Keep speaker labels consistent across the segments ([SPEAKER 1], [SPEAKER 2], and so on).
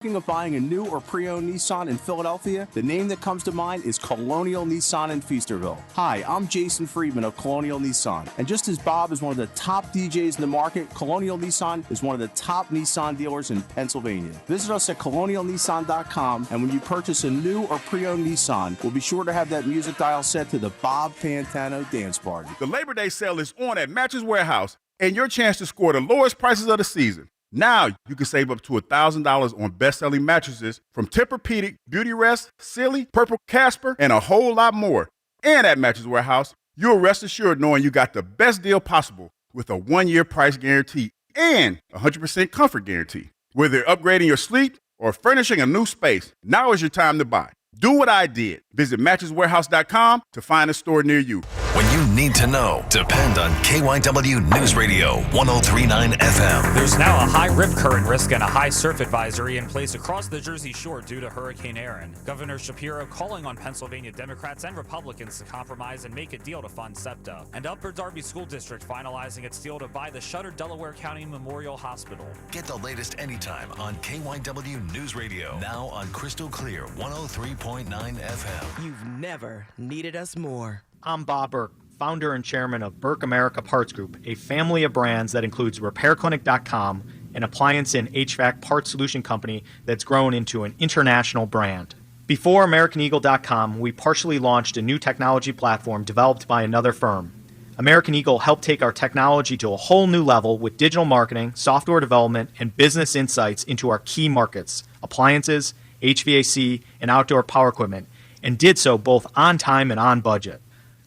[SPEAKER 1] Thinking of buying a new or pre-owned Nissan in Philadelphia? The name that comes to mind is Colonial Nissan in Feasterville. Hi, I'm Jason Friedman of Colonial Nissan. And just as Bob is one of the top DJs in the market, Colonial Nissan is one of the top Nissan dealers in Pennsylvania. Visit us at colonialnissan.com, and when you purchase a new or pre-owned Nissan, we'll be sure to have that music dial set to the Bob Pantano dance party.
[SPEAKER 2] The Labor Day sale is on at Mattress Warehouse, and your chance to score the lowest prices of the season. Now you can save up to $1,000 on best-selling mattresses from Tempur-Pedic, Beauty Rest, Silly, Purple Casper, and a whole lot more. And at Mattress Warehouse, you'll rest assured knowing you got the best deal possible with a 1-year price guarantee and 100% comfort guarantee. Whether you're upgrading your sleep or furnishing a new space, now is your time to buy. Do what I did. Visit mattresswarehouse.com to find a store near you.
[SPEAKER 3] When you need to know, depend on KYW News Radio 103.9 FM.
[SPEAKER 4] There's now a high rip current risk and a high surf advisory in place across the Jersey Shore due to Hurricane Aaron. Governor Shapiro calling on Pennsylvania Democrats and Republicans to compromise and make a deal to fund SEPTA. And Upper Darby School District finalizing its deal to buy the shuttered Delaware County Memorial Hospital.
[SPEAKER 3] Get the latest anytime on KYW News Radio. Now on Crystal Clear 103.9 FM.
[SPEAKER 5] You've never needed us more.
[SPEAKER 6] I'm Bob Burke, founder and chairman of Burke America Parts Group, a family of brands that includes RepairClinic.com, an appliance and HVAC parts solution company that's grown into an international brand. Before AmericanEagle.com, we partially launched a new technology platform developed by another firm. American Eagle helped take our technology to a whole new level with digital marketing, software development, and business insights into our key markets, appliances, HVAC, and outdoor power equipment, and did so both on time and on budget.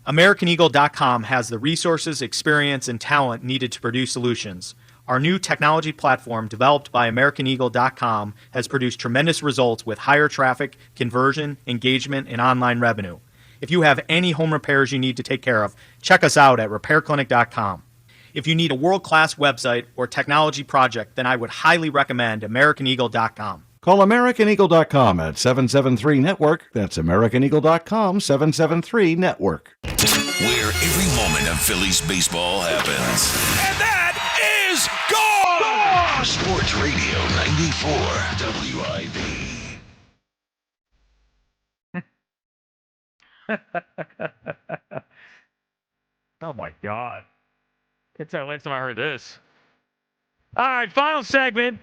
[SPEAKER 6] AmericanEagle.com has the resources, experience, and talent needed to produce solutions. Our new technology platform, developed by AmericanEagle.com, has produced tremendous results with higher traffic, conversion, engagement, and online revenue. If you have any home repairs you need to take care of, check us out at RepairClinic.com. If you need a world-class website or technology project, then I would highly recommend AmericanEagle.com.
[SPEAKER 7] Call AmericanEagle.com at 773-NETWORK. That's AmericanEagle.com, 773-NETWORK.
[SPEAKER 3] Where every moment of Phillies baseball happens.
[SPEAKER 8] And that is gone!
[SPEAKER 3] Sports Radio 94 WIB.
[SPEAKER 9] Oh my God. Can't tell last time I heard this. All right, final segment.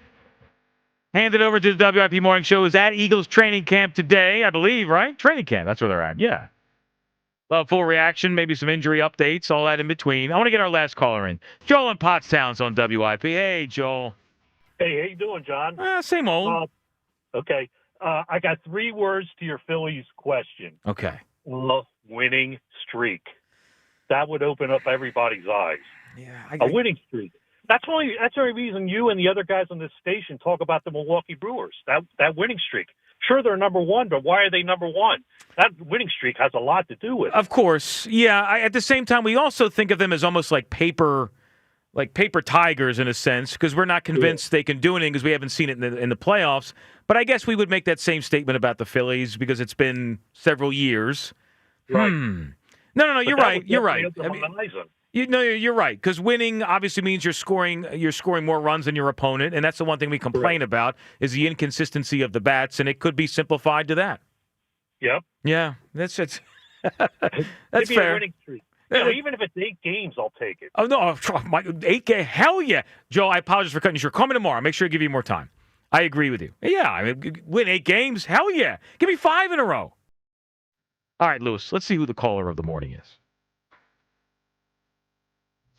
[SPEAKER 9] Handed over to the WIP Morning Show is at Eagles training camp today, I believe, right? Training camp, that's where they're at, yeah. Well, full reaction, maybe some injury updates, all that in between. I want to get our last caller in. Joel in Pottstown's on WIP. Hey, Joel.
[SPEAKER 10] Hey, how you doing, John?
[SPEAKER 9] Same old.
[SPEAKER 10] Okay. I got 3 words to your Phillies question.
[SPEAKER 9] Okay.
[SPEAKER 10] Winning streak. That would open up everybody's eyes.
[SPEAKER 9] Yeah,
[SPEAKER 10] a winning streak. That's the only reason you and the other guys on this station talk about the Milwaukee Brewers. That winning streak. Sure, they're number one, but why are they number one? That winning streak has a lot to do with it.
[SPEAKER 9] Of course, yeah. At the same time, we also think of them as almost like paper tigers in a sense, because we're not convinced they can do anything because we haven't seen it in the playoffs. But I guess we would make that same statement about the Phillies because it's been several years.
[SPEAKER 10] Right.
[SPEAKER 9] No, you're right. You're right. You're right, because winning obviously means you're scoring more runs than your opponent, and that's the one thing we complain about is the inconsistency of the bats, and it could be simplified to that.
[SPEAKER 10] Yep.
[SPEAKER 9] Yeah, that's it.
[SPEAKER 10] That's
[SPEAKER 9] fair.
[SPEAKER 10] A winning streak. Even if it's 8 games, I'll take it.
[SPEAKER 9] Oh no, 8 games, hell yeah, Joe. I apologize for cutting you short. Call me tomorrow. Make sure I give you more time. I agree with you. Yeah, I mean, win 8 games, hell yeah. Give me 5 in a row. All right, Lewis. Let's see who the caller of the morning is.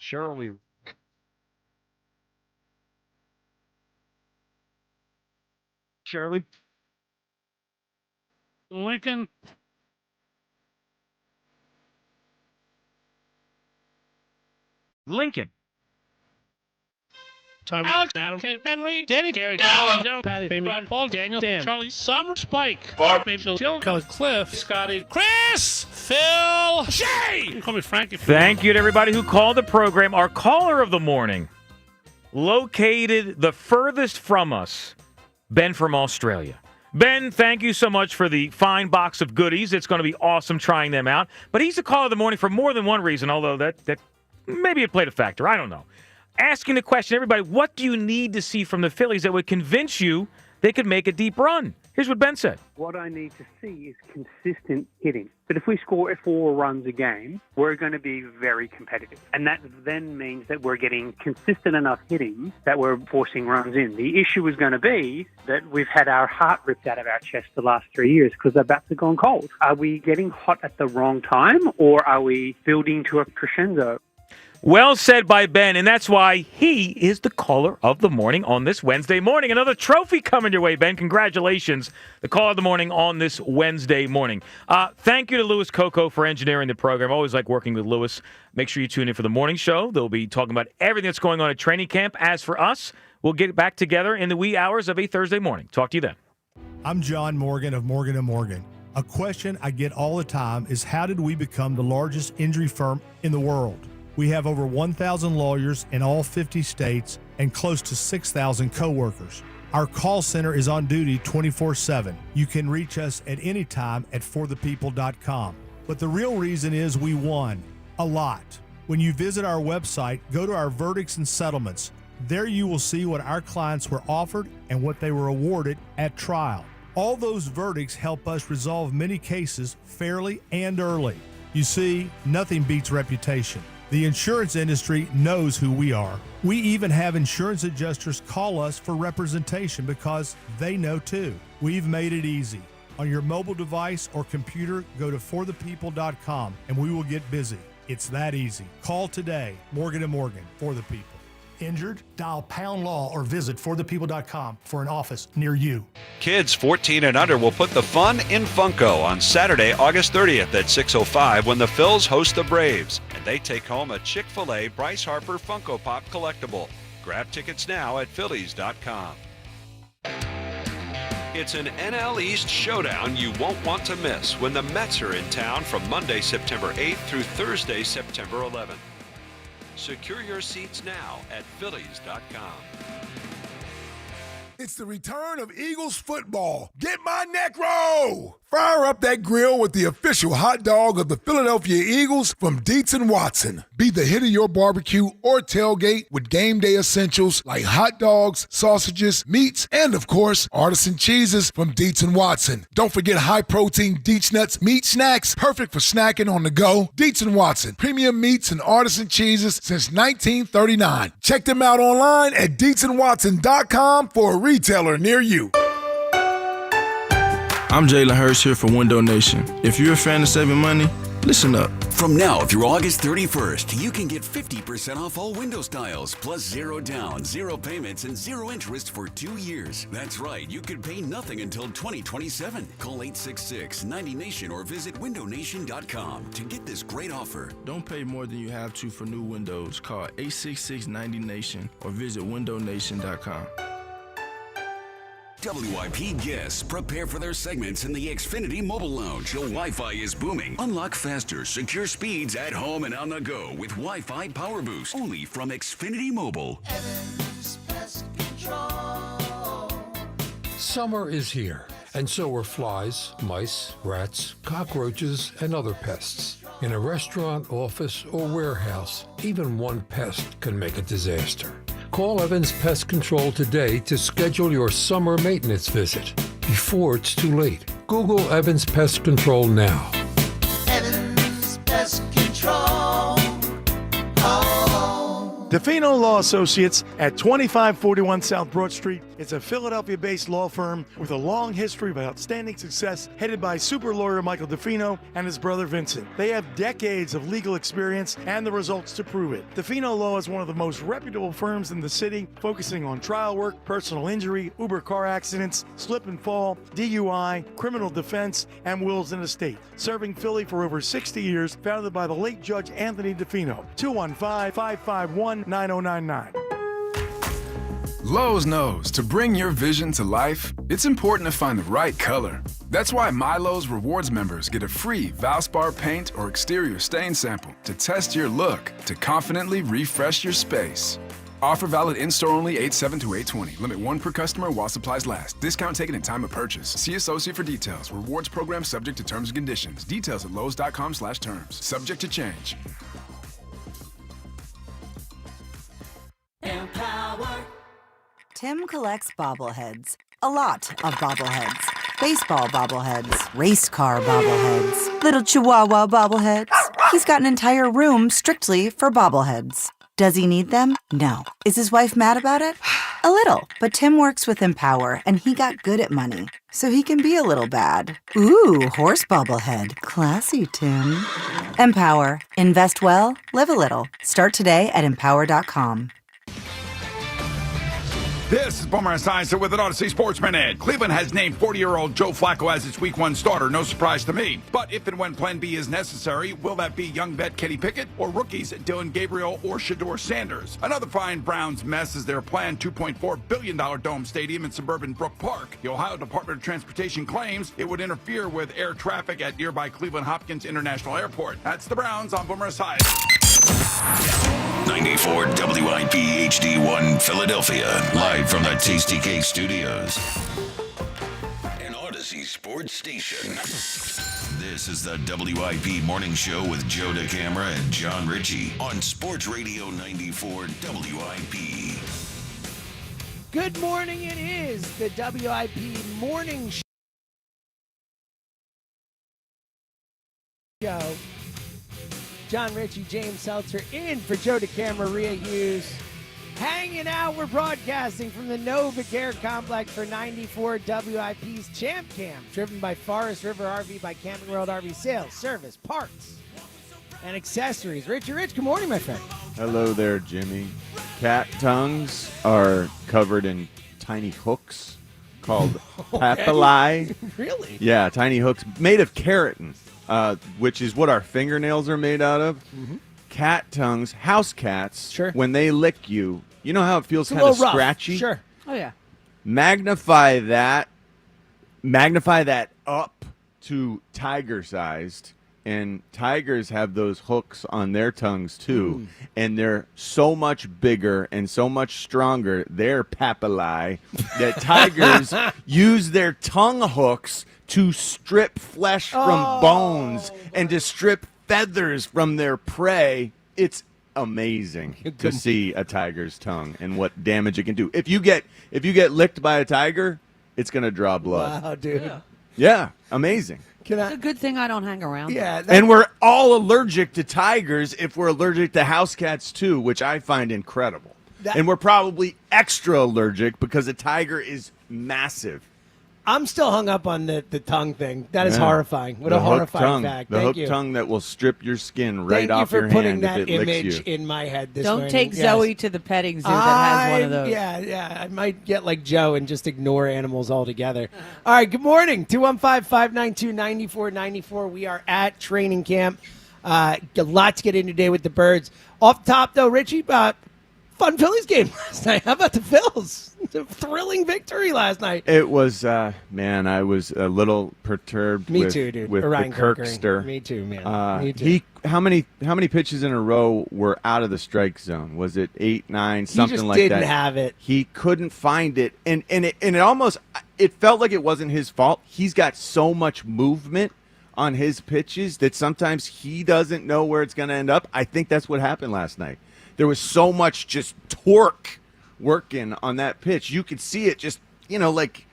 [SPEAKER 9] Shirley
[SPEAKER 11] Lincoln. Tom Alex, Adam, Henry, Danny, Gary, Joe, Patty, Baby, Paul, Daniel, Dan, Charlie, Summer, Spike, Barb, Baby, Jill, Cliff, Scotty, Chris, Phil, Shay. You can call me Frankie.
[SPEAKER 9] Thank you to everybody who called the program. Our caller of the morning, located the furthest from us, Ben from Australia. Ben, thank you so much for the fine box of goodies. It's going to be awesome trying them out. But he's the caller of the morning for more than one reason, although that maybe it played a factor. I don't know. Asking the question, everybody, what do you need to see from the Phillies that would convince you they could make a deep run. Here's what Ben said.
[SPEAKER 12] What I need to see is consistent hitting. But if we score 4 runs a game, we're going to be very competitive. And that then means that we're getting consistent enough hitting that we're forcing runs in. The issue is going to be that we've had our heart ripped out of our chest the last 3 years because our bats have gone cold. Are we getting hot at the wrong time, or are we building to a crescendo?
[SPEAKER 9] Well said by Ben, and that's why he is the caller of the morning on this Wednesday morning. Another trophy coming your way, Ben. Congratulations. The caller of the morning on this Wednesday morning. Thank you to Louis Coco for engineering the program. I always like working with Louis. Make sure you tune in for the morning show. They'll be talking about everything that's going on at training camp. As for us, we'll get back together in the wee hours of a Thursday morning. Talk to you then.
[SPEAKER 13] I'm John Morgan of Morgan & Morgan. A question I get all the time is, how did we become the largest injury firm in the world? We have over 1,000 lawyers in all 50 states and close to 6,000 coworkers. Our call center is on duty 24/7. You can reach us at any time at forthepeople.com. But the real reason is we won a lot. When you visit our website, go to our verdicts and settlements. There you will see what our clients were offered and what they were awarded at trial. All those verdicts help us resolve many cases fairly and early. You see, nothing beats reputation. The insurance industry knows who we are. We even have insurance adjusters call us for representation because they know too. We've made it easy. On your mobile device or computer, go to forthepeople.com and we will get busy. It's that easy. Call today. Morgan & Morgan, for the people. Injured? Dial Pound Law or visit forthepeople.com for an office near you.
[SPEAKER 14] Kids 14 and under will put the fun in Funko on Saturday, August 30th at 6:05 when the Phils host the Braves. And they take home a Chick-fil-A Bryce Harper Funko Pop collectible. Grab tickets now at Phillies.com. It's an NL East showdown you won't want to miss when the Mets are in town from Monday, September 8th through Thursday, September 11th. Secure your seats now at Phillies.com.
[SPEAKER 15] It's the return of Eagles football. Get my neck roll! Fire up that grill with the official hot dog of the Philadelphia Eagles from Dietz & Watson. Be the hit of your barbecue or tailgate with game day essentials like hot dogs, sausages, meats, and of course, artisan cheeses from Dietz & Watson. Don't forget high-protein Dietz Nuts meat snacks, perfect for snacking on the go. Dietz & Watson, premium meats and artisan cheeses since 1939. Check them out online at DietzandWatson.com for a retailer near you.
[SPEAKER 16] I'm Jalen Hurst here for Window Nation. If you're a fan of saving money, listen up.
[SPEAKER 17] From now through August 31st, you can get 50% off all window styles, plus 0 down, 0 payments, and 0 interest for 2 years. That's right, you could pay nothing until 2027. Call 866-90NATION or visit windownation.com to get this great offer.
[SPEAKER 16] Don't pay more than you have to for new windows. Call 866-90NATION or visit windownation.com.
[SPEAKER 17] WIP guests prepare for their segments in the Xfinity Mobile Lounge. Your Wi-Fi is booming. Unlock faster, secure speeds at home and on the go with Wi-Fi Power Boost. Only from Xfinity Mobile.
[SPEAKER 18] Evans Pest Control. Summer is here, and so are flies, mice, rats, cockroaches, and other pests. In a restaurant, office, or warehouse, even one pest can make a disaster. Call Evans Pest Control today to schedule your summer maintenance visit before it's too late. Google Evans Pest Control now.
[SPEAKER 19] Evans Pest Control.
[SPEAKER 20] DeFino Law Associates at 2541 South Broad Street. It's a Philadelphia-based law firm with a long history of outstanding success, headed by super lawyer Michael DeFino and his brother Vincent. They have decades of legal experience and the results to prove it. DeFino Law is one of the most reputable firms in the city, focusing on trial work, personal injury, Uber car accidents, slip and fall, DUI, criminal defense, and wills and estate. Serving Philly for over 60 years, founded by the late Judge Anthony DeFino. 215-551-9099.
[SPEAKER 21] Lowe's knows to bring your vision to life, it's important to find the right color. That's why MyLowe's Rewards members get a free Valspar paint or exterior stain sample to test your look to confidently refresh your space. Offer valid in-store only 8/7-8/20. Limit 1 per customer while supplies last. Discount taken in time of purchase. See associate for details. Rewards program subject to terms and conditions. Details at lowes.com/terms. Subject to change.
[SPEAKER 22] Empower. Tim collects bobbleheads.
[SPEAKER 1] A lot of bobbleheads. Baseball bobbleheads. Race car bobbleheads. Little chihuahua bobbleheads. He's got an entire room strictly for bobbleheads. Does he need them? No. Is his wife mad about it? A little. But Tim works with Empower, and he got good at money. So he can be a little bad. Ooh, horse bobblehead. Classy, Tim. Empower. Invest well, live a little. Start today at empower.com.
[SPEAKER 22] This is Boomer Esiason with an Odyssey Sports Minute. Cleveland has named 40-year-old Joe Flacco as its Week 1 starter. No surprise to me. But if and when Plan B is necessary, will that be young vet Kenny Pickett or rookies Dylan Gabriel or Shador Sanders? Another fine Browns mess is their planned $2.4 billion dome stadium in suburban Brook Park. The Ohio Department of Transportation claims it would interfere with air traffic at nearby Cleveland Hopkins International Airport. That's the Browns on Boomer Esiason.
[SPEAKER 3] 94 WIP HD1 Philadelphia, live from the Tasty Cake Studios. An Odyssey Sports Station. This is the WIP Morning Show with Joe DeCamara and John Ritchie on Sports Radio 94 WIP.
[SPEAKER 23] Good morning, it is the WIP Morning Show. John Ritchie, James Seltzer in for Joe DeCamara, Rhea Hughes. Hanging out, we're broadcasting from the Novacare Complex for 94 WIP's Champ Camp, driven by Forest River RV by Camping World RV Sales, Service, Parts, and Accessories. Richie Rich, good morning, my friend.
[SPEAKER 24] Hello there, Jimmy. Cat tongues are covered in tiny hooks called papillae.
[SPEAKER 23] Really?
[SPEAKER 24] Yeah, tiny hooks made of keratin. Which is what our fingernails are made out of.
[SPEAKER 23] Mm-hmm.
[SPEAKER 24] Cat tongues, house cats, when they lick you, you know how it feels kind of scratchy?
[SPEAKER 23] Sure. Oh, yeah.
[SPEAKER 24] Magnify that up to tiger-sized, and tigers have those hooks on their tongues, too, and they're so much bigger and so much stronger, their papillae, that tigers use their tongue hooks to strip flesh from bones and to strip feathers from their prey. It's amazing to see a tiger's tongue and what damage it can do. If you get licked by a tiger, it's going to draw blood.
[SPEAKER 23] Wow, dude.
[SPEAKER 24] Yeah, amazing.
[SPEAKER 25] It's a good thing I don't hang around.
[SPEAKER 23] Yeah,
[SPEAKER 24] and we're all allergic to tigers if we're allergic to house cats too, which I find incredible. And we're probably extra allergic because a tiger is massive.
[SPEAKER 23] I'm still hung up on the tongue thing. That is horrifying. What a horrifying fact.
[SPEAKER 24] The hook tongue that will strip your skin right
[SPEAKER 23] Thank
[SPEAKER 24] off
[SPEAKER 23] you
[SPEAKER 24] your
[SPEAKER 23] for putting
[SPEAKER 24] hand
[SPEAKER 23] that
[SPEAKER 24] if it licks
[SPEAKER 23] image
[SPEAKER 24] you.
[SPEAKER 23] in my head this
[SPEAKER 25] Don't
[SPEAKER 23] morning.
[SPEAKER 25] take
[SPEAKER 23] Yes.
[SPEAKER 25] Zoe to the petting zoo that has one of those.
[SPEAKER 23] Yeah. I might get like Joe and just ignore animals altogether. All right, good morning. 215-592-9494. We are at training camp. A lot to get in today with the Birds. Off the top, though, Richie, fun Phillies game last night. How about the Phils? A thrilling victory last night.
[SPEAKER 24] It was, man, I was a little perturbed
[SPEAKER 23] Me
[SPEAKER 24] with,
[SPEAKER 23] too, dude.
[SPEAKER 24] with the
[SPEAKER 23] Ryan
[SPEAKER 24] Kirkster.
[SPEAKER 23] Me too, man. Me too.
[SPEAKER 24] How many pitches in a row were out of the strike zone? Was it 8, 9, something like that?
[SPEAKER 23] He just didn't have it.
[SPEAKER 24] He couldn't find it, and it almost felt like it wasn't his fault. He's got so much movement on his pitches that sometimes he doesn't know where it's going to end up. I think that's what happened last night. There was so much just torque working on that pitch. You could see it just, like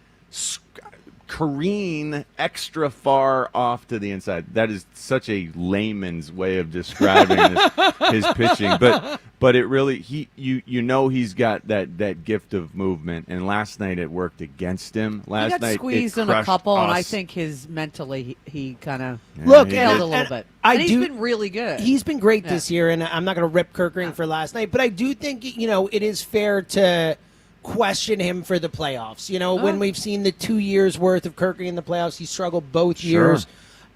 [SPEAKER 24] careen extra far off to the inside. That is such a layman's way of describing his pitching, but it really he's got that gift of movement, and last night it worked against him. Last
[SPEAKER 25] he got
[SPEAKER 24] night
[SPEAKER 25] squeezed
[SPEAKER 24] it
[SPEAKER 25] on a couple,
[SPEAKER 24] us.
[SPEAKER 25] and I think his mentally he kind of
[SPEAKER 23] failed
[SPEAKER 25] a little bit. He's been really good.
[SPEAKER 23] He's been great this year, and I'm not going to rip Kirkring for last night, but I do think it is fair to question him for the playoffs. When we've seen the 2 years worth of Kirkring in the playoffs, he struggled both years,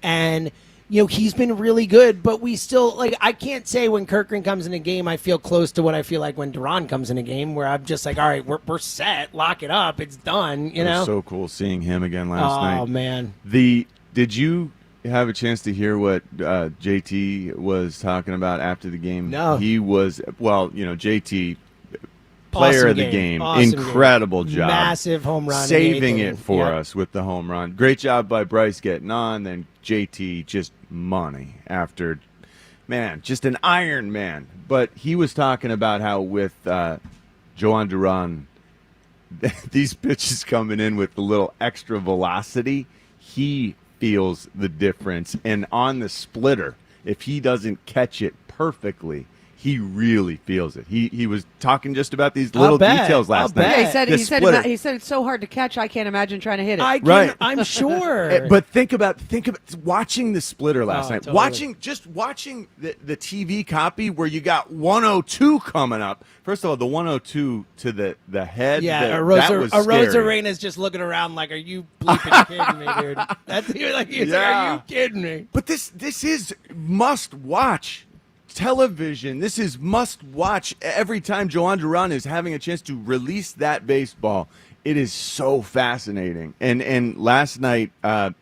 [SPEAKER 23] and he's been really good. But we still I can't say when Kirkring comes in a game I feel close to what I feel like when Duran comes in a game, where I'm just like, all right, we're set, lock it up, it's done.
[SPEAKER 24] It was so cool seeing him again last night.
[SPEAKER 23] Oh man,
[SPEAKER 24] did you have a chance to hear what JT was talking about after the game?
[SPEAKER 23] No,
[SPEAKER 24] he was JT. Player of the game.
[SPEAKER 23] Awesome
[SPEAKER 24] Incredible
[SPEAKER 23] game.
[SPEAKER 24] job.
[SPEAKER 23] Massive home run.
[SPEAKER 24] Saving it for us with the home run. Great job by Bryce getting on. Then JT just money after, just an Iron Man. But he was talking about how with Joan Duran, these pitches coming in with a little extra velocity, he feels the difference. And on the splitter, if he doesn't catch it perfectly, he really feels it. He was talking just about these little details last night.
[SPEAKER 25] Yeah, he said it's so hard to catch. I can't imagine trying to hit it.
[SPEAKER 23] I'm sure.
[SPEAKER 24] But think about watching the splitter last night.
[SPEAKER 23] Totally.
[SPEAKER 24] Watching the TV copy where you got 102 coming up. First of all, the 102 to the head.
[SPEAKER 23] Yeah,
[SPEAKER 24] that was scary.
[SPEAKER 23] Arena's just looking around like, "Are you bleeping kidding me, dude?" That's like, "Are you kidding me?"
[SPEAKER 24] But this is must watch television. This is must watch every time Joan Duran is having a chance to release that baseball. It is so fascinating. And last night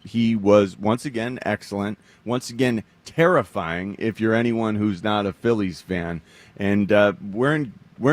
[SPEAKER 24] he was once again excellent, once again terrifying if you're anyone who's not a Phillies fan. And we're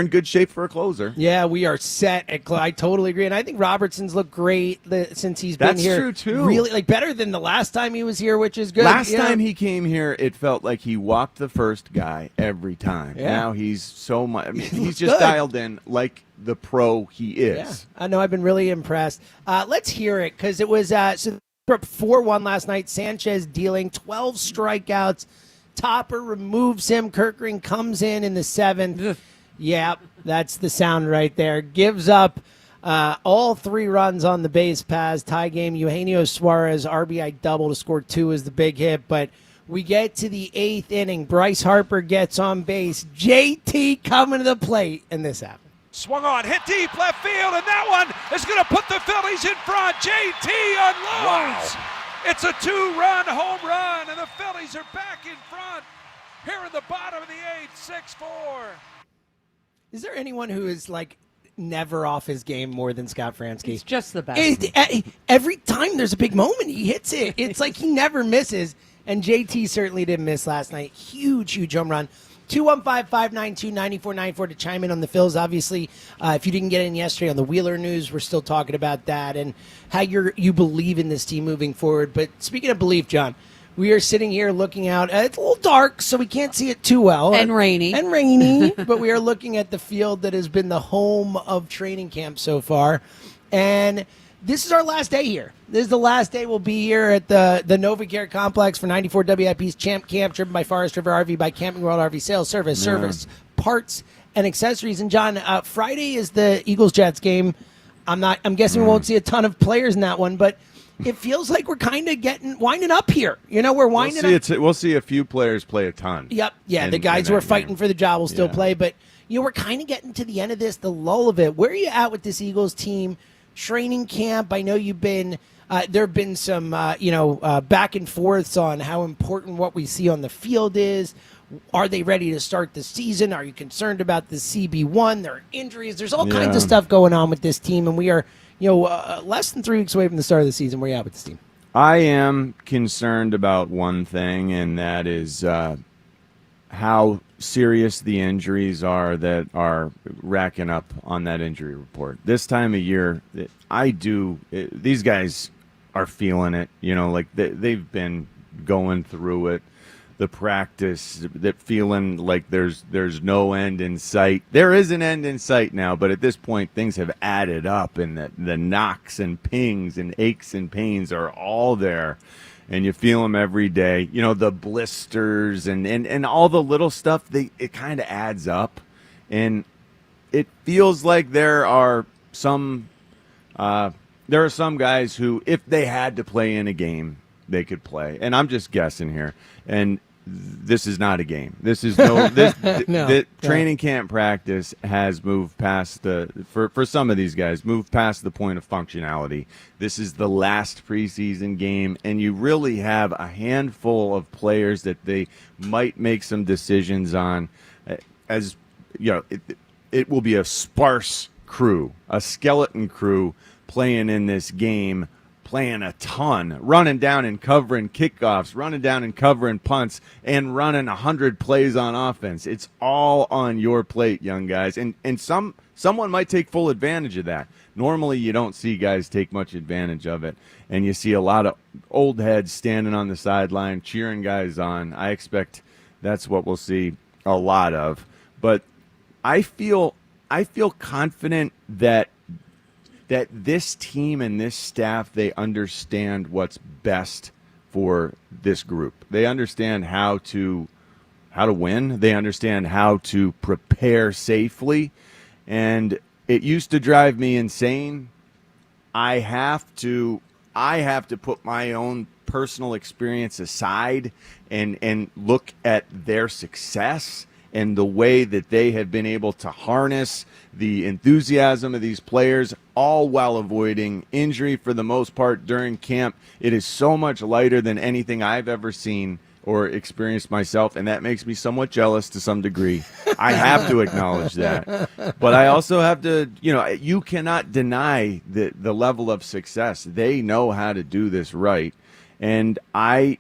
[SPEAKER 24] in good shape for a closer.
[SPEAKER 23] Yeah, we are set. I totally agree, and I think Robertson's looked great since he's been here.
[SPEAKER 24] That's true too.
[SPEAKER 23] Really, better than the last time he was here, which is good.
[SPEAKER 24] Last time he came here, it felt like he walked the first guy every time.
[SPEAKER 23] Yeah.
[SPEAKER 24] Now he's so much. I mean, he's just dialed in like the pro he is.
[SPEAKER 23] Yeah, I know. I've been really impressed. Let's hear it because it was so we're up 4-1 last night. Sanchez dealing 12 strikeouts. Topper removes him. Kerkering comes in the 7th. Yeah, that's the sound right there. Gives up all 3 runs on the base pass. Tie game. Eugenio Suarez RBI double to score 2 is the big hit. But we get to the 8th inning. Bryce Harper gets on base. JT coming to the plate, and this happens.
[SPEAKER 8] Swung on, hit deep left field, and that one is going to put the Phillies in front. JT unloads. Wow. It's a 2-run home run, and the Phillies are back in front here in the bottom of the 8th, 6-4.
[SPEAKER 23] Is there anyone who is never off his game more than Scott Franzke?
[SPEAKER 25] He's just the best.
[SPEAKER 23] Every time there's a big moment, he hits it. It's like he never misses, and JT certainly didn't miss last night. Huge home run. 215-592-9494 to chime in on the Phils. Obviously, if you didn't get in yesterday on the Wheeler News, we're still talking about that and how you believe in this team moving forward. But speaking of belief, John, we are sitting here looking out. It's a little dark, so we can't see it too well.
[SPEAKER 25] And rainy.
[SPEAKER 23] But we are looking at the field that has been the home of training camp so far. And this is our last day here. This is the last day we'll be here at the NovaCare Complex for 94 WIP's Champ Camp, driven by Forest River RV by Camping World RV Sales, Service, Parts, and Accessories. And John, Friday is the Eagles-Jets game. I'm guessing we won't see a ton of players in that one, but it feels like we're kind of winding up here. We're winding up.
[SPEAKER 24] We'll see a few players play a ton.
[SPEAKER 23] Yep. Yeah, the guys who are fighting for the job will still play, but we're kind of getting to the end of this, the lull of it. Where are you at with this Eagles team? Training camp, I know you've been there have been some back and forths on how important what we see on the field is. Are they ready to start the season? Are you concerned about the CB1? There are injuries. There's all kinds of stuff going on with this team, and we are less than 3 weeks away from the start of the season. Where are you at with this team?
[SPEAKER 24] I am concerned about one thing, and that is how serious the injuries are that are racking up on that injury report. This time of year, these guys are feeling it. They've been going through it. The practice, that feeling like there's no end in sight. There is an end in sight now, but at this point, things have added up, and the knocks and pings and aches and pains are all there. And you feel them every day. The blisters and all the little stuff, it kind of adds up. And it feels like there are some guys who, if they had to play in a game, they could play. And I'm just guessing here. And this is not a game. This is training camp practice has moved past for some of these guys, moved past the point of functionality. This is the last preseason game, and you really have a handful of players that they might make some decisions on. As it will be a sparse crew, a skeleton crew playing in this game, playing a ton, running down and covering kickoffs, running down and covering punts, and running 100 plays on offense. It's all on your plate, young guys. And someone might take full advantage of that. Normally, you don't see guys take much advantage of it. And you see a lot of old heads standing on the sideline, cheering guys on. I expect that's what we'll see a lot of. But I feel confident that that this team and this staff, they understand what's best for this group. They understand how to win. They understand how to prepare safely. And it used to drive me insane. I have to put my own personal experience aside and look at their success and the way that they have been able to harness the enthusiasm of these players, all while avoiding injury for the most part during camp. It is so much lighter than anything I've ever seen or experienced myself, and that makes me somewhat jealous to some degree. I have to acknowledge that. But I also have to, you cannot deny the level of success. They know how to do this right. And I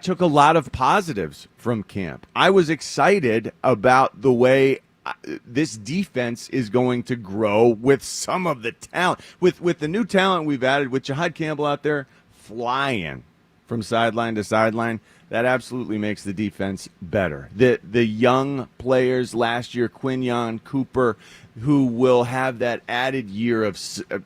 [SPEAKER 24] took a lot of positives from camp. I was excited about the way this defense is going to grow with some of the talent. With the new talent we've added, with Jahad Campbell out there flying from sideline to sideline, that absolutely makes the defense better. The young players last year, Quinyon, Cooper, who will have that added year of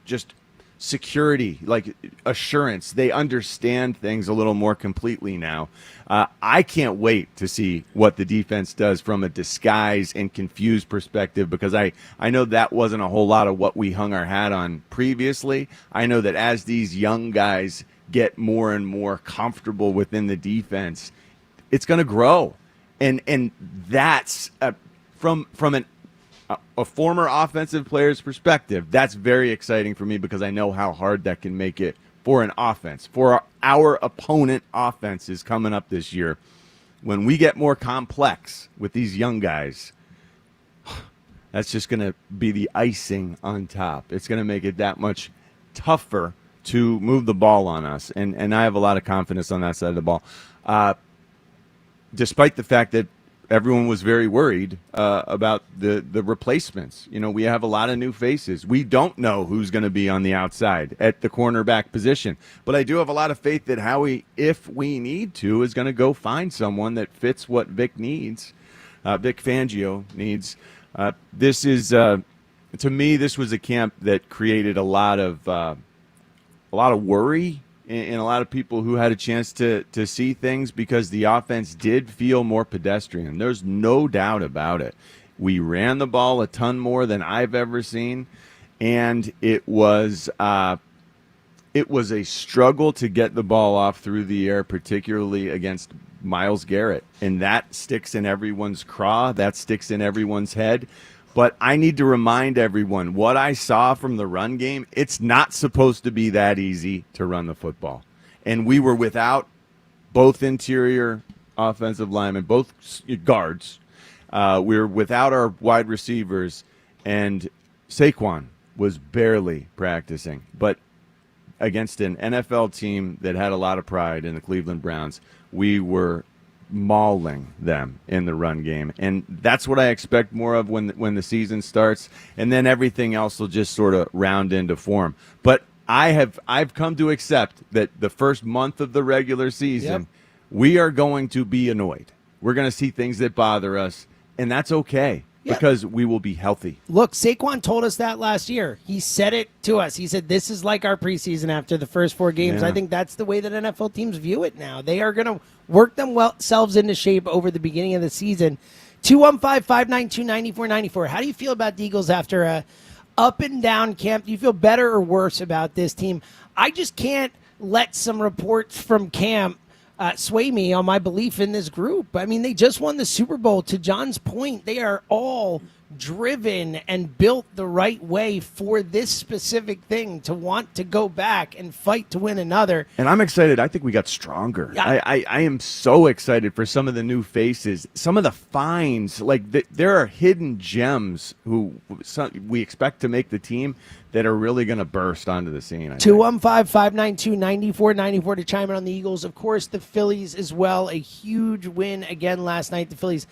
[SPEAKER 24] just security, like assurance. They understand things a little more completely now. I can't wait to see what the defense does from a disguise and confused perspective, because I know that wasn't a whole lot of what we hung our hat on previously. I know that as these young guys get more and more comfortable within the defense, it's going to grow. And that's from a former offensive player's perspective, that's very exciting for me, because I know how hard that can make it for an offense, for our opponent offenses coming up this year. When we get more complex with these young guys, that's just going to be the icing on top. It's going to make it that much tougher to move the ball on us. And I have a lot of confidence on that side of the ball. Despite the fact that everyone was very worried about the replacements. We have a lot of new faces. We don't know who's going to be on the outside at the cornerback position. But I do have a lot of faith that Howie, if we need to, is going to go find someone that fits what Vic needs, Vic Fangio needs. This is, to me, this was a camp that created a lot of worry and a lot of people who had a chance to see things, because the offense did feel more pedestrian. There's no doubt about it. We ran the ball a ton more than I've ever seen, and it was a struggle to get the ball off through the air, particularly against Myles Garrett. And that sticks in everyone's craw. That sticks in everyone's head. But I need to remind everyone, what I saw from the run game, it's not supposed to be that easy to run the football. And we were without both interior offensive linemen, both guards. We were without our wide receivers, and Saquon was barely practicing. But against an NFL team that had a lot of pride in the Cleveland Browns, we were mauling them in the run game, and that's what I expect more of when the season starts, and then everything else will just sort of round into form. But I've come to accept that the first month of the regular season, we are going to be annoyed. We're going to see things that bother us, and that's okay. Because we will be healthy.
[SPEAKER 23] Look, Saquon told us that last year. He said it to us. He said, this is like our preseason after the first 4 games.
[SPEAKER 24] Yeah.
[SPEAKER 23] I think that's the way that NFL teams view it now. They are going to work themselves into shape over the beginning of the season. 215-592-9494. How do you feel about the Eagles after a up and down camp? Do you feel better or worse about this team? I just can't let some reports from camp sway me on my belief in this group. I mean, they just won the Super Bowl. To John's point, they are all driven and built the right way for this specific thing, to want to go back and fight to win another.
[SPEAKER 24] And I'm excited. I think we got stronger. Yeah. I am so excited for some of the new faces, some of the finds. Like there are hidden gems who we expect to make the team that are really going to burst onto the scene.
[SPEAKER 23] 215-592-9494 to chime in on the Eagles. Of course, the Phillies as well. A huge win again last night. The Phillies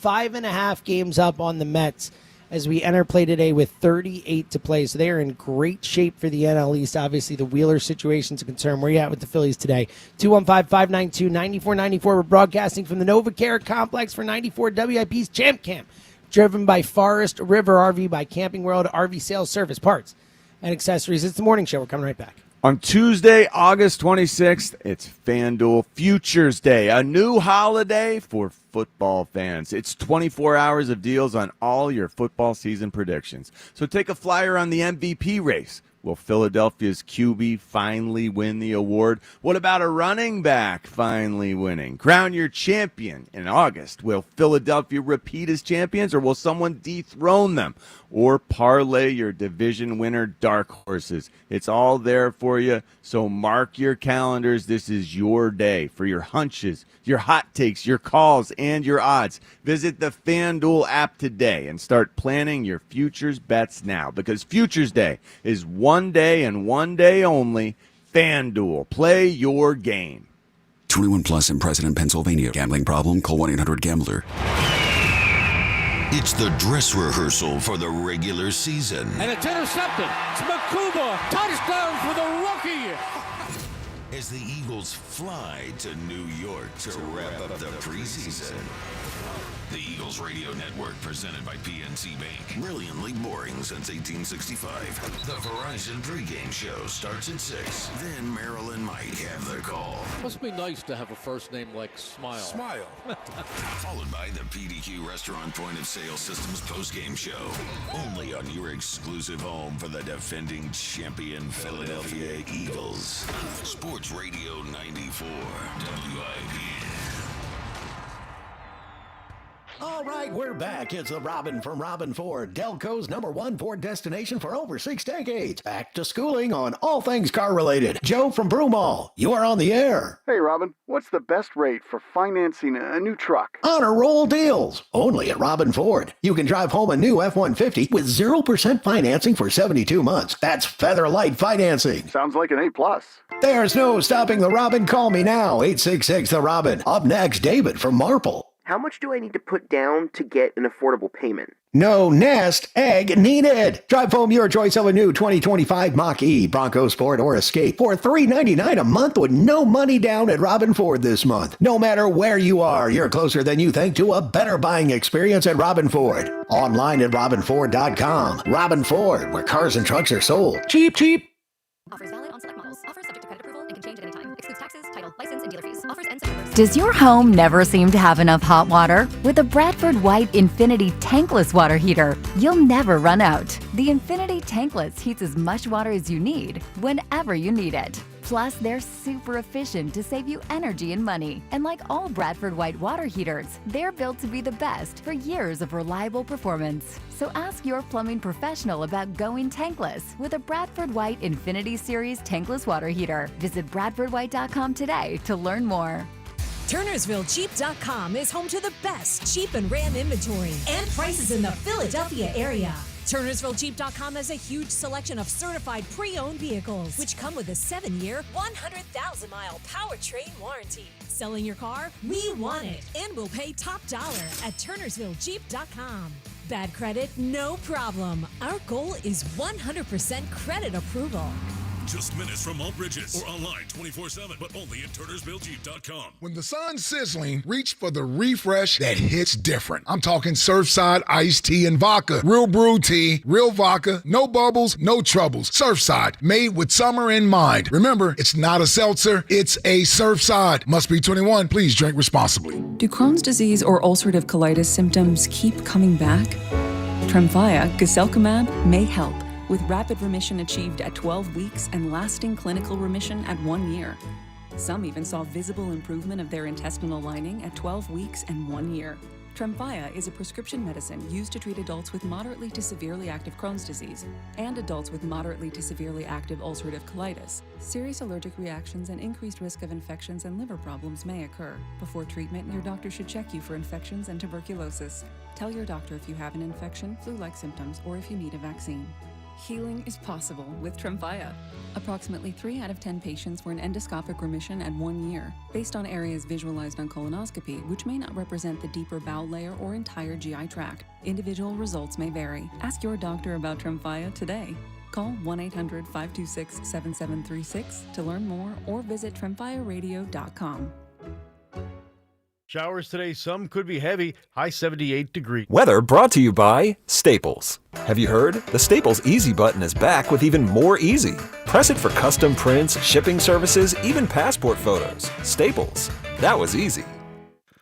[SPEAKER 23] 5.5 games up on the Mets as we enter play today with 38 to play. So they are in great shape for the NL East. Obviously, the Wheeler situation's a concern. Where are you at with the Phillies today? 215-592-9494. We're broadcasting from the NovaCare Complex for 94 WIP's Champ Camp, driven by Forest River RV by Camping World RV Sales Service Parts and accessories. It's the morning show. We're coming right back.
[SPEAKER 24] On Tuesday, August 26th, it's FanDuel Futures Day, a new holiday for football fans. It's 24 hours of deals on all your football season predictions. So take a flyer on the MVP race. Will Philadelphia's QB finally win the award? What about a running back finally winning? Crown your champion in August. Will Philadelphia repeat as champions, or will someone dethrone them? Or parlay your division winner dark horses. It's all there for you, so mark your calendars. This is your day for your hunches, your hot takes, your calls, and your odds. Visit the FanDuel app today and start planning your futures bets now, because Futures Day is one day and one day only. FanDuel, play your game.
[SPEAKER 17] 21 plus in President, Pennsylvania. Gambling problem? Call 1-800-GAMBLER.
[SPEAKER 3] It's the dress rehearsal for the regular season.
[SPEAKER 11] And it's intercepted. It's Makuba. Touchdown for the rookie.
[SPEAKER 3] As the Eagles fly to New York to wrap up the preseason. The Eagles Radio Network, presented by PNC Bank. Brilliantly boring since 1865. The Verizon pregame show starts at 6. Then Marilyn might have the call.
[SPEAKER 2] Must be nice to have a first name like Smile.
[SPEAKER 3] Smile. Followed by the PDQ Restaurant Point of Sale Systems postgame show. Only on your exclusive home for the defending champion Philadelphia Eagles. Sports Radio 94, WIP.
[SPEAKER 4] All right, we're back. It's the Robin from Robin Ford, Delco's #1 Ford destination for over 6 decades. Back to schooling on all things car-related. Joe from Broomall, you are on the air.
[SPEAKER 5] Hey, Robin, what's the best rate for financing a new truck?
[SPEAKER 4] Honor roll deals, only at Robin Ford. You can drive home a new F-150 with 0% financing for 72 months. That's Featherlight financing.
[SPEAKER 5] Sounds like an A+.
[SPEAKER 4] There's no stopping the Robin. Call me now, 866-THE-ROBIN. Up next, David from Marple.
[SPEAKER 6] How much do I need to put down to get an affordable payment?
[SPEAKER 4] No nest egg needed. Drive home your choice of a new 2025 Mach-E, Bronco Sport, or Escape for $399 a month with no money down at Robin Ford this month. No matter where you are, you're closer than you think to a better buying experience at Robin Ford. Online at robinford.com. Robin Ford, where cars and trucks are sold. Cheap, cheap.
[SPEAKER 7] Offers valid on select models. Offers subject to credit approval and can change at any time. Excludes taxes, title, license, and dealer fees. Offers end September.
[SPEAKER 26] Does your home never seem to have enough hot water? With a Bradford White Infinity Tankless Water Heater, you'll never run out. The Infinity Tankless heats as much water as you need, whenever you need it. Plus, they're super efficient to save you energy and money. And like all Bradford White water heaters, they're built to be the best for years of reliable performance. So ask your plumbing professional about going tankless with a Bradford White Infinity Series Tankless Water Heater. Visit BradfordWhite.com today to learn more.
[SPEAKER 27] TurnersvilleJeep.com is home to the best Jeep and Ram inventory and prices in the Philadelphia area. TurnersvilleJeep.com has a huge selection of certified pre-owned vehicles, which come with a 7-year, 100,000-mile powertrain warranty. Selling your car? We want it, and we'll pay top dollar at TurnersvilleJeep.com. Bad credit? No problem. Our goal is 100% credit approval.
[SPEAKER 28] Just minutes from all bridges or online 24/7, but only at TurnersvilleJeep.com.
[SPEAKER 15] When the sun's sizzling, reach for the refresh that hits different. I'm talking Surfside iced tea and vodka. Real brew tea, real vodka, no bubbles, no troubles. Surfside, made with summer in mind. Remember, it's not a seltzer, it's a Surfside. Must be 21. Please drink responsibly.
[SPEAKER 29] Do Crohn's disease or ulcerative colitis symptoms keep coming back? Tremfya, guselkumab, may help, with rapid remission achieved at 12 weeks and lasting clinical remission at 1 year. Some even saw visible improvement of their intestinal lining at 12 weeks and 1 year. Tremfya is a prescription medicine used to treat adults with moderately to severely active Crohn's disease and adults with moderately to severely active ulcerative colitis. Serious allergic reactions and increased risk of infections and liver problems may occur. Before treatment, your doctor should check you for infections and tuberculosis. Tell your doctor if you have an infection, flu-like symptoms, or if you need a vaccine. Healing is possible with Tremfya. Approximately 3 out of 10 patients were in endoscopic remission at 1 year, based on areas visualized on colonoscopy, which may not represent the deeper bowel layer or entire GI tract. Individual results may vary. Ask your doctor about Tremfya today. Call 1-800-526-7736 to learn more or visit tremfyaradio.com.
[SPEAKER 9] Showers today, some could be heavy, high 78 degrees.
[SPEAKER 10] Weather brought to you by Staples. Have you heard? The Staples Easy button is back with even more easy. Press it for custom prints, shipping services, even passport photos. Staples. That was easy.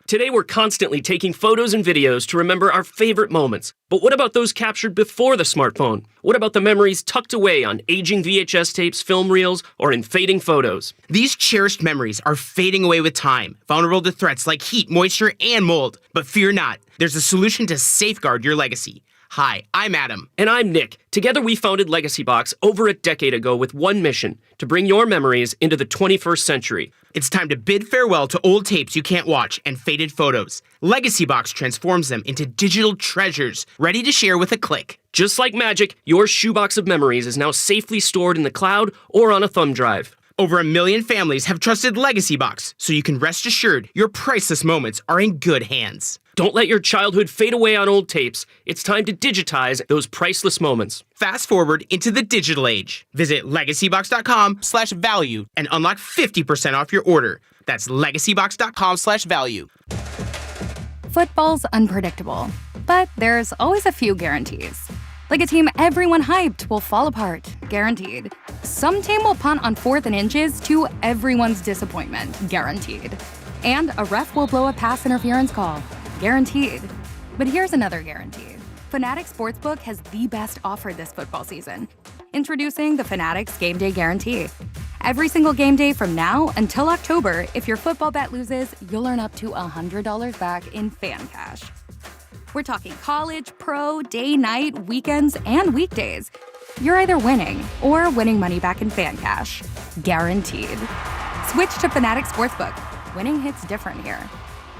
[SPEAKER 12] Today we're constantly taking photos and videos to remember our favorite moments. But what about those captured before the smartphone? What about the memories tucked away on aging VHS tapes, film reels, or in fading photos?
[SPEAKER 13] These cherished memories are fading away with time, vulnerable to threats like heat, moisture, and mold. But fear not, there's a solution to safeguard your legacy. Hi, I'm Adam.
[SPEAKER 12] And I'm Nick. Together we founded Legacy Box over a decade ago with one mission, to bring your memories into the 21st century.
[SPEAKER 13] It's time to bid farewell to old tapes you can't watch and faded photos. Legacy Box transforms them into digital treasures, ready to share with a click.
[SPEAKER 12] Just like magic, your shoebox of memories is now safely stored in the cloud or on a thumb drive.
[SPEAKER 13] Over 1 million families have trusted Legacy Box, so you can rest assured your priceless moments are in good hands.
[SPEAKER 12] Don't let your childhood fade away on old tapes. It's time to digitize those priceless moments.
[SPEAKER 13] Fast forward into the digital age. Visit legacybox.com/value and unlock 50% off your order. That's legacybox.com/value.
[SPEAKER 26] Football's unpredictable, but there's always a few guarantees. Like a team everyone hyped will fall apart, guaranteed. Some team will punt on 4th and inches to everyone's disappointment, guaranteed. And a ref will blow a pass interference call, guaranteed. But here's another guarantee. Fanatics Sportsbook has the best offer this football season. Introducing the Fanatics Game Day Guarantee. Every single game day from now until October, if your football bet loses, you'll earn up to $100 back in fan cash. We're talking college, pro, day, night, weekends, and weekdays. You're either winning or winning money back in fan cash. Guaranteed. Switch to Fanatics Sportsbook. Winning hits different here.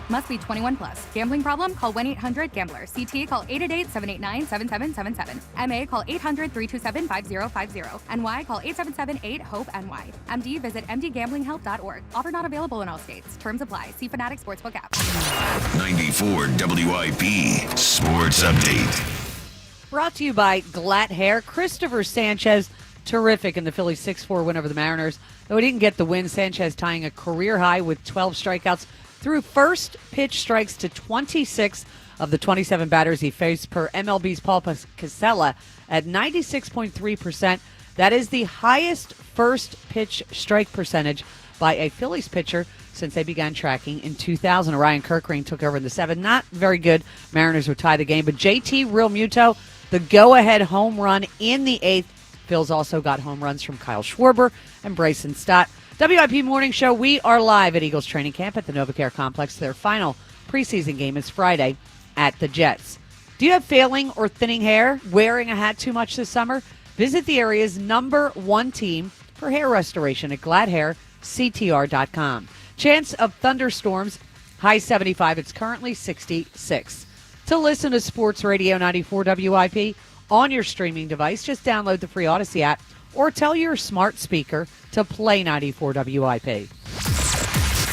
[SPEAKER 26] Must be 21 plus. Gambling problem? Call 1-800-GAMBLER. CT? Call 888-789-7777. MA? Call 800-327-5050. NY? Call 877-8-HOPE-NY. MD? Visit mdgamblinghelp.org. Offer not available in all states. Terms apply. See Fanatics Sportsbook app.
[SPEAKER 3] 94 WIP Sports Update.
[SPEAKER 25] Brought to you by Glatt Hair. Christopher Sanchez, terrific in the Phillies 6-4 win over the Mariners. Though he didn't get the win, Sanchez tying a career high with 12 strikeouts through first pitch strikes to 26 of the 27 batters he faced per MLB's Paul Casella at 96.3%. That is the highest first pitch strike percentage by a Phillies pitcher since they began tracking in 2000. Ryan Kirkring took over in the 7th. Not very good. Mariners would tie the game. But JT Realmuto, the go-ahead home run in the 8th. Phil's also got home runs from Kyle Schwarber and Bryson Stott. WIP Morning Show, we are live at Eagles Training Camp at the NovaCare Complex. Their final preseason game is Friday at the Jets. Do you have failing or thinning hair, wearing a hat too much this summer? Visit the area's #1 team for hair restoration at GladHairCTR.com. Chance of thunderstorms, high 75. It's currently 66. To listen to Sports Radio 94 WIP on your streaming device, just download the free Odyssey app or tell your smart speaker to play 94 WIP.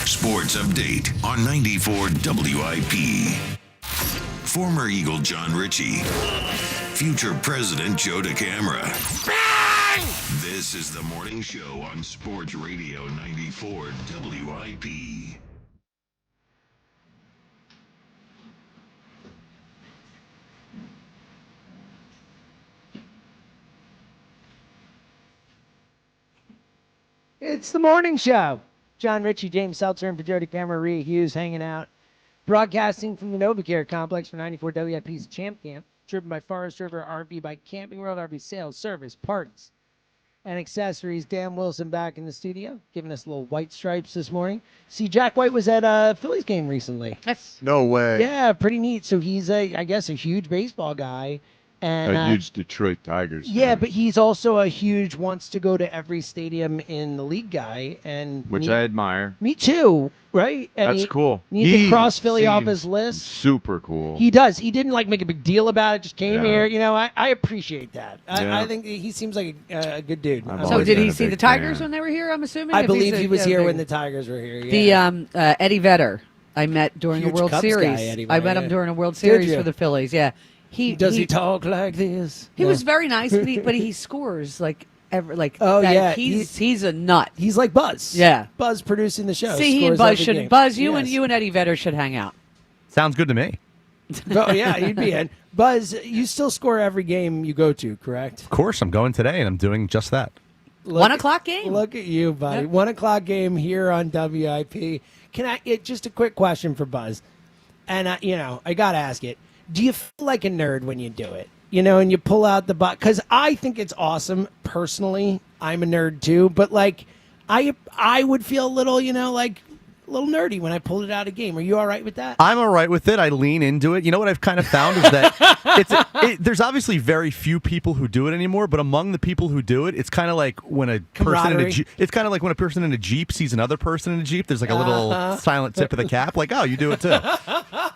[SPEAKER 3] Sports Update on 94 WIP. Former Eagle John Ritchie. Future President Joe DeCamara. Bang! This is the morning show on Sports Radio 94 WIP.
[SPEAKER 14] It's the morning show. John Ritchie, James Seltzer, and Jody Camera, Rhea Hughes hanging out. Broadcasting from the NovaCare Complex for 94 WIP's Champ Camp. Driven by Forest River RV by Camping World RV Sales, Service, Parts, and Accessories. Dan Wilson back in the studio, giving us little white stripes this morning. See, Jack White was at a Phillies game recently.
[SPEAKER 24] No way.
[SPEAKER 14] Yeah, pretty neat. So he's, I guess, a huge baseball guy. And,
[SPEAKER 24] a huge Detroit Tigers fan.
[SPEAKER 14] Yeah, but he's also a huge wants to go to every stadium in the league guy, and
[SPEAKER 24] Which I admire.
[SPEAKER 14] Me too, right? And
[SPEAKER 24] That's cool.
[SPEAKER 14] He can cross Philly off his list.
[SPEAKER 24] Super cool.
[SPEAKER 14] He does. He didn't make a big deal about it. Just came here. You know, I appreciate that. I think he seems like a good dude.
[SPEAKER 25] So did he see the Tigers when they were here? I'm assuming.
[SPEAKER 14] I believe he was here when the Tigers were here.
[SPEAKER 25] Yeah. The Eddie Vedder I met during
[SPEAKER 14] Huge
[SPEAKER 25] a World
[SPEAKER 14] Cubs
[SPEAKER 25] Series.
[SPEAKER 14] guy, Eddie
[SPEAKER 25] I
[SPEAKER 14] Vedder,
[SPEAKER 25] met him
[SPEAKER 14] yeah.
[SPEAKER 25] during a World
[SPEAKER 14] Did
[SPEAKER 25] Series
[SPEAKER 14] you?
[SPEAKER 25] for the Phillies. Yeah.
[SPEAKER 14] Does he talk like this?
[SPEAKER 25] He was very nice, but he scores like ever like.
[SPEAKER 14] Oh,
[SPEAKER 25] that.
[SPEAKER 14] yeah.
[SPEAKER 25] He's a nut.
[SPEAKER 14] He's like Buzz.
[SPEAKER 25] Yeah.
[SPEAKER 14] Buzz producing the show.
[SPEAKER 25] See, he and
[SPEAKER 14] scores
[SPEAKER 25] Buzz
[SPEAKER 14] every
[SPEAKER 25] should.
[SPEAKER 14] game.
[SPEAKER 25] Buzz,
[SPEAKER 14] Yes.
[SPEAKER 25] you and Eddie Vedder should hang out.
[SPEAKER 9] Sounds good to me.
[SPEAKER 14] Oh, yeah, you'd be in. Buzz, you still score every game you go to, correct?
[SPEAKER 9] Of course, I'm going today, and I'm doing just that.
[SPEAKER 25] 1 o'clock game.
[SPEAKER 14] Look at you, buddy.
[SPEAKER 25] Yep.
[SPEAKER 14] 1 o'clock game here on WIP. Just a quick question for Buzz. And, I got to ask it. Do you feel like a nerd when you do it? And you pull out the butt? Because I think it's awesome. Personally, I'm a nerd too. But, I would feel a little, a little nerdy when I pulled it out of game. Are you all right with that?
[SPEAKER 9] I'm all right with it. I lean into it. You know what I've kind of found is that there's obviously very few people who do it anymore, but among the people who do it, it's kind of like when a person in a Jeep, it's kind of like when a person in a Jeep sees another person in a Jeep. There's like a little silent tip of the cap, like, oh, you do it too.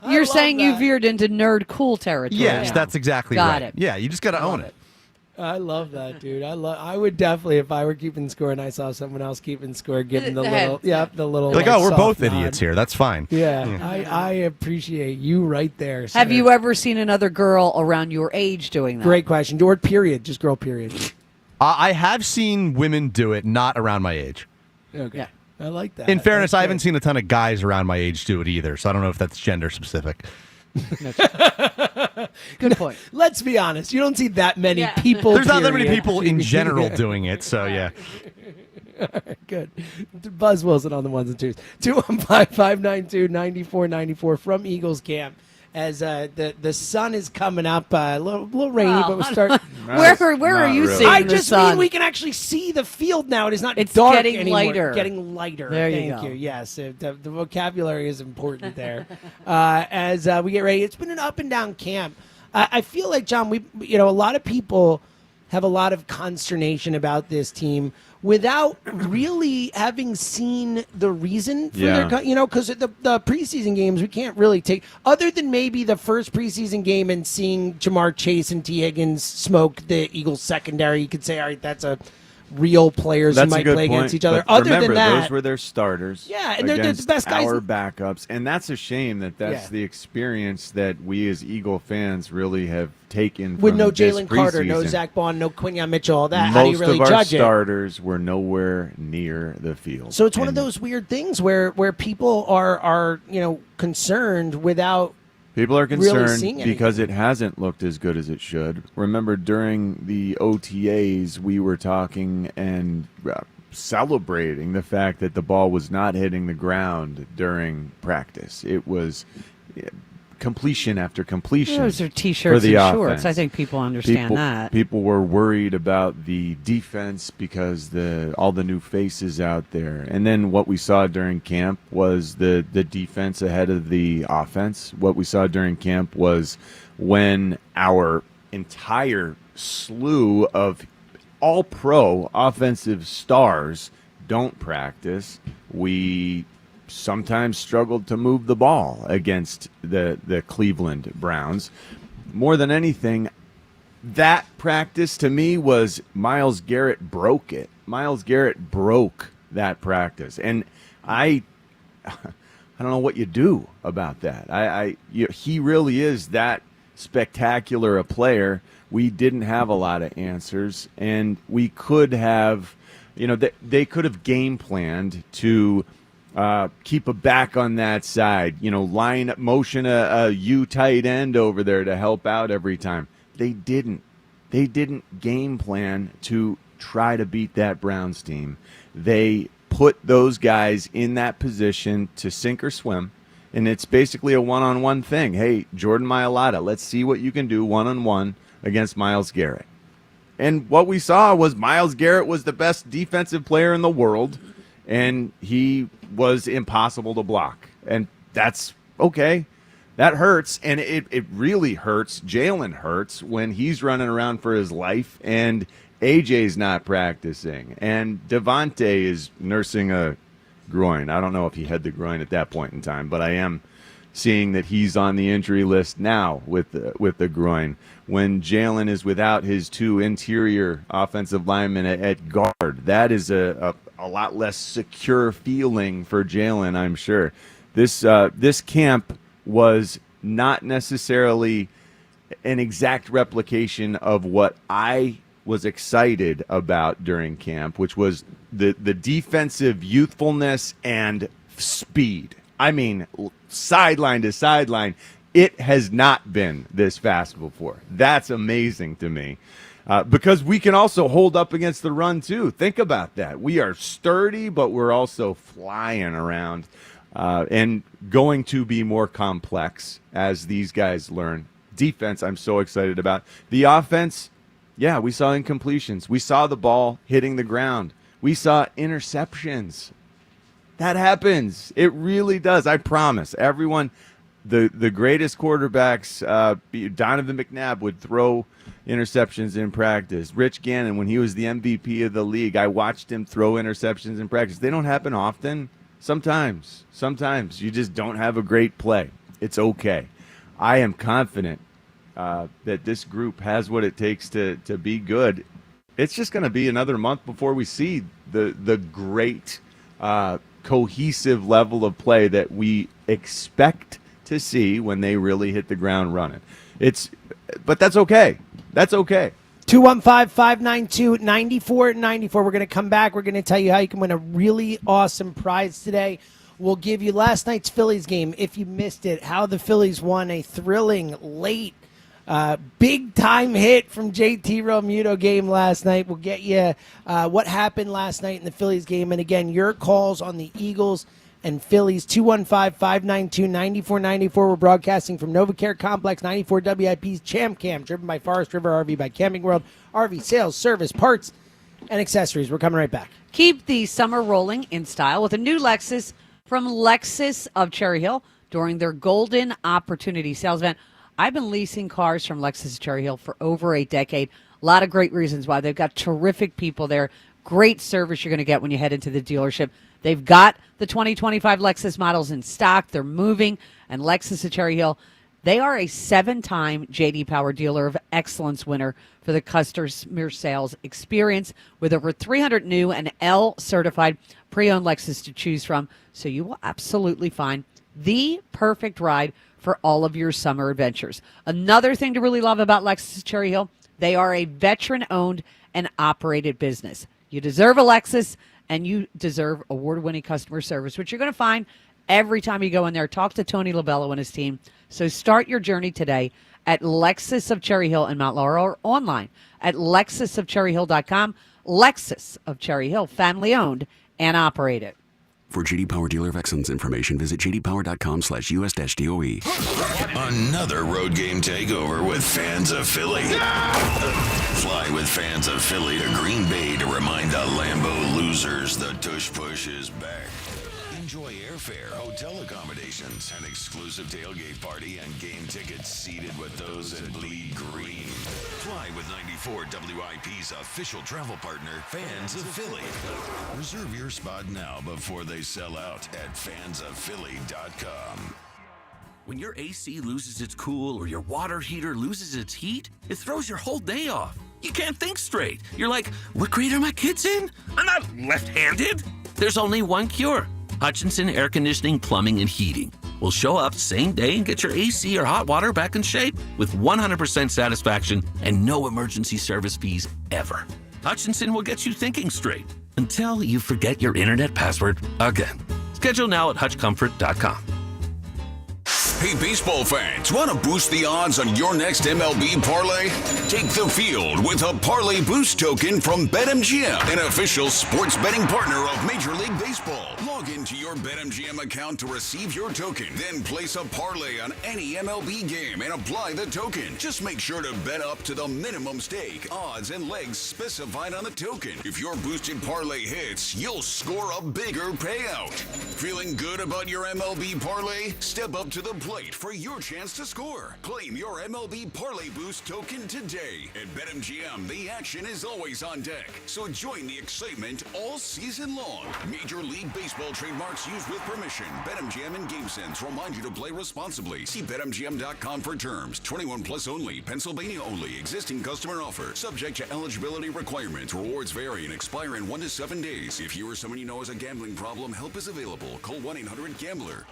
[SPEAKER 25] You're saying you veered into nerd cool territory.
[SPEAKER 9] Yes,
[SPEAKER 25] now.
[SPEAKER 9] that's exactly
[SPEAKER 25] Got
[SPEAKER 9] right.
[SPEAKER 25] it.
[SPEAKER 9] Yeah, you just got to own it.
[SPEAKER 14] I love that, dude. I would definitely, if I were keeping score and I saw someone else keeping score, give them the little,
[SPEAKER 9] Like, oh, we're
[SPEAKER 14] soft
[SPEAKER 9] both
[SPEAKER 14] nod.
[SPEAKER 9] idiots here. That's fine.
[SPEAKER 14] Yeah, I appreciate you right there.
[SPEAKER 25] Have
[SPEAKER 14] sir.
[SPEAKER 25] you ever seen another girl around your age doing that?
[SPEAKER 14] Great question. Or period. Just girl period.
[SPEAKER 9] I have seen women do it, not around my age.
[SPEAKER 14] Okay. Yeah. I like that.
[SPEAKER 9] In fairness,
[SPEAKER 14] That's
[SPEAKER 9] I haven't seen a ton of guys around my age do it either, so I don't know if that's gender specific.
[SPEAKER 25] Good point.
[SPEAKER 14] Let's be honest. You don't see that many people.
[SPEAKER 9] There's not that many
[SPEAKER 14] period.
[SPEAKER 9] people in general doing it, so yeah.
[SPEAKER 14] All right, good. Buzz Wilson on the ones and twos. 215-592-9494 from Eagles camp. As the sun is coming up, a little rainy, but we're starting.
[SPEAKER 25] Where are you seeing
[SPEAKER 14] I
[SPEAKER 25] the
[SPEAKER 14] just
[SPEAKER 25] sun?
[SPEAKER 14] mean we can actually see the field now. It is not
[SPEAKER 25] It's
[SPEAKER 14] dark
[SPEAKER 25] getting
[SPEAKER 14] anymore.
[SPEAKER 25] lighter.
[SPEAKER 14] Getting lighter.
[SPEAKER 25] There you
[SPEAKER 14] Thank
[SPEAKER 25] go.
[SPEAKER 14] you. Yes, the vocabulary is important there. As we get ready, it's been an up and down camp. I feel like, John, a lot of people have a lot of consternation about this team without really having seen the reason for their, because the preseason games we can't really take, other than maybe the first preseason game and seeing Jamar Chase and T. Higgins smoke the Eagles secondary. You could say, all right, that's a real players
[SPEAKER 24] That's
[SPEAKER 14] who
[SPEAKER 24] a
[SPEAKER 14] might
[SPEAKER 24] good
[SPEAKER 14] play
[SPEAKER 24] point.
[SPEAKER 14] against each other.
[SPEAKER 24] But
[SPEAKER 14] Other
[SPEAKER 24] remember,
[SPEAKER 14] than that,
[SPEAKER 24] those were their starters.
[SPEAKER 14] Yeah, and they're the
[SPEAKER 24] against
[SPEAKER 14] best guys.
[SPEAKER 24] Our backups, and that's a shame that's
[SPEAKER 14] Yeah.
[SPEAKER 24] the experience that we as Eagle fans really have taken.
[SPEAKER 14] with
[SPEAKER 24] from
[SPEAKER 14] no
[SPEAKER 24] this
[SPEAKER 14] Jalen Carter, no
[SPEAKER 24] preseason.
[SPEAKER 14] Zach Bond, no Quinyon Mitchell, all that. How do you
[SPEAKER 24] Most
[SPEAKER 14] really
[SPEAKER 24] of our
[SPEAKER 14] judge it?
[SPEAKER 24] starters were nowhere near the field.
[SPEAKER 14] So it's one of those weird things where people are concerned without.
[SPEAKER 24] People are
[SPEAKER 14] really
[SPEAKER 24] concerned
[SPEAKER 14] seeing anything.
[SPEAKER 24] because it hasn't looked as good as it should. Remember, during the OTAs, we were talking and celebrating the fact that the ball was not hitting the ground during practice. It was completion after completion.
[SPEAKER 25] Those are
[SPEAKER 24] for
[SPEAKER 25] T-shirts
[SPEAKER 24] the
[SPEAKER 25] and
[SPEAKER 24] offense.
[SPEAKER 25] shorts. I think people understand that.
[SPEAKER 24] People were worried about the defense because all the new faces out there. And then what we saw during camp was the defense ahead of the offense. What we saw during camp was when our entire slew of all-pro offensive stars don't practice, we sometimes struggled to move the ball against the Cleveland Browns. More than anything, that practice to me was Myles Garrett broke it. Myles Garrett broke that practice. And I don't know what you do about that. He really is that spectacular a player. We didn't have a lot of answers, and we could have, they could have game planned to keep a back on that side, motion a U tight end over there to help out every time. They didn't game plan to try to beat that Browns team. They put those guys in that position to sink or swim, and it's basically a one-on-one thing. Hey, Jordan Mailata, let's see what you can do one-on-one against Myles Garrett. And what we saw was Myles Garrett was the best defensive player in the world, and he was impossible to block. And that's okay. That hurts, and it really hurts. Jalen hurts when he's running around for his life, and AJ's not practicing, and Devontae is nursing a groin. I don't know if he had the groin at that point in time, but I am seeing that he's on the injury list now with the groin. When Jalen is without his two interior offensive linemen at guard, that is a lot less secure feeling for Jalen, I'm sure. This camp was not necessarily an exact replication of what I was excited about during camp, which was the defensive youthfulness and speed. I mean, sideline to sideline, it has not been this fast before. That's amazing to me. Because we can also hold up against the run, too. Think about that. We are sturdy, but we're also flying around and going to be more complex as these guys learn. Defense, I'm so excited about. The offense, yeah, we saw incompletions. We saw the ball hitting the ground. We saw interceptions. That happens. It really does. I promise. Everyone, the greatest quarterbacks, Donovan McNabb would throw interceptions in practice. Rich Gannon, when he was the MVP of the league, I watched him throw interceptions in practice. They don't happen often. Sometimes you just don't have a great play. It's okay. I am confident that this group has what it takes to be good. It's just going to be another month before we see the great cohesive level of play that we expect to see when they really hit the ground running. But that's okay. That's okay.
[SPEAKER 14] 215-592-9494. We're going to come back. We're going to tell you how you can win a really awesome prize today. We'll give you last night's Phillies game, if you missed it, how the Phillies won a thrilling late big-time hit from JT Realmuto game last night. We'll get you what happened last night in the Phillies game. And, again, your calls on the Eagles and Phillies, 215-592-9494. We're broadcasting from NovaCare Complex, 94 WIP's Champ Cam, driven by Forest River RV by Camping World, RV sales, service, parts, and accessories. We're coming right back.
[SPEAKER 25] Keep the summer rolling in style with a new Lexus from Lexus of Cherry Hill during their Golden Opportunity Sales event. I've been leasing cars from Lexus of Cherry Hill for over a decade. A lot of great reasons why. They've got terrific people there. Great service you're going to get when you head into the dealership. They've got the 2025 Lexus models in stock. They're moving. And Lexus of Cherry Hill, they are a 7-time J.D. Power Dealer of Excellence winner for the customer sales experience with over 300 new and L-certified pre-owned Lexus to choose from. So you will absolutely find the perfect ride for all of your summer adventures. Another thing to really love about Lexus of Cherry Hill, they are a veteran-owned and operated business. You deserve a Lexus, and you deserve award-winning customer service, which you're going to find every time you go in there. Talk to Tony Lobello and his team. So start your journey today at Lexus of Cherry Hill in Mount Laurel or online at lexusofcherryhill.com. Lexus of Cherry Hill, family-owned and operated.
[SPEAKER 17] For J.D. Power Dealer of Excellence information, visit jdpower.com/US-DOE.
[SPEAKER 3] Another road game takeover with fans of Philly. Fly with fans of Philly to Green Bay to remind the Lambeau losers the tush push is back. Enjoy airfare, hotel accommodations, an exclusive tailgate party, and game tickets seated with those that bleed green. Fly with 94 WIP's official travel partner, Fans of Philly. Reserve your spot now before they sell out at fansofphilly.com.
[SPEAKER 1] When your AC loses its cool or your water heater loses its heat, it throws your whole day off. You can't think straight. You're like, what grade are my kids in? I'm not left-handed. There's only one cure. Hutchinson Air Conditioning, Plumbing, and Heating will show up same day and get your AC or hot water back in shape with 100% satisfaction and no emergency service fees ever. Hutchinson will get you thinking straight until you forget your internet password again. Schedule now at hutchcomfort.com.
[SPEAKER 3] Hey, baseball fans, want to boost the odds on your next MLB parlay? Take the field with a Parlay Boost token from BetMGM, an official sports betting partner of Major League Baseball. Log into your BetMGM account to receive your token. Then place a parlay on any MLB game and apply the token. Just make sure to bet up to the minimum stake, odds, and legs specified on the token. If your boosted parlay hits, you'll score a bigger payout. Feeling good about your MLB parlay? Step up to the plate for your chance to score. Claim your MLB Parlay Boost token today. At BetMGM, the action is always on deck. So join the excitement all season long. Major League Baseball trademarks used with permission. BetMGM and GameSense remind you to play responsibly. See BetMGM.com for terms. 21 plus only. Pennsylvania only. Existing customer offer. Subject to eligibility requirements. Rewards vary and expire in 1 to 7 days. If you or someone you know has a gambling problem, help is available. Call 1-800-GAMBLER.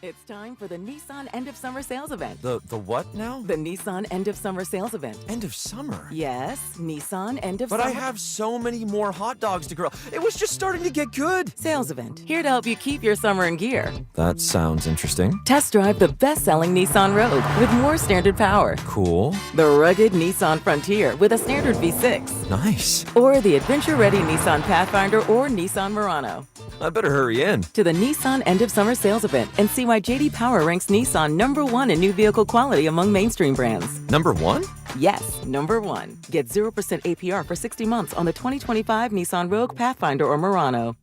[SPEAKER 8] It's time for the Nissan End of Summer Sales Event.
[SPEAKER 11] The what now?
[SPEAKER 8] The Nissan End of Summer Sales Event.
[SPEAKER 11] End of summer?
[SPEAKER 8] Yes, Nissan End of
[SPEAKER 11] But
[SPEAKER 8] Summer.
[SPEAKER 11] I have so many more hot dogs to grill. It was just starting to get good.
[SPEAKER 8] Sales Event. Here to help you keep your summer in gear.
[SPEAKER 11] That sounds interesting.
[SPEAKER 8] Test drive the best-selling Nissan Rogue with more standard power.
[SPEAKER 11] Cool.
[SPEAKER 8] The rugged Nissan Frontier with a standard V6.
[SPEAKER 11] Nice.
[SPEAKER 8] Or the adventure-ready Nissan Pathfinder or Nissan Murano.
[SPEAKER 11] I better hurry in.
[SPEAKER 8] To the Nissan End of Summer Sales Event and see why J.D. Power ranks Nissan #1 in new vehicle quality among mainstream brands.
[SPEAKER 11] #1?
[SPEAKER 8] Yes, #1. Get 0% APR for 60 months on the 2025 Nissan Rogue, Pathfinder, or Murano.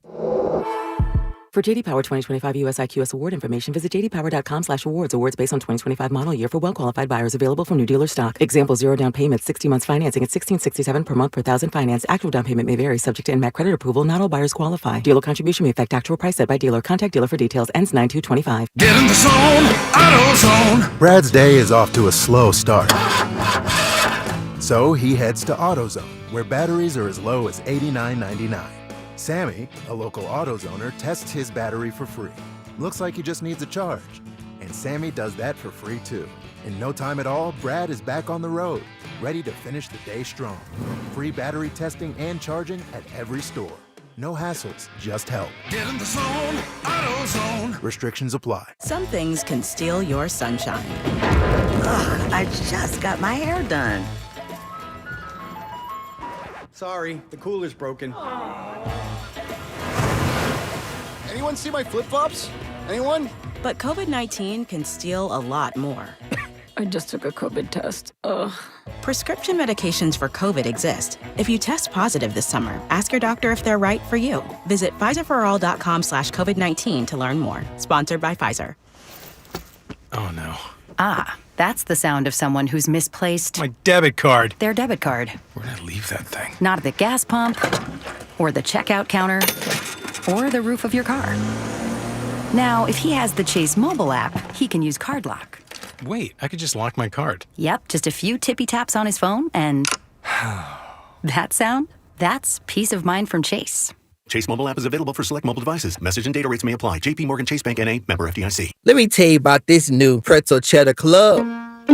[SPEAKER 8] For J.D. Power 2025 US IQS award information, visit jdpower.com/awards. Awards based on 2025 model year for well-qualified buyers. Available from new dealer stock. Example, 0 down payment, 60 months financing at $1,667 per month per thousand finance. Actual down payment may vary, subject to NMAC credit approval. Not all buyers qualify. Dealer contribution may affect actual price set by dealer. Contact dealer for details. Ends 9/2/25.
[SPEAKER 16] Get in the zone, AutoZone.
[SPEAKER 18] Brad's day is off to a slow start. So he heads to AutoZone, where batteries are as low as $89.99. Sammy, a local AutoZoner, tests his battery for free. Looks like he just needs a charge. And Sammy does that for free too. In no time at all, Brad is back on the road, ready to finish the day strong. Free battery testing and charging at every store. No hassles, just help.
[SPEAKER 16] Get in the zone, AutoZone.
[SPEAKER 18] Restrictions apply.
[SPEAKER 19] Some things can steal your sunshine. Ugh, I just got my hair done.
[SPEAKER 20] Sorry, the cooler's broken. Anyone see my flip-flops? Anyone?
[SPEAKER 19] But COVID-19 can steal a lot more.
[SPEAKER 21] I just took a COVID test. Ugh.
[SPEAKER 19] Prescription medications for COVID exist. If you test positive this summer, ask your doctor if they're right for you. Visit PfizerForAll.com/COVID-19 to learn more. Sponsored by Pfizer.
[SPEAKER 20] Oh no.
[SPEAKER 26] Ah, that's the sound of someone who's misplaced
[SPEAKER 20] My debit card.
[SPEAKER 26] their debit card.
[SPEAKER 20] Where'd I leave that thing?
[SPEAKER 26] Not at the gas pump, or the checkout counter, or the roof of your car. Now, if he has the Chase mobile app, he can use Card Lock.
[SPEAKER 20] Wait, I could just lock my card.
[SPEAKER 26] Yep, just a few tippy taps on his phone, and that sound? That's peace of mind from Chase.
[SPEAKER 22] Chase mobile app is available for select mobile devices. Message and data rates may apply. JP Morgan Chase Bank N.A. member FDIC.
[SPEAKER 23] Let me tell you about this new pretzel cheddar club.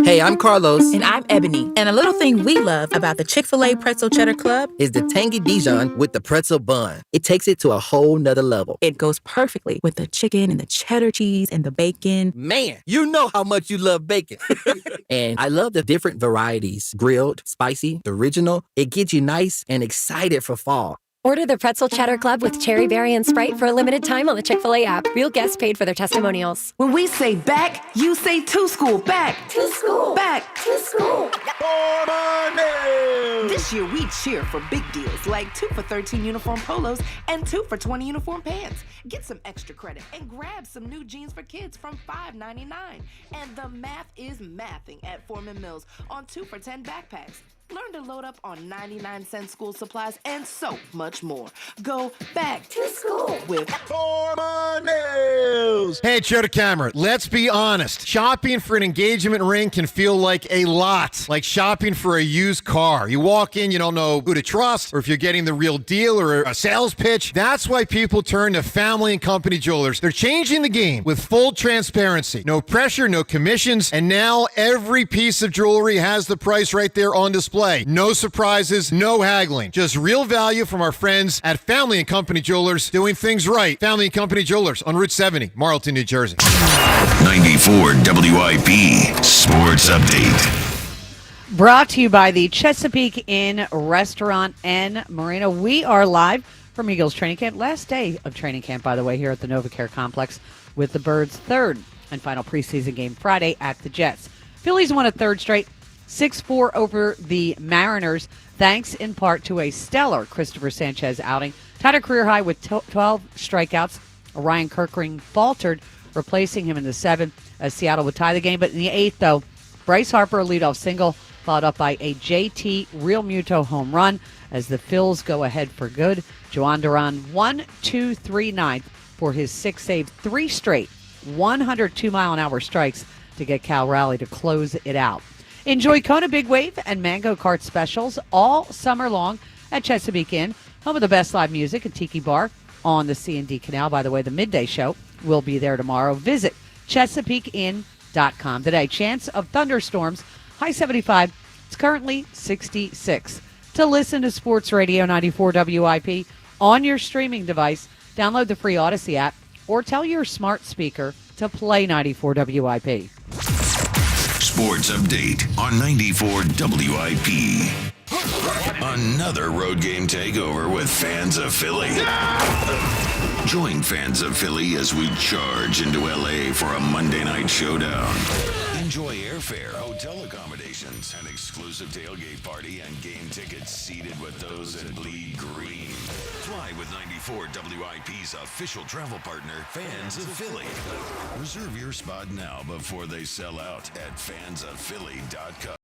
[SPEAKER 23] Hey, I'm Carlos.
[SPEAKER 19] And I'm Ebony. And a little thing we love about the Chick-fil-A Pretzel Cheddar Club
[SPEAKER 23] is the tangy Dijon with the pretzel bun. It takes it to a whole nother level.
[SPEAKER 19] It goes perfectly with the chicken and the cheddar cheese and the bacon.
[SPEAKER 23] Man, you know how much you love bacon. And I love the different varieties. Grilled, spicy, original. It gets you nice and excited for fall.
[SPEAKER 30] Order the Pretzel Cheddar Club with Cherry Berry and Sprite for a limited time on the Chick-fil-A app. Real guests paid for their testimonials.
[SPEAKER 19] When we say back, you say to school. Back.
[SPEAKER 30] To school.
[SPEAKER 19] Back.
[SPEAKER 30] To school.
[SPEAKER 19] This year we cheer for big deals like 2 for $13 uniform polos and 2 for $20 uniform pants. Get some extra credit and grab some new jeans for kids from $5.99. And the math is mathing at Foreman Mills on 2 for $10 backpacks. Learn to load up on 99-cent school supplies and so much more. Go back to school with
[SPEAKER 20] Foreman Mills.
[SPEAKER 31] Hey, show the camera. Let's be honest. Shopping for an engagement ring can feel like a lot. Like shopping for a used car. You walk in, you don't know who to trust, or if you're getting the real deal or a sales pitch. That's why people turn to Family and Company Jewelers. They're changing the game with full transparency. No pressure, no commissions, and now every piece of jewelry has the price right there on display. No surprises, no haggling. Just real value from our friends at Family and Company Jewelers, doing things right. Family and Company Jewelers on Route 70, Marlton, New Jersey.
[SPEAKER 3] 94 WIP Sports Update.
[SPEAKER 25] Brought to you by the Chesapeake Inn Restaurant and Marina. We are live from Eagles training camp. Last day of training camp, by the way, here at the NovaCare Complex with the Birds' third and final preseason game Friday at the Jets. Phillies won a third straight, 6-4 over the Mariners, thanks in part to a stellar Christopher Sanchez outing. Tied a career high with 12 strikeouts. Ryan Kirkring faltered, replacing him in the seventh as Seattle would tie the game. But in the eighth, though, Bryce Harper, a leadoff single, followed up by a JT Realmuto home run as the Phils go ahead for good. Joan Duran 1-2-3 ninth for his sixth save, 3 straight 102-mile-an-hour strikes to get Cal Raleigh to close it out. Enjoy Kona Big Wave and Mango Kart specials all summer long at Chesapeake Inn, home of the best live music and tiki bar on the C&D Canal. By the way, the midday show will be there tomorrow. Visit ChesapeakeIn.com. Today, chance of thunderstorms, high 75. It's currently 66. To listen to Sports Radio 94 WIP on your streaming device, download the free Odyssey app or tell your smart speaker to play 94 WIP.
[SPEAKER 3] Sports update on 94 WIP. Another road game takeover with Fans of Philly. Join Fans of Philly as we charge into LA for a Monday night showdown. Enjoy airfare, hotel accommodations, an exclusive tailgate party, and game tickets seated with those in bleed green. Fly with 94 WIP's official travel partner, Fans of Philly. Reserve your spot now before they sell out at fansofphilly.com.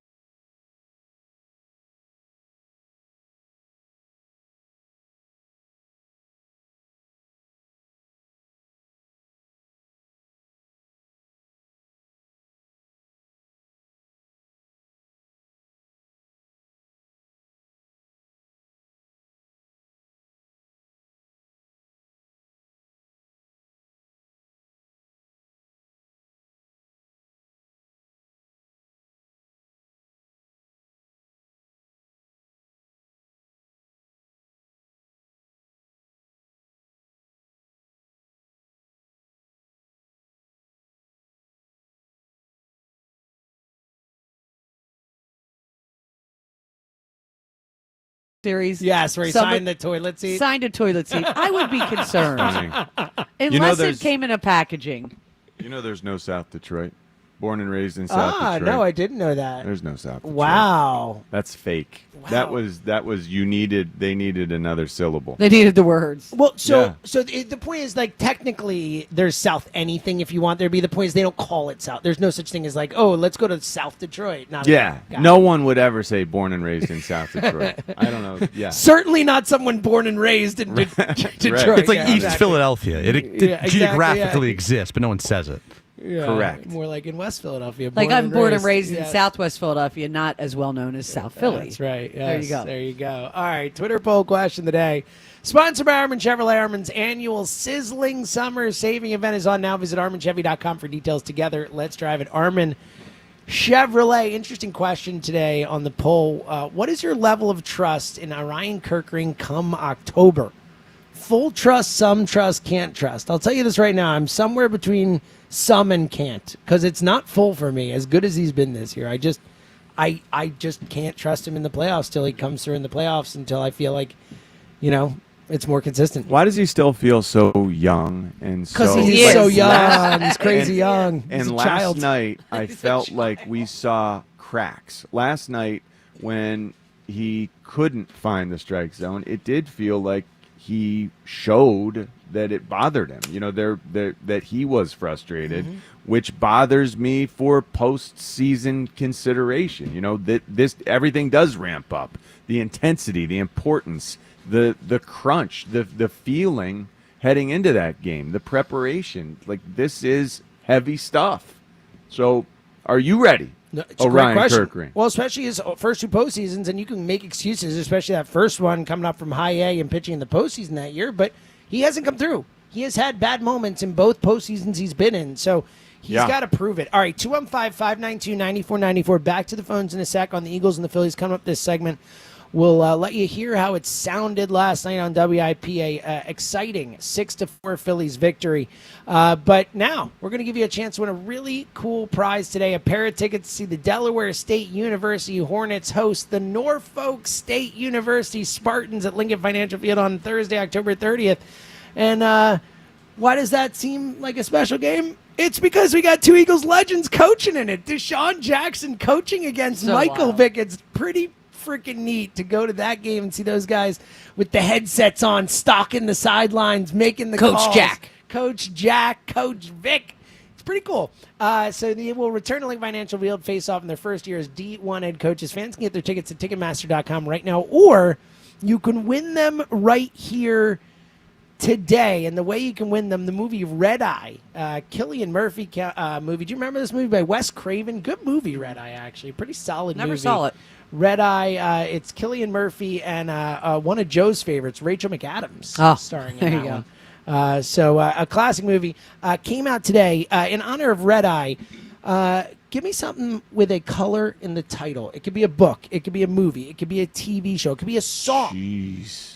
[SPEAKER 25] Series.
[SPEAKER 14] Yes, where he signed the toilet seat.
[SPEAKER 25] Signed a toilet seat. I would be concerned.
[SPEAKER 24] Unless
[SPEAKER 25] it came in a packaging.
[SPEAKER 24] You know there's no South Detroit. Born and raised in South Detroit.
[SPEAKER 14] No, I didn't know that.
[SPEAKER 24] There's no South Detroit.
[SPEAKER 14] Wow.
[SPEAKER 24] That's fake.
[SPEAKER 14] Wow.
[SPEAKER 24] That was they needed another syllable.
[SPEAKER 25] They needed the words.
[SPEAKER 14] Well, so the point is, like, technically there's South anything if you want there to be. The point is they don't call it South. There's no such thing as like, oh, let's go to South Detroit.
[SPEAKER 24] No one would ever say born and raised in South Detroit. I don't know. Yeah.
[SPEAKER 14] Certainly not someone born and raised in Detroit.
[SPEAKER 9] It's like East
[SPEAKER 14] exactly.
[SPEAKER 9] Philadelphia. It
[SPEAKER 14] exactly,
[SPEAKER 9] geographically exists, but no one says it.
[SPEAKER 14] Yeah,
[SPEAKER 24] correct.
[SPEAKER 14] More like in West Philadelphia.
[SPEAKER 25] Like I'm born and raised in Southwest Philadelphia, not as well known as South Philly.
[SPEAKER 14] That's right. Yes,
[SPEAKER 25] There you go.
[SPEAKER 14] There you go. All right. Twitter poll question today. Sponsored by Armin Chevrolet. Armin's annual sizzling summer saving event is on now. Visit ArminChevy.com for details. Together, let's drive it. Armin Chevrolet. Interesting question today on the poll. What is your level of trust in Orion Kirkring come October? Full trust, some trust, can't trust. I'll tell you this right now. I'm somewhere between some and can't, because it's not full for me. As good as he's been this year, I just can't trust him in the playoffs till he comes through in the playoffs, until I feel like, it's more consistent.
[SPEAKER 24] Why does he still feel so young and so?
[SPEAKER 14] Because he's so young. He's crazy young. He's
[SPEAKER 24] And
[SPEAKER 14] a
[SPEAKER 24] last
[SPEAKER 14] child.
[SPEAKER 24] night, I felt like we saw cracks. Last night, when he couldn't find the strike zone, it did feel like he showed that it bothered him. That he was frustrated, which bothers me for postseason consideration. That everything does ramp up. The intensity, the importance, the crunch, the feeling heading into that game, the preparation. Like, this is heavy stuff. So, are you ready?
[SPEAKER 14] No, it's a great
[SPEAKER 24] Orion
[SPEAKER 14] question.
[SPEAKER 24] Kirkring.
[SPEAKER 14] Well, especially his first two postseasons, and you can make excuses, especially that first one coming up from high A and pitching in the postseason that year, but he hasn't come through. He has had bad moments in both postseasons he's been in, so he's got to prove it. All right, 215-592-9494. Back to the phones in a sec on the Eagles and the Phillies coming up this segment. We'll let you hear how it sounded last night on WIP, exciting 6-4 Phillies victory. But now we're going to give you a chance to win a really cool prize today, a pair of tickets to see the Delaware State University Hornets host the Norfolk State University Spartans at Lincoln Financial Field on Thursday, October 30th. And why does that seem like a special game? It's because we got two Eagles legends coaching in it. Deshaun Jackson coaching against Michael Vick. It's pretty freaking neat to go to that game and see those guys with the headsets on, stalking the sidelines, making the calls. Coach Jack, Coach Vic. It's pretty cool. So they will return to Lincoln Financial Field, face off in their first year as D1 head coaches. Fans can get their tickets at Ticketmaster.com right now, or you can win them right here today. And the way you can win them, the movie Red Eye, Cillian Murphy movie. Do you remember this movie by Wes Craven? Good movie, Red Eye, actually. Pretty solid movie.
[SPEAKER 25] Never saw it.
[SPEAKER 14] Red Eye, it's Cillian Murphy and one of Joe's favorites, Rachel McAdams, starring in
[SPEAKER 25] there
[SPEAKER 14] that
[SPEAKER 25] you go.
[SPEAKER 14] one. So a classic movie came out today in honor of Red Eye. Give me something with a color in the title. It could be a book. It could be a movie. It could be a TV show. It could be a song.
[SPEAKER 24] Jeez.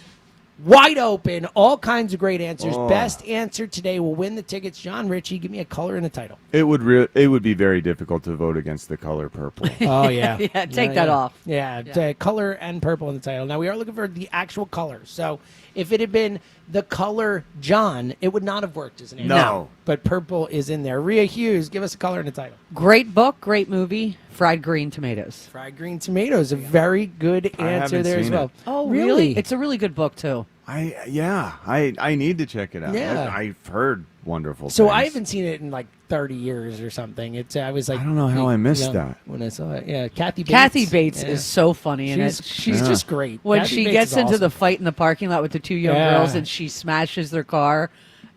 [SPEAKER 14] Wide open. All kinds of great answers.
[SPEAKER 24] Oh.
[SPEAKER 14] Best answer today will win the tickets. John Ritchie, give me a color in the title.
[SPEAKER 24] It would be very difficult to vote against the color purple.
[SPEAKER 14] Oh, yeah.
[SPEAKER 25] Yeah, take that off.
[SPEAKER 14] Yeah, color and purple in the title. Now, we are looking for the actual color. So if it had been the color John, it would not have worked as an answer.
[SPEAKER 24] No.
[SPEAKER 14] But purple is in there. Rhea Hughes, give us a color in the title.
[SPEAKER 25] Great book, great movie. Fried green tomatoes.
[SPEAKER 14] Fried green tomatoes, a very good answer there as
[SPEAKER 24] seen
[SPEAKER 14] well.
[SPEAKER 24] it.
[SPEAKER 25] Oh, really? It's a really good book too.
[SPEAKER 24] I need to check it out.
[SPEAKER 14] Yeah.
[SPEAKER 24] I've heard wonderful
[SPEAKER 14] So
[SPEAKER 24] things.
[SPEAKER 14] I haven't seen it in like 30 years or something. I was like,
[SPEAKER 24] I don't know how I missed
[SPEAKER 14] young
[SPEAKER 24] that.
[SPEAKER 14] when I saw it. Yeah, Kathy Bates.
[SPEAKER 25] Kathy Bates
[SPEAKER 14] Yeah.
[SPEAKER 25] is so funny in it.
[SPEAKER 14] She's just great.
[SPEAKER 25] When
[SPEAKER 14] Kathy
[SPEAKER 25] she
[SPEAKER 14] Bates
[SPEAKER 25] gets
[SPEAKER 14] is
[SPEAKER 25] into
[SPEAKER 14] awesome.
[SPEAKER 25] the fight in the parking lot with the two young
[SPEAKER 14] Yeah.
[SPEAKER 25] girls and she smashes their car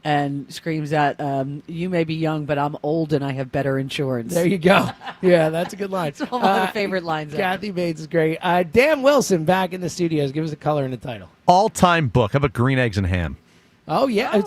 [SPEAKER 25] and screams out, you may be young, but I'm old and I have better insurance.
[SPEAKER 14] There you go. Yeah, that's a good line.
[SPEAKER 25] It's one of my favorite lines ever.
[SPEAKER 14] Kathy Bates is great. Dan Wilson back in the studios. Give us a color and a title.
[SPEAKER 9] All-time book. How about Green Eggs and Ham?
[SPEAKER 14] Oh, yeah.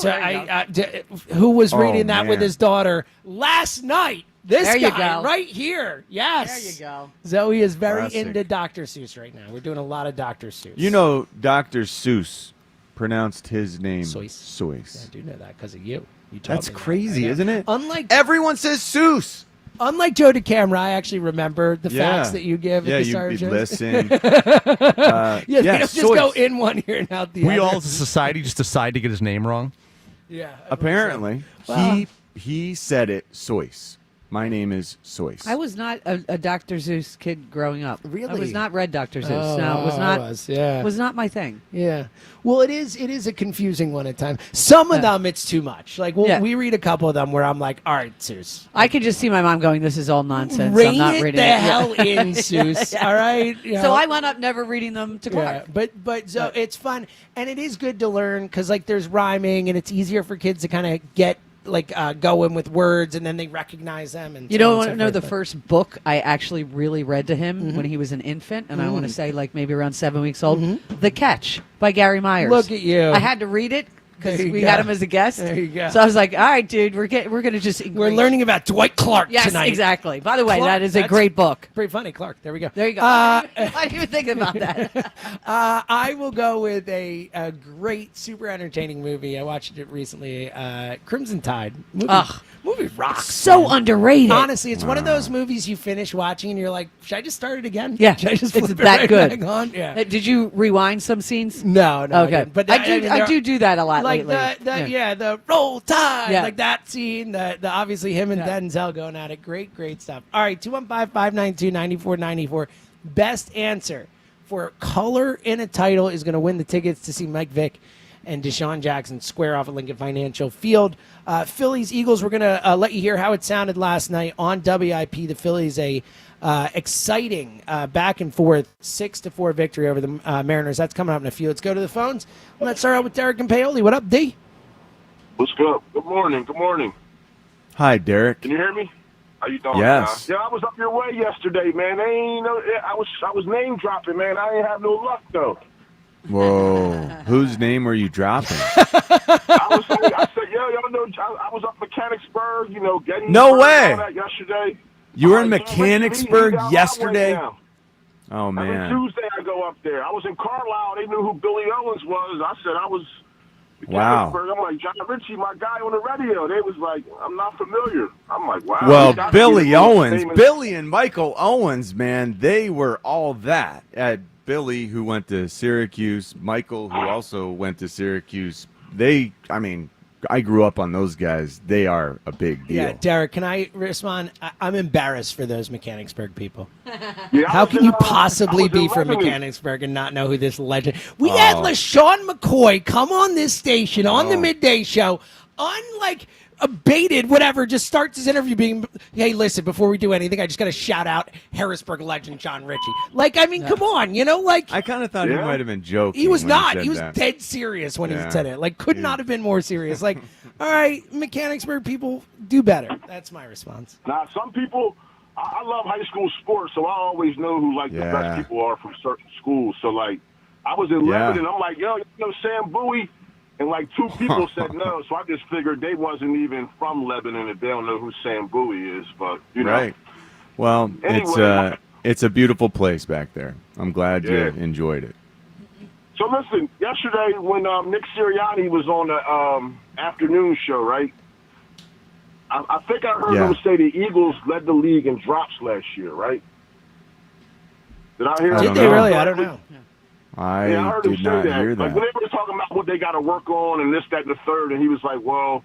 [SPEAKER 14] Who was reading that with
[SPEAKER 9] man.
[SPEAKER 14] his daughter last night? This
[SPEAKER 25] There you
[SPEAKER 14] guy
[SPEAKER 25] go.
[SPEAKER 14] right here. Yes.
[SPEAKER 25] There you go.
[SPEAKER 14] Zoe is very
[SPEAKER 24] Classic.
[SPEAKER 14] into Dr. Seuss right now. We're doing a lot of Dr. Seuss.
[SPEAKER 24] You know, Dr. Seuss pronounced his name
[SPEAKER 14] Seuss.
[SPEAKER 24] Seuss.
[SPEAKER 14] I do know that because of you. You taught
[SPEAKER 24] That's
[SPEAKER 14] me that.
[SPEAKER 24] crazy,
[SPEAKER 14] Yeah.
[SPEAKER 24] isn't it?
[SPEAKER 14] Unlike
[SPEAKER 24] Everyone says Seuss.
[SPEAKER 14] Unlike Joe DeCamera, I actually remember the
[SPEAKER 24] Yeah.
[SPEAKER 14] facts that you give
[SPEAKER 24] Yeah,
[SPEAKER 14] at the
[SPEAKER 24] you
[SPEAKER 14] start of shows.
[SPEAKER 24] listen.
[SPEAKER 14] They don't just go
[SPEAKER 24] Seuss.
[SPEAKER 14] in one ear and out the
[SPEAKER 9] We
[SPEAKER 14] other.
[SPEAKER 9] all as a society just decide to get his name wrong.
[SPEAKER 14] Yeah.
[SPEAKER 24] Apparently,
[SPEAKER 14] Well-
[SPEAKER 24] he said it Seuss. My name is Seuss.
[SPEAKER 25] I was not a Dr. Seuss kid growing up. I
[SPEAKER 14] Really?
[SPEAKER 25] was not read Dr. Seuss.
[SPEAKER 14] Oh,
[SPEAKER 25] No, it was
[SPEAKER 14] I
[SPEAKER 25] not.
[SPEAKER 14] yeah.
[SPEAKER 25] Was not my thing.
[SPEAKER 14] Yeah. Well, it is a confusing one at times. Some of them, it's too much. Like,
[SPEAKER 25] Yeah.
[SPEAKER 14] we read a couple of them where I'm like, all right, Seuss.
[SPEAKER 25] I could just see my mom going, "This is all nonsense.
[SPEAKER 14] Rein
[SPEAKER 25] I'm not
[SPEAKER 14] it
[SPEAKER 25] reading
[SPEAKER 14] the
[SPEAKER 25] it."
[SPEAKER 14] hell in, Seuss. All right? You
[SPEAKER 25] So
[SPEAKER 14] know?
[SPEAKER 25] I wound up never reading them to Clark.
[SPEAKER 14] Yeah, but so it's fun, and it is good to learn because like there's rhyming, and it's easier for kids to kind of get going with words, and then they recognize them. And
[SPEAKER 25] You
[SPEAKER 14] so on
[SPEAKER 25] don't
[SPEAKER 14] and
[SPEAKER 25] want to
[SPEAKER 14] so
[SPEAKER 25] know
[SPEAKER 14] forth,
[SPEAKER 25] the
[SPEAKER 14] but-
[SPEAKER 25] first book I actually really read to him when he was an infant, and I want to say like maybe around 7 weeks old. The Catch by Gary Myers.
[SPEAKER 14] Look at you.
[SPEAKER 25] I had to read it because
[SPEAKER 14] There you
[SPEAKER 25] we
[SPEAKER 14] go.
[SPEAKER 25] had him as a guest.
[SPEAKER 14] There you go.
[SPEAKER 25] So I was like, all right, dude, we're gonna just
[SPEAKER 14] We're learning about Dwight Clark
[SPEAKER 25] Yes,
[SPEAKER 14] tonight.
[SPEAKER 25] exactly. By the way,
[SPEAKER 14] Clark,
[SPEAKER 25] that is a
[SPEAKER 14] that's
[SPEAKER 25] great book.
[SPEAKER 14] Pretty funny, Clark. There we go.
[SPEAKER 25] There you go. I didn't even think about that.
[SPEAKER 14] I will go with a great, super entertaining movie. I watched it recently. Crimson Tide. Movie rocks.
[SPEAKER 25] So
[SPEAKER 14] man.
[SPEAKER 25] underrated.
[SPEAKER 14] Honestly, it's one of those movies you finish watching and you're like, should I just start it again?
[SPEAKER 25] Yeah,
[SPEAKER 14] Should I just
[SPEAKER 25] it's
[SPEAKER 14] flip it
[SPEAKER 25] that
[SPEAKER 14] right
[SPEAKER 25] good.
[SPEAKER 14] back on? Yeah.
[SPEAKER 25] Did you rewind some scenes?
[SPEAKER 14] No, I
[SPEAKER 25] Okay,
[SPEAKER 14] didn't. But
[SPEAKER 25] I
[SPEAKER 14] mean,
[SPEAKER 25] do that a lot
[SPEAKER 14] like
[SPEAKER 25] lately.
[SPEAKER 14] the roll tide,
[SPEAKER 25] Yeah.
[SPEAKER 14] like that scene, the obviously him and Denzel going at it. Great stuff. All right, 215-592-9494. Best answer for color in a title is going to win the tickets to see Mike Vick and Deshaun Jackson square off at Lincoln Financial Field. Phillies, Eagles, we're going to let you hear how it sounded last night on WIP. The Phillies, exciting back and forth 6-4 victory over the Mariners. That's coming up in a few. Let's go to the phones. Let's start out with Derek and Paoli. What up, D?
[SPEAKER 2] What's up? Good morning. Good morning.
[SPEAKER 24] Hi, Derek.
[SPEAKER 2] Can you hear me? How you doing?
[SPEAKER 24] Yes.
[SPEAKER 2] Yeah, I was up your way yesterday, man. They ain't no, I was name dropping, man. I ain't have no luck though.
[SPEAKER 24] Whoa. Whose name were you dropping?
[SPEAKER 2] I said, y'all know, I was up Mechanicsburg, getting
[SPEAKER 24] No way.
[SPEAKER 2] all that yesterday.
[SPEAKER 24] You were in
[SPEAKER 2] He
[SPEAKER 24] Mechanicsburg
[SPEAKER 2] got my way
[SPEAKER 24] yesterday?
[SPEAKER 2] now.
[SPEAKER 24] Oh,
[SPEAKER 2] Every
[SPEAKER 24] man.
[SPEAKER 2] Tuesday I go up there. I was in Carlisle. They knew who Billy Owens was. I said I was
[SPEAKER 24] Wow.
[SPEAKER 2] Mechanicsburg. I'm like, John Ritchie, my guy on the radio. They was like, I'm not familiar. I'm like, wow.
[SPEAKER 24] Well,
[SPEAKER 2] he gotta be
[SPEAKER 24] Billy
[SPEAKER 2] the most
[SPEAKER 24] Owens,
[SPEAKER 2] famous-
[SPEAKER 24] Billy and Michael Owens, man, they were all that. Billy, who went to Syracuse, Michael, who also went to Syracuse. I grew up on those guys. They are a big deal.
[SPEAKER 14] Yeah, Derek, can I respond? I'm embarrassed for those Mechanicsburg people.
[SPEAKER 2] Yeah,
[SPEAKER 14] How can you possibly
[SPEAKER 2] I was in
[SPEAKER 14] be from
[SPEAKER 2] Lebanon.
[SPEAKER 14] Mechanicsburg and not know who this legend? We had LaShawn McCoy come on this station on the midday show, abated, whatever, just starts his interview being, hey, listen, before we do anything, I just got to shout out Harrisburg legend John Ritchie. Come on,
[SPEAKER 24] I kind of thought he might have been joking.
[SPEAKER 14] he was
[SPEAKER 24] when
[SPEAKER 14] not.
[SPEAKER 24] said
[SPEAKER 14] He was
[SPEAKER 24] that.
[SPEAKER 14] dead serious when
[SPEAKER 24] Yeah.
[SPEAKER 14] he said it. Could not have been more serious. All right, Mechanicsburg people, do better. That's my response.
[SPEAKER 2] Now, some people, I love high school sports, so I always know who the
[SPEAKER 24] Yeah.
[SPEAKER 2] best people are from certain schools. So I was in
[SPEAKER 24] Yeah.
[SPEAKER 2] Lebanon. I'm like, Sam Bowie. And like 2 people said no, so I just figured they wasn't even from Lebanon and they don't know who Sam Bowie is. But you know,
[SPEAKER 24] Right. Well,
[SPEAKER 2] Anyway,
[SPEAKER 24] it's a beautiful place back there. I'm glad you
[SPEAKER 2] Yeah.
[SPEAKER 24] enjoyed it.
[SPEAKER 2] So listen, yesterday when Nick Sirianni was on the afternoon show, right? I think I heard
[SPEAKER 24] Yeah.
[SPEAKER 2] him say the Eagles led the league in drops last year, right? Did I hear?
[SPEAKER 24] I
[SPEAKER 14] Did
[SPEAKER 24] don't
[SPEAKER 14] they
[SPEAKER 24] know.
[SPEAKER 14] really? I don't know.
[SPEAKER 24] I
[SPEAKER 2] Yeah, I heard him
[SPEAKER 24] did
[SPEAKER 2] say
[SPEAKER 24] not
[SPEAKER 2] that.
[SPEAKER 24] hear
[SPEAKER 2] Like
[SPEAKER 24] that.
[SPEAKER 2] when they were talking about what they got to work on and this, that, and the third, and he was like, "Well,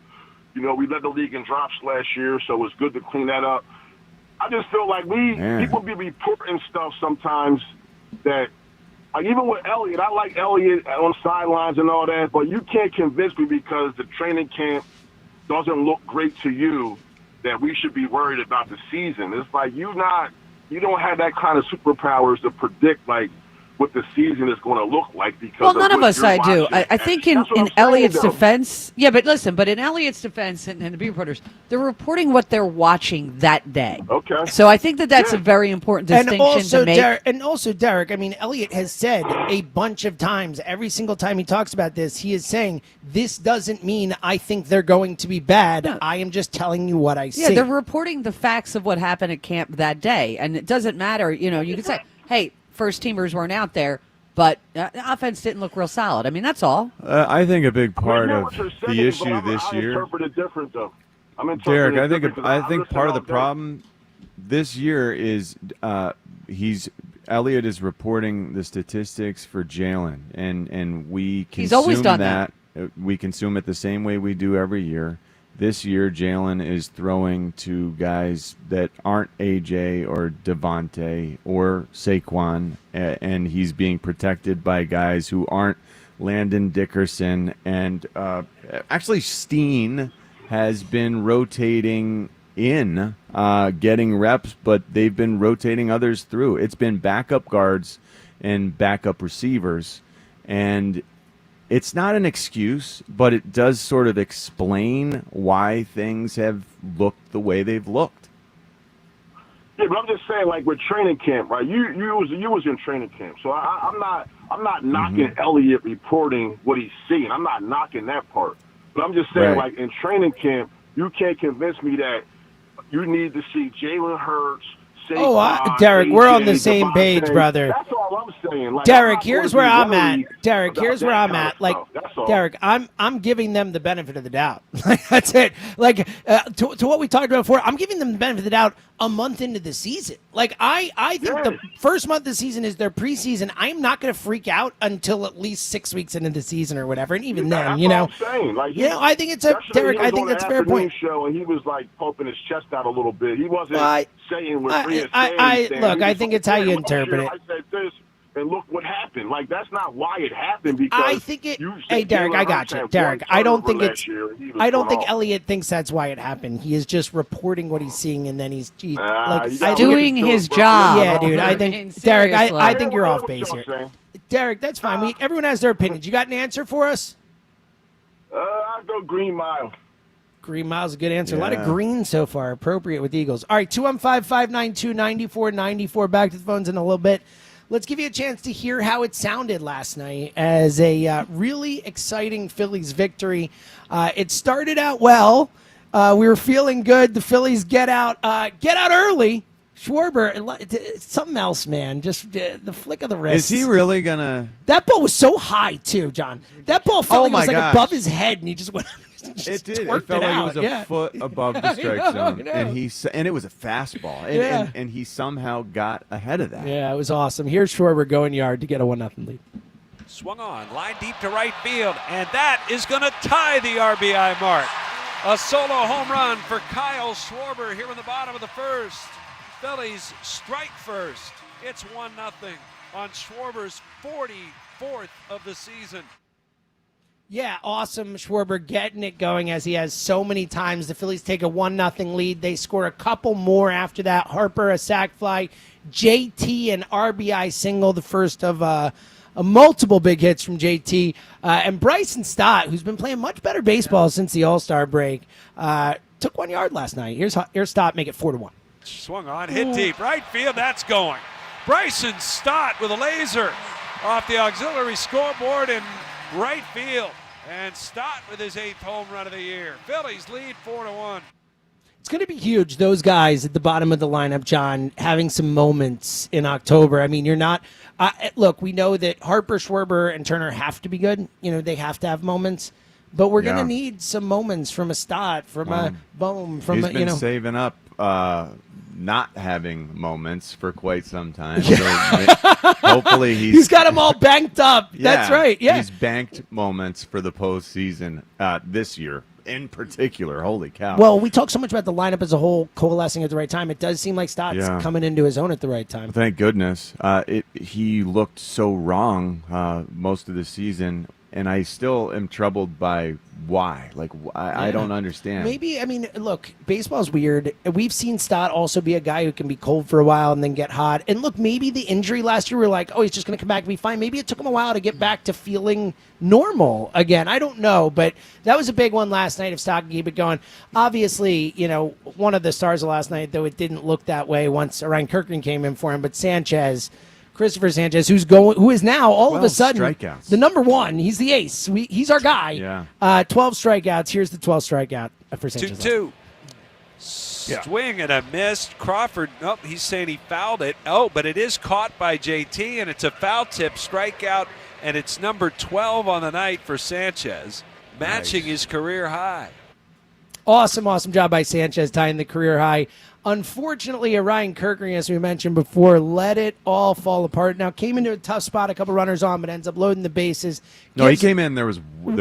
[SPEAKER 2] you know, we led the league in drops last year, so it's good to clean that up." I just feel like
[SPEAKER 24] Man.
[SPEAKER 2] people be reporting stuff sometimes that, like even with Elliott, I like Elliott on sidelines and all that, but you can't convince me because the training camp doesn't look great to you that we should be worried about the season. It's like you don't have that kind of superpowers to predict like what the season is going to look like because
[SPEAKER 25] Well,
[SPEAKER 2] of
[SPEAKER 25] none of
[SPEAKER 2] what
[SPEAKER 25] us
[SPEAKER 2] you're
[SPEAKER 25] I do.
[SPEAKER 2] watching.
[SPEAKER 25] I think in
[SPEAKER 2] That's what I'm saying,
[SPEAKER 25] Elliott's
[SPEAKER 2] though.
[SPEAKER 25] defense, yeah, but listen, but in Elliott's defense and the beat reporters, they're reporting what they're watching that day.
[SPEAKER 2] Okay.
[SPEAKER 25] So I think that that's a very important distinction to make.
[SPEAKER 14] Derek, I mean, Elliott has said a bunch of times, every single time he talks about this, he is saying, this doesn't mean I think they're going to be bad. I am just telling you what I see.
[SPEAKER 25] Yeah, they're reporting the facts of what happened at camp that day. And it doesn't matter, you know, you can say, hey, first teamers weren't out there, but the offense didn't look real solid. I mean, that's all.
[SPEAKER 24] I think a big part
[SPEAKER 2] I know
[SPEAKER 24] of
[SPEAKER 2] what you're
[SPEAKER 24] the
[SPEAKER 2] saying,
[SPEAKER 24] issue
[SPEAKER 2] but
[SPEAKER 24] this
[SPEAKER 2] I
[SPEAKER 24] year,
[SPEAKER 2] interpret it different, though. I'm
[SPEAKER 24] Derek,
[SPEAKER 2] interpreting
[SPEAKER 24] I
[SPEAKER 2] it
[SPEAKER 24] think
[SPEAKER 2] different 'cause
[SPEAKER 24] I think
[SPEAKER 2] listen
[SPEAKER 24] part of the
[SPEAKER 2] all day.
[SPEAKER 24] problem this year is Elliott is reporting the statistics for Jalen, and we consume
[SPEAKER 25] He's always done
[SPEAKER 24] that. We consume it the same way we do every year. This year, Jalen is throwing to guys that aren't AJ or Devontae or Saquon, and he's being protected by guys who aren't Landon Dickerson. And actually, Steen has been rotating in, getting reps, but they've been rotating others through. It's been backup guards and backup receivers, and it's not an excuse, but it does sort of explain why things have looked the way they've looked.
[SPEAKER 2] Yeah, but I'm just saying, like with training camp, right? You was in training camp, so I'm not knocking Elliott reporting what he's seeing. I'm not knocking that part, but I'm just saying,
[SPEAKER 24] Right.
[SPEAKER 2] like in training camp, you can't convince me that you need to see Jalen Hurts. Saquon,
[SPEAKER 14] Derek, we're on the
[SPEAKER 2] AJ,
[SPEAKER 14] same page,
[SPEAKER 2] Devontae.
[SPEAKER 14] brother.
[SPEAKER 2] That's all I'm saying. Like,
[SPEAKER 14] Derek,
[SPEAKER 2] I'm
[SPEAKER 14] here's
[SPEAKER 2] not
[SPEAKER 14] where
[SPEAKER 2] gonna
[SPEAKER 14] I'm
[SPEAKER 2] be
[SPEAKER 14] at.
[SPEAKER 2] worried
[SPEAKER 14] Derek,
[SPEAKER 2] about
[SPEAKER 14] here's
[SPEAKER 2] that
[SPEAKER 14] where I'm
[SPEAKER 2] kind of
[SPEAKER 14] at. Like,
[SPEAKER 2] stuff. That's all.
[SPEAKER 14] Derek, I'm giving them the benefit of the doubt. That's it. Like, to what we talked about before, I'm giving them the benefit of the doubt a month into the season. Like, I think the first month of the season is their preseason. I'm not going to freak out until at least 6 weeks into the season or whatever. And even then,
[SPEAKER 2] That's
[SPEAKER 14] you know.
[SPEAKER 2] what I'm saying. Like,
[SPEAKER 14] You know, I think it's a
[SPEAKER 2] yesterday
[SPEAKER 14] Derek.
[SPEAKER 2] he was
[SPEAKER 14] I think
[SPEAKER 2] on
[SPEAKER 14] that's a
[SPEAKER 2] the
[SPEAKER 14] fair
[SPEAKER 2] afternoon
[SPEAKER 14] point.
[SPEAKER 2] show, and he was like poking his chest out a little bit. He wasn't saying what Rhea said.
[SPEAKER 14] look, I think it's how you interpret it.
[SPEAKER 2] I said this, and look what happened. Like that's not why it happened. Because
[SPEAKER 14] I think it.
[SPEAKER 2] you
[SPEAKER 14] Hey,
[SPEAKER 2] said
[SPEAKER 14] Derek,
[SPEAKER 2] Jalen
[SPEAKER 14] I got
[SPEAKER 2] Hurts
[SPEAKER 14] you,
[SPEAKER 2] had
[SPEAKER 14] Derek.
[SPEAKER 2] one
[SPEAKER 14] I don't think
[SPEAKER 2] turnover
[SPEAKER 14] it's.
[SPEAKER 2] last year, and he was
[SPEAKER 14] I don't
[SPEAKER 2] going
[SPEAKER 14] think
[SPEAKER 2] off.
[SPEAKER 14] Elliott thinks that's why it happened. He is just reporting what he's seeing, and then he's
[SPEAKER 2] you
[SPEAKER 14] like,
[SPEAKER 2] gotta
[SPEAKER 14] I
[SPEAKER 25] doing
[SPEAKER 14] think-
[SPEAKER 25] his job.
[SPEAKER 14] Yeah, dude. I
[SPEAKER 25] I
[SPEAKER 14] think
[SPEAKER 25] mean,
[SPEAKER 14] Derek. I
[SPEAKER 25] seriously.
[SPEAKER 14] think you're
[SPEAKER 2] I
[SPEAKER 14] off
[SPEAKER 2] hear what
[SPEAKER 14] base
[SPEAKER 2] y'all
[SPEAKER 14] here.
[SPEAKER 2] saying.
[SPEAKER 14] Derek, that's fine. Everyone has their opinions. You got an answer for us?
[SPEAKER 2] I'll go Green Mile.
[SPEAKER 14] Green Mile's a good answer. A lot of
[SPEAKER 2] Yeah.
[SPEAKER 14] green so far. Appropriate with the Eagles. All right, 215-592-9494. Back to the phones in a little bit. Let's give you a chance to hear how it sounded last night as a really exciting Phillies victory. It started out well. We were feeling good. The Phillies get out early. Schwarber, it's something else, man. Just the flick of the wrist.
[SPEAKER 24] Is he really gonna?
[SPEAKER 14] That ball was so high too, John. That ball felt like it was
[SPEAKER 24] my
[SPEAKER 14] like above his head, and he just went.
[SPEAKER 24] It did. It
[SPEAKER 14] twerked
[SPEAKER 24] felt like
[SPEAKER 14] out.
[SPEAKER 24] it was a foot above the strike
[SPEAKER 14] I
[SPEAKER 24] zone,
[SPEAKER 14] know.
[SPEAKER 24] and it was a fastball, and,
[SPEAKER 14] Yeah.
[SPEAKER 24] and he somehow got ahead of that.
[SPEAKER 14] Yeah, it was awesome. Here's Schwarber going yard to get a 1-0 lead.
[SPEAKER 4] Swung on, line deep to right field, and that is going to tie the RBI mark. A solo home run for Kyle Schwarber here in the bottom of the first. Phillies strike first. It's 1-0 on Schwarber's 44th of the season.
[SPEAKER 14] Yeah, awesome. Schwarber getting it going as he has so many times. The Phillies take a 1-0 lead. They score a couple more after that. Harper, a sac fly. JT, an RBI single, the first of a multiple big hits from JT. And Bryson Stott, who's been playing much better baseball since the All-Star break, took 1 yard last night. Here's Stott, make it 4-1.
[SPEAKER 4] Swung on, hit deep, right field, that's going. Bryson Stott with a laser off the auxiliary scoreboard in right field. And Stott with his 8th home run of the year. Phillies lead 4-1.
[SPEAKER 14] It's going to be huge, those guys at the bottom of the lineup, John, having some moments in October. I mean, you're not look, we know that Harper, Schwarber, and Turner have to be good. You know, they have to have moments. But we're going to need some moments from a Stott, from a Bohm, from
[SPEAKER 24] he's been saving up not having moments for quite some time. So hopefully
[SPEAKER 14] he's got them all banked up. That's right. Yeah,
[SPEAKER 24] he's banked moments for the postseason this year in particular. Holy cow!
[SPEAKER 14] Well, we talk so much about the lineup as a whole coalescing at the right time. It does seem like Stott's coming into his own at the right time.
[SPEAKER 24] Thank goodness. He looked so wrong most of the season. And I still am troubled by why. Like, I don't understand.
[SPEAKER 14] Maybe, I mean, look, baseball's weird. We've seen Stott also be a guy who can be cold for a while and then get hot. And look, maybe the injury last year, we're like, oh, he's just going to come back and be fine. Maybe it took him a while to get back to feeling normal again. I don't know. But that was a big one last night if Stott can keep it going. Obviously, you know, one of the stars of last night, though it didn't look that way once Ryan Kirkland came in for him. But Christopher Sanchez, who is now all of a sudden
[SPEAKER 24] strikeouts.
[SPEAKER 14] The number one. He's the ace. He's our guy.
[SPEAKER 24] Yeah.
[SPEAKER 14] 12 strikeouts. Here's the 12th strikeout for Sanchez.
[SPEAKER 4] 2-2. Swing and a miss. Crawford, he's saying he fouled it. Oh, but it is caught by JT, and it's a foul tip strikeout, and it's number 12 on the night for Sanchez, matching his career high.
[SPEAKER 14] Awesome job by Sanchez tying the career high. Unfortunately, Ryan Kirkering, as we mentioned before, let it all fall apart. Now, came into a tough spot, a couple runners on, but ends up loading the bases.
[SPEAKER 24] No, he came in, there was
[SPEAKER 14] one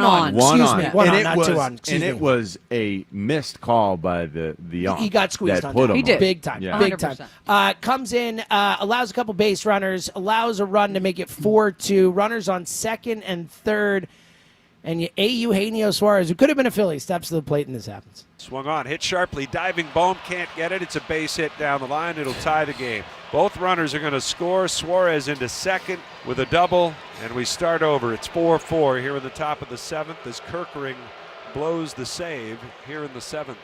[SPEAKER 14] on.
[SPEAKER 24] One on.
[SPEAKER 14] One on,
[SPEAKER 24] and
[SPEAKER 14] not two on.
[SPEAKER 24] And it was a missed call by the ump.
[SPEAKER 14] He got squeezed on that.
[SPEAKER 25] He did.
[SPEAKER 14] Big time.
[SPEAKER 24] Yeah.
[SPEAKER 14] Big time. Comes in, allows a couple base runners, allows a run to make it 4-2. Runners on second and third. And Eugenio Suarez, who could have been a Philly, steps to the plate and this happens.
[SPEAKER 4] Swung on, hit sharply, diving Bohm can't get it. It's a base hit down the line. It'll tie the game. Both runners are going to score. Suarez into second with a double, and we start over. It's 4-4 here in the top of the 7th as Kirkering blows the save here in the 7th.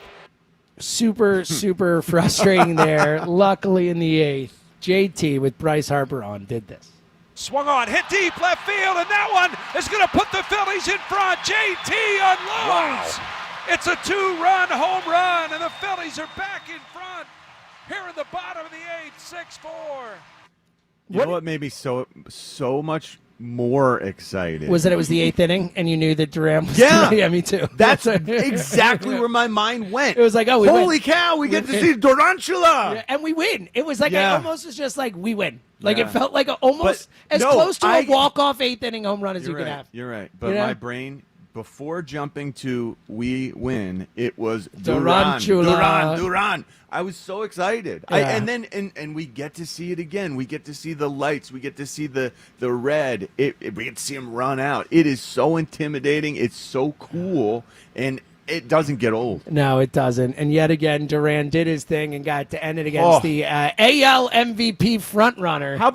[SPEAKER 14] Super frustrating there. Luckily in the 8th, JT with Bryce Harper on did this.
[SPEAKER 4] Swung on, hit deep left field, and that one is going to put the Phillies in front. JT unloads. Wow. It's a 2-run home run, and the Phillies are back in front here in the bottom of the 8th, 6-4.
[SPEAKER 24] You know what made me so much more excited?
[SPEAKER 14] Was that it was the 8th inning, and you knew that Duran was
[SPEAKER 24] yeah,
[SPEAKER 14] me too.
[SPEAKER 24] That's exactly where my mind went.
[SPEAKER 14] It was like, oh,
[SPEAKER 24] holy cow, we get to see Durantula.
[SPEAKER 14] Yeah, and we win. It was like, I almost was just like, we win. Like, it felt like almost close to a walk-off 8th inning home run as you could have.
[SPEAKER 24] You're right. But my brain, before jumping to we win, it was Duran. I was so excited.
[SPEAKER 14] Yeah.
[SPEAKER 24] And we get to see it again. We get to see the lights. We get to see the red. We get to see him run out. It is so intimidating. It's so cool. And it doesn't get old.
[SPEAKER 14] No, it doesn't. And yet again, Duran did his thing and got to end it against the AL MVP frontrunner.
[SPEAKER 24] How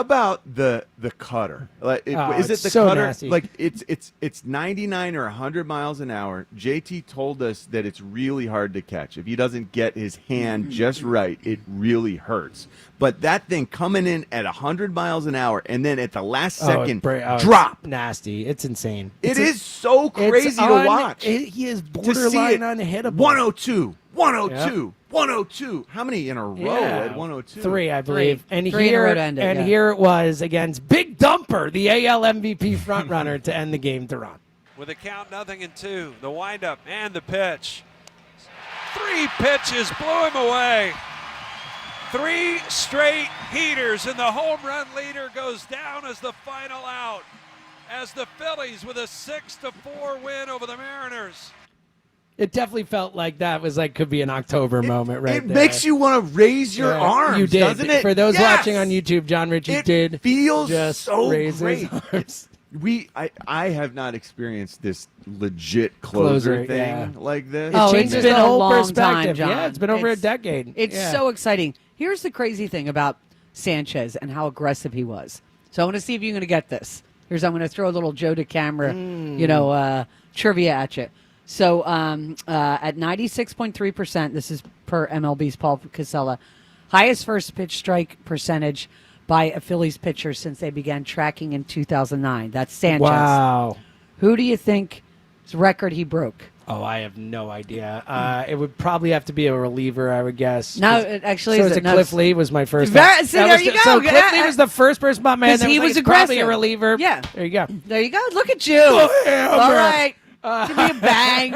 [SPEAKER 24] about the cutter? Like, is it the
[SPEAKER 14] so
[SPEAKER 24] cutter?
[SPEAKER 14] Nasty.
[SPEAKER 24] Like it's 99 or 100 miles an hour. JT told us that it's really hard to catch. If he doesn't get his hand just right, it really hurts. But that thing coming in at 100 miles an hour and then at the last second drop.
[SPEAKER 14] It's nasty. It's insane.
[SPEAKER 24] It is so crazy to watch.
[SPEAKER 14] He is borderline unhittable.
[SPEAKER 24] 102, 102, 102. How many in a row at 102?
[SPEAKER 14] 3, I believe. And
[SPEAKER 25] Three in a row to end it,
[SPEAKER 14] here it was against Big Dumper, the AL MVP frontrunner, to end the game, Duran.
[SPEAKER 4] With a count 0-2, the windup and the pitch. 3 pitches blew him away. 3 straight heaters, and the home run leader goes down as the final out. As the Phillies with a 6-4 win over the Mariners.
[SPEAKER 14] It definitely felt like that was could be an October moment right
[SPEAKER 24] it
[SPEAKER 14] there.
[SPEAKER 24] It makes you want to raise your arms,
[SPEAKER 14] you did.
[SPEAKER 24] Doesn't it?
[SPEAKER 14] For those watching on YouTube, John Ritchie did
[SPEAKER 24] feels
[SPEAKER 14] just
[SPEAKER 24] so
[SPEAKER 14] raise
[SPEAKER 24] great.
[SPEAKER 14] his arms.
[SPEAKER 24] I have not experienced this legit closer thing like this.
[SPEAKER 14] It changes
[SPEAKER 25] been
[SPEAKER 14] the
[SPEAKER 25] a
[SPEAKER 14] whole
[SPEAKER 25] long
[SPEAKER 14] perspective.
[SPEAKER 25] time, John.
[SPEAKER 14] Yeah, it's been over a decade.
[SPEAKER 25] It's so exciting. Here's the crazy thing about Sanchez and how aggressive he was. So I want to see if you're going to get this. I'm going to throw a little Joe to camera, trivia at you. So at 96.3%, this is per MLB's Paul Casella, highest first pitch strike percentage by a Phillies pitcher since they began tracking in 2009. That's Sanchez.
[SPEAKER 14] Wow.
[SPEAKER 25] Who do you think's record he broke?
[SPEAKER 14] Oh, I have no idea. It would probably have to be a reliever, I would guess.
[SPEAKER 25] No, it actually
[SPEAKER 14] so
[SPEAKER 25] isn't.
[SPEAKER 14] Cliff Lee was my first.
[SPEAKER 25] See, there you go.
[SPEAKER 14] So Cliff Lee was the first person about my head.
[SPEAKER 25] He was
[SPEAKER 14] aggressive. Probably a
[SPEAKER 25] aggressive.
[SPEAKER 14] reliever.
[SPEAKER 25] Yeah.
[SPEAKER 14] There you go.
[SPEAKER 25] There you go. Look at you.
[SPEAKER 14] Hammer.
[SPEAKER 25] All right. Give me a bang,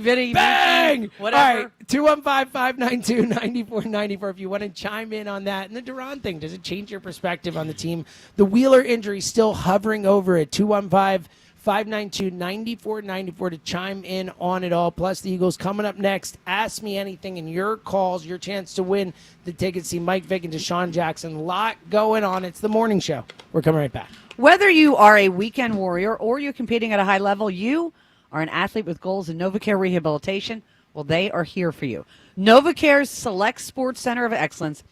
[SPEAKER 25] Vinny,
[SPEAKER 14] bang!
[SPEAKER 25] Whatever.
[SPEAKER 14] All right, 215-592-9494 if you want to chime in on that. And the Duran thing, does it change your perspective on the team? The Wheeler injury still hovering over at 215-592-9494 to chime in on it all. Plus, the Eagles coming up next. Ask me anything in your calls, your chance to win the tickets. See Mike Vick and Deshaun Jackson. A lot going on. It's the morning show. We're coming right back.
[SPEAKER 25] Whether you are a weekend warrior or you're competing at a high level, you are an athlete with goals in NovaCare Rehabilitation. Well, they are here for you. NovaCare's Select Sports Center of Excellence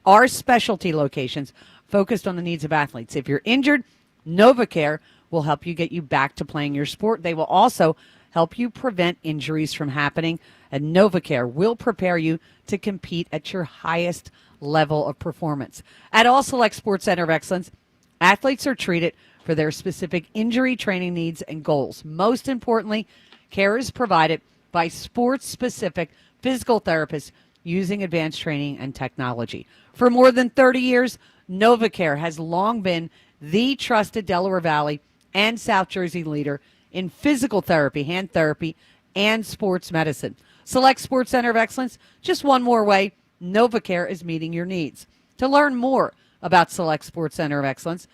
[SPEAKER 25] are specialty locations focused on the needs of athletes. If you're injured, NovaCare will help you get you back to playing your sport. They will also help you prevent injuries from happening, and NovaCare will prepare you to compete at your highest level of performance. At all Select Sports Center of Excellence, athletes are treated for their specific injury training needs and goals. Most importantly, care is provided by sports-specific physical therapists using advanced training and technology. For more than 30 years, NovaCare has long been the trusted Delaware Valley and South Jersey leader in physical therapy, hand therapy, and sports medicine. Select Sports Center of Excellence, just one more way NovaCare is meeting your needs. To learn more about Select Sports Center of Excellence,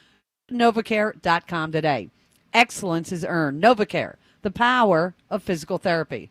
[SPEAKER 25] NovaCare.com today. Excellence is earned. NovaCare, the power of physical therapy.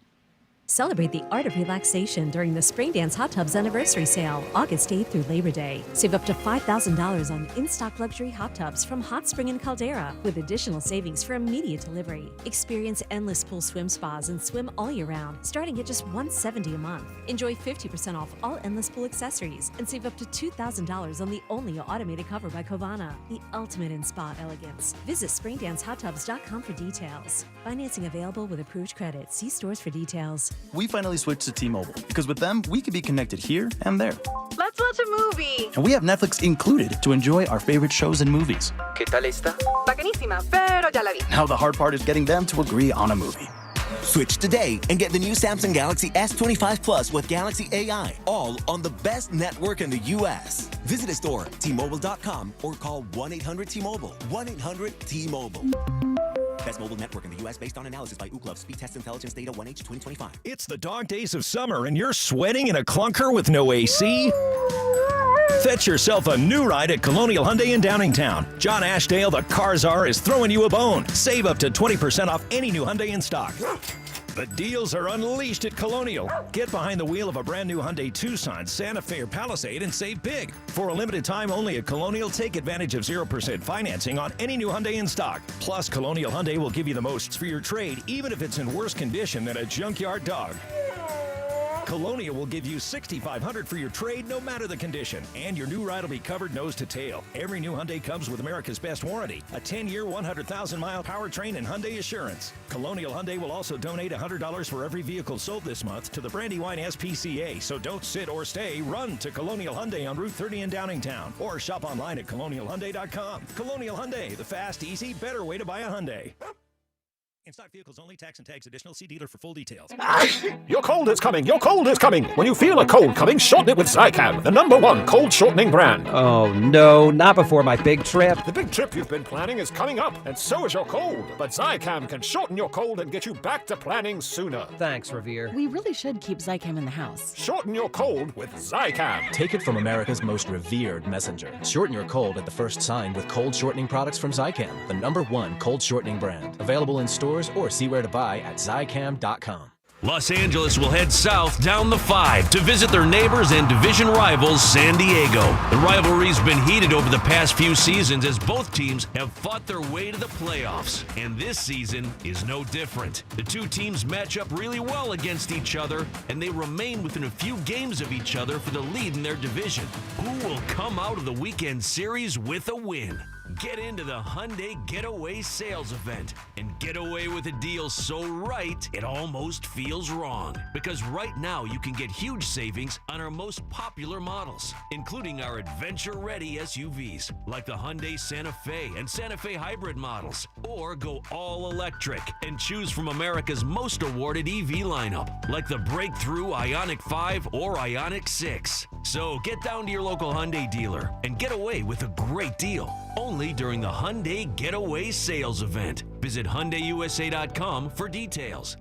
[SPEAKER 5] Celebrate the art of relaxation during the Spring Dance Hot Tubs Anniversary Sale, August 8th through Labor Day. Save up to $5,000 on in-stock luxury hot tubs from Hot Spring and Caldera, with additional savings for immediate delivery. Experience endless pool swim spas and swim all year round, starting at just $170 a month. Enjoy 50% off all endless pool accessories and save up to $2,000 on the only automated cover by Covana, the ultimate in spa elegance. Visit SpringDanceHotTubs.com for details. Financing available with approved credit. See stores for details.
[SPEAKER 6] We finally switched to T-Mobile because with them, we can be connected here and there.
[SPEAKER 7] Let's watch a movie.
[SPEAKER 6] And we have Netflix included to enjoy our favorite shows and movies.
[SPEAKER 7] ¿Qué tal esta? Bacanísima, pero ya la vi.
[SPEAKER 6] Now the hard part is getting them to agree on a movie.
[SPEAKER 10] Switch today and get the new Samsung Galaxy S25 Plus with Galaxy AI, all on the best network in the U.S. Visit a store, T-Mobile.com, or call 1-800-T-Mobile. 1-800-T-Mobile. Best mobile network in the U.S. based on analysis by Ookla. Speed test intelligence data 1H 2025.
[SPEAKER 12] It's the dog days of summer and you're sweating in a clunker with no AC? Fetch yourself a new ride at Colonial Hyundai in Downingtown. John Ashdale, the car czar, is throwing you a bone. Save up to 20% off any new Hyundai in stock. The deals are unleashed at Colonial. Get behind the wheel of a brand new Hyundai Tucson, Santa Fe, or Palisade and save big. For a limited time only at Colonial, take advantage of 0% financing on any new Hyundai in stock. Plus, Colonial Hyundai will give you the most for your trade, even if it's in worse condition than a junkyard dog. Colonial will give you $6,500 for your trade, no matter the condition. And your new ride will be covered nose to tail. Every new Hyundai comes with America's best warranty, a 10-year, 100,000-mile powertrain and Hyundai Assurance. Colonial Hyundai will also donate $100 for every vehicle sold this month to the Brandywine SPCA. So don't sit or stay. Run to Colonial Hyundai on Route 30 in Downingtown. Or shop online at colonialhyundai.com. Colonial Hyundai, the fast, easy, better way to buy a Hyundai. In stock vehicles only, tax and tags additional. See dealer for full details.
[SPEAKER 13] Your cold is coming. Your cold is coming. When you feel a cold coming, shorten it with Zicam, the #1 cold shortening brand.
[SPEAKER 15] Oh, no, not before my big trip.
[SPEAKER 13] The big trip you've been planning is coming up, and so is your cold. But Zicam can shorten your cold and get you back to planning sooner.
[SPEAKER 15] Thanks, Revere.
[SPEAKER 17] We really should keep Zicam in the house.
[SPEAKER 13] Shorten your cold with Zicam.
[SPEAKER 27] Take it from America's most revered messenger. Shorten your cold at the first sign with cold shortening products from Zicam, the #1 cold shortening brand. Available in stores or see where to buy at Zicam.com.
[SPEAKER 1] Los Angeles will head south down the 5 to visit their neighbors and division rivals, San Diego. The rivalry's been heated over the past few seasons as both teams have fought their way to the playoffs, and this season is no different. The two teams match up really well against each other, and they remain within a few games of each other for the lead in their division. Who will come out of the weekend series with a win?
[SPEAKER 8] Get into the Hyundai Getaway Sales Event and get away with a deal so right it almost feels wrong. Because right now you can get huge savings on our most popular models, including our adventure-ready SUVs like the Hyundai Santa Fe and Santa Fe Hybrid models. Or go all electric and choose from America's most awarded EV lineup like the breakthrough Ioniq 5 or Ioniq 6. So get down to your local Hyundai dealer and get away with a great deal. Only during the Hyundai Getaway Sales Event. Visit HyundaiUSA.com for details.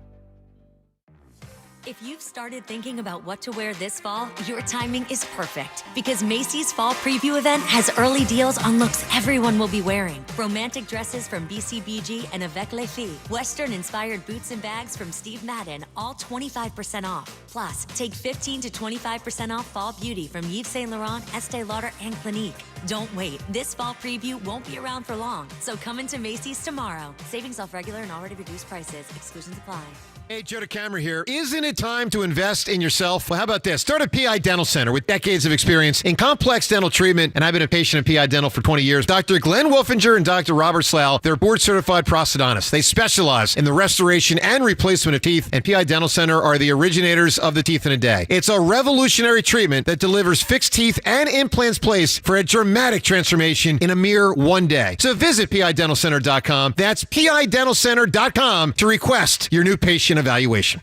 [SPEAKER 5] If you've started thinking about what to wear this fall, your timing is perfect because Macy's Fall Preview event has early deals on looks everyone will be wearing. Romantic dresses from BCBG and Avec Les Filles. Western-inspired boots and bags from Steve Madden, all 25% off. Plus, take 15 to 25% off fall beauty from Yves Saint Laurent, Estee Lauder, and Clinique. Don't wait. This fall preview won't be around for long, so come into Macy's tomorrow. Savings off regular and already reduced prices. Exclusions apply.
[SPEAKER 31] Hey, Joe DeCamera here. Isn't it time to invest in yourself? Well, how about this? Start a PI Dental Center with decades of experience in complex dental treatment, and I've been a patient of PI Dental for 20 years. Dr. Glenn Wolfinger and Dr. Robert Slough, they're board-certified prosthodontists. They specialize in the restoration and replacement of teeth, and PI Dental Center are the originators of the teeth in a day. It's a revolutionary treatment that delivers fixed teeth and implants placed for a dramatic transformation in a mere one day. So visit PIDentalCenter.com. That's PIDentalCenter.com to request your new patient evaluation.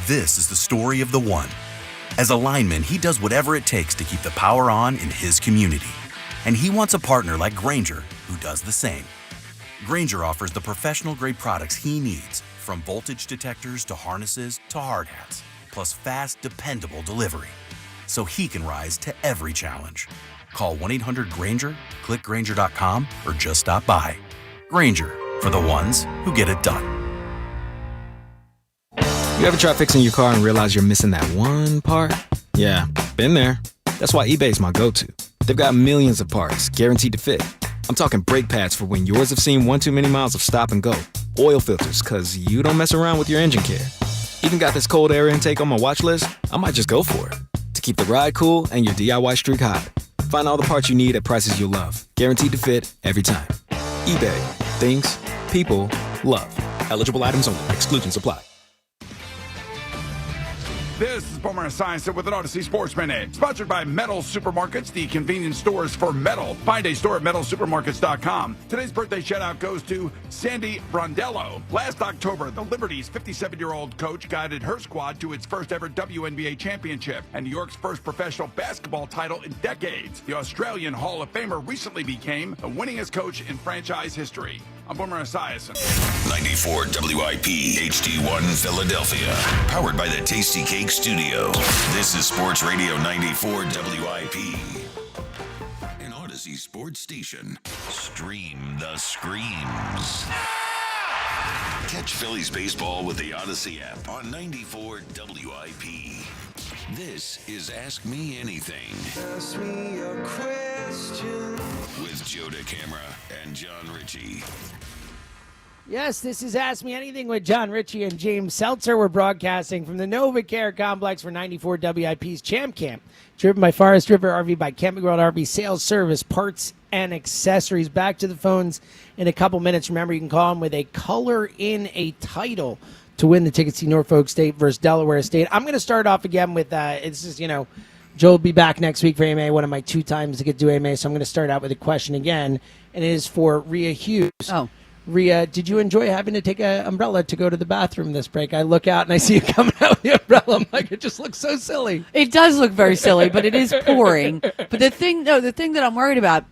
[SPEAKER 11] This is the story of the one. As a lineman, he does whatever it takes to keep the power on in his community. And he wants a partner like Grainger who does the same. Grainger offers the professional-grade products he needs, from voltage detectors to harnesses to hard hats, plus fast, dependable delivery, so he can rise to every challenge. Call 1-800-GRAINGER, click Grainger.com, or just stop by. Grainger, for the ones who get it done.
[SPEAKER 16] You ever try fixing your car and realize you're missing that one part? Yeah, been there. That's why eBay's my go-to. They've got millions of parts, guaranteed to fit. I'm talking brake pads for when yours have seen one too many miles of stop and go. Oil filters, cause you don't mess around with your engine care. Even got this cold air intake on my watch list. I might just go for it. To keep the ride cool and your DIY streak hot. Find all the parts you need at prices you'll love. Guaranteed to fit every time. eBay. Things. People. Love. Eligible items only. Exclusions apply.
[SPEAKER 18] This is Boomer Esiason with an Odyssey Sports Minute, sponsored by Metal Supermarkets, the convenience stores for metal. Find a store at metalsupermarkets.com. Today's birthday shout-out goes to Sandy Brondello. Last October, the Liberty's 57-year-old coach guided her squad to its first-ever WNBA championship and New York's first professional basketball title in decades. The Australian Hall of Famer recently became the winningest coach in franchise history. I'm Boomer Esiason.
[SPEAKER 3] 94 WIP HD1 Philadelphia. Powered by the Tasty Cake Studio. This is Sports Radio 94 WIP. An Odyssey sports station. Stream the screams. Catch Phillies baseball with the Odyssey app on 94 WIP. This is Ask Me Anything. Ask me a question. With Joe DeCamera and John Ritchie.
[SPEAKER 14] Yes, this is Ask Me Anything with John Ritchie and James Seltzer. We're broadcasting from the NovaCare Complex for 94 WIP's Champ Camp, driven by Forest River RV by Camping World RV Sales Service, Parts and Accessories. Back to the phones in a couple minutes. Remember, you can call them with a color in a title to win the tickets to Norfolk State versus Delaware State. I'm going to start off again with, Joe will be back next week for AMA, one of my 2 times to get to AMA, so I'm going to start out with a question again, and it is for Rhea Hughes.
[SPEAKER 25] Oh.
[SPEAKER 14] Rhea, did you enjoy having to take an umbrella to go to the bathroom this break? I look out and I see you coming out with the umbrella. I'm like, it just looks so silly.
[SPEAKER 25] It does look very silly, but it is pouring. But the thing that I'm worried about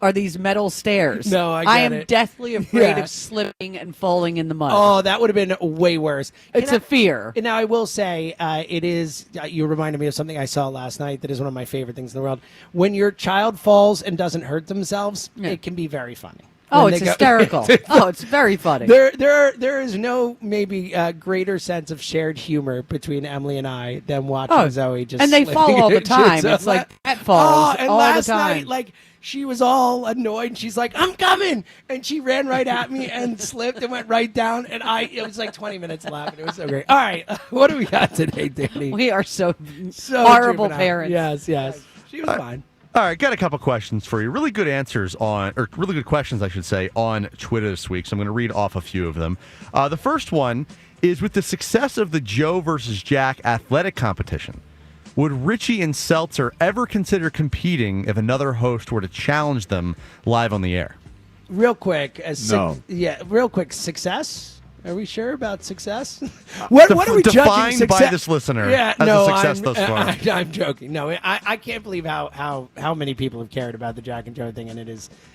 [SPEAKER 25] are these metal stairs.
[SPEAKER 14] No, I
[SPEAKER 25] am deathly afraid of slipping and falling in the mud.
[SPEAKER 14] Oh, that would have been way worse.
[SPEAKER 25] It's a fear.
[SPEAKER 14] Now, I will say, it is, you reminded me of something I saw last night that is one of my favorite things in the world. When your child falls and doesn't hurt themselves, it can be very funny.
[SPEAKER 25] Oh, it's hysterical. It's very funny.
[SPEAKER 14] There is no maybe greater sense of shared humor between Emily and I than watching Zoe just.
[SPEAKER 25] And they fall all the time.
[SPEAKER 14] So
[SPEAKER 25] it's like that falls
[SPEAKER 14] and
[SPEAKER 25] all
[SPEAKER 14] last
[SPEAKER 25] the time.
[SPEAKER 14] night, she was all annoyed. And she's like, "I'm coming," and she ran right at me and slipped and went right down. And it was like 20 minutes laughing. It was so great. All right, what do we got today, Danny?
[SPEAKER 25] We are so horrible
[SPEAKER 14] juvenile.
[SPEAKER 25] parents.
[SPEAKER 14] Yes. She was fine.
[SPEAKER 2] All right, got a couple questions for you. Really good answers really good questions, I should say, on Twitter this week. So I'm going to read off a few of them. The first one is, with the success of the Joe versus Jack athletic competition, would Richie and Seltzer ever consider competing if another host were to challenge them live on the air?
[SPEAKER 14] Real quick, real quick. Success? Are we sure about success? What are we judging
[SPEAKER 2] defined
[SPEAKER 14] success?
[SPEAKER 2] by this listener as a success thus far?
[SPEAKER 14] I'm joking. No, I can't believe how many people have cared about the Jack and Joe thing, and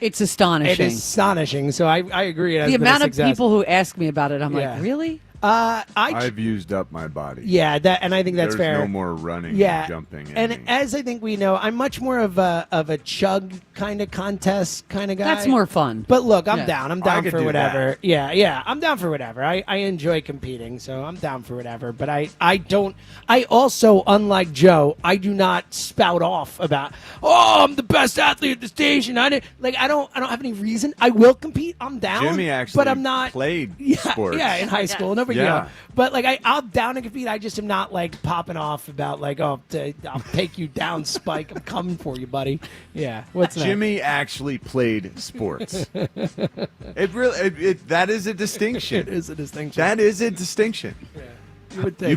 [SPEAKER 25] it's astonishing.
[SPEAKER 14] It is astonishing. So I agree. It has
[SPEAKER 25] The
[SPEAKER 14] been
[SPEAKER 25] amount
[SPEAKER 14] a
[SPEAKER 25] of
[SPEAKER 14] success.
[SPEAKER 25] people who ask me about it, I'm like, really?
[SPEAKER 24] I've used up my body.
[SPEAKER 14] Yeah, and I think that's
[SPEAKER 24] There's
[SPEAKER 14] fair.
[SPEAKER 24] no more running,
[SPEAKER 14] yeah,
[SPEAKER 24] jumping.
[SPEAKER 14] And as I think we know, I'm much more of a chug kind of contest kind of guy.
[SPEAKER 25] That's more fun.
[SPEAKER 14] But look, I'm
[SPEAKER 25] Yeah.
[SPEAKER 14] down. I'm
[SPEAKER 24] I
[SPEAKER 14] down
[SPEAKER 24] could
[SPEAKER 14] for
[SPEAKER 24] do
[SPEAKER 14] whatever.
[SPEAKER 24] that.
[SPEAKER 14] Yeah, I'm down for whatever. I enjoy competing, so I'm down for whatever. But I don't. I also, unlike Joe, I do not spout off about, I'm the best athlete at the station. I don't have any reason. I will compete. I'm down.
[SPEAKER 24] Jimmy actually
[SPEAKER 14] but I'm not
[SPEAKER 24] played sports.
[SPEAKER 14] Yeah, in high school. No big
[SPEAKER 24] Yeah.
[SPEAKER 14] deal. But I'm down to compete. I just am not popping off about I'll take you down, Spike. I'm coming for you, buddy. Yeah. What's next?
[SPEAKER 24] Jimmy actually played sports. That is a distinction.
[SPEAKER 14] It is a distinction.
[SPEAKER 24] That is a distinction.
[SPEAKER 14] Yeah. You would think.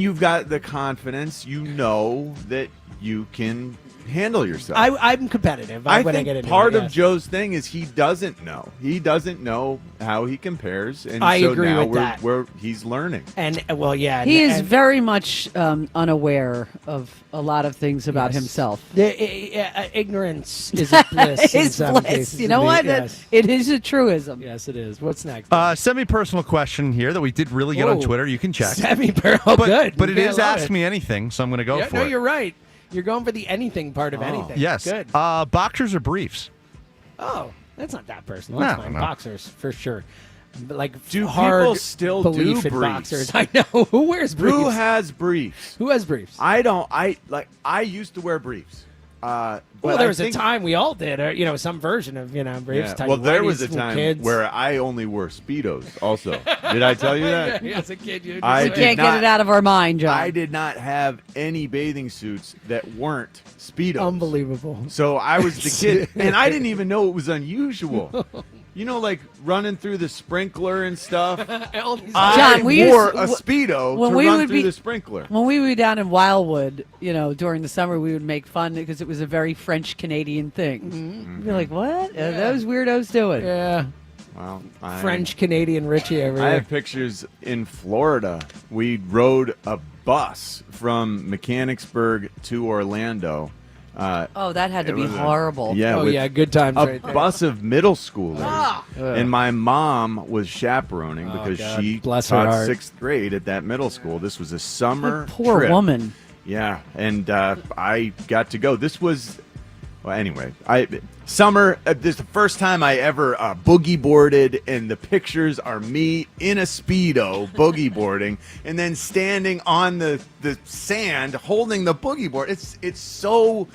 [SPEAKER 24] You've got the confidence. You know that you can handle yourself.
[SPEAKER 14] I'm competitive.
[SPEAKER 24] I
[SPEAKER 14] when
[SPEAKER 24] think
[SPEAKER 14] I get into
[SPEAKER 24] part
[SPEAKER 14] it,
[SPEAKER 24] of
[SPEAKER 14] yes.
[SPEAKER 24] Joe's thing is he doesn't know. He doesn't know how he compares, and
[SPEAKER 14] I
[SPEAKER 24] so
[SPEAKER 14] agree
[SPEAKER 24] now
[SPEAKER 14] with that.
[SPEAKER 24] he's learning.
[SPEAKER 14] And yeah,
[SPEAKER 25] He is
[SPEAKER 14] and
[SPEAKER 25] very much unaware of a lot lot of things himself.
[SPEAKER 14] Ignorance is a bliss. in
[SPEAKER 25] It's
[SPEAKER 14] some
[SPEAKER 25] bliss.
[SPEAKER 14] cases,
[SPEAKER 25] You know what?
[SPEAKER 14] Yes.
[SPEAKER 25] It is a truism.
[SPEAKER 14] Yes, it is. What's next?
[SPEAKER 2] Semi-personal question here that we did really get on
[SPEAKER 14] Whoa.
[SPEAKER 2] Twitter. You can check.
[SPEAKER 14] Semi-personal. Good.
[SPEAKER 2] But it
[SPEAKER 14] Okay, I
[SPEAKER 2] is
[SPEAKER 14] love
[SPEAKER 2] Ask
[SPEAKER 14] it.
[SPEAKER 2] Me Anything, so I'm going to go
[SPEAKER 14] Yeah,
[SPEAKER 2] for
[SPEAKER 14] no,
[SPEAKER 2] it.
[SPEAKER 14] you're right. You're going for the anything part of anything.
[SPEAKER 2] Yes.
[SPEAKER 14] Good.
[SPEAKER 2] Boxers or briefs?
[SPEAKER 14] Oh, that's not that personal. That's
[SPEAKER 2] No,
[SPEAKER 14] fine.
[SPEAKER 2] no.
[SPEAKER 14] Boxers for sure. But
[SPEAKER 24] Do
[SPEAKER 14] hard
[SPEAKER 24] people still
[SPEAKER 14] belief
[SPEAKER 24] do
[SPEAKER 14] in
[SPEAKER 24] briefs?
[SPEAKER 14] boxers? I know. Who wears briefs?
[SPEAKER 24] Who has briefs?
[SPEAKER 14] Who has briefs?
[SPEAKER 24] I don't. I used to wear briefs.
[SPEAKER 14] Well,
[SPEAKER 24] but
[SPEAKER 14] there
[SPEAKER 24] I
[SPEAKER 14] was
[SPEAKER 24] think-
[SPEAKER 14] a time we all did, or some version of briefs.
[SPEAKER 24] Yeah.
[SPEAKER 14] Tight
[SPEAKER 24] Well, there was
[SPEAKER 14] whities,
[SPEAKER 24] a
[SPEAKER 14] little
[SPEAKER 24] time
[SPEAKER 14] kids.
[SPEAKER 24] where I only wore Speedos. Also, did I tell you that?
[SPEAKER 14] Yeah, as a kid, you
[SPEAKER 24] I
[SPEAKER 25] We
[SPEAKER 24] did
[SPEAKER 25] can't
[SPEAKER 24] not-
[SPEAKER 25] get it out of our mind, John.
[SPEAKER 24] I did not have any bathing suits that weren't Speedos.
[SPEAKER 14] Unbelievable.
[SPEAKER 24] So I was the kid, and I didn't even know it was unusual. You know, like running through the sprinkler and stuff. I
[SPEAKER 25] John, we
[SPEAKER 24] wore
[SPEAKER 25] used-
[SPEAKER 24] a Speedo
[SPEAKER 25] when
[SPEAKER 24] to
[SPEAKER 25] we
[SPEAKER 24] run
[SPEAKER 25] would
[SPEAKER 24] through
[SPEAKER 25] be-
[SPEAKER 24] the sprinkler.
[SPEAKER 25] When we were down in Wildwood, during the summer, we would make fun because it was a very French Canadian thing.
[SPEAKER 14] Mm-hmm.
[SPEAKER 25] We'd be like, "What are those weirdos doing?"
[SPEAKER 14] Yeah.
[SPEAKER 24] Well,
[SPEAKER 14] French Canadian Richie over
[SPEAKER 24] I
[SPEAKER 14] here.
[SPEAKER 24] have pictures in Florida. We rode a bus from Mechanicsburg to Orlando.
[SPEAKER 25] Oh, that had to
[SPEAKER 24] It
[SPEAKER 25] be
[SPEAKER 24] was
[SPEAKER 25] horrible.
[SPEAKER 24] Yeah,
[SPEAKER 14] Oh,
[SPEAKER 24] with
[SPEAKER 14] yeah, good times
[SPEAKER 24] A
[SPEAKER 14] right there.
[SPEAKER 24] bus of middle schoolers,
[SPEAKER 14] Ah.
[SPEAKER 24] and my mom was chaperoning because
[SPEAKER 14] God,
[SPEAKER 24] she
[SPEAKER 14] bless her
[SPEAKER 24] taught
[SPEAKER 14] heart.
[SPEAKER 24] 6th grade at that middle school. This was a summer
[SPEAKER 25] Poor
[SPEAKER 24] trip.
[SPEAKER 25] woman.
[SPEAKER 24] Yeah, and I got to go. This was, well, anyway, summer. This is the first time I ever boogie boarded, and the pictures are me in a Speedo boogie boarding, and then standing on the sand holding the boogie board. It's so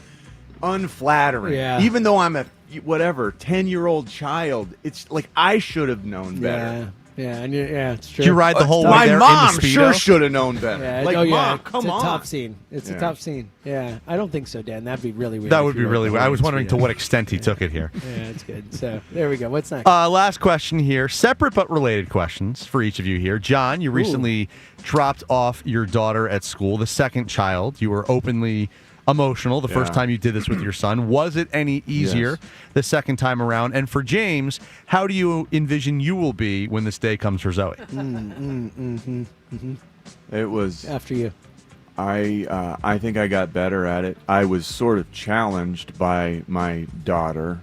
[SPEAKER 24] unflattering.
[SPEAKER 14] Yeah.
[SPEAKER 24] Even though I'm a 10-year-old child, it's like I should have known better.
[SPEAKER 14] Yeah, it's true.
[SPEAKER 2] Did you ride the whole way
[SPEAKER 24] My
[SPEAKER 2] there in
[SPEAKER 24] mom
[SPEAKER 2] the Speedo?
[SPEAKER 24] sure should have known better.
[SPEAKER 14] Yeah,
[SPEAKER 24] Like, Mom, come
[SPEAKER 14] it's
[SPEAKER 24] on.
[SPEAKER 14] a tough scene. It's
[SPEAKER 24] Yeah.
[SPEAKER 14] a tough scene. Yeah, I don't think so, Dan. That'd be really weird.
[SPEAKER 2] That
[SPEAKER 14] if
[SPEAKER 2] would
[SPEAKER 14] you
[SPEAKER 2] be
[SPEAKER 14] rode
[SPEAKER 2] really
[SPEAKER 14] the
[SPEAKER 2] weird. I
[SPEAKER 14] whole
[SPEAKER 2] was wondering to
[SPEAKER 14] Speedo.
[SPEAKER 2] what extent he took it here.
[SPEAKER 14] Yeah, it's good. So there we go. What's next?
[SPEAKER 2] Last question here. Separate but related questions for each of you here. John, you recently dropped off your daughter at school, the second child. You were openly emotional the first
[SPEAKER 24] Yeah.
[SPEAKER 2] time you did this with your son. Was it any easier
[SPEAKER 24] Yes.
[SPEAKER 2] the second time around? And for James, how do you envision you will be when this day comes for Zoe?
[SPEAKER 24] It was
[SPEAKER 14] After you.
[SPEAKER 24] I think I got better at it. I was sort of challenged by my daughter,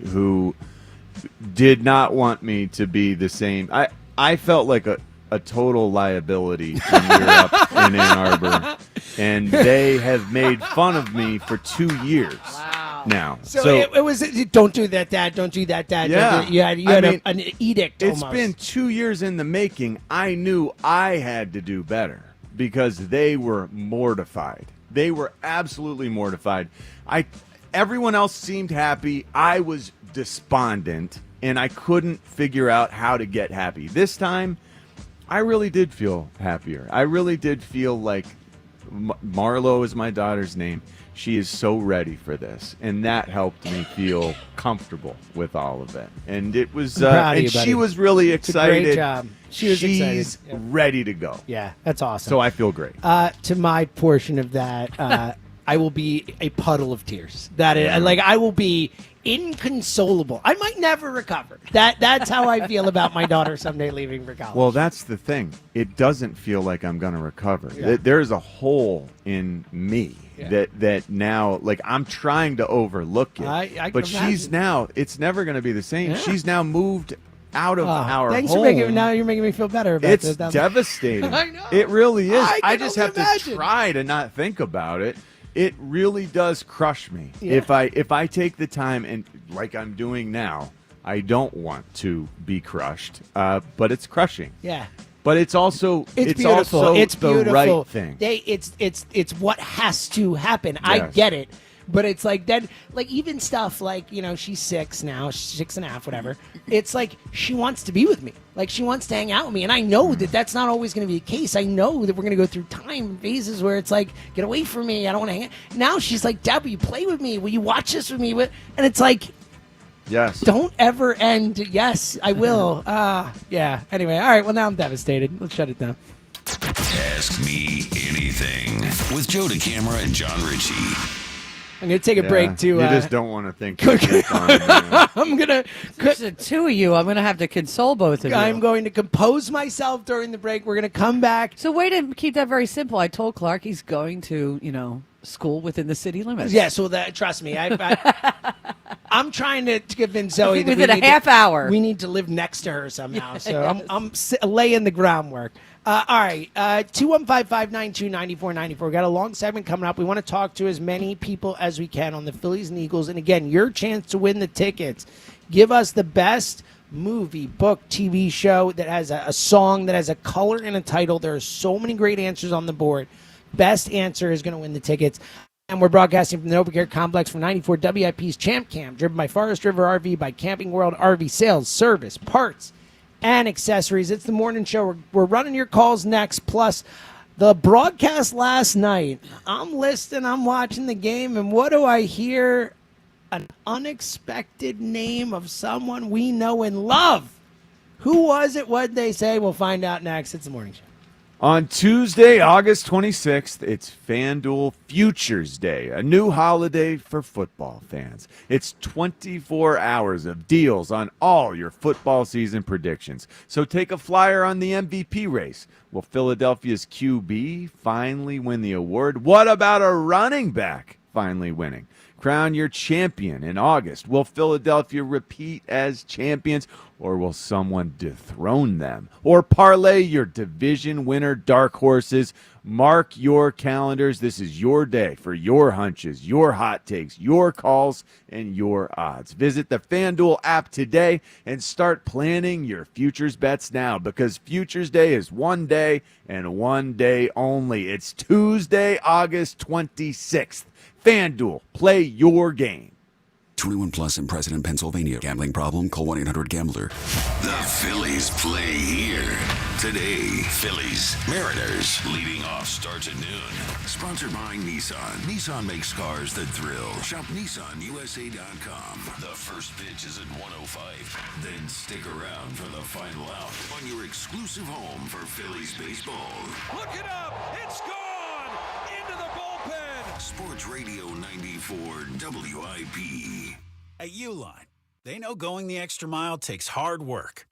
[SPEAKER 24] who did not me to be the same. I felt like a total liability when we were up in Ann Arbor, and they have made fun of me for 2 years now.
[SPEAKER 14] So it was. Don't do that, Dad. Don't do that, Dad.
[SPEAKER 24] Yeah.
[SPEAKER 14] Don't do, you had an edict.
[SPEAKER 24] It's
[SPEAKER 14] almost.
[SPEAKER 24] been 2 years in the making. I knew I had to do better because they were mortified. They were absolutely mortified. Everyone else seemed happy. I was despondent, and I couldn't figure out how to get happy. This time, I really did feel happier. I really did feel like Marlo is my daughter's name. She is so ready for this, and that helped me feel comfortable with all of it. And it was, and she was really excited.
[SPEAKER 14] Great job. She's excited. Yep.
[SPEAKER 24] Ready to go.
[SPEAKER 14] Yeah, that's awesome.
[SPEAKER 24] So I feel great.
[SPEAKER 14] To my portion of that, I will be a puddle of tears. That is, like, I will be inconsolable. I might never recover. That's how I feel about my daughter someday leaving for college.
[SPEAKER 24] Well, that's the thing. It doesn't feel like I'm going to recover.
[SPEAKER 14] Yeah.
[SPEAKER 24] There's a hole in me that now, like, I'm trying to overlook it.
[SPEAKER 14] I
[SPEAKER 24] but
[SPEAKER 14] can
[SPEAKER 24] she's now, it's never going to be the same.
[SPEAKER 14] Yeah.
[SPEAKER 24] She's now moved out of our
[SPEAKER 14] thanks
[SPEAKER 24] home.
[SPEAKER 14] for making. Now you're making me feel better about
[SPEAKER 24] It's
[SPEAKER 14] this.
[SPEAKER 24] devastating.
[SPEAKER 14] I know.
[SPEAKER 24] It really is. I
[SPEAKER 14] can
[SPEAKER 24] just
[SPEAKER 14] only
[SPEAKER 24] have
[SPEAKER 14] imagine.
[SPEAKER 24] to try to not think about it. It really does crush me.
[SPEAKER 14] Yeah.
[SPEAKER 24] If I take the time, and like I'm doing now, I don't want to be crushed, but it's crushing.
[SPEAKER 14] Yeah.
[SPEAKER 24] But it's also
[SPEAKER 14] Beautiful.
[SPEAKER 24] also
[SPEAKER 14] It's
[SPEAKER 24] the
[SPEAKER 14] beautiful.
[SPEAKER 24] right thing.
[SPEAKER 14] It's what has to happen. I
[SPEAKER 24] Yes.
[SPEAKER 14] get it. But it's like then, like even stuff like, she's 6 now, 6.5, whatever. It's like she wants to be with me. Like she wants to hang out with me. And I know that that's not always going to be the case. I know that we're going to go through time phases where it's like, get away from me. I don't want to hang out. Now she's like, Dad, will you play with me? Will you watch this with me? And it's like,
[SPEAKER 24] yes.
[SPEAKER 14] Don't ever end. Yes, I will. Yeah. Anyway, all right. Well, now I'm devastated. Let's shut it down.
[SPEAKER 3] Ask Me Anything with Joe DeCamera and John Ritchie.
[SPEAKER 14] I'm going to take a break to...
[SPEAKER 24] You just don't want to think.
[SPEAKER 14] I'm going to...
[SPEAKER 25] There's the two of you. I'm going to have to console both of you.
[SPEAKER 14] I'm going to compose myself during the break. We're going to come back.
[SPEAKER 25] So way to keep that very simple. I told Clark he's going to, school within the city limits.
[SPEAKER 14] Yeah, so trust me. I'm trying to convince Zoe that
[SPEAKER 25] within a half hour.
[SPEAKER 14] We need to live next to her somehow. Yeah, so I'm laying the groundwork. All right, 215-592-9494. We got a long segment coming up. We want to talk to as many people as we can on the Phillies and Eagles. And again, your chance to win the tickets. Give us the best movie, book, TV show that has a song that has a color and a title. There are so many great answers on the board. Best answer is going to win the tickets. And we're broadcasting from the NovaCare Complex for 94 WIP's Champ Cam, driven by Forest River RV, by Camping World RV Sales, Service, Parts, and Accessories. It's the morning show. We're running your calls next, plus the broadcast last night. I'm listening, I'm watching the game, and what do I hear? An unexpected name of someone we know and love. Who was it? What'd they say? We'll find out next. It's the morning show.
[SPEAKER 24] On Tuesday, August 26th, it's FanDuel Futures Day, a new holiday for football fans. It's 24 hours of deals on all your football season predictions. So take a flyer on the MVP race. Will Philadelphia's QB finally win the award? What about a running back finally winning? Crown your champion in August. Will Philadelphia repeat as champions, or will someone dethrone them? Or parlay your division winner dark horses. Mark your calendars. This is your day for your hunches, your hot takes, your calls, and your odds. Visit the FanDuel app today and start planning your futures bets now, because Futures Day is one day and one day only. It's Tuesday, August 26th. FanDuel, play your game.
[SPEAKER 4] 21 plus in President, Pennsylvania. Gambling problem? Call 1-800-GAMBLER.
[SPEAKER 3] The Phillies play here today. Phillies, Mariners. Leading off starts at noon. Sponsored by Nissan. Nissan makes cars that thrill. Shop NissanUSA.com. The first pitch is at 1:05. Then stick around for the final out on your exclusive home for Phillies baseball.
[SPEAKER 8] Look it up. It's gone into the bullpen.
[SPEAKER 3] Sports Radio 94 WIP.
[SPEAKER 9] At Uline, they know going the extra mile takes hard work.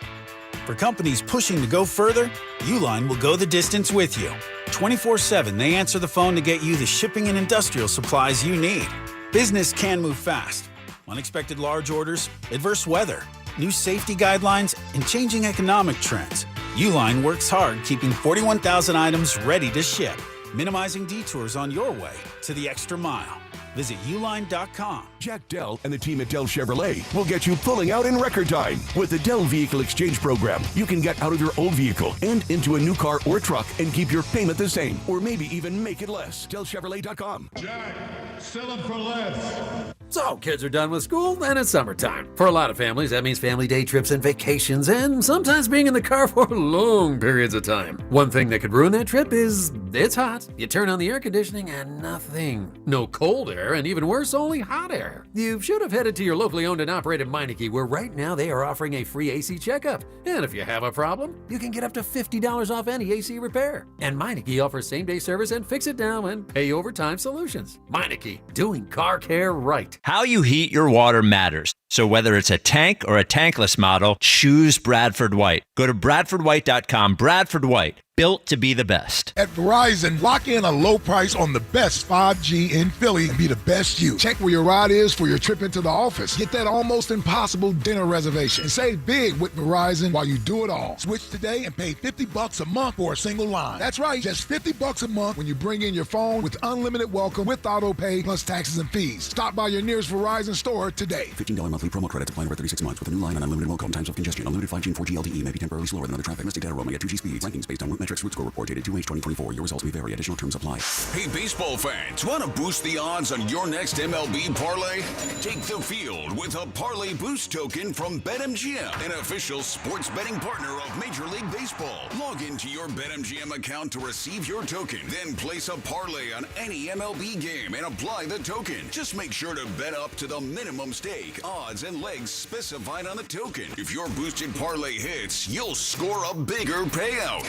[SPEAKER 9] For companies pushing to go further, Uline will go the distance with you. 24/7, they answer the phone to get you the shipping and industrial supplies you need. Business can move fast. Unexpected large orders, adverse weather, new safety guidelines, and changing economic trends. Uline works hard keeping 41,000 items ready to ship, minimizing detours on your way to the extra mile. Visit uline.com.
[SPEAKER 6] Jack Dell and the team at Dell Chevrolet will get you pulling out in record time. With the Dell Vehicle Exchange Program, you can get out of your old vehicle and into a new car or truck and keep your payment the same, or maybe even make it less. DellChevrolet.com.
[SPEAKER 7] Jack, sell them for less.
[SPEAKER 19] So, kids are done with school and it's summertime. For a lot of families, that means family day trips and vacations, and sometimes being in the car for long periods of time. One thing that could ruin that trip is it's hot. You turn on the air conditioning and nothing. No cold air, and even worse, only hot air. You should have headed to your locally owned and operated Meineke, where right now they are offering a free AC checkup. And if you have a problem, you can get up to $50 off any AC repair. And Meineke offers same-day service and fix-it-now and pay-overtime solutions. Meineke, doing car care right.
[SPEAKER 20] How you heat your water matters. So whether it's a tank or a tankless model, choose Bradford White. Go to BradfordWhite.com. Bradford White, built to be the best.
[SPEAKER 7] At Verizon, lock in a low price on the best 5G in Philly and be the best you. Check where your ride is for your trip into the office. Get that almost impossible dinner reservation. And save big with Verizon while you do it all. Switch today and pay $50 a month for a single line. That's right, just $50 a month when you bring in your phone with unlimited welcome with auto pay plus taxes and fees. Stop by your nearest Verizon store today.
[SPEAKER 4] $15 monthly promo credit apply over 36 months with a new line and unlimited welcome. Times of congestion. Unlimited 5G and 4G LTE may be temporarily slower than other traffic. Must data roaming at 2G speeds. Rankings based on route metrics. Route score report dated 2H 2024. Your results may vary. Additional terms apply.
[SPEAKER 3] Hey, baseball fans, want to boost the odds on your next MLB parlay? Take the field with a Parlay Boost token from BetMGM, an official sports betting partner of Major League Baseball. Log into your BetMGM account to receive your token. Then place a parlay on any MLB game and apply the token. Just make sure to bet up to the minimum stake, odds, and legs specified on the token. If your boosted parlay hits, you'll score a bigger payout.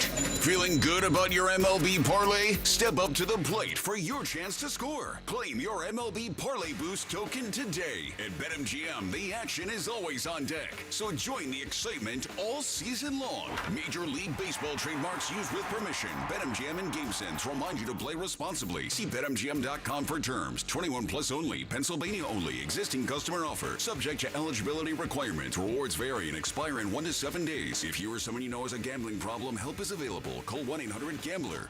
[SPEAKER 3] Feeling good about your MLB parlay? Step up to the plate for your chance to score. Claim your MLB Parlay Boost token today. At BetMGM, the action is always on deck, so join the excitement all season long. Major League Baseball trademarks used with permission. BetMGM and GameSense remind you to play responsibly. See BetMGM.com for terms. 21 plus only. Pennsylvania only. Existing customer offer. Subject to eligibility requirements. Rewards vary and expire in 1 to 7 days. If you or someone you know has a gambling problem, help is available. Call 1-800-GAMBLER.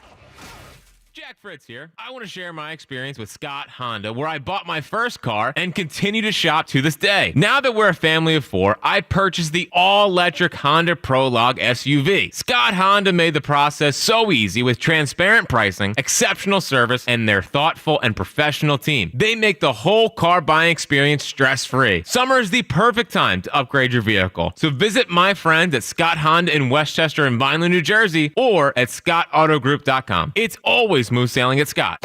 [SPEAKER 21] Jack Fritz here. I want to share my experience with Scott Honda, where I bought my first car and continue to shop to this day. Now that we're a family of 4, I purchased the all-electric Honda Prologue SUV. Scott Honda made the process so easy with transparent pricing, exceptional service, and their thoughtful and professional team. They make the whole car buying experience stress-free. Summer is the perfect time to upgrade your vehicle. So visit my friends at Scott Honda in Westchester and Vineland, New Jersey, or at scottautogroup.com. It's always smooth sailing at Scott.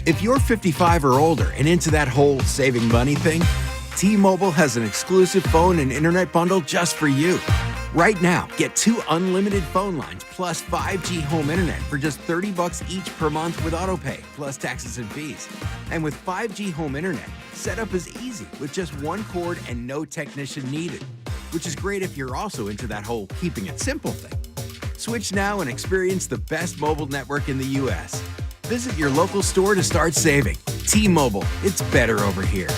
[SPEAKER 6] If you're 55 or older and into that whole saving money thing, T-Mobile has an exclusive phone and internet bundle just for you. Right now, get 2 unlimited phone lines plus 5G home internet for just $30 each per month with autopay, plus taxes and fees. And with 5G home internet, setup is easy with just 1 cord and no technician needed, which is great if you're also into that whole keeping it simple thing. Switch now and experience the best mobile network in the U.S. Visit your local store to start saving. T-Mobile, it's better over here.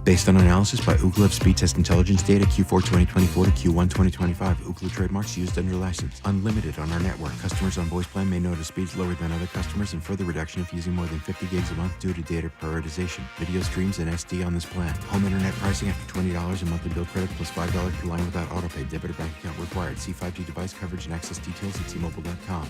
[SPEAKER 22] Based on analysis by Ookla of Speed Test Intelligence data Q4 2024 to Q1 2025. Ookla trademarks used under license. Unlimited on our network. Customers on voice plan may notice speeds lower than other customers and further reduction if using more than 50 gigs a month due to data prioritization. Video streams and SD on this plan. Home internet pricing after $20 in monthly bill credit plus $5 per line without autopay. Debit or bank account required. See 5G device coverage and access details at T-Mobile.com.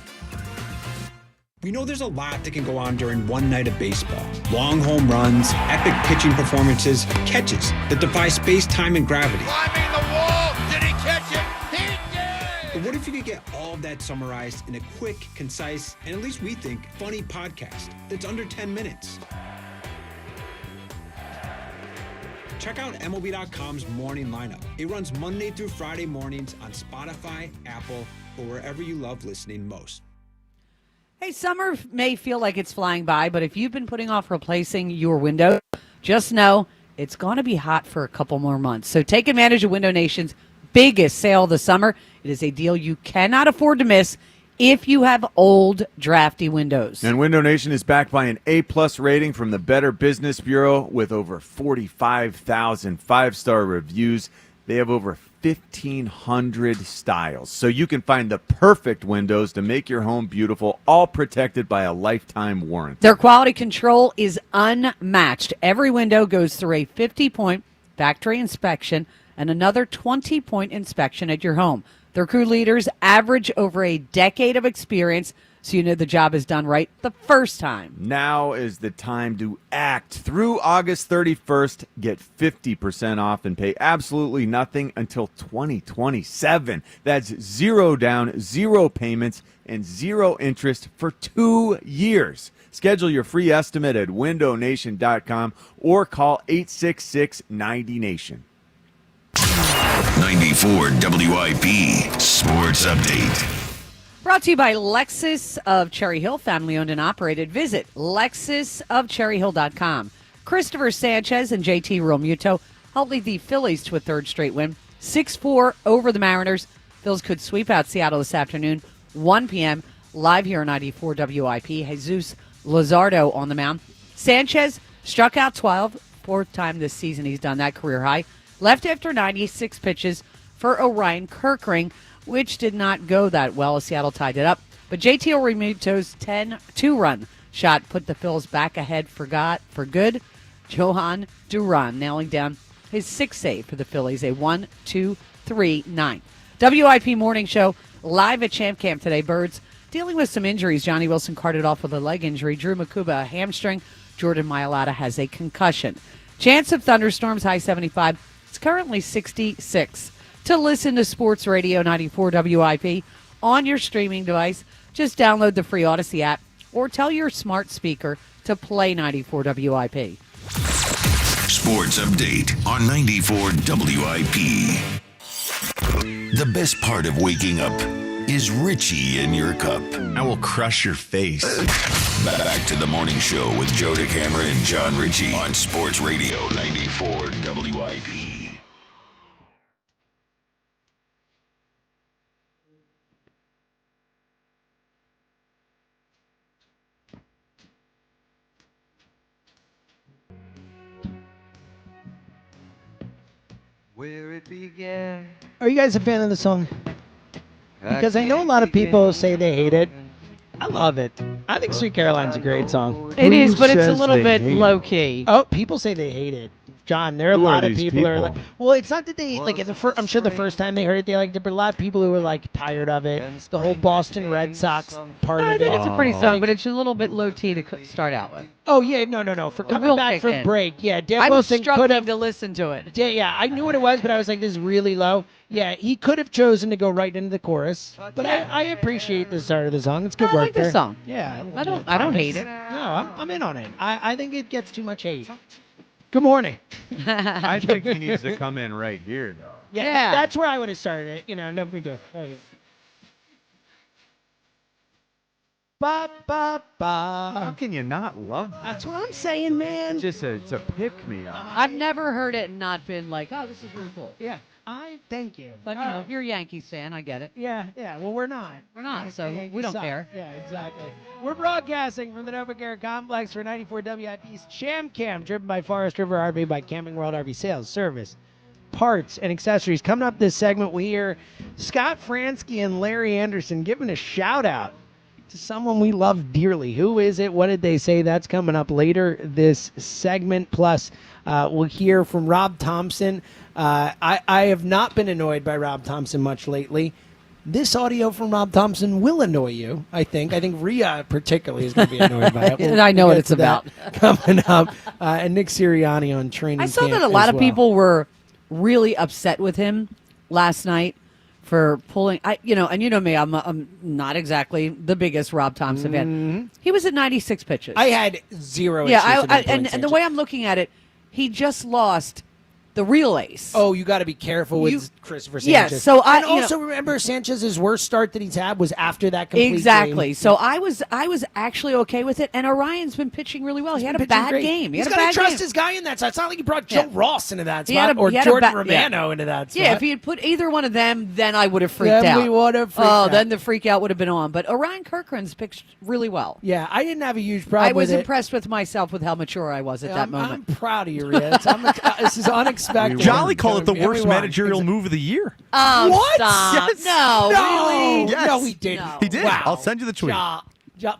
[SPEAKER 23] We know there's a lot that can go on during one night of baseball. Long home runs, epic pitching performances, catches that defy space, time, and gravity.
[SPEAKER 7] Climbing the wall! Did he catch it? He did!
[SPEAKER 23] But what if you could get all of that summarized in a quick, concise, and at least we think, funny podcast that's under 10 minutes? Check out MLB.com's morning lineup. It runs Monday through Friday mornings on Spotify, Apple, or wherever you love listening most.
[SPEAKER 25] Hey, summer may feel like it's flying by, but if you've been putting off replacing your window, just know it's going to be hot for a couple more months. So take advantage of Window Nation's biggest sale of the summer. It is a deal you cannot afford to miss if you have old, drafty windows.
[SPEAKER 24] And Window Nation is backed by an A-plus rating from the Better Business Bureau with over 45,000 five-star reviews. They have over 1,500 styles. So you can find the perfect windows to make your home beautiful, all protected by a lifetime warranty.
[SPEAKER 25] Their quality control is unmatched. Every window goes through a 50-point factory inspection and another 20-point inspection at your home. Their crew leaders average over a decade of experience, so you know the job is done right the first time.
[SPEAKER 24] Now is the time to act. Through August 31st, get 50% off and pay absolutely nothing until 2027. That's 0 down, 0 payments, and 0 interest for 2 years. Schedule your free estimate at windownation.com or call 866-90-NATION.
[SPEAKER 3] 94 WIP Sports Update.
[SPEAKER 25] Brought to you by Lexus of Cherry Hill, family owned and operated. Visit lexusofcherryhill.com. Christopher Sanchez and JT Realmuto helped lead the Phillies to a third straight win. 6-4 over the Mariners. Phils could sweep out Seattle this afternoon, 1 p.m., live here on 94 WIP. Jesus Luzardo on the mound. Sanchez struck out 12, fourth time this season he's done that, career high. Left after 96 pitches for Orion Kirkring, which did not go that well as Seattle tied it up. But JT Realmuto's 10-2-run shot put the Phils back ahead for good. Johan Duran nailing down his 6th save for the Phillies, a 1-2-3-9. WIP Morning Show live at Champ Camp today. Birds dealing with some injuries. Johnny Wilson carted off with a leg injury. Drew Makuba, a hamstring. Jordan Mailata has a concussion. Chance of thunderstorms, high 75. It's currently 66. To listen to Sports Radio 94 WIP on your streaming device, just download the free Odyssey app or tell your smart speaker to play 94 WIP.
[SPEAKER 3] Sports Update on 94 WIP. The best part of waking up is Richie in your cup. I will crush your face. Back to the morning show with Joe DeCamera and John Ritchie on Sports Radio 94 WIP.
[SPEAKER 14] Where it began. Are you guys a fan of the song? Because I know a lot of people say they hate it. I love it. I think Sweet Caroline's a great song.
[SPEAKER 25] It is, but it's a little bit low key.
[SPEAKER 14] Oh, people say they hate it. John, there are a lot of people who are like, well, it's not that they like. I'm sure the first time they heard it, they liked it, but a lot of people who were like tired of it. The whole Boston Red Sox part of it.
[SPEAKER 25] It's a pretty song, but it's a little bit low key to start out with.
[SPEAKER 14] Oh yeah, no. For coming back from break, yeah, Dan
[SPEAKER 25] I'm
[SPEAKER 14] Wilson could have
[SPEAKER 25] to listen to it.
[SPEAKER 14] Yeah, I knew what it was, but I was like, this is really low. Yeah, he could have chosen to go right into the chorus, but I appreciate the start of the song. It's good work
[SPEAKER 25] like
[SPEAKER 14] there.
[SPEAKER 25] the song.
[SPEAKER 14] Yeah,
[SPEAKER 25] I don't hate it.
[SPEAKER 14] No, I'm in on it. I think it gets too much hate. Good morning.
[SPEAKER 24] I think he needs to come in right here, though.
[SPEAKER 14] Yeah, that's where I would have started it. No big deal. Okay. Ba ba ba.
[SPEAKER 24] How can you not love that?
[SPEAKER 14] That's what I'm saying, man.
[SPEAKER 24] It's a pick-me-up.
[SPEAKER 25] I've never heard it and not been like, oh, this is really cool.
[SPEAKER 14] Yeah, I thank you.
[SPEAKER 25] But you know, you're a Yankees fan, I get it.
[SPEAKER 14] Yeah. Well, we're not.
[SPEAKER 25] We're not, so we don't care.
[SPEAKER 14] Yeah, exactly. We're broadcasting from the Novacare Complex for 94 WIP's Champ Cam, driven by Forest River RV by Camping World RV Sales, Service, Parts, and Accessories. Coming up this segment, we hear Scott Fransky and Larry Anderson giving a shout-out to someone we love dearly. Who is it? What did they say? That's coming up later this segment. Plus, we'll hear from Rob Thompson. I have not been annoyed by Rob Thompson much lately. This audio from Rob Thompson will annoy you, I think. I think Rhea particularly is going to be annoyed by it.
[SPEAKER 25] And I know what it's about.
[SPEAKER 14] Coming up. And Nick Sirianni on training
[SPEAKER 25] I saw
[SPEAKER 14] camp
[SPEAKER 25] that a lot
[SPEAKER 14] as
[SPEAKER 25] of people were really upset with him last night for pulling. And you know me, I'm not exactly the biggest Rob Thompson fan. He was at 96 pitches.
[SPEAKER 14] I had zero issues
[SPEAKER 25] Yeah,
[SPEAKER 14] with him
[SPEAKER 25] and the way I'm looking at it, he just lost the real ace.
[SPEAKER 14] Oh, you got to be careful with Christopher Sanchez.
[SPEAKER 25] Yes, so
[SPEAKER 14] and also remember Sanchez's worst start that he's had was after that complete
[SPEAKER 25] exactly.
[SPEAKER 14] game.
[SPEAKER 25] So I was actually okay with it, and Orion's been pitching really well. He had a bad game.
[SPEAKER 14] He's got to trust his guy in that spot. It's not like he brought Joe Ross into that spot
[SPEAKER 25] or
[SPEAKER 14] Jordan Romano into that spot.
[SPEAKER 25] Yeah, if he had put either one of them, then I would have freaked out.
[SPEAKER 14] We would have freaked out.
[SPEAKER 25] Then the freak out would have been on. But Orion Kirkland's pitched really well.
[SPEAKER 14] Yeah, I didn't have a huge problem
[SPEAKER 25] I was
[SPEAKER 14] with
[SPEAKER 25] impressed with myself with how mature I was at that moment.
[SPEAKER 14] I'm proud of you, Rhea. This is unexpected. respect him.
[SPEAKER 2] Jolly called it the
[SPEAKER 14] Yeah,
[SPEAKER 2] worst
[SPEAKER 14] we won.
[SPEAKER 2] managerial move of the year.
[SPEAKER 25] Oh,
[SPEAKER 14] What?
[SPEAKER 25] stop.
[SPEAKER 2] Yes.
[SPEAKER 25] No,
[SPEAKER 14] No,
[SPEAKER 25] really?
[SPEAKER 2] Yes.
[SPEAKER 14] no, he didn't.
[SPEAKER 25] No.
[SPEAKER 2] He did.
[SPEAKER 14] Wow.
[SPEAKER 2] I'll send you the tweet.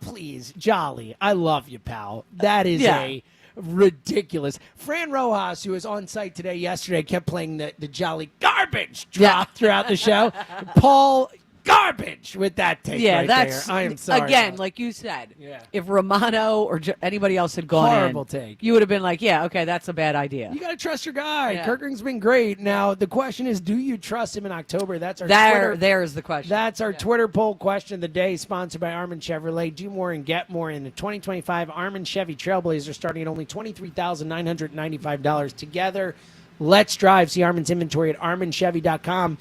[SPEAKER 14] Please, Jolly, I love you, pal. That is
[SPEAKER 25] Yeah.
[SPEAKER 14] a ridiculous. Fran Rojas, who was on site yesterday, kept playing the Jolly garbage drop throughout the show. Paul, garbage with that take
[SPEAKER 25] Yeah,
[SPEAKER 14] right
[SPEAKER 25] that's
[SPEAKER 14] there. I am sorry.
[SPEAKER 25] again, like you said.
[SPEAKER 14] Yeah.
[SPEAKER 25] If Romano or anybody else had gone
[SPEAKER 14] Horrible
[SPEAKER 25] in,
[SPEAKER 14] take.
[SPEAKER 25] you would have been like, "Yeah, okay, that's a bad idea."
[SPEAKER 14] You got to trust your guy.
[SPEAKER 25] Yeah.
[SPEAKER 14] Kirkring's been great. Now, the question is, do you trust him in October? That's our Twitter.
[SPEAKER 25] There's the question.
[SPEAKER 14] That's our Twitter poll question of the day, sponsored by Armin Chevrolet. Do more and get more in the 2025 Armin Chevy Trailblazer, starting at only $23,995 together. Let's drive. See Armin's inventory at arminchevy.com.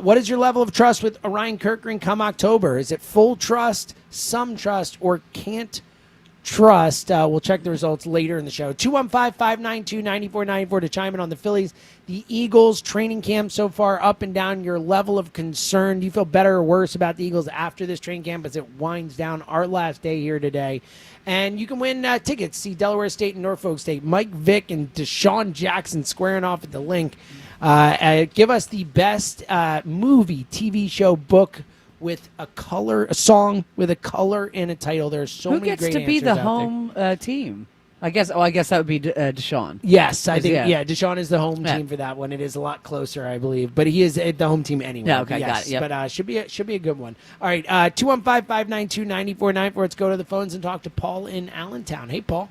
[SPEAKER 14] What is your level of trust with Orion Kirkring come October? Is it full trust, some trust, or can't trust? We'll check the results later in the show. 215-592-9494 to chime in on the Phillies. The Eagles training camp so far, up and down. Your level of concern. Do you feel better or worse about the Eagles after this training camp as it winds down? Our last day here today. And you can win tickets. See Delaware State and Norfolk State. Mike Vick and Deshaun Jackson squaring off at the link. Give us the best movie, TV show, book with a song with a color and a title. There's so
[SPEAKER 25] Who
[SPEAKER 14] many
[SPEAKER 25] gets
[SPEAKER 14] great
[SPEAKER 25] to be
[SPEAKER 14] answers
[SPEAKER 25] the
[SPEAKER 14] out there.
[SPEAKER 25] home team? I guess that would be Deshaun.
[SPEAKER 14] Yes, I think,
[SPEAKER 25] Yeah.
[SPEAKER 14] Deshaun is the home
[SPEAKER 25] Yeah.
[SPEAKER 14] team for that one. It is a lot closer, I believe. But he is the home team anyway.
[SPEAKER 25] Yeah, okay,
[SPEAKER 14] yes.
[SPEAKER 25] got it, yep.
[SPEAKER 14] But should be a good one. All right, 215-592-9494. Let's go to the phones and talk to Paul in Allentown. Hey, Paul.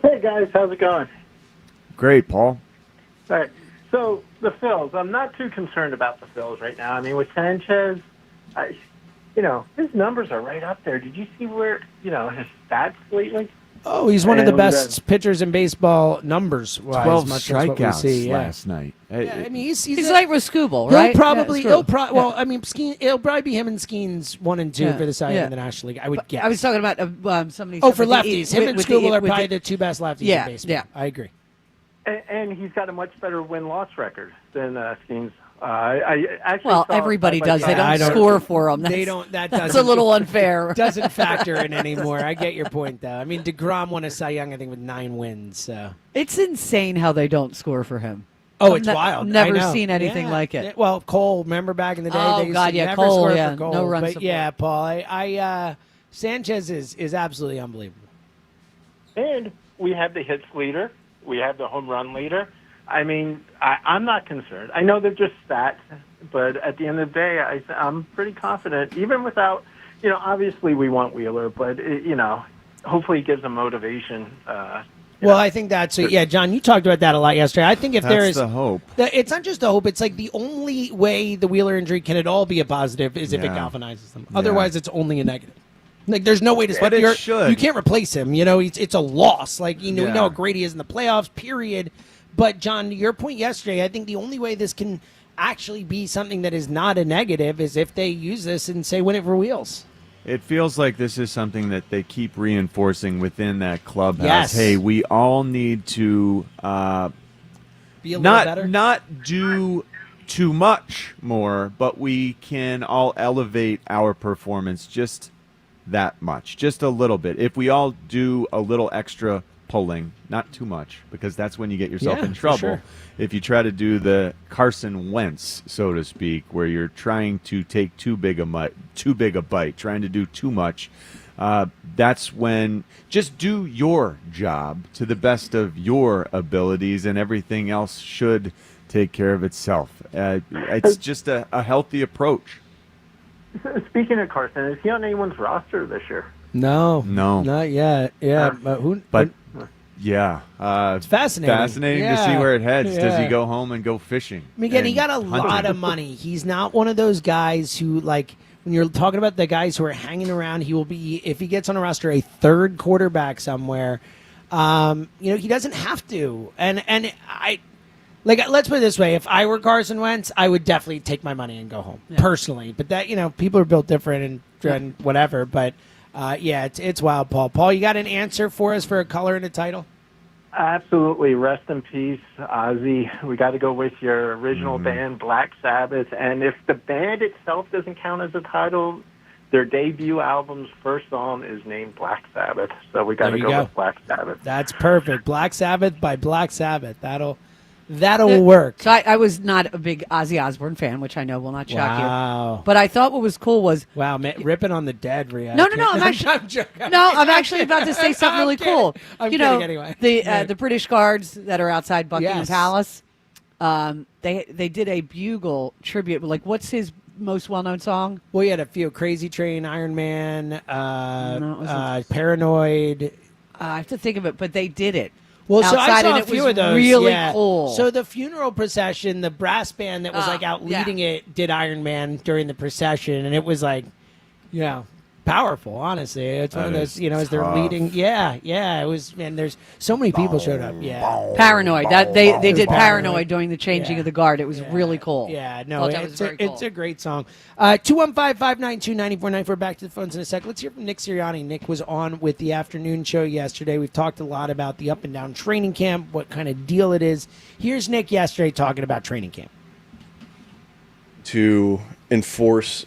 [SPEAKER 1] Hey, guys. How's it going?
[SPEAKER 24] Great, Paul.
[SPEAKER 1] All right. So, the Phils. I'm not too concerned about the Phils right now. I mean, with Sanchez, his numbers are right up there. Did you see where, his stats lately?
[SPEAKER 14] Oh, he's one of the
[SPEAKER 1] And,
[SPEAKER 14] best pitchers in baseball numbers.
[SPEAKER 24] 12
[SPEAKER 14] much as what we
[SPEAKER 24] strikeouts
[SPEAKER 14] see, yeah.
[SPEAKER 24] last night.
[SPEAKER 14] Yeah, I mean,
[SPEAKER 25] He's like with Skubal,
[SPEAKER 14] He'll
[SPEAKER 25] right?
[SPEAKER 14] probably,
[SPEAKER 25] Yeah, Skubal.
[SPEAKER 14] well, I mean, it'll probably be him and Skeens 1 and 2
[SPEAKER 25] Yeah,
[SPEAKER 14] for the Cy Young
[SPEAKER 25] yeah.
[SPEAKER 14] in the National League, I would guess.
[SPEAKER 25] I was talking about somebody.
[SPEAKER 14] Oh, for lefties. Him and Skubal are probably the two best lefties
[SPEAKER 25] Yeah,
[SPEAKER 14] in baseball.
[SPEAKER 25] yeah.
[SPEAKER 14] I agree.
[SPEAKER 1] And he's got a much better win-loss record than Skeens. I actually
[SPEAKER 25] Well,
[SPEAKER 1] saw
[SPEAKER 25] everybody
[SPEAKER 1] side by
[SPEAKER 25] does. They
[SPEAKER 1] side.
[SPEAKER 25] don't score for them.
[SPEAKER 14] They don't. That
[SPEAKER 25] That's
[SPEAKER 14] doesn't,
[SPEAKER 25] a little unfair.
[SPEAKER 14] Doesn't factor in anymore. I get your point, though. I mean, DeGrom won a Cy Young, I think, with 9 wins. So.
[SPEAKER 25] It's insane how they don't score for him.
[SPEAKER 14] Oh,
[SPEAKER 25] I've
[SPEAKER 14] it's wild.
[SPEAKER 25] Never
[SPEAKER 14] I know.
[SPEAKER 25] seen anything
[SPEAKER 14] Yeah.
[SPEAKER 25] like it.
[SPEAKER 14] Yeah, well, Cole, remember back in the day?
[SPEAKER 25] Oh,
[SPEAKER 14] they used
[SPEAKER 25] God,
[SPEAKER 14] to
[SPEAKER 25] yeah,
[SPEAKER 14] never
[SPEAKER 25] Cole,
[SPEAKER 14] score
[SPEAKER 25] yeah.
[SPEAKER 14] for Cole.
[SPEAKER 25] No run
[SPEAKER 14] but
[SPEAKER 25] support.
[SPEAKER 14] yeah, Paul, Sanchez is absolutely unbelievable.
[SPEAKER 1] And we have the hits leader. We have the home run leader. I mean, I'm not concerned. I know they're just stats, but at the end of the day, I'm pretty confident, even without, obviously we want Wheeler, but, hopefully it gives them motivation.
[SPEAKER 14] Well, I think that's yeah, John. You talked about that a lot yesterday. I think if
[SPEAKER 24] That's
[SPEAKER 14] there is
[SPEAKER 24] the hope.
[SPEAKER 14] it's not just the hope. It's like the only way the Wheeler injury can at all be a positive is if it
[SPEAKER 24] Yeah.
[SPEAKER 14] galvanizes them.
[SPEAKER 24] Yeah.
[SPEAKER 14] Otherwise, it's only a negative. Like there's no way to
[SPEAKER 24] But it should.
[SPEAKER 14] You can't replace him. It's a loss. Like we know
[SPEAKER 24] Yeah.
[SPEAKER 14] how great he is in the playoffs. Period. But John, to your point yesterday, I think the only way this can actually be something that is not a negative is if they use this and say win it for Wheels.
[SPEAKER 24] It feels like this is something that they keep reinforcing within that clubhouse.
[SPEAKER 14] Yes.
[SPEAKER 24] Hey, we all need to
[SPEAKER 14] Be a little better.
[SPEAKER 24] not do too much more, but we can all elevate our performance just that much, just a little bit. If we all do a little extra pulling, not too much, because that's when you get yourself
[SPEAKER 14] Yeah,
[SPEAKER 24] in
[SPEAKER 14] for
[SPEAKER 24] trouble.
[SPEAKER 14] sure.
[SPEAKER 24] If you try to do the Carson Wentz, so to speak, where you're trying to take too big a bite, trying to do too much, that's when just do your job to the best of your abilities, and everything else should take care of itself. It's just a healthy approach.
[SPEAKER 1] Speaking of Carson, is he on anyone's roster this year?
[SPEAKER 24] No.
[SPEAKER 14] Not yet. Yeah, but who?
[SPEAKER 24] Yeah.
[SPEAKER 14] It's fascinating.
[SPEAKER 24] Fascinating to see
[SPEAKER 14] Yeah.
[SPEAKER 24] where it heads. Does he
[SPEAKER 14] Yeah.
[SPEAKER 24] go home and go fishing?
[SPEAKER 14] I mean, again, he
[SPEAKER 24] and
[SPEAKER 14] got a
[SPEAKER 24] hunting?
[SPEAKER 14] lot of money. He's not one of those guys who, like, when you're talking about the guys who are hanging around, he will be, if he gets on a roster, a third quarterback somewhere. He doesn't have to. And let's put it this way. If I were Carson Wentz, I would definitely take my money and go home, personally. But that, people are built different and whatever. But, it's wild, Paul. Paul, you got an answer for us for a color and a title?
[SPEAKER 1] Absolutely. Rest in peace, Ozzy. We got to go with your original band, Black Sabbath. And if the band itself doesn't count as a title, their debut album's first song is named Black Sabbath. So we got to
[SPEAKER 14] There you
[SPEAKER 1] go
[SPEAKER 14] go.
[SPEAKER 1] with Black Sabbath.
[SPEAKER 14] That's perfect. Black Sabbath by Black Sabbath. That'll That'll work.
[SPEAKER 25] So I was not a big Ozzy Osbourne fan, which I know will not shock
[SPEAKER 14] Wow.
[SPEAKER 25] you. But I thought what was cool was
[SPEAKER 14] ripping on the dead, Rhea.
[SPEAKER 25] No, I'm actually
[SPEAKER 14] I'm joking.
[SPEAKER 25] No, I'm actually about to say something really cool.
[SPEAKER 14] I'm
[SPEAKER 25] you
[SPEAKER 14] kidding
[SPEAKER 25] know,
[SPEAKER 14] anyway.
[SPEAKER 25] the British Guards that are outside Buckingham
[SPEAKER 14] Yes.
[SPEAKER 25] Palace, they did a bugle tribute. Like, what's his most well-known song?
[SPEAKER 14] Well, you had a few: Crazy Train, Iron Man,
[SPEAKER 25] No, it wasn't.
[SPEAKER 14] Paranoid.
[SPEAKER 25] I have to think of it, but they did it.
[SPEAKER 14] Well, so I
[SPEAKER 25] outside,
[SPEAKER 14] saw
[SPEAKER 25] and
[SPEAKER 14] a
[SPEAKER 25] it
[SPEAKER 14] few
[SPEAKER 25] was
[SPEAKER 14] of those.
[SPEAKER 25] really
[SPEAKER 14] yeah.
[SPEAKER 25] cool.
[SPEAKER 14] So the funeral procession, the brass band that was like out leading it did Iron Man during the procession, and it was like, powerful. Honestly, it's one of those. As they're leading. Yeah, it was. And there's so many people showed up. Yeah,
[SPEAKER 25] Paranoid. That they did
[SPEAKER 14] Paranoid.
[SPEAKER 25] Paranoid during the changing of the guard. It was really cool.
[SPEAKER 14] Yeah, no,
[SPEAKER 25] Thought that was very cool.
[SPEAKER 14] it's a great song. 215-592-9494. Back to the phones in a sec. Let's hear from Nick Sirianni. Nick was on with the afternoon show yesterday. We've talked a lot about the up and down training camp, what kind of deal it is. Here's Nick yesterday talking about training camp.
[SPEAKER 5] To reinforce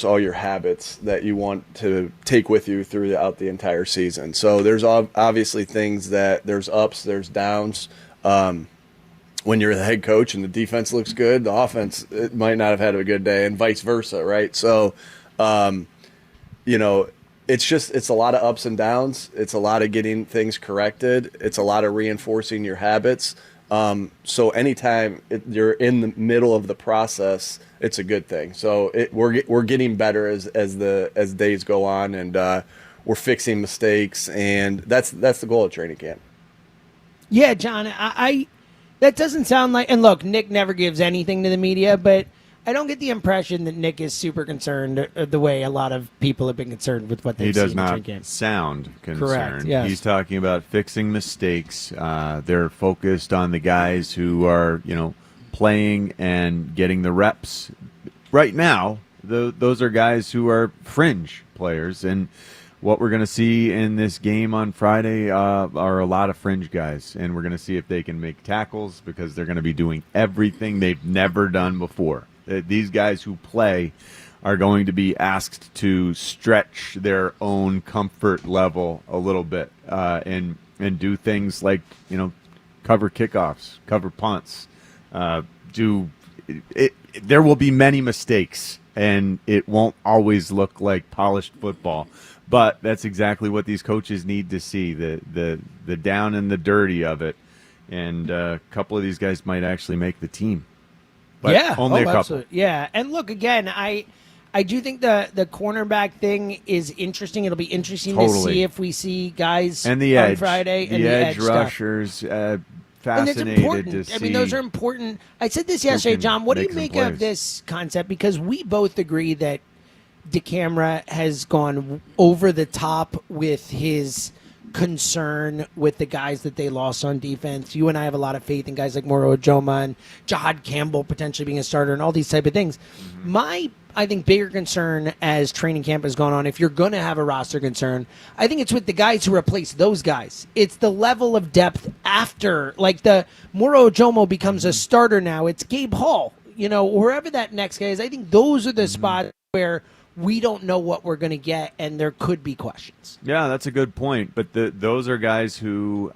[SPEAKER 5] all your habits that you want to take with you throughout the entire season. So there's obviously things that there's ups, there's downs. When you're the head coach and the defense looks good, the offense it might not have had a good day, and vice versa, right? So, it's a lot of ups and downs. It's a lot of getting things corrected. It's a lot of reinforcing your habits. So anytime you're in the middle of the process, it's a good thing. So we're getting better as days go on, and we're fixing mistakes, and that's the goal of training camp.
[SPEAKER 14] Yeah, John, I that doesn't sound like. And look, Nick never gives anything to the media, but I don't get the impression that Nick is super concerned the way a lot of people have been concerned with what they've seen.
[SPEAKER 24] He does
[SPEAKER 14] in
[SPEAKER 24] not
[SPEAKER 14] training camp.
[SPEAKER 24] sound concerned.
[SPEAKER 14] Correct, yes.
[SPEAKER 24] He's talking about fixing mistakes. They're focused on the guys who are, playing and getting the reps. Right now, those are guys who are fringe players, and what we're going to see in this game on Friday are a lot of fringe guys, and we're going to see if they can make tackles because they're going to be doing everything they've never done before. These guys who play are going to be asked to stretch their own comfort level a little bit and do things like, cover kickoffs, cover punts, there will be many mistakes, and it won't always look like polished football. But that's exactly what these coaches need to see, the down and the dirty of it. And a couple of these guys might actually make the team. But only a couple.
[SPEAKER 14] Absolutely. Yeah, and look, again, I do think the cornerback thing is interesting. It'll be interesting to see if we see guys
[SPEAKER 24] and the
[SPEAKER 14] on
[SPEAKER 24] edge,
[SPEAKER 14] Friday.
[SPEAKER 24] the
[SPEAKER 14] and
[SPEAKER 24] edge
[SPEAKER 14] stuff.
[SPEAKER 24] rushers,
[SPEAKER 14] And it's
[SPEAKER 24] fascinated
[SPEAKER 14] important.
[SPEAKER 24] to see.
[SPEAKER 14] I mean, those are important. I said this yesterday,
[SPEAKER 24] can
[SPEAKER 14] John. What do you
[SPEAKER 24] make some
[SPEAKER 14] make of
[SPEAKER 24] plays.
[SPEAKER 14] this concept? Because we both agree that DeCamara has gone over the top with his concern with the guys that they lost on defense. You and I have a lot of faith in guys like Moro Ojoma and Jahad Campbell potentially being a starter and all these type of things. My, I think, bigger concern as training camp has gone on, if you're going to have a roster concern, I think it's with the guys who replace those guys. It's the level of depth after, like the Moro Ojoma becomes a starter now. It's Gabe Hall, wherever that next guy is. I think those are the spots where we don't know what we're going to get, and there could be questions.
[SPEAKER 24] Yeah, that's a good point. But those are guys who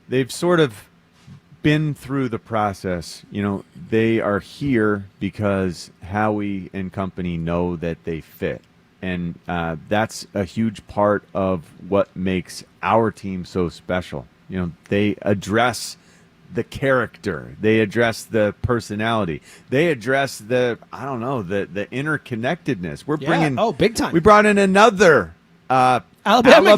[SPEAKER 24] they've sort of been through the process. They are here because Howie and company know that they fit. And that's a huge part of what makes our team so special. They address the character. They address the personality. They address the interconnectedness. We're bringing
[SPEAKER 14] big time.
[SPEAKER 24] We brought in another
[SPEAKER 14] Alabama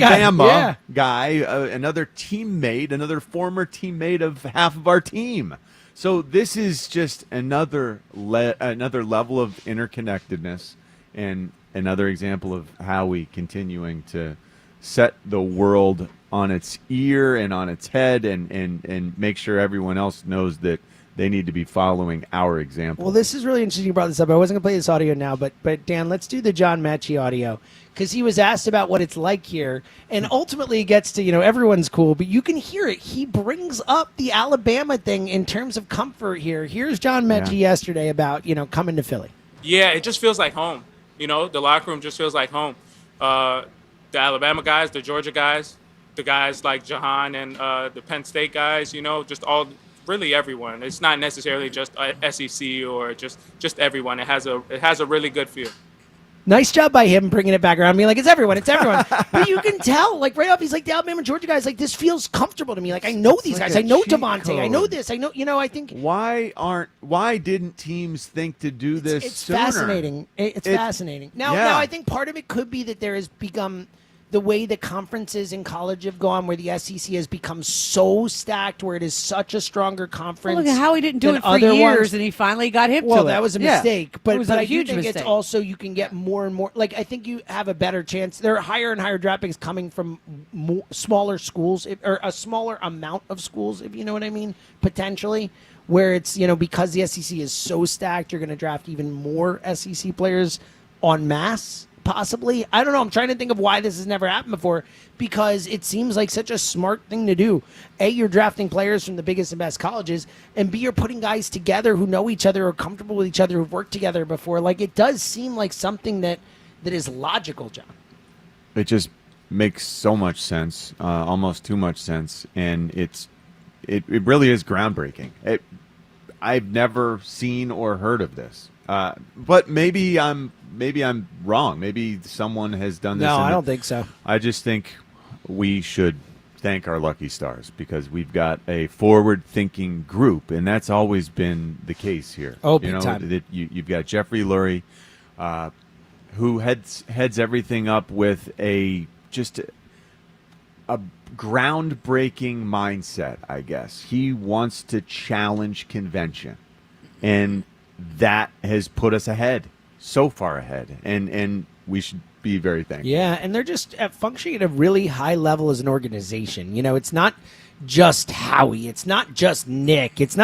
[SPEAKER 24] guy, another teammate, another former teammate of half of our team. So this is just another level of interconnectedness and another example of how we continuing to set the world on its ear and on its head and make sure everyone else knows that they need to be following our example.
[SPEAKER 14] Well, this is really interesting you brought this up. I wasn't going to play this audio now, but Dan, let's do the John Mechie audio because he was asked about what it's like here, and ultimately it gets to, everyone's cool, but you can hear it. He brings up the Alabama thing in terms of comfort here. Here's John Mechie yesterday about, coming to Philly.
[SPEAKER 10] Yeah, it just feels like home. The locker room just feels like home. The Alabama guys, the Georgia guys, the guys like Jahan and the Penn State guys, just really everyone. It's not necessarily just SEC or just everyone. It has a really good feel.
[SPEAKER 14] Nice job by him bringing it back around, being like, it's everyone. But you can tell, like, right off, he's like, the Alabama, Georgia guys, like, this feels comfortable to me. Like, I know these guys. I know Devontae. I know this. I know, I think.
[SPEAKER 24] Why didn't teams think to do this sooner?
[SPEAKER 14] Fascinating. It's fascinating. Now, I think part of it could be that there has become the way the conferences in college have gone, where the SEC has become so stacked, where it is such a stronger conference.
[SPEAKER 25] Well, look at how he didn't do it for years, and he finally got hip to it.
[SPEAKER 14] Well, that was a mistake. But
[SPEAKER 25] it was a
[SPEAKER 14] I
[SPEAKER 25] huge
[SPEAKER 14] do think
[SPEAKER 25] mistake.
[SPEAKER 14] it's also you can get more and more. Like, I think you have a better chance. There are higher and higher draft picks coming from smaller schools, or a smaller amount of schools, if you know what I mean, potentially. Where it's, because the SEC is so stacked, you're going to draft even more SEC players en masse. Possibly. I don't know. I'm trying to think of why this has never happened before, because it seems like such a smart thing to do. A, you're drafting players from the biggest and best colleges, and B, you're putting guys together who know each other, are comfortable with each other, who've worked together before. Like, it does seem like something that is logical, John.
[SPEAKER 24] It just makes so much sense, almost too much sense, and it really is groundbreaking. I've never seen or heard of this, but maybe I'm wrong. Maybe someone has done this.
[SPEAKER 14] No, I don't think so.
[SPEAKER 24] I just think we should thank our lucky stars, because we've got a forward-thinking group, and that's always been the case here.
[SPEAKER 14] Oh, big time.
[SPEAKER 24] You've got Jeffrey Lurie, who heads everything up with a groundbreaking mindset, I guess. He wants to challenge convention, and that has put us ahead. So far ahead, and we should be very thankful.
[SPEAKER 14] Yeah, and they're just functioning at a really high level as an organization. It's not just Howie. It's not just Nick. It's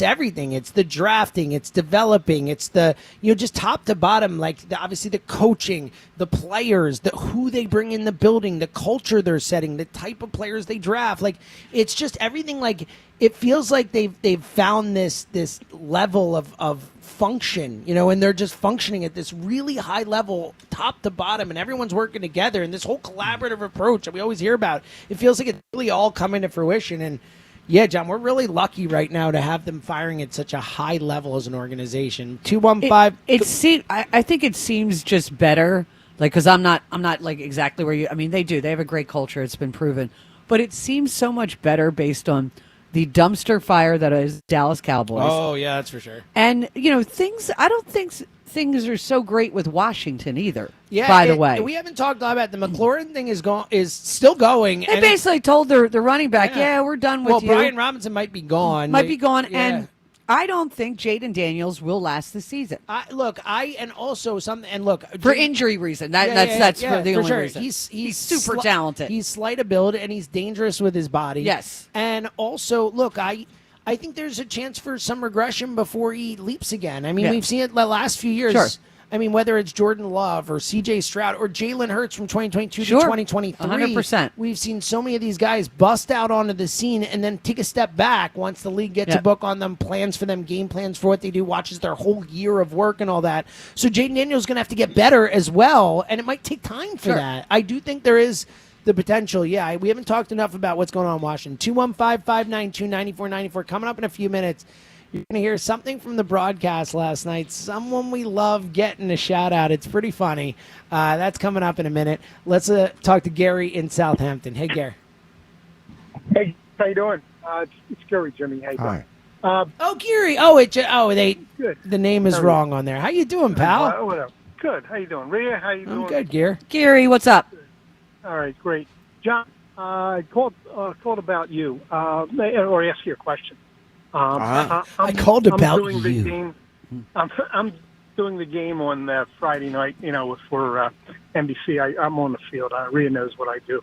[SPEAKER 14] everything. It's the drafting. It's developing. It's the, just top to bottom, like obviously the coaching, the players, who they bring in the building, the culture they're setting, the type of players they draft. Like, it's just everything. Like, it feels like they've found this level of function, and they're just functioning at this really high level, top to bottom, and everyone's working together, and this whole collaborative approach that we always hear about, it feels like it's really all coming to fruition. And yeah, John, we're really lucky right now to have them firing at such a high level as an organization. 215.
[SPEAKER 25] I think it seems just better, like, because I'm not like exactly where they have a great culture, it's been proven, but it seems so much better based on the dumpster fire that is Dallas Cowboys.
[SPEAKER 14] Oh, yeah, that's for sure.
[SPEAKER 25] And, I don't think things are so great with Washington either,
[SPEAKER 14] yeah,
[SPEAKER 25] by the way.
[SPEAKER 14] We haven't talked about the McLaurin thing is still going.
[SPEAKER 25] They basically told their running back, we're done with you.
[SPEAKER 14] Well, Brian Robinson might be gone.
[SPEAKER 25] And I don't think Jaden Daniels will last the season.
[SPEAKER 14] For
[SPEAKER 25] injury reason. That's for the only
[SPEAKER 14] sure.
[SPEAKER 25] reason.
[SPEAKER 14] He's
[SPEAKER 25] super talented.
[SPEAKER 14] He's slight of build, and he's dangerous with his body.
[SPEAKER 25] Yes.
[SPEAKER 14] And also, look, I think there's a chance for some regression before he leaps again. We've seen it the last few years.
[SPEAKER 25] Sure.
[SPEAKER 14] Whether it's Jordan Love or C.J. Stroud or Jalen Hurts from 2022 to 2023,
[SPEAKER 25] 100%.
[SPEAKER 14] We've seen so many of these guys bust out onto the scene and then take a step back once the league gets a book on them, plans for them, game plans for what they do, watches their whole year of work and all that. So Jaden Daniels is going to have to get better as well, and it might take time for that. I do think there is the potential. Yeah, we haven't talked enough about what's going on in Washington. 215-592-9494 coming up in a few minutes. You're going to hear something from the broadcast last night. Someone we love getting a shout-out. It's pretty funny. That's coming up in a minute. Let's talk to Gary in Southampton. Hey, Gary.
[SPEAKER 11] Hey, how you doing? It's Gary, Jimmy. How you doing?
[SPEAKER 14] Hi. Gary. Good. The name is wrong on there. How you doing, pal?
[SPEAKER 11] Whatever. Good. How you doing? Rhea, how you doing?
[SPEAKER 14] I'm good, Gary.
[SPEAKER 25] Gary, what's up?
[SPEAKER 11] Good. All right, great. John, I called about you, or ask you a question.
[SPEAKER 14] I called about
[SPEAKER 11] doing
[SPEAKER 14] you.
[SPEAKER 11] The game, I'm doing the game on Friday night, for NBC. I'm on the field. Rhea knows what I do.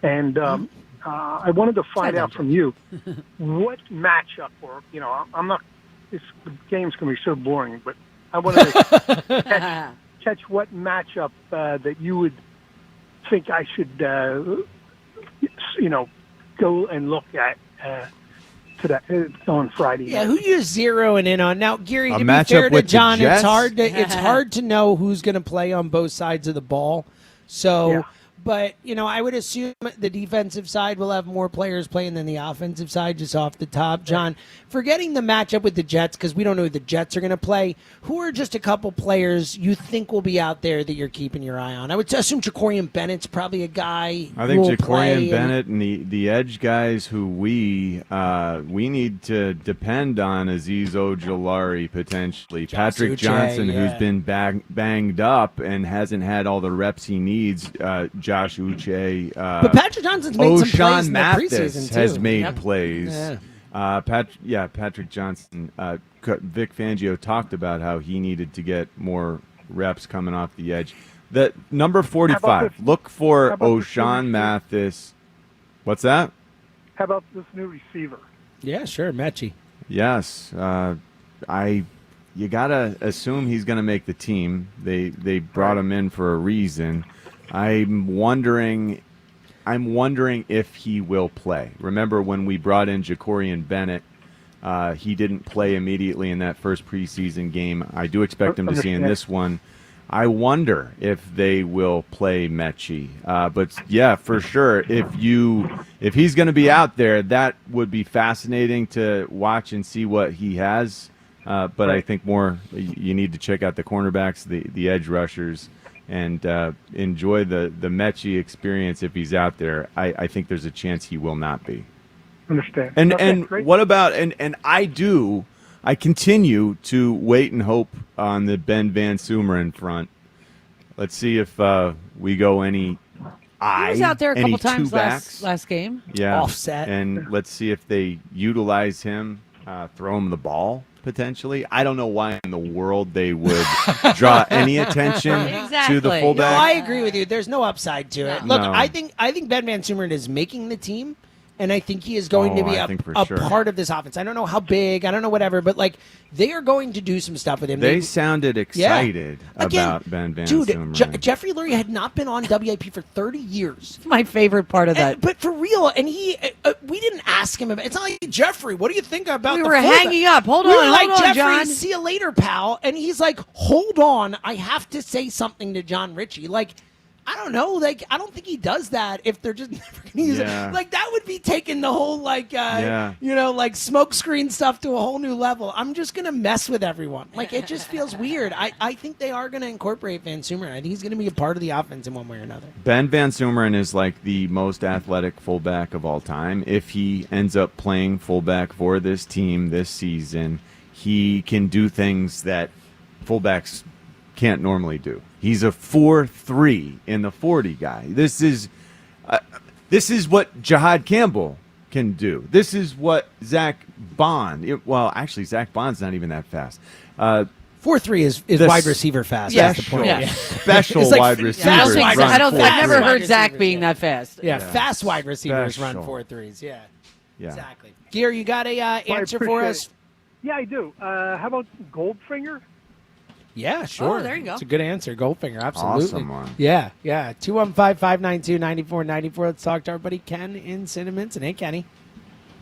[SPEAKER 11] And I wanted to find out from you what matchup, or, I'm not, the game's going to be so boring, but I wanted to catch what matchup that you would think I should, go and look at on Friday.
[SPEAKER 14] Yeah, who you zeroing in on now, Gary? To be
[SPEAKER 24] matchup
[SPEAKER 14] fair to
[SPEAKER 24] with the
[SPEAKER 14] John, it's
[SPEAKER 24] Jets?
[SPEAKER 14] hard to know who's going to play on both sides of the ball. So, But, I would assume the defensive side will have more players playing than the offensive side, just off the top. John, forgetting the matchup with the Jets, because we don't know who the Jets are going to play, who are just a couple players you think will be out there that you're keeping your eye on? I would assume Jacorian Bennett's probably a guy
[SPEAKER 24] I think
[SPEAKER 14] Jacorian
[SPEAKER 24] Jacorian Bennett and the edge guys who we need to depend on. Azeez Ojulari potentially, Patrick
[SPEAKER 14] Uche,
[SPEAKER 24] Johnson,
[SPEAKER 14] yeah.
[SPEAKER 24] who's been banged up and hasn't had all the reps he needs. Josh Uche,
[SPEAKER 14] But Patrick Johnson's made some plays in the
[SPEAKER 24] Mathis
[SPEAKER 14] preseason, too.
[SPEAKER 24] has made
[SPEAKER 14] Yep.
[SPEAKER 24] plays.
[SPEAKER 14] Yeah.
[SPEAKER 24] Patrick Johnson. Vic Fangio talked about how he needed to get more reps coming off the edge. The number 45. Look for O'Shawn Mathis. What's that?
[SPEAKER 11] How about this new receiver?
[SPEAKER 14] Yeah, sure, Mechie.
[SPEAKER 24] Yes, you gotta assume he's gonna make the team. They brought him in for a reason. I'm wondering if he will play. Remember when we brought in Jacorian Bennett, he didn't play immediately in that first preseason game. I do expect him to see in this one. I wonder if they will play Mechie. But yeah, for sure, if he's going to be out there, that would be fascinating to watch and see what he has. But I think more you need to check out the cornerbacks, the edge rushers, and enjoy the Mechie experience if he's out there. I think there's a chance he will not be.
[SPEAKER 11] Understand.
[SPEAKER 24] And what about and I continue to wait and hope on the Ben Van Sumeren front. Let's see if we go any
[SPEAKER 25] He was out there a couple times
[SPEAKER 24] two-backs.
[SPEAKER 25] last game.
[SPEAKER 24] Yeah,
[SPEAKER 14] offset.
[SPEAKER 24] And let's see if they utilize him, throw him the ball potentially. I don't know why in the world they would draw any attention to the fullback.
[SPEAKER 14] No, I agree with you. There's no upside to it. Look,
[SPEAKER 24] No.
[SPEAKER 14] I think Ben Van Sumeren is making the team, and I think he is going to be
[SPEAKER 24] I
[SPEAKER 14] a
[SPEAKER 24] think for sure.
[SPEAKER 14] part of this offense. I don't know how big, I don't know whatever, but they are going to do some stuff with him.
[SPEAKER 24] They sounded excited
[SPEAKER 14] Again,
[SPEAKER 24] about Ben Van
[SPEAKER 14] dude,
[SPEAKER 24] Sumeren.
[SPEAKER 14] Jeffrey Lurie had not been on WIP for 30 years.
[SPEAKER 25] My favorite part of that.
[SPEAKER 14] But for real, and we didn't ask him about. It's not like, Jeffrey, what do you think about?
[SPEAKER 25] We
[SPEAKER 14] the
[SPEAKER 25] were
[SPEAKER 14] fullback?"
[SPEAKER 25] hanging up. Hold
[SPEAKER 14] We
[SPEAKER 25] on,
[SPEAKER 14] were like,
[SPEAKER 25] hold on,
[SPEAKER 14] Jeffrey,
[SPEAKER 25] John.
[SPEAKER 14] see you later, pal. And he's like, hold on, I have to say something to John Ritchie. I don't know. I don't think he does that if they're just never going to use
[SPEAKER 24] Yeah.
[SPEAKER 14] it. That would be taking the whole, smoke screen stuff to a whole new level. I'm just going to mess with everyone. It just feels weird. I think they are going to incorporate Van Sumeren. I think he's going to be a part of the offense in one way or another.
[SPEAKER 24] Ben Van Sumeren is the most athletic fullback of all time. If he ends up playing fullback for this team this season, he can do things that fullbacks can't normally do. He's a 4.3 in the 40 guy. This is what Jahad Campbell can do. This is what Zach Bond. Actually, Zach Bond's not even that fast.
[SPEAKER 14] 4.3 is wide receiver fast.
[SPEAKER 25] Yeah.
[SPEAKER 14] That's the point.
[SPEAKER 25] Yeah.
[SPEAKER 24] Special wide receivers.
[SPEAKER 25] I've never heard Zach being that fast.
[SPEAKER 14] Yeah, fast wide receivers run
[SPEAKER 24] Special.
[SPEAKER 14] 4.3s. Yeah, exactly.
[SPEAKER 11] Well,
[SPEAKER 14] Gear, you got a answer for
[SPEAKER 11] appreciate
[SPEAKER 14] us?
[SPEAKER 11] it. Yeah, I do. How about Goldfinger?
[SPEAKER 14] Yeah, sure.
[SPEAKER 25] Oh, there you go.
[SPEAKER 14] It's a good answer. Goldfinger, absolutely.
[SPEAKER 24] Awesome one.
[SPEAKER 14] Yeah. 215-592-9494. Let's talk to our buddy Ken in Cinnaminson. Hey, Kenny.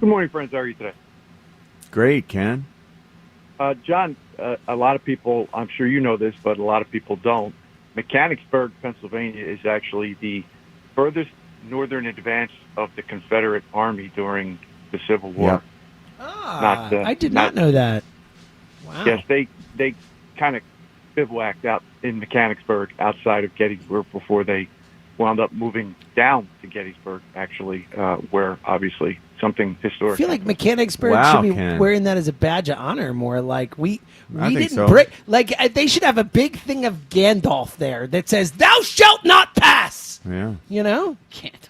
[SPEAKER 12] Good morning, friends. How are you today?
[SPEAKER 24] Great, Ken.
[SPEAKER 12] John, a lot of people, I'm sure you know this, but a lot of people don't. Mechanicsburg, Pennsylvania is actually the furthest northern advance of the Confederate Army during the Civil War.
[SPEAKER 14] Yep. I did not know that. Wow.
[SPEAKER 12] Yes, they kind of bivouacked out in Mechanicsburg outside of Gettysburg before they wound up moving down to Gettysburg, actually, where obviously something historic.
[SPEAKER 14] I feel like Mechanicsburg should be wearing that as a badge of honor more. We didn't
[SPEAKER 24] so.
[SPEAKER 14] break. They should have a big thing of Gandalf there that says, "Thou shalt not pass."
[SPEAKER 24] Yeah.
[SPEAKER 14] You know?
[SPEAKER 25] Gandalf.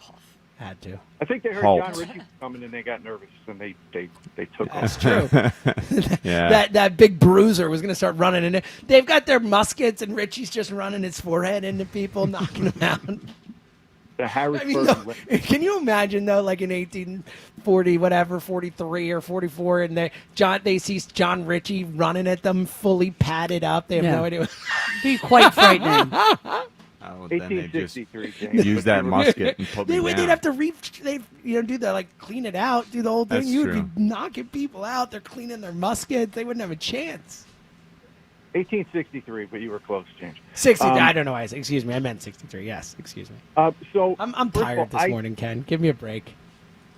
[SPEAKER 14] Had to.
[SPEAKER 12] I think they heard
[SPEAKER 24] Halt.
[SPEAKER 12] John Ritchie was coming and they got nervous and they took
[SPEAKER 14] That's
[SPEAKER 12] off.
[SPEAKER 14] true.
[SPEAKER 24] Yeah.
[SPEAKER 14] That big bruiser was going to start running in it. They've got their muskets, and Richie's just running his forehead into people, knocking them out.
[SPEAKER 12] The Harrisburg.
[SPEAKER 14] Can you imagine though, in 1840, whatever, 43 or 44, and they see John Ritchie running at them, fully padded up. They have no idea.
[SPEAKER 25] Be quite frightening.
[SPEAKER 24] Oh, then they just
[SPEAKER 12] 1863, James.
[SPEAKER 24] use that musket and put me
[SPEAKER 14] They'd
[SPEAKER 24] down.
[SPEAKER 14] have to do the clean it out, do the whole thing.
[SPEAKER 24] That's
[SPEAKER 14] You would
[SPEAKER 24] true.
[SPEAKER 14] be knocking people out. They're cleaning their muskets. They wouldn't have a chance.
[SPEAKER 12] 1863, but you were close, James.
[SPEAKER 14] 63. I don't know why. Excuse me. I meant 63. Yes. Excuse me.
[SPEAKER 12] So
[SPEAKER 14] I'm
[SPEAKER 12] first of
[SPEAKER 14] tired
[SPEAKER 12] all,
[SPEAKER 14] this morning, Ken. Give me a break.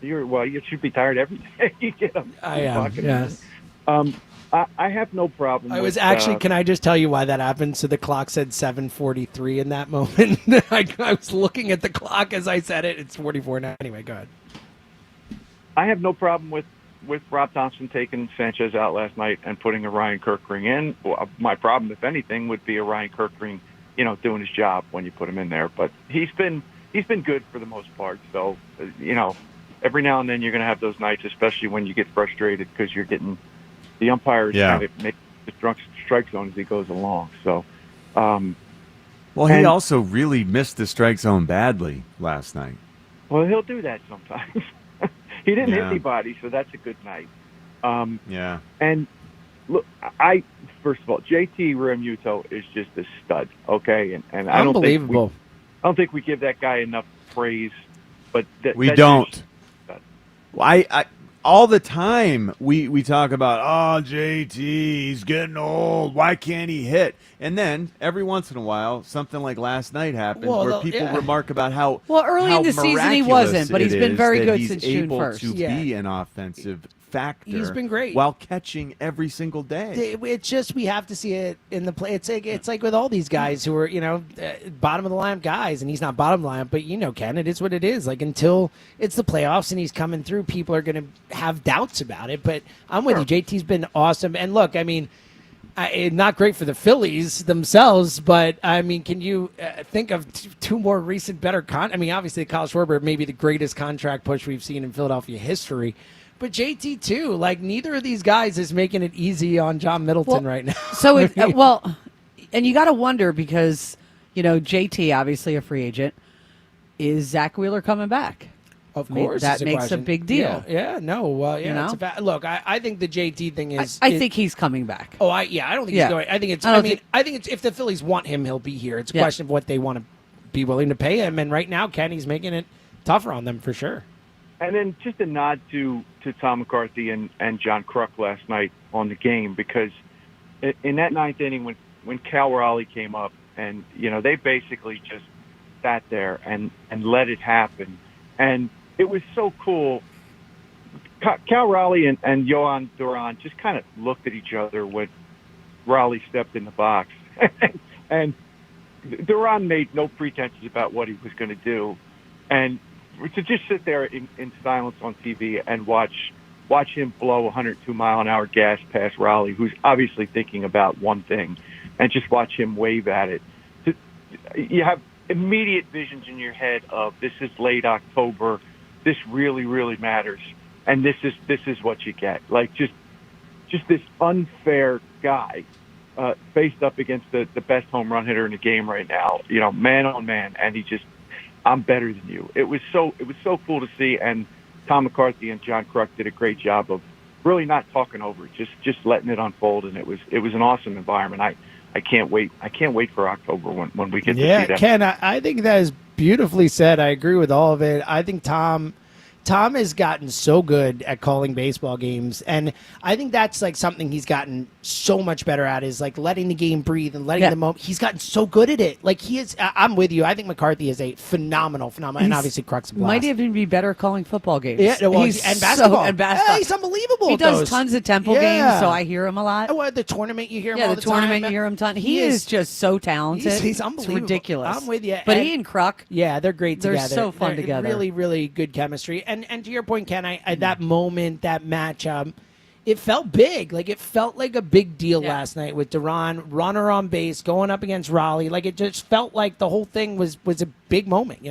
[SPEAKER 12] You should be tired every day you get up.
[SPEAKER 14] I am. Yes.
[SPEAKER 12] I have no problem.
[SPEAKER 14] I was
[SPEAKER 12] with,
[SPEAKER 14] actually. Can I just tell you why that happened? So the clock said 7:43 in that moment. I was looking at the clock as I said it. It's 44 now. Anyway, go ahead.
[SPEAKER 12] I have no problem with Rob Thompson taking Sanchez out last night and putting a Ryan Kirkring in. Well, my problem, if anything, would be a Ryan Kirkring, doing his job when you put him in there. But he's been good for the most part. So, every now and then you're going to have those nights, especially when you get frustrated because you're getting the umpires kind of make the strike zone as he goes along. So,
[SPEAKER 24] well, he also really missed the strike zone badly last night.
[SPEAKER 12] Well, he'll do that sometimes. He didn't hit anybody, so that's a good night.
[SPEAKER 24] Yeah.
[SPEAKER 12] And look, first of all, JT Realmuto is just a stud. Okay, and I don't think we give that guy enough praise. But
[SPEAKER 24] we don't. I all the time we talk about JT, he's getting old. Why can't he hit? And then every once in a while, something like last night happens where people remark about how
[SPEAKER 25] early in the season he wasn't, but he's been very good since June 1st.
[SPEAKER 24] He's able to be an offensive factor.
[SPEAKER 14] He's been great
[SPEAKER 24] while catching every single day.
[SPEAKER 14] It's just we have to see it in the play. It's like with all these guys who are bottom of the line guys, and he's not bottom of the line, but Ken, it is what it is. Like until it's the playoffs and he's coming through, people are going to have doubts about it. But I'm with you. JT's been awesome, and look, I mean. Not great for the Phillies themselves, but I mean, can you think of two more recent better obviously Kyle Schwarber may be the greatest contract push we've seen in Philadelphia history, but JT too. Like neither of these guys is making it easy on John Middleton right now.
[SPEAKER 25] So and you got to wonder because JT obviously a free agent. Is Zach Wheeler coming back?
[SPEAKER 14] Of course,
[SPEAKER 25] that makes a big deal.
[SPEAKER 14] It's look, I think the JT thing is.
[SPEAKER 25] I think he's coming back.
[SPEAKER 14] Oh, I don't think he's going. I think it's. I think it's if the Phillies want him, he'll be here. It's a question of what they want to be willing to pay him, and right now, Kenny's making it tougher on them for sure.
[SPEAKER 12] And then just a nod to Tom McCarthy and John Kruk last night on the game because in that ninth inning when Cal Raleigh came up and they basically just sat there and let it happen and. It was so cool. Cal Raleigh and Johan Duran just kind of looked at each other when Raleigh stepped in the box. And Duran made no pretenses about what he was going to do. And to just sit there in silence on TV and watch him blow 102-mile-an-hour gas past Raleigh, who's obviously thinking about one thing, and just watch him wave at it. You have immediate visions in your head of this is late October. This really, really matters, and this is what you get. Like just this unfair guy faced up against the best home run hitter in the game right now. Man on man, and I'm better than you. It was so cool to see, and Tom McCarthy and John Kruk did a great job of really not talking over it, just letting it unfold, and it was an awesome environment. I can't wait. I can't wait for October when we get to see that.
[SPEAKER 14] Yeah, Ken, I think that is beautifully said. I agree with all of it. I think Tom has gotten so good at calling baseball games, and I think that's like something he's gotten so much better at is like letting the game breathe and letting the moment. He's gotten so good at it. Like he is. I'm with you. I think McCarthy is a phenomenal, and obviously Kruk's a blast.
[SPEAKER 25] Might even be better calling football games.
[SPEAKER 14] Yeah, well,
[SPEAKER 25] he's
[SPEAKER 14] and basketball.
[SPEAKER 25] Yeah,
[SPEAKER 14] he's unbelievable.
[SPEAKER 25] He does tons of Temple games, so I hear him a lot.
[SPEAKER 14] Well, the tournament you hear him
[SPEAKER 25] all
[SPEAKER 14] the
[SPEAKER 25] the tournament
[SPEAKER 14] time.
[SPEAKER 25] you hear him ton. He is just so talented.
[SPEAKER 14] He's unbelievable.
[SPEAKER 25] It's ridiculous.
[SPEAKER 14] I'm with you.
[SPEAKER 25] But he and Kruk,
[SPEAKER 14] they're great together.
[SPEAKER 25] They're so fun together.
[SPEAKER 14] Really, really good chemistry. And to your point, Ken, I that moment, that match, it felt big. Like it felt like a big deal last night with Duran, runner on base, going up against Raleigh. Like it just felt like the whole thing was a big moment.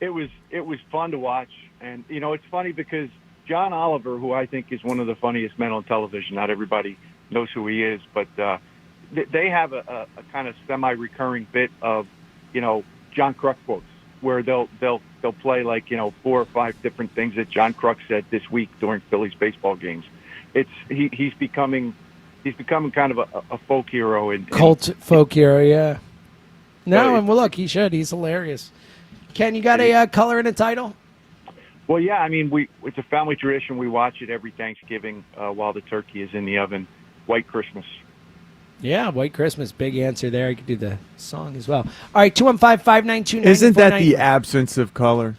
[SPEAKER 12] It was fun to watch, and it's funny because John Oliver, who I think is one of the funniest men on television. Not everybody knows who he is, but they have a kind of semi-recurring bit of John Kruk quotes where they'll play like 4 or 5 different things that John Kruk said this week during Phillies baseball games. He's becoming kind of a folk hero
[SPEAKER 14] cult folk hero. Yeah. No, and well, look, he should. He's hilarious. Ken, you got a color and a title?
[SPEAKER 12] Well, yeah. I mean, it's a family tradition. We watch it every Thanksgiving while the turkey is in the oven. White Christmas.
[SPEAKER 14] Yeah, White Christmas, big answer there. I could do the song as well. All right, 215-592-9494.
[SPEAKER 24] Isn't that the absence of color?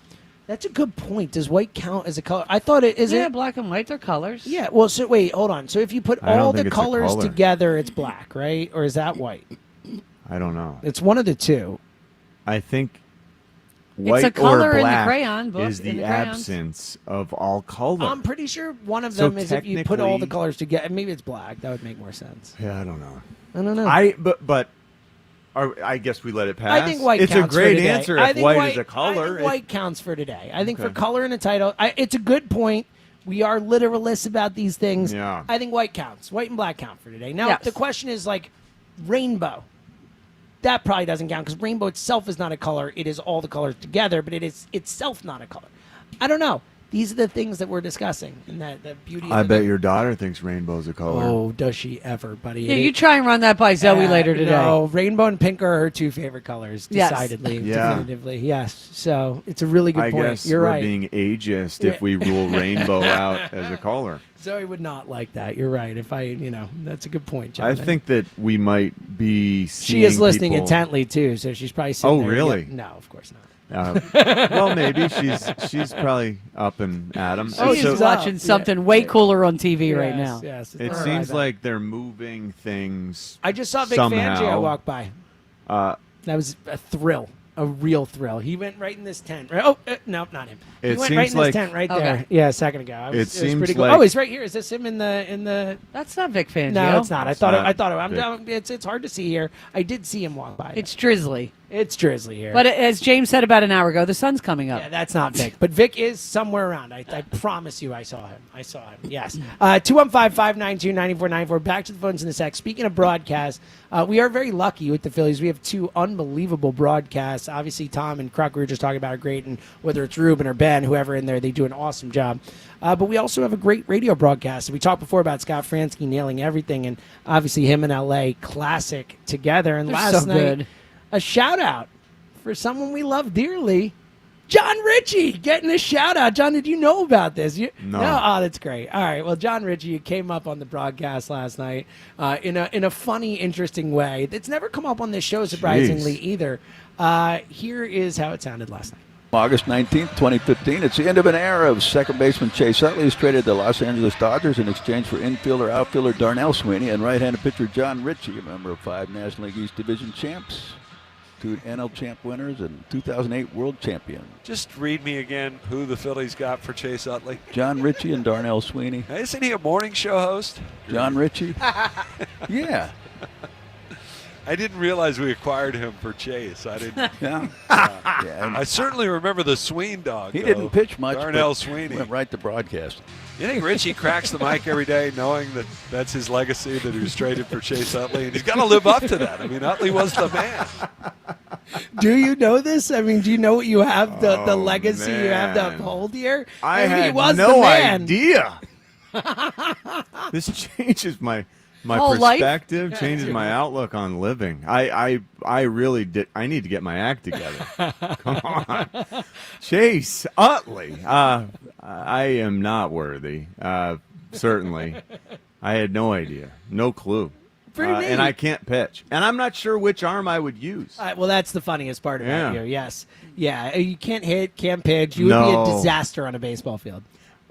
[SPEAKER 14] That's a good point. Does white count as a color? I thought it is.
[SPEAKER 25] Yeah,
[SPEAKER 14] it?
[SPEAKER 25] black and white, they're colors.
[SPEAKER 14] Yeah. Well, so wait, hold on. So if you put
[SPEAKER 24] I don't
[SPEAKER 14] all
[SPEAKER 24] think
[SPEAKER 14] the
[SPEAKER 24] it's a
[SPEAKER 14] colors
[SPEAKER 24] color.
[SPEAKER 14] together, it's black, right? Or is that white?
[SPEAKER 24] I don't know.
[SPEAKER 14] It's one of the two.
[SPEAKER 24] I think
[SPEAKER 25] It's
[SPEAKER 24] white
[SPEAKER 25] a color
[SPEAKER 24] or
[SPEAKER 25] in the
[SPEAKER 24] black
[SPEAKER 25] crayon book,
[SPEAKER 24] is
[SPEAKER 25] in
[SPEAKER 24] the
[SPEAKER 25] the crayons.
[SPEAKER 24] absence of all color.
[SPEAKER 14] I'm pretty sure one of
[SPEAKER 24] So
[SPEAKER 14] them is if you put all the
[SPEAKER 24] technically-
[SPEAKER 14] colors together. Maybe it's black. That would make more sense.
[SPEAKER 24] Yeah, I don't know.
[SPEAKER 14] I don't know.
[SPEAKER 24] But I guess we let it pass.
[SPEAKER 14] I think white
[SPEAKER 24] It's
[SPEAKER 14] counts
[SPEAKER 24] a great
[SPEAKER 14] for today.
[SPEAKER 24] answer
[SPEAKER 14] I
[SPEAKER 24] if
[SPEAKER 14] think
[SPEAKER 24] white is a color.
[SPEAKER 14] I think white counts for today. I think for
[SPEAKER 24] Okay.
[SPEAKER 14] color in the title, it's a good point. We are literalists about these things.
[SPEAKER 24] Yeah.
[SPEAKER 14] I think white counts. White and black count for today. Now,
[SPEAKER 25] Yes.
[SPEAKER 14] the question is like rainbow. That probably doesn't count because rainbow itself is not a color. It is all the colors together, but it is itself not a color. I don't know. These are the things that we're discussing, and that the beauty.
[SPEAKER 24] I
[SPEAKER 14] of
[SPEAKER 24] bet your daughter thinks rainbow's a color.
[SPEAKER 14] Oh, does she ever, buddy?
[SPEAKER 25] Yeah, you try and run that by Zoe later today.
[SPEAKER 14] No, rainbow and pink are her two favorite colors,
[SPEAKER 25] Yes.
[SPEAKER 14] decidedly,
[SPEAKER 24] Yeah.
[SPEAKER 14] definitively. Yes. So it's a really good
[SPEAKER 24] I
[SPEAKER 14] point.
[SPEAKER 24] guess
[SPEAKER 14] You're
[SPEAKER 24] we're
[SPEAKER 14] right.
[SPEAKER 24] being ageist
[SPEAKER 14] Yeah.
[SPEAKER 24] if we rule rainbow out as a color.
[SPEAKER 14] Zoe would not like that. You're right. If that's a good point, John.
[SPEAKER 24] I think that we might be seeing
[SPEAKER 14] she is listening
[SPEAKER 24] people-
[SPEAKER 14] intently too, so she's probably sitting
[SPEAKER 24] Oh,
[SPEAKER 14] there.
[SPEAKER 24] really?
[SPEAKER 14] No, of course not.
[SPEAKER 24] Well, maybe she's probably up and at 'em.
[SPEAKER 25] Oh, she's watching something way cooler on TV right now.
[SPEAKER 14] Yes,
[SPEAKER 24] It seems like they're moving things.
[SPEAKER 14] I just saw Vic
[SPEAKER 24] somehow.
[SPEAKER 14] Fangio walk by.
[SPEAKER 24] That
[SPEAKER 14] was a thrill. A real thrill. He went right in this tent. Right? Oh, no, not him. He
[SPEAKER 24] It
[SPEAKER 14] went
[SPEAKER 24] seems
[SPEAKER 14] right in
[SPEAKER 24] like-
[SPEAKER 14] this tent right
[SPEAKER 25] Okay.
[SPEAKER 14] there. Yeah, a second ago.
[SPEAKER 24] It
[SPEAKER 14] was
[SPEAKER 24] seems
[SPEAKER 14] pretty cool.
[SPEAKER 24] like-
[SPEAKER 14] Oh, he's right here. Is this him in the?
[SPEAKER 25] That's not Vic Fangio.
[SPEAKER 14] No, it's not. I
[SPEAKER 24] It's
[SPEAKER 14] thought.
[SPEAKER 24] not
[SPEAKER 14] I thought. I'm
[SPEAKER 24] Vic.
[SPEAKER 14] down. It's hard to see here. I did see him walk by.
[SPEAKER 25] It's drizzly.
[SPEAKER 14] It's drizzly here.
[SPEAKER 25] But as James said about an hour ago, the sun's coming up.
[SPEAKER 14] Yeah, that's not Vic. But Vic is somewhere around. I promise you I saw him. Yes. 215-592-9494. Back to the phones in a sec. Speaking of broadcasts, we are very lucky with the Phillies. We have two unbelievable broadcasts. Obviously, Tom and Kruk, we were just talking about, are great. And whether it's Ruben or Ben, whoever in there, they do an awesome job. But we also have a great radio broadcast. We talked before about Scott Fransky nailing everything. And obviously him and L.A. classic together. And
[SPEAKER 25] They're
[SPEAKER 14] last
[SPEAKER 25] so
[SPEAKER 14] night,
[SPEAKER 25] good.
[SPEAKER 14] a shout-out for someone we love dearly, John Ritchie, getting a shout-out. John, did you know about this?
[SPEAKER 24] No.
[SPEAKER 14] Oh, that's great. All right. Well, John Ritchie, you came up on the broadcast last night in a funny, interesting way. It's never come up on this show, surprisingly, either. Here is how it sounded last night.
[SPEAKER 13] August 19th, 2015. It's the end of an era of second baseman Chase Utley is traded to the Los Angeles Dodgers in exchange for infielder, outfielder Darnell Sweeney and right-handed pitcher John Ritchie, a member of 5 National League East Division champs, 2 NL champ winners, and 2008 world champion.
[SPEAKER 15] Just read me again who the Phillies got for Chase Utley.
[SPEAKER 13] John Ritchie and Darnell Sweeney.
[SPEAKER 15] Now, isn't he a morning show host?
[SPEAKER 13] John Ritchie? Yeah.
[SPEAKER 15] I didn't realize we acquired him for Chase. I didn't.
[SPEAKER 13] Yeah.
[SPEAKER 15] I certainly remember the Sween dog.
[SPEAKER 13] He
[SPEAKER 15] though.
[SPEAKER 13] didn't pitch much.
[SPEAKER 15] Darnell
[SPEAKER 13] but
[SPEAKER 15] Sweeney.
[SPEAKER 13] went right to broadcast.
[SPEAKER 15] You think Richie cracks the mic every day knowing that that's his legacy, that he was traded for Chase Utley? And he's got to live up to that. I mean, Utley was the man.
[SPEAKER 14] Do you know this? I mean, do you know what you have, the legacy you have to
[SPEAKER 24] man.
[SPEAKER 14] uphold here?
[SPEAKER 24] I
[SPEAKER 14] mean, he
[SPEAKER 24] had
[SPEAKER 14] was
[SPEAKER 24] no
[SPEAKER 14] the man.
[SPEAKER 24] idea. This changes my
[SPEAKER 25] Whole life?
[SPEAKER 24] perspective, changes my outlook on living. I really did. I need to get my act together. Come on, Chase Utley. I am not worthy. Certainly, I had no idea, no clue.
[SPEAKER 14] Pretty neat.
[SPEAKER 24] And I can't pitch, and I'm not sure which arm I would use.
[SPEAKER 14] Well, that's the funniest part about
[SPEAKER 24] Yeah.
[SPEAKER 14] you. Yes. Yeah. You can't hit, can't pitch. You would be
[SPEAKER 24] No.
[SPEAKER 14] a disaster on a baseball field.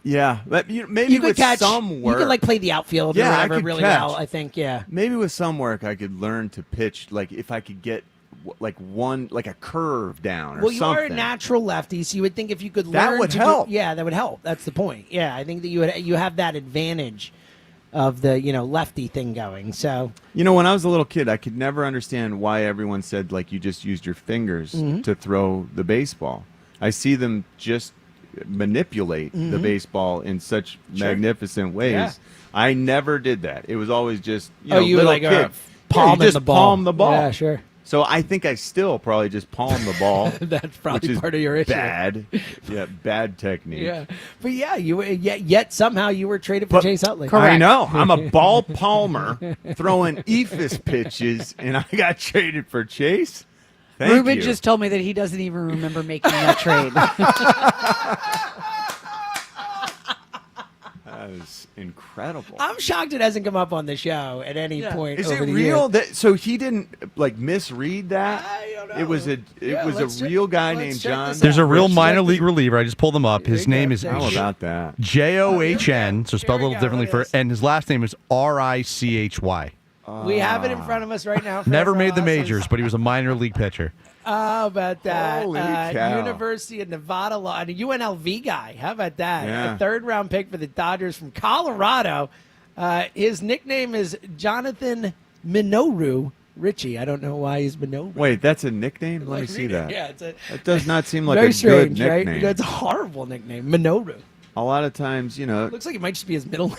[SPEAKER 24] Yeah, but maybe
[SPEAKER 14] You could
[SPEAKER 24] with
[SPEAKER 14] catch,
[SPEAKER 24] some work,
[SPEAKER 14] you could like play the outfield
[SPEAKER 24] Yeah,
[SPEAKER 14] or
[SPEAKER 24] I
[SPEAKER 14] whatever
[SPEAKER 24] could
[SPEAKER 14] really
[SPEAKER 24] catch.
[SPEAKER 14] well, I think, yeah.
[SPEAKER 24] Maybe with some work, I could learn to pitch. Like if I could get like a curve down or
[SPEAKER 14] Well, you
[SPEAKER 24] something.
[SPEAKER 14] are a natural lefty, so you would think if you could learn
[SPEAKER 24] That would
[SPEAKER 14] to
[SPEAKER 24] help.
[SPEAKER 14] yeah, that would help. That's the point. Yeah, I think that you have that advantage of the, lefty thing going. So,
[SPEAKER 24] When I was a little kid, I could never understand why everyone said like you just used your fingers
[SPEAKER 14] Mhm.
[SPEAKER 24] to throw the baseball. I see them just manipulate the
[SPEAKER 14] Mhm.
[SPEAKER 24] baseball in such
[SPEAKER 14] Sure.
[SPEAKER 24] magnificent ways.
[SPEAKER 14] Yeah.
[SPEAKER 24] I never did that. It was always just
[SPEAKER 14] Oh, you were
[SPEAKER 24] little
[SPEAKER 14] like,
[SPEAKER 24] kid.
[SPEAKER 14] palming
[SPEAKER 24] you just
[SPEAKER 14] the ball.
[SPEAKER 24] palm the ball.
[SPEAKER 14] Yeah, sure.
[SPEAKER 24] So I think I still probably just palm the ball.
[SPEAKER 14] That's probably
[SPEAKER 24] which is
[SPEAKER 14] part of your issue.
[SPEAKER 24] Bad, yeah, bad technique.
[SPEAKER 14] yeah. But yeah, yet somehow you were traded for Chase Utley.
[SPEAKER 24] I know. I'm a ball palmer throwing ephus pitches, and I got traded for Chase. Thank
[SPEAKER 25] Ruben
[SPEAKER 24] you.
[SPEAKER 25] just told me that he doesn't even remember making that trade.
[SPEAKER 24] That is incredible.
[SPEAKER 14] I'm shocked it hasn't come up on the show at any point.
[SPEAKER 24] Is
[SPEAKER 14] over
[SPEAKER 24] it
[SPEAKER 14] the
[SPEAKER 24] real?
[SPEAKER 14] years.
[SPEAKER 24] So he didn't misread that?
[SPEAKER 14] I don't know.
[SPEAKER 24] It was a real guy named John.
[SPEAKER 2] There's a real minor league reliever. I just pulled him up. His name is
[SPEAKER 24] How about that?
[SPEAKER 2] John, so spelled a little differently and his last name is Richy.
[SPEAKER 14] We have it in front of us right now.
[SPEAKER 2] Never made the majors, but he was a minor league pitcher.
[SPEAKER 14] How about that?
[SPEAKER 24] Holy cow.
[SPEAKER 14] University of Nevada Law, and a UNLV guy. How about that?
[SPEAKER 24] Yeah.
[SPEAKER 14] A third-round pick for the Dodgers from Colorado. His nickname is Jonathan Minoru Richie. I don't know why he's Minoru.
[SPEAKER 24] Wait, that's a nickname? Let me see that.
[SPEAKER 14] Yeah,
[SPEAKER 24] that does not seem like
[SPEAKER 14] very
[SPEAKER 24] a
[SPEAKER 14] strange,
[SPEAKER 24] good
[SPEAKER 14] right?
[SPEAKER 24] nickname.
[SPEAKER 14] It's a horrible nickname, Minoru.
[SPEAKER 24] A lot of times,
[SPEAKER 14] Looks like it might just be his middle name.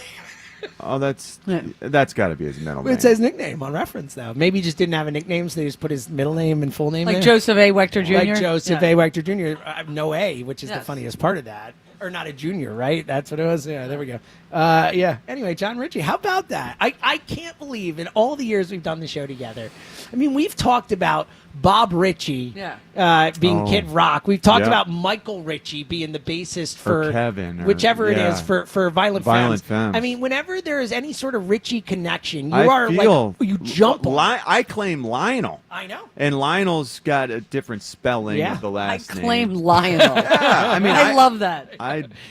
[SPEAKER 24] Oh, that's got to be his middle name.
[SPEAKER 14] It says nickname on reference, though. Maybe he just didn't have a nickname, so they just put his middle name and full name
[SPEAKER 25] Like
[SPEAKER 14] there.
[SPEAKER 25] Joseph A. Wechter Jr.?
[SPEAKER 14] Like Joseph
[SPEAKER 25] Yeah.
[SPEAKER 14] A. Wechter Jr. No A, which is the
[SPEAKER 25] Yes.
[SPEAKER 14] funniest part of that. Or not a junior, right? That's what it was. Yeah, there we go. Yeah. Anyway, John Ritchie, how about that? I can't believe in all the years we've done the show together. I mean, we've talked about Bob Ritchie being Kid Rock. We've talked about Michael Ritchie being the bassist for
[SPEAKER 24] Kevin, or-
[SPEAKER 14] whichever it
[SPEAKER 24] yeah.
[SPEAKER 14] is for Violent
[SPEAKER 24] Violent
[SPEAKER 14] Femmes.
[SPEAKER 24] Femmes.
[SPEAKER 14] I mean, whenever there is any sort of Ritchie connection, you
[SPEAKER 24] I
[SPEAKER 14] are
[SPEAKER 24] feel
[SPEAKER 14] like you jump on.
[SPEAKER 24] I claim Lionel.
[SPEAKER 14] I know.
[SPEAKER 24] And Lionel's got a different spelling
[SPEAKER 14] Yeah.
[SPEAKER 24] of the last name.
[SPEAKER 25] Claim Lionel.
[SPEAKER 24] Yeah, I mean,
[SPEAKER 25] I love that.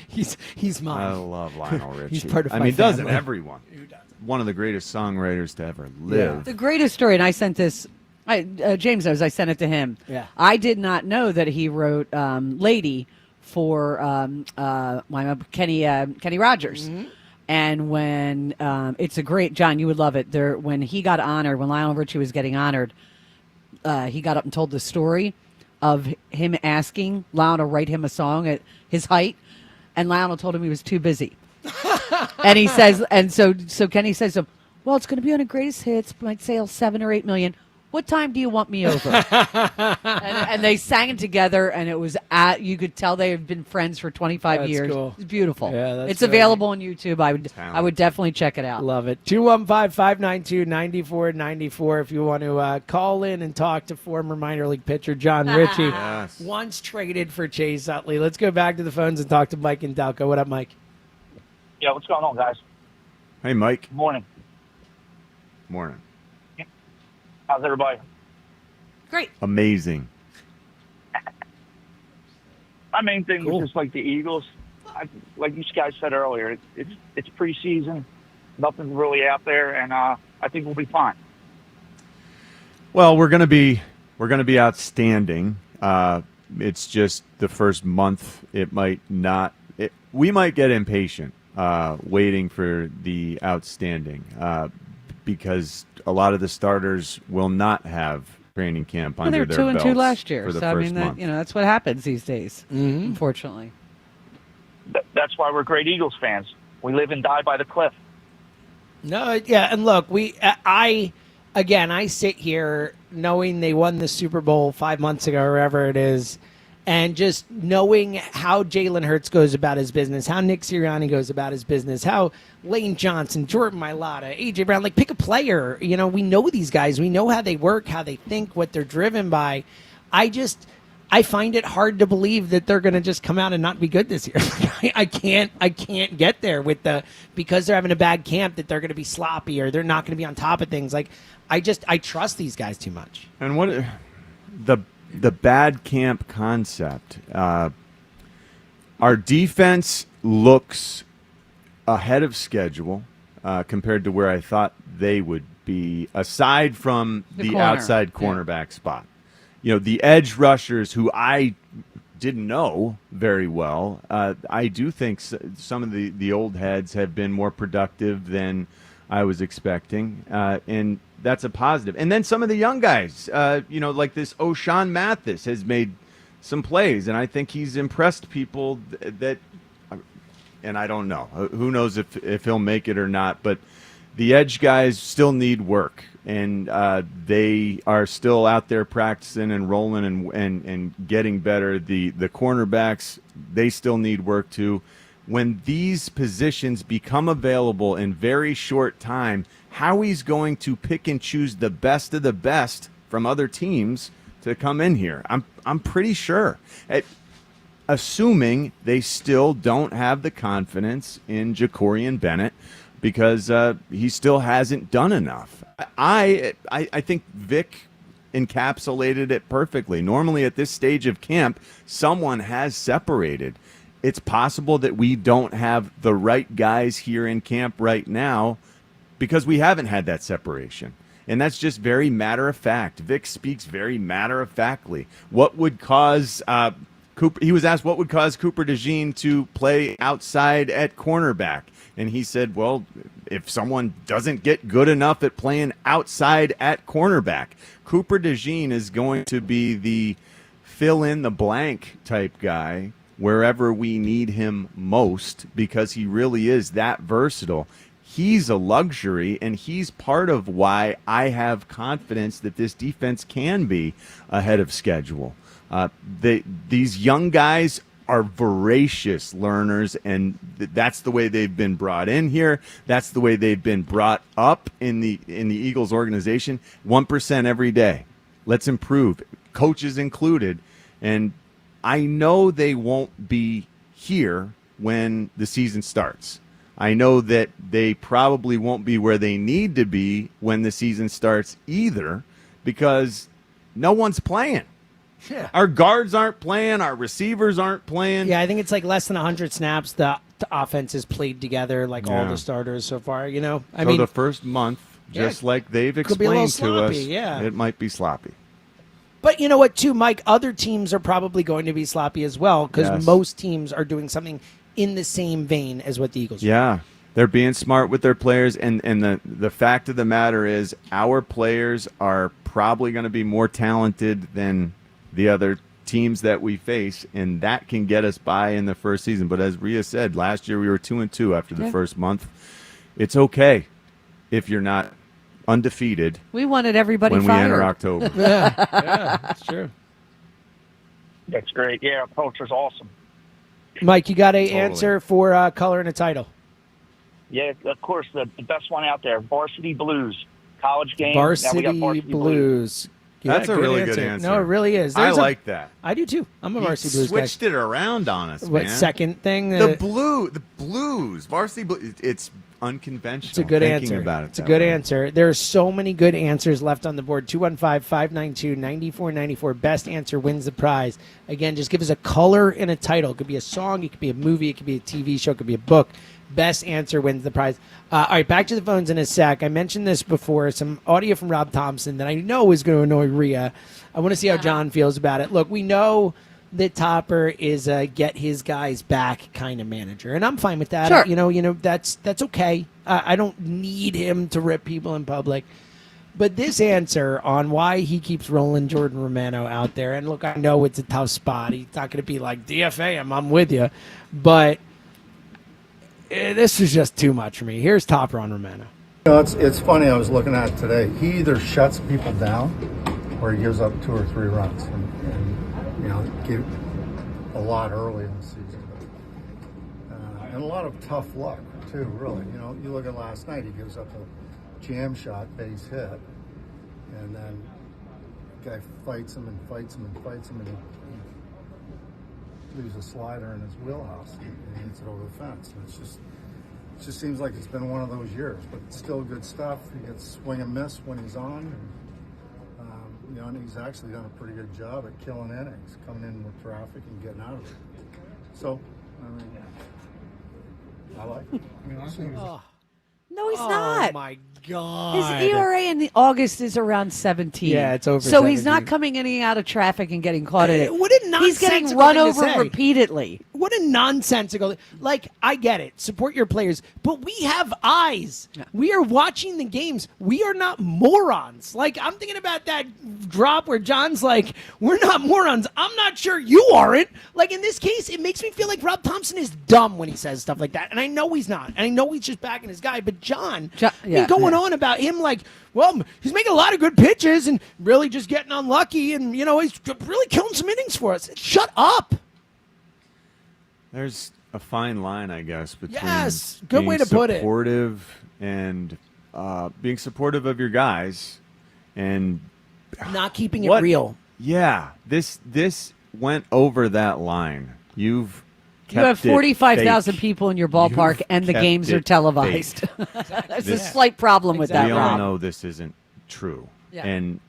[SPEAKER 14] He's mine.
[SPEAKER 24] I love Lionel Richie.
[SPEAKER 14] He's part of
[SPEAKER 24] I
[SPEAKER 14] my
[SPEAKER 24] mean, doesn't
[SPEAKER 14] family.
[SPEAKER 24] everyone? One of the greatest songwriters to ever live.
[SPEAKER 25] The greatest story, and I sent this. James knows I sent it to him.
[SPEAKER 14] Yeah.
[SPEAKER 25] I did not know that he wrote "Lady" for Kenny Rogers.
[SPEAKER 14] Mm-hmm.
[SPEAKER 25] And when it's a great John, you would love it. When he got honored, when Lionel Richie was getting honored, he got up and told the story of him asking Lionel to write him a song at his height, and Lionel told him he was too busy. And he says, and so Kenny says, well, it's going to be on a greatest hits, might sell 7 or 8 million. What time do you want me over? and they sang it together, and it was you could tell they had been friends for 25
[SPEAKER 14] That's
[SPEAKER 25] years.
[SPEAKER 14] cool.
[SPEAKER 25] It's beautiful.
[SPEAKER 14] Yeah, that's
[SPEAKER 25] it's
[SPEAKER 14] great.
[SPEAKER 25] available on YouTube. I would definitely check it out.
[SPEAKER 14] Love it. 215-592-9494 if you want to call in and talk to former minor league pitcher John Ritchie.
[SPEAKER 24] Yes.
[SPEAKER 14] Once traded for Chase Utley. Let's go back to the phones and talk to Mike and Delco. What up, Mike?
[SPEAKER 8] Yeah, what's going on, guys?
[SPEAKER 24] Hey, Mike.
[SPEAKER 8] Good morning.
[SPEAKER 24] Morning.
[SPEAKER 8] How's everybody?
[SPEAKER 25] Great.
[SPEAKER 24] Amazing.
[SPEAKER 8] My main thing was just like the Eagles. Like you guys said earlier, it's preseason. Nothing's really out there, and I think we'll be fine.
[SPEAKER 24] Well, we're gonna be outstanding. It's just the first month. It might not. We might get impatient waiting for the outstanding because a lot of the starters will not have training camp
[SPEAKER 25] Well,
[SPEAKER 24] under
[SPEAKER 25] they
[SPEAKER 24] their
[SPEAKER 25] were 2-2
[SPEAKER 24] belts
[SPEAKER 25] last year,
[SPEAKER 24] for the
[SPEAKER 25] so I
[SPEAKER 24] first
[SPEAKER 25] mean,
[SPEAKER 24] month.
[SPEAKER 25] that's what happens these days. Unfortunately.
[SPEAKER 8] That's why we're great Eagles fans. We live and die by the cliff.
[SPEAKER 14] No, yeah, and look, I sit here knowing they won the Super Bowl 5 months ago, or wherever it is, and just knowing how Jalen Hurts goes about his business, how Nick Sirianni goes about his business, how Lane Johnson, Jordan Mailata, A.J. Brown, like pick a player. You know, we know these guys. We know how they work, how they think, what they're driven by. I find it hard to believe that they're going to just come out and not be good this year. I can't get there because they're having a bad camp that they're going to be sloppy or they're not going to be on top of things. Like I trust these guys too much.
[SPEAKER 24] And what the bad camp concept? Our defense looks ahead of schedule compared to where I thought they would be, aside from the outside cornerback spot. You know, the edge rushers who I didn't know very well. I do think some of the old heads have been more productive than I was expecting, and that's a positive. And then some of the young guys, like this O'Shawn Mathis has made some plays, and I think he's impressed people that and I don't know. Who knows if he'll make it or not, but the edge guys still need work, and they are still out there practicing and rolling and getting better. The cornerbacks, they still need work too. When these positions become available in very short time, Howie's going to pick and choose the best of the best from other teams to come in here. I'm pretty sure. assuming they still don't have the confidence in Jacorian Bennett because he still hasn't done enough. I think Vic encapsulated it perfectly. Normally at this stage of camp, someone has separated. It's possible that we don't have the right guys here in camp right now because we haven't had that separation. And that's just very matter of fact. Vic speaks very matter of factly. What would cause Cooper? He was asked what would cause Cooper DeJean to play outside at cornerback, and he said, "Well, if someone doesn't get good enough at playing outside at cornerback, Cooper DeJean is going to be the fill in the blank type guy wherever we need him most because he really is that versatile." He's a luxury, and he's part of why I have confidence that this defense can be ahead of schedule. These young guys are voracious learners, and that's the way they've been brought in here. That's the way they've been brought up in the Eagles organization. 1% every day. Let's improve, coaches included. And I know they won't be here when the season starts. I know that they probably won't be where they need to be when the season starts either because no one's playing.
[SPEAKER 14] Yeah.
[SPEAKER 24] Our guards aren't playing. Our receivers aren't playing.
[SPEAKER 14] Yeah, I think it's like less than 100 snaps. The offense is played together, like all
[SPEAKER 24] Yeah.
[SPEAKER 14] the starters so far. You know, I
[SPEAKER 24] So
[SPEAKER 14] mean,
[SPEAKER 24] the first month, just like they've
[SPEAKER 14] could be a little
[SPEAKER 24] explained to us,
[SPEAKER 14] sloppy, yeah.
[SPEAKER 24] it might be sloppy.
[SPEAKER 14] but you know what, too, Mike? Other teams are probably going to be sloppy as well because
[SPEAKER 24] Yes.
[SPEAKER 14] most teams are doing something in the same vein as what the Eagles are.
[SPEAKER 24] Yeah, they're being smart with their players, and the fact of the matter is our players are probably going to be more talented than the other teams that we face, and that can get us by in the first season. But as Rhea said, last year we were 2-2 after the first month. It's okay if you're not undefeated.
[SPEAKER 25] We wanted everybody
[SPEAKER 24] when
[SPEAKER 25] fired.
[SPEAKER 24] we enter October.
[SPEAKER 14] yeah, that's true.
[SPEAKER 8] That's great. Yeah, our culture's awesome.
[SPEAKER 14] Mike, you got an answer for color and a title?
[SPEAKER 8] Yeah, of course, the best one out there, Varsity Blues. College game. Now we
[SPEAKER 14] Varsity
[SPEAKER 8] got Varsity
[SPEAKER 14] Blues.
[SPEAKER 24] That's
[SPEAKER 14] Yeah,
[SPEAKER 24] a really good answer.
[SPEAKER 14] No, it really is.
[SPEAKER 24] I
[SPEAKER 14] There's
[SPEAKER 24] like that.
[SPEAKER 14] I do too. I'm a
[SPEAKER 24] He
[SPEAKER 14] Varsity Blues guy.
[SPEAKER 24] switched it around on us,
[SPEAKER 14] What,
[SPEAKER 24] man.
[SPEAKER 14] second thing?
[SPEAKER 24] The blues, Varsity Blues. It's unconventional.
[SPEAKER 14] It's a good
[SPEAKER 24] thinking
[SPEAKER 14] answer.
[SPEAKER 24] About it
[SPEAKER 14] It's a
[SPEAKER 24] that
[SPEAKER 14] good
[SPEAKER 24] way.
[SPEAKER 14] answer. There are so many good answers left on the board. 215-592-9494. Best answer wins the prize. Again, just give us a color and a title. It could be a song. It could be a movie. It could be a TV show. It could be a book. Best answer wins the prize. All right, back to the phones in a sec. I mentioned this before. Some audio from Rob Thompson that I know is going to annoy Rhea. I want to see how John feels about it. Look, we know that Topper is a get his guys back kind of manager, and I'm fine with that.
[SPEAKER 25] Sure.
[SPEAKER 14] You know that's okay. I don't need him to rip people in public. But this answer on why he keeps rolling Jordan Romano out there, and look, I know it's a tough spot. He's not going to be like, DFA him, I'm with you. But this is just too much for me. Here's Topper on Romano.
[SPEAKER 9] You know, it's funny. I was looking at it today. He either shuts people down or he gives up 2 or 3 runs, and you know, give a lot early in the season, and a lot of tough luck too. Really, you know, you look at last night. He gives up a jam shot, base hit, and then the guy fights him and fights him and fights him, and he leaves a slider in his wheelhouse and hits it over the fence. And it just seems like it's been one of those years, but it's still good stuff. He gets swing and miss when he's on, and, you know, and he's actually done a pretty good job at killing innings, coming in with traffic and getting out of it. So, I mean, I like it. I mean, I think
[SPEAKER 25] No, he's not.
[SPEAKER 14] Oh, my God.
[SPEAKER 25] His ERA in August is around 17.
[SPEAKER 14] Yeah, it's over
[SPEAKER 25] So he's
[SPEAKER 14] 17.
[SPEAKER 25] not coming in and out of traffic and getting caught in it.
[SPEAKER 14] What a
[SPEAKER 25] He's getting
[SPEAKER 14] nonsensical
[SPEAKER 25] run
[SPEAKER 14] thing to
[SPEAKER 25] over
[SPEAKER 14] say.
[SPEAKER 25] repeatedly.
[SPEAKER 14] What a nonsensical. Like, I get it. Support your players. But we have eyes. We are watching the games. We are not morons. Like, I'm thinking about that drop where John's like, we're not morons. I'm not sure you aren't. Like, in this case, it makes me feel like Rob Thompson is dumb when he says stuff like that. And I know he's not. And I know he's just backing his guy. But John going on about him like, well, he's making a lot of good pitches and really just getting unlucky. And, you know, he's really killing some innings for us. Shut up.
[SPEAKER 24] There's a fine line, I guess, between
[SPEAKER 14] Yes, good
[SPEAKER 24] being
[SPEAKER 14] way to put it.
[SPEAKER 24] supportive and being supportive of your guys and
[SPEAKER 14] Not keeping it real.
[SPEAKER 24] Yeah, this went over that line. You've
[SPEAKER 25] You have
[SPEAKER 24] kept it
[SPEAKER 25] 45,000
[SPEAKER 24] fake.
[SPEAKER 25] people in your ballpark,
[SPEAKER 24] You've
[SPEAKER 25] and the
[SPEAKER 24] kept
[SPEAKER 25] games are
[SPEAKER 24] it
[SPEAKER 25] televised.
[SPEAKER 24] fake.
[SPEAKER 25] That's a slight problem with that,
[SPEAKER 24] We all
[SPEAKER 25] Rob.
[SPEAKER 24] know this isn't true.
[SPEAKER 25] Yeah.
[SPEAKER 24] And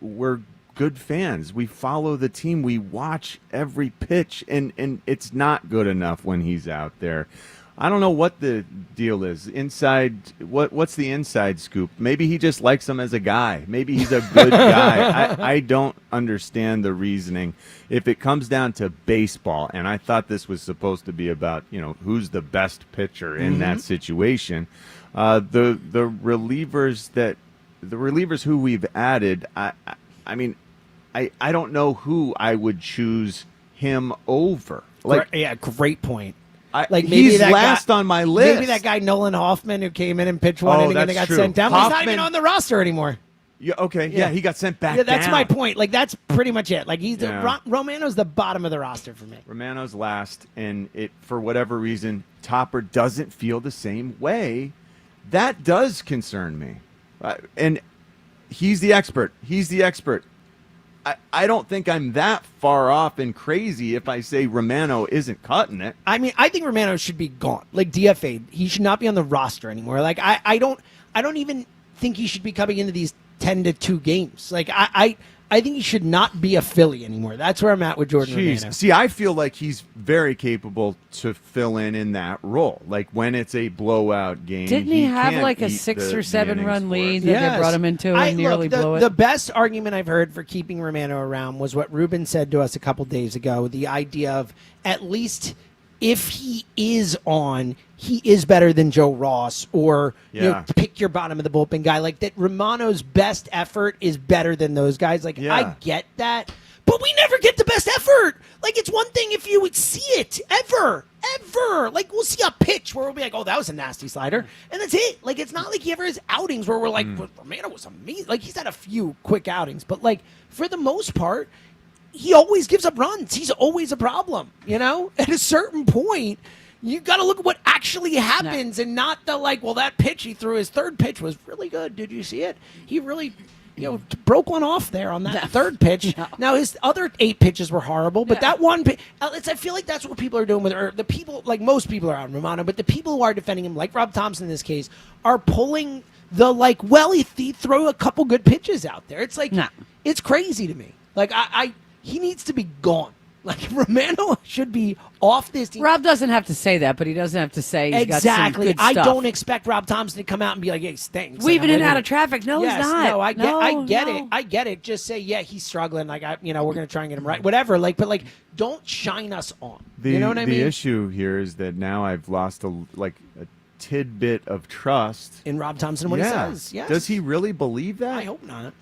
[SPEAKER 24] we're good fans. We follow the team. We watch every pitch, and it's not good enough when he's out there. I don't know what the deal is. Inside, what's the inside scoop? Maybe he just likes him as a guy. Maybe he's a good guy. I don't understand the reasoning. If it comes down to baseball, and I thought this was supposed to be about, who's the best pitcher in that situation, the relievers who we've added, I don't know who I would choose him over.
[SPEAKER 16] Great point.
[SPEAKER 24] He's last on my list.
[SPEAKER 16] Maybe that guy Nolan Hoffman who came in and pitched one inning and then got sent down. He's not even on the roster anymore.
[SPEAKER 24] Yeah, okay. Yeah, he got sent back
[SPEAKER 16] Yeah, that's
[SPEAKER 24] down.
[SPEAKER 16] my point. That's pretty much it.
[SPEAKER 24] Yeah.
[SPEAKER 16] Romano's the bottom of the roster for me.
[SPEAKER 24] Romano's last, and for whatever reason, Topper doesn't feel the same way. That does concern me. And he's the expert. I don't think I'm that far off and crazy if I say Romano isn't cutting it.
[SPEAKER 16] I mean, I think Romano should be gone. DFA'd. He should not be on the roster anymore. I don't even think he should be coming into these 10-2 games. I think he should not be a Philly anymore. That's where I'm at with Jordan Romano.
[SPEAKER 24] See, I feel like he's very capable to fill in that role. Like when it's a blowout game.
[SPEAKER 25] Didn't he have
[SPEAKER 24] can't
[SPEAKER 25] a
[SPEAKER 24] eat
[SPEAKER 25] 6
[SPEAKER 24] the
[SPEAKER 25] or 7
[SPEAKER 24] innings
[SPEAKER 25] run
[SPEAKER 24] for
[SPEAKER 25] lead
[SPEAKER 24] it.
[SPEAKER 25] that they brought him into and nearly blew it?
[SPEAKER 16] The best argument I've heard for keeping Romano around was what Ruben said to us a couple days ago. The idea of at least if he is on, he is better than Joe Ross or pick your bottom of the bullpen guy. That Romano's best effort is better than those guys. I get that, but we never get the best effort. It's one thing if you would see it ever. We'll see a pitch where we'll be like, oh, that was a nasty slider. And that's it. It's not like he ever has outings where we're like, well, Romano was amazing. He's had a few quick outings, but for the most part, he always gives up runs. He's always a problem, At a certain point, you got to look at what actually happens and not the that pitch he threw, his third pitch was really good. Did you see it? He really, broke one off there on that third pitch. No. Now, his other 8 pitches were horrible, but that one pitch, I feel like that's what people are doing the people, most people are on Romano, but the people who are defending him, like Rob Thompson in this case, are pulling the, he threw a couple good pitches out there. It's it's crazy to me. He needs to be gone. Romano should be off this team.
[SPEAKER 25] Rob doesn't have to say that, but he doesn't have to say he's got some good
[SPEAKER 16] I
[SPEAKER 25] stuff.
[SPEAKER 16] don't expect Rob Thompson to come out and be like, hey, stinks.
[SPEAKER 25] Weaving in and out of traffic. No, he's not.
[SPEAKER 16] No, I get it. I get it. Just say, yeah, he's struggling. We're going to try and get him right. Whatever. But don't shine us on. You know what I mean?
[SPEAKER 24] The issue here is that now I've lost a tidbit of trust
[SPEAKER 16] in Rob Thompson, what he says. Yes.
[SPEAKER 24] Does he really believe that?
[SPEAKER 16] I hope not.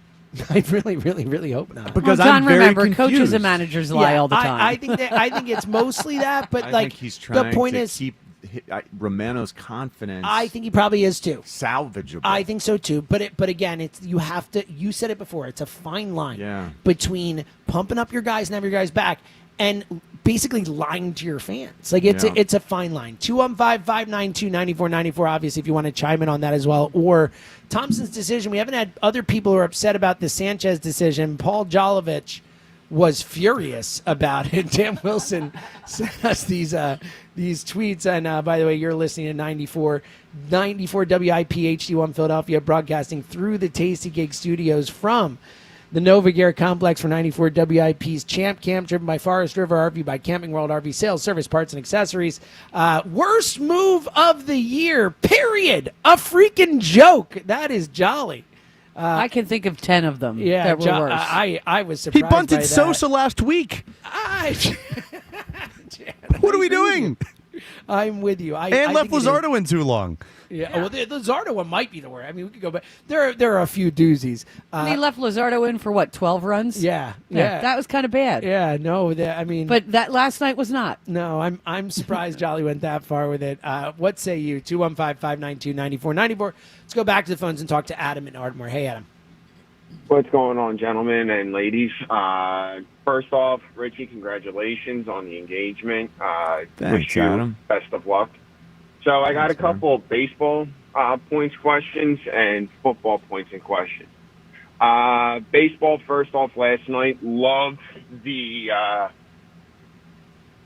[SPEAKER 16] I really, really, really hope not.
[SPEAKER 24] Because
[SPEAKER 25] John,
[SPEAKER 24] I'm very
[SPEAKER 25] remember,
[SPEAKER 24] confused.
[SPEAKER 25] coaches and managers lie all the time.
[SPEAKER 16] I think it's mostly that, but
[SPEAKER 24] I think he's trying
[SPEAKER 16] the point
[SPEAKER 24] to
[SPEAKER 16] is
[SPEAKER 24] keep Romano's confidence.
[SPEAKER 16] I think he probably is too.
[SPEAKER 24] Salvageable.
[SPEAKER 16] I think so too. But again, you said it before. It's a fine line between pumping up your guys and have your guys back and basically lying to your fans. It's a fine line. 215-592-9494, obviously, if you want to chime in on that as well. Or Thompson's decision. We haven't had other people who are upset about the Sanchez decision. Paul Jolovich was furious about it. Dan Wilson sent us these tweets. And by the way, you're listening to 94 WIP HD1 Philadelphia, broadcasting through the Tasty Cake Studios from the Nova Gear Complex for 94 WIP's Champ Camp, driven by Forest River RV by Camping World RV Sales, Service, Parts, and Accessories. Worst move of the year, period. A freaking joke. That is jolly.
[SPEAKER 25] I can think of 10 of them
[SPEAKER 16] Yeah,
[SPEAKER 25] that were worse.
[SPEAKER 16] I was surprised.
[SPEAKER 2] He bunted
[SPEAKER 16] by that.
[SPEAKER 2] Sosa last week. What are we doing?
[SPEAKER 16] I'm with you. I
[SPEAKER 2] left
[SPEAKER 16] think
[SPEAKER 2] Luzardo in too long.
[SPEAKER 16] Yeah, well, the Luzardo one might be the worst. I mean, we could go back. There are a few doozies.
[SPEAKER 25] And he left Luzardo in for what, 12 runs?
[SPEAKER 16] Yeah.
[SPEAKER 25] That was kind of bad.
[SPEAKER 16] Yeah, no,
[SPEAKER 25] but that last night was not.
[SPEAKER 16] No, I'm surprised Jolly went that far with it. What say you? 215-592-9494. Let's go back to the phones and talk to Adam in Ardmore. Hey, Adam.
[SPEAKER 17] What's going on, gentlemen and ladies? First off, Richie, congratulations on the engagement.
[SPEAKER 24] Thanks,
[SPEAKER 17] wish you
[SPEAKER 24] Adam.
[SPEAKER 17] best of luck. So I got a couple of baseball points questions and football points in question. Baseball, first off, last night, loved the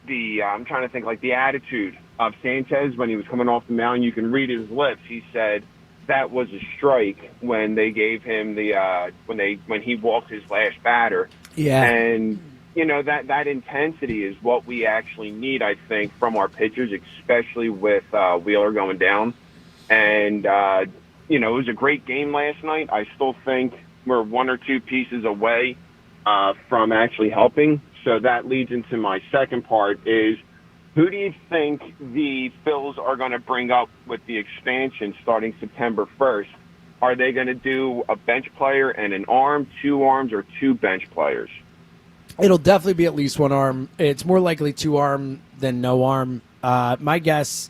[SPEAKER 17] the I'm trying to think, like the attitude of Sanchez when he was coming off the mound. You can read his lips. He said that was a strike when they gave him the when he walked his last batter.
[SPEAKER 16] Yeah.
[SPEAKER 17] And that intensity is what we actually need, I think, from our pitchers, especially with Wheeler going down. And it was a great game last night. I still think we're one or two pieces away from actually helping. So that leads into my second part is, who do you think the Phils are going to bring up with the expansion starting September 1st? Are they going to do a bench player and an arm, 2 arms, or 2 bench players?
[SPEAKER 16] It'll definitely be at least 1 arm. It's more likely 2 arm than no arm. My guess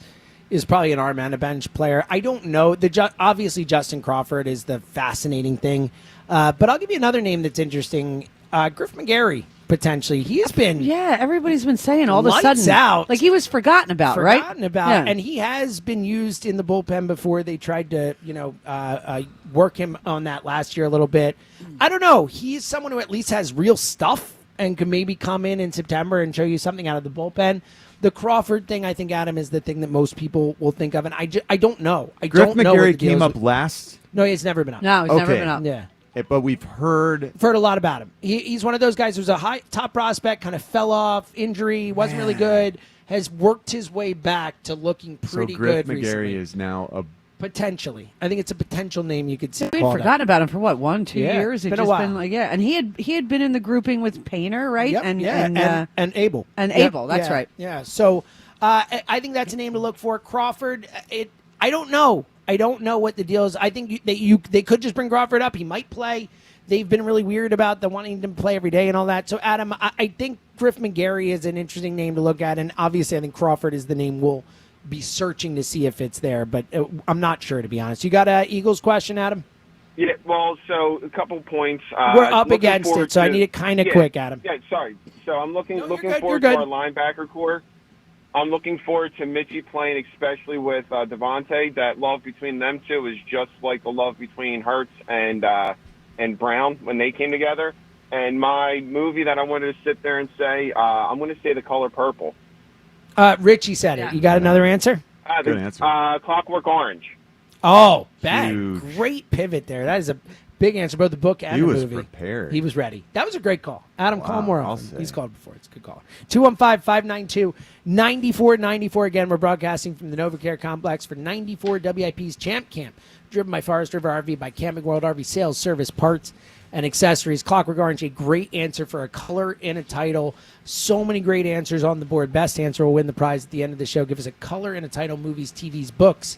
[SPEAKER 16] is probably an arm and a bench player. I don't know. Obviously, Justin Crawford is the fascinating thing. But I'll give you another name that's interesting. Griff McGarry, potentially. He has been...
[SPEAKER 25] Yeah, every's been saying all of a sudden.
[SPEAKER 16] Out.
[SPEAKER 25] Like he was forgotten about, right?
[SPEAKER 16] Forgotten about.
[SPEAKER 25] Yeah.
[SPEAKER 16] And he has been used in the bullpen before. They tried to, work him on that last year a little bit. I don't know. He's someone who at least has real stuff and can maybe come in September and show you something out of the bullpen. The Crawford thing, I think, Adam, is the thing that most people will think of. And I don't know.
[SPEAKER 24] Griff
[SPEAKER 16] don't know what the
[SPEAKER 24] McGarry
[SPEAKER 16] deal
[SPEAKER 24] came
[SPEAKER 16] is
[SPEAKER 24] up
[SPEAKER 16] with-
[SPEAKER 24] last.
[SPEAKER 16] No, he's never been up.
[SPEAKER 25] No, he's never been up.
[SPEAKER 16] Yeah.
[SPEAKER 24] But we've heard...
[SPEAKER 16] I've heard a lot about him. He's one of those guys who's a top prospect, kind of fell off, injury, wasn't really good, has worked his way back to looking pretty
[SPEAKER 24] so Griff
[SPEAKER 16] good
[SPEAKER 24] McGarry
[SPEAKER 16] recently.
[SPEAKER 24] is now a...
[SPEAKER 16] Potentially. I think it's a potential name you could say.
[SPEAKER 25] We'd forgotten about him for what, 1-2
[SPEAKER 16] Yeah,
[SPEAKER 25] years?
[SPEAKER 16] been a while.
[SPEAKER 25] And he had been in the grouping with Painter, right?
[SPEAKER 16] Yep,
[SPEAKER 25] and
[SPEAKER 16] Abel.
[SPEAKER 25] And
[SPEAKER 16] Yep,
[SPEAKER 25] Abel, that's
[SPEAKER 16] yeah,
[SPEAKER 25] right.
[SPEAKER 16] Yeah. So I think that's a name to look for. Crawford, I don't know. I don't know what the deal is. I think they could just bring Crawford up. He might play. They've been really weird about the wanting him to play every day and all that. So, Adam, I think Griff McGarry is an interesting name to look at. And obviously, I think Crawford is the name we'll be searching to see if it's there. But I'm not sure, to be honest. You got an Eagles question, Adam?
[SPEAKER 17] Yeah, well, so a couple points.
[SPEAKER 16] We're up
[SPEAKER 17] Looking
[SPEAKER 16] against
[SPEAKER 17] forward
[SPEAKER 16] it, so I
[SPEAKER 17] to-
[SPEAKER 16] need it kind of
[SPEAKER 17] yeah,
[SPEAKER 16] quick, Adam.
[SPEAKER 17] Yeah, sorry. So I'm looking
[SPEAKER 16] good,
[SPEAKER 17] forward
[SPEAKER 16] you're
[SPEAKER 17] to our
[SPEAKER 16] good.
[SPEAKER 17] linebacker core. I'm looking forward to Mitchie playing, especially with Devontae. That love between them two is just like the love between Hurts and Brown when they came together. And my movie that I wanted to sit there and say, I'm going to say The Color Purple.
[SPEAKER 16] Richie said it. You got another answer?
[SPEAKER 24] Good answer.
[SPEAKER 17] Clockwork Orange.
[SPEAKER 16] Oh, bad.
[SPEAKER 24] Huge.
[SPEAKER 16] Great pivot there. That is a big answer, both the book and
[SPEAKER 24] He
[SPEAKER 16] the
[SPEAKER 24] was
[SPEAKER 16] movie.
[SPEAKER 24] prepared.
[SPEAKER 16] He was ready. That was a great call. Adam, call
[SPEAKER 24] Wow,
[SPEAKER 16] more
[SPEAKER 24] I'll
[SPEAKER 16] often.
[SPEAKER 24] say.
[SPEAKER 16] He's called before. It's a good call. 215-592-9494. Again, we're broadcasting from the NovaCare Complex for 94 WIP's Champ Camp, driven by Forest River RV, by Camping World RV Sales, Service, Parts, and Accessories. Clockwork Orange, a great answer for a color and a title. So many great answers on the board. Best answer will win the prize at the end of the show. Give us a color and a title, movies, TVs, books,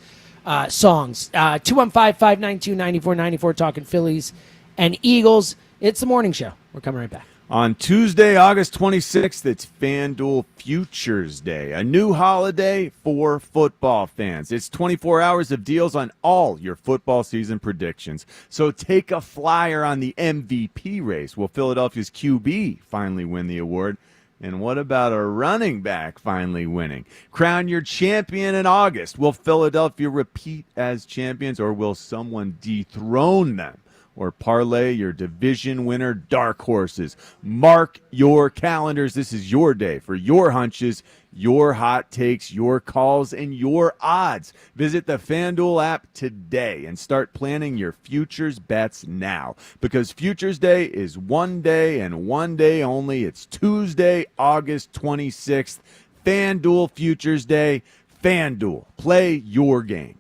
[SPEAKER 16] songs. 215-592-9494, talking Phillies and Eagles. It's the morning show. We're coming right back.
[SPEAKER 24] On Tuesday, August 26th, it's FanDuel Futures Day, a new holiday for football fans. It's 24 hours of deals on all your football season predictions. So take a flyer on the MVP race. Will Philadelphia's QB finally win the award? And what about a running back finally winning? Crown your champion in August. Will Philadelphia repeat as champions, or will someone dethrone them? Or parlay your division winner dark horses. Mark your calendars. This is your day for your hunches, your hot takes, your calls, and your odds. Visit the FanDuel app today and start planning your futures bets now. Because Futures Day is one day and one day only. It's Tuesday, August 26th. FanDuel Futures Day. FanDuel. Play your game.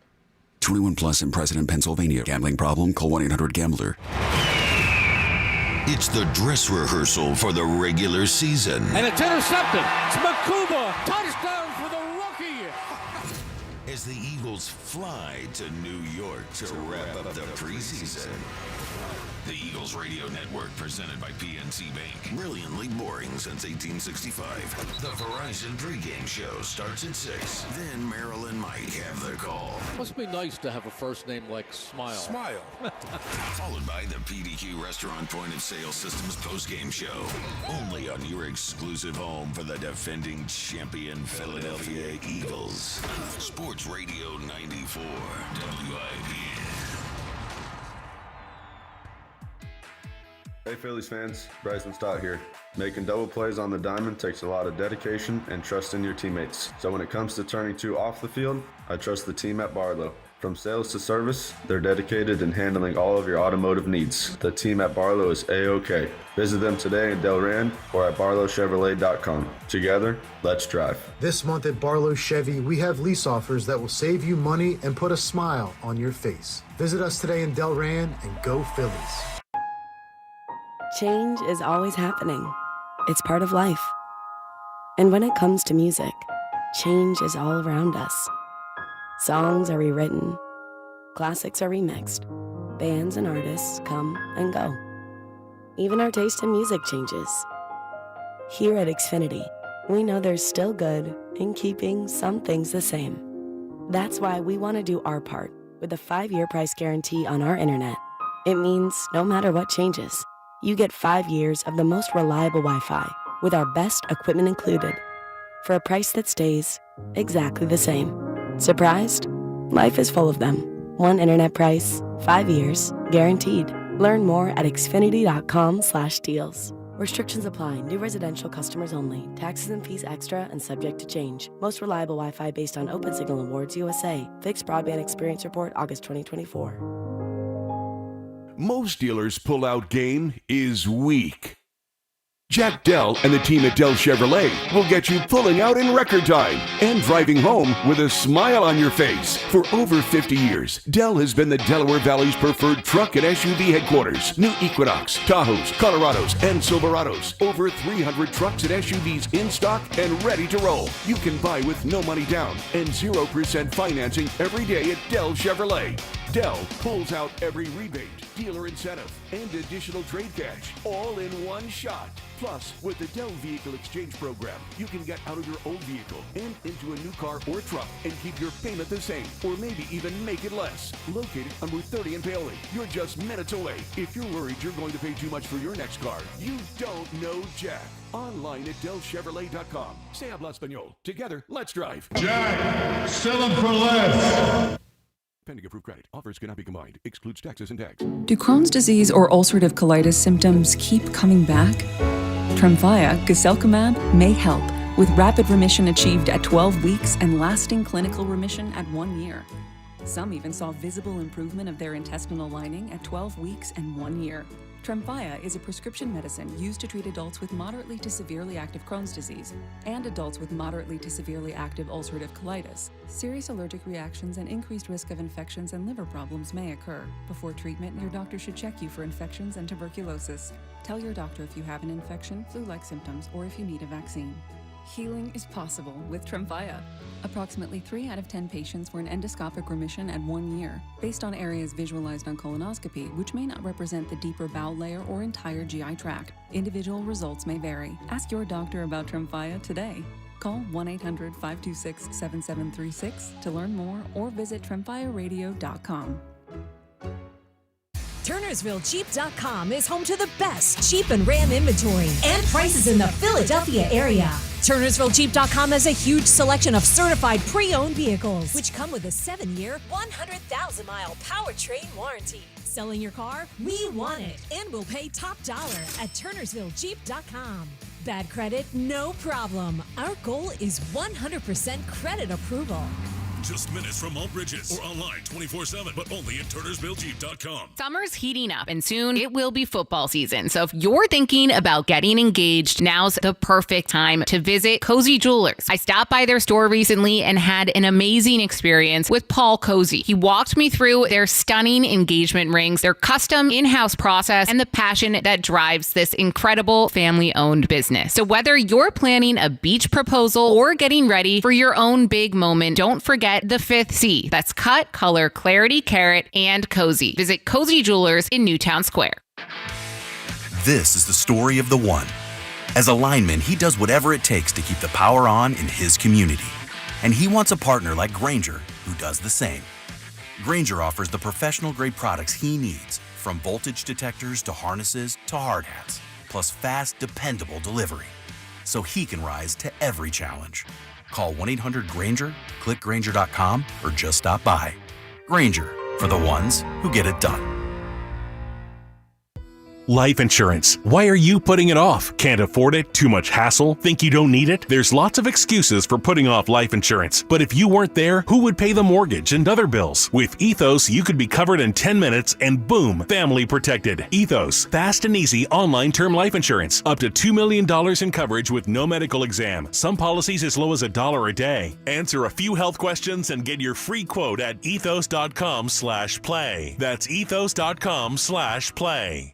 [SPEAKER 4] 21 plus in President, Pennsylvania. Gambling problem? Call 1-800-GAMBLER.
[SPEAKER 3] It's the dress rehearsal for the regular season.
[SPEAKER 18] And it's intercepted. It's Makuba. Touchdown for the rookie.
[SPEAKER 3] As the Eagles fly to New York to wrap up the preseason. The Eagles Radio Network, presented by PNC Bank. Brilliantly boring since 1865. The Verizon pregame show starts at 6. Then Merrill and Mike have the call.
[SPEAKER 18] Must be nice to have a first name like Smile.
[SPEAKER 3] Smile. Followed by the PDQ Restaurant Point of Sale Systems postgame show. Only on your exclusive home for the defending champion Philadelphia Eagles. Sports Radio 94 WIP.
[SPEAKER 6] Hey Phillies fans, Bryson Stott here. Making double plays on the diamond takes a lot of dedication and trust in your teammates. So when it comes to turning two off the field, I trust the team at Barlow. From sales to service, they're dedicated in handling all of your automotive needs. The team at Barlow is A-OK. Visit them today in Delran or at barlowchevrolet.com. Together, let's drive.
[SPEAKER 19] This month at Barlow Chevy, we have lease offers that will save you money and put a smile on your face. Visit us today in Delran and go Phillies.
[SPEAKER 20] Change is always happening. It's part of life. And when it comes to music, change is all around us. Songs are rewritten, classics are remixed, bands and artists come and go. Even our taste in music changes. Here at Xfinity, we know there's still good in keeping some things the same. That's why we want to do our part with a 5-year price guarantee on our internet. It means no matter what changes, you get 5 years of the most reliable Wi-Fi with our best equipment included for a price that stays exactly the same. Surprised? Life is full of them. One internet price, 5 years, guaranteed. Learn more at xfinity.com/deals. Restrictions apply. New residential customers only. Taxes and fees extra and subject to change. Most reliable Wi-Fi based on OpenSignal Awards USA. Fixed Broadband Experience Report, August 2024.
[SPEAKER 21] Most dealers' pull-out game is weak. Jack Dell and the team at Dell Chevrolet will get you pulling out in record time and driving home with a smile on your face. For over 50 years, Dell has been the Delaware Valley's preferred truck and SUV headquarters. New Equinox, Tahoes, Colorados, and Silverados. Over 300 trucks and SUVs in stock and ready to roll. You can buy with no money down and 0% financing every day at Dell Chevrolet. Dell pulls out every rebate, dealer incentive, and additional trade cash, all in one shot. Plus, with the Dell Vehicle Exchange Program, you can get out of your old vehicle and into a new car or truck and keep your payment the same, or maybe even make it less. Located on Route 30 in Paoli, you're just minutes away. If you're worried you're going to pay too much for your next car, you don't know Jack. Online at DellChevrolet.com. Se habla español. Together, let's drive.
[SPEAKER 22] Jack, sell them for less.
[SPEAKER 21] Pending approved credit. Offers cannot be combined. Excludes taxes and tax.
[SPEAKER 26] Do Crohn's disease or ulcerative colitis symptoms keep coming back? Tremfya, guselkumab, may help, with rapid remission achieved at 12 weeks and lasting clinical remission at 1 year. Some even saw visible improvement of their intestinal lining at 12 weeks and 1 year. Tremfya is a prescription medicine used to treat adults with moderately to severely active Crohn's disease and adults with moderately to severely active ulcerative colitis. Serious allergic reactions and increased risk of infections and liver problems may occur. Before treatment, your doctor should check you for infections and tuberculosis. Tell your doctor if you have an infection, flu-like symptoms, or if you need a vaccine. Healing is possible with Tremfya. Approximately 3 out of 10 patients were in endoscopic remission at 1 year, based on areas visualized on colonoscopy, which may not represent the deeper bowel layer or entire GI tract. Individual results may vary. Ask your doctor about Tremfya today. Call 1-800-526-7736 to learn more or visit tremfyaradio.com.
[SPEAKER 27] TurnersvilleJeep.com is home to the best Jeep and Ram inventory and prices in the Philadelphia area. TurnersvilleJeep.com has a huge selection of certified pre-owned vehicles, which come with a 7-year, 100,000-mile powertrain warranty. Selling your car? We want it, and we'll pay top dollar at TurnersvilleJeep.com. Bad credit? No problem. Our goal is 100% credit approval.
[SPEAKER 28] Just minutes from all bridges or online 24/7, but only at TurnersvilleJeep.com.
[SPEAKER 29] Summer's heating up, and soon it will be football season. So if you're thinking about getting engaged, now's the perfect time to visit Cozy Jewelers. I stopped by their store recently and had an amazing experience with Paul Cozy. He walked me through their stunning engagement rings, their custom in-house process, and the passion that drives this incredible family-owned business. So whether you're planning a beach proposal or getting ready for your own big moment, don't forget the 5th C. That's cut, color, clarity, carat, and cozy. Visit Cozy Jewelers in Newtown Square.
[SPEAKER 30] This is the story of the one. As a lineman, he does whatever it takes to keep the power on in his community. And he wants a partner like Grainger who does the same. Grainger offers the professional-grade products he needs, from voltage detectors to harnesses to hard hats, plus fast, dependable delivery, so he can rise to every challenge. Call 1-800-GRAINGER, click Grainger.com, or just stop by. Grainger, for the ones who get it done.
[SPEAKER 1] Life insurance. Why are you putting it off? Can't afford it? Too much hassle? Think you don't need it? There's lots of excuses for putting off life insurance. But if you weren't there, who would pay the mortgage and other bills? With Ethos, you could be covered in 10 minutes and boom, family protected. Ethos, fast and easy online term life insurance. Up to $2 million in coverage with no medical exam. Some policies as low as $1 a day. Answer a few health questions and get your free quote at ethos.com/play. That's ethos.com/play.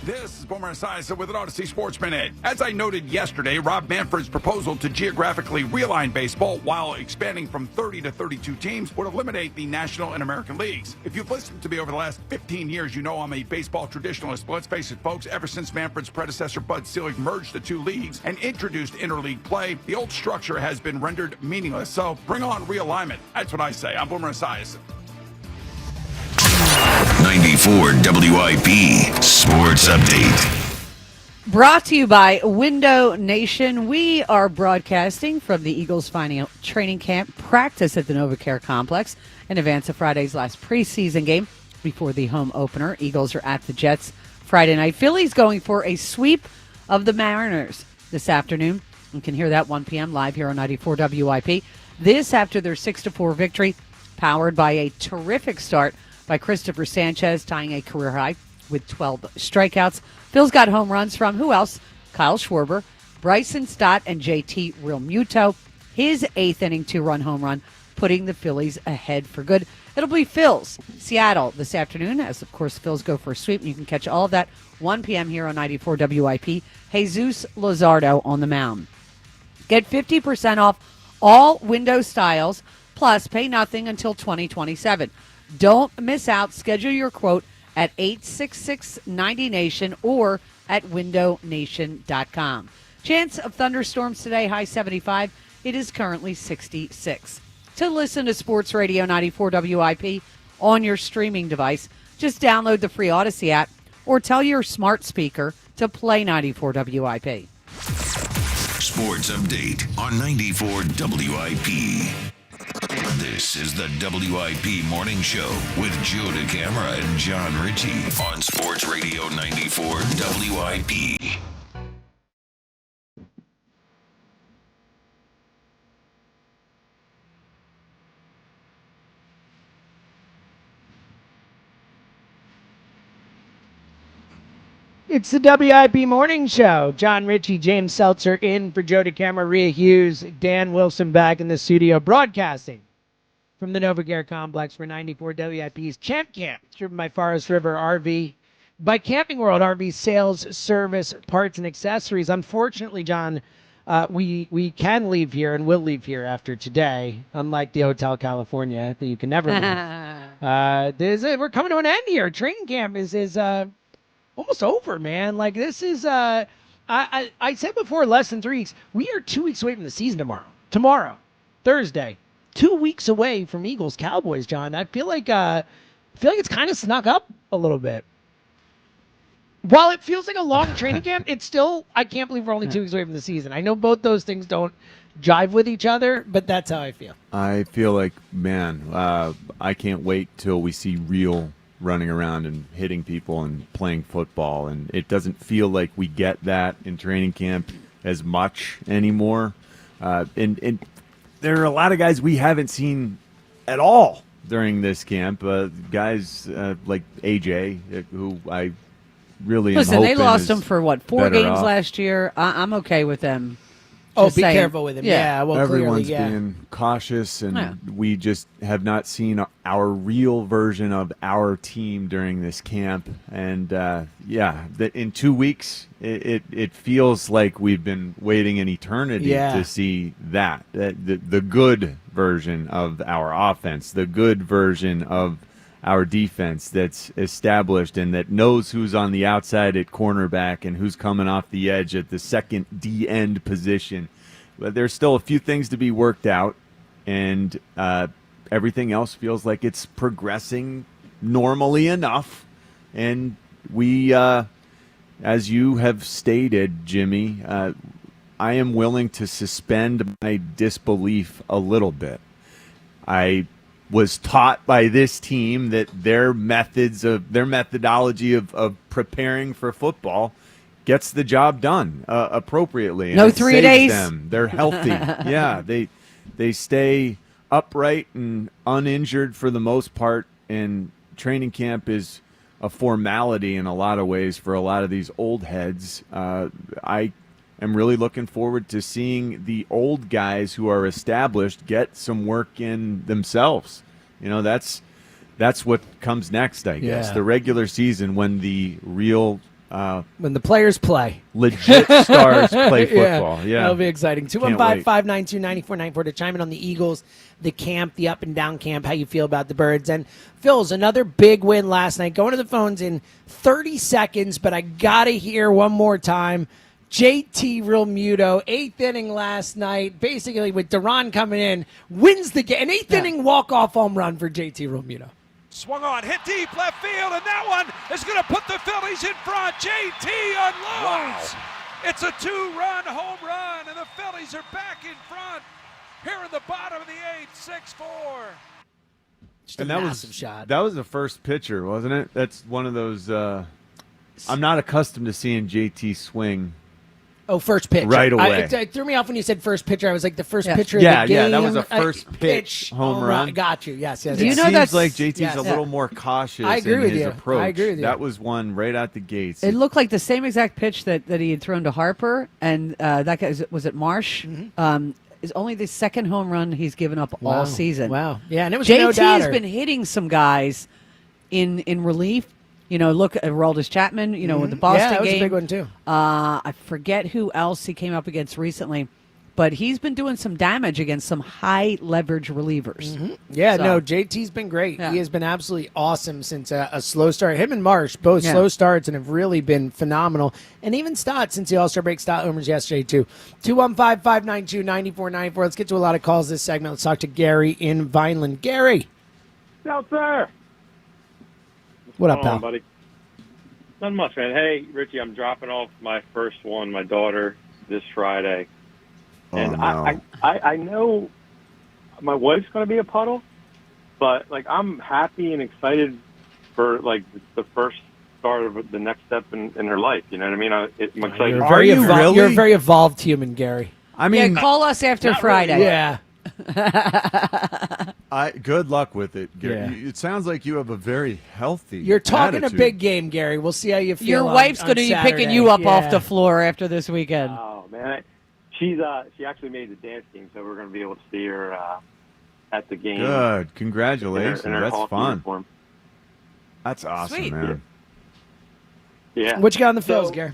[SPEAKER 5] This is Boomer Esiason with an Odyssey Sports Minute. As I noted yesterday, Rob Manfred's proposal to geographically realign baseball while expanding from 30 to 32 teams would eliminate the National and American Leagues. If you've listened to me over the last 15 years, you know I'm a baseball traditionalist. But let's face it, folks, ever since Manfred's predecessor, Bud Selig, merged the two leagues and introduced interleague play, the old structure has been rendered meaningless. So bring on realignment. That's what I say. I'm Boomer Esiason.
[SPEAKER 3] 94 WIP Sports Update.
[SPEAKER 25] Brought to you by Window Nation. We are broadcasting from the Eagles' final training camp practice at the NovaCare Complex in advance of Friday's last preseason game before the home opener. Eagles are at the Jets Friday night. Phillies going for a sweep of the Mariners this afternoon. You can hear that 1 p.m. live here on 94 WIP. This after their 6-4 victory, powered by a terrific start by Christopher Sanchez, tying a career high with 12 strikeouts. Phil's got home runs from who else? Kyle Schwarber, Bryson Stott, and JT Realmuto. His 8th inning 2-run home run, putting the Phillies ahead for good. It'll be Phil's Seattle this afternoon, as of course Phil's go for a sweep. You can catch all of that 1 p.m. here on 94 WIP. Jesus Luzardo on the mound. Get 50% off all window styles, plus pay nothing until 2027. Don't miss out. Schedule your quote at 866-90-NATION or at windownation.com. Chance of thunderstorms today, high 75. It is currently 66. To listen to Sports Radio 94 WIP on your streaming device, just download the free Odyssey app or tell your smart speaker to play 94 WIP.
[SPEAKER 3] Sports Update on 94 WIP. This is the WIP Morning Show with Joe DeCamara and John Ritchie on Sports Radio 94 WIP.
[SPEAKER 14] It's the WIP Morning Show. John Ritchie, James Seltzer in for Joe DeCamara, Rhea Hughes, Dan Wilson back in the studio broadcasting from the NovaCare Complex for 94 WIP's Champ Camp, driven by Forest River RV, by Camping World RV Sales, Service, Parts, and Accessories. Unfortunately, John, we can leave here and will leave here after today, unlike the Hotel California that you can never leave. We're coming to an end here. Training camp is almost over, man. Like, this is, I said before, less than 3 weeks. We are 2 weeks away from the season tomorrow, Thursday. 2 weeks away from Eagles Cowboys, John. I feel like it's kind of snuck up a little bit. While it feels like a long training camp, it's still, I can't believe we're only 2 weeks away from the season. I know both those things don't jive with each other, but that's how I feel.
[SPEAKER 24] I feel like, man, I can't wait till we see real running around and hitting people and playing football. And it doesn't feel like we get that in training camp as much anymore. And there are a lot of guys we haven't seen at all during this camp. Guys like AJ, who I really am hoping
[SPEAKER 25] they lost him for, 4 games
[SPEAKER 24] off
[SPEAKER 25] last year? I'm okay with them.
[SPEAKER 16] Oh, be careful with him. Yeah, well,
[SPEAKER 24] everyone's
[SPEAKER 16] clearly,
[SPEAKER 24] being cautious, and we just have not seen our real version of our team during this camp. And that in 2 weeks, it feels like we've been waiting an eternity to see the good version of our offense, the good version of our defense that's established and that knows who's on the outside at cornerback and who's coming off the edge at the second D-end position. But there's still a few things to be worked out, and everything else feels like it's progressing normally enough. And we, as you have stated, Jimmy, I am willing to suspend my disbelief a little bit. I was taught by this team that their methodology of preparing for football gets the job done appropriately. And
[SPEAKER 25] no
[SPEAKER 24] it
[SPEAKER 25] 3
[SPEAKER 24] saves
[SPEAKER 25] days.
[SPEAKER 24] them. They're healthy. Yeah, they stay upright and uninjured for the most part, and training camp is a formality in a lot of ways for a lot of these old heads. I am really looking forward to seeing the old guys who are established get some work in themselves. You know, that's what comes next, I guess.
[SPEAKER 16] Yeah.
[SPEAKER 24] The regular season, when the real
[SPEAKER 16] when the players play.
[SPEAKER 24] legit stars play football. Yeah.
[SPEAKER 16] That'll be exciting.
[SPEAKER 24] Can't wait.
[SPEAKER 16] 215-592-9494 to chime in on the Eagles, the camp, the up and down camp, how you feel about the Birds. And Phil's another big win last night. Going to the phones in 30 seconds, but I got to hear one more time. JT Realmuto, 8th inning last night, basically with Duran coming in, wins the game. An 8th inning walk-off home run for JT Realmuto.
[SPEAKER 18] Swung on, hit deep left field, and that one is going to put the Phillies in front. JT unloads.
[SPEAKER 5] Wow.
[SPEAKER 18] It's a 2-run home run, and the Phillies are back in front here in the bottom of the 8th, 6-4.
[SPEAKER 16] Just a massive shot.
[SPEAKER 24] That was the first pitcher, wasn't it? That's one of those. I'm not accustomed to seeing JT swing.
[SPEAKER 16] Oh, first pitch.
[SPEAKER 24] Right away.
[SPEAKER 16] It threw me off when you said first pitcher. I was like, the first pitcher of
[SPEAKER 24] Yeah,
[SPEAKER 16] the game.
[SPEAKER 24] that was a first pitch home run.
[SPEAKER 16] Got you. Yes.
[SPEAKER 24] It
[SPEAKER 25] you know
[SPEAKER 24] seems
[SPEAKER 25] that's
[SPEAKER 24] like JT's
[SPEAKER 16] yes.
[SPEAKER 24] a little more cautious
[SPEAKER 16] I agree
[SPEAKER 24] in
[SPEAKER 16] with
[SPEAKER 24] his
[SPEAKER 16] you.
[SPEAKER 24] approach.
[SPEAKER 16] I agree with you.
[SPEAKER 24] That was one right out the gates.
[SPEAKER 25] It looked like the same exact pitch that he had thrown to Harper, and that guy was it Marsh? Is only the second home run he's given up all season.
[SPEAKER 16] Wow. Yeah, and it was
[SPEAKER 25] JT
[SPEAKER 16] no doubter.
[SPEAKER 25] has been hitting some guys in relief. You know, look at Aroldis Chapman, with the Boston
[SPEAKER 16] Yeah, that was
[SPEAKER 25] game.
[SPEAKER 16] a big one, too.
[SPEAKER 25] I forget who else he came up against recently, but he's been doing some damage against some high leverage relievers.
[SPEAKER 16] Yeah,
[SPEAKER 25] So-
[SPEAKER 16] no, JT's been great.
[SPEAKER 25] Yeah.
[SPEAKER 16] He has been absolutely awesome since a slow start. Him and Marsh, both slow starts, and have really been phenomenal. And even Stott, since the All-Star break, Stott homers yesterday, too. 215-592-9494. Let's get to a lot of calls this segment. Let's talk to Gary in Vineland. Gary.
[SPEAKER 2] Out there.
[SPEAKER 16] What up,
[SPEAKER 2] Hold on,
[SPEAKER 16] pal?
[SPEAKER 2] buddy? Not much, man. Hey, Richie, I'm dropping off my first one, my daughter, this Friday. And
[SPEAKER 24] no.
[SPEAKER 2] I know my wife's going to be a puddle, but, like, I'm happy and excited for, like, the first start of the next step in her life. You know what I mean? I'm excited.
[SPEAKER 16] You're a very evolved human, Gary.
[SPEAKER 24] I mean,
[SPEAKER 25] call us after
[SPEAKER 2] Not
[SPEAKER 25] Friday.
[SPEAKER 2] really.
[SPEAKER 16] Yeah.
[SPEAKER 24] Good luck with it, Gary.
[SPEAKER 16] Yeah.
[SPEAKER 24] It sounds like you have a very healthy.
[SPEAKER 16] You're talking
[SPEAKER 24] attitude.
[SPEAKER 16] a big game, Gary. We'll see how you feel.
[SPEAKER 25] Your wife's
[SPEAKER 16] going to
[SPEAKER 25] be picking you up off the floor after this weekend.
[SPEAKER 2] Oh, man. She actually made the dance team, so we're going to be able to see her at the game.
[SPEAKER 24] Good. Congratulations.
[SPEAKER 2] In her
[SPEAKER 24] That's
[SPEAKER 2] hockey
[SPEAKER 24] fun.
[SPEAKER 2] uniform.
[SPEAKER 24] That's awesome,
[SPEAKER 25] Sweet.
[SPEAKER 24] man.
[SPEAKER 2] Yeah.
[SPEAKER 16] What you got on the Phils,
[SPEAKER 2] So-
[SPEAKER 16] Gary?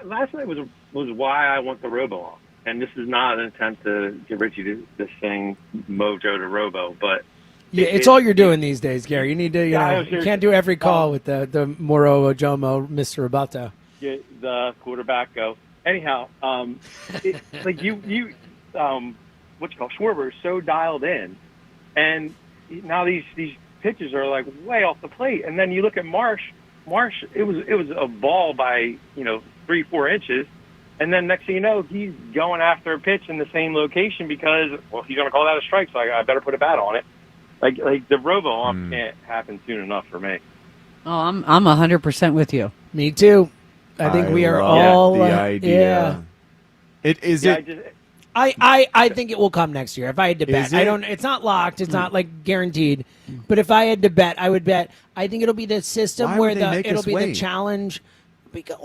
[SPEAKER 2] Last night was why I want the Robo on. And this is not an attempt to get Richie to sing Mojo to Robo, but
[SPEAKER 16] Yeah, it's all you're doing these days, Gary. You need to, you can't do every call with the Moro Ojomo, Mr. Roboto.
[SPEAKER 2] get the quarterback go. Anyhow, like you what you call Schwarber is so dialed in, and now these pitches are like way off the plate. And then you look at Marsh. It was a ball by 3-4 inches. And then next thing you know, he's going after a pitch in the same location because, well, he's going to call that a strike, so I better put a bat on it. Like the robo can't happen soon enough for me.
[SPEAKER 25] Oh, I'm 100% with you.
[SPEAKER 16] Me too. I think we are
[SPEAKER 24] love
[SPEAKER 16] all
[SPEAKER 24] the idea.
[SPEAKER 16] Yeah.
[SPEAKER 24] It is
[SPEAKER 2] Yeah,
[SPEAKER 24] it.
[SPEAKER 16] I think it will come next year. If I had to bet,
[SPEAKER 24] Is
[SPEAKER 16] I
[SPEAKER 24] it?
[SPEAKER 16] don't. It's not locked. It's not like guaranteed. But if I had to bet, I would bet. I think it'll be the system
[SPEAKER 24] Why
[SPEAKER 16] where
[SPEAKER 24] would they make
[SPEAKER 16] it'll
[SPEAKER 24] us
[SPEAKER 16] be the
[SPEAKER 24] wait?
[SPEAKER 16] challenge. Because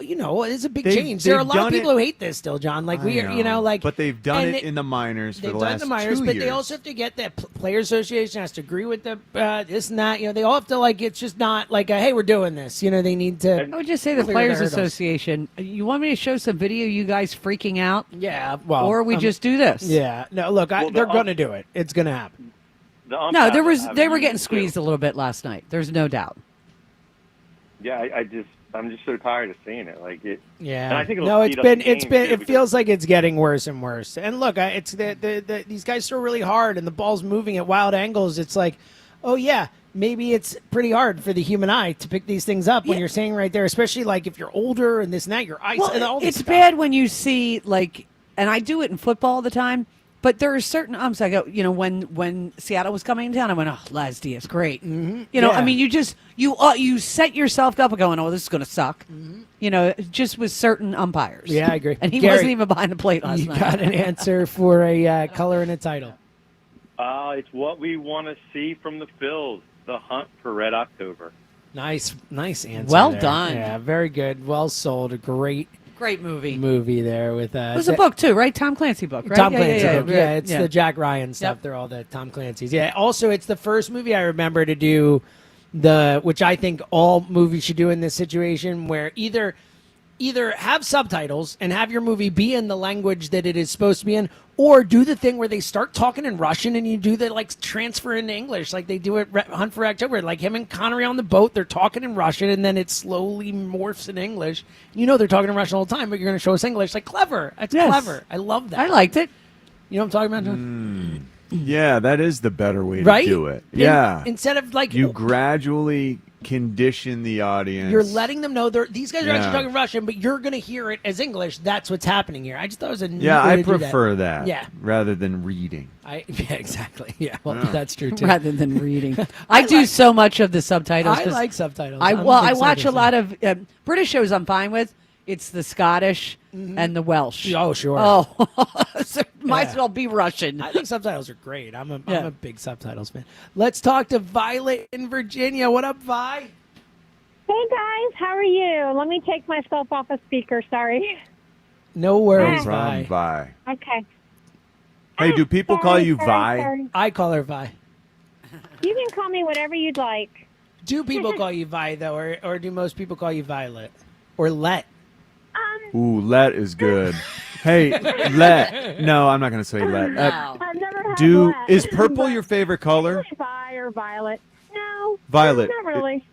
[SPEAKER 16] it's a big
[SPEAKER 24] They've-
[SPEAKER 16] change. There are a
[SPEAKER 24] they've
[SPEAKER 16] lot of
[SPEAKER 24] done
[SPEAKER 16] people
[SPEAKER 24] it-
[SPEAKER 16] who hate this still, John. Like we
[SPEAKER 24] I
[SPEAKER 16] are,
[SPEAKER 24] know. But they've done
[SPEAKER 16] and
[SPEAKER 24] it in the minors for
[SPEAKER 16] They've
[SPEAKER 24] the
[SPEAKER 16] done
[SPEAKER 24] last
[SPEAKER 16] the minors,
[SPEAKER 24] 2
[SPEAKER 16] but
[SPEAKER 24] years.
[SPEAKER 16] they also have to get that Players Association has to agree with the this and that. They all have to it's just not like hey, we're doing this. They need to.
[SPEAKER 25] I would just say the
[SPEAKER 16] clear
[SPEAKER 25] Players
[SPEAKER 16] hurdles.
[SPEAKER 25] Association. You want me to show some video? You guys freaking out?
[SPEAKER 16] Yeah. Well,
[SPEAKER 25] or we just do this?
[SPEAKER 16] Yeah. No. Look, they're going to do it. It's going to happen.
[SPEAKER 25] No, they were getting squeezed a little bit last night. There's no doubt.
[SPEAKER 2] Yeah, I'm just so tired of seeing it. Like it.
[SPEAKER 16] Yeah.
[SPEAKER 2] And I think
[SPEAKER 16] it feels like it's getting worse and worse. And look, it's these guys throw really hard and the ball's moving at wild angles. It's like, oh yeah, maybe it's pretty hard for the human eye to pick these things up when you're saying right there, especially like if you're older and this and that, your eyes and all this
[SPEAKER 25] It's
[SPEAKER 16] stuff.
[SPEAKER 25] bad when you see and I do it in football all the time. But there are certain umps I go, when Seattle was coming in town, I went, oh, Laz Diaz, great.
[SPEAKER 16] Mm-hmm.
[SPEAKER 25] I mean, you set yourself up going, oh, this is going to suck. Just with certain umpires.
[SPEAKER 16] Yeah, I agree.
[SPEAKER 25] And he
[SPEAKER 16] Gary,
[SPEAKER 25] wasn't even behind the plate last night.
[SPEAKER 16] You got an answer for a color and a title.
[SPEAKER 2] It's what we want to see from the Phils, the hunt for Red October.
[SPEAKER 16] Nice answer.
[SPEAKER 25] Well
[SPEAKER 16] there.
[SPEAKER 25] done.
[SPEAKER 16] Yeah, very good. Well sold. A great
[SPEAKER 25] movie
[SPEAKER 16] there with
[SPEAKER 25] it was a book too, right? Tom Clancy book, right?
[SPEAKER 16] Tom Clancy book. Yeah, it's
[SPEAKER 25] yeah.
[SPEAKER 16] the Jack Ryan stuff.
[SPEAKER 25] Yep.
[SPEAKER 16] They're all the Tom Clancy's. Yeah. Also, it's the first movie I remember to do which I think all movies should do in this situation, where either have subtitles and have your movie be in the language that it is supposed to be in, or do the thing where they start talking in Russian and you do the transfer into English, like they do at Hunt for October. Like him and Connery on the boat, they're talking in Russian and then it slowly morphs in English. They're talking in Russian all the time, but you're going to show us English. Like, clever. That's clever. I love that.
[SPEAKER 25] I liked it.
[SPEAKER 16] You know what I'm talking about, John?
[SPEAKER 24] Yeah, that is the better way
[SPEAKER 16] Right?
[SPEAKER 24] to do it. Yeah.
[SPEAKER 16] Instead of
[SPEAKER 24] you gradually condition the audience.
[SPEAKER 16] You're letting them know these guys are actually
[SPEAKER 24] Yeah.
[SPEAKER 16] talking Russian, but you're going to hear it as English. That's what's happening here. I just thought it was a neat
[SPEAKER 24] Yeah,
[SPEAKER 16] way
[SPEAKER 24] I
[SPEAKER 16] to do
[SPEAKER 24] prefer that.
[SPEAKER 16] Yeah.
[SPEAKER 24] Rather than reading.
[SPEAKER 16] Yeah, exactly. Yeah, well,
[SPEAKER 24] Yeah.
[SPEAKER 16] that's true too.
[SPEAKER 25] Rather than reading. I do so much of the subtitles.
[SPEAKER 16] I
[SPEAKER 25] 'cause
[SPEAKER 16] like subtitles.
[SPEAKER 25] I
[SPEAKER 16] I'm a big
[SPEAKER 25] watch a
[SPEAKER 16] subtitle
[SPEAKER 25] lot of British shows I'm fine with. It's the Scottish and the Welsh.
[SPEAKER 16] Oh, sure.
[SPEAKER 25] Oh, so might
[SPEAKER 16] Yeah.
[SPEAKER 25] as well be Russian.
[SPEAKER 16] I think subtitles are great. I'm a big subtitles fan. Let's talk to Violet in Virginia. What up, Vi?
[SPEAKER 7] Hey guys, how are you? Let me take myself off a speaker, sorry.
[SPEAKER 16] No worries,
[SPEAKER 24] No problem, Vi.
[SPEAKER 7] Okay.
[SPEAKER 24] Hey, do people call you Vi?
[SPEAKER 7] sorry.
[SPEAKER 16] I call her Vi.
[SPEAKER 7] You can call me whatever you'd like.
[SPEAKER 16] Do people call you Vi, though, or do most people call you Violet? Or Let?
[SPEAKER 24] Ooh, Let is good. Hey, Let. No, I'm not going to say Let.
[SPEAKER 7] I've never had Let.
[SPEAKER 24] Is purple your favorite color?
[SPEAKER 7] Vi or Violet. No.
[SPEAKER 24] Violet.
[SPEAKER 7] Not really.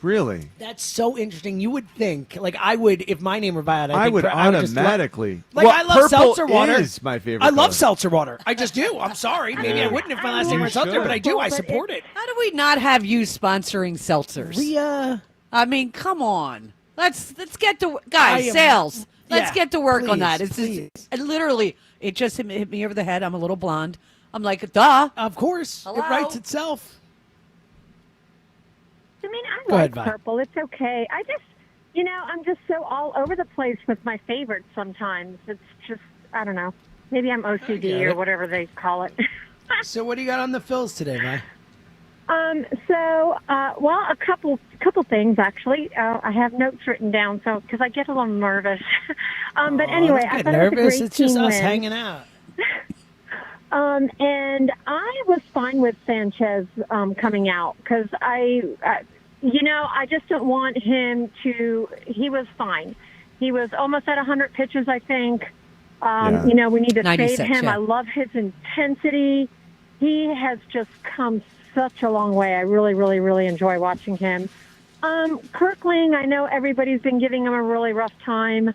[SPEAKER 24] Really?
[SPEAKER 16] That's so interesting. You would think, I would, if my name were Violet,
[SPEAKER 24] I would
[SPEAKER 16] just
[SPEAKER 24] automatically.
[SPEAKER 16] I love
[SPEAKER 24] purple
[SPEAKER 16] seltzer water.
[SPEAKER 24] is my favorite
[SPEAKER 16] I love
[SPEAKER 24] color.
[SPEAKER 16] seltzer water. I just do. I'm sorry. Maybe I wouldn't if my last name were seltzer, but I do. I support it.
[SPEAKER 25] How do we not have you sponsoring seltzers? I mean, come on. Let's get to guys sales. Let's get to work on that. It's just, literally it just hit me over the head. I'm a little blonde. I'm like, duh.
[SPEAKER 16] Of course,
[SPEAKER 25] Hello?
[SPEAKER 16] it writes itself.
[SPEAKER 7] I mean, I
[SPEAKER 16] Go
[SPEAKER 7] like
[SPEAKER 16] ahead, Vi.
[SPEAKER 7] purple. It's okay. I just, I'm just so all over the place with my favorites sometimes. It's just, I don't know. Maybe I'm OCD
[SPEAKER 16] get
[SPEAKER 7] or
[SPEAKER 16] it.
[SPEAKER 7] whatever they call it.
[SPEAKER 16] So what do you got on the Phils today, Vi?
[SPEAKER 7] Well, a couple things actually. I have notes written down, so because I get a little nervous. But anyway, I
[SPEAKER 16] Get
[SPEAKER 7] thought it was a
[SPEAKER 16] nervous.
[SPEAKER 7] great
[SPEAKER 16] It's just
[SPEAKER 7] team
[SPEAKER 16] us
[SPEAKER 7] win.
[SPEAKER 16] hanging out.
[SPEAKER 7] And I was fine with Sanchez coming out because I just don't want him to. He was fine. He was almost at 100 pitches, I think. We need to
[SPEAKER 25] 96,
[SPEAKER 7] save him.
[SPEAKER 25] yeah.
[SPEAKER 7] I love his intensity. He has just come such a long way. I really, really, really enjoy watching him. Kirkling, I know everybody's been giving him a really rough time.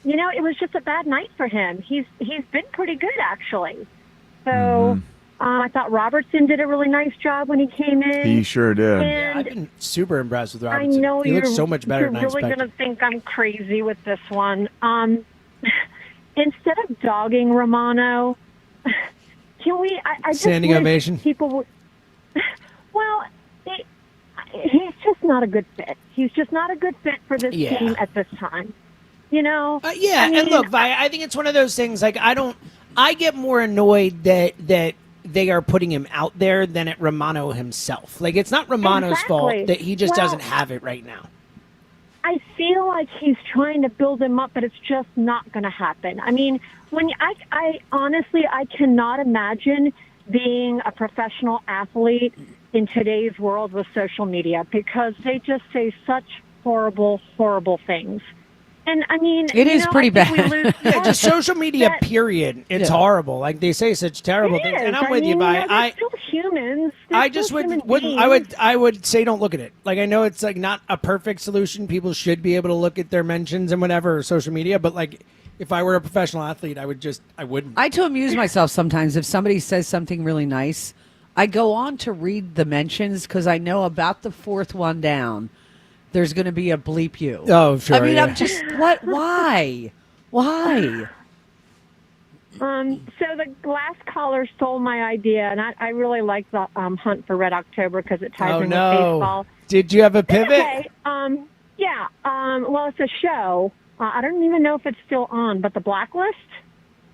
[SPEAKER 7] It was just a bad night for him. He's been pretty good, actually. So I thought Robertson did a really nice job when he came in.
[SPEAKER 24] He sure did.
[SPEAKER 7] And
[SPEAKER 16] I've been super impressed with
[SPEAKER 7] I
[SPEAKER 16] Robertson.
[SPEAKER 7] know
[SPEAKER 16] he looks so much better
[SPEAKER 7] you're
[SPEAKER 16] than I
[SPEAKER 7] really
[SPEAKER 16] expected.
[SPEAKER 7] going to think I'm crazy with this one. Instead of dogging Romano, can we? I just
[SPEAKER 16] Standing
[SPEAKER 7] wish
[SPEAKER 16] ovation?
[SPEAKER 7] People would. Well, he's just not a good fit. He's just not a good fit for this
[SPEAKER 16] Yeah.
[SPEAKER 7] team at this time.
[SPEAKER 16] Yeah,
[SPEAKER 7] I mean,
[SPEAKER 16] and look, Vi, I think it's one of those things. I get more annoyed that they are putting him out there than at Romano himself. It's not Romano's fault
[SPEAKER 7] Exactly.
[SPEAKER 16] that he just
[SPEAKER 7] Well,
[SPEAKER 16] doesn't have it right now.
[SPEAKER 7] I feel like he's trying to build him up, but it's just not going to happen. I mean, I honestly, I cannot imagine being a professional athlete in today's world with social media because they just say such horrible, horrible things. And I mean,
[SPEAKER 25] It is pretty
[SPEAKER 7] I think
[SPEAKER 25] bad.
[SPEAKER 7] we lose
[SPEAKER 16] Yeah, just social media,
[SPEAKER 7] that-
[SPEAKER 16] period. It's
[SPEAKER 25] Yeah.
[SPEAKER 16] horrible. They say such terrible
[SPEAKER 7] It
[SPEAKER 16] things,
[SPEAKER 7] is.
[SPEAKER 16] and I'm
[SPEAKER 7] I
[SPEAKER 16] with you,
[SPEAKER 7] mean,
[SPEAKER 16] Vi.
[SPEAKER 7] they're still humans. They're
[SPEAKER 16] I just
[SPEAKER 7] still human
[SPEAKER 16] wouldn't.
[SPEAKER 7] beings.
[SPEAKER 16] I would say don't look at it. I know it's not a perfect solution. People should be able to look at their mentions and whatever or social media, but if I were a professional athlete, I wouldn't.
[SPEAKER 25] I to amuse myself sometimes if somebody says something really nice, I go on to read the mentions because I know about the fourth one down. There's going to be a bleep you.
[SPEAKER 16] Oh, sure.
[SPEAKER 25] I mean,
[SPEAKER 16] yeah.
[SPEAKER 25] I'm just what? Why?
[SPEAKER 7] So the last caller stole my idea, and I really like the hunt for Red October because it ties in with baseball.
[SPEAKER 16] Did you have a pivot?
[SPEAKER 7] Okay. Yeah. Well, it's a show. I don't even know if it's still on, but The Blacklist.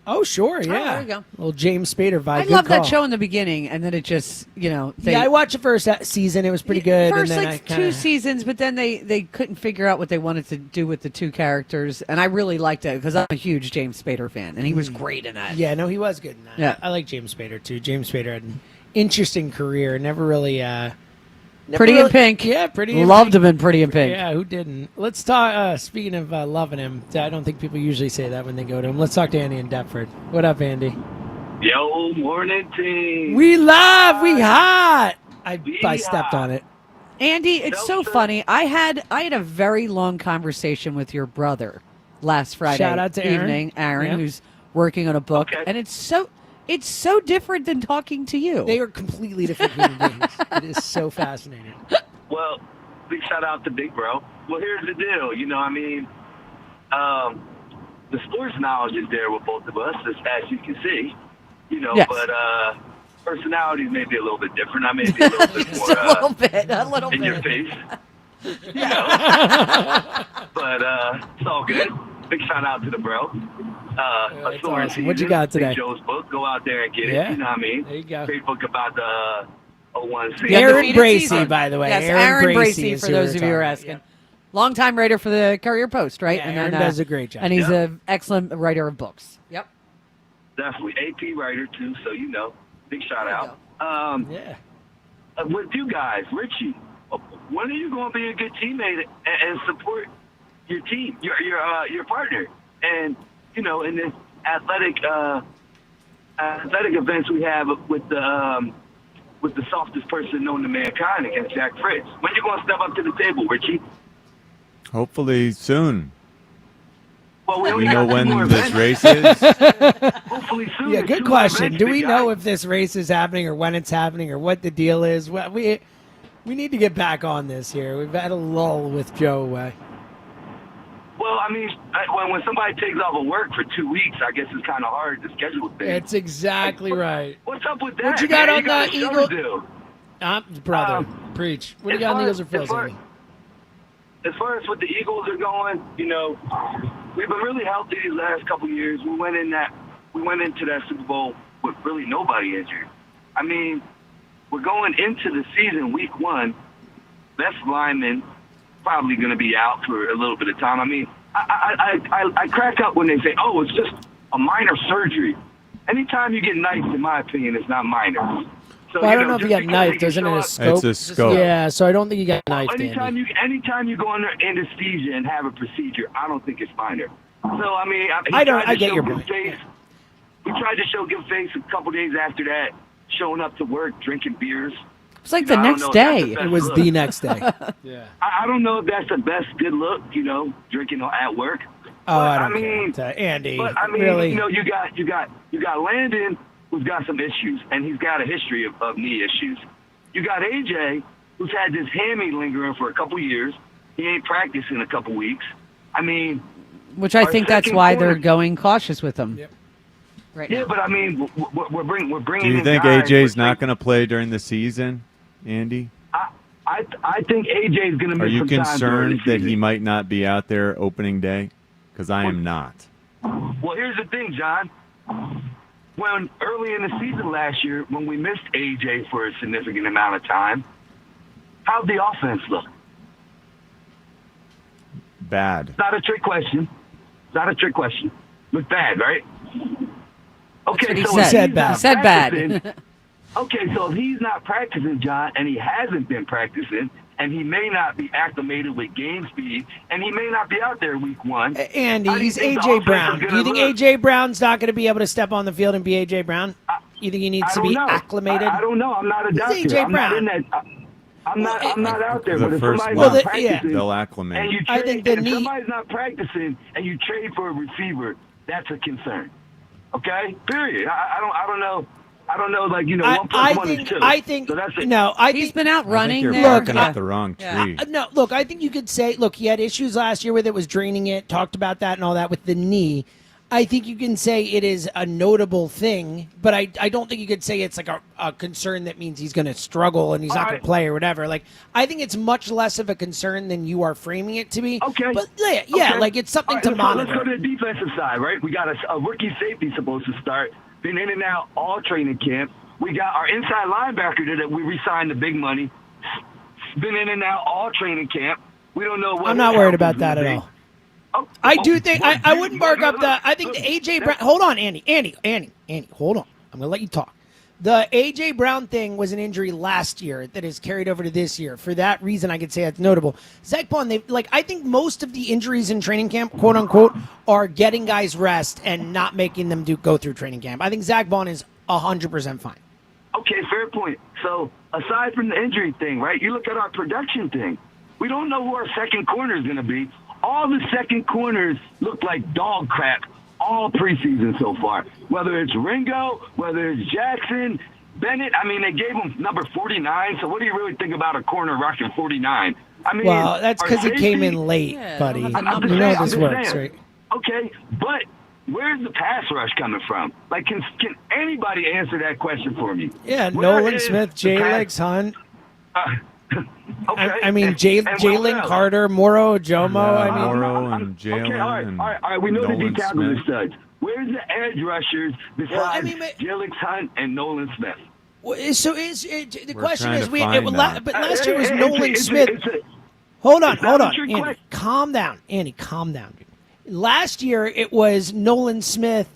[SPEAKER 16] Oh, sure, yeah.
[SPEAKER 25] there you go.
[SPEAKER 16] Little James Spader vibe.
[SPEAKER 25] I
[SPEAKER 16] Good
[SPEAKER 25] love that
[SPEAKER 16] call.
[SPEAKER 25] show in the beginning, and then it just,
[SPEAKER 16] Yeah, I watched the first season. It was pretty good.
[SPEAKER 25] First,
[SPEAKER 16] and then
[SPEAKER 25] like,
[SPEAKER 16] I kinda,
[SPEAKER 25] 2 seasons, but then they couldn't figure out what they wanted to do with the 2 characters, and I really liked it because I'm a huge James Spader fan, and he was great in that.
[SPEAKER 16] Yeah, no, he was good in that.
[SPEAKER 25] Yeah.
[SPEAKER 16] I like James Spader, too. James Spader had an interesting career. Never really...
[SPEAKER 25] Pretty in Pink.
[SPEAKER 16] Yeah, Pretty in
[SPEAKER 25] Loved
[SPEAKER 16] Pink.
[SPEAKER 25] him in Pretty in Pink.
[SPEAKER 16] Yeah, who didn't? Let's talk, speaking of loving him, I don't think people usually say that when they go to him. Let's talk to Andy in Deptford. What up, Andy?
[SPEAKER 4] Yo, morning team.
[SPEAKER 16] We hot. I stepped on it.
[SPEAKER 25] Andy, it's so funny. I had a very long conversation with your brother last Friday
[SPEAKER 16] Shout out to Aaron.
[SPEAKER 25] evening, Aaron,
[SPEAKER 16] Yep.
[SPEAKER 25] who's working on a book, and it's so different than talking to you.
[SPEAKER 16] They are completely different human beings. It is so fascinating.
[SPEAKER 4] Well, big shout out to Big Bro. Well, here's the deal. The sports knowledge is there with both of us, as you can see.
[SPEAKER 25] Yes.
[SPEAKER 4] But personalities may be a little bit different. I may be a little bit more
[SPEAKER 25] a little
[SPEAKER 4] in
[SPEAKER 25] bit.
[SPEAKER 4] your face. But it's all good. Big shout out to the bro.
[SPEAKER 16] That's awesome. What you got today?
[SPEAKER 4] Big Joe's book. Go out there and get
[SPEAKER 16] Yeah.
[SPEAKER 4] it. You know what I mean?
[SPEAKER 16] There you go.
[SPEAKER 4] Great book about the 01 season.
[SPEAKER 16] Aaron Bracey, by the way.
[SPEAKER 25] Yes, Aaron Bracey,
[SPEAKER 16] is
[SPEAKER 25] for
[SPEAKER 16] who
[SPEAKER 25] those
[SPEAKER 16] we're
[SPEAKER 25] of you who are
[SPEAKER 16] talking
[SPEAKER 25] asking. Longtime writer for the Courier Post, right?
[SPEAKER 16] Yeah, Aaron does a great job.
[SPEAKER 25] And he's
[SPEAKER 4] Yeah.
[SPEAKER 25] an excellent writer of books. Yep.
[SPEAKER 4] Definitely. AP writer, too, so big shout out.
[SPEAKER 16] Yeah.
[SPEAKER 4] With you guys, Richie, when are you going to be a good teammate and support your team, your partner? And, in this athletic events we have with the softest person known to mankind against Jack Fritz. When you going to step up to the table, Richie?
[SPEAKER 24] Hopefully soon.
[SPEAKER 4] Well, we
[SPEAKER 24] You
[SPEAKER 4] only
[SPEAKER 24] know
[SPEAKER 4] got 2
[SPEAKER 24] when
[SPEAKER 4] more
[SPEAKER 24] this
[SPEAKER 4] events.
[SPEAKER 24] race is?
[SPEAKER 4] Hopefully soon.
[SPEAKER 16] Yeah,
[SPEAKER 4] There's
[SPEAKER 16] good
[SPEAKER 4] 2 more
[SPEAKER 16] question.
[SPEAKER 4] events,
[SPEAKER 16] Do we
[SPEAKER 4] big
[SPEAKER 16] know
[SPEAKER 4] guy.
[SPEAKER 16] if this race is happening or when it's happening or what the deal is? Well, we need to get back on this here. We've had a lull with Joe.
[SPEAKER 4] Well, I mean, when somebody takes off of work for 2 weeks, I guess it's kind of hard to schedule things.
[SPEAKER 16] It's exactly right.
[SPEAKER 4] What's up with that?
[SPEAKER 16] What you got
[SPEAKER 4] man?
[SPEAKER 16] on
[SPEAKER 4] You got
[SPEAKER 16] the
[SPEAKER 4] a show
[SPEAKER 16] Eagle?
[SPEAKER 4] to do.
[SPEAKER 16] Brother, preach. What do you got on the Eagles or Phils, Andy?
[SPEAKER 4] As far as what the Eagles are going, we've been really healthy these last couple of years. We went into that Super Bowl with really nobody injured. I mean, we're going into the season week 1. Best lineman probably going to be out for a little bit of time. I mean, I crack up when they say, "Oh, it's just a minor surgery." Anytime you get knifed, in my opinion, it's not minor. So,
[SPEAKER 16] Well, I don't know if you
[SPEAKER 4] just
[SPEAKER 16] got
[SPEAKER 4] because
[SPEAKER 16] knifed.
[SPEAKER 4] you can
[SPEAKER 16] Isn't it
[SPEAKER 4] show
[SPEAKER 16] a
[SPEAKER 4] up-
[SPEAKER 16] scope?
[SPEAKER 24] It's a scope.
[SPEAKER 16] Yeah, so I don't think you got knifed, Andy.
[SPEAKER 4] Anytime you go under anesthesia and have a procedure, I don't think it's minor. So, I mean,
[SPEAKER 16] I get your point.
[SPEAKER 4] Face. He tried to show good face a couple days after that, showing up to work, drinking beers.
[SPEAKER 25] It's like
[SPEAKER 4] You
[SPEAKER 25] the
[SPEAKER 4] know, I don't
[SPEAKER 25] next
[SPEAKER 4] know if that's
[SPEAKER 25] day.
[SPEAKER 4] the best
[SPEAKER 16] It was
[SPEAKER 4] look.
[SPEAKER 16] the next day. Yeah.
[SPEAKER 4] I don't know if that's the best good look, drinking at work.
[SPEAKER 16] Oh, I don't
[SPEAKER 4] mean,
[SPEAKER 16] care. Andy,
[SPEAKER 4] but I mean,
[SPEAKER 16] really?
[SPEAKER 4] you got Landon, who's got some issues, and he's got a history of knee issues. You got AJ, who's had this hammy lingering for a couple years. He ain't practiced in a couple weeks. I mean,
[SPEAKER 25] Which I
[SPEAKER 4] our
[SPEAKER 25] think that's
[SPEAKER 4] second
[SPEAKER 25] why they're
[SPEAKER 4] corner-
[SPEAKER 25] going cautious with him. Right
[SPEAKER 4] Yeah,
[SPEAKER 25] now.
[SPEAKER 4] but I mean, we're bringing.
[SPEAKER 24] Do you
[SPEAKER 4] in
[SPEAKER 24] think
[SPEAKER 4] guys
[SPEAKER 24] AJ's
[SPEAKER 4] with,
[SPEAKER 24] not going to play during the season, Andy?
[SPEAKER 4] I think AJ's going to miss
[SPEAKER 24] Are you
[SPEAKER 4] some time during
[SPEAKER 24] concerned
[SPEAKER 4] the
[SPEAKER 24] that he
[SPEAKER 4] season.
[SPEAKER 24] might not be out there opening day? Because I am not.
[SPEAKER 4] Well, here's the thing, John. When early in the season last year, when we missed AJ for a significant amount of time, how'd the offense look?
[SPEAKER 24] Bad.
[SPEAKER 4] Not a trick question. Not a trick question. Look bad, right? Okay,
[SPEAKER 25] what he
[SPEAKER 4] so
[SPEAKER 25] said.
[SPEAKER 4] if
[SPEAKER 25] Said
[SPEAKER 4] he's
[SPEAKER 25] bad.
[SPEAKER 4] not
[SPEAKER 25] Said bad.
[SPEAKER 4] practicing- Okay, so if he's not practicing, John, and he hasn't been practicing, and he may not be acclimated with game speed, and he may not be out there week 1.
[SPEAKER 16] Andy,
[SPEAKER 4] how do you
[SPEAKER 16] he's
[SPEAKER 4] think the
[SPEAKER 16] AJ
[SPEAKER 4] offense
[SPEAKER 16] Brown.
[SPEAKER 4] is
[SPEAKER 16] Do
[SPEAKER 4] gonna
[SPEAKER 16] you think
[SPEAKER 4] look?
[SPEAKER 16] AJ Brown's not going to be able to step on the field and be AJ Brown? You think he needs
[SPEAKER 4] I
[SPEAKER 16] to
[SPEAKER 4] don't
[SPEAKER 16] be
[SPEAKER 4] know.
[SPEAKER 16] acclimated?
[SPEAKER 4] I don't know. I'm not a
[SPEAKER 16] He's
[SPEAKER 4] doctor.
[SPEAKER 16] AJ
[SPEAKER 4] I'm not
[SPEAKER 16] Brown.
[SPEAKER 4] in that. I'm not out there.
[SPEAKER 24] The
[SPEAKER 4] But if
[SPEAKER 24] first
[SPEAKER 4] somebody's
[SPEAKER 24] month,
[SPEAKER 4] not practicing,
[SPEAKER 24] they'll acclimate.
[SPEAKER 4] and you
[SPEAKER 16] I
[SPEAKER 4] trade,
[SPEAKER 16] think the
[SPEAKER 4] and if
[SPEAKER 16] knee-
[SPEAKER 4] somebody's not practicing and you trade for a receiver, that's a concern. Okay. Period. I don't know. I don't know. Like 1 plus 1 is 2.
[SPEAKER 16] I think
[SPEAKER 4] so. That's it.
[SPEAKER 16] no. I
[SPEAKER 25] He's
[SPEAKER 16] think
[SPEAKER 25] been out
[SPEAKER 24] I think
[SPEAKER 25] running
[SPEAKER 24] you're
[SPEAKER 25] there.
[SPEAKER 24] barking
[SPEAKER 25] Yeah.
[SPEAKER 24] up the wrong tree.
[SPEAKER 16] no. Look, I think you could say, look, he had issues last year with it, was draining it. Talked about that and all that with the knee. I think you can say it is a notable thing, but I don't think you could say it's like a concern that means he's going to struggle and he's not going to play or whatever. Like, I think it's much less of a concern than you are framing it to be.
[SPEAKER 4] Okay.
[SPEAKER 16] But yeah,
[SPEAKER 4] Okay.
[SPEAKER 16] like it's something to
[SPEAKER 4] Let's
[SPEAKER 16] monitor.
[SPEAKER 4] go to the defensive side, right? We got a rookie safety supposed to start. Been in and out all training camp. We got our inside linebacker that we re-signed the big money. Been in and out all training camp. We don't know what.
[SPEAKER 16] I'm not worried about that at all. I do think I wouldn't bark up the. I think the AJ Brown. Hold on, Andy, hold on. I'm gonna let you talk. The AJ Brown thing was an injury last year that is carried over to this year. For that reason, I could say that's notable. Zach Bond, I think most of the injuries in training camp, quote unquote, are getting guys rest and not making them go through training camp. I think Zach Bond is 100% fine.
[SPEAKER 4] Okay, fair point. So aside from the injury thing, right? You look at our production thing. We don't know who our second corner is going to be. All the second corners look like dog crap all preseason so far. Whether it's Ringo, whether it's Jackson, Bennett. I mean, they gave him number 49. So what do you really think about a corner rocking 49? I mean,
[SPEAKER 16] Well, that's because he came in late, buddy. You know how this works, right?
[SPEAKER 4] Okay, but where's the pass rush coming from? Like, can anybody answer that question for me?
[SPEAKER 16] Yeah,
[SPEAKER 4] Where
[SPEAKER 16] Nolan
[SPEAKER 4] is
[SPEAKER 16] Smith,
[SPEAKER 4] the pass-
[SPEAKER 16] J-Legs Hunt.
[SPEAKER 4] Okay.
[SPEAKER 16] I mean,
[SPEAKER 4] And
[SPEAKER 16] Jalen
[SPEAKER 4] what else?
[SPEAKER 16] Carter, Moro Jomo. I mean,
[SPEAKER 24] Moro and Jalen.
[SPEAKER 4] Okay, all right. We know the D tackles are studs. Where's the edge rushers besides Jalen Hunt and Nolan Smith?
[SPEAKER 16] So the
[SPEAKER 24] We're
[SPEAKER 16] question
[SPEAKER 24] trying
[SPEAKER 16] is,
[SPEAKER 24] to find that.
[SPEAKER 16] but last year was Nolan
[SPEAKER 4] it's a-
[SPEAKER 16] Smith.
[SPEAKER 4] it's a-
[SPEAKER 16] Hold on,
[SPEAKER 4] it's not a trick
[SPEAKER 16] Andy.
[SPEAKER 4] question.
[SPEAKER 16] Calm down, Andy. Calm down, dude. Last year it was Nolan Smith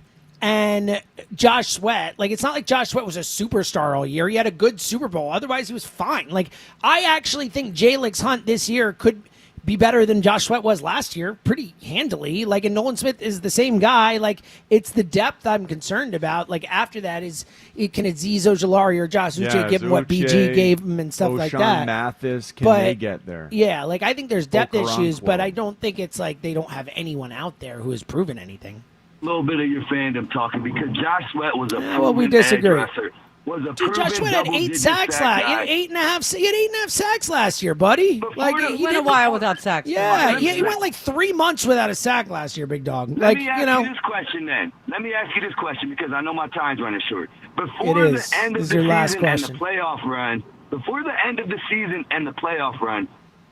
[SPEAKER 16] and Josh Sweat. Like, it's not like Josh Sweat was a superstar all year. He had a good Super Bowl. Otherwise, he was fine. Like, I actually think J-Legs Hunt this year could be better than Josh Sweat was last year, pretty handily. Like, and Nolan Smith is the same guy. Like, it's the depth I'm concerned about. Like, after that can Azeez Ojulari or Josh Uche give him what BG gave him and stuff like that?
[SPEAKER 24] Mathis, can
[SPEAKER 16] But-
[SPEAKER 24] they get there?
[SPEAKER 16] Yeah, like, I think there's depth
[SPEAKER 24] Okoronkwo.
[SPEAKER 16] issues, but I don't think it's like they don't have anyone out there who has proven anything.
[SPEAKER 4] A little bit of your fandom talking because Josh Sweat was a proven
[SPEAKER 16] well, we disagree.
[SPEAKER 4] edge rusher. Was a
[SPEAKER 16] Dude, Josh
[SPEAKER 4] proven
[SPEAKER 16] Sweat had 8
[SPEAKER 4] double-digit
[SPEAKER 16] sacks
[SPEAKER 4] sack
[SPEAKER 16] last. He
[SPEAKER 4] guy.
[SPEAKER 16] had 8.5. He had 8.5 sacks last year, buddy. Like,
[SPEAKER 25] It went a while without sacks.
[SPEAKER 16] Yeah, he went like 3 months without a sack last year, big dog.
[SPEAKER 4] Let
[SPEAKER 16] Like,
[SPEAKER 4] me ask
[SPEAKER 16] you know,
[SPEAKER 4] you this question then. Let me ask you this question because I know my time's running short. Before
[SPEAKER 16] It is.
[SPEAKER 4] the end
[SPEAKER 16] This
[SPEAKER 4] of
[SPEAKER 16] is
[SPEAKER 4] the
[SPEAKER 16] your last
[SPEAKER 4] season and
[SPEAKER 16] question.
[SPEAKER 4] the playoff run, before the end of the season and the playoff run,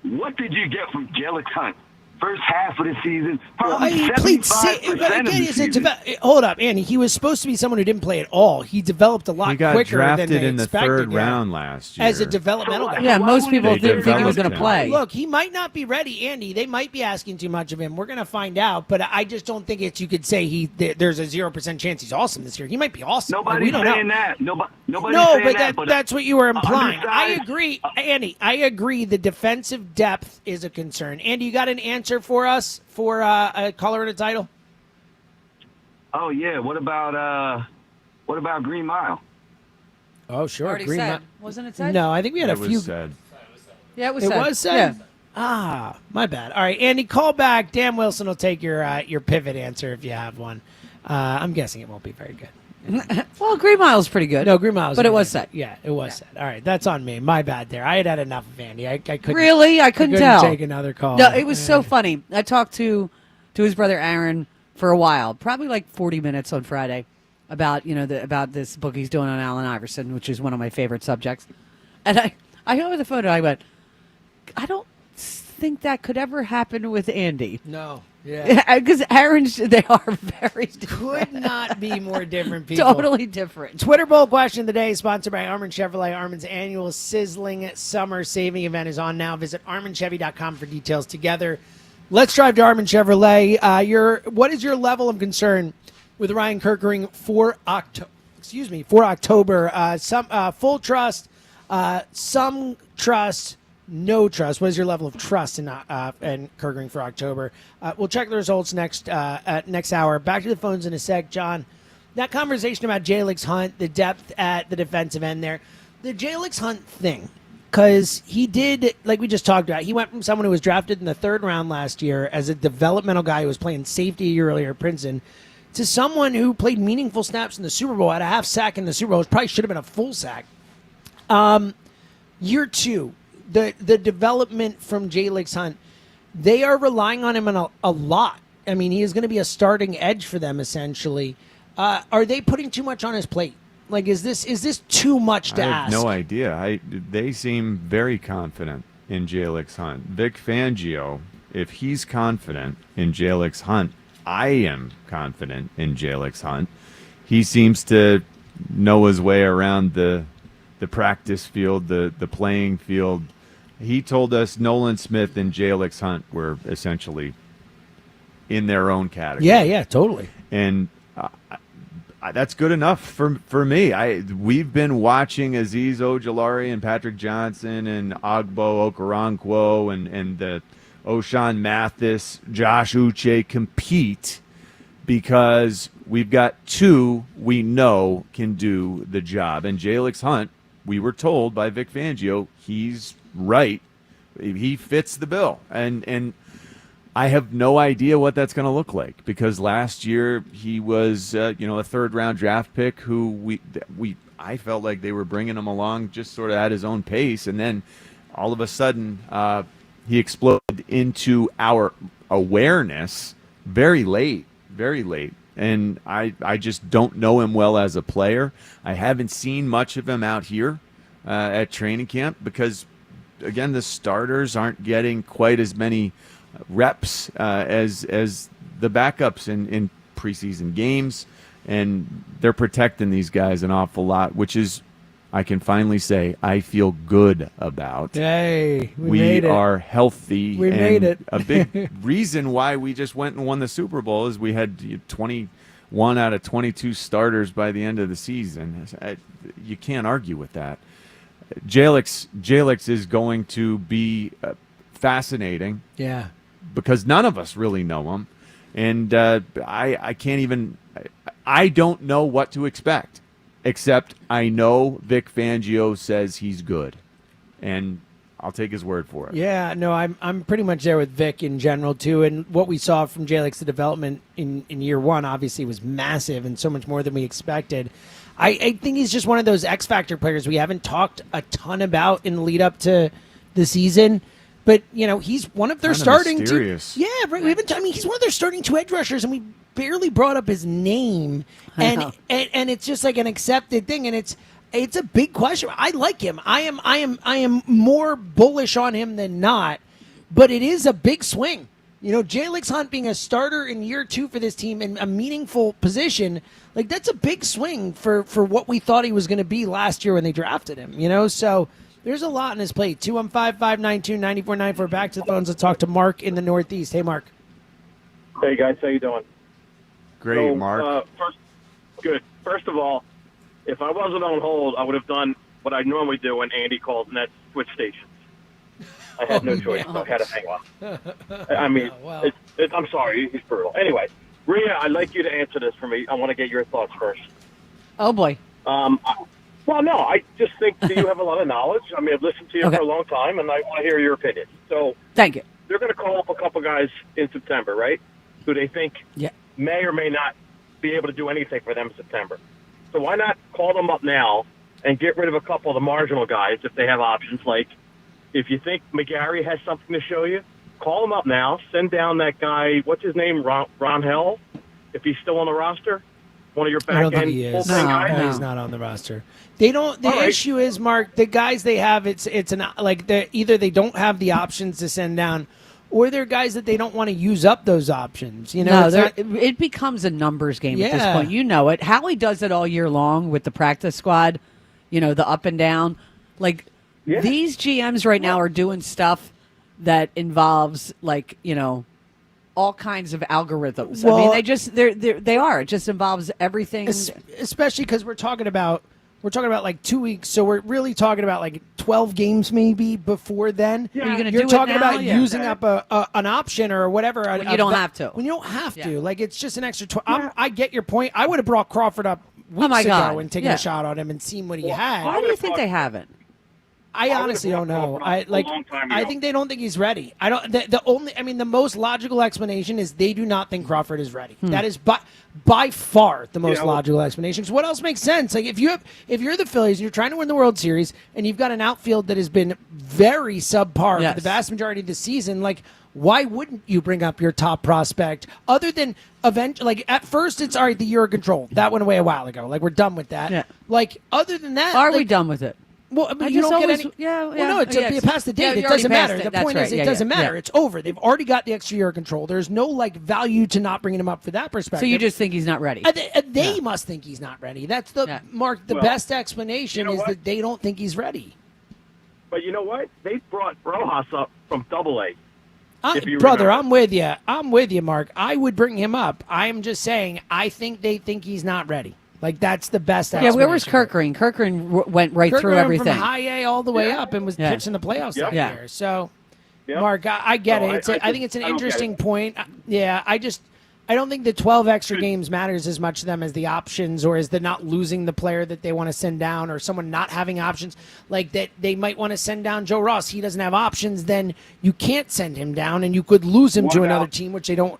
[SPEAKER 4] what did you get from Jalen Hunt? First half of the season, probably
[SPEAKER 16] he played
[SPEAKER 4] 75% of the season.
[SPEAKER 16] hold up, Andy. He was supposed to be someone who didn't play at all. He developed a lot
[SPEAKER 24] He got
[SPEAKER 16] quicker
[SPEAKER 24] drafted
[SPEAKER 16] than they
[SPEAKER 24] in the
[SPEAKER 16] expected,
[SPEAKER 24] third
[SPEAKER 16] yeah,
[SPEAKER 24] round last year.
[SPEAKER 16] as a developmental guy.
[SPEAKER 25] Yeah, most people
[SPEAKER 24] They
[SPEAKER 25] didn't think he was going to
[SPEAKER 24] developed him.
[SPEAKER 25] play.
[SPEAKER 16] Look, he might not be ready, Andy. They might be asking too much of him. We're going to find out, but I just don't think you could say there's a 0% chance he's awesome this year. He might be awesome.
[SPEAKER 4] Nobody's
[SPEAKER 16] we don't
[SPEAKER 4] saying
[SPEAKER 16] know.
[SPEAKER 4] that. Nobody's
[SPEAKER 16] No,
[SPEAKER 4] saying
[SPEAKER 16] but
[SPEAKER 4] that.
[SPEAKER 16] that's what you were implying. I
[SPEAKER 4] undersized-
[SPEAKER 16] agree, Andy. I agree. The defensive depth is a concern. Andy, you got an answer for us for a color and a title?
[SPEAKER 4] Oh yeah. What about Green Mile?
[SPEAKER 16] Oh sure,
[SPEAKER 25] Already
[SPEAKER 16] Green
[SPEAKER 25] said.
[SPEAKER 16] Mile.
[SPEAKER 25] Wasn't it said?
[SPEAKER 16] No, I think we had
[SPEAKER 24] It
[SPEAKER 16] a
[SPEAKER 24] was
[SPEAKER 16] few.
[SPEAKER 24] said.
[SPEAKER 25] Yeah, it was
[SPEAKER 16] It
[SPEAKER 25] said.
[SPEAKER 16] was said. Ah, my bad. All right, Andy, call back. Dan Wilson will take your pivot answer if you have one. I'm guessing it won't be very good.
[SPEAKER 25] Well, Green Mile's pretty good.
[SPEAKER 16] No, Green Mile's
[SPEAKER 25] But it
[SPEAKER 16] good.
[SPEAKER 25] was said.
[SPEAKER 16] Yeah, it was said. All right, that's on me. My bad there. I had enough of Andy. I couldn't.
[SPEAKER 25] Really? I couldn't tell.
[SPEAKER 16] take another call.
[SPEAKER 25] No, it was so funny. I talked to his brother Aaron for a while, probably like 40 minutes on Friday, about about this book he's doing on Allen Iverson, which is one of my favorite subjects. And I over the phone and I went, I don't think that could ever happen with Andy.
[SPEAKER 16] No. Yeah.
[SPEAKER 25] Because Aaron's, they are very different.
[SPEAKER 16] Could not be more different people.
[SPEAKER 25] Totally different.
[SPEAKER 16] Twitter Bowl question of the day is sponsored by Armin Chevrolet. Armin's annual sizzling summer saving event is on now. Visit ArminChevy.com for details. Together, let's drive to Armin Chevrolet. What is your level of concern with Ryan Kirkering for October? Some full trust, some trust. No trust. What is your level of trust in Kirkering for October? We'll check the results next hour. Back to the phones in a sec, John. That conversation about J-Legs Hunt, the depth at the defensive end there, the J-Legs Hunt thing, because he did, like we just talked about, he went from someone who was drafted in the 3rd round last year as a developmental guy who was playing safety a year earlier at Princeton to someone who played meaningful snaps in the Super Bowl, had a half sack in the Super Bowl, which probably should have been a full sack. Year 2. The development from J-Legs Hunt, they are relying on him a lot. I mean, he is going to be a starting edge for them essentially. Are they putting too much on his plate? Like, is this too much to
[SPEAKER 24] I have
[SPEAKER 16] ask?
[SPEAKER 24] no idea. They seem very confident in Jalix Hunt. Vic Fangio, if he's confident in Jalix Hunt, I am confident in Jalix Hunt. He seems to know his way around the practice field, the playing field. He told us Nolan Smith and Jalix Hunt were essentially in their own category.
[SPEAKER 16] Yeah, totally.
[SPEAKER 24] And that's good enough for me. We've been watching Azeez Ojulari and Patrick Johnson and Agbo Okoronkwo and the O'Shawn Mathis, Josh Uche compete because we've got two we know can do the job. And Jalix Hunt, we were told by Vic Fangio, he's right. He fits the bill. And I have no idea what that's going to look like because last year he was, a third-round draft pick who I felt like they were bringing him along just sort of at his own pace, and then all of a sudden he exploded into our awareness very late, and I just don't know him well as a player. I haven't seen much of him out here at training camp because, again, the starters aren't getting quite as many reps as the backups in preseason games, and they're protecting these guys an awful lot, which is, I can finally say, I feel good about.
[SPEAKER 16] Hey, we made it.
[SPEAKER 24] Are healthy.
[SPEAKER 16] We
[SPEAKER 24] and
[SPEAKER 16] made it.
[SPEAKER 24] A big reason why we just went and won the Super Bowl is we had 21 out of 22 starters by the end of the season. You can't argue with that. Jalix is going to be fascinating.
[SPEAKER 16] Yeah.
[SPEAKER 24] Because none of us really know him, and I can't even. I don't know what to expect, except I know Vic Fangio says he's good, and I'll take his word for it.
[SPEAKER 16] Yeah, no, I'm pretty much there with Vic in general too, and what we saw from Jalix, the development in year one, obviously was massive and so much more than we expected. I think he's just one of those X Factor players we haven't talked a ton about in the lead up to the season. But, he's one of their starting two. Yeah, right. We haven't. He's one of their starting two edge rushers, and we barely brought up his name. And it's just like an accepted thing, and it's a big question. I like him. I am more bullish on him than not. But it is a big swing. Jalix Hunt being a starter in year two for this team in a meaningful position, like that's a big swing for what we thought he was going to be last year when they drafted him. So. There's a lot on his plate. 215-592-9494. Back to the phones. Let's talk to Mark in the Northeast. Hey, Mark.
[SPEAKER 6] Hey, guys. How you doing?
[SPEAKER 24] Great, Mark.
[SPEAKER 6] First of all, if I wasn't on hold, I would have done what I normally do when Andy calls, and that's switch stations. I had no choice. So I had to hang up. I mean, I'm sorry. He's brutal. Anyway, Rhea, I'd like you to answer this for me. I want to get your thoughts first.
[SPEAKER 25] Oh, boy.
[SPEAKER 6] Well, no, I just think that you have a lot of knowledge. I mean, I've listened to you for a long time, and I want to hear your opinion. So,
[SPEAKER 25] thank you.
[SPEAKER 6] They're going to call up a couple guys in September, right? Who they think may or may not be able to do anything for them in September. So why not call them up now and get rid of a couple of the marginal guys if they have options? Like, if you think McGarry has something to show you, call him up now. Send down that guy, what's his name, Ron Hell, if he's still on the roster. One of your back
[SPEAKER 16] I don't
[SPEAKER 6] end
[SPEAKER 16] think he is.
[SPEAKER 6] guys?
[SPEAKER 16] No, he's not on the roster. They don't. The issue is, Mark, the guys they have, it's either they don't have the options to send down, or they're guys that they don't want to use up those options.
[SPEAKER 25] It becomes a numbers game at this point. You know it. Howie does it all year long with the practice squad. The up and down. These GMs right now are doing stuff that involves all kinds of algorithms.
[SPEAKER 16] Well,
[SPEAKER 25] I mean, they are. It just involves everything.
[SPEAKER 16] Especially because we're talking about like 2 weeks, so we're really talking about like 12 games maybe before then.
[SPEAKER 25] Yeah.
[SPEAKER 16] You're talking about using up an option or whatever.
[SPEAKER 25] When you don't have to.
[SPEAKER 16] When you don't have to. Like, it's just an extra 12. I get your point. I would have brought Crawford up weeks ago and taken a shot on him and seen what he had.
[SPEAKER 25] Why do you think they haven't?
[SPEAKER 16] I honestly don't know. I think they don't think he's ready. I don't. The most logical explanation is they do not think Crawford is ready. That is by far the most logical explanation. Because what else makes sense? Like if you're the Phillies and you're trying to win the World Series and you've got an outfield that has been very subpar for the vast majority of the season, like why wouldn't you bring up your top prospect other than like at first it's all right, the year of control. That went away a while ago. Like we're done with that.
[SPEAKER 25] Yeah.
[SPEAKER 16] Like other than that,
[SPEAKER 25] Are
[SPEAKER 16] like,
[SPEAKER 25] we done with it?
[SPEAKER 16] Well, I mean,
[SPEAKER 25] I
[SPEAKER 16] you
[SPEAKER 25] just
[SPEAKER 16] don't
[SPEAKER 25] always-
[SPEAKER 16] get any.
[SPEAKER 25] yeah,
[SPEAKER 16] Well,
[SPEAKER 25] yeah,
[SPEAKER 16] no, it's
[SPEAKER 25] yes.
[SPEAKER 16] past the date.
[SPEAKER 25] Yeah,
[SPEAKER 16] it
[SPEAKER 25] you already
[SPEAKER 16] doesn't matter.
[SPEAKER 25] passed
[SPEAKER 16] The
[SPEAKER 25] it. That's
[SPEAKER 16] point
[SPEAKER 25] right.
[SPEAKER 16] is, it
[SPEAKER 25] Yeah,
[SPEAKER 16] doesn't
[SPEAKER 25] yeah.
[SPEAKER 16] matter.
[SPEAKER 25] Yeah.
[SPEAKER 16] It's over. They've already got the extra year of control. There's no like value to not bringing him up for that perspective.
[SPEAKER 25] So you just think he's not ready?
[SPEAKER 16] They must think he's not ready. That's the Mark. The
[SPEAKER 6] Well,
[SPEAKER 16] best explanation
[SPEAKER 6] you know
[SPEAKER 16] is
[SPEAKER 6] what?
[SPEAKER 16] that they don't think he's ready.
[SPEAKER 6] But you know what? They brought Rojas up from Double-A.
[SPEAKER 16] Brother, remember. I'm with you. I'm with you, Mark. I would bring him up. I'm just saying, I think they think he's not ready. Like, that's the best explanation.
[SPEAKER 25] Yeah, where was Kirk Green? Kirk Green went right
[SPEAKER 16] Kirk
[SPEAKER 25] through
[SPEAKER 16] Green
[SPEAKER 25] everything.
[SPEAKER 16] from high A all the way up and was pitching the playoffs that year. So, Mark, I get it. I think it's an interesting point. Yeah, I don't think the 12 extra games matters as much to them as the options or as the not losing the player that they want to send down or someone not having options. Like that they might want to send down Joe Ross. He doesn't have options. Then you can't send him down and you could lose him to another team, which they don't.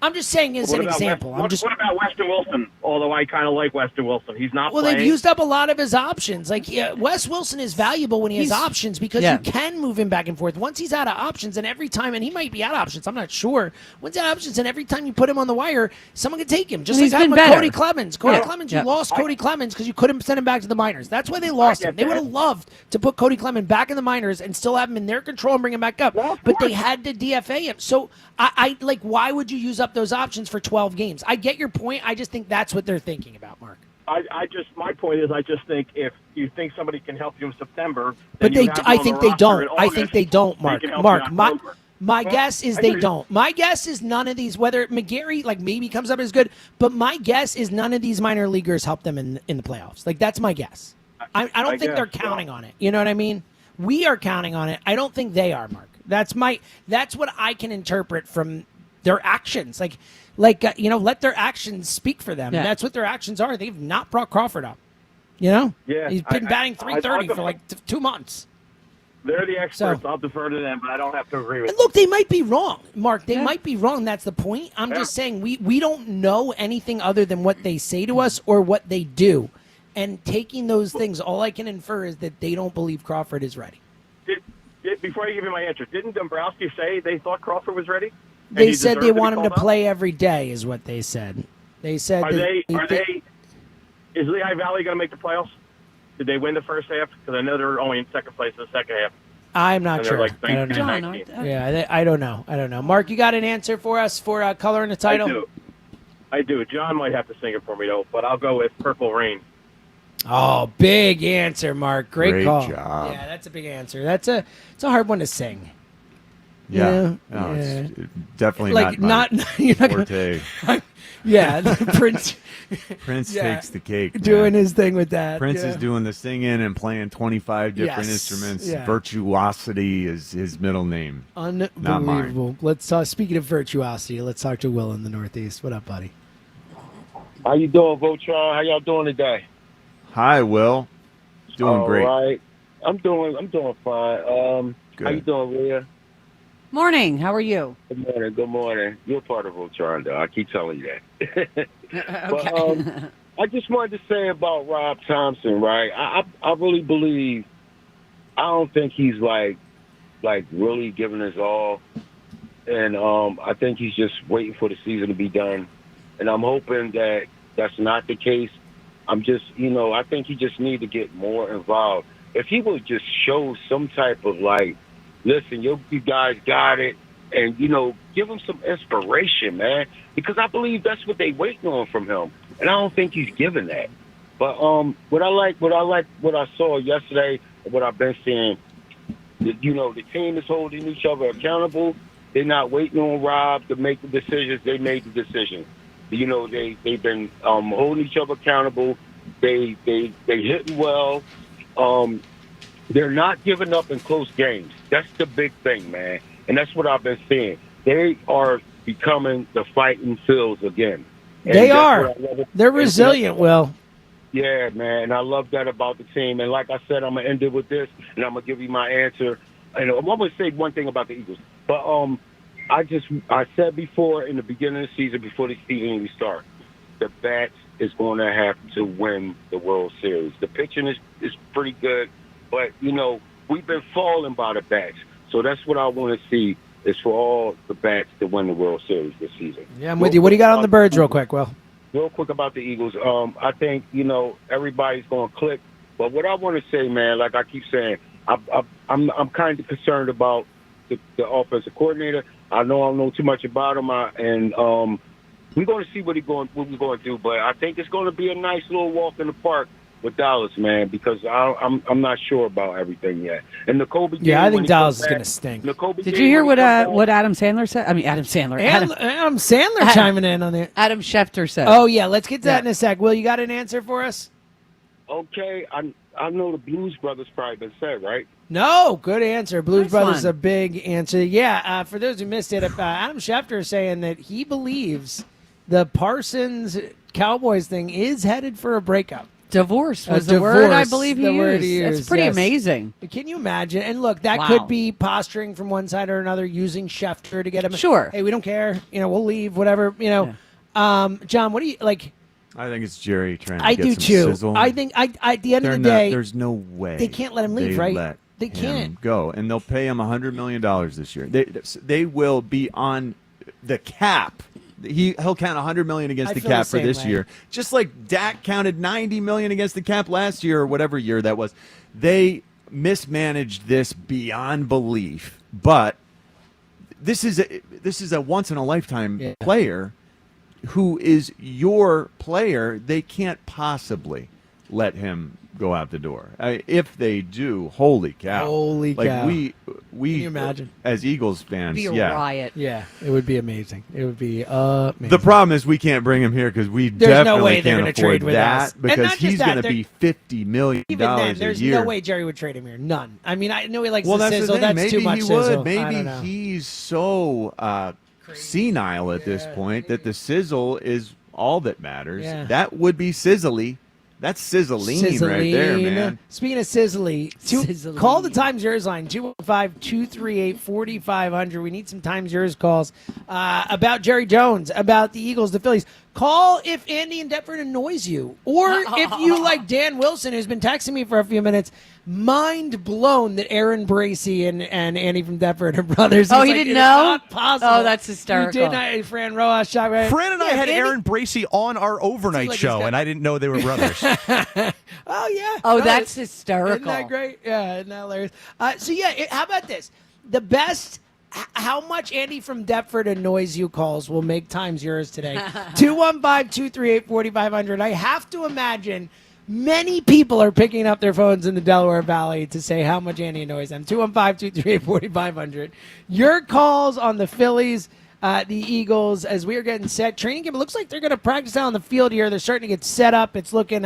[SPEAKER 16] I'm just saying as an example.
[SPEAKER 6] What about Weston Wilson? Although I kind of like Weston Wilson. He's not
[SPEAKER 16] Well,
[SPEAKER 6] playing.
[SPEAKER 16] they've used up a lot of his options. Like, Wes Wilson is valuable when he has options because you can move him back and forth. Once he's out of options, and every time, and he might be out of options, I'm not sure. Once he's out of options, and every time you put him on the wire, someone can take him. Just
[SPEAKER 25] And
[SPEAKER 16] like
[SPEAKER 25] he's
[SPEAKER 16] happened
[SPEAKER 25] been
[SPEAKER 16] with
[SPEAKER 25] better.
[SPEAKER 16] Cody Clemens. Clemens, you lost Cody Clemens because you couldn't send him back to the minors. That's why they lost him. They would have loved to put Cody Clemens back in the minors and still have him in their control and bring him back up. But they had to DFA him. So, I like, why would you use up those options for 12 games? I get your point. I just think that's what they're thinking about, Mark.
[SPEAKER 6] My point is, I just think if you think somebody can help you in September,
[SPEAKER 16] But
[SPEAKER 6] then
[SPEAKER 16] I think they don't. I think they don't, Mark. Mark, my
[SPEAKER 6] Well,
[SPEAKER 16] guess is
[SPEAKER 6] I
[SPEAKER 16] they
[SPEAKER 6] agree.
[SPEAKER 16] don't. My guess is none of these, whether McGarry like maybe comes up as good, but my guess is none of these minor leaguers help them in the playoffs. Like that's my guess. I don't think they're counting on it. You know what I mean? We are counting on it. I don't think they are, Mark. That's what I can interpret from their actions. Let their actions speak for them.
[SPEAKER 6] Yeah.
[SPEAKER 16] And that's what their actions are. They've not brought Crawford up. You know?
[SPEAKER 6] Yeah,
[SPEAKER 16] He's been batting .330 for like 2 months.
[SPEAKER 6] They're the experts. I'll defer to them, but I don't have to agree with
[SPEAKER 16] And look, they might be wrong, Mark. They might be wrong. That's the point. I'm just saying we don't know anything other than what they say to us or what they do. And taking those things, all I can infer is that they don't believe Crawford is ready.
[SPEAKER 6] Before I give you my answer, didn't Dombrowski say they thought Crawford was ready? And
[SPEAKER 16] They
[SPEAKER 6] he
[SPEAKER 16] said
[SPEAKER 6] deserved
[SPEAKER 16] they
[SPEAKER 6] be
[SPEAKER 16] want him to
[SPEAKER 6] called up?
[SPEAKER 16] play every day, is what they said. They said
[SPEAKER 6] Is Lehigh Valley going to make the playoffs? Did they win the first half? Because I know they're only in second place in the second half.
[SPEAKER 16] I'm not
[SPEAKER 6] And they're
[SPEAKER 16] sure.
[SPEAKER 6] like
[SPEAKER 16] I don't know.
[SPEAKER 6] 19.
[SPEAKER 16] Yeah, I don't know. I don't know. Mark, you got an answer for us for color in the title?
[SPEAKER 6] I do. John might have to sing it for me, though, but I'll go with Purple Rain.
[SPEAKER 16] Oh, big answer, Mark. Great call.
[SPEAKER 24] job.
[SPEAKER 16] Yeah, that's a big answer. It's a hard one to sing.
[SPEAKER 24] Yeah.
[SPEAKER 16] You
[SPEAKER 24] No,
[SPEAKER 16] know?
[SPEAKER 24] it's definitely
[SPEAKER 16] Like,
[SPEAKER 24] not
[SPEAKER 16] you're not gonna-
[SPEAKER 24] forte.
[SPEAKER 16] Yeah, Prince.
[SPEAKER 24] Prince
[SPEAKER 16] Yeah,
[SPEAKER 24] takes the cake.
[SPEAKER 16] doing
[SPEAKER 24] man.
[SPEAKER 16] his thing with that.
[SPEAKER 24] Prince
[SPEAKER 16] yeah.
[SPEAKER 24] is doing the singing and playing 25 different
[SPEAKER 16] Yes,
[SPEAKER 24] instruments.
[SPEAKER 16] yeah.
[SPEAKER 24] Virtuosity is his middle name. Not mine.
[SPEAKER 16] Unbelievable. Let's talk. Speaking of virtuosity, let's talk to Will in the Northeast. What up, buddy?
[SPEAKER 8] How you doing, Voltron? How y'all doing today?
[SPEAKER 24] Hi, Will. Doing
[SPEAKER 8] All
[SPEAKER 24] great.
[SPEAKER 8] right. I'm doing fine.
[SPEAKER 24] Good.
[SPEAKER 8] How you doing, Leah?
[SPEAKER 25] Morning. How are you?
[SPEAKER 8] Good morning. You're part of Voltron, though. I keep telling you that.
[SPEAKER 25] Okay.
[SPEAKER 8] But, I just wanted to say about Rob Thompson, right? I really believe, I don't think he's like really giving his all. And I think he's just waiting for the season to be done. And I'm hoping that that's not the case. I'm just, I think he just need to get more involved. If he would just show some type of listen, you guys got it, and give him some inspiration, man. Because I believe that's what they waiting on from him, and I don't think he's giving that. But what I saw yesterday, and what I've been seeing, the team is holding each other accountable. They're not waiting on Rob to make the decisions. They made the decision. They've been holding each other accountable. They hitting well. They're not giving up in close games. That's the big thing, man. And that's what I've been seeing. They are becoming the fighting Phils again. And
[SPEAKER 16] They
[SPEAKER 8] that's
[SPEAKER 16] are.
[SPEAKER 8] what I love.
[SPEAKER 16] They're resilient, Will.
[SPEAKER 8] Yeah, man. And I love that about the team. And like I said, I'm going to end it with this, and I'm going to give you my answer. And I'm going to say one thing about the Eagles. But I said before in the beginning of the season, before the season even starts, the Bats is going to have to win the World Series. The pitching is pretty good, but, we've been falling by the Bats. So that's what I want to see. is for all the bats to win the World Series this season.
[SPEAKER 16] Yeah, I'm with you. What do you got on the Birds real quick, Will?
[SPEAKER 8] Real quick about the Eagles. I think, everybody's going to click. But what I want to say, man, like I keep saying, I'm kind of concerned about the offensive coordinator. I know I don't know too much about him, and we're going to see what we're going to do. But I think it's going to be a nice little walk in the park with Dallas, man, because I'm not sure about everything yet. And the Kobe game,
[SPEAKER 16] I think Dallas is going to stink.
[SPEAKER 25] Did you hear what Adam Sandler said? I mean, Adam Sandler.
[SPEAKER 16] Adam Sandler chiming in on there.
[SPEAKER 25] Adam Schefter said.
[SPEAKER 16] Oh, yeah, let's get to that in a sec. Will, you got an answer for us?
[SPEAKER 8] Okay, I know the Blues Brothers probably been said, right?
[SPEAKER 16] No, good answer. Blues
[SPEAKER 25] Nice
[SPEAKER 16] Brothers
[SPEAKER 25] one.
[SPEAKER 16] is a big answer. Yeah, for those who missed it, Adam Schefter is saying that he believes the Parsons Cowboys thing is headed for a breakup.
[SPEAKER 25] Divorce was the word I believe he
[SPEAKER 16] word
[SPEAKER 25] used. That's pretty amazing.
[SPEAKER 16] Can you imagine? And look, that
[SPEAKER 25] Wow.
[SPEAKER 16] could be posturing from one side or another, using Schefter to get him.
[SPEAKER 25] Sure.
[SPEAKER 16] Hey, we don't care. We'll leave. Whatever. John, what do you like?
[SPEAKER 24] I think it's Jerry trying to
[SPEAKER 16] I
[SPEAKER 24] get
[SPEAKER 16] do
[SPEAKER 24] some
[SPEAKER 16] too.
[SPEAKER 24] sizzle.
[SPEAKER 16] I think at the end of the day,
[SPEAKER 24] there's no way
[SPEAKER 16] they can't let him leave, right? They can't
[SPEAKER 24] him go, and they'll pay him $100 million this year. They will be on the cap. He'll count $100 million against
[SPEAKER 16] I
[SPEAKER 24] the
[SPEAKER 16] feel
[SPEAKER 24] cap
[SPEAKER 16] the
[SPEAKER 24] for
[SPEAKER 16] same
[SPEAKER 24] this
[SPEAKER 16] way.
[SPEAKER 24] year, just like Dak counted $90 million against the cap last year or whatever year that was. They mismanaged this beyond belief, but this is a once in a lifetime player who is your player. They can't possibly let him go out the door. If they do, holy cow!
[SPEAKER 16] Holy cow.
[SPEAKER 24] We
[SPEAKER 16] Can you imagine?
[SPEAKER 24] as Eagles fans,
[SPEAKER 25] Be a riot.
[SPEAKER 16] Yeah, it would be amazing. It would be amazing.
[SPEAKER 24] The problem is we can't bring him here because we
[SPEAKER 16] There's
[SPEAKER 24] definitely
[SPEAKER 16] no way they're
[SPEAKER 24] can't
[SPEAKER 16] gonna
[SPEAKER 24] afford
[SPEAKER 16] trade with
[SPEAKER 24] that
[SPEAKER 16] us. And
[SPEAKER 24] because
[SPEAKER 16] not just
[SPEAKER 24] he's
[SPEAKER 16] that,
[SPEAKER 24] going to
[SPEAKER 16] they're-
[SPEAKER 24] be $50 million
[SPEAKER 16] Even then,
[SPEAKER 24] a
[SPEAKER 16] there's
[SPEAKER 24] year.
[SPEAKER 16] no way Jerry would trade him here. None. I mean, I know he likes
[SPEAKER 24] Well,
[SPEAKER 16] the
[SPEAKER 24] that's
[SPEAKER 16] sizzle.
[SPEAKER 24] the thing.
[SPEAKER 16] That's
[SPEAKER 24] Maybe
[SPEAKER 16] too much
[SPEAKER 24] he
[SPEAKER 16] sizzle.
[SPEAKER 24] would.
[SPEAKER 16] I
[SPEAKER 24] Maybe
[SPEAKER 16] don't know.
[SPEAKER 24] he's so senile at this point that the sizzle is all that matters.
[SPEAKER 16] Yeah.
[SPEAKER 24] That would be sizzly. That's sizzling right there, man.
[SPEAKER 16] Speaking of sizzly, call the Times Yours line, 215-238-4500. We need some Times Yours calls about Jerry Jones, about the Eagles, the Phillies. Call if Andy in Deptford annoys you. Or if you, like Dan Wilson, who's been texting me for a few minutes, mind blown that Aaron Bracey and Andy from Deptford are brothers.
[SPEAKER 25] Oh,
[SPEAKER 16] He's
[SPEAKER 25] he
[SPEAKER 16] like,
[SPEAKER 25] didn't
[SPEAKER 16] "It's
[SPEAKER 25] know?
[SPEAKER 16] not possible."
[SPEAKER 25] Oh, that's hysterical.
[SPEAKER 16] You did not. Fran Rojas shot right.
[SPEAKER 9] Fran and I
[SPEAKER 16] Yeah,
[SPEAKER 9] had
[SPEAKER 16] Andy-
[SPEAKER 9] Aaron Bracey on our overnight
[SPEAKER 16] like
[SPEAKER 9] show,
[SPEAKER 16] he's got-
[SPEAKER 9] and I didn't know they were brothers.
[SPEAKER 16] Oh, yeah.
[SPEAKER 25] Oh,
[SPEAKER 16] No,
[SPEAKER 25] that's
[SPEAKER 16] Isn't
[SPEAKER 25] hysterical.
[SPEAKER 16] that great? Yeah, isn't that hilarious? How about this? The best, how much Andy from Deptford annoys you calls will make Times Yours today. 215-238-4500. I have to imagine many people are picking up their phones in the Delaware Valley to say how much Andy annoys them. 215-238-4500. Your calls on the Phillies, the Eagles, as we are getting set. Training camp, it looks like they're going to practice out on the field here. They're starting to get set up. It's looking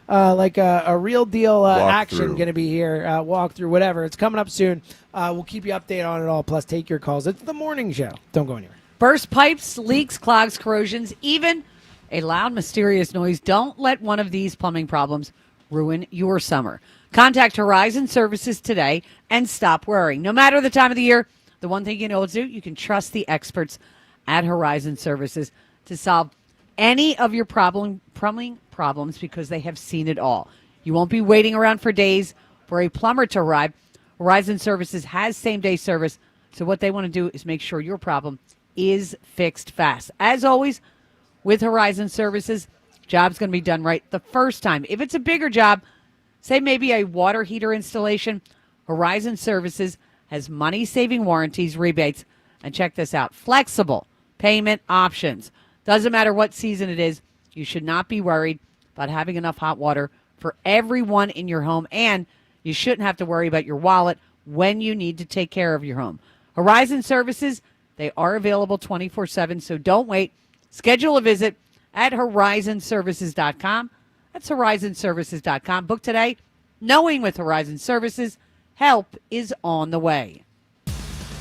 [SPEAKER 16] like a real deal action going to be here. Walkthrough, whatever. It's coming up soon. We'll keep you updated on it all, plus take your calls. It's the morning show. Don't go anywhere.
[SPEAKER 25] Burst pipes, leaks, clogs, corrosions, even a loud, mysterious noise. Don't let one of these plumbing problems ruin your summer. Contact Horizon Services today and stop worrying. No matter the time of the year, the one thing you know to do, you can trust the experts at Horizon Services to solve any of your plumbing problems because they have seen it all. You won't be waiting around for days for a plumber to arrive. Horizon Services has same-day service, so what they want to do is make sure your problem is fixed fast. As always, with Horizon Services, job's going to be done right the first time. If it's a bigger job, say maybe a water heater installation, Horizon Services has money-saving warranties, rebates, and check this out, flexible payment options. Doesn't matter what season it is, you should not be worried about having enough hot water for everyone in your home, and you shouldn't have to worry about your wallet when you need to take care of your home. Horizon Services, they are available 24/7, so don't wait. Schedule a visit at horizonservices.com. That's horizonservices.com. Book today, knowing with Horizon Services, help is on the way.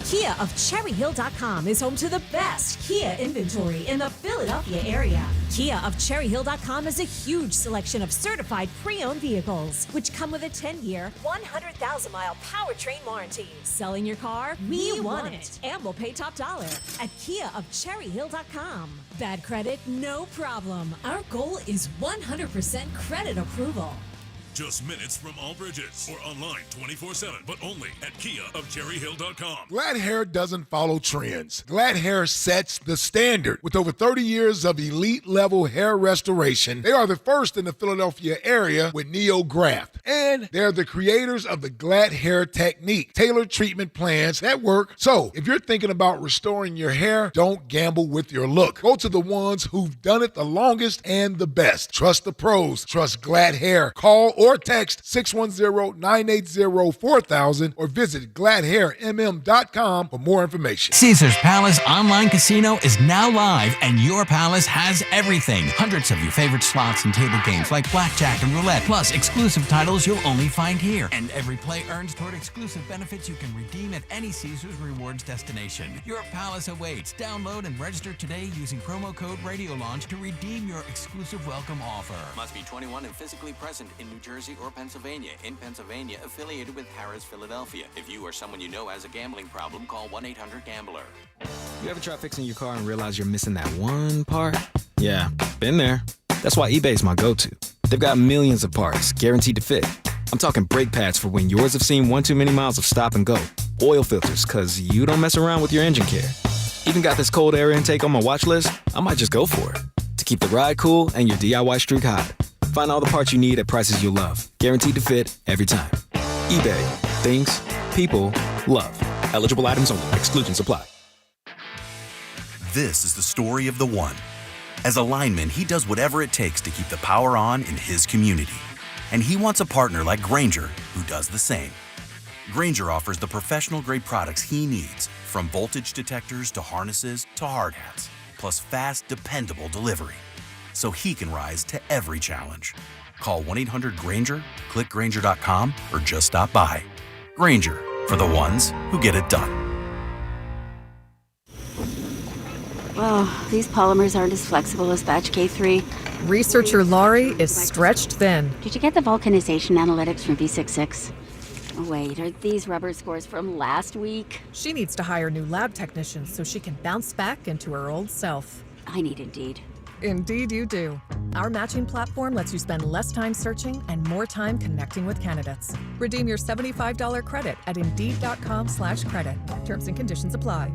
[SPEAKER 27] Kia of CherryHill.com is home to the best Kia inventory in the Philadelphia area. Kia of CherryHill.com has a huge selection of certified pre-owned vehicles, which come with a 10-year, 100,000-mile powertrain warranty. Selling your car? We want it. And we'll pay top dollar at Kia of CherryHill.com. Bad credit? No problem. Our goal is 100% credit approval.
[SPEAKER 28] Just minutes from all bridges or online 24/7, but only at Kia of CherryHill.com.
[SPEAKER 10] Glad hair doesn't follow trends. Glad hair sets the standard. With over 30 years of elite-level hair restoration, they are the first in the Philadelphia area with NeoGraft. And they're the creators of the Glad Hair Technique, tailored treatment plans that work. So, if you're thinking about restoring your hair, don't gamble with your look. Go to the ones who've done it the longest and the best. Trust the pros. Trust Glad Hair. Call or text 610-980-4000 or visit gladhairmm.com for more information.
[SPEAKER 11] Caesars Palace Online Casino is now live, and your palace has everything. Hundreds of your favorite slots and table games like blackjack and roulette, plus exclusive titles you'll only find here. And every play earns toward exclusive benefits you can redeem at any Caesars Rewards destination. Your palace awaits. Download and register today using promo code RadioLaunch to redeem your exclusive welcome offer.
[SPEAKER 12] Must be 21 and physically present in New Jersey or Pennsylvania. In Pennsylvania, affiliated with Harrah's Philadelphia. If you or someone you know has a gambling problem, call 1-800-GAMBLER.
[SPEAKER 13] You ever try fixing your car and realize you're missing that one part? Yeah, been there. That's why eBay's my go-to. They've got millions of parts, guaranteed to fit. I'm talking brake pads for when yours have seen one too many miles of stop and go. Oil filters, cause you don't mess around with your engine care. Even got this cold air intake on my watch list. I might just go for it. To keep the ride cool and your DIY streak hot. Find all the parts you need at prices you'll love. Guaranteed to fit every time. eBay. Things. People. Love. Eligible items only. Exclusions apply.
[SPEAKER 30] This is the story of the one. As a lineman, he does whatever it takes to keep the power on in his community. And he wants a partner like Grainger who does the same. Grainger offers the professional-grade products he needs, from voltage detectors to harnesses to hard hats, plus fast, dependable delivery, so he can rise to every challenge. Call 1-800-GRAINGER, click Grainger.com, or just stop by. Grainger, for the ones who get it done.
[SPEAKER 15] Oh, these polymers aren't as flexible as batch K3.
[SPEAKER 17] Researcher Laurie is stretched thin.
[SPEAKER 15] Did you get the vulcanization analytics from V66? Oh, wait, are these rubber scores from last week?
[SPEAKER 17] She needs to hire new lab technicians so she can bounce back into her old self.
[SPEAKER 15] I need Indeed.
[SPEAKER 17] Indeed you do. Our matching platform lets you spend less time searching and more time connecting with candidates. Redeem your $75 credit at Indeed.com/credit. Terms and conditions apply.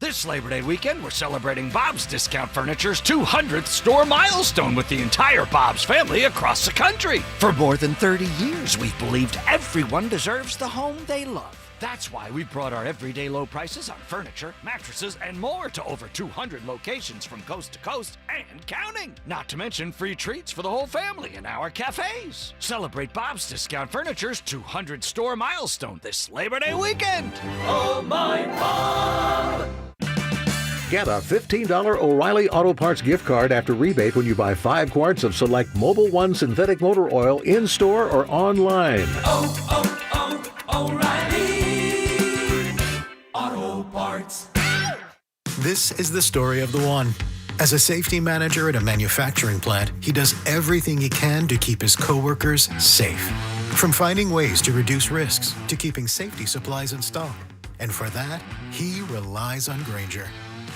[SPEAKER 19] This Labor Day weekend, we're celebrating Bob's Discount Furniture's 200th store milestone with the entire Bob's family across the country. For more than 30 years, we've believed everyone deserves the home they love. That's why we brought our everyday low prices on furniture, mattresses, and more to over 200 locations from coast to coast and counting. Not to mention free treats for the whole family in our cafes. Celebrate Bob's Discount Furniture's 200 store milestone this Labor Day weekend.
[SPEAKER 20] Oh, my Bob! Get a $15 O'Reilly Auto Parts gift card after rebate when you buy 5 quarts of select Mobil 1 synthetic motor oil in-store or online. O'Reilly Auto Parts.
[SPEAKER 22] This is the story of the one. As a safety manager at a manufacturing plant, he does everything he can to keep his coworkers safe. From finding ways to reduce risks to keeping safety supplies in stock. And for that, he relies on Grainger.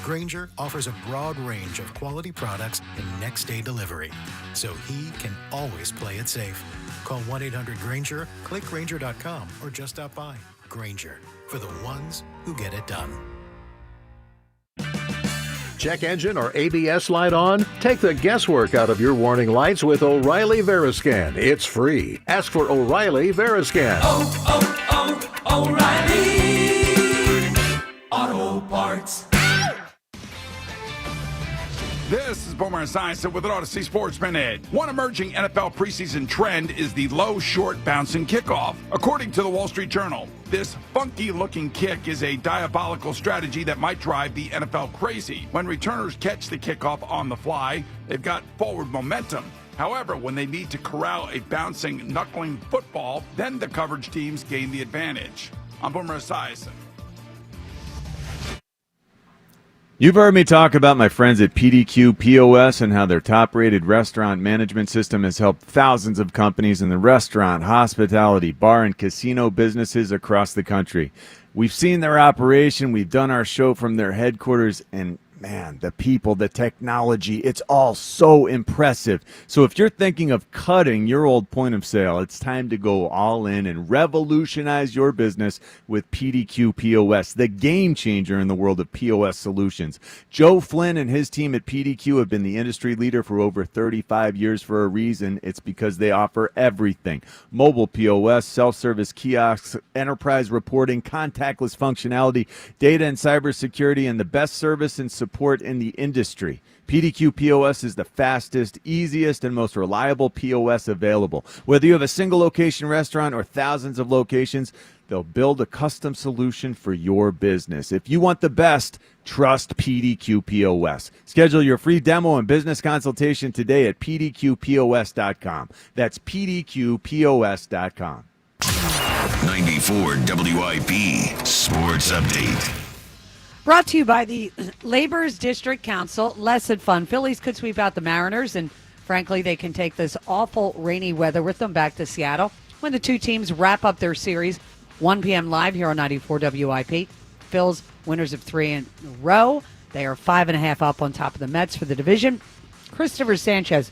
[SPEAKER 22] Grainger offers a broad range of quality products and next-day delivery, so he can always play it safe. Call 1-800-GRAINGER, click Grainger.com, or just stop by. Grainger, for the ones who get it done.
[SPEAKER 20] Check engine or ABS light on? Take the guesswork out of your warning lights with O'Reilly Veriscan. It's free. Ask for O'Reilly Veriscan. O'Reilly Auto Parts.
[SPEAKER 5] This is Boomer Esiason with an Odyssey Sports Minute. One emerging NFL preseason trend is the low, short, bouncing kickoff. According to the Wall Street Journal, this funky-looking kick is a diabolical strategy that might drive the NFL crazy. When returners catch the kickoff on the fly, they've got forward momentum. However, when they need to corral a bouncing, knuckling football, then the coverage teams gain the advantage. I'm Boomer Esiason.
[SPEAKER 24] You've heard me talk about my friends at PDQ POS and how their top-rated restaurant management system has helped thousands of companies in the restaurant, hospitality, bar, and casino businesses across the country. We've seen their operation, we've done our show from their headquarters, and man, the people, the technology, it's all so impressive. So if you're thinking of cutting your old point of sale, it's time to go all in and revolutionize your business with PDQ POS, the game changer in the world of POS solutions. Joe Flynn and his team at PDQ have been the industry leader for over 35 years for a reason. It's because they offer everything: mobile POS, self-service kiosks, enterprise reporting, contactless functionality, data and cybersecurity, and the best service and support in the industry. PDQ POS is the fastest, easiest, and most reliable POS available. Whether you have a single location restaurant or thousands of locations, they'll build a custom solution for your business. If you want the best, trust PDQ POS. Schedule your free demo and business consultation today at pdqpos.com. That's pdqpos.com.
[SPEAKER 1] 94 WIP Sports Update.
[SPEAKER 25] Brought to you by the Labor's District Council. Less than fun. Phillies could sweep out the Mariners, and frankly, they can take this awful rainy weather with them back to Seattle when the two teams wrap up their series. 1 p.m. live here on 94 WIP. Phils, winners of 3 in a row. They are 5.5 up on top of the Mets for the division. Christopher Sanchez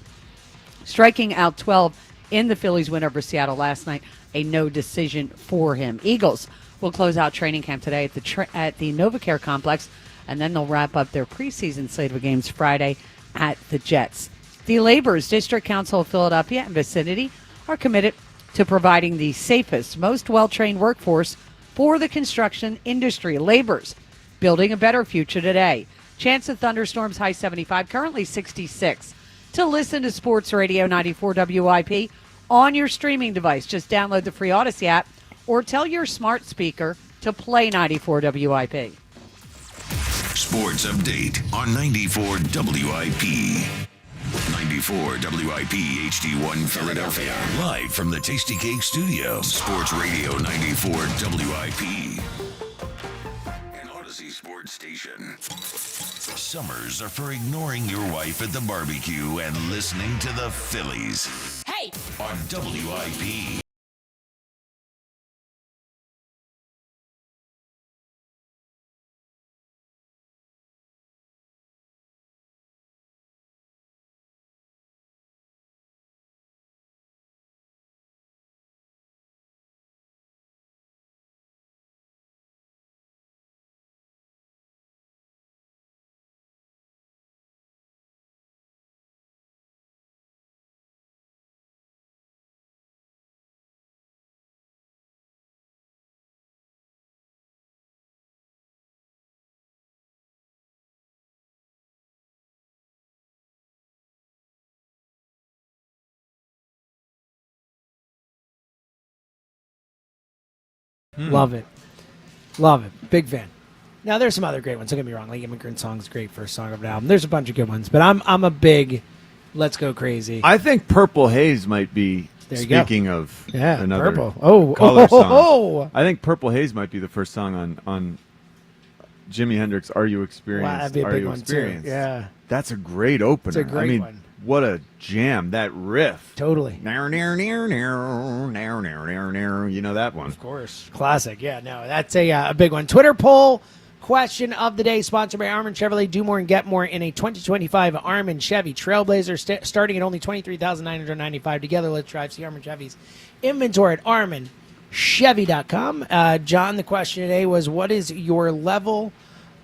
[SPEAKER 25] striking out 12 in the Phillies win over Seattle last night. A no decision for him. Eagles will close out training camp today at the NovaCare complex, and then they'll wrap up their preseason slate of games Friday at the Jets. The Labor's District Council of Philadelphia and vicinity are committed to providing the safest, most well-trained workforce for the construction industry. Labor's building a better future today. Chance of thunderstorms, high 75, currently 66. To listen to Sports Radio 94 WIP on your streaming device, just download the free Odyssey app or tell your smart speaker to play 94 WIP.
[SPEAKER 1] Sports Update on 94 WIP. 94 WIP HD1 Philadelphia. Live from the Tasty Cake Studio. Sports Radio 94 WIP. An Odyssey Sports Station. Summers are for ignoring your wife at the barbecue and listening to the Phillies. Hey! On WIP.
[SPEAKER 16] Love it. Love it. Big fan. Now, there's some other great ones. Don't get me wrong. Like Immigrant Song's great first song of an album. There's a bunch of good ones, but I'm a big Let's Go Crazy.
[SPEAKER 24] I think Purple Haze might be, speaking of another
[SPEAKER 16] Purple.
[SPEAKER 24] color song. I think Purple Haze might be the first song on Jimi Hendrix' Are You Experienced?
[SPEAKER 16] Wow, that'd be a
[SPEAKER 24] Are
[SPEAKER 16] big
[SPEAKER 24] You
[SPEAKER 16] one, too.
[SPEAKER 24] Experienced?
[SPEAKER 16] Yeah.
[SPEAKER 24] That's a great opener.
[SPEAKER 16] It's a great one.
[SPEAKER 24] What a jam. That riff.
[SPEAKER 16] Totally.
[SPEAKER 24] You know that one.
[SPEAKER 16] Of course. Classic. Yeah, no, that's a big one. Twitter poll question of the day sponsored by Armin Chevrolet. Do more and get more in a 2025 Armin Chevy Trailblazer starting at only $23,995. Together, let's drive. See Armin Chevy's inventory at arminchevy.com. John, the question today was, what is your level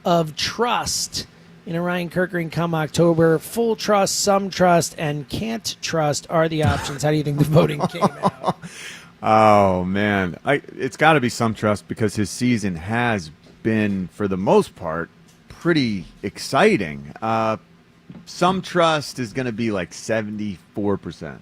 [SPEAKER 16] of trust in Orion Kirkering come October? Full trust, some trust, and can't trust are the options. How do you think the voting came out?
[SPEAKER 24] Oh, man. It's got to be some trust because his season has been, for the most part, pretty exciting. Some trust is going to be like 74%.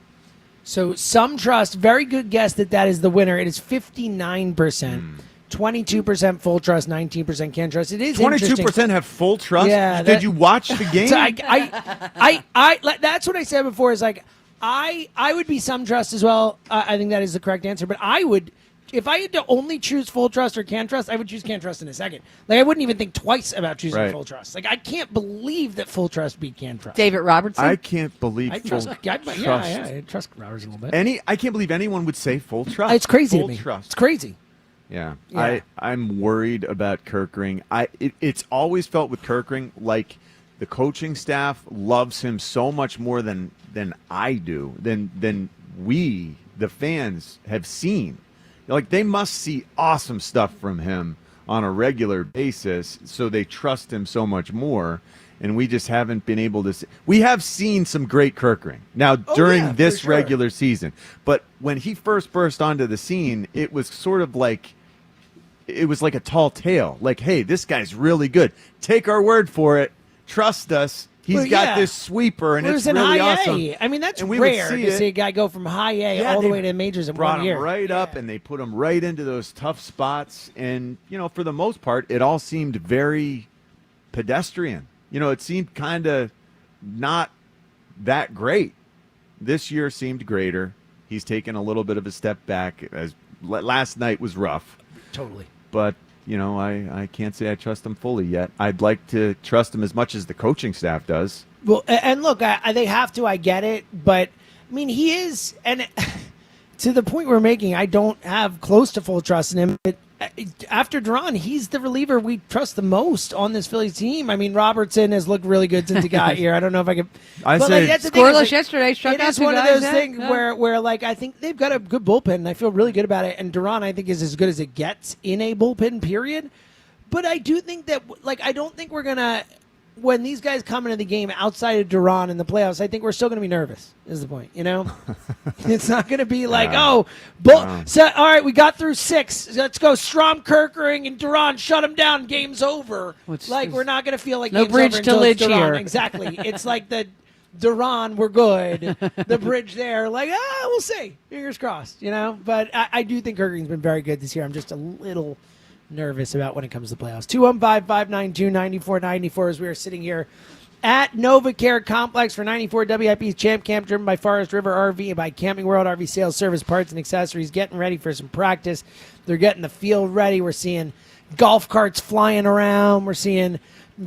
[SPEAKER 16] So some trust, very good guess that is the winner. It is 59%. 22% full trust, 19% can't trust. It is
[SPEAKER 24] 22% have full trust?
[SPEAKER 16] Yeah.
[SPEAKER 24] Did you watch the game?
[SPEAKER 16] So that's what I said before is like, I would be some trust as well. I think that is the correct answer. But I would, if I had to only choose full trust or can't trust, I would choose can't trust in a second. Like I wouldn't even think twice about choosing full trust. Like I can't believe that full trust beat can't trust.
[SPEAKER 25] David Robertson?
[SPEAKER 24] I can't believe
[SPEAKER 16] I
[SPEAKER 25] trust
[SPEAKER 16] trust Robertson a little bit.
[SPEAKER 24] I can't believe anyone would say full trust.
[SPEAKER 16] It's crazy
[SPEAKER 24] full
[SPEAKER 16] to me.
[SPEAKER 24] Trust.
[SPEAKER 16] It's crazy.
[SPEAKER 24] Yeah.
[SPEAKER 16] Yeah.
[SPEAKER 24] I'm worried about Kirkring. It's always felt with Kirkring like the coaching staff loves him so much more than I do, than we, the fans, have seen. Like, they must see awesome stuff from him on a regular basis, so they trust him so much more. And we just haven't been able to see. We have seen some great Kirkring now during this regular season. But when he first burst onto the scene, it was sort of like, it was like a tall tale. Like, hey, this guy's really good. Take our word for it. Trust us. He's got this sweeper, and it's really awesome.
[SPEAKER 16] I mean, that's
[SPEAKER 24] and we
[SPEAKER 16] rare
[SPEAKER 24] would
[SPEAKER 16] to see a guy go from high A all the way to the majors in
[SPEAKER 24] brought
[SPEAKER 16] 1 year.
[SPEAKER 24] him right up, and they put him right into those tough spots. And, for the most part, it all seemed very pedestrian. It seemed kind of not that great. This year seemed greater. He's taken a little bit of a step back. As last night was rough.
[SPEAKER 16] Totally.
[SPEAKER 24] But, I can't say I trust him fully yet. I'd like to trust him as much as the coaching staff does.
[SPEAKER 16] Well, and look, they have to. I get it. But, I mean, he is, and to the point we're making, I don't have close to full trust in him. But after Duran, he's the reliever we trust the most on this Phillies team. I mean, Robertson has looked really good since he got here. I don't know if I could.
[SPEAKER 24] I say
[SPEAKER 16] that's the thing,
[SPEAKER 25] scoreless yesterday.
[SPEAKER 16] It is one of those things where, like, I think they've got a good bullpen, and I feel really good about it. And Duran, I think, is as good as it gets in a bullpen, period. But I do think that, like, I don't think we're going to, when these guys come into the game outside of Duran in the playoffs, I think we're still going to be nervous, is the point, It's not going to be like, so, all right, we got through 6. Let's go Strom, Kirkring, and Duran, shut them down, game's over. We're not going to feel like
[SPEAKER 25] no
[SPEAKER 16] game's
[SPEAKER 25] bridge
[SPEAKER 16] over
[SPEAKER 25] to
[SPEAKER 16] until it's
[SPEAKER 25] Lidge
[SPEAKER 16] Duran.
[SPEAKER 25] here.
[SPEAKER 16] Exactly. It's like the Duran, we're good. The bridge there, like, we'll see. Fingers crossed, But I do think Kirkring's been very good this year. I'm just a little nervous about when it comes to the playoffs. 215-592-9494 as we are sitting here at NovaCare Complex for 94 WIP's Champ Camp, driven by Forest River RV and by Camping World RV Sales, Service, Parts, and Accessories, getting ready for some practice. They're getting the field ready. We're seeing golf carts flying around. We're seeing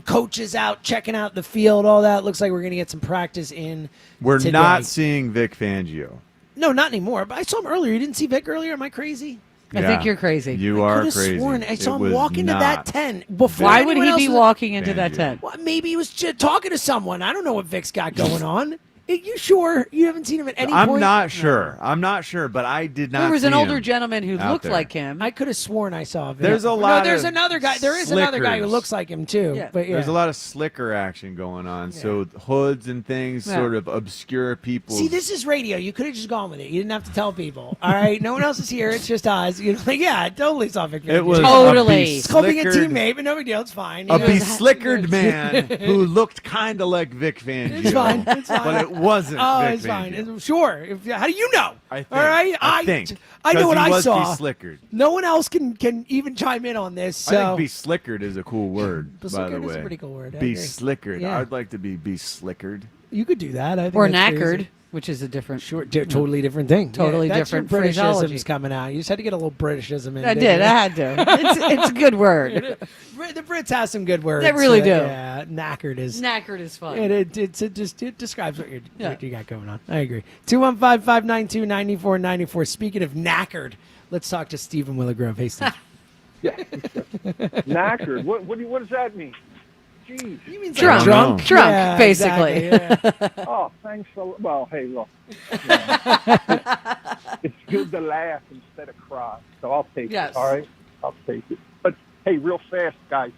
[SPEAKER 16] coaches out checking out the field, all that. Looks like we're going to get some practice in
[SPEAKER 24] We're
[SPEAKER 16] today.
[SPEAKER 24] not seeing Vic Fangio.
[SPEAKER 16] No, not anymore. But I saw him earlier. You didn't see Vic earlier? Am I crazy?
[SPEAKER 25] I think you're crazy.
[SPEAKER 24] You are crazy.
[SPEAKER 16] Sworn I saw
[SPEAKER 24] It
[SPEAKER 16] him
[SPEAKER 24] was
[SPEAKER 16] walk into that
[SPEAKER 24] not
[SPEAKER 16] tent before.
[SPEAKER 25] Why would he
[SPEAKER 16] anyone
[SPEAKER 25] be
[SPEAKER 16] else
[SPEAKER 25] walking into that tent?
[SPEAKER 16] Well, maybe he was talking to someone. I don't know what Vic's got going on. You sure you haven't seen him at any point?
[SPEAKER 24] I'm not sure. I'm not sure, but I did not.
[SPEAKER 25] There was an
[SPEAKER 24] see
[SPEAKER 25] older
[SPEAKER 24] him
[SPEAKER 25] gentleman who
[SPEAKER 24] out
[SPEAKER 25] looked
[SPEAKER 24] there.
[SPEAKER 25] like him.
[SPEAKER 16] I could have sworn I saw Vic.
[SPEAKER 24] There's a lot.
[SPEAKER 16] No, there's
[SPEAKER 24] of
[SPEAKER 16] another guy. There is another guy who
[SPEAKER 24] slickers.
[SPEAKER 16] looks like him too.
[SPEAKER 25] Yeah.
[SPEAKER 16] But
[SPEAKER 24] There's a lot of slicker action going on. So hoods and things sort of obscure people.
[SPEAKER 16] See, this is radio. You could have just gone with it. You didn't have to tell people. All right, no one else is here. It's just us. You're like, yeah, I totally saw Vic.
[SPEAKER 24] It was
[SPEAKER 25] totally.
[SPEAKER 16] It's called being a teammate, but no big deal. It's fine.
[SPEAKER 24] A beslickered man who looked kind of like Vic Fangio.
[SPEAKER 16] It's fine. It's fine.
[SPEAKER 24] But it wasn't.
[SPEAKER 16] Oh,
[SPEAKER 24] Vic
[SPEAKER 16] it's fine.
[SPEAKER 24] Fangio.
[SPEAKER 16] How do you know?
[SPEAKER 24] I think.
[SPEAKER 16] All right,
[SPEAKER 24] I think.
[SPEAKER 16] I know
[SPEAKER 24] 'Cause
[SPEAKER 16] what
[SPEAKER 24] he
[SPEAKER 16] I
[SPEAKER 24] was
[SPEAKER 16] saw.
[SPEAKER 24] beslickered.
[SPEAKER 16] No one else can even chime in on this. So.
[SPEAKER 24] I think beslickered is a cool word. By the
[SPEAKER 16] Beslickered
[SPEAKER 24] way,
[SPEAKER 16] is a pretty cool word. I agree.
[SPEAKER 24] Beslickered.
[SPEAKER 16] Yeah.
[SPEAKER 24] I'd like to be beslickered.
[SPEAKER 16] You could do that. I think
[SPEAKER 25] Or
[SPEAKER 16] that's
[SPEAKER 25] knackered,
[SPEAKER 16] crazy.
[SPEAKER 25] which is a different.
[SPEAKER 16] Totally different thing.
[SPEAKER 25] Totally
[SPEAKER 16] that's
[SPEAKER 25] different
[SPEAKER 16] your
[SPEAKER 25] phraseology.
[SPEAKER 16] Britishisms coming out. You just had to get a little Britishism in.
[SPEAKER 25] I
[SPEAKER 16] didn't
[SPEAKER 25] did.
[SPEAKER 16] you?
[SPEAKER 25] I had to. It's a good word.
[SPEAKER 16] The Brits have some good words.
[SPEAKER 25] They really do.
[SPEAKER 16] Yeah, knackered is.
[SPEAKER 25] Knackered is fun.
[SPEAKER 16] It describes what you got going on. I agree. 215-592-9494. Speaking of knackered, let's talk to Stephen Willigrove. Hey, Steve.
[SPEAKER 2] Knackered. What does that mean? Jeez.
[SPEAKER 16] You mean
[SPEAKER 25] drunk,
[SPEAKER 16] Yeah,
[SPEAKER 25] basically.
[SPEAKER 16] Exactly, yeah.
[SPEAKER 2] Oh, thanks a lot. Well, hey, look. It's good to laugh instead of cry, so I'll take
[SPEAKER 25] Yes.
[SPEAKER 2] it, all right? I'll take it. But, hey, real fast, guys.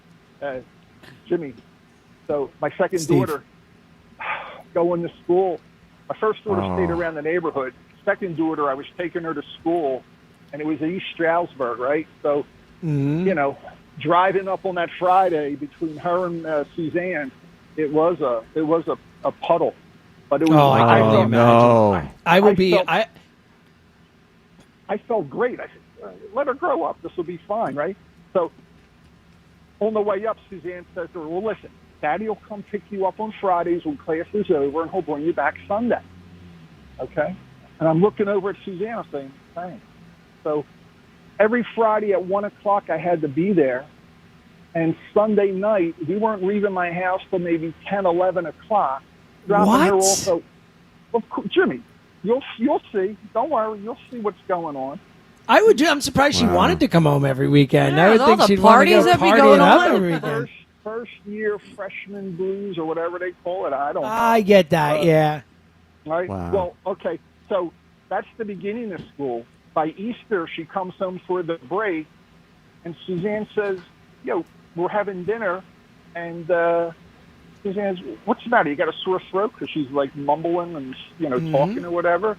[SPEAKER 2] Jimmy, so my second
[SPEAKER 16] Steve.
[SPEAKER 2] daughter going to school. My first daughter stayed around the neighborhood. Second daughter, I was taking her to school, and it was East Stroudsburg, right? So, driving up on that Friday between her and Suzanne, it was a puddle, but it was. I felt great. I said, "Let her grow up. This will be fine, right?" So, on the way up, Suzanne says to her, "Well, listen, Daddy will come pick you up on Fridays when class is over, and he'll bring you back Sunday." Okay, and I'm looking over at Suzanne. I'm saying, "Thanks." So. Every Friday at 1 o'clock, I had to be there. And Sunday night, we weren't leaving my house till maybe 10, 11 o'clock. Dropping her also. Well, Jimmy, you'll see. Don't worry. You'll see what's going on.
[SPEAKER 16] I'm surprised she wanted to come home every weekend.
[SPEAKER 25] Yeah,
[SPEAKER 16] I would
[SPEAKER 25] with
[SPEAKER 16] think
[SPEAKER 25] all the
[SPEAKER 16] she'd want to
[SPEAKER 25] parties
[SPEAKER 16] go
[SPEAKER 25] that be
[SPEAKER 16] partying
[SPEAKER 25] going
[SPEAKER 16] up
[SPEAKER 25] on.
[SPEAKER 16] every weekend.
[SPEAKER 2] First year freshman blues or whatever they call it. I don't know.
[SPEAKER 16] I get that. Yeah.
[SPEAKER 2] Right?
[SPEAKER 24] Wow.
[SPEAKER 2] Well, okay. So that's the beginning of school. By Easter, she comes home for the break, and Suzanne says, we're having dinner, and Suzanne says, what's the matter? You got a sore throat? Because she's like mumbling and, talking or whatever.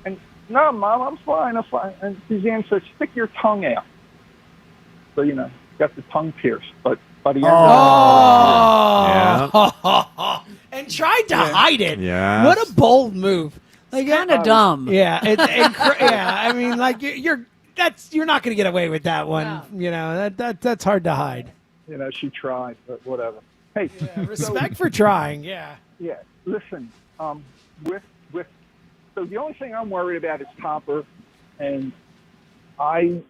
[SPEAKER 2] And, no, Mom, I'm fine. And Suzanne says, stick your tongue out. So, got the tongue pierced. But by the end
[SPEAKER 16] of and tried to hide it.
[SPEAKER 24] Yes.
[SPEAKER 16] What a bold move. Like,
[SPEAKER 25] kind of dumb.
[SPEAKER 16] Yeah. I mean, like you're not going to get away with that one. No. That's hard to hide.
[SPEAKER 2] She tried, but whatever. Hey,
[SPEAKER 16] respect for trying. Yeah.
[SPEAKER 2] Yeah. Listen, so the only thing I'm worried about is Topper, and I